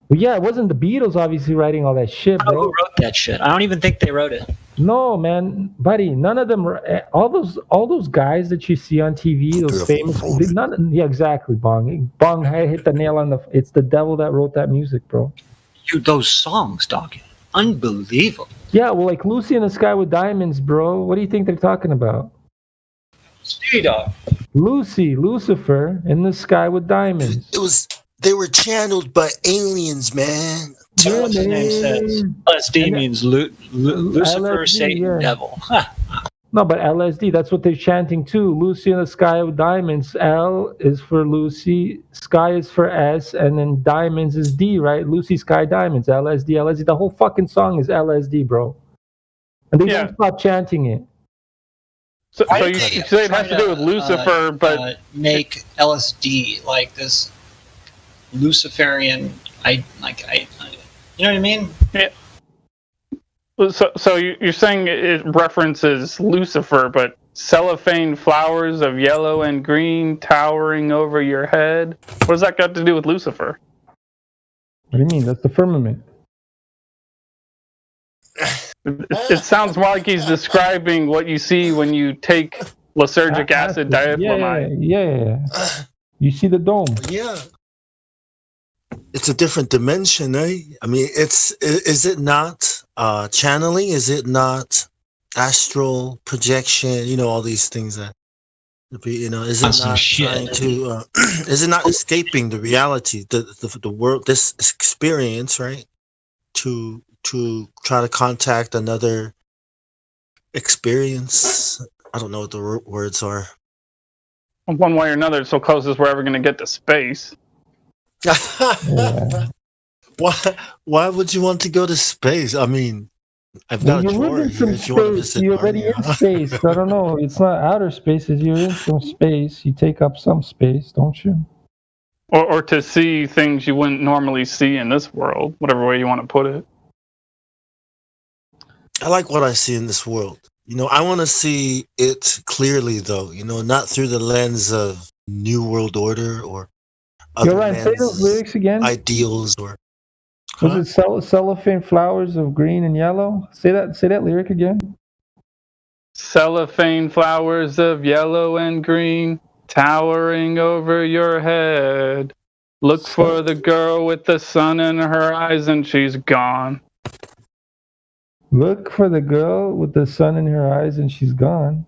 Well, yeah, it wasn't the Beatles obviously writing all that shit, bro. Who wrote that shit? I don't even think they wrote it. No, man, buddy, none of them. All those guys that you see on TV, those famous. Yeah, exactly, Bong. Bong hit the nail on the. It's the devil that wrote that music, bro. Dude, those songs, dog, unbelievable. Yeah, well, like Lucy in the Sky with Diamonds, bro. What do you think they're talking about? Steely Dog. Lucifer in the Sky with Diamonds. They were channeled by aliens, man. Yeah, what his name says. LSD means Lucifer, LSD, Satan, devil. No, but LSD, that's what they're chanting too. Lucy in the Sky with Diamonds. L is for Lucy, Sky is for S, and then Diamonds is D, right? Lucy, Sky, Diamonds, LSD, LSD. The whole fucking song is LSD, bro. And they don't stop chanting it. So you say it has to do with Lucifer, but make LSD like this Luciferian, you know what I mean? Yeah. So you're saying it references Lucifer, but cellophane flowers of yellow and green towering over your head. What does that got to do with Lucifer? What do you mean? That's the firmament. It sounds more like he's describing what you see when you take lysergic acid diethylamide. Yeah. You see the dome. Yeah. It's a different dimension, eh? I mean, is it not channeling? Is it not astral projection? You know, all these things that, you know, is it not trying to? Is it not escaping the reality, the world, this experience, right? To try to contact another experience. I don't know what the words are. One way or another, it's so closest we're ever going to get to space. Yeah. Why would you want to go to space? I mean, I've got a drawer here if you want to visit. You're already in space. I don't know. It's not outer space. If you're in some space, you take up some space, don't you? Or to see things you wouldn't normally see in this world, whatever way you want to put it. I like what I see in this world. You know, I want to see it clearly, though. You know, not through the lens of New World Order or other Ryan, say those lyrics again. Ideals or. Was it cellophane flowers of green and yellow? Say that lyric again. Cellophane flowers of yellow and green towering over your head. Look for the girl with the sun in her eyes and she's gone. Look for the girl with the sun in her eyes and she's gone.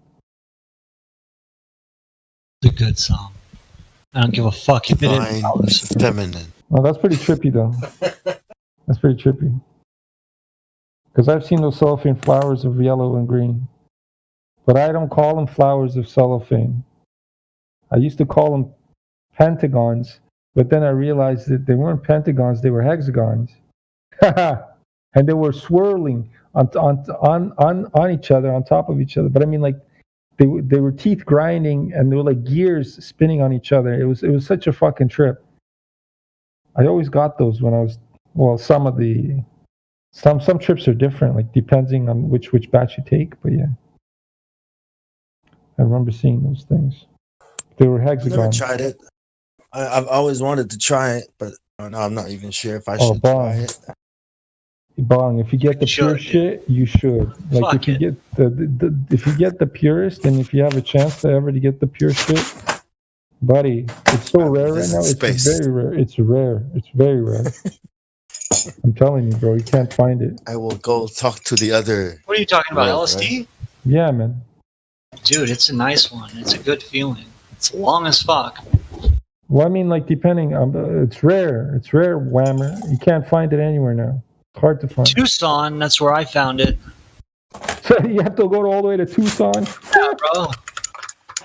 It's a good song. I don't give a fuck if it is feminine. Oh, that's pretty trippy, though. That's pretty trippy. Because I've seen those cellophane flowers of yellow and green. But I don't call them flowers of cellophane. I used to call them pentagons, but then I realized that they weren't pentagons, they were hexagons. And they were swirling on each other, on top of each other. But I mean, like, they were teeth grinding, and they were like gears spinning on each other. It was such a fucking trip. I always got those when I was, well, some trips are different, like depending on which batch you take. But yeah, I remember seeing those things. They were hexagons. I've never tried it. I've always wanted to try it, but I'm not even sure if I should try it. Bong, if you get the pure shit, you should. Like, if you get if you get the purest, and if you have a chance to get the pure shit, buddy, it's so rare right now. It's very rare. It's rare. It's very rare. I'm telling you, bro, you can't find it. I will go talk to the other. What are you talking about, LSD? Right? Yeah, man. Dude, it's a nice one. It's a good feeling. It's long as fuck. Well, I mean, like, depending, it's rare. It's rare, Whammer. You can't find it anywhere now. It's hard to find. Tucson, that's where I found it. So you have to go all the way to Tucson? Yeah, bro.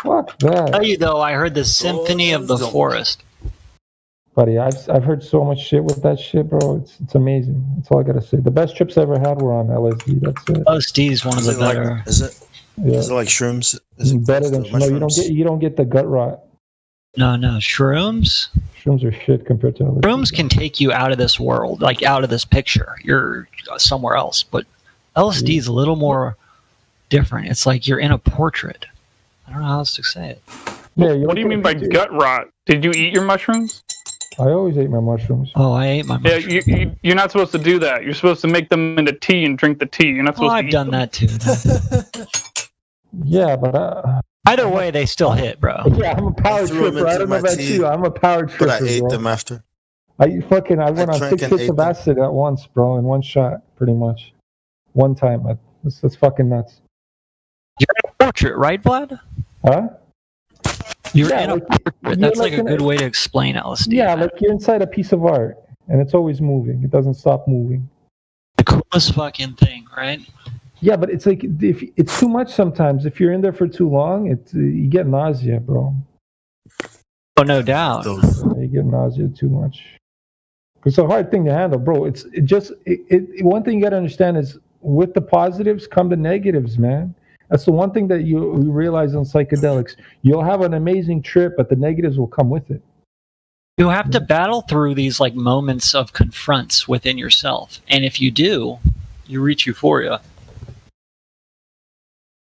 Fuck that. I'll tell you though, I heard the Symphony of the Forest. Buddy, I've heard so much shit with that shit, bro. It's amazing. That's all I gotta say. The best trips I ever had were on LSD. That's it. LSD is one of the better. Is it? Yeah. Is it like shrooms? Is it better than no? You don't get the gut rot. No, shrooms. Shrooms are shit compared to LSD. Shrooms can take you out of this world, like out of this picture. You're somewhere else, but LSD is a little more different. It's like you're in a portrait. I don't know how else to say it. Yeah, what do you mean by gut rot? Did you eat your mushrooms? I always ate my mushrooms. Oh, I ate my mushrooms. Yeah, you're not supposed to do that. You're supposed to make them into tea and drink the tea. You're not supposed to I've done that too. Yeah, but either way, they still hit, bro. Yeah, I'm a power tripper. I don't know about you. I'm a power tripper. But I ate them after. I went on 6 hits of acid at once, bro, in one shot, pretty much. One time. That's fucking nuts. You're in a portrait, right, Vlad? Huh? You're in a portrait. That's like a good way to explain LSD. Yeah, like you're inside a piece of art, and it's always moving. It doesn't stop moving. The coolest fucking thing, right? Yeah, but it's like if it's too much sometimes. If you're in there for too long, you get nausea, bro. Oh, no doubt. You get nausea too much. It's a hard thing to handle, bro. One thing you got to understand is with the positives come the negatives, man. That's the one thing that you realize on psychedelics. You'll have an amazing trip, but the negatives will come with it. You have to battle through these like moments of confronts within yourself, and if you do, you reach euphoria.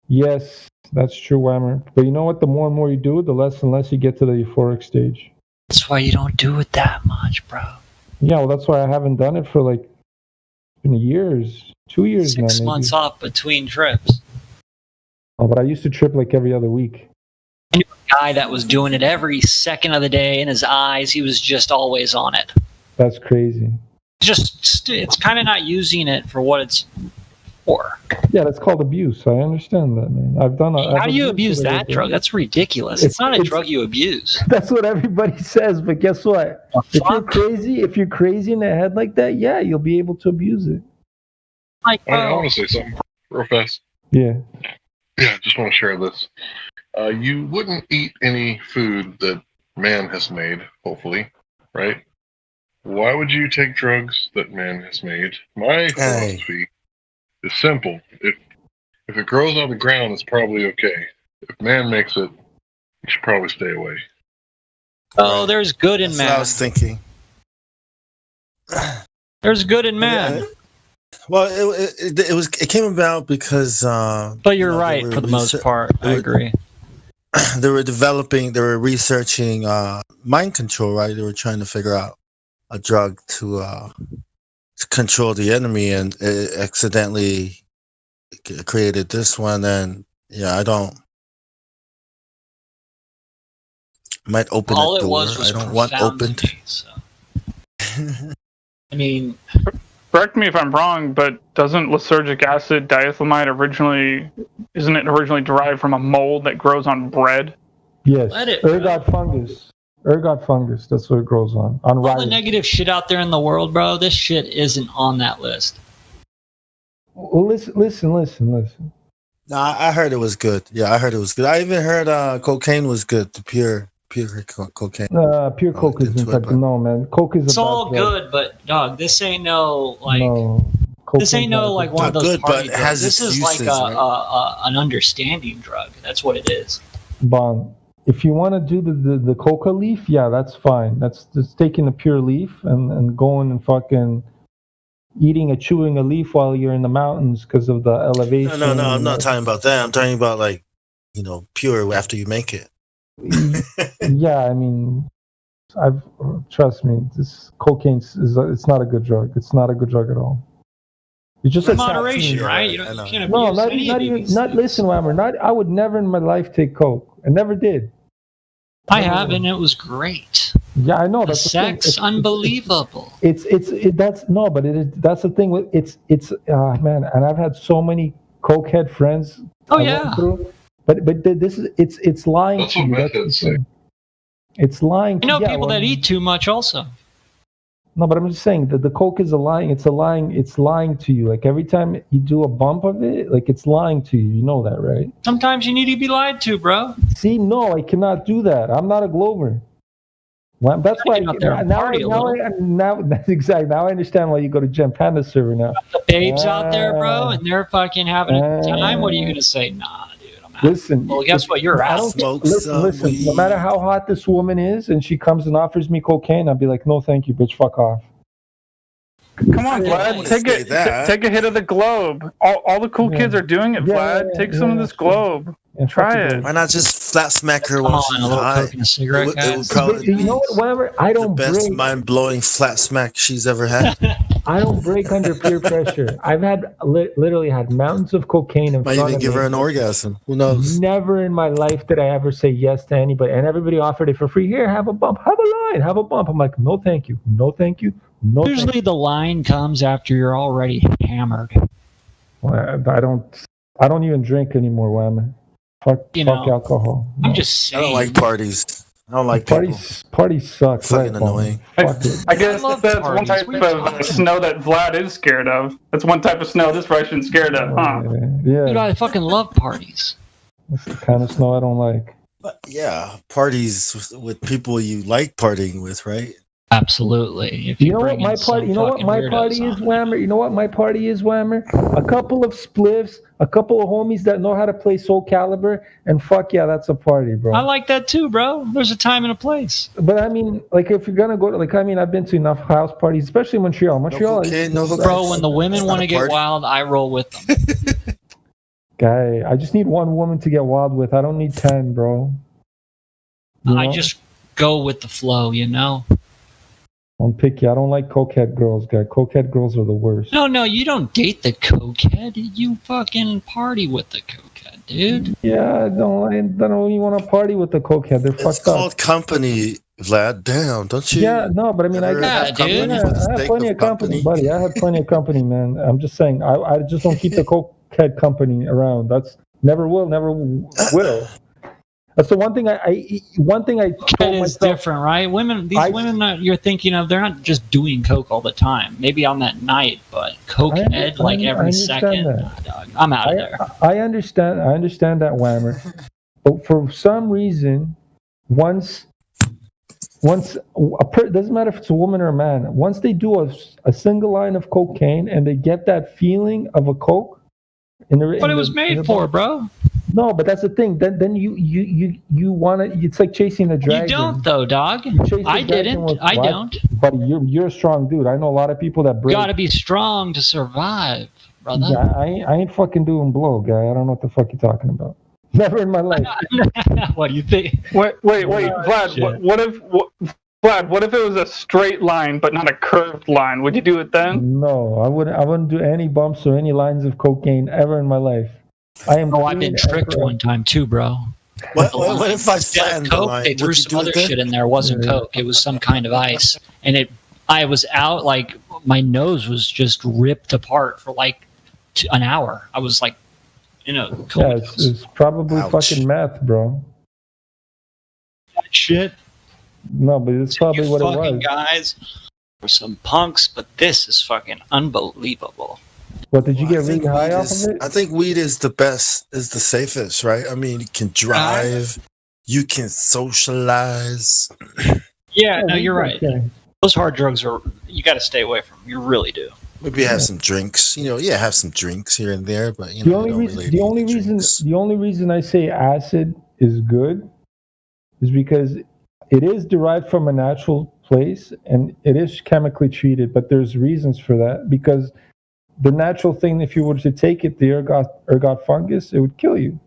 Yes, that's true, Whammer. But you know what? The more and more you do it, the less and less you get to the euphoric stage. That's why you don't do it that much, bro. Yeah, well, that's why I haven't done it for like years, 2 years now. 6 months off between trips. Oh, but I used to trip like every other week. I knew a guy that was doing it every second of the day in his eyes. He was just always on it. That's crazy. It's kind of not using it for what it's for. Yeah, that's called abuse. I understand that, man. How do you abuse that drug? That's ridiculous. It's not a drug you abuse. That's what everybody says, but guess what? If you're crazy in the head like that, yeah, you'll be able to abuse it. I want to say something real fast. Yeah. Yeah, just want to share this. You wouldn't eat any food that man has made, hopefully, right? Why would you take drugs that man has made? My philosophy is simple. If it grows on the ground, it's probably okay. If man makes it, you should probably stay away. Oh, there's good in man. That's what I was thinking. There's good in man. Well, it came about because. But you're right for the most part. I agree. They were researching mind control, right? They were trying to figure out a drug to control the enemy, and it accidentally created this one. And yeah, might open all a door. It was I don't want opened. So. I mean. Correct me if I'm wrong, but doesn't lysergic acid diethylmide isn't it originally derived from a mold that grows on bread? Yes, ergot fungus. Ergot fungus, that's what it grows on all rice. The negative shit out there in the world, bro, this shit isn't on that list. Well, listen. No, I heard it was good. Yeah, I heard it was good. I even heard cocaine was good, the pure cocaine. Pure coke is infected. No, man. Coke is it's all good, but dog, this ain't no like. No, this ain't no like one of those party drugs. This is like an understanding drug. That's what it is. Bon, if you want to do the coca leaf, yeah, that's fine. That's just taking the pure leaf and going and fucking chewing a leaf while you're in the mountains because of the elevation. No, I'm not talking about that. I'm talking about like, pure after you make it. Yeah, I mean, trust me, this cocaine it's not a good drug. It's not a good drug at all. It's just in moderation, right? You can't abuse listen, Whammer. I would never in my life take coke. I never did. I have, and it was great. Yeah, I know. That's sex, unbelievable. That's the thing with it's man, and I've had so many cokehead friends. Oh yeah. But this is it's lying That's to what you. meth heads say. It's lying. I know people that eat too much also. No, but I'm just saying that the coke is a lying. It's lying to you. Like every time you do a bump of it, like it's lying to you. You know that, right? Sometimes you need to be lied to, bro. See, no, I cannot do that. I'm not a Glover. Well, that's why now that's exactly. Now I understand why you go to Gem Panda server now. The babes out there, bro, and they're fucking having a good time. What are you gonna say? Nah, dude. I'm out. Listen. Well, guess what? You're out. Listen. No matter how hot this woman is, and she comes and offers me cocaine, I'll be like, no, thank you, bitch. Fuck off. Come on, Vlad. Take a hit of the globe. All the cool kids are doing it, Vlad. Take some of this globe. Try it. Why not just flat smack her while she's high? A cigarette, it would probably you know what? Whatever. I don't the best break. mind-blowing flat smack she's ever had. I don't break under peer pressure. I've had literally had mountains of cocaine in Might front even of give me. her an orgasm. Who knows? Never in my life did I ever say yes to anybody, and everybody offered it for free. Here, have a bump, have a line, have a bump. I'm like, no, thank you, no, thank you, no. Usually the line comes after you're already hammered. Well, I don't even drink anymore, Wham. Fuck alcohol. No. I'm just saying. I don't like parties. I don't like parties suck. Fucking annoying. I guess that's one type of snow that Vlad is scared of. That's one type of snow this Russian's scared of, huh? Yeah. Dude, I fucking love parties. That's the kind of snow I don't like. But yeah, parties with people you like partying with, right? Absolutely. If you know what my party? You know what my party is, Whammer? You know what my party is, Whammer? A couple of spliffs, a couple of homies that know how to play Soul Calibur, and fuck yeah, that's a party, bro. I like that too, bro. There's a time and a place. But I mean, like if you're gonna go to, like, I mean, I've been to enough house parties, especially Montreal. Bro, when the women want to get wild, I roll with them. Guy, I just need one woman to get wild with. I don't need 10, bro. I just go with the flow, you know. I'm picky. I don't like cokehead girls, guy. Cokehead girls are the worst. No, you don't date the cokehead. You fucking party with the cokehead, dude. Yeah, I don't even want to party with the cokehead. They're fucked up. It's called company, Vlad. Damn, don't you? Yeah, no, but I mean, I have plenty of company, buddy. I have plenty of company, man. I'm just saying, I just don't keep the cokehead company around. That's never will. That's the one thing I told myself. Is different, right? Women that you're thinking of, they're not just doing coke all the time. Maybe on that night, but cokehead like every second. Nah, dog, I'm out of there. I understand that, Whammer. But for some reason, once doesn't matter if it's a woman or a man. Once they do a single line of cocaine and they get that feeling of a coke, what it was made for, bro. No, but that's the thing. Then you want to. It's like chasing a dragon. You don't though, dog. I didn't. I don't. Buddy, you're a strong dude. I know a lot of people that break. You gotta be strong to survive, brother. Yeah, I ain't fucking doing blow, guy. I don't know what the fuck you're talking about. Never in my life. What do you think? Wait, Vlad. What if it was a straight line but not a curved line? Would you do it then? No, I wouldn't do any bumps or any lines of cocaine ever in my life. I've been tricked one time too, bro. What if I flattened coke? the line? They threw some other shit in there. It wasn't coke. It was some kind of ice, and I was out, like my nose was just ripped apart for like an hour. I was like, it's probably fucking meth, bro. Shit. No, but it's probably what it was. Guys, we're some punks, but this is fucking unbelievable. What, did you get really high off of it? I think weed is the best, is the safest, right? I mean, you can drive, you can socialize. Yeah, no, you're right. Those hard drugs you got to stay away from. You really do. Maybe have some drinks, have some drinks here and there, but the only reason I say acid is good is because it is derived from a natural place and it is chemically treated, but there's reasons for that, because the natural thing, if you were to take it, the ergot fungus, it would kill you.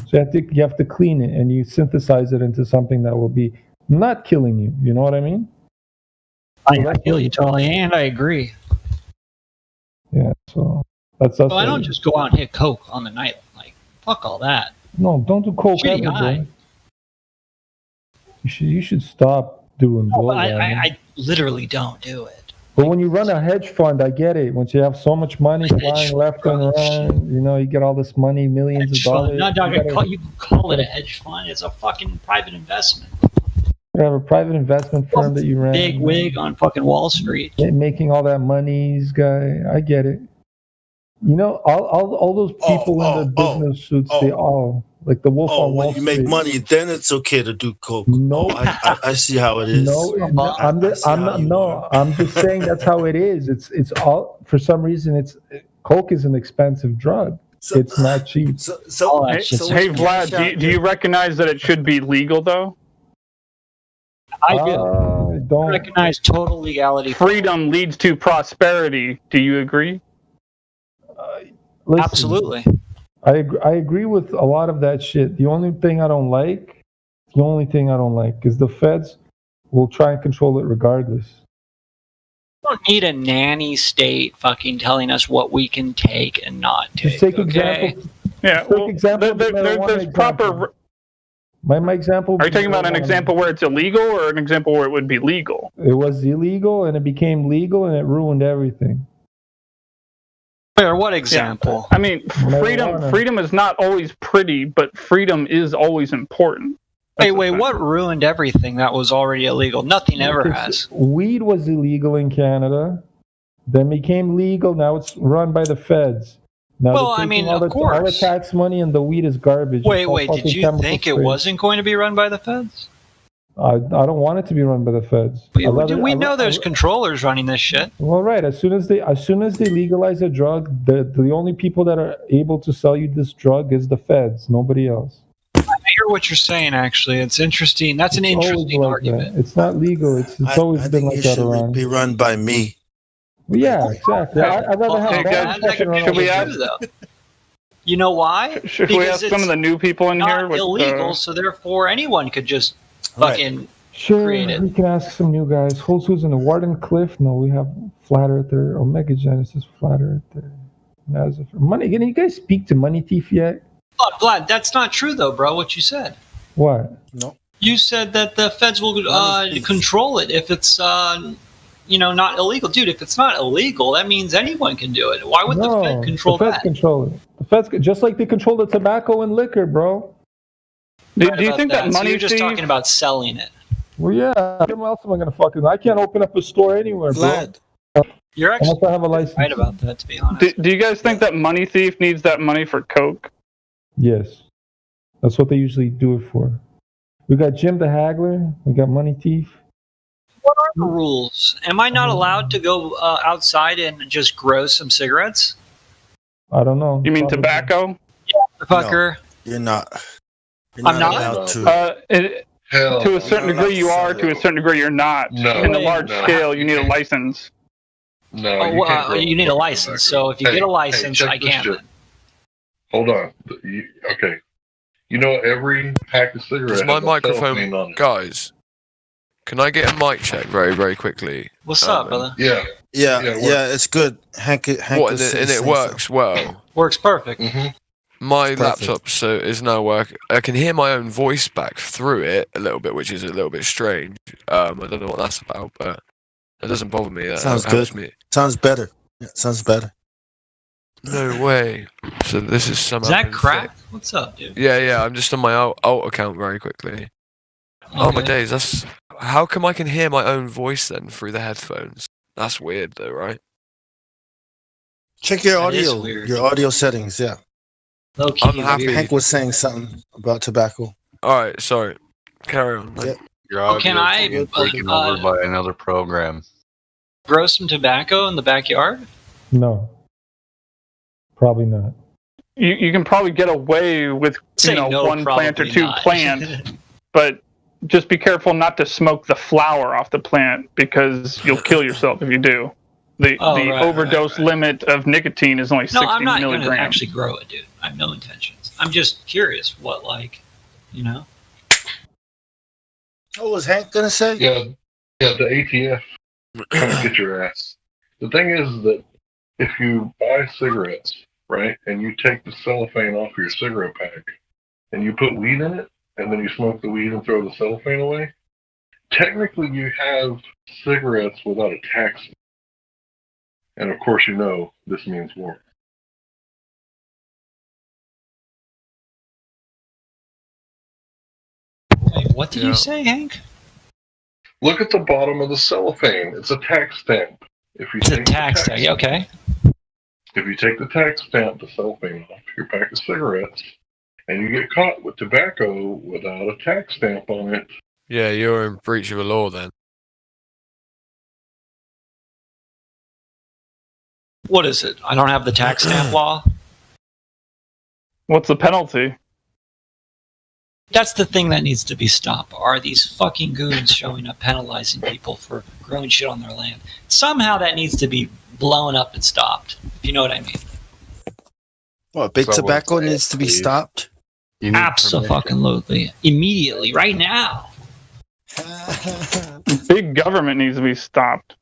So you have to clean it and you synthesize it into something that will be not killing you. You know what I mean? I feel you totally, and I agree. Yeah, so that's. So I don't just go out and hit coke on the night. Like, fuck all that. No, don't do coke ever, bro. You should stop doing blow. I literally don't do it. But when you run a hedge fund, I get it. Once you have so much money flying left and right, you get all this money, millions of dollars. You can call it a hedge fund. It's a fucking private investment. You have a private investment firm that you run. Big wig on fucking Wall Street. Making all that money, guy. I get it. All those people in the business suits, they all like the Wolf on Wall Street. When you make money, then it's okay to do coke. No, I see how it is. I'm just saying that's how it is. It's all for some reason. Coke is an expensive drug. It's not cheap. Hey, Vlad, do you recognize that it should be legal though? I do. Don't recognize total legality. Freedom leads to prosperity. Do you agree? Listen, absolutely. I agree with a lot of that shit. The only thing I don't like is the feds will try and control it regardless. We don't need a nanny state fucking telling us what we can take and not take. Just take example. Yeah, there's proper. My example. Are you talking about an example where it's illegal or an example where it would be legal? It was illegal and it became legal and it ruined everything. Or what example? Yeah. I mean, freedom is not always pretty, but freedom is always important. Wait, what ruined everything that was already illegal? Nothing ever has. Weed was illegal in Canada, then became legal, now it's run by the feds. Now of course. All the tax money and the weed is garbage. Wait, did you think it wasn't going to be run by the feds? I don't want it to be run by the feds. We know there's controllers running this shit. Well, right. As soon as they legalize a drug, the only people that are able to sell you this drug is the feds. Nobody else. I hear what you're saying. Actually, it's interesting. That's an interesting argument. It's not legal. It's always been like that around. Be run by me. Well, yeah, exactly. I'd rather have that. Should we ask? You know why? Should we ask some of the new people in here? It's illegal, so therefore anyone could just fucking create it. We can ask some new guys. Who's in the Wardenclyffe? No, we have Flat Earther. Omega Genesis, Flat Earther. Money. Can you guys speak to Money Thief yet? Vlad, that's not true though, bro. What you said. What? No. You said that the feds will control it if it's not illegal, dude. If it's not illegal, that means anyone can do it. Why would the Fed control that? The feds control it. The feds, just like they control the tobacco and liquor, bro. Do you think that money? So you're just talking about selling it. Well, yeah. What else am I gonna fucking? I can't open up a store anywhere, bro. You're actually unless I have a license. Right about that, to be honest. Do you guys think that Money Thief needs that money for coke? Yes, that's what they usually do it for. We got Jim the Haggler. We got Money Thief. What are the rules? Am I not allowed to go outside and just grow some cigarettes? I don't know. You mean tobacco? Yeah, fucker. No, you're not. I'm not allowed to. To a certain degree you are, to a certain degree you're not. No, in a large scale, you need a license. No, you need a license. So if you get a license, I can. Hold on. Okay. Every pack of cigarettes. Is my microphone, guys? Can I get a mic check very, very quickly? What's up, brother? Yeah, it's good. Hank and it works well. Works perfect. Mm-hmm. My laptop is now working. I can hear my own voice back through it a little bit, which is a little bit strange. I don't know what that's about, but it doesn't bother me. That sounds good. Sounds better. Yeah, sounds better. No way. So this is somehow. Is that crap? What's up, dude? Yeah. I'm just on my alt account very quickly. Okay. Oh my days! That's how come I can hear my own voice then through the headphones? That's weird, though, right? Check your audio. Your audio settings. Yeah. Okay, I'm happy. Hank was saying something about tobacco. All right, sorry. Carry on. Yeah. Your audio can I taken over by another program? Grow some tobacco in the backyard? No. Probably not. You can probably get away with one plant or two plants, but just be careful not to smoke the flower off the plant because you'll kill yourself if you do. The overdose limit of nicotine is only 60 milligrams. No, I'm not going to actually grow it, dude. I have no intentions. I'm just curious what, What was Hank going to say? Yeah, the ATF come get your ass. The thing is that if you buy cigarettes, right, and you take the cellophane off your cigarette pack, and you put weed in it, and then you smoke the weed and throw the cellophane away, technically you have cigarettes without a tax. And of course, you know this means war. Wait, what did you say, Hank? Look at the bottom of the cellophane. It's a tax stamp. If you It's a take the tax tag, okay. If you take the tax stamp, the cellophane off your pack of cigarettes, and you get caught with tobacco without a tax stamp on it. Yeah, you're in breach of the law then. What is it? I don't have the tax stamp law? What's the penalty? That's the thing that needs to be stopped, are these fucking goons showing up penalizing people for growing shit on their land. Somehow that needs to be blown up and stopped, if you know what I mean. What, big tobacco needs to be stopped? Absolutely. Immediately, right now. Big government needs to be stopped.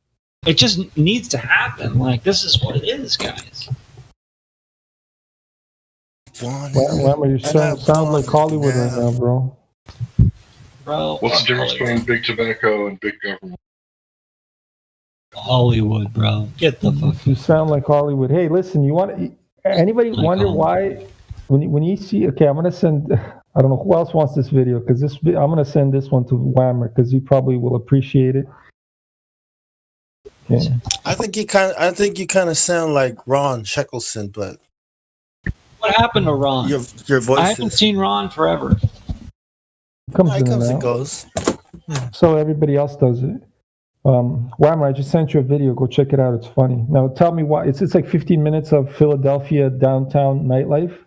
It just needs to happen. Like, this is what it is, guys. Well, you sound like Hollywood right now, bro. Bro, what's the difference between big tobacco and big government? Hollywood, bro. Get the fuck. You sound like Hollywood. Hey, listen, you want anybody like wonder why when you see? Okay, I'm gonna send. I don't know who else wants this video because I'm gonna send this one to Whammer because he probably will appreciate it. Okay. I think you kind of sound like Ron Shekelson, but. What happened to Ron? Your voice. I haven't seen Ron forever. He comes and goes. So everybody else does it. Whammer, I just sent you a video. Go check it out. It's funny. Now tell me why. It's like 15 minutes of Philadelphia downtown nightlife.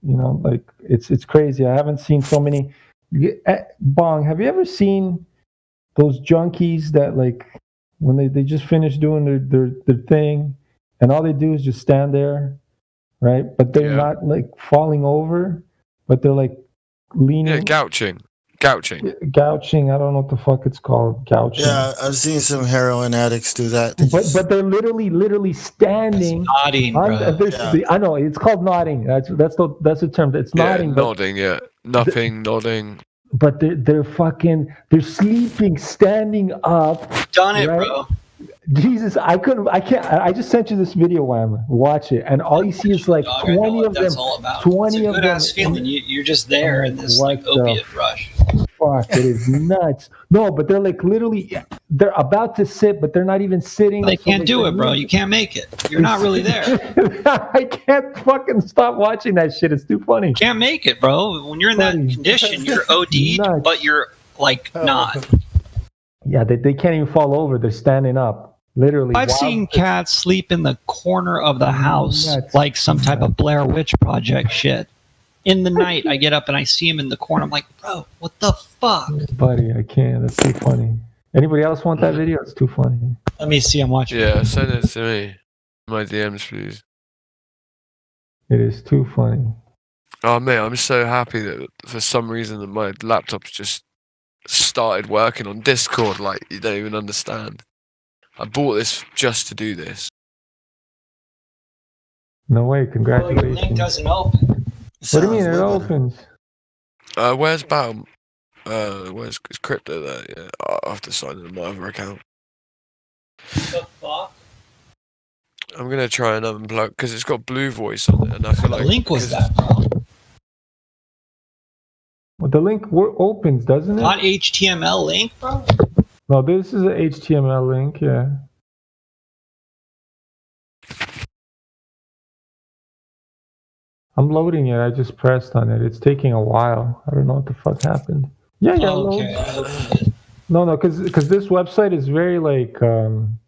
You know, like it's crazy. I haven't seen so many. Bong, have you ever seen those junkies that like when they just finish doing their thing and all they do is just stand there? Right, but they're not like falling over, but they're like leaning. Yeah, gouching. Gouching. I don't know what the fuck it's called. Gouching. Yeah, I've seen some heroin addicts do that. But they're literally standing. That's nodding, bro. I know it's called nodding. That's the term. It's nodding. Nodding. Yeah, nothing. Nodding. But they're sleeping, standing up. Done it, bro. Jesus, I just sent you this video, Whammer. Watch it, and all you see is like 20 of them. That's all about. 20 of them. Good-ass feeling. You're just there in this like opiate rush. Fuck, it is nuts. No, but they're like literally, they're about to sit, but they're not even sitting. They can't do it, bro. You can't make it. You're not really there. I can't fucking stop watching that shit. It's too funny. Can't make it, bro. When you're in that condition, you're OD'd, but you're like not. Yeah, they can't even fall over. They're standing up. Literally. I've seen cats sleep in the corner of the house like some type of Blair Witch Project shit. In the night, I get up and I see him in the corner. I'm like, bro, what the fuck? Buddy, I can't. That's too funny. Anybody else want that video? It's too funny. Let me see. I'm watching. Yeah, send it to me. My DMs, please. It is too funny. Oh, mate, I'm so happy that for some reason that my laptop's just started working on Discord. Like, you don't even understand. I bought this just to do this. No way, congratulations. Well, your link doesn't open. What do you mean it opens? Where's Baum? Where's Crypto there? Yeah, I'll have to sign in my other account. What the fuck? I'm gonna try and unplug because it's got Blue Voice on it, and I feel like the link was that, bro. Well, the link opens, doesn't it? Not HTML link, bro. No, this is an HTML link, yeah. I'm loading it. I just pressed on it. It's taking a while. I don't know what the fuck happened. Yeah, okay. No, because this website is very like called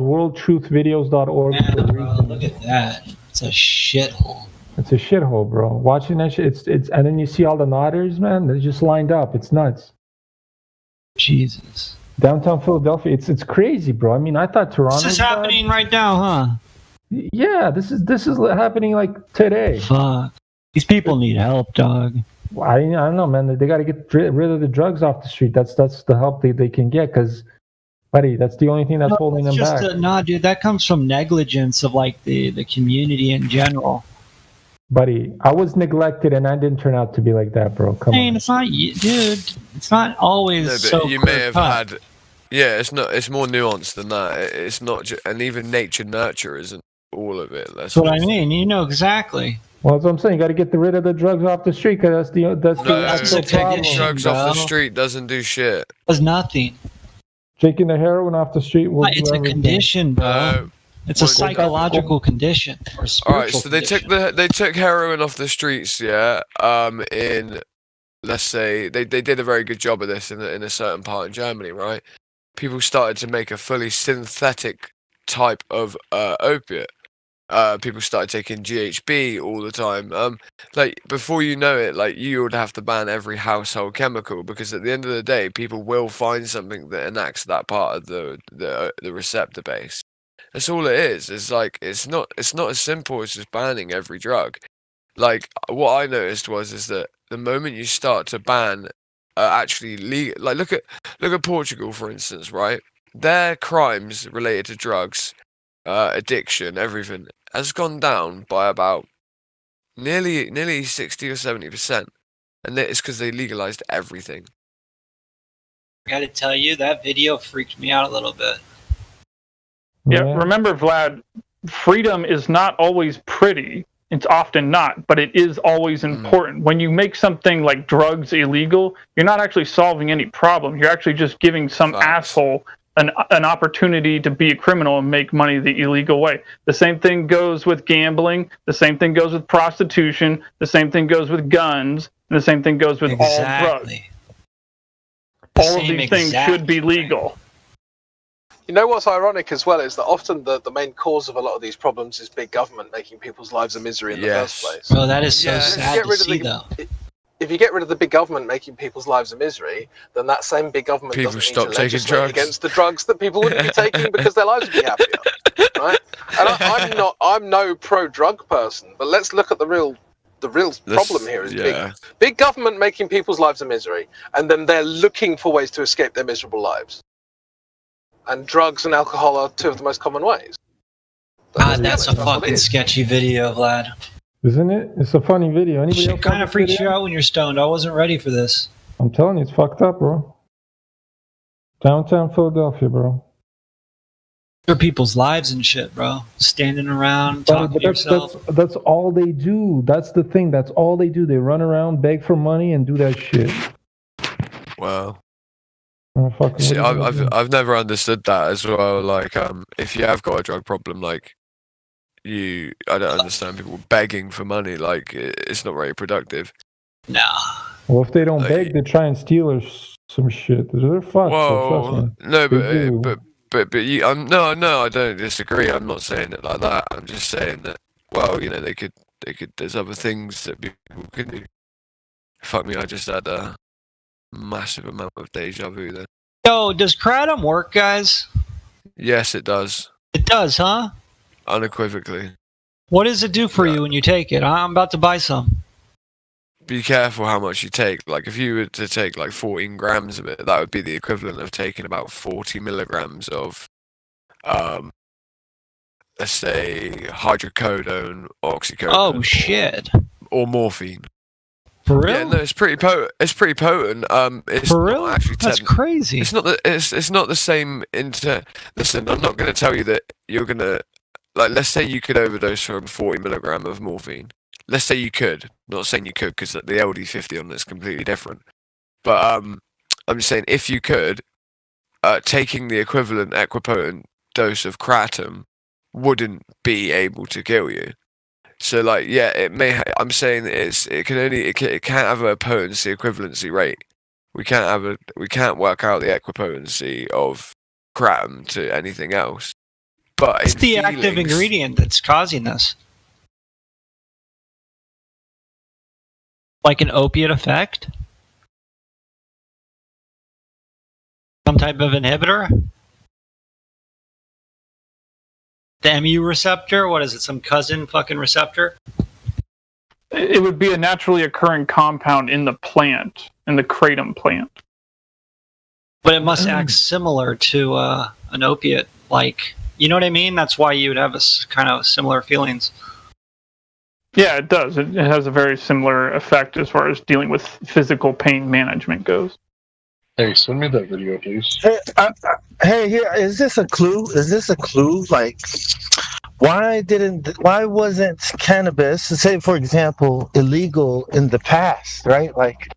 worldtruthvideos.org. Man, bro, look at that. It's a shithole. It's a shithole, bro. Watching that shit, it's and then you see all the nodders, man. They're just lined up. It's nuts. Jesus. Downtown Philadelphia, it's crazy, bro. I mean, I thought Toronto. This is happening right now, huh? Yeah, this is happening like today. Fuck. These people need help, dog. Well, I don't know, man. They got to get rid of the drugs off the street. That's the help they can get, because, buddy, that's the only thing that's holding them back. Nah, dude, that comes from negligence of like the community in general. Buddy, I was neglected and I didn't turn out to be like that, bro. Come on. It's not, dude. It's not always. No, but so you may have had Yeah, it's not. It's more nuanced than that. It's not, and even nature nurture isn't all of it. That's what I mean. You know exactly. Well, that's what I'm saying. You got to get rid of the drugs off the street because that's the actual problem. Drugs off the street doesn't do shit. Does nothing. Taking the heroin off the street will It's a condition, bro. It's a psychological condition or spiritual. All right, so they took heroin off the streets, yeah. In, let's say they did a very good job of this in a certain part in Germany, right? People started to make a fully synthetic type of opiate. People started taking GHB all the time. Like before you know it, like you would have to ban every household chemical because at the end of the day, people will find something that enacts that part of the receptor base. That's all it is. It's like it's not as simple as just banning every drug. Like what I noticed is that the moment you start to ban, actually legal, like look at Portugal for instance, right? Their crimes related to drugs, addiction, everything has gone down by about nearly 60 or 70%, and it's because they legalized everything. I gotta tell you, that video freaked me out a little bit. Yeah, remember, Vlad, freedom is not always pretty. It's often not, but it is always important. When you make something like drugs illegal, you're not actually solving any problem. You're actually just giving some asshole an opportunity to be a criminal and make money the illegal way. The same thing goes with gambling. The same thing goes with prostitution. The same thing goes with guns. And the same thing goes with all drugs. All of these things should be legal. You know what's ironic as well is that often the main cause of a lot of these problems is big government making people's lives a misery in the first place. Well, that is so sad to see, though. If you get rid of the big government making people's lives a misery, then that same big government doesn't need to legislate against the drugs that people wouldn't be taking because their lives would be happier, right? And I'm no pro-drug person, but let's look at the real problem here is big government making people's lives a misery, and then they're looking for ways to escape their miserable lives. And drugs and alcohol are two of the most common ways. God, that's a fucking sketchy video, Vlad. Isn't it? It's a funny video. Anybody else kind of freaks you out when you're stoned. I wasn't ready for this. I'm telling you, it's fucked up, bro. Downtown Philadelphia, bro. For people's lives and shit, bro. Standing around, talking to yourself. That's all they do. That's the thing. That's all they do. They run around, beg for money, and do that shit. Wow. See, I've never understood that as well. Like, if you have got a drug problem, like, I don't understand people begging for money. Like, it's not very productive. Nah. Well, if they don't beg, they try and steal or some shit. They're fucked. Well, no, but you, no, I don't disagree. I'm not saying it like that. I'm just saying that. Well, you know, they could. There's other things that people can do. Fuck me, I just had a massive amount of deja vu there. Yo, does kratom work, guys? Yes, it does. It does, huh? Unequivocally. What does it do for you when you take it? I'm about to buy some. Be careful how much you take. Like, if you were to take like 14 grams of it, that would be the equivalent of taking about 40 milligrams of, let's say, hydrocodone, oxycodone. Oh, shit. Or morphine. For real? Yeah, no, it's pretty potent. It's pretty potent. It's for real? Not actually that's crazy. It's not it's not the same. Listen, I'm not going to tell you that you're going to, like, let's say you could overdose from 40 milligram of morphine. Let's say you could. I'm not saying you could because the LD50 on it's completely different. But I'm just saying if you could, taking the equivalent equipotent dose of kratom wouldn't be able to kill you. So, like, yeah, it may. I'm saying it can't have a potency equivalency rate. We can't work out the equipotency of kratom to anything else. But it's the active ingredient that's causing this. Like an opiate effect? Some type of inhibitor? The MU receptor? What is it? Some cousin fucking receptor? It would be a naturally occurring compound in the plant, in the kratom plant. But it must act similar to an opiate. Like, you know what I mean? That's why you would have kind of similar feelings. Yeah, it does. It has a very similar effect as far as dealing with physical pain management goes. Hey, send me that video, please. Hey, Hey, here is this a clue? Is this a clue? Like, why wasn't cannabis, say for example, illegal in the past, right? Like,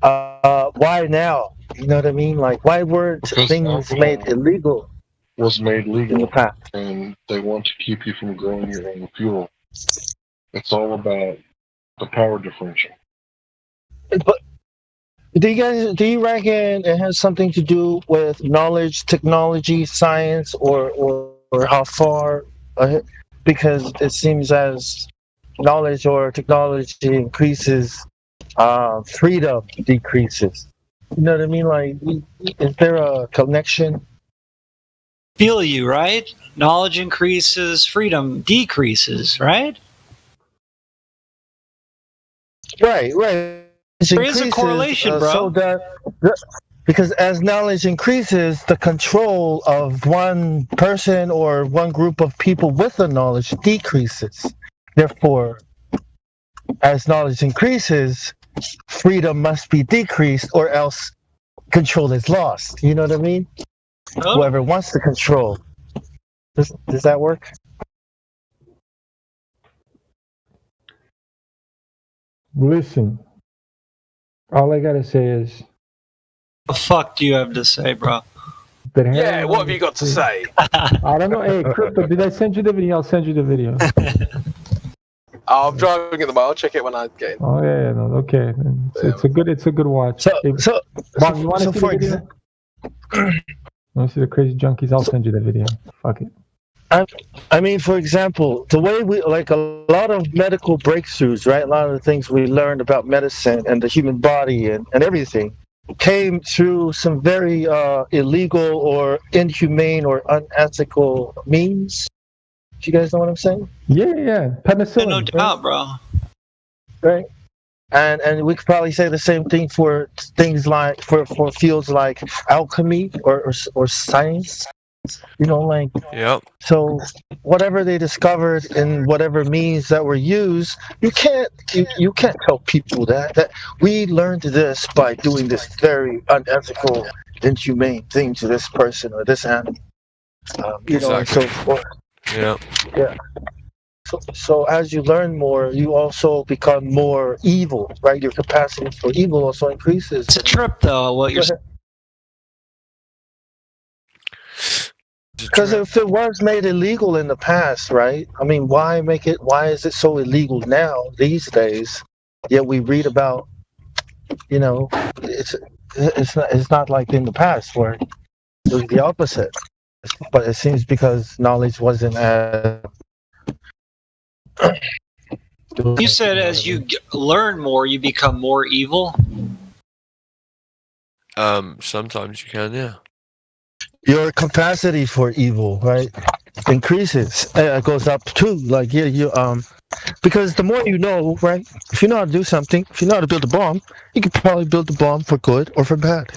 why now? You know what I mean? Like, why weren't things made illegal? Was made legal in the past, and they want to keep you from growing your own fuel. It's all about the power differential. But do you reckon it has something to do with knowledge, technology, science, or how far? Because it seems as knowledge or technology increases, freedom decreases. You know what I mean? Like, is there a connection? Feel you, right? Knowledge increases, freedom decreases, right? Right. There is a correlation, bro. So because as knowledge increases, the control of one person or one group of people with the knowledge decreases. Therefore, as knowledge increases, freedom must be decreased, or else control is lost. You know what I mean? Oh. Whoever wants to control. Does that work? Listen, all I gotta say is, the fuck do you have to say, bro? Yeah, what have you got to say? I don't know. Hey, Crypto, did I send you the video? I'll send you the video. I'm driving at the moment. I'll check it when I get in. Oh yeah, no, okay. It's a good watch. So, Mom, you want to see the video? Want to see the crazy junkies? I'll send you the video. Fuck it. I mean, for example, the way we, like, a lot of medical breakthroughs, right? A lot of the things we learned about medicine and the human body and everything came through some very illegal or inhumane or unethical means. Do you guys know what I'm saying? Yeah. Penicillin. No doubt, bro. Right. And we could probably say the same thing for things like for fields like alchemy or science. You know, like, yep. So whatever they discovered in whatever means that were used, you can't tell people that we learned this by doing this very unethical, inhumane thing to this person or this animal. You know, and so forth. Yeah. So as you learn more, you also become more evil, right? Your capacity for evil also increases. It's a trip, though. What you're saying. Because if it was made illegal in the past, right? I mean, why is it so illegal now, these days? Yet we read about, you know, it's not like in the past where it was the opposite. But it seems because knowledge wasn't as... You said as you learn more, you become more evil? Sometimes you can, yeah. Your capacity for evil, right, increases. It goes up too. Like, because the more you know, right? If you know how to do something, if you know how to build a bomb, you could probably build the bomb for good or for bad.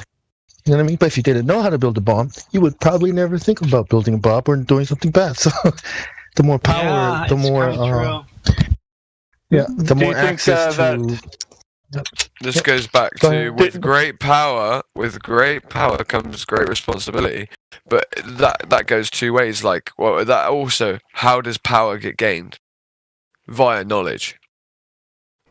You know what I mean? But if you didn't know how to build a bomb, you would probably never think about building a bomb or doing something bad. So, the more power, the more, the more access to. This goes back to with great power comes great responsibility, but that goes two ways. Like, well, that also, how does power get gained? Via knowledge.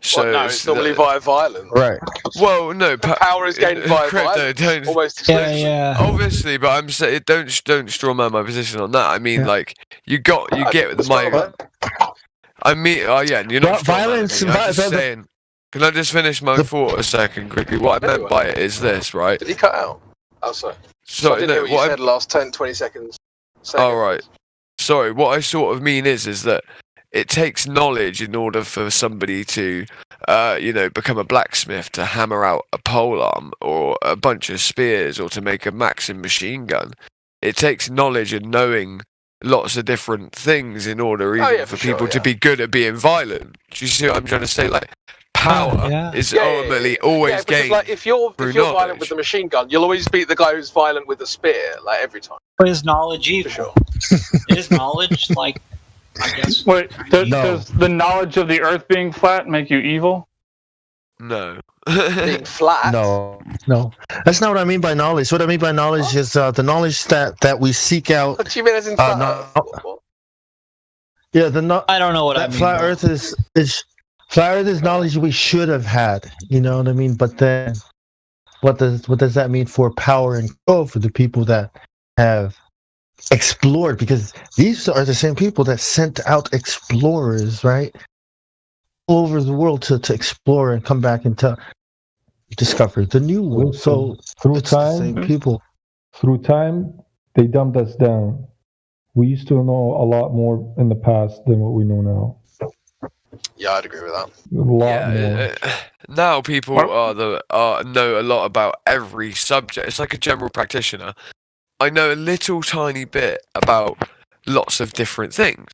So well, no, it's normally via violence. Right. Well, no, power is gained via violence. Almost yeah. Obviously, but I'm saying don't straw man my position on that. I mean, like you get my. I mean, yeah, you're not violence. I'm just saying. Can I just finish my thought a second quickly? What I meant by it is this, right? Did he cut out? Oh, sorry. I didn't hear what you said the last 10, 20 seconds. All right. Sorry, what I sort of mean is that it takes knowledge in order for somebody to, become a blacksmith, to hammer out a polearm or a bunch of spears or to make a Maxim machine gun. It takes knowledge and knowing lots of different things in order for people to be good at being violent. Do you see what I'm trying to say? Like, power is ultimately always gained. Like, if you're violent with the machine gun, you'll always beat the guy who's violent with the spear, like every time. But is knowledge evil? Sure. Is knowledge like? I guess. Wait, does the knowledge of the Earth being flat make you evil? No, being flat. No, that's not what I mean by knowledge. What I mean by knowledge is the knowledge that we seek out. What do you mean as in flat Earth? Yeah, I don't know what I mean. Flat Earth is flat Earth is knowledge we should have had. You know what I mean? But then, what does that mean for power and control for the people that have explored? Because these are the same people that sent out explorers, right, all over the world to explore and come back and to discover the new world. So through time, the same people. Through time, they dumped us down. We used to know a lot more in the past than what we know now. Yeah, I'd agree with that. A lot more. Now people know a lot about every subject. It's like a general practitioner. I know a little tiny bit about lots of different things,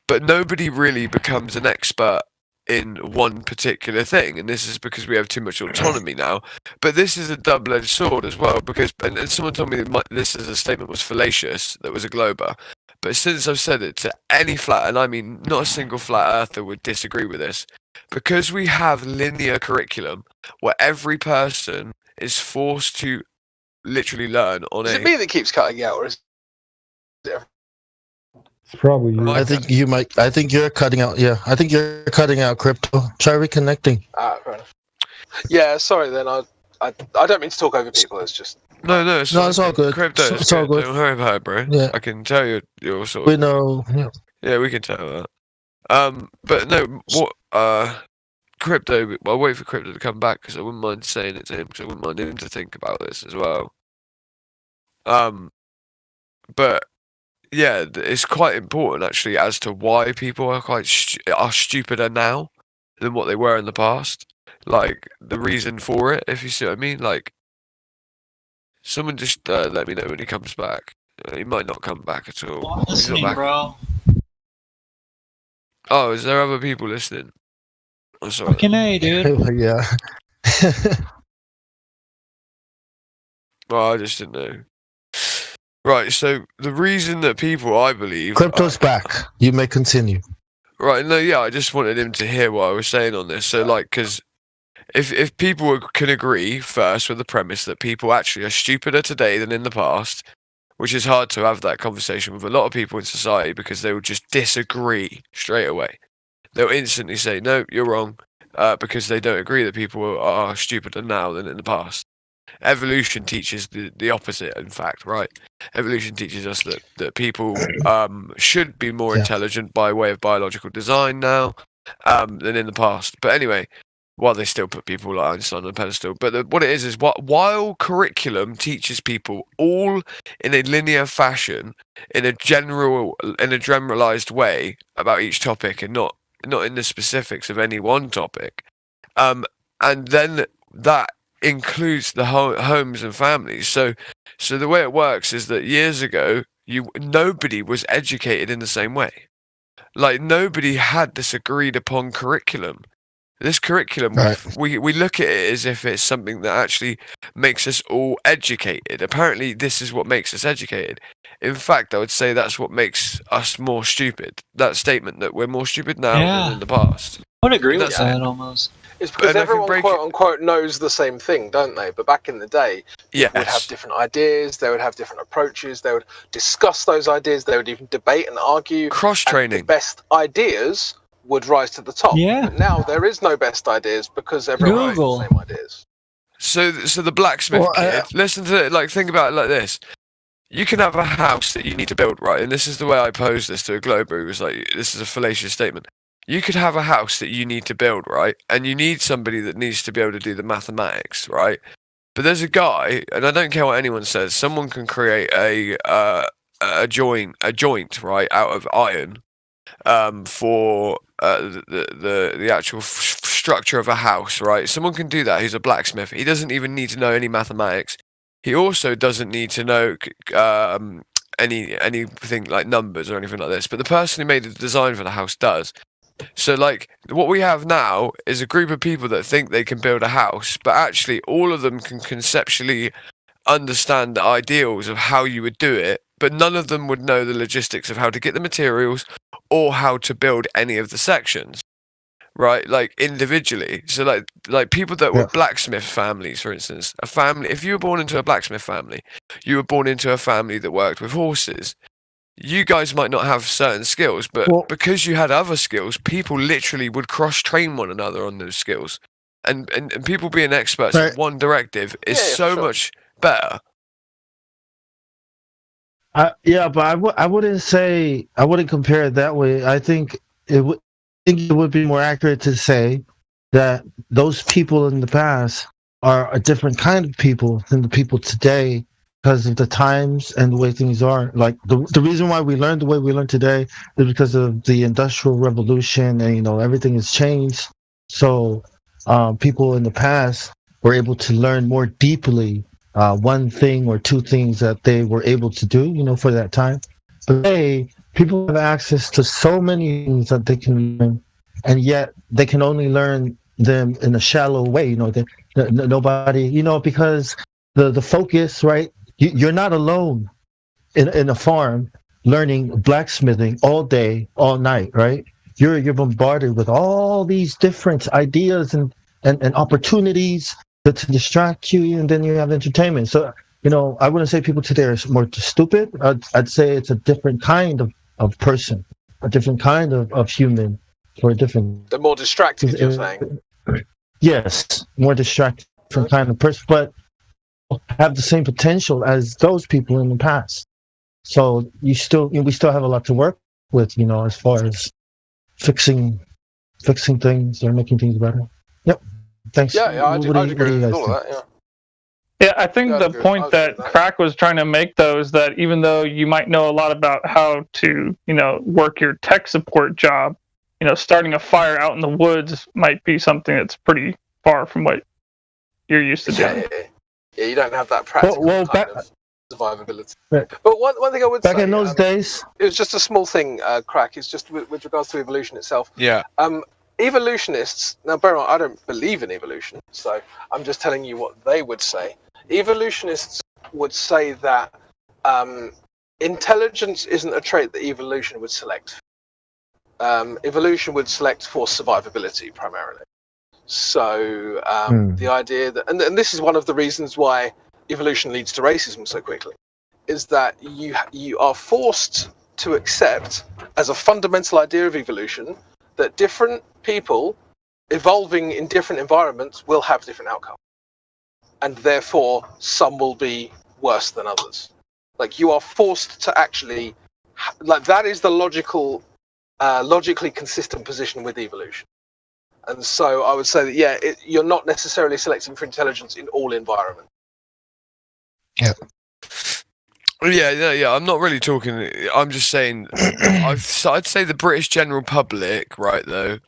but nobody really becomes an expert in one particular thing, and this is because we have too much autonomy now. But this is a double-edged sword as well, because and someone told me that this as a statement was fallacious, that was a glober. But since I've said it to any flat, and I mean not a single flat earther would disagree with this, because we have linear curriculum where every person is forced to literally learn on Is it me that keeps cutting out, or is it? It's probably you. I think you might. I think you're cutting out. Yeah, I think you're cutting out, Crypto. Try reconnecting. Fair enough. Yeah, sorry. Then I don't mean to talk over people. It's just no. It's all good. Crypto, it's all good. Don't worry about it, bro. Yeah. I can tell you're sort of. We know. Yeah, we can tell that. But no, what? Crypto. I'll wait for Crypto to come back because I wouldn't mind saying it to him because I wouldn't mind him to think about this as well. But yeah, it's quite important actually as to why people are stupider now than what they were in the past. Like the reason for it, if you see what I mean. Like, someone just let me know when he comes back. He might not come back at all. I'm listening, bro. Oh, is there other people listening? I'm sorry. Fucking A, dude. Yeah. Well, I just didn't know. Right, so the reason that people, I believe... Crypto's back. You may continue. Right, no, yeah, I just wanted him to hear what I was saying on this. So, like, because if people can agree first with the premise that people actually are stupider today than in the past, which is hard to have that conversation with a lot of people in society because they will just disagree straight away. They'll instantly say, no, you're wrong, because they don't agree that people are stupider now than in the past. Evolution teaches the opposite, in fact, right? Evolution teaches us that people should be more intelligent by way of biological design now than in the past. But anyway, while they still put people like Einstein on a pedestal. But what it is while curriculum teaches people all in a linear fashion, in a generalized way about each topic and not in the specifics of any one topic, and then that includes the homes and families. So the way it works is that years ago, nobody was educated in the same way. Like, nobody had this agreed upon curriculum. This curriculum, right. we look at it as if it's something that actually makes us all educated. Apparently, this is what makes us educated. In fact, I would say that's what makes us more stupid. That statement that we're more stupid now than in the past. I would agree with that almost. It's because everyone, quote unquote, knows the same thing, don't they? But back in the day, they would have different ideas, they would have different approaches, they would discuss those ideas, they would even debate and argue. Cross-training. The best ideas would rise to the top. Yeah. But now there is no best ideas because everyone has the same ideas. So the blacksmith kid, listen to it, like, think about it like this. You can have a house that you need to build, right? And this is the way I posed this to a Glober, who was like, this is a fallacious statement. You could have a house that you need to build, right? And you need somebody that needs to be able to do the mathematics, right? But there's a guy, and I don't care what anyone says, someone can create a joint, right, out of iron, for the actual structure of a house, right? Someone can do that. He's a blacksmith. He doesn't even need to know any mathematics. He also doesn't need to know anything like numbers or anything like this. But the person who made the design for the house does. So, like, what we have now is a group of people that think they can build a house, but actually all of them can conceptually understand the ideals of how you would do it, but none of them would know the logistics of how to get the materials or how to build any of the sections. right? Like individually. So like people that were blacksmith families, for instance, a family. If you were born into a blacksmith family, you were born into a family that worked with horses. You guys might not have certain skills, but because you had other skills, people literally would cross-train one another on those skills. And people being experts in one directive is much better. But I wouldn't compare it that way. I think it would be more accurate to say that those people in the past are a different kind of people than the people today, because of the times and the way things are. Like the reason why we learn the way we learn today is because of the Industrial Revolution, and everything has changed. So people in the past were able to learn more deeply one thing or two things that they were able to do, for that time. But today, people have access to so many things that they can learn, and yet they can only learn them in a shallow way. Nobody, because the focus, right? You're not alone in a farm learning blacksmithing all day, all night, right? You're bombarded with all these different ideas and opportunities to distract you, and then you have entertainment. So, I wouldn't say people today are more stupid. I'd say it's a different kind of person, a different kind of human, or a different... They're more distracted, you're saying? Yes, more distracted, different kind of person, but have the same potential as those people in the past. So we still have a lot to work with, as far as fixing things or making things better. Yep. Thanks. Yeah, I agree with all of that. Yeah, I think the point that Crack was trying to make, though, is that even though you might know a lot about how to, work your tech support job, starting a fire out in the woods might be something that's pretty far from what you're used to doing. Yeah, you don't have that practical kind of survivability. Right. But one thing I would say... Back in those days... It was just a small thing, Crack. It's just with regards to evolution itself. Yeah. Evolutionists... Now, bear in mind, I don't believe in evolution, so I'm just telling you what they would say. Evolutionists would say that intelligence isn't a trait that evolution would select. Evolution would select for survivability, primarily. So the idea that, and this is one of the reasons why evolution leads to racism so quickly, is that you are forced to accept as a fundamental idea of evolution that different people evolving in different environments will have different outcomes, and therefore some will be worse than others. Like, you are forced to actually, that is the logically consistent position with evolution. And so I would say that, you're not necessarily selecting for intelligence in all environments. Yeah. Yeah. I'm not really talking. I'm just saying. I'd say the British general public, right? Though,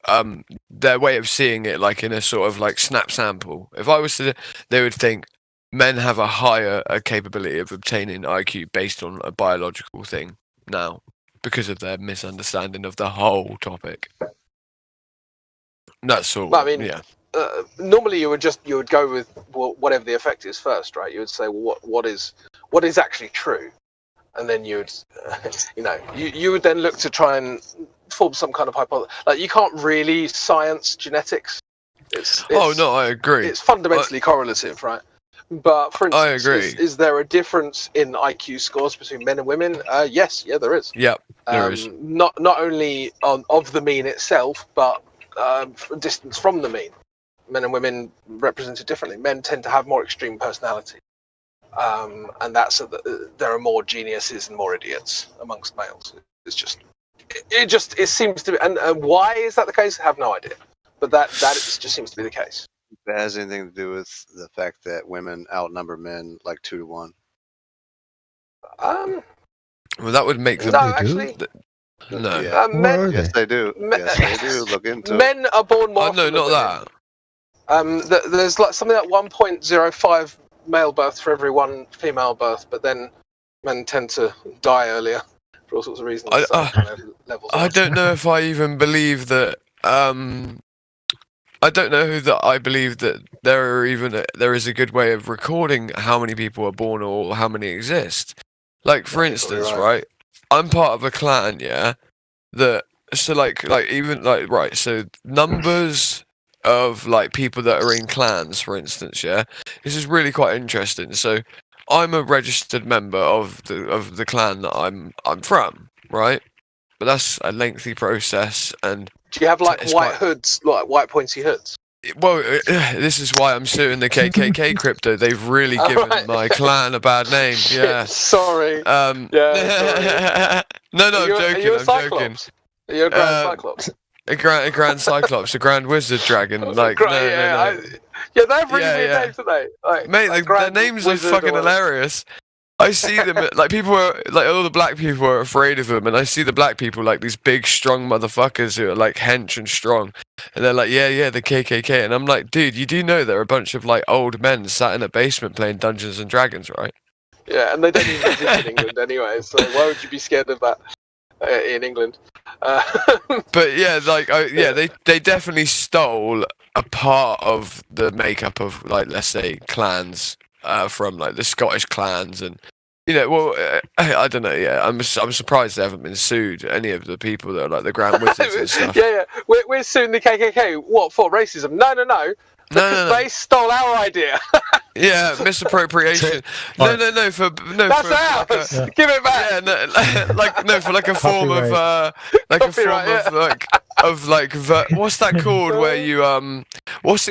their way of seeing it, like in a sort of like snap sample. If I was to, they would think men have a higher capability of obtaining IQ based on a biological thing now, because of their misunderstanding of the whole topic. That's all. But, I mean, normally you would go with whatever the effect is first, right? You would say, well, what is actually true, and then you would, you would then look to try and form some kind of hypothesis. Like, you can't really science genetics. I agree. It's fundamentally correlative, right? But for instance, I agree. Is there a difference in IQ scores between men and women? Yes, there is. Yep, there is. Not only of the mean itself, but distance from the mean. Men and women represented differently. Men tend to have more extreme personality, and that's there are more geniuses and more idiots amongst males. It seems to be, and why is that the case? I have no idea, but that just seems to be the case. If it has anything to do with the fact that women outnumber men like 2 to 1. Well, that would make them. No, actually. No. Yeah. Men, yes, they do. Yes, they do. Look into it. Men are born more. No, not that. There's like something like 1.05 male births for every 1 female birth, but then men tend to die earlier for all sorts of reasons. I don't know if I even believe that. I don't know that I believe that there is a good way of recording how many people are born or how many exist. Like, for instance, right? I'm part of a clan, that So like even like right. So numbers of like people that are in clans, for instance. Yeah, this is really quite interesting. So I'm a registered member of the clan that I'm from, right? But that's a lengthy process. And do you have like white hoods, like white pointy hoods? Well, this is why I'm suing the KKK crypto. They've really given my clan a bad name. Yeah. Sorry. No, I'm joking. I'm joking. You're a Grand Cyclops. A Grand Cyclops, a Grand Wizard Dragon. Like, no. They have really weird names, don't they? Like, mate, their names are fucking hilarious. I see them, like, people are, like, all the black people are afraid of them, and I see the black people, like, these big, strong motherfuckers who are, like, hench and strong, and they're like, yeah, the KKK, and I'm like, dude, you do know they're a bunch of, like, old men sat in a basement playing Dungeons and Dragons, right? Yeah, and they don't even exist in England anyway, so why would you be scared of that in England? But, yeah, like, they definitely stole a part of the makeup of, like, let's say, clans. From like the Scottish clans, and I don't know. Yeah, I'm surprised they haven't been sued. Any of the people that are like the Grand Wizards and stuff. Yeah. We're suing the KKK. What for? Racism? No. Because they stole our idea. Yeah, misappropriation. No. That's ours. Give it back. Yeah, for like a form of what's that called? Where you what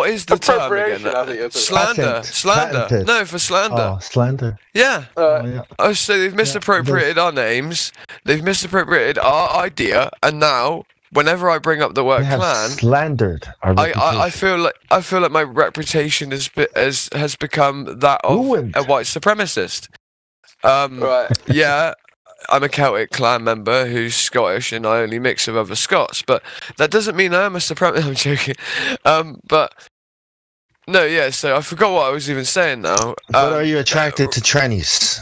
is the term again? Slander. Patented. No, for slander. Oh, slander. Yeah. Oh, so they've misappropriated our names. They've misappropriated our idea, and now, whenever I bring up the word clan, slandered our reputation. I feel like my reputation has become that of a white supremacist. Right. Yeah, I'm a Celtic clan member who's Scottish, and I only mix with other Scots. But that doesn't mean I am a supremacist. I'm joking. But no, yeah. So I forgot what I was even saying now. But are you attracted to trannies?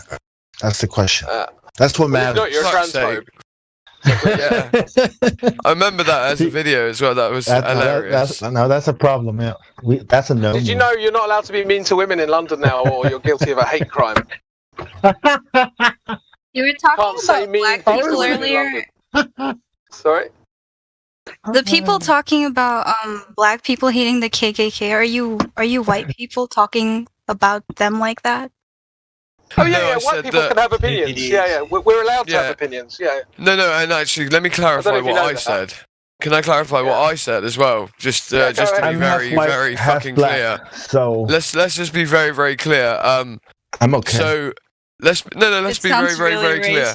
That's the question. That's what matters. You're a transphobe. Yeah, I remember that as a video as well. That was hilarious. That's a problem. Yeah, that's a no. Did you know you're not allowed to be mean to women in London now, or you're guilty of a hate crime? You were talking about black people earlier. Sorry. The people talking about black people hating the KKK. Are you white people talking about them like that? Oh yeah, white people can have opinions. Yeah, we're allowed to have opinions. Yeah. No, and actually, let me clarify what I said. Can I clarify what I said as well? Just to be very fucking clear. So let's just be very, very clear. I'm okay. So let's be very, very, very clear.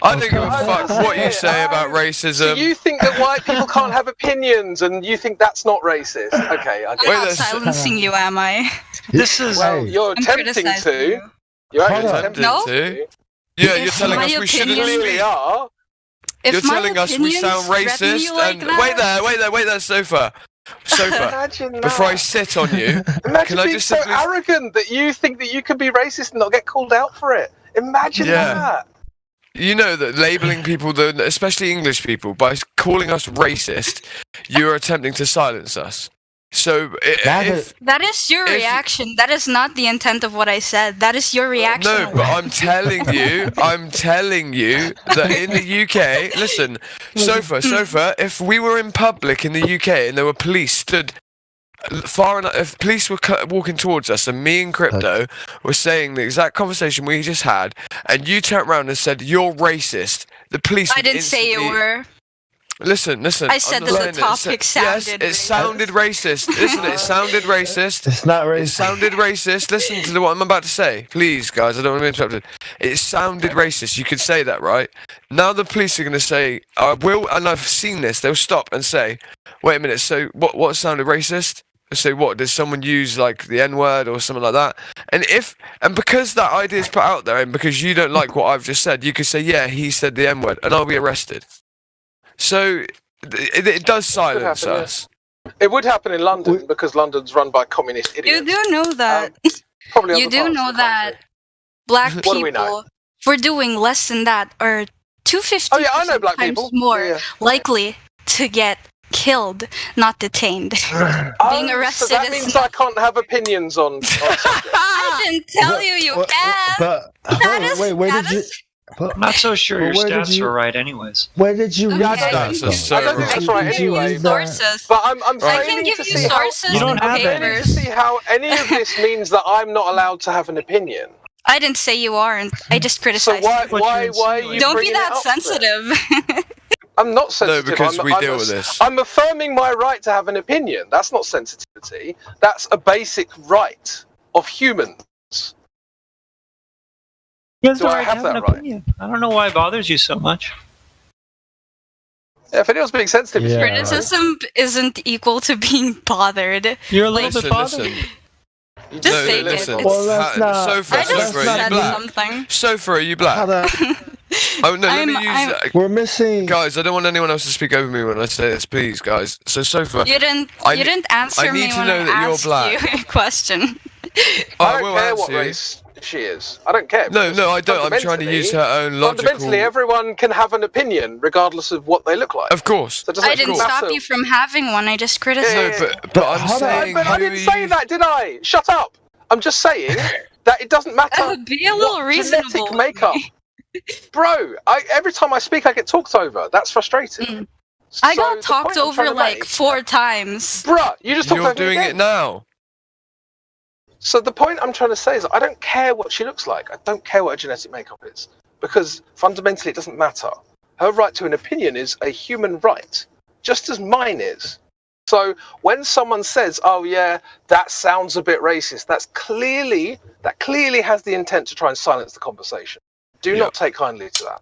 I don't give a fuck what you say about racism. So you think that white people can't have opinions, and you think that's not racist? Okay, I'm not silencing you, am I? This is you're attempting to. You're attempting to. Yeah, you're telling us we shouldn't be. You're telling us we sound racist. And wait there, sofa. Before I sit on you, can I just so arrogant that you think that you can be racist and not get called out for it? Imagine that. You know that labeling people, especially English people, by calling us racist, you are attempting to silence us. So that is your reaction. That is not the intent of what I said. That is your reaction. No, but I'm telling you that in the UK, listen, Sofa, if we were in public in the UK and there were police stood far enough, if police were walking towards us and me and Crypto were saying the exact conversation we just had, and you turned around and said, "You're racist," the police I didn't say you were. Listen. I said that the topic sounded it sounded racist. Listen, it sounded racist. It's not racist. It sounded racist. Listen to what I'm about to say. Please, guys, I don't want to be interrupted. It sounded racist. You could say that, right? Now the police are going to say, and I've seen this, they'll stop and say, wait a minute, so what sounded racist? So what, did someone use like the N-word or something like that? And because that idea is put out there and because you don't like what I've just said, you could say, yeah, he said the N-word, and I'll be arrested. So it does silence us. It would happen in London because London's run by communist idiots. You do know that. You do know that black people, for doing less than that, are 250 times more likely to get killed, not detained. Being arrested. So that means I can't have opinions on subjects. I didn't tell you can. But wait, where did you? I'm not so sure your stats are right, anyways. Where did you read that? I don't think that's right anyway. Sources. But I'm I can give you sources. You don't have to see how any of this means that I'm not allowed to have an opinion. I didn't say you aren't. I just criticized. So why are you? Don't be that sensitive. I'm not sensitive. No, because we deal with this. I'm affirming my right to have an opinion. That's not sensitivity. That's a basic right of humans. Do I have that right? I don't know why it bothers you so much. Yeah, if anyone's being sensitive, criticism isn't equal to being bothered. You're a little bit bothered. Just say it. Well, that's not. Sofa, are you black? Oh no, let me use that. We're missing. Guys, I don't want anyone else to speak over me when I say this, please, guys. So, Sofa. You didn't answer me when I asked you a question. I don't care what race she is. I don't care. No, I don't. I'm trying to use her own logical. Fundamentally, everyone can have an opinion regardless of what they look like. Of course. So I didn't stop you from having one. I just criticized. No, but I'm saying. But I didn't say that, did I? Shut up. I'm just saying that it doesn't matter. Be a little reasonable. Genetic makeup. Bro, every time I speak, I get talked over. That's frustrating. I got talked over like 4 times. Bruh, you just talked over me again. You're doing it now. So the point I'm trying to say is I don't care what she looks like. I don't care what her genetic makeup is. Because fundamentally it doesn't matter. Her right to an opinion is a human right. Just as mine is. So when someone says, oh yeah, that sounds a bit racist, that clearly has the intent to try and silence the conversation. Do not take kindly to that.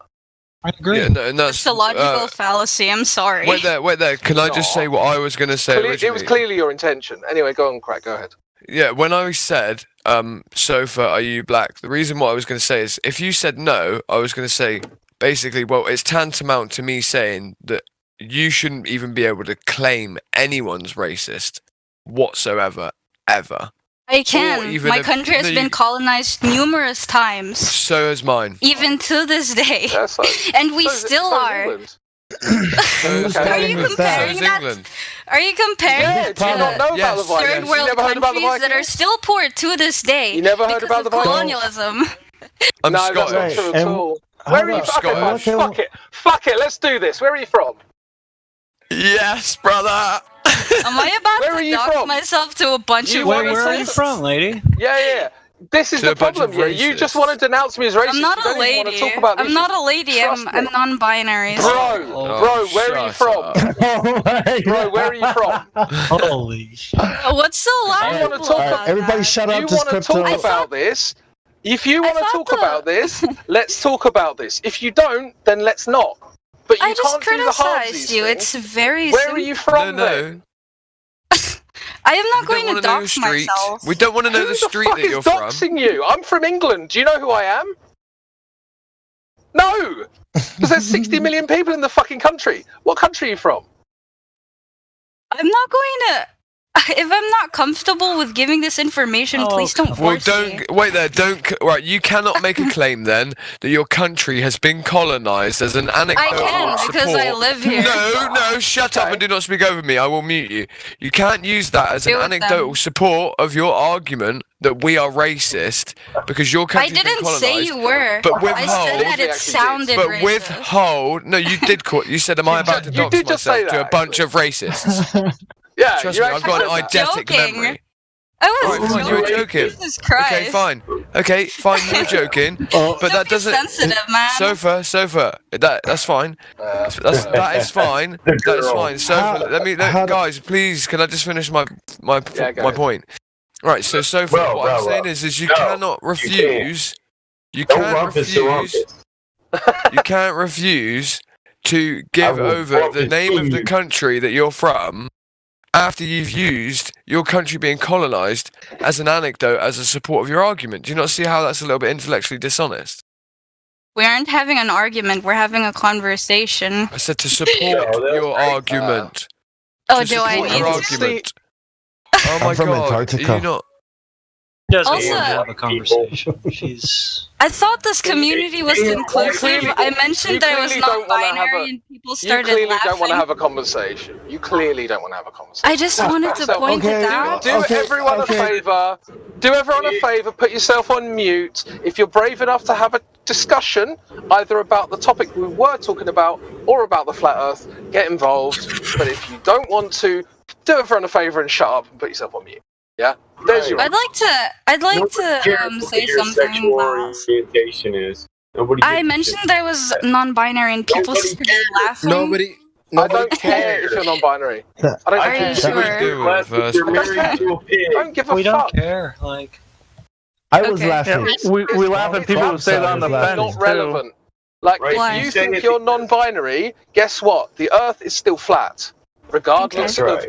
I agree. Yeah, no, and that's it's a logical fallacy. I'm sorry. Wait there. Can I just say what I was going to say originally? It was clearly your intention. Anyway, go on, Craig. Go ahead. Yeah, when I said, Sofa, are you black? The reason what I was going to say is, if you said no, I was going to say, basically, well, it's tantamount to me saying that you shouldn't even be able to claim anyone's racist whatsoever, ever. I can. My country has been colonized numerous times. So has mine. Even to this day. And we still are. Are you comparing that? Are you comparing to third world countries that are still poor to this day? You never heard about the colonialism? I'm no, Scottish. That's not true at all. Where are you from? Fuck it. Let's do this. Where are you from? Yes, brother. Am I about to dox myself to a bunch of Where are you from, lady? Yeah. This is the problem here. You just want to denounce me as racist. I'm not a lady. I'm not a lady. I'm non-binary. Bro, where are you from? Bro, where are you from? Holy shit. What's so loud? Everybody shut up. You want to talk about this? If you want to talk about this, let's talk about this. If you don't, then let's not. But you can't do the hardsies. It's very Where are you from then? I am not going to dox myself. We don't want to know the street that you're from. Who the fuck is doxing you? I'm from England. Do you know who I am? No! Because there's 60 million people in the fucking country. What country are you from? I'm not going to... If I'm not comfortable with giving this information, please don't force me. Wait there, right, you cannot make a claim then that your country has been colonized as an anecdote. I can, because I live here. No, shut up and do not speak over me. I will mute you. You can't use that as an anecdotal support of your argument that we are racist because your country's been colonized. I didn't say you were. But withhold. I said that it sounded racist. But withhold. No, you did. You said, am I about to dox myself to a bunch of racists? Yeah, trust me, I've got an eidetic memory. I was you were joking. Jesus Christ. Okay, fine, you were joking. But that doesn't. Sensitive, man. Sofa. That's fine. That is fine. That is fine. Sofa, guys, please, can I just finish my point? Right. So Sofa, what I'm saying is you cannot refuse. You can't refuse to give over the name of the country that you're from after you've used your country being colonized as an anecdote as a support of your argument. Do you not see how that's a little bit intellectually dishonest? We aren't having an argument, we're having a conversation. I said to support your argument. Do I need to? Oh my God, Antarctica. are you not... doesn't Also- want to have a conversation. She's. I thought this community was inclusive. I mentioned that it was clearly don't wanna have non-binary a- and people You started clearly laughing. don't want to have a conversation. You clearly don't want to have a conversation. I just wanted to point it out. Do everyone a favour. Do everyone a favour. Put yourself on mute. If you're brave enough to have a discussion, either about the topic we were talking about or about the flat Earth, get involved. But if you don't want to, do everyone a favour and shut up and put yourself on mute. Yeah. There's your. I'd like to say something last. Orientation is. Nobody I mentioned that I was non-binary and people started laughing. I don't care if you're non-binary. I don't Are care. you sure? Don't give a We fuck. don't care. Like. I was laughing. We laugh at people who say that on the fence. Not too. relevant. Like, if you think you're non-binary, guess what? The Earth is still flat, regardless of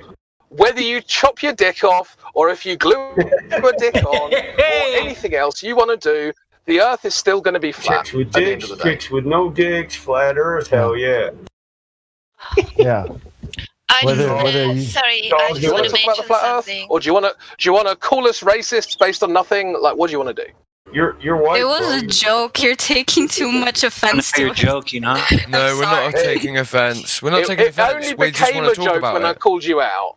whether you chop your dick off or if you glue a dick on or anything else you want to do. The Earth is still going to be flat. Chicks with dicks, chicks with no dicks, flat Earth, hell yeah. Yeah. Sorry, Do I you just want want to to talk about the mention flat Earth, something. or do you want to call us racists based on nothing? Like, what do you want to do? You're white. It was a joke. You're taking too much offense to You're it. joking, huh? No, we're not taking offense. We're not taking It offense. only We just became want a to talk joke about when I it. called you out.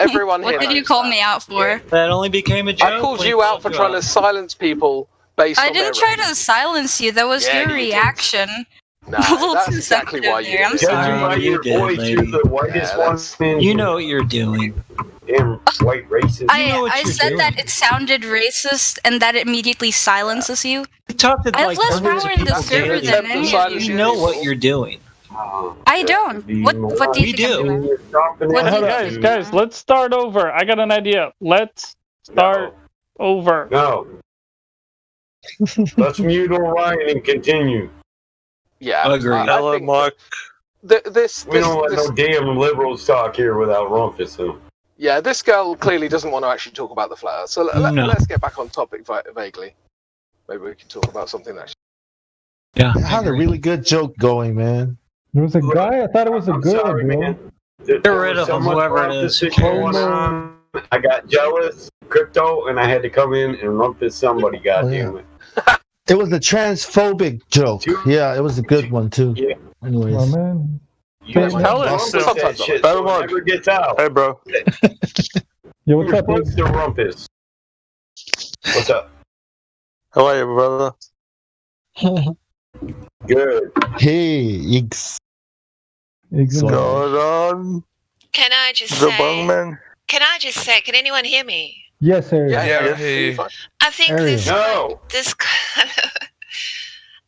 Everyone here What did you knows call that. me out for? That only became a joke. I called when you out for you trying to silence people based I on their didn't try race. to silence you. That was Yeah, your you did. reaction. Nah, A little that's too exactly why you sensitive there. I'm did. sorry. By you your did, voice, lady. you're the whitest one. You know what you're doing. Damn white racist. I said that it sounded racist and that it immediately silences you. You talked to I have like less hundreds power of in the people server daily. than any of You you. know what you're doing. I don't. What do you think I'm doing? What do you think? Guys, let's start over. I got an idea. Let's start over. No. Let's mute Orion and continue. Yeah, Agree. I think We don't let no damn liberals talk here without rumpus in them. Yeah, this girl clearly doesn't want to actually talk about the flat Earth. So let's get back on topic vaguely. Maybe we can talk about something actually. Yeah, I had a really good joke going, man. There was a guy. I thought it was a girl, sorry, bro. man. Get rid of so him, much whoever it rumpus is. going on. I got jealous, crypto, and I had to come in and rumpus somebody, goddamn it. It was a transphobic joke. Yeah, it was a good one too. Yeah. Anyways. Oh man. Tell us. That shit so it never gets out. Hey, bro. Yo, what's You're up, supposed to rumpus. What's up? How are you, brother? Good. Hey, Iggs. What's going on? Can I just The say? bungman? Can I just say? Can anyone hear me? Yes, sir. Yeah, he. I think Ariel. No.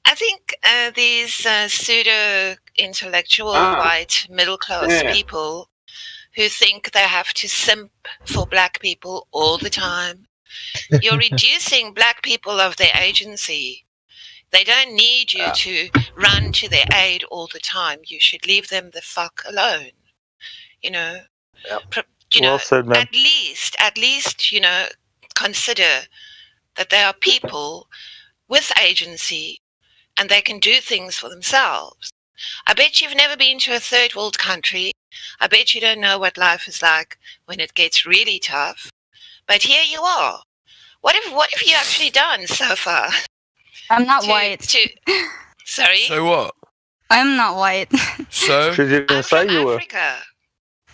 I think these pseudo intellectual white middle class people who think they have to simp for black people all the time. You're reducing black people of their agency. They don't need you to run to their aid all the time. You should leave them the fuck alone. You know, Well said, man. at least, you know, consider that they are people with agency and they can do things for themselves. I bet you've never been to a third world country. I bet you don't know what life is like when it gets really tough. But here you are. What have you actually done so far? I'm not white. Sorry? So what? I'm not white. So? She didn't say you were. Africa.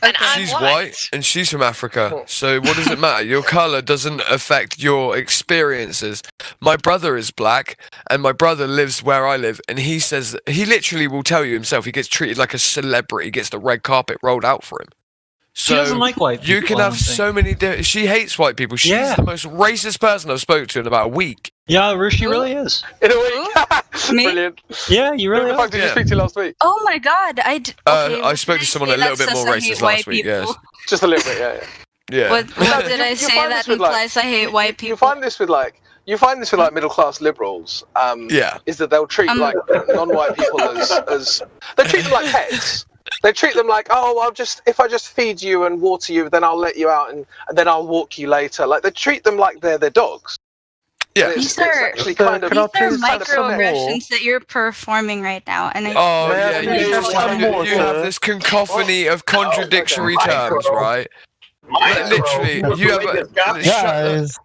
And I'm She's white and she's from Africa. So what does it matter? Your colour doesn't affect your experiences. My brother is black and my brother lives where I live and he says, he literally will tell you himself, he gets treated like a celebrity, gets the red carpet rolled out for him. So She doesn't like white people. you can have so many she hates white people. She's the most racist person I've spoken to in about a week. Yeah, she really is. In a week. Me? Brilliant. Yeah, you really Who the fuck did you speak to last week? Oh my god, I spoke to someone a little bit more racist last week, yes. Just a little bit, yeah. Yeah. What did I say find that this with, like- implies I hate white people? You find this with like middle class liberals. Yeah. Is that they'll treat like non-white people as they treat them like pets. They treat them like, oh, if I just feed you and water you, then I'll let you out and then I'll walk you later. Like they treat them like they're their dogs. Yeah. These are microaggressions that you're performing right now, and you have this cacophony of contradictory terms, right? Literally, you have Guys,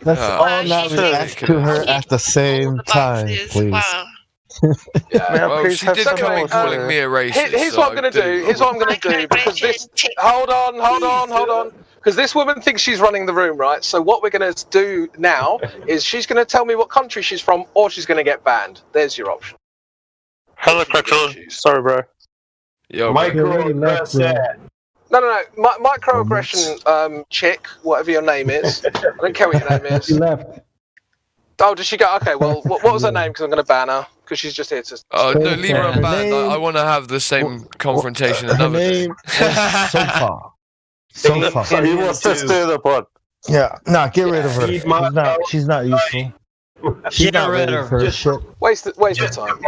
Let's all not react to her at the same time, please. Wow. Yeah, well, she did come in calling me a racist. Here's what I'm going to do. Here's what I'm going to do. Because this. Hold on. Because this woman thinks she's running the room, right? So what we're going to do now is she's going to tell me what country she's from, or she's going to get banned. There's your option. Hello, Crackle. Sorry, bro. Yo, microaggression. No. Microaggression, chick, whatever your name is. I don't care what your name is. She left. Oh, did she go? Okay, well, what was her name? Because I'm going to ban her. Because she's just here to... Oh, no, leave her unbanned. I want to have the same confrontation another day. So far. He was just in the pod. Yeah, get rid of her. She's not useful. She's not ready for her shit. Waste of time.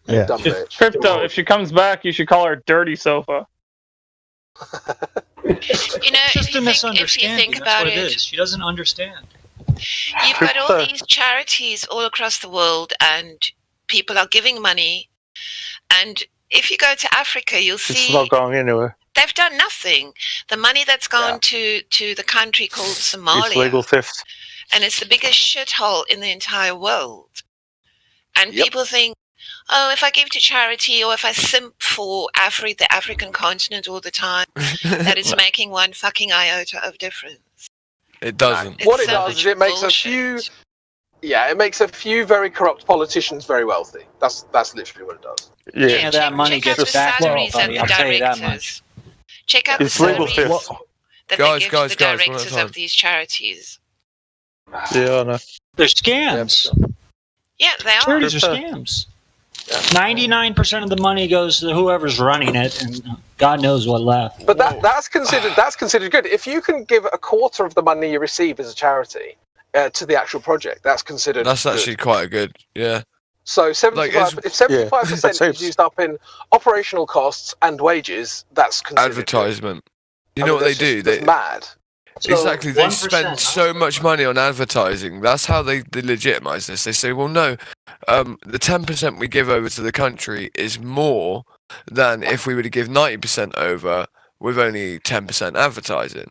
Yeah. Dumb bitch. Crypto, if she comes back, you should call her Dirty Sofa. Just a misunderstanding. If you think about That's what it is. She doesn't understand. You've got all these charities all across the world, and people are giving money. And if you go to Africa, you'll see it's not going anywhere. They've done nothing. The money that's gone to the country called Somalia, It's legal theft. and it's the biggest shithole in the entire world. And people think, oh, if I give to charity or if I simp for the African continent all the time, that it's making one fucking iota of difference. It doesn't. What it does is it makes it makes a few very corrupt politicians very wealthy. That's literally what it does. Yeah, that money Check out gets the back. salaries and the I'll tell you that directors. much. Check out the It's legal salaries theft. that Guys, they give to the guys, one at a directors time. of these charities. Yeah, I know. They're scams. Yeah, they are. Charities are scams. 99% of the money goes to whoever's running it, and God knows what left. But that's considered good. If you can give a quarter of the money you receive as a charity to the actual project, that's considered. That's good. actually quite good. Yeah. So 75, if 75% is used up in operational costs and wages, that's considered Advertisement. You know what they do? That's mad. Exactly. They spend so much money on advertising. That's how they legitimize this. They say, well, no, the 10% we give over to the country is more than if we were to give 90% over with only 10% advertising.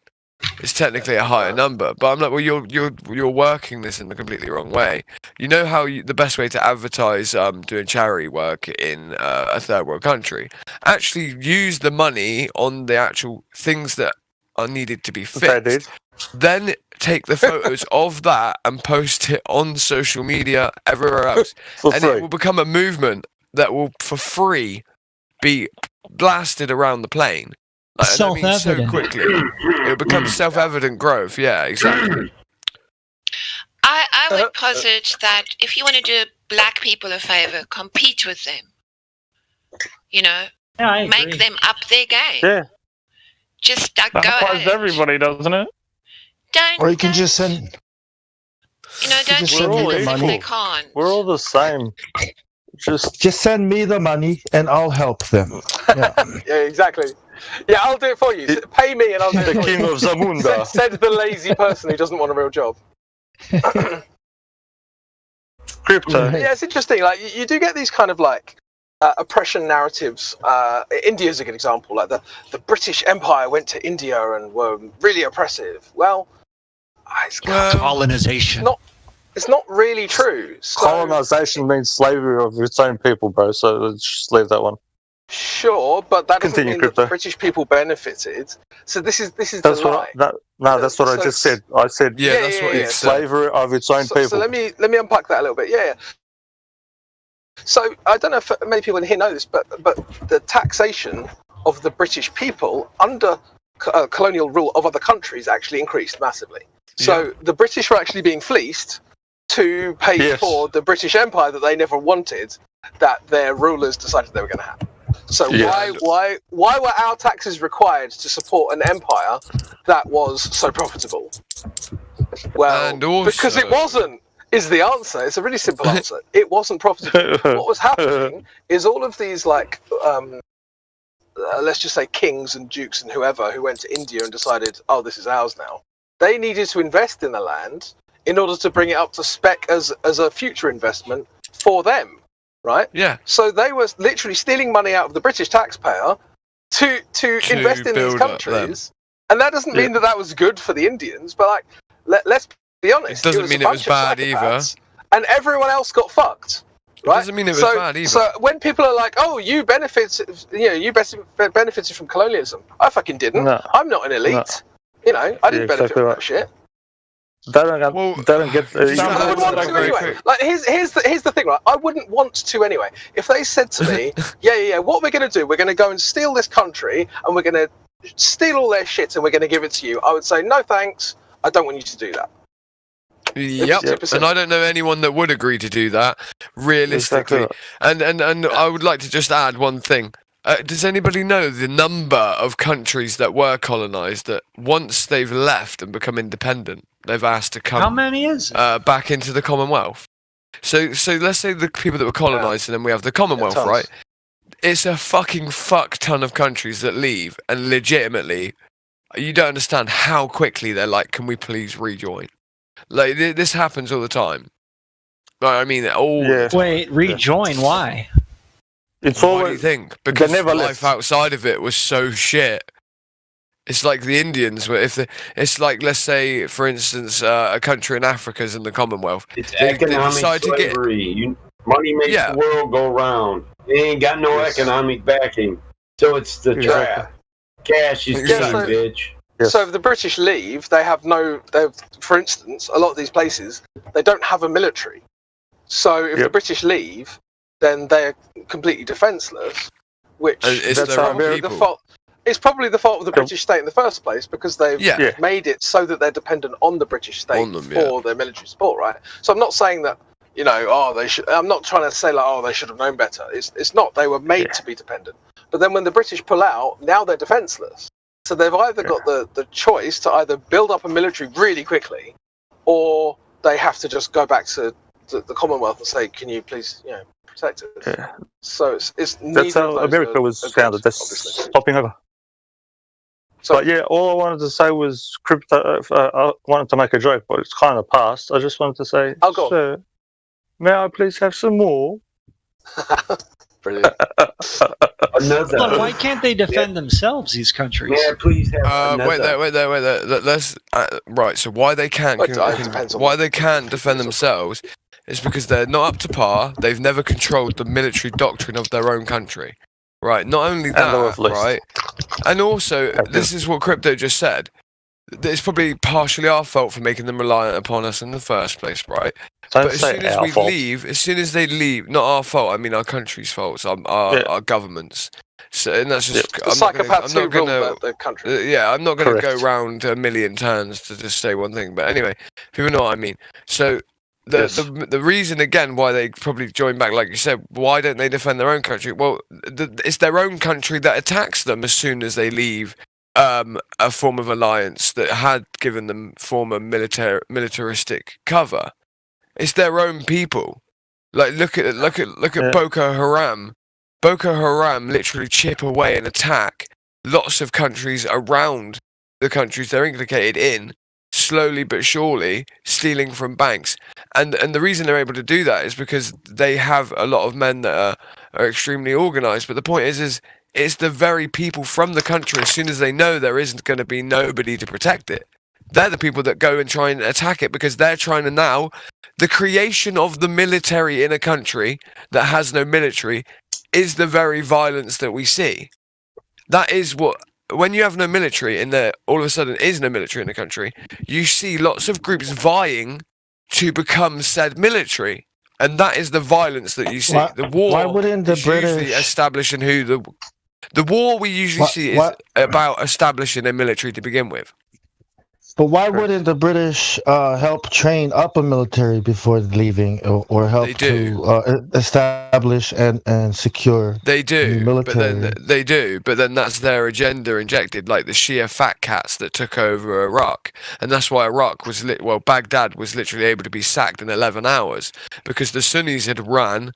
It's technically a higher number, but I'm like, well, you're working this in the completely wrong way. You know how the best way to advertise doing charity work in a third world country? Actually use the money on the actual things that are needed to be fixed. Then take the photos of that and post it on social media everywhere else, and it will become a movement that will, for free, be blasted around the plane. Self-evident. So quickly, it becomes self-evident growth. Yeah, exactly. I would posit that if you want to do black people a favor, compete with them. You know, make them up their game. Yeah. Just go That applies at to it. everybody, doesn't it? Or you can just send. Don't send me the if money. they can't. We're all the same. Just send me the money and I'll help them. Yeah. Yeah, exactly. Yeah, I'll do it for you. Pay me and I'll do it for you. The king of Zamunda. Said the lazy person who doesn't want a real job. Crypto. Yeah, it's interesting. Like you do get these kind of like oppression narratives. India is a good example. Like the British Empire went to India and were really oppressive. Well, it's colonization. It's not really true. So, Colonization means slavery of its own people, bro. So let's just leave that one. Sure, but that doesn't Continue, mean Crypto. that British people benefited. So this is That's the lie. that's what I just said. I said that's what it's slavery of its own people. So let me unpack that a little bit. Yeah. So I don't know if many people in here know this, but the taxation of the British people under colonial rule of other countries actually increased massively. So the British were actually being fleeced to pay for the British Empire that they never wanted, that their rulers decided they were going to have. So why were our taxes required to support an empire that was so profitable? Well, because it wasn't, is the answer. It's a really simple answer. It wasn't profitable. What was happening is all of these like let's just say kings and dukes and whoever who went to India and decided, oh, this is ours now. They needed to invest in the land in order to bring it up to spec as a future investment for them, right? Yeah. So they were literally stealing money out of the British taxpayer to invest in these countries, and that doesn't mean that was good for the Indians. But like, let's Be honest. It doesn't mean it was bad either. And everyone else got fucked. Right? It doesn't mean it was bad either. So when people are like, "Oh, you benefited from colonialism," I fucking didn't. No. I'm not an elite. No. You know, I didn't benefit from that shit. They don't get. I would want to anyway. Like here's the thing, right? I wouldn't want to anyway. If they said to me, yeah, what we're going to do, we're going to go and steal this country, and we're going to steal all their shit, and we're going to give it to you, I would say, no thanks. I don't want you to do that. Yep, and I don't know anyone that would agree to do that, realistically. And I would like to just add one thing. Does anybody know the number of countries that were colonized that once they've left and become independent, they've asked to come? How many is it? Back into the Commonwealth? So let's say the people that were colonized and then we have the Commonwealth, right? It's a fucking fuck ton of countries that leave, and legitimately, you don't understand how quickly they're like, can we please rejoin? Like, this happens all the time. I mean, Wait, rejoin? Why? It's Why do you think? Because life outside of it was so shit. It's like the Indians, where it's like, let's say, for instance, a country in Africa's in the Commonwealth. It's economic slavery. Money makes the world go round. They ain't got no economic backing, so it's the trap. Cash is king, bitch. So if the British leave, they have for instance, a lot of these places, they don't have a military. So if the British leave, then they're completely defenceless, which is probably the fault. It's probably the fault of the British state in the first place, because they've made it so that they're dependent on the British state for their military support, right? So I'm not saying that, they should. I'm not trying to say like, they should have known better. It's not. They were made to be dependent. But then when the British pull out, now they're defenceless. So they've either got the choice to either build up a military really quickly, or they have to just go back to the Commonwealth and say, "Can you please, protect us?" Yeah. So it's that's how America was founded. That's popping over. But yeah, all I wanted to say was crypto. I wanted to make a joke, but it's kind of past. I just wanted to say, sir, may I please have some more? Brilliant. But why can't they defend themselves, these countries? Yeah, please have wait there. Let's right. So why they can't defend themselves is because they're not up to par. They've never controlled the military doctrine of their own country. Right. Not only that, right, and also this is what Crypto just said. It's probably partially our fault for making them reliant upon us in the first place, right? But as soon as they leave, not our fault. I mean, our country's fault. Our governments. So, and that's just psychopaths who rule the country. I'm not going to go round a million turns to just say one thing. But anyway, people know what I mean. So the reason again why they probably join back, like you said, why don't they defend their own country? Well, it's their own country that attacks them as soon as they leave. A form of alliance that had given them former militaristic cover. It's their own people. Like look at Boko Haram. Boko Haram literally chip away and attack lots of countries around the countries they're implicated in, slowly but surely stealing from banks. And the reason they're able to do that is because they have a lot of men that are extremely organised. But the point is it's the very people from the country, as soon as they know there isn't going to be nobody to protect it, they're the people that go and try and attack it, because they're trying to now, the creation of the military in a country that has no military is the very violence that we see. That is what, when you have no military and there all of a sudden is no military in a country, you see lots of groups vying to become said military. And that is the violence that you see. The war why wouldn't the is British usually establishing who the war we usually see is about establishing a military to begin with. But why wouldn't the British help train up a military before leaving, or help to establish and secure? They do, military? But then that's their agenda injected, like the Shia fat cats that took over Iraq, and that's why Iraq was Baghdad was literally able to be sacked in 11 hours because the Sunnis had run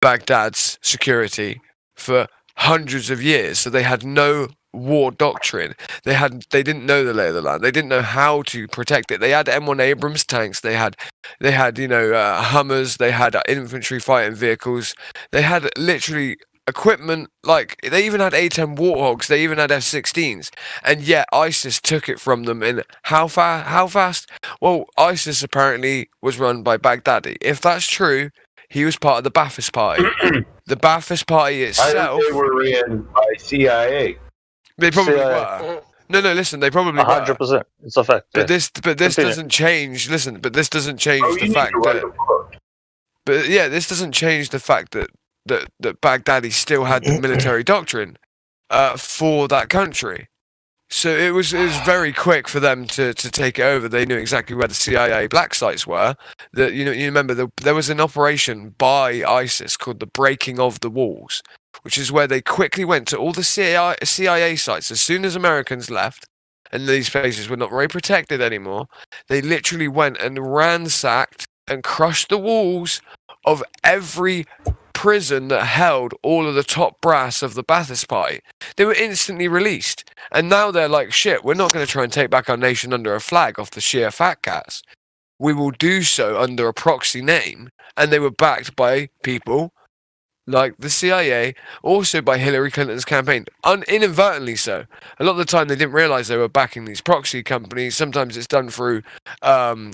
Baghdad's security for hundreds of years, so they had no war doctrine. They didn't know the lay of the land. They didn't know how to protect it. They had M1 Abrams tanks. They had Hummers. They had infantry fighting vehicles. They had literally equipment, like they even had A-10 Warthogs, they even had F-16s, and yet ISIS took it from them in how fast? Well, ISIS apparently was run by Baghdadi. If that's true, he was part of the Ba'athist Party. The Ba'athist Party itself... I think they were ran by CIA. They probably were. No, listen, they probably 100%. It's a fact. But this doesn't change. Listen, but this doesn't change the fact that. But yeah, this doesn't change the fact that Baghdadi still had the military doctrine for that country. So it was very quick for them to take it over. They knew exactly where the CIA black sites were. That you remember there was an operation by ISIS called the Breaking of the Walls, which is where they quickly went to all the CIA sites as soon as Americans left, and these places were not very protected anymore. They literally went and ransacked and crushed the walls of every prison that held all of the top brass of the Ba'athist Party. They were instantly released, and now they're like, shit, we're not going to try and take back our nation under a flag off the Shia fat cats. We will do so under a proxy name, and they were backed by people like the CIA, also by Hillary Clinton's campaign, inadvertently so. A lot of the time they didn't realize they were backing these proxy companies. Sometimes it's done through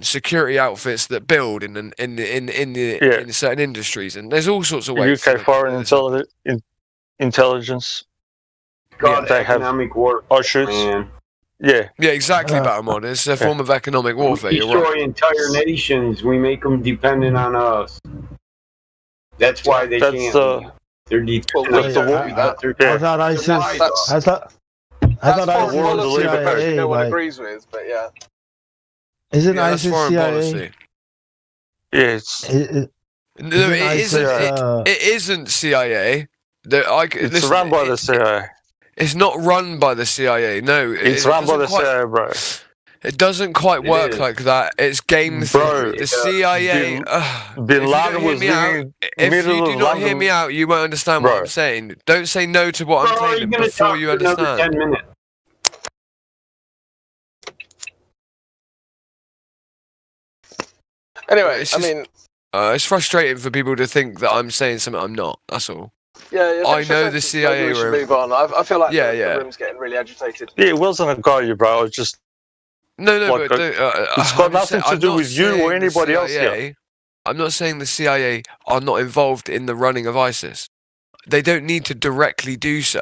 security outfits that build in certain industries, and there's all sorts of ways. UK Foreign Intelligence. God, they economic warfare, man. Yeah, exactly, Batamon. It's a form of economic warfare. We destroy entire nations. We make them dependent on us. That's why they can't. They're dependent I thought ISIS. I thought ISIS was CIA. No one agrees with, but yeah. Isn't ISIS CIA? Policy. Yes. It isn't CIA. It's run by the CIA. It's not run by the CIA. No, it's run by the CIA, bro. It doesn't quite work like that. It's game theory. The CIA. Bin Laden was if you do not hear me out, you won't understand what I'm saying. Don't say no to what I'm saying before you understand. 10 minutes. Anyway, it's frustrating for people to think that I'm saying something I'm not. That's all. Yeah, I know the CIA. We should move on. I feel like the room's getting really agitated. Yeah, it wasn't a guy, bro. It's just. No, but it's got nothing to do with you or anybody else here. I'm not saying the CIA are not involved in the running of ISIS. They don't need to directly do so.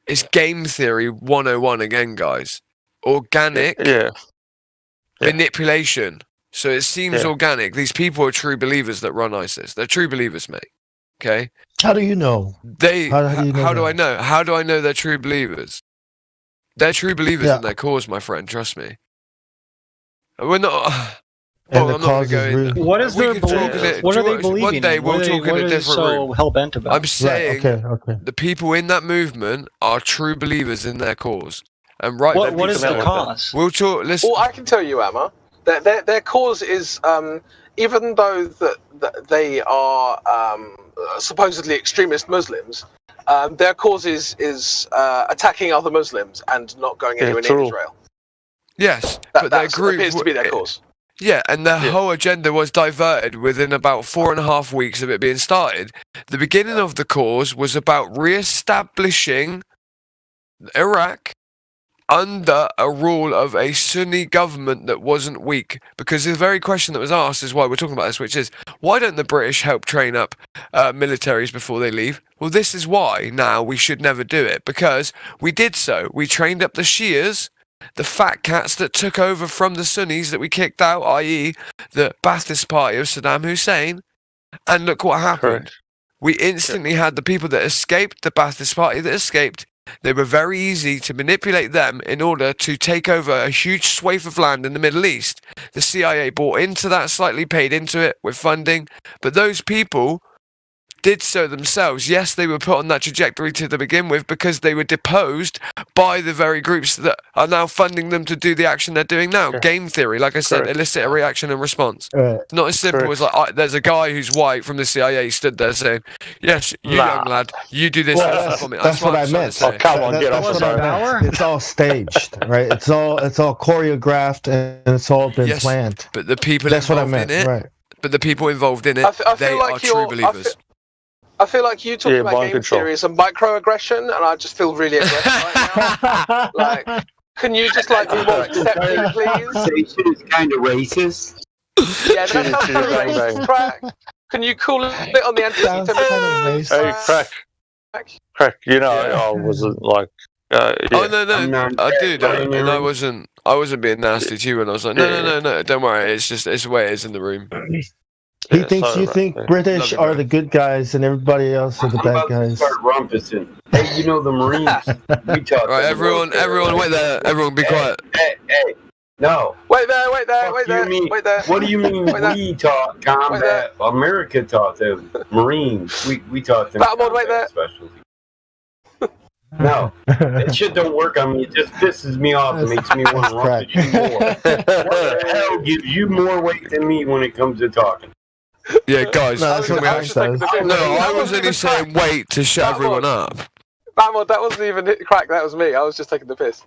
It's game theory 101 again, guys. Organic manipulation. So it seems organic. These people are true believers that run ISIS. They're true believers, mate. Okay? How do you know? How do I know? How do I know they're true believers? They're true believers in their cause, my friend. Trust me. We're not. And I'm not going to go in. What is their belief? What are they believing? One day we'll talk in a different room. Hell bent about. I'm saying the people in that movement are true believers in their cause. And what is the cause? We'll talk. Listen. Well, I can tell you, Emma, their cause is even though that they are supposedly extremist Muslims, their cause is attacking other Muslims and not going anywhere near Israel. Yes, but their group appears to be their cause. Yeah, and their whole agenda was diverted within about 4.5 weeks of it being started. The beginning of the cause was about re-establishing Iraq under a rule of a Sunni government that wasn't weak. Because the very question that was asked is why we're talking about this, which is, why don't the British help train up militaries before they leave? Well, this is why now we should never do it, because we did so. We trained up the Shias, the fat cats that took over from the Sunnis that we kicked out, i.e. the Ba'athist Party of Saddam Hussein, and look what happened. We instantly had the people that escaped, the Ba'athist Party that escaped. They were very easy to manipulate them in order to take over a huge swathe of land in the Middle East. The CIA bought into that, slightly paid into it with funding, but those people did so themselves. Yes, they were put on that trajectory to begin with because they were deposed by the very groups that are now funding them to do the action they're doing now. Game theory, like I said, elicit a reaction and response. Not as simple as like, there's a guy who's white from the CIA stood there saying, yes, you young lad, you do this. That's what I meant. Come on, get off the It's all staged, right? It's all choreographed and it's all been planned. But the people that's what I meant, right? But the people involved in it, they are true believers. I feel like you talking about game theory is a microaggression, and I just feel really aggressive right now. Like, can you just like be more accepting, please? Shit is kind of racist. Yeah, that sounds kind of racist, Crack. Can you call it on the anti-Semitism? Hey, Crack. You know, I wasn't like. Yeah. Oh no, I did, and I wasn't being nasty to you when I was like, no, don't worry, it's the way it is in the room. He thinks you think British are the good guys and everybody else are the bad guys. Start rumpusing. Hey, you know the Marines? We talk. Right, everyone, wait there. Everyone, be quiet. Hey. No. Wait there. What do you mean we taught combat? America taught them. Marines. We taught them combat specialty. No, that shit don't work on me. It just pisses me off and makes me want to rumpus you more. What the hell gives you more weight than me when it comes to talking? Yeah, guys. I was only saying wait to shut everyone up. That wasn't even Crack. That was me. I was just taking the piss.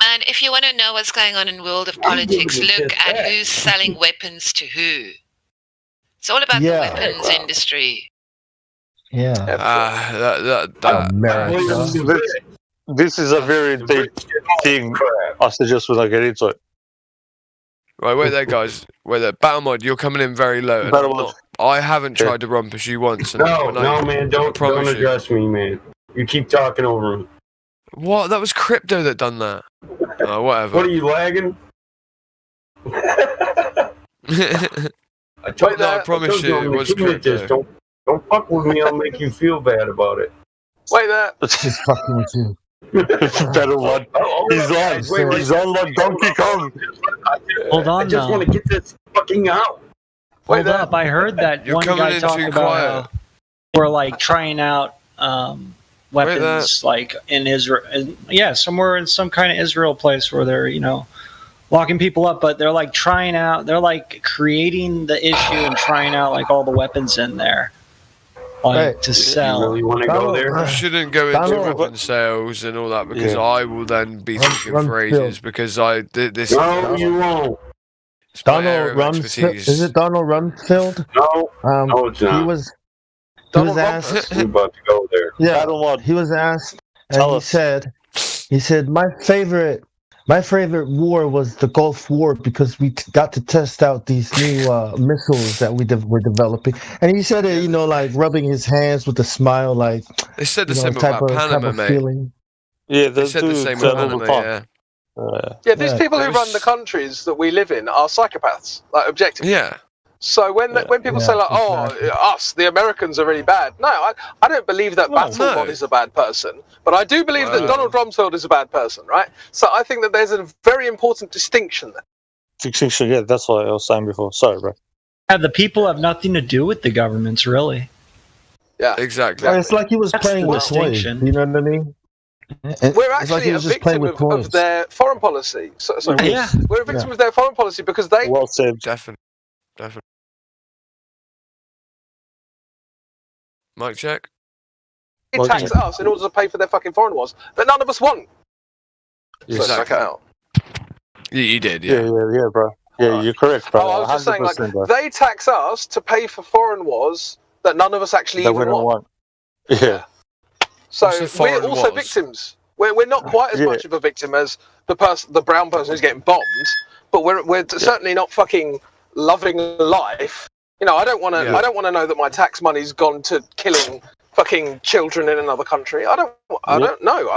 Man, if you want to know what's going on in the world of politics, look at who's selling weapons to who. It's all about the weapons industry. Yeah. This is a very deep thing. I suggest we don't get into it. Right, wait there, guys. Wait there. Battlemod, you're coming in very low. I haven't tried to rumpus you once. No, man, don't address me, man. You keep talking over me. What? That was Crypto that done that. Oh, whatever. What are you lagging? I promise you, it was Crypto. Don't fuck with me, I'll make you feel bad about it. Wait there. Let's just fucking with you. Better one. He's on like Donkey Kong. Hold on, I just want to get this fucking out. Hold up, I heard that one guy talking about we're like trying out weapons like in Israel. Yeah, somewhere in some kind of Israel place where they're, locking people up, but they're like they're like creating the issue and trying out like all the weapons in there. To sell. You really want to go there? I shouldn't go into weapon sales and all that because I will then be thinking phrases because this. No, you won't. Donald Rumsfeld. Is it Donald Rumsfeld? No, no, it's not. He was asked. We're about to go there. Yeah, he was asked, and he said, my favorite war was the Gulf War because we got to test out these new missiles that were developing. And he said it, like rubbing his hands with a smile, like they said the same about Panama, mate. Feeling. Yeah, they said the same about Panama. Yeah, these people who run the countries that we live in are psychopaths, like objectively. Yeah. So when people say like, us, the Americans are really bad. No, I don't believe that Battlemod is a bad person, but I do believe that Donald Rumsfeld is a bad person, right? So I think that there's a very important distinction there. Distinction, yeah, that's what I was saying before. Sorry, bro. Yeah, the people have nothing to do with the governments, really. Yeah, exactly. It's like he was playing with toys. You know what I mean? We're actually a victim of their foreign policy. We're a victim of their foreign policy because they. Well said. Definitely. Mic check. They tax us in order to pay for their fucking foreign wars that none of us want. Exactly. So suck it out. You did, yeah, bro. Yeah, you're correct, bro. I was just saying, like, they tax us to pay for foreign wars that none of us actually even want. Yeah. So we're also victims. We're not quite as much of a victim as the brown person who's getting bombed, but we're certainly not fucking loving life. I don't want to. I don't want to know that my tax money's gone to killing fucking children in another country. I don't know.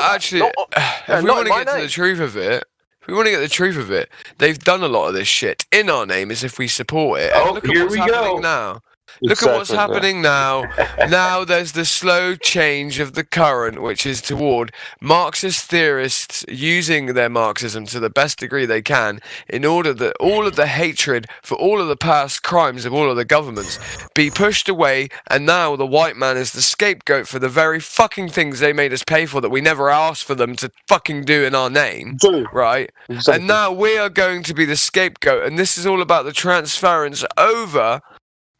Actually, if we want to get to the truth of it, they've done a lot of this shit in our name as if we support it. And look at what's happening now. Look at what's happening now. Now there's the slow change of the current, which is toward Marxist theorists using their Marxism to the best degree they can in order that all of the hatred for all of the past crimes of all of the governments be pushed away, and now the white man is the scapegoat for the very fucking things they made us pay for that we never asked for them to fucking do in our name. Right? Exactly. And now we are going to be the scapegoat, and this is all about the transference over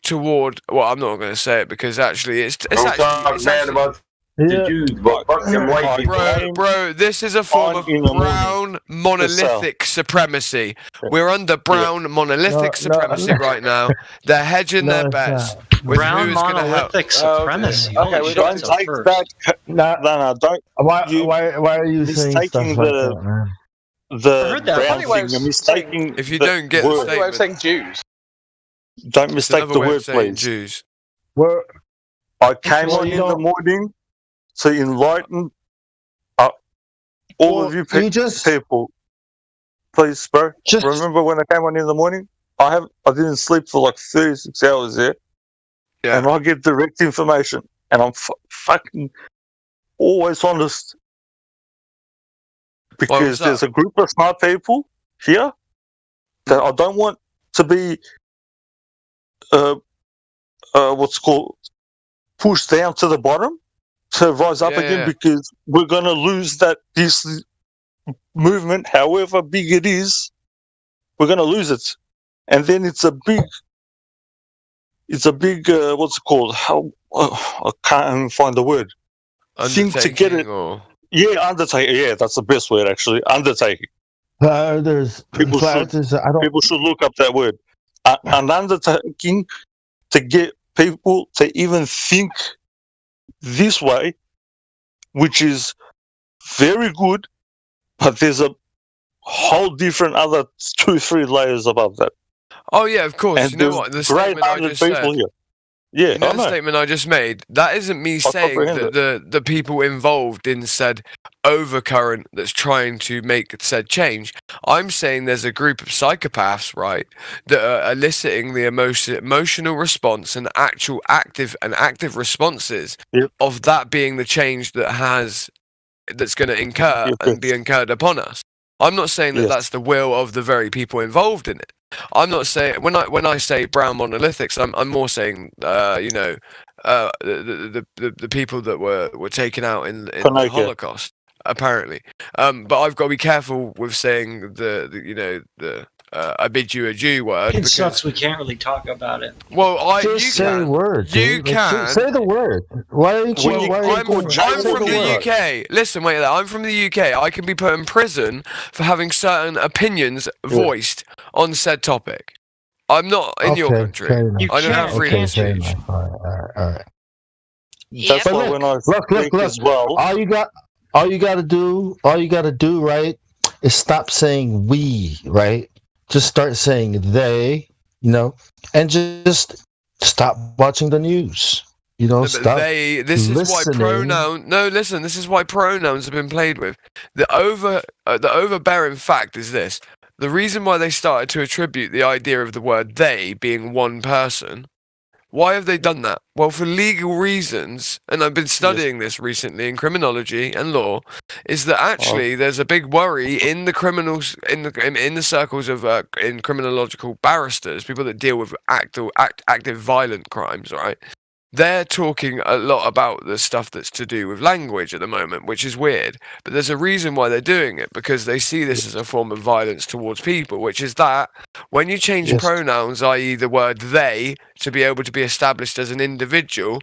toward, well, I'm not going to say it because actually it's actually the Jews, but fuck them white people. Bro, this is a form of brown monolithic supremacy. We're under brown monolithic supremacy right now. They're hedging their bets. Brown monolithic supremacy. Okay, we don't take that. No, don't. Why are you saying stuff like that, man? The brown thing, you're mistaking. If you don't get the way of saying Jews. Don't mistake the word, please. Jews. Well, I came on in the morning to enlighten all of you people. Please, bro. Remember when I came on in the morning? I didn't sleep for like 36 hours there. Yeah. And I get direct information. And I'm fucking always honest. Because there's a group of smart people here that I don't want to be pushed down to the bottom to rise up again, because we're going to lose this movement, however big it is. We're going to lose it, and then it's a big what's it called? I can't even find the word. Thing to get it. Undertaking. Yeah, that's the best word, actually. Undertaking. People should look up that word. An undertaking to get people to even think this way, which is very good, but there's a whole different other 2-3 layers above that. Oh yeah, of course. And you know what? The statement I just said. Here. Yeah, you know the statement I just made? That isn't me saying that the people involved in said overcurrent that's trying to make said change. I'm saying there's a group of psychopaths, right, that are eliciting the emotional response and actual active responses of that being the change that's going to incur and be incurred upon us. I'm not saying that that's the will of the very people involved in it. I'm not saying when I say brown monolithics, I'm more saying the people that were taken out in the Holocaust, apparently. But I've got to be careful with saying the I bid you a Jew word. It sucks. We can't really talk about it. Well, you say the word. You can say the word. Why are you? I'm from the UK. Listen, wait. I'm from the UK. I can be put in prison for having certain opinions voiced on said topic. I'm not in your country. I don't have freedom of speech. All right. That's why when I look as well. All you got to do, right, is stop saying we, right? Just start saying they, and just stop watching the news. Stop. This is why pronouns have been played with. The overbearing fact is this: the reason why they started to attribute the idea of the word they being one person. Why have they done that? Well, for legal reasons, and I've been studying this recently in criminology and law, is that actually there's a big worry in the criminals, in the circles of in criminological barristers, people that deal with active violent crimes, right? They're talking a lot about the stuff that's to do with language at the moment, which is weird. But there's a reason why they're doing it, because they see this as a form of violence towards people, which is that when you change pronouns, i.e. the word they, to be able to be established as an individual,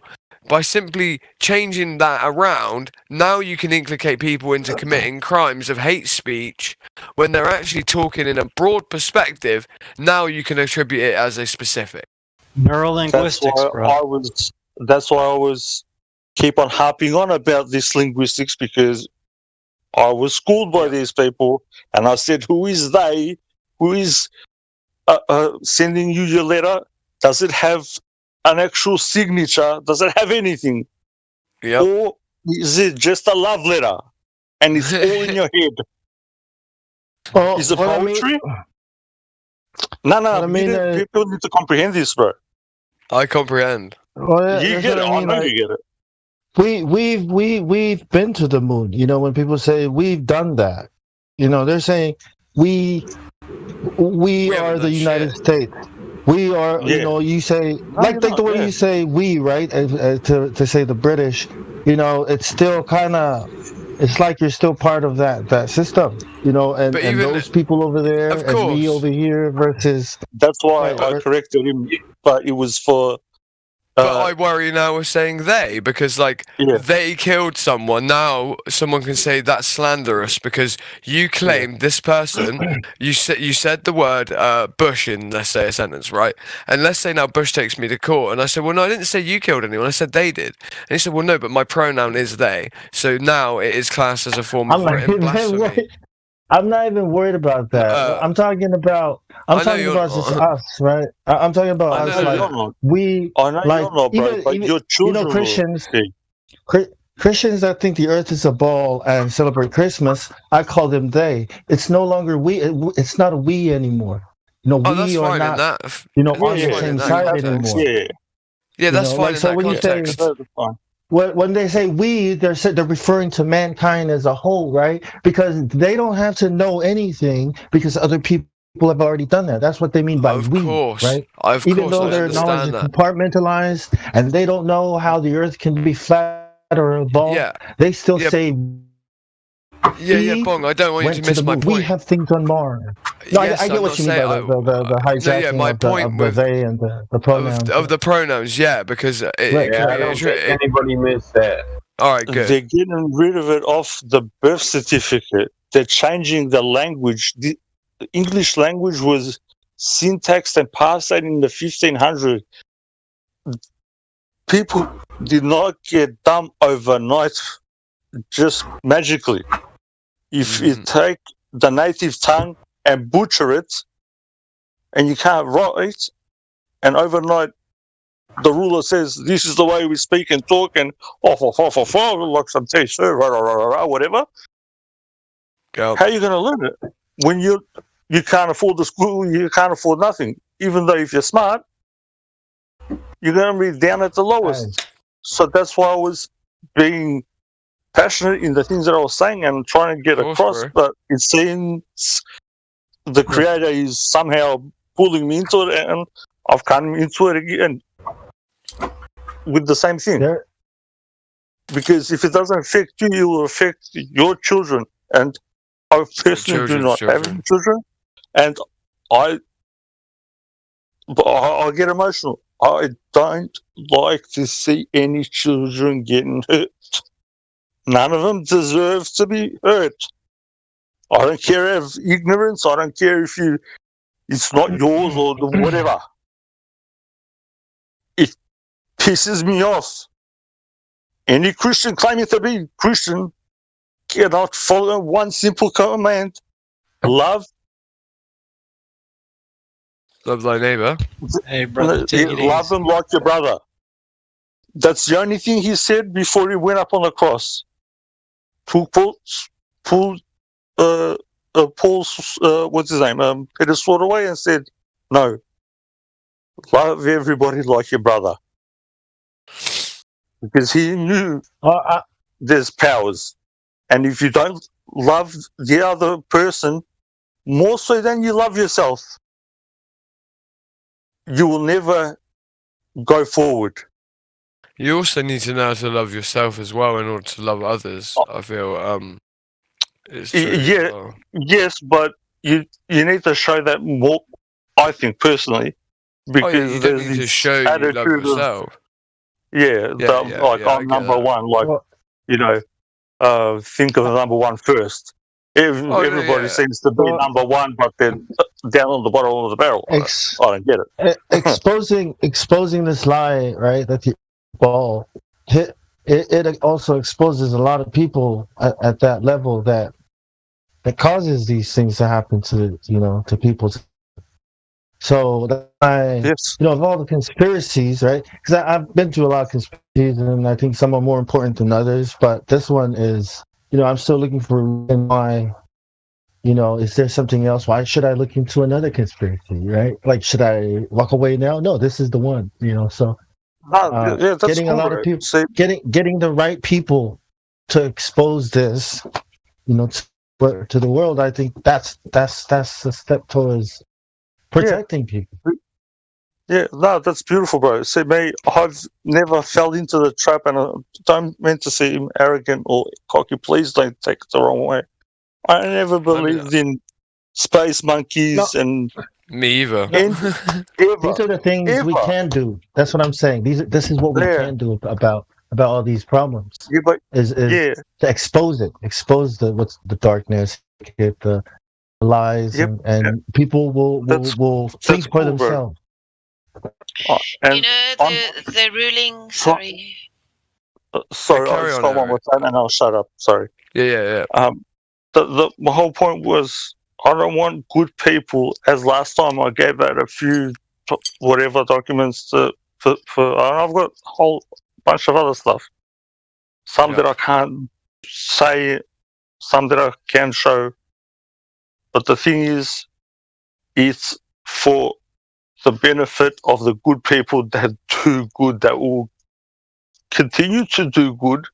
by simply changing that around, now you can implicate people into committing crimes of hate speech when they're actually talking in a broad perspective. Now you can attribute it as a specific. Neurolinguistics, bro. That's why I was keep on harping on about this linguistics, because I was schooled by these people, and I said, who is they? Who is sending you your letter? Does it have an actual signature? Does it have anything? Yep. Or is it just a love letter and it's all in your head? Is it poetry? No. People need to comprehend this, bro. I comprehend. Well, you get it. I know you get it. We've been to the moon. When people say we've done that, they're saying we are the United States. We are. You say like the way you say we, right? To say the British. It's still kind of. It's like you're still part of that system, and those people over there and me over here versus. That's why I corrected him, but it was for But I worry now with saying they, because like they killed someone. Now someone can say that's slanderous because you claimed this person. You said the word Bush in, let's say, a sentence, right? And let's say now Bush takes me to court, and I said, well, no, I didn't say you killed anyone. I said they did. And he said, well, no, but my pronoun is they. So now it is classed as a form of written blasphemy. I'm not even worried about that. I'm talking about just us, right? I'm talking about us. Like, we, I know like, you're not, bro, even, but your children, Christians. Christians that think the earth is a ball and celebrate Christmas, I call them they. It's no longer we. It's not a we anymore. We are not. On the same side anymore. Yeah, that's fine. So when you say, when they say we, they're referring to mankind as a whole, right? Because they don't have to know anything because other people have already done that. That's what they mean by we, right? Even though their knowledge is compartmentalized and they don't know how the earth can be flat or a ball, they still say. Bong, I don't want you to miss my point. We have things on Mars. No, I get what you mean by the hijacking of the they and the pronouns. Of the pronouns, because... I don't think anybody missed that. All right, good. They're getting rid of it off the birth certificate. They're changing the language. The English language was syntaxed and passed out in the 1500s. People did not get dumb overnight, just magically. If you take the native tongue and butcher it, and you can't write, and overnight the ruler says this is the way we speak and talk, and like some taste, whatever. How are you going to learn it when you can't afford the school? You can't afford nothing. Even though if you're smart, you're going to be down at the lowest. So that's why I was being passionate in the things that I was saying and trying to get across, but it seems the creator is somehow pulling me into it, and I've come into it again with the same thing. Because if it doesn't affect you, it will affect your children. And I personally do not have any children, and I get emotional. I don't like to see any children getting hurt. None of them deserve to be hurt. I don't care if ignorance. I don't care if it's not yours or whatever. It pisses me off. Any Christian claiming to be Christian cannot follow one simple command: love. Love thy neighbor. Hey, brother, take it love him like your brother. That's the only thing he said before he went up on the cross. Paul's what's his name? Peter swore away and said, "No, love everybody like your brother," because he knew there's powers, and if you don't love the other person more so than you love yourself, you will never go forward. You also need to know how to love yourself as well in order to love others. I feel it's true. Yes, but you need to show that more. I think personally, because you don't need to show you love yourself. I'm number one. Think of number one first. Everybody seems to be number one, but then down on the bottom of the barrel. I don't get it. exposing this lie, right? That the ball hit. It also exposes a lot of people at that level that causes these things to happen to people. So of all the conspiracies, right? Because I've been through a lot of conspiracies, and I think some are more important than others. But this one is, I'm still looking for why. Is there something else? Why should I look into another conspiracy, right? Like, should I walk away now? No, this is the one. So getting a lot of people, getting the right people to expose this, to the world. I think that's a step towards protecting people. Yeah, no, that's beautiful, bro. See, me, I've never fell into the trap, and I don't mean to seem arrogant or cocky. Please don't take it the wrong way. I never believed in space monkeys and Me either. These are the things we can do. That's what I'm saying. This is what we can do about all these problems. Is to expose it, expose the darkness, get the lies, and people will think for themselves. The ruling. Sorry. Sorry, someone was saying, and I'll shut up. Sorry. Yeah. The whole point was, I don't want good people. As last time I gave out a few whatever documents for and I've got a whole bunch of other stuff. Some that I can't say, some that I can show. But the thing is, it's for the benefit of the good people that do good, that will continue to do good,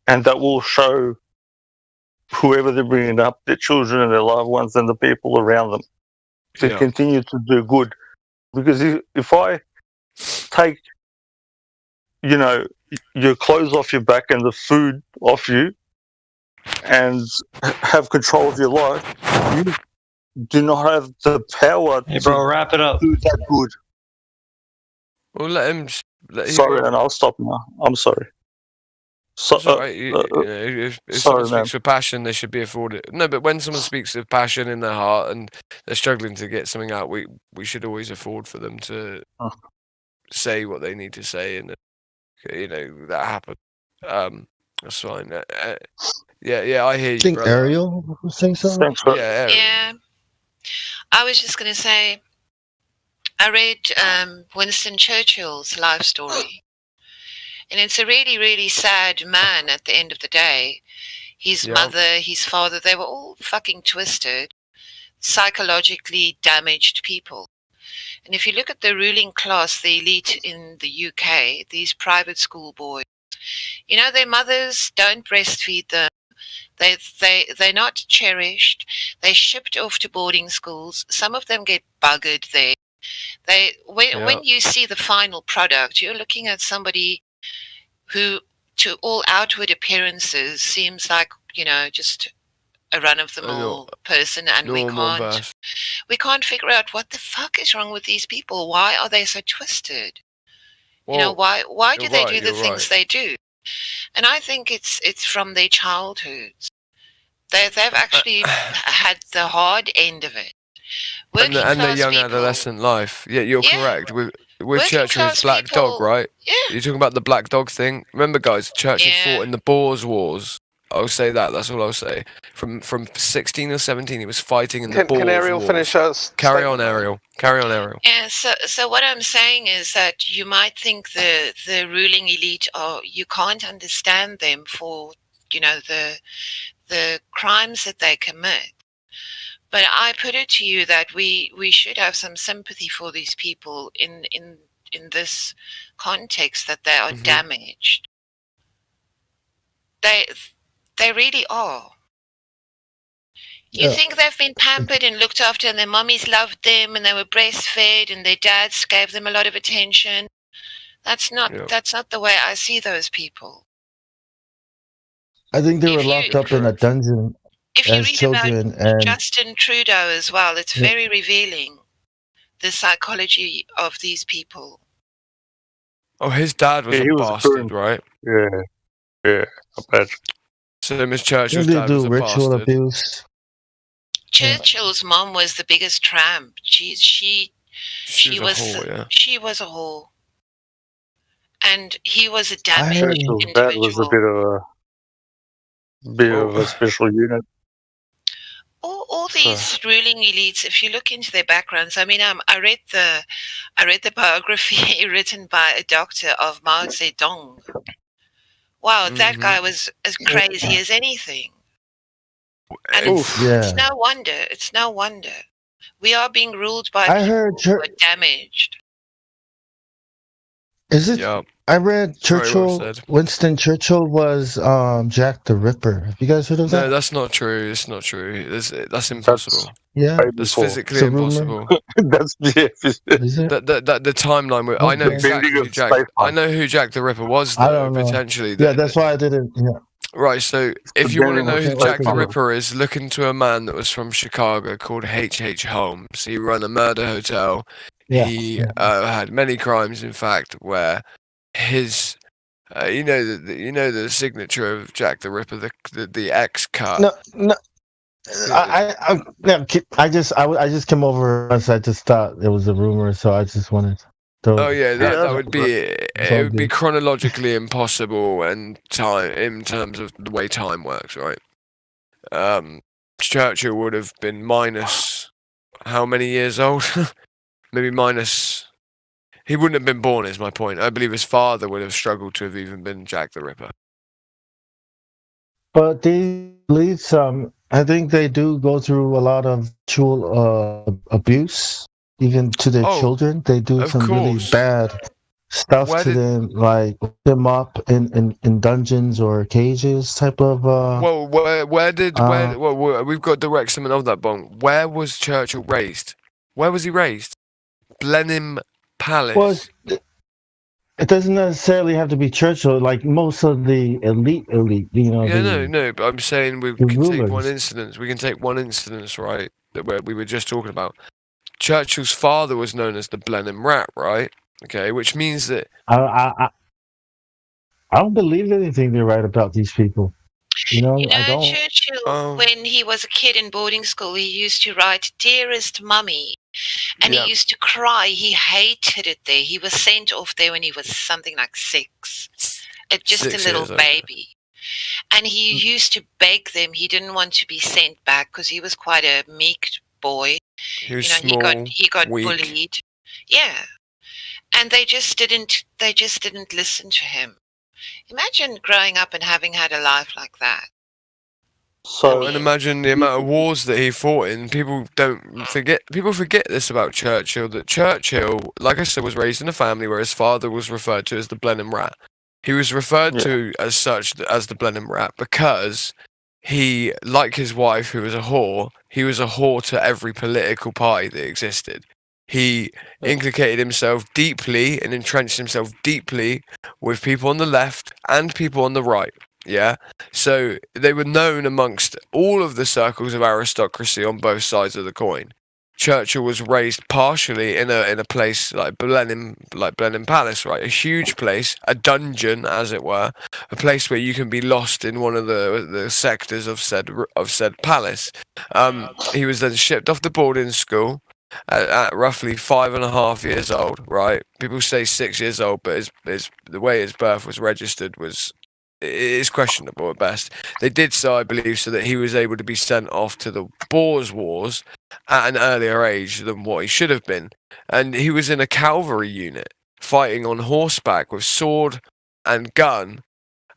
and that will show whoever they're bringing up, their children and their loved ones and the people around them, to continue to do good. Because if I take, your clothes off your back and the food off you and have control of your life, you do not have the power to wrap it up. Do that good. Well, let him. Sorry, and I'll stop now. I'm sorry. If someone speaks with passion, they should be afforded. No, but when someone speaks with passion in their heart and they're struggling to get something out, we should always afford for them to say what they need to say, and that happens. That's fine. Yeah, I hear you. I think brother. Ariel was saying something. Yeah. I was just going to say, I read Winston Churchill's life story. And it's a really, really sad man at the end of the day. His mother, his father, they were all fucking twisted, psychologically damaged people. And if you look at the ruling class, the elite in the UK, these private school boys, their mothers don't breastfeed them. They're not cherished. They're shipped off to boarding schools. Some of them get buggered there. When you see the final product, you're looking at somebody who, to all outward appearances, seems like, just a run-of-the-mill person, and we can't figure out what the fuck is wrong with these people. Why are they so twisted? Well, why do they do the things they do? And I think it's from their childhoods. They've actually had the hard end of it. And their young adolescent life. Yeah, you're correct. With Churchill's Black Dog, right? Yeah. You're talking about the Black Dog thing. Remember, guys, Churchill fought in the Boers Wars. I'll say that. That's all I'll say. From 16 or 17, he was fighting in the Boers Wars. Can Ariel finish us? Carry on, Ariel. Yeah. So what I'm saying is that you might think the ruling elite you can't understand them for the crimes that they commit. But I put it to you that we should have some sympathy for these people in this context, that they are damaged. They really are. You think they've been pampered and looked after, and their mummies loved them, and they were breastfed, and their dads gave them a lot of attention. That's not the way I see those people. I think they were locked up in a dungeon. If you read about Justin Trudeau as well, it's very revealing, the psychology of these people. Oh, his dad was a bastard, right? Yeah, I bet. So Miss Churchill's dad was a ritual bastard. Abuse. Churchill's mom was the biggest tramp. She was a whore. And he was a damaged individual. That was a bit of a special unit. All these ruling elites, if you look into their backgrounds, I mean, I read the biography written by a doctor of Mao Zedong. Wow, that guy was as crazy as anything. And it's no wonder. It's no wonder. We are being ruled by people who are damaged. Is it? Yep. I read Churchill. Winston Churchill was Jack the Ripper. Have you guys heard of that? No, that's not true. It's not true. That's impossible. That's physically impossible. That's the timeline. I know exactly who Jack. I know who Jack the Ripper was. Though, potentially. That's why I didn't. Yeah. Right, so if you want to know who Jack the Ripper is, look into a man that was from Chicago called H.H. Holmes. He ran a murder hotel. Yeah. He had many crimes, in fact, where his, you know the signature of Jack the Ripper, the X cut. No. I just came over. I just thought it was a rumor, so I just wanted. Oh yeah, that would be it. It would be chronologically impossible and time in terms of the way time works, right? Churchill would have been minus how many years old? Maybe minus. He wouldn't have been born. Is my point. I believe his father would have struggled to have even been Jack the Ripper. But they believe some. I think they do go through a lot of sexual abuse. Even to their children, they do some really bad stuff to them, like put them up in dungeons or cages type of. Well, we've got direct summon of that bong. Where was Churchill raised? Where was he raised? Blenheim Palace. Well, it doesn't necessarily have to be Churchill. Like most of the elite, you know. Yeah, no. But I'm saying we can take one instance. We can take one instance, right? That we were just talking about. Churchill's father was known as the Blenheim Rat, right? Okay, which means that I don't believe anything they write about these people. I don't. Churchill, when he was a kid in boarding school, he used to write "Dearest Mummy," and he used to cry. He hated it there. He was sent off there when he was something like 6, just a little baby. And he used to beg them. He didn't want to be sent back because he was quite a meek boy. He was small, he got weak. bullied. Yeah. And they just didn't listen to him. Imagine growing up and having had a life like that. And imagine the amount of wars that he fought in. People forget this about Churchill, that Churchill, like I said, was raised in a family where his father was referred to as the Blenheim Rat. He was referred to as such as the Blenheim Rat because he, like his wife, who was a whore, he was a whore to every political party that existed. He inculcated himself deeply and entrenched himself deeply with people on the left and people on the right. Yeah, so they were known amongst all of the circles of aristocracy on both sides of the coin. Churchill was raised partially in a place like Blenheim Palace, right? A huge place, a dungeon, as it were, a place where you can be lost in one of the sectors of said palace. He was then shipped off to boarding school at roughly 5.5 years old, right? People say 6 years old, but the way his birth was registered is questionable at best. They did so, I believe, so that he was able to be sent off to the Boers Wars at an earlier age than what he should have been. And he was in a cavalry unit, fighting on horseback with sword and gun.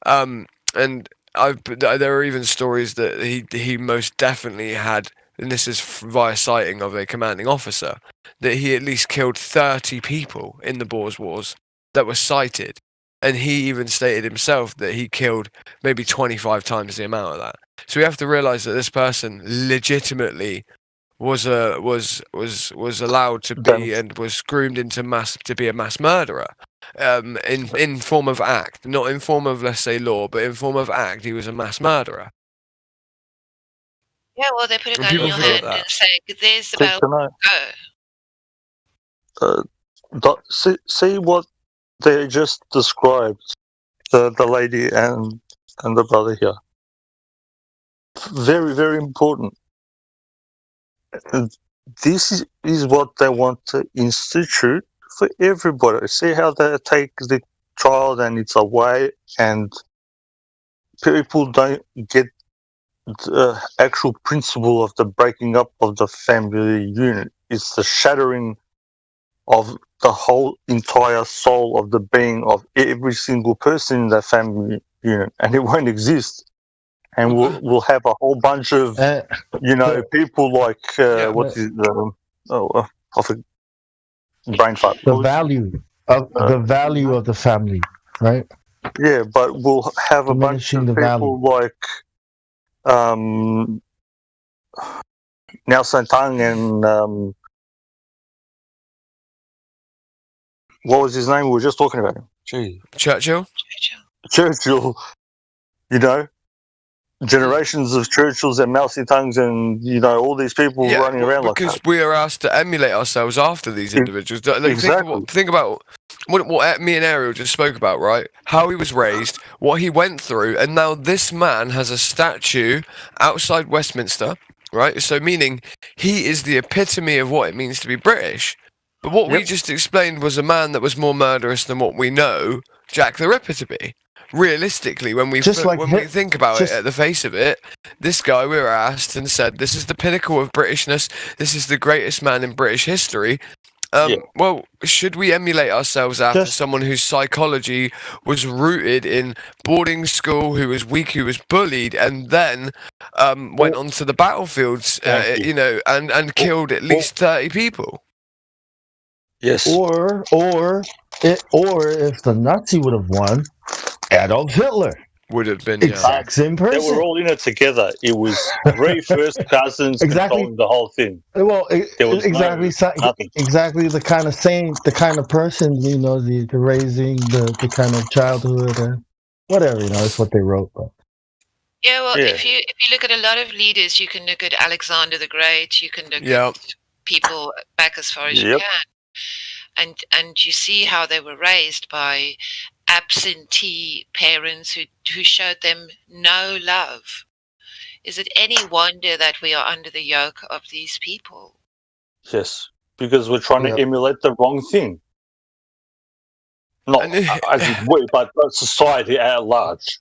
And there are even stories that he most definitely had, and this is via sighting of a commanding officer, that he at least killed 30 people in the Boers Wars that were sighted. And he even stated himself that he killed maybe 25 times the amount of that. So we have to realize that this person legitimately was allowed to be and was groomed into to be a mass murderer, in form of act, not in form of, let's say, law, but in form of act. He was a mass murderer. Yeah, well, they put a gun in your hand and say, "There's about go." See what they just described, the lady and the brother here. Very, very important. This is what they want to institute for everybody. See how they take the child and it's away, and people don't get the actual principle of the breaking up of the family unit. It's the shattering of the whole entire soul of the being of every single person in that family unit, and it won't exist. And we'll have a whole bunch of people like what's his of a brain fart. The value of the family, right? Yeah, but we'll have a bunch of people like Nelson Tang and what was his name? We were just talking about him. Gee. Churchill. Churchill, generations of Churchills and Mousy Tongues and, you know, all these people running around like that. Because we are asked to emulate ourselves after these individuals. Like, exactly. Think about what me and Ariel just spoke about, right? How he was raised, what he went through, and now this man has a statue outside Westminster, right? So meaning he is the epitome of what it means to be British. But what we just explained was a man that was more murderous than what we know Jack the Ripper to be. Realistically, when we think about it at the face of it, this guy, we were asked and said, this is the pinnacle of Britishness, this is the greatest man in British history. Well, should we emulate ourselves after someone whose psychology was rooted in boarding school, who was weak, who was bullied, and then went onto the battlefields, you know, and killed at least 30 people? Yes. Or if the Nazi would have won, Adolf Hitler would have been exact same person. They were all in it together. It was three first cousins controlling the whole thing. Well, exactly the kind of person, you know, the raising, the kind of childhood and whatever, you know, that's what they wrote. But. Yeah, well, if you look at a lot of leaders, you can look at Alexander the Great. You can look at people back as far as you can, and you see how they were raised by absentee parents who showed them no love. Is it any wonder that we are under the yoke of these people? Yes, because we're trying to emulate the wrong thing. Not as in we, but society at large.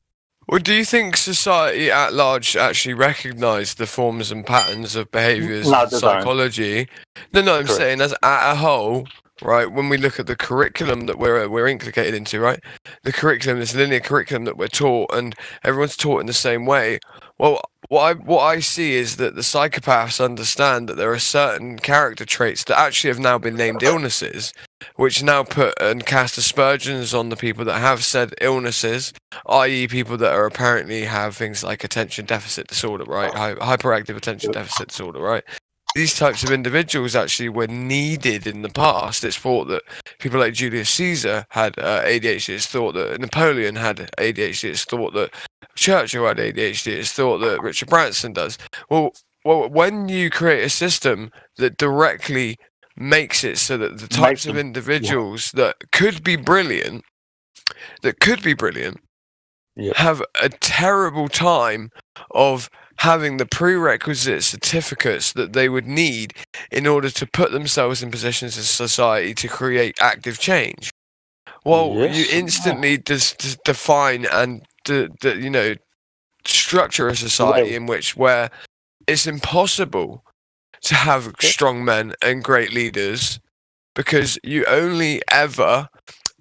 Well, do you think society at large actually recognise the forms and patterns of behaviours and psychology? No, I'm saying as a whole, right? When we look at the curriculum that we're inculcated into, right? The curriculum, this linear curriculum that we're taught, and everyone's taught in the same way. Well, what I see is that the psychopaths understand that there are certain character traits that actually have now been named illnesses, which now put and cast aspersions on the people that have said illnesses, i.e. people that are apparently have things like attention deficit disorder, right? Hyperactive attention deficit disorder, right? These types of individuals actually were needed in the past. It's thought that people like Julius Caesar had ADHD. It's thought that Napoleon had ADHD. It's thought that Churchill had ADHD. It's thought that Richard Branson does. Well, when you create a system that directly makes it so that the types of individuals that could be brilliant, have a terrible time of having the prerequisite certificates that they would need in order to put themselves in positions in society to create active change. Well, you instantly define and you know, structure a society in where it's impossible to have strong men and great leaders, because you only ever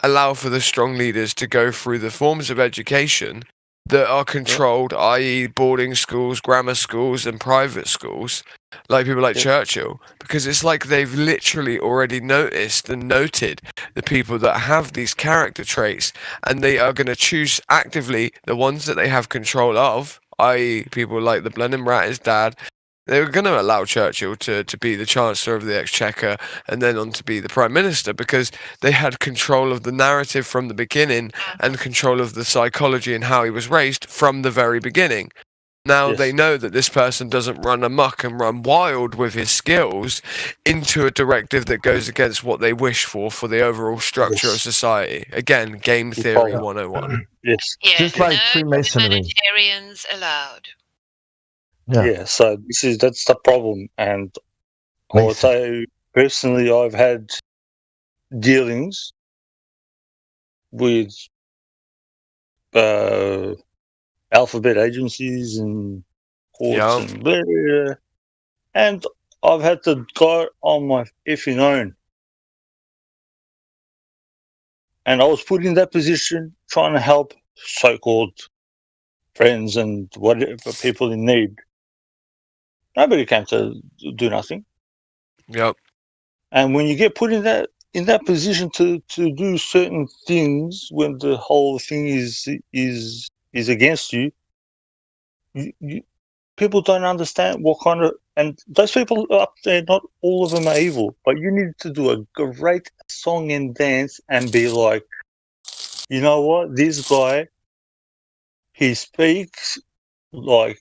allow for the strong leaders to go through the forms of education that are controlled, i.e. boarding schools, grammar schools, and private schools, like people like Churchill, because it's like they've literally already noticed and noted the people that have these character traits, and they are going to choose actively the ones that they have control of, i.e. people like the Blenheim Rat, his dad. They were going to allow Churchill to be the Chancellor of the Exchequer and then on to be the Prime Minister, because they had control of the narrative from the beginning and control of the psychology and how he was raised from the very beginning. Now they know that this person doesn't run amok and run wild with his skills into a directive that goes against what they wish for the overall structure of society. Again, game theory 101. Yes. Yeah, just like no Freemasonry. humanitarians allowed. Yeah. So that's the problem, and I would say personally, I've had dealings with alphabet agencies and courts and blah, blah, blah, and I've had to go on my effing own, and I was put in that position trying to help so-called friends and whatever people in need. Nobody came to do nothing. Yep. And when you get put in that position to do certain things, when the whole thing is against you, people don't understand what kind of, and those people up there, not all of them are evil, but you need to do a great song and dance and be like, you know what, this guy, he speaks like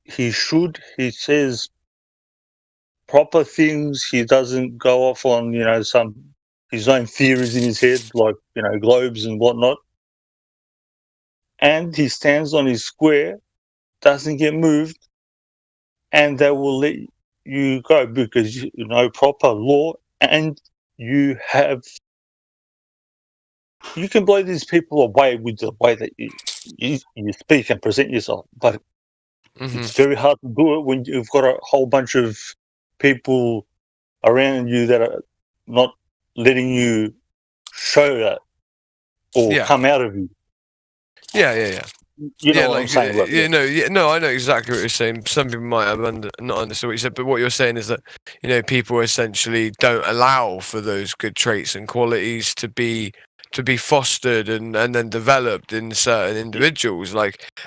he says proper things. He doesn't go off on, some his own theories in his head, like, globes and whatnot. And he stands on his square, doesn't get moved, and they will let you go because you know proper law, and you can blow these people away with the way that you speak and present yourself, but it's very hard to do it when you've got a whole bunch of people around you that are not letting you show that or come out of you. Yeah. You know what I'm saying? I know exactly what you're saying. Some people might have not understood what you said, but what you're saying is that people essentially don't allow for those good traits and qualities to be fostered and then developed in certain individuals,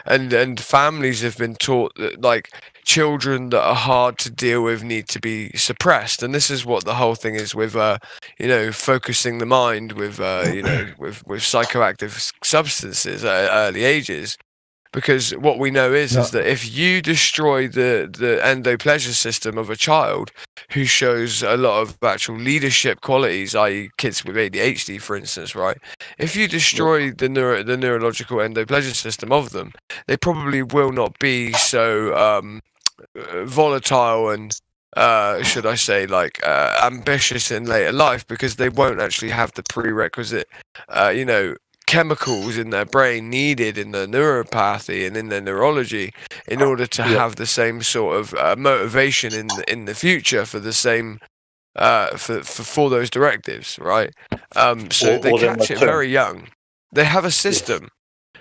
and families have been taught that children that are hard to deal with need to be suppressed, and this is what the whole thing is with focusing the mind with with psychoactive substances at early ages. Because what we know is that if you destroy the endopleasure system of a child who shows a lot of actual leadership qualities, i.e. kids with ADHD, for instance, right? If you destroy the neurological endopleasure system of them, they probably will not be so volatile and should I say ambitious in later life, because they won't actually have the prerequisite chemicals in their brain needed in their neuropathy and in their neurology in order to have the same sort of motivation in the future for the same for those directives, right? So they catch it very young. They have a system.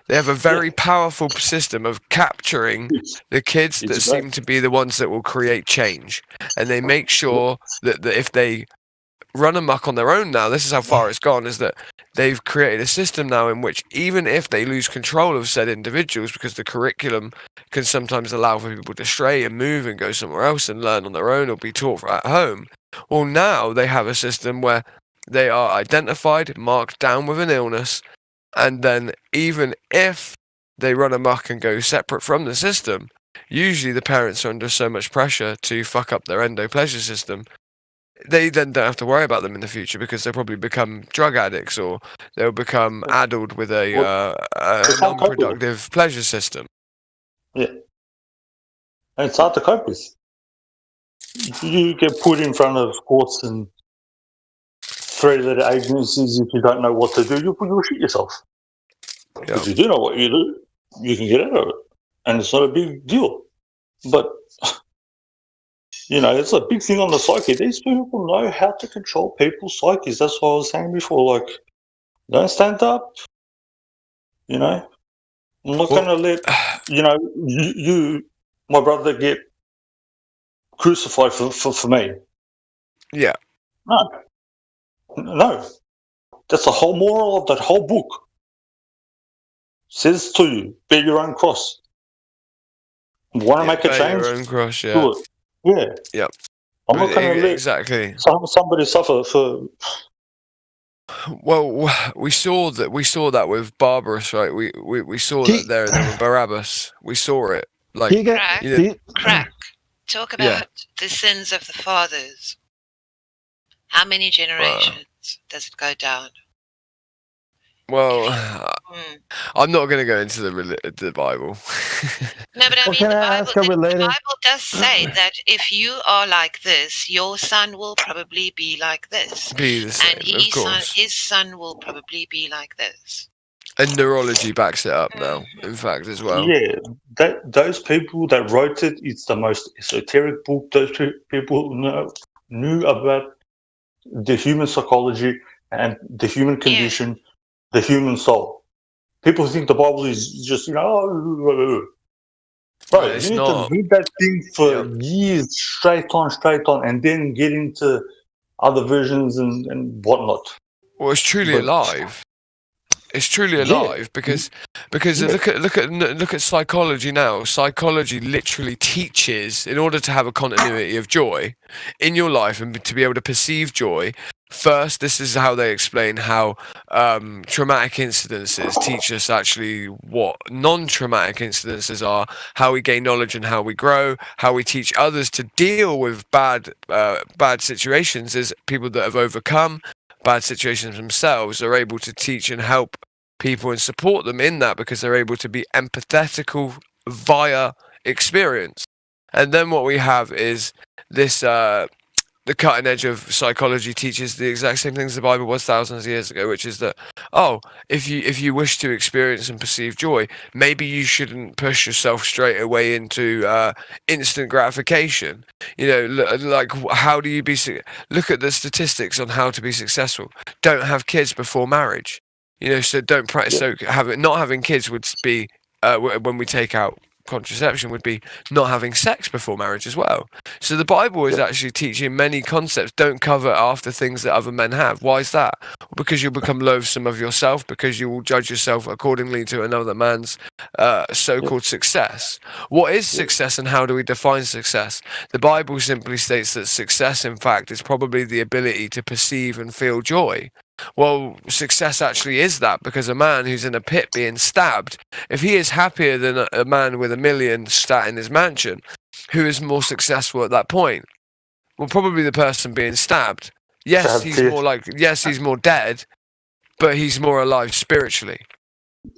They have a very powerful system of capturing the kids that seem to be the ones that will create change, and they make sure that if they run amok on their own now, this is how far it's gone, is that they've created a system now in which even if they lose control of said individuals, because the curriculum can sometimes allow for people to stray and move and go somewhere else and learn on their own or be taught at home, well, now they have a system where they are identified, marked down with an illness, and then even if they run amok and go separate from the system, usually the parents are under so much pressure to fuck up their endopleasure system, they then don't have to worry about them in the future, because they'll probably become drug addicts or they'll become addled with a non-productive pleasure system. Yeah. And it's hard to cope with. You get put in front of courts and three-letter agencies if you don't know what to do, you'll shit yourself. If you do know what you do, you can get out of it. And it's not a big deal. But it's a big thing on the psyche. These people know how to control people's psyches. That's what I was saying before. Don't stand up. I'm not going to let, you, my brother, get crucified for me. Yeah. No. That's the whole moral of that whole book. Says to you, bear your own cross. Want to make a change? Your own cross, yeah. Do it. Yeah. Yep. I'm not going to let somebody suffer for. Well, we saw that with Barbarous, right? We saw that there with Barabbas. We saw it. Crack. Talk about the sins of the fathers. How many generations does it go down? Well, I'm not going to go into the Bible. No, but the Bible does say that if you are like this, your son will probably be like this. Be the same, of course. His son will probably be like this. And neurology backs it up now, in fact, as well. Yeah, those people that wrote it, it's the most esoteric book. Those people knew about the human psychology and the human condition, the human soul. People think the Bible is just, bro, you need to read that thing for years straight on, and then get into other versions and whatnot. Well, it's truly alive. It's truly alive because look at psychology now. Psychology literally teaches, in order to have a continuity of joy in your life and to be able to perceive joy, First, this is how they explain how traumatic incidences teach us actually what non-traumatic incidences are, how we gain knowledge and how we grow, how we teach others to deal with bad situations. Is people that have overcome bad situations themselves are able to teach and help people and support them in that because they're able to be empathetical via experience. And then what we have is this the cutting edge of psychology teaches the exact same things the Bible was thousands of years ago, which is that, if you wish to experience and perceive joy, maybe you shouldn't push yourself straight away into instant gratification. Like how do you look at the statistics on how to be successful. Don't have kids before marriage. So don't practice. So not having kids would be when we take out contraception would be not having sex before marriage as well. So the Bible is actually teaching many concepts don't cover after things that other men have. Why is that? Because you'll become loathsome of yourself, because you will judge yourself accordingly to another man's so-called success. What is success and how do we define success? The Bible simply states that success, in fact, is probably the ability to perceive and feel joy. Well, success actually is that, because a man who's in a pit being stabbed, if he is happier than a man with $1 million sat in his mansion, who is more successful at that point? Well, probably the person being stabbed. Yes, he's more dead, but he's more alive spiritually.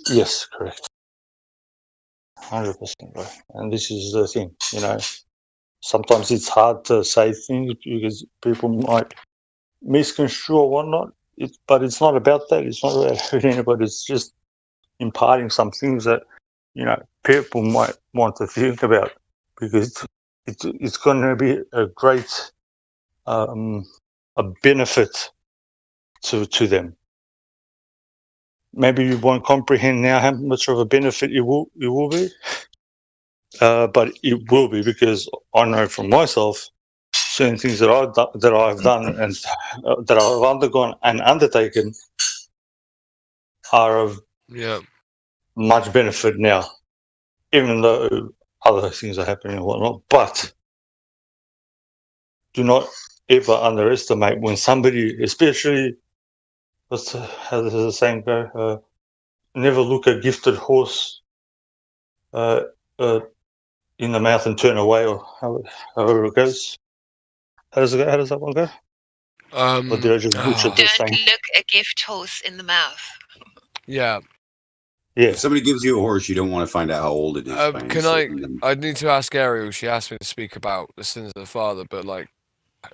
Yes, correct. 100%, bro. And this is the thing, sometimes it's hard to say things because people might misconstrue or whatnot. But it's not about that. It's not about hurting anybody. It's just imparting some things that, people might want to think about, because it's going to be a great a benefit to them. Maybe you won't comprehend now how much of a benefit it will be, but it will be, because I know from myself certain things that I've done and that I've undergone and undertaken are of much benefit now, even though other things are happening and whatnot. But do not ever underestimate when somebody, especially, how does the saying go? Never look a gifted horse in the mouth and turn away, or however it goes. How does that one go? Or did I just butcher this thing? Don't look a gift horse in the mouth. Yeah. Yeah. If somebody gives you a horse, you don't want to find out how old it is. I need to ask Ariel. She asked me to speak about the sins of the father, but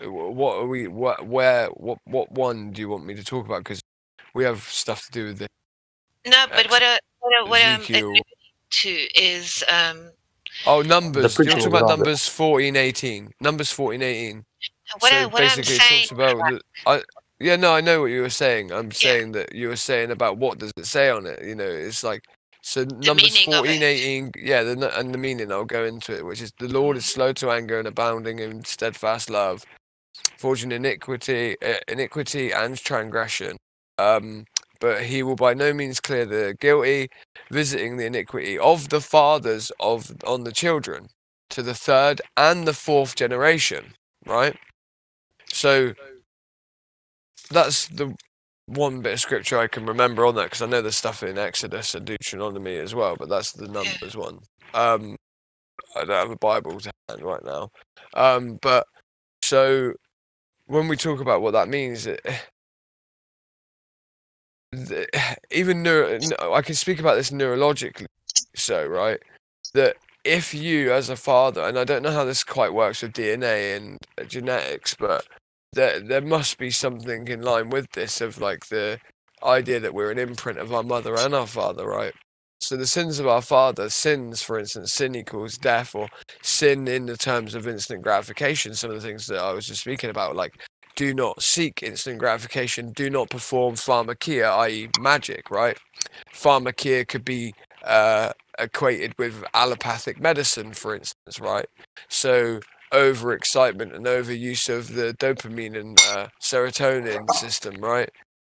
what one do you want me to talk about? Because we have stuff to do with this. No, but what I'm alluding to is Numbers. You're talking about Numbers 14:18. Numbers 14:18. What I'm saying. It talks about I know what you were saying. I'm saying that you were saying about what does it say on it. It's like, so Numbers 14:18. Yeah, and the meaning. I'll go into it, which is the Lord is slow to anger and abounding in steadfast love, forging iniquity and transgression. But he will by no means clear the guilty, visiting the iniquity of the fathers on the children to the third and the fourth generation, right? So that's the one bit of scripture I can remember on that, because I know there's stuff in Exodus and Deuteronomy as well, but that's the Numbers one. I don't have a Bible to hand right now. But so when we talk about what that means, even I can speak about this neurologically, so right, that if you as a father, and I don't know how this quite works with DNA and genetics, but there must be something in line with this, of like the idea that we're an imprint of our mother and our father, right? So the sins of our father, sins, for instance, sin equals death, or sin in the terms of instant gratification, some of the things that I was just speaking about, like do not seek instant gratification, do not perform pharmakia, i.e. magic, right? Pharmakia could be equated with allopathic medicine, for instance, right? So overexcitement and overuse of the dopamine and serotonin system, right?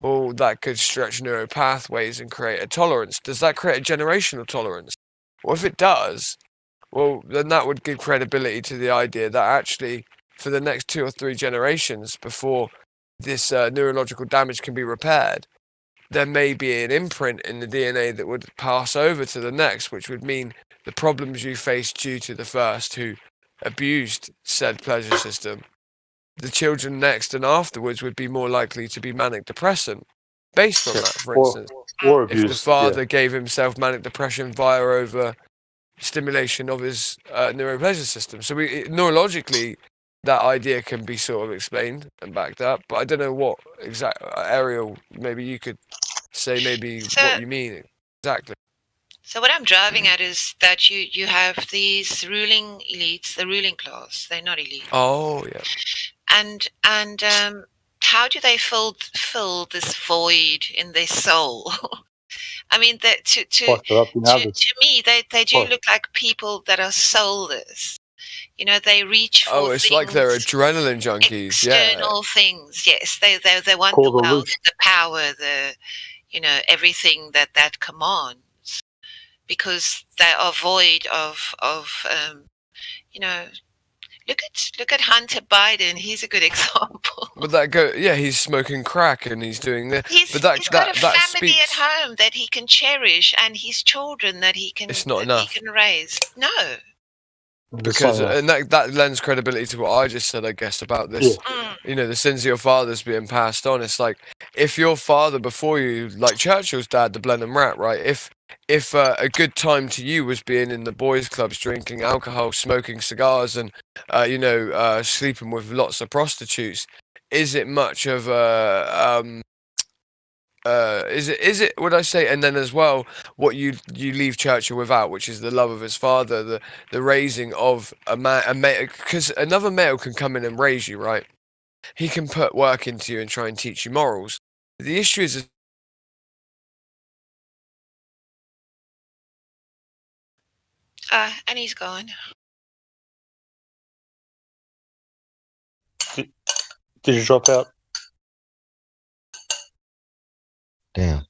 Well, that could stretch neural pathways and create a tolerance. Does that create a generational tolerance? Well, if it does, well, then that would give credibility to the idea that actually for the next 2 or 3 generations before this neurological damage can be repaired, there may be an imprint in the DNA that would pass over to the next, which would mean the problems you faced due to the first who abused said pleasure system, the children next and afterwards would be more likely to be manic depressant based on that, for instance. Or abuse, if the father gave himself manic depression via over stimulation of his neuropleasure system. So neurologically, that idea can be sort of explained and backed up, but I don't know what exact Ariel, maybe you could say what you mean exactly. So what I'm driving at is that you have these ruling elites, the ruling class. They're not elite. Oh yeah. And how do they fill this void in their soul? I mean, to me, they do look like people that are soulless. You know, they reach for it's like they're adrenaline junkies. External things, yes. They want the wealth, the power, everything that commands, because they are void of Look at Hunter Biden. He's a good example. But he's smoking crack and he's doing this. He's got a family at home that he can cherish, and his children that he can. It's not enough. He can raise. No. Because and that lends credibility to what I just said, I guess, about this. Yeah. The sins of your fathers being passed on. It's like if your father before you, like Churchill's dad, the Blenheim Rat, right? If a good time to you was being in the boys' clubs, drinking alcohol, smoking cigars, and sleeping with lots of prostitutes, is it much of a is it would I say? And then as well, what you leave Churchill without, which is the love of his father, the raising of a man, because another male can come in and raise you, right? He can put work into you and try and teach you morals. The issue is. And he's gone. Did you drop out? Damn.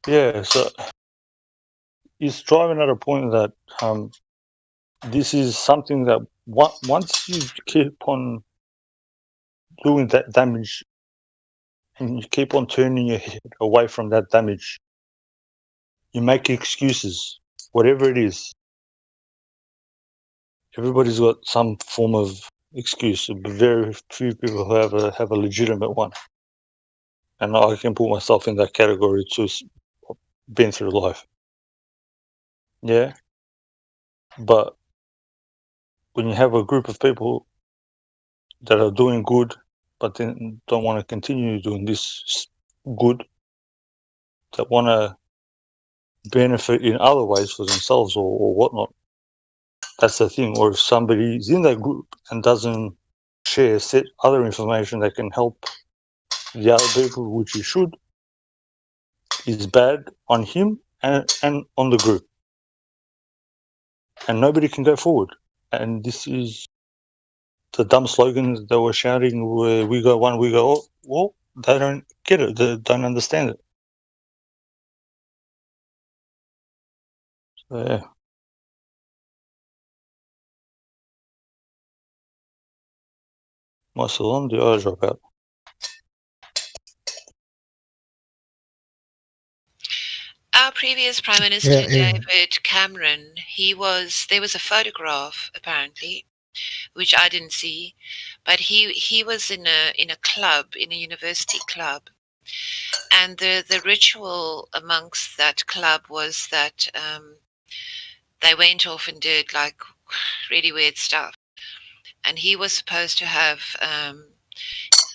Yeah, so he's driving at a point that this is something that once you keep on doing that damage and you keep on turning your head away from that damage, you make excuses, whatever it is. Everybody's got some form of excuse, but very few people who have a legitimate one. And I can put myself in that category too, been through life. Yeah. But when you have a group of people that are doing good, but then don't want to continue doing this good, that want to benefit in other ways for themselves or whatnot, that's the thing. Or if somebody's in that group and doesn't share other information that can help the other people, which he should, is bad on him and on the group. And nobody can go forward. And this is the dumb slogans that were shouting, where we go one, we go all. Well, they don't get it. They don't understand it. So, yeah. Am I still on? Did I drop out? Our previous Prime Minister, David Cameron, there was a photograph, apparently, which I didn't see, but he was in a club, in a university club. And the ritual amongst that club was that they went off and did like really weird stuff. And he was supposed to have,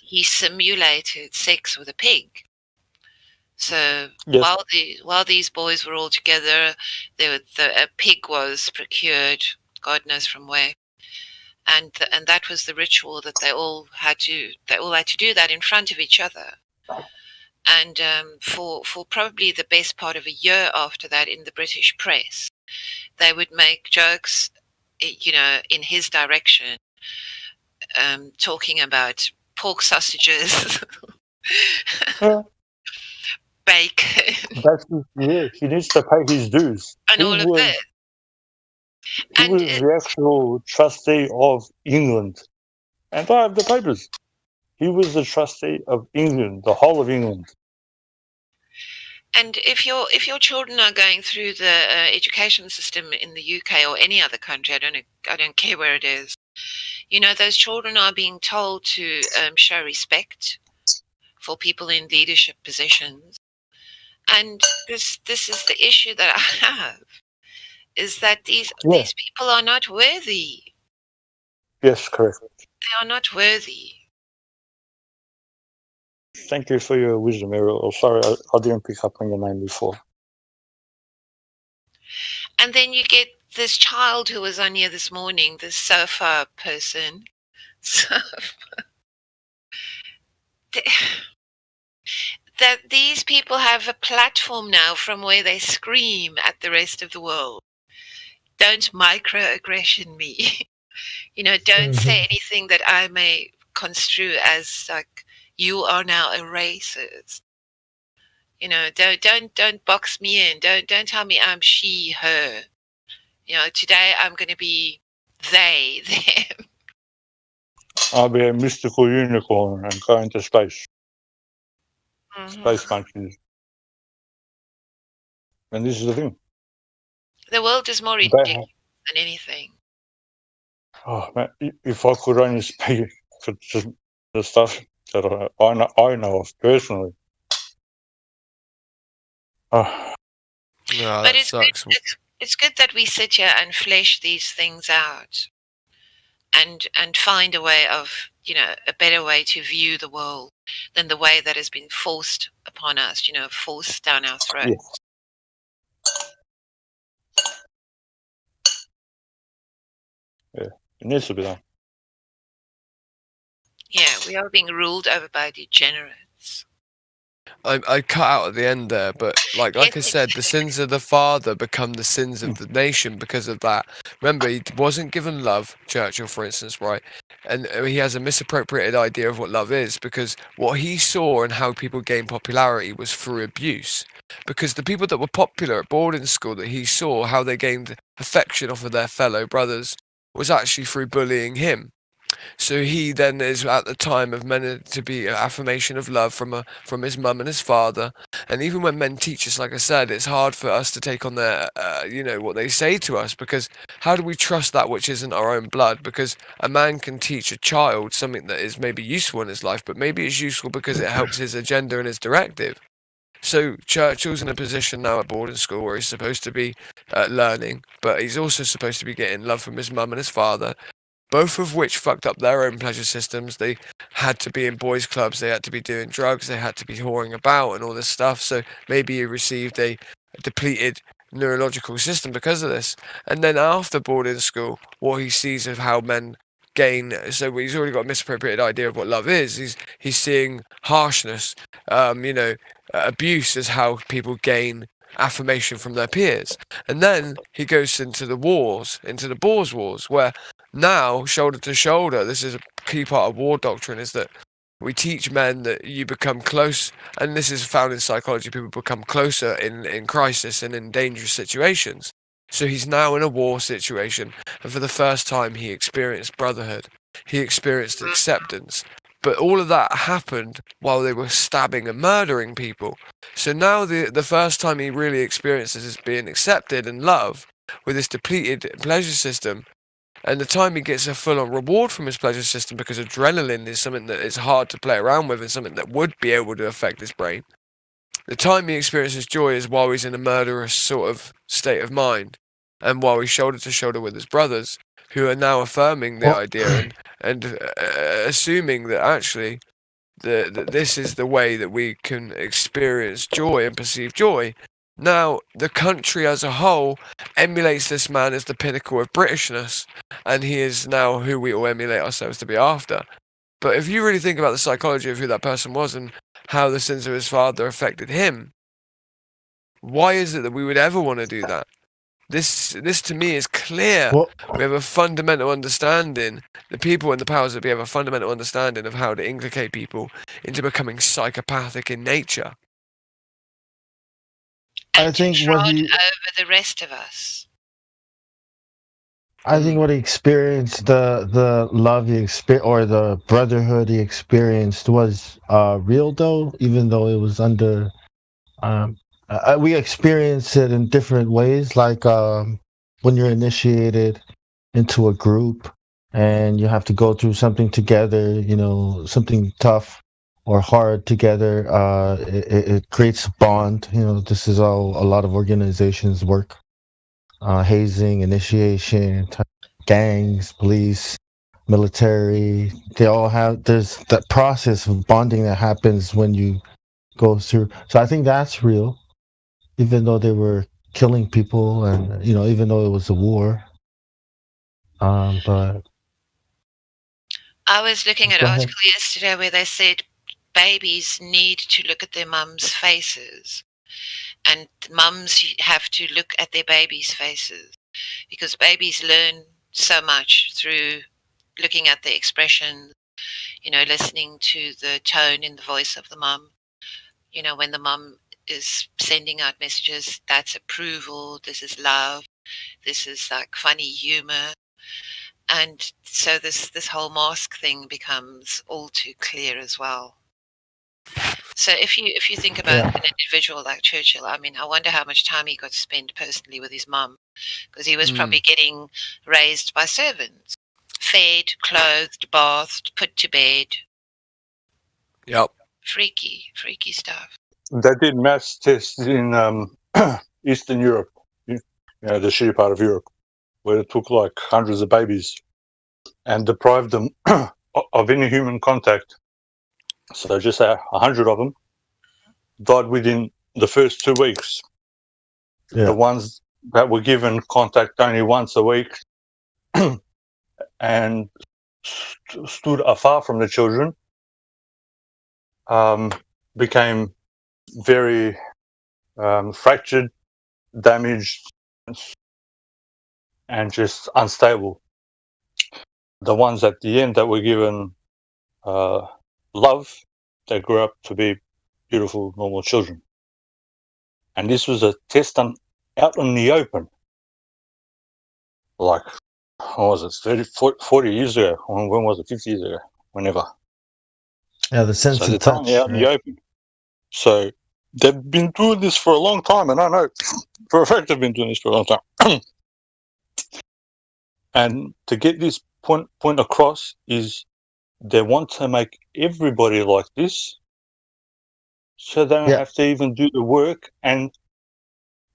he simulated sex with a pig. So yes. while these boys were all together, a pig was procured, God knows from where, and that was the ritual that they all had to do that in front of each other. And for probably the best part of a year after that, in the British press, they would make jokes, in his direction, talking about pork sausages. Bacon. He needs to pay his dues. And all of that. He was the actual trustee of England. And I have the papers. He was the trustee of England, the whole of England. And if your children are going through the education system in the UK or any other country, I don't care where it is, you know, those children are being told to show respect for people in leadership positions. And this is the issue that I have, is that these people are not worthy. Yes, correct. They are not worthy. Thank you for your wisdom, Ariel. Oh, sorry, I didn't pick up on your name before. And then you get this child who was on here this morning, this sofa person. That these people have a platform now from where they scream at the rest of the world. Don't microaggression me. You know, don't say anything that I may construe as like, you are now a racist. You know, don't box me in. Don't tell me I'm she, her. You know, today I'm going to be they, them. I'll be a mystical unicorn and go into space. Space monkeys. And this is the thing. The world is more ridiculous than anything. Oh man, if I could only speak for just the stuff that I know of personally. Oh. No, but it's good that we sit here and flesh these things out and find a way of, you know, a better way to view the world than the way that has been forced upon us, you know, forced down our throats. Yes. Yeah, it needs to be done. Yeah, we are being ruled over by degenerates. I cut out at the end there, but like I said, the sins of the father become the sins of the nation because of that. Remember, he wasn't given love, Churchill, for instance, right? And he has a misappropriated idea of what love is, because what he saw and how people gained popularity was through abuse. Because the people that were popular at boarding school that he saw, how they gained affection off of their fellow brothers, was actually through bullying him. So he then is at the time of men to be an affirmation of love from his mum and his father. And even when men teach us, like I said, it's hard for us to take on their, what they say to us, because how do we trust that which isn't our own blood? Because a man can teach a child something that is maybe useful in his life, but maybe it's useful because it helps his agenda and his directive. So Churchill's in a position now at boarding school where he's supposed to be learning, but he's also supposed to be getting love from his mum and his father, both of which fucked up their own pleasure systems. They had to be in boys' clubs, they had to be doing drugs, they had to be whoring about and all this stuff. So maybe he received a depleted neurological system because of this. And then after boarding school, what he sees of how men gain, so he's already got a misappropriated idea of what love is. He's seeing harshness, abuse as how people gain affirmation from their peers. And then he goes into the wars, into the Boers Wars, where now, shoulder to shoulder, this is a key part of war doctrine, is that we teach men that you become close, and this is found in psychology, people become closer in crisis and in dangerous situations. So he's now in a war situation, and for the first time he experienced brotherhood, he experienced acceptance. But all of that happened while they were stabbing and murdering people. So now the first time he really experiences is being accepted and loved with this depleted pleasure system. And the time he gets a full-on reward from his pleasure system, because adrenaline is something that is hard to play around with and something that would be able to affect his brain. The time he experiences joy is while he's in a murderous sort of state of mind, and while he's shoulder to shoulder with his brothers, who are now affirming the idea and assuming that actually that this is the way that we can experience joy and perceive joy. Now, the country as a whole emulates this man as the pinnacle of Britishness, and he is now who we all emulate ourselves to be after. But if you really think about the psychology of who that person was and how the sins of his father affected him, why is it that we would ever want to do that? This to me is clear. We have a fundamental understanding, the people and the powers that be have a fundamental understanding of how to inculcate people into becoming psychopathic in nature. I think over the rest of us. I think what he experienced, the love he experienced, or the brotherhood he experienced, was real, though. Even though it was under, we experience it in different ways. Like when you're initiated into a group and you have to go through something together, something tough or hard together. It creates a bond. This is how a lot of organizations work. Hazing, initiation, gangs, police, military. They all have, there's that process of bonding that happens when you go through. So I think that's real, even though they were killing people and, even though it was a war. But I was looking at an article yesterday where they said babies need to look at their mums' faces. And mums have to look at their babies' faces because babies learn so much through looking at the expression, listening to the tone in the voice of the mum. When the mum is sending out messages, that's approval, this is love, this is like funny humor. And so this whole mask thing becomes all too clear as well. So if you think about an individual like Churchill, I mean, I wonder how much time he got to spend personally with his mum, because he was probably getting raised by servants, fed, clothed, bathed, put to bed. Yep. Freaky stuff. They did mass tests in Eastern Europe, the shitty part of Europe, where it took like hundreds of babies and deprived them of any human contact. So just 100 of them died within the first 2 weeks. Yeah. The ones that were given contact only once a week and stood afar from the children became very fractured, damaged, and just unstable. The ones at the end that were given love, they grew up to be beautiful, normal children. And this was a test done out in the open. Like, what was it, 40 years ago? When was it, 50 years ago? Whenever. Yeah, the sense of touch. Out in the open. So they've been doing this for a long time, and I know for a fact they've been doing this for a long time. And to get this point across is they want to make everybody like this, so they don't have to even do the work, and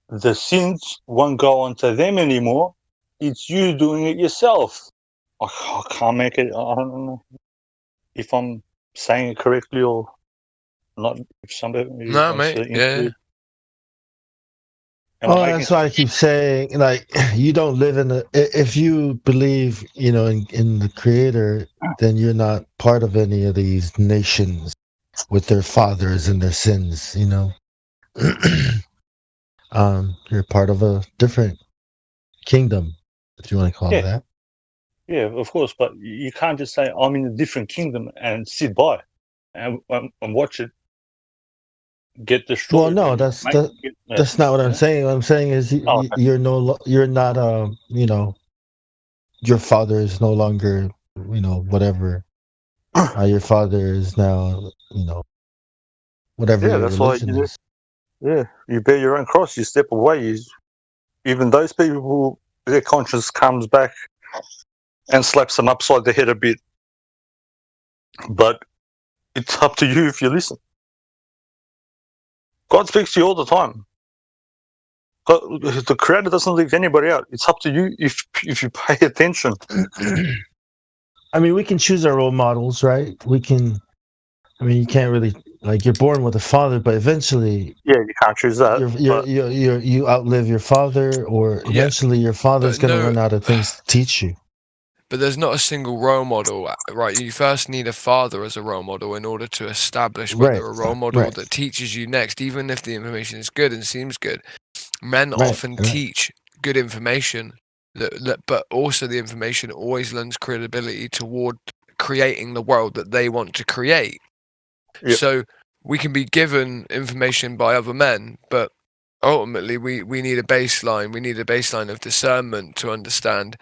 the sins won't go onto them anymore. It's you doing it yourself. I can't make it. I don't know if I'm saying it correctly or not. If somebody no, mate. Yeah. Oh, that's why I keep saying, like, you don't live if you believe, in the Creator, then you're not part of any of these nations with their fathers and their sins, You're part of a different kingdom, if you want to call it that. Yeah, of course, but you can't just say, I'm in a different kingdom and sit by and watch it get destroyed. Well, no, that's not what I'm saying. What I'm saying is you're not your father is no longer whatever. Your father is now whatever. Yeah, that's why you is. Yeah, you bear your own cross. You step away. Even those people, their conscience comes back and slaps them upside the head a bit. But it's up to you if you listen. God speaks to you all the time. The Creator doesn't leave anybody out. It's up to you if you pay attention. I mean, we can choose our role models, right? You can't really, you're born with a father, but eventually... Yeah, you can't choose that. You outlive your father, or eventually your father's going to run out of things to teach you. But there's not a single role model, right? You first need a father as a role model in order to establish whether a role model that teaches you next, even if the information is good and seems good. Men often teach good information, but also the information always lends credibility toward creating the world that they want to create. Yep. So we can be given information by other men, but ultimately we need a baseline. We need a baseline of discernment to understand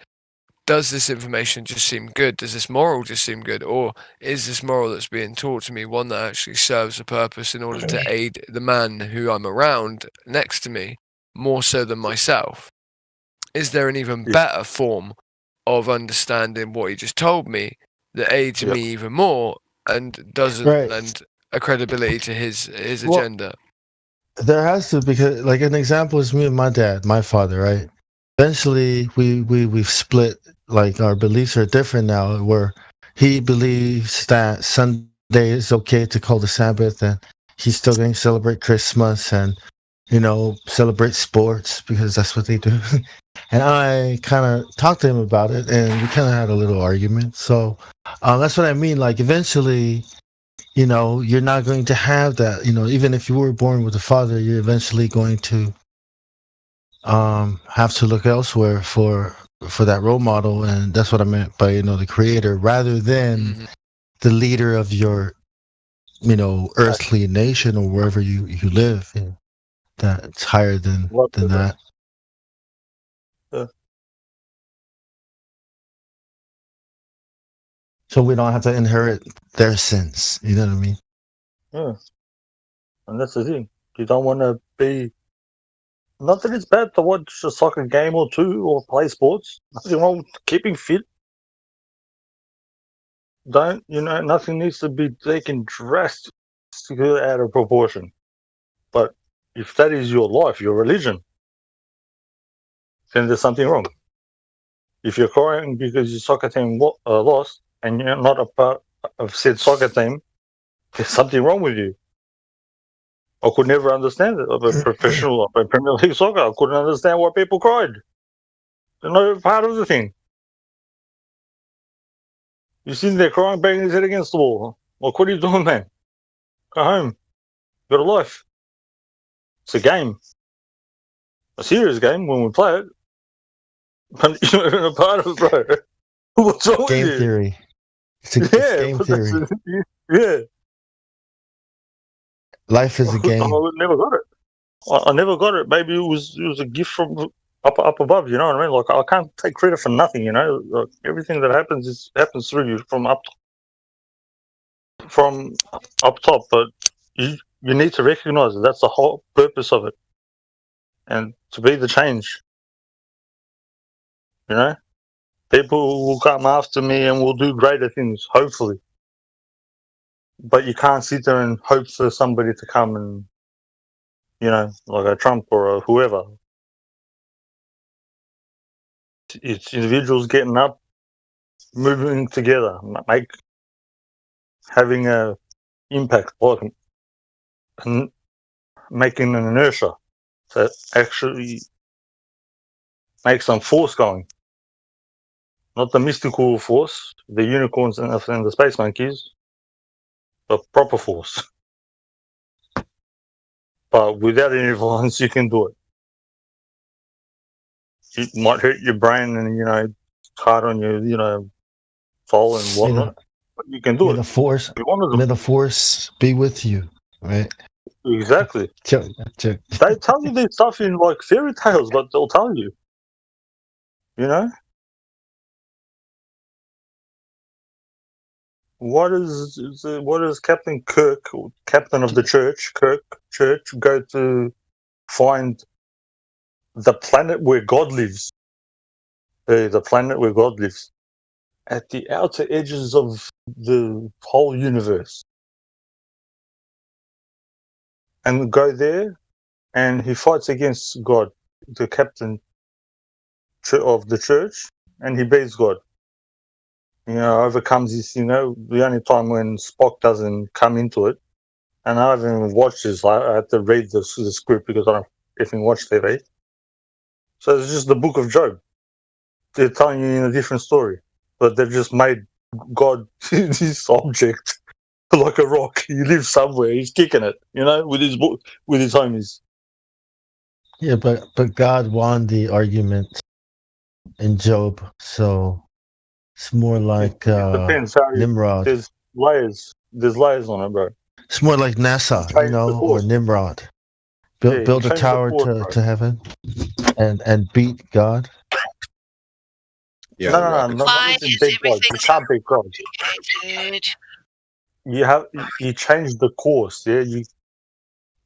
does this information just seem good? Does this moral just seem good? Or is this moral that's being taught to me one that actually serves a purpose in order to aid the man who I'm around next to me more so than myself? Is there an even better form of understanding what he just told me that aids me even more and doesn't lend a credibility to his agenda? There has to, because like an example is me and my dad, my father, right? Eventually we've split, like our beliefs are different now, where he believes that Sunday is okay to call the Sabbath, and he's still going to celebrate Christmas and, you know, celebrate sports because that's what they do. And I kind of talked to him about it, and we kind of had a little argument. So that's what I mean. Like, eventually, you know, you're not going to have that. You know, even if you were born with a father, you're eventually going to have to look elsewhere for that role model. And that's what I meant by, you know, the creator, rather than the leader of your, you know, earthly nation or wherever you live. You know, that's higher than that. So we don't have to inherit their sins. You know what I mean? Yeah. And that's the thing. You don't want to be... Not that it's bad to watch a soccer game or two or play sports. Nothing wrong with keeping fit. Nothing needs to be taken drastically out of proportion. But if that is your life, your religion, then there's something wrong. If you're crying because your soccer team lost, and you're not a part of said soccer team, there's something wrong with you. I could never understand it. Of a professional, of a Premier League soccer, I couldn't understand why people cried. They're not part of the thing. You're sitting there crying, banging his head against the wall. Like, what are you doing, man? Go home. You got a life. It's a game. A serious game when we play it. But you're not even a part of it, bro. What's wrong with you? Game theory. It's game theory. Yeah. Life is a game. I never got it. I never got it. Maybe it was a gift from up above. You know what I mean? Like, I can't take credit for nothing. You know, like, everything that happens happens through you from up top. But you need to recognize it. That's the whole purpose of it, and to be the change. You know. People will come after me and will do greater things, hopefully. But you can't sit there and hope for somebody to come and, you know, like a Trump or a whoever. It's individuals getting up, moving together, having an impact, like, and making an inertia to actually make some force going. Not the mystical force, the unicorns and the space monkeys, but proper force. But without any violence, you can do it. It might hurt your brain and, you know, hard on your, you know, soul and whatnot. But you can do it. May the force be with you, right? Exactly. Check. They tell you this stuff in like fairy tales, but they'll tell you. You know? What is Captain Kirk, captain of the church, go to find the planet where God lives? The planet where God lives. At the outer edges of the whole universe. And go there, and he fights against God, the captain of the church, and he beats God. You know, overcomes this, you know, the only time when Spock doesn't come into it. And I haven't even watched this. I had to read the script because I don't even watch TV. So it's just the book of Job. They're telling you in a different story. But they've just made God this object like a rock. He lives somewhere. He's kicking it, you know, with his homies. Yeah, but God won the argument in Job, so... It's more like depends how Nimrod. There's layers on it, bro. It's more like NASA, you know, or Nimrod. Build a tower to heaven and beat God. Yeah, no. Not beat God. You can't beat God. You change the course. Yeah,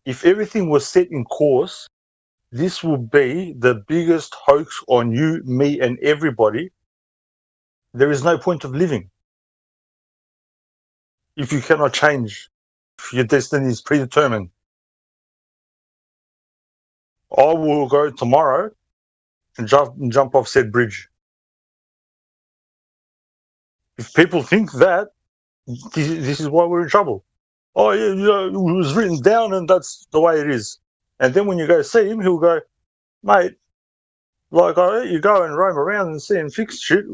if everything was set in course, this would be the biggest hoax on you, me, and everybody. There is no point of living if you cannot change. If your destiny is predetermined. I will go tomorrow and jump off said bridge. If people think that, this is why we're in trouble. Oh yeah, it was written down and that's the way it is. And then when you go see him, he'll go, mate, like I let you go and roam around and see and fix shit.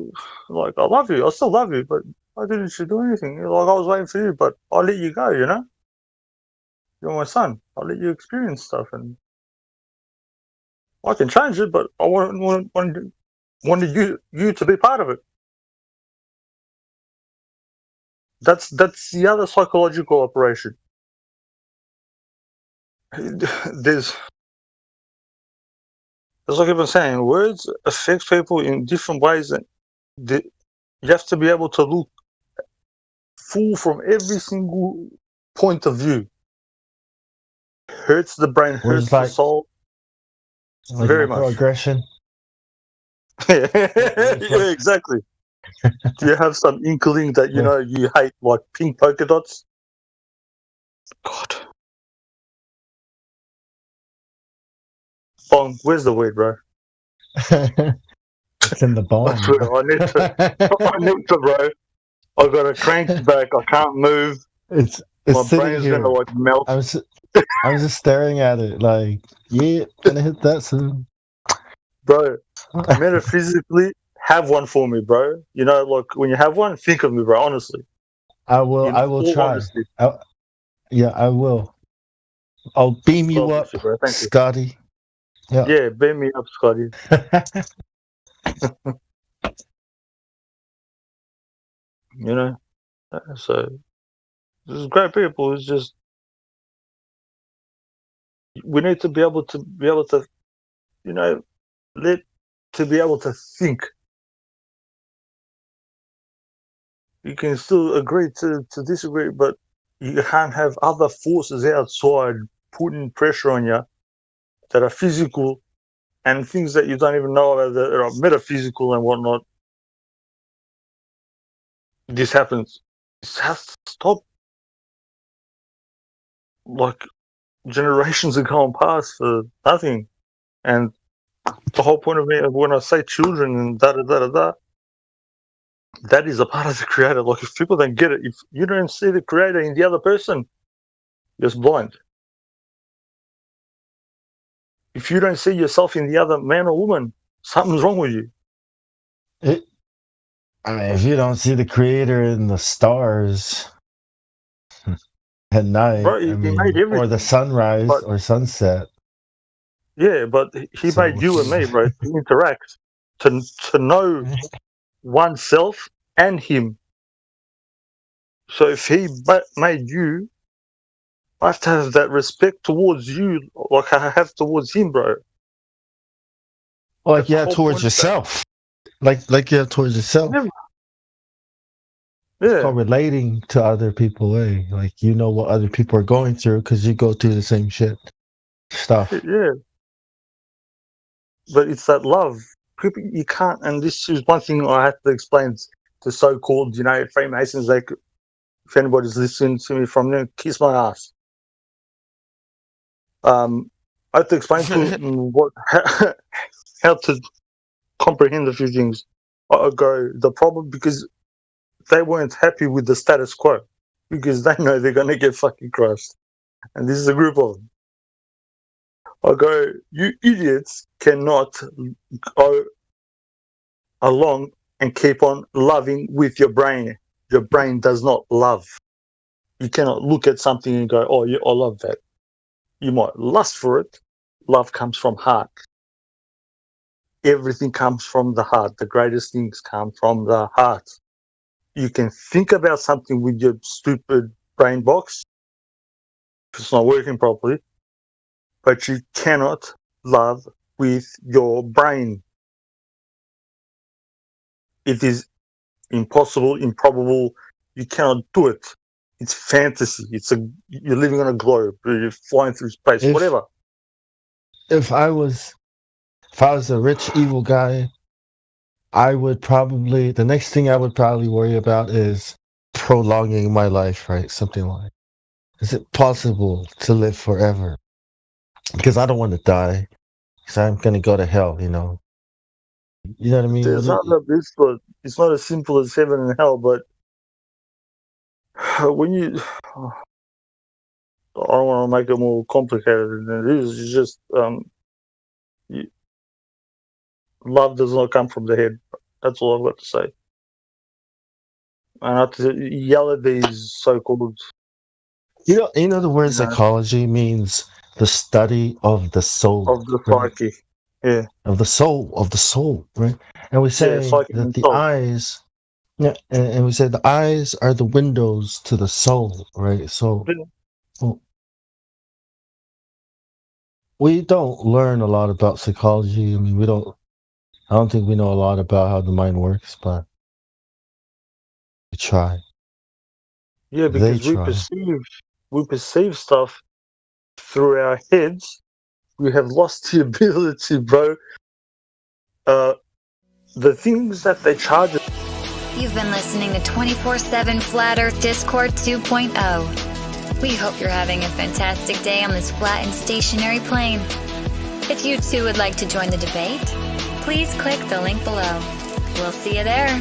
Like I love you, I still love you, but I didn't do anything. Like I was waiting for you, but I let you go. You know, you're my son. I let you experience stuff, and I can change it, but I wanted you to be part of it. That's the other psychological operation. There's like I was saying, words affect people in different ways, and you have to be able to look full from every single point of view. Hurts the brain, hurts the soul. Like very much. Aggression. Yeah, exactly. Do you have some inkling that you know you hate like pink polka dots? God. Bong, where's the weed, bro? It's in the bong. I need to, bro. I got a crank back. I can't move. It's my sitting brain's here. gonna like melt. I'm just staring at it, like, yeah, gonna hit that soon, bro. Metaphysically, have one for me, bro. You know, like when you have one, think of me, bro. Honestly, I will. You know, I will try. Yeah, I will. I'll beam you up, Scotty. Yeah, beam me up, Scotty. You know, so this is great people. It's just we need to be able to, you know, be able to think. You can still agree to disagree, but you can't have other forces outside putting pressure on you that are physical and things that you don't even know about that are metaphysical and whatnot. This happens. This has to stop. Like generations are going past for nothing. And the whole point of me when I say children and that is a part of the creator. Like if people don't get it, if you don't see the creator in the other person, you're just blind. If you don't see yourself in the other man or woman, something's wrong with you. I mean, if you don't see the creator in the stars at night, bro, he made everything, or the sunrise or sunset. Yeah, but he made you and me, bro, to interact, to know oneself and him. So if he made you, I have to have that respect towards you, like I have towards him, bro. Like you have towards yourself. Like you have towards yourself. Yeah. It's called relating to other people, eh? Like you know what other people are going through because you go through the same stuff. Yeah. But it's that love. People, you can't, and this is one thing I have to explain to so-called, you know, Freemasons. Like, if anybody's listening to me from there, kiss my ass. I have to explain to them how to comprehend a few things. I go, the problem, because they weren't happy with the status quo, because they know they're going to get fucking crushed. And this is a group of them. I go, you idiots cannot go along and keep on loving with your brain. Your brain does not love. You cannot look at something and go, oh, yeah, I love that. You might lust for it. Love comes from heart. Everything comes from the heart. The greatest things come from the heart. You can think about something with your stupid brain box if it's not working properly, but you cannot love with your brain. it is impossible, improbable. You cannot do it. It's fantasy. You're living on a globe. You're flying through space. Whatever. If I was a rich evil guy, I would probably the next thing I would probably worry about is prolonging my life, right? Something like, is it possible to live forever? Because I don't want to die. Because I'm gonna go to hell, You know what I mean? It's not as simple as heaven and hell, but when you, I don't want to make it more complicated than it is. It's just love does not come from the head. That's all I've got to say. And I have to yell at these so-called. You know the word psychology means the study of the soul, of the psyche, yeah, of the soul, right? And we say that the eyes, and we say the eyes are the windows to the soul, right? So we don't learn a lot about psychology. I mean, I don't think we know a lot about how the mind works, but we try. Yeah, because we perceive stuff through our heads. We have lost the ability, bro. The things that they charge us. You've been listening to 24/7 Flat Earth Discord 2.0. We hope you're having a fantastic day on this flat and stationary plane. If you too would like to join the debate, please click the link below. We'll see you there.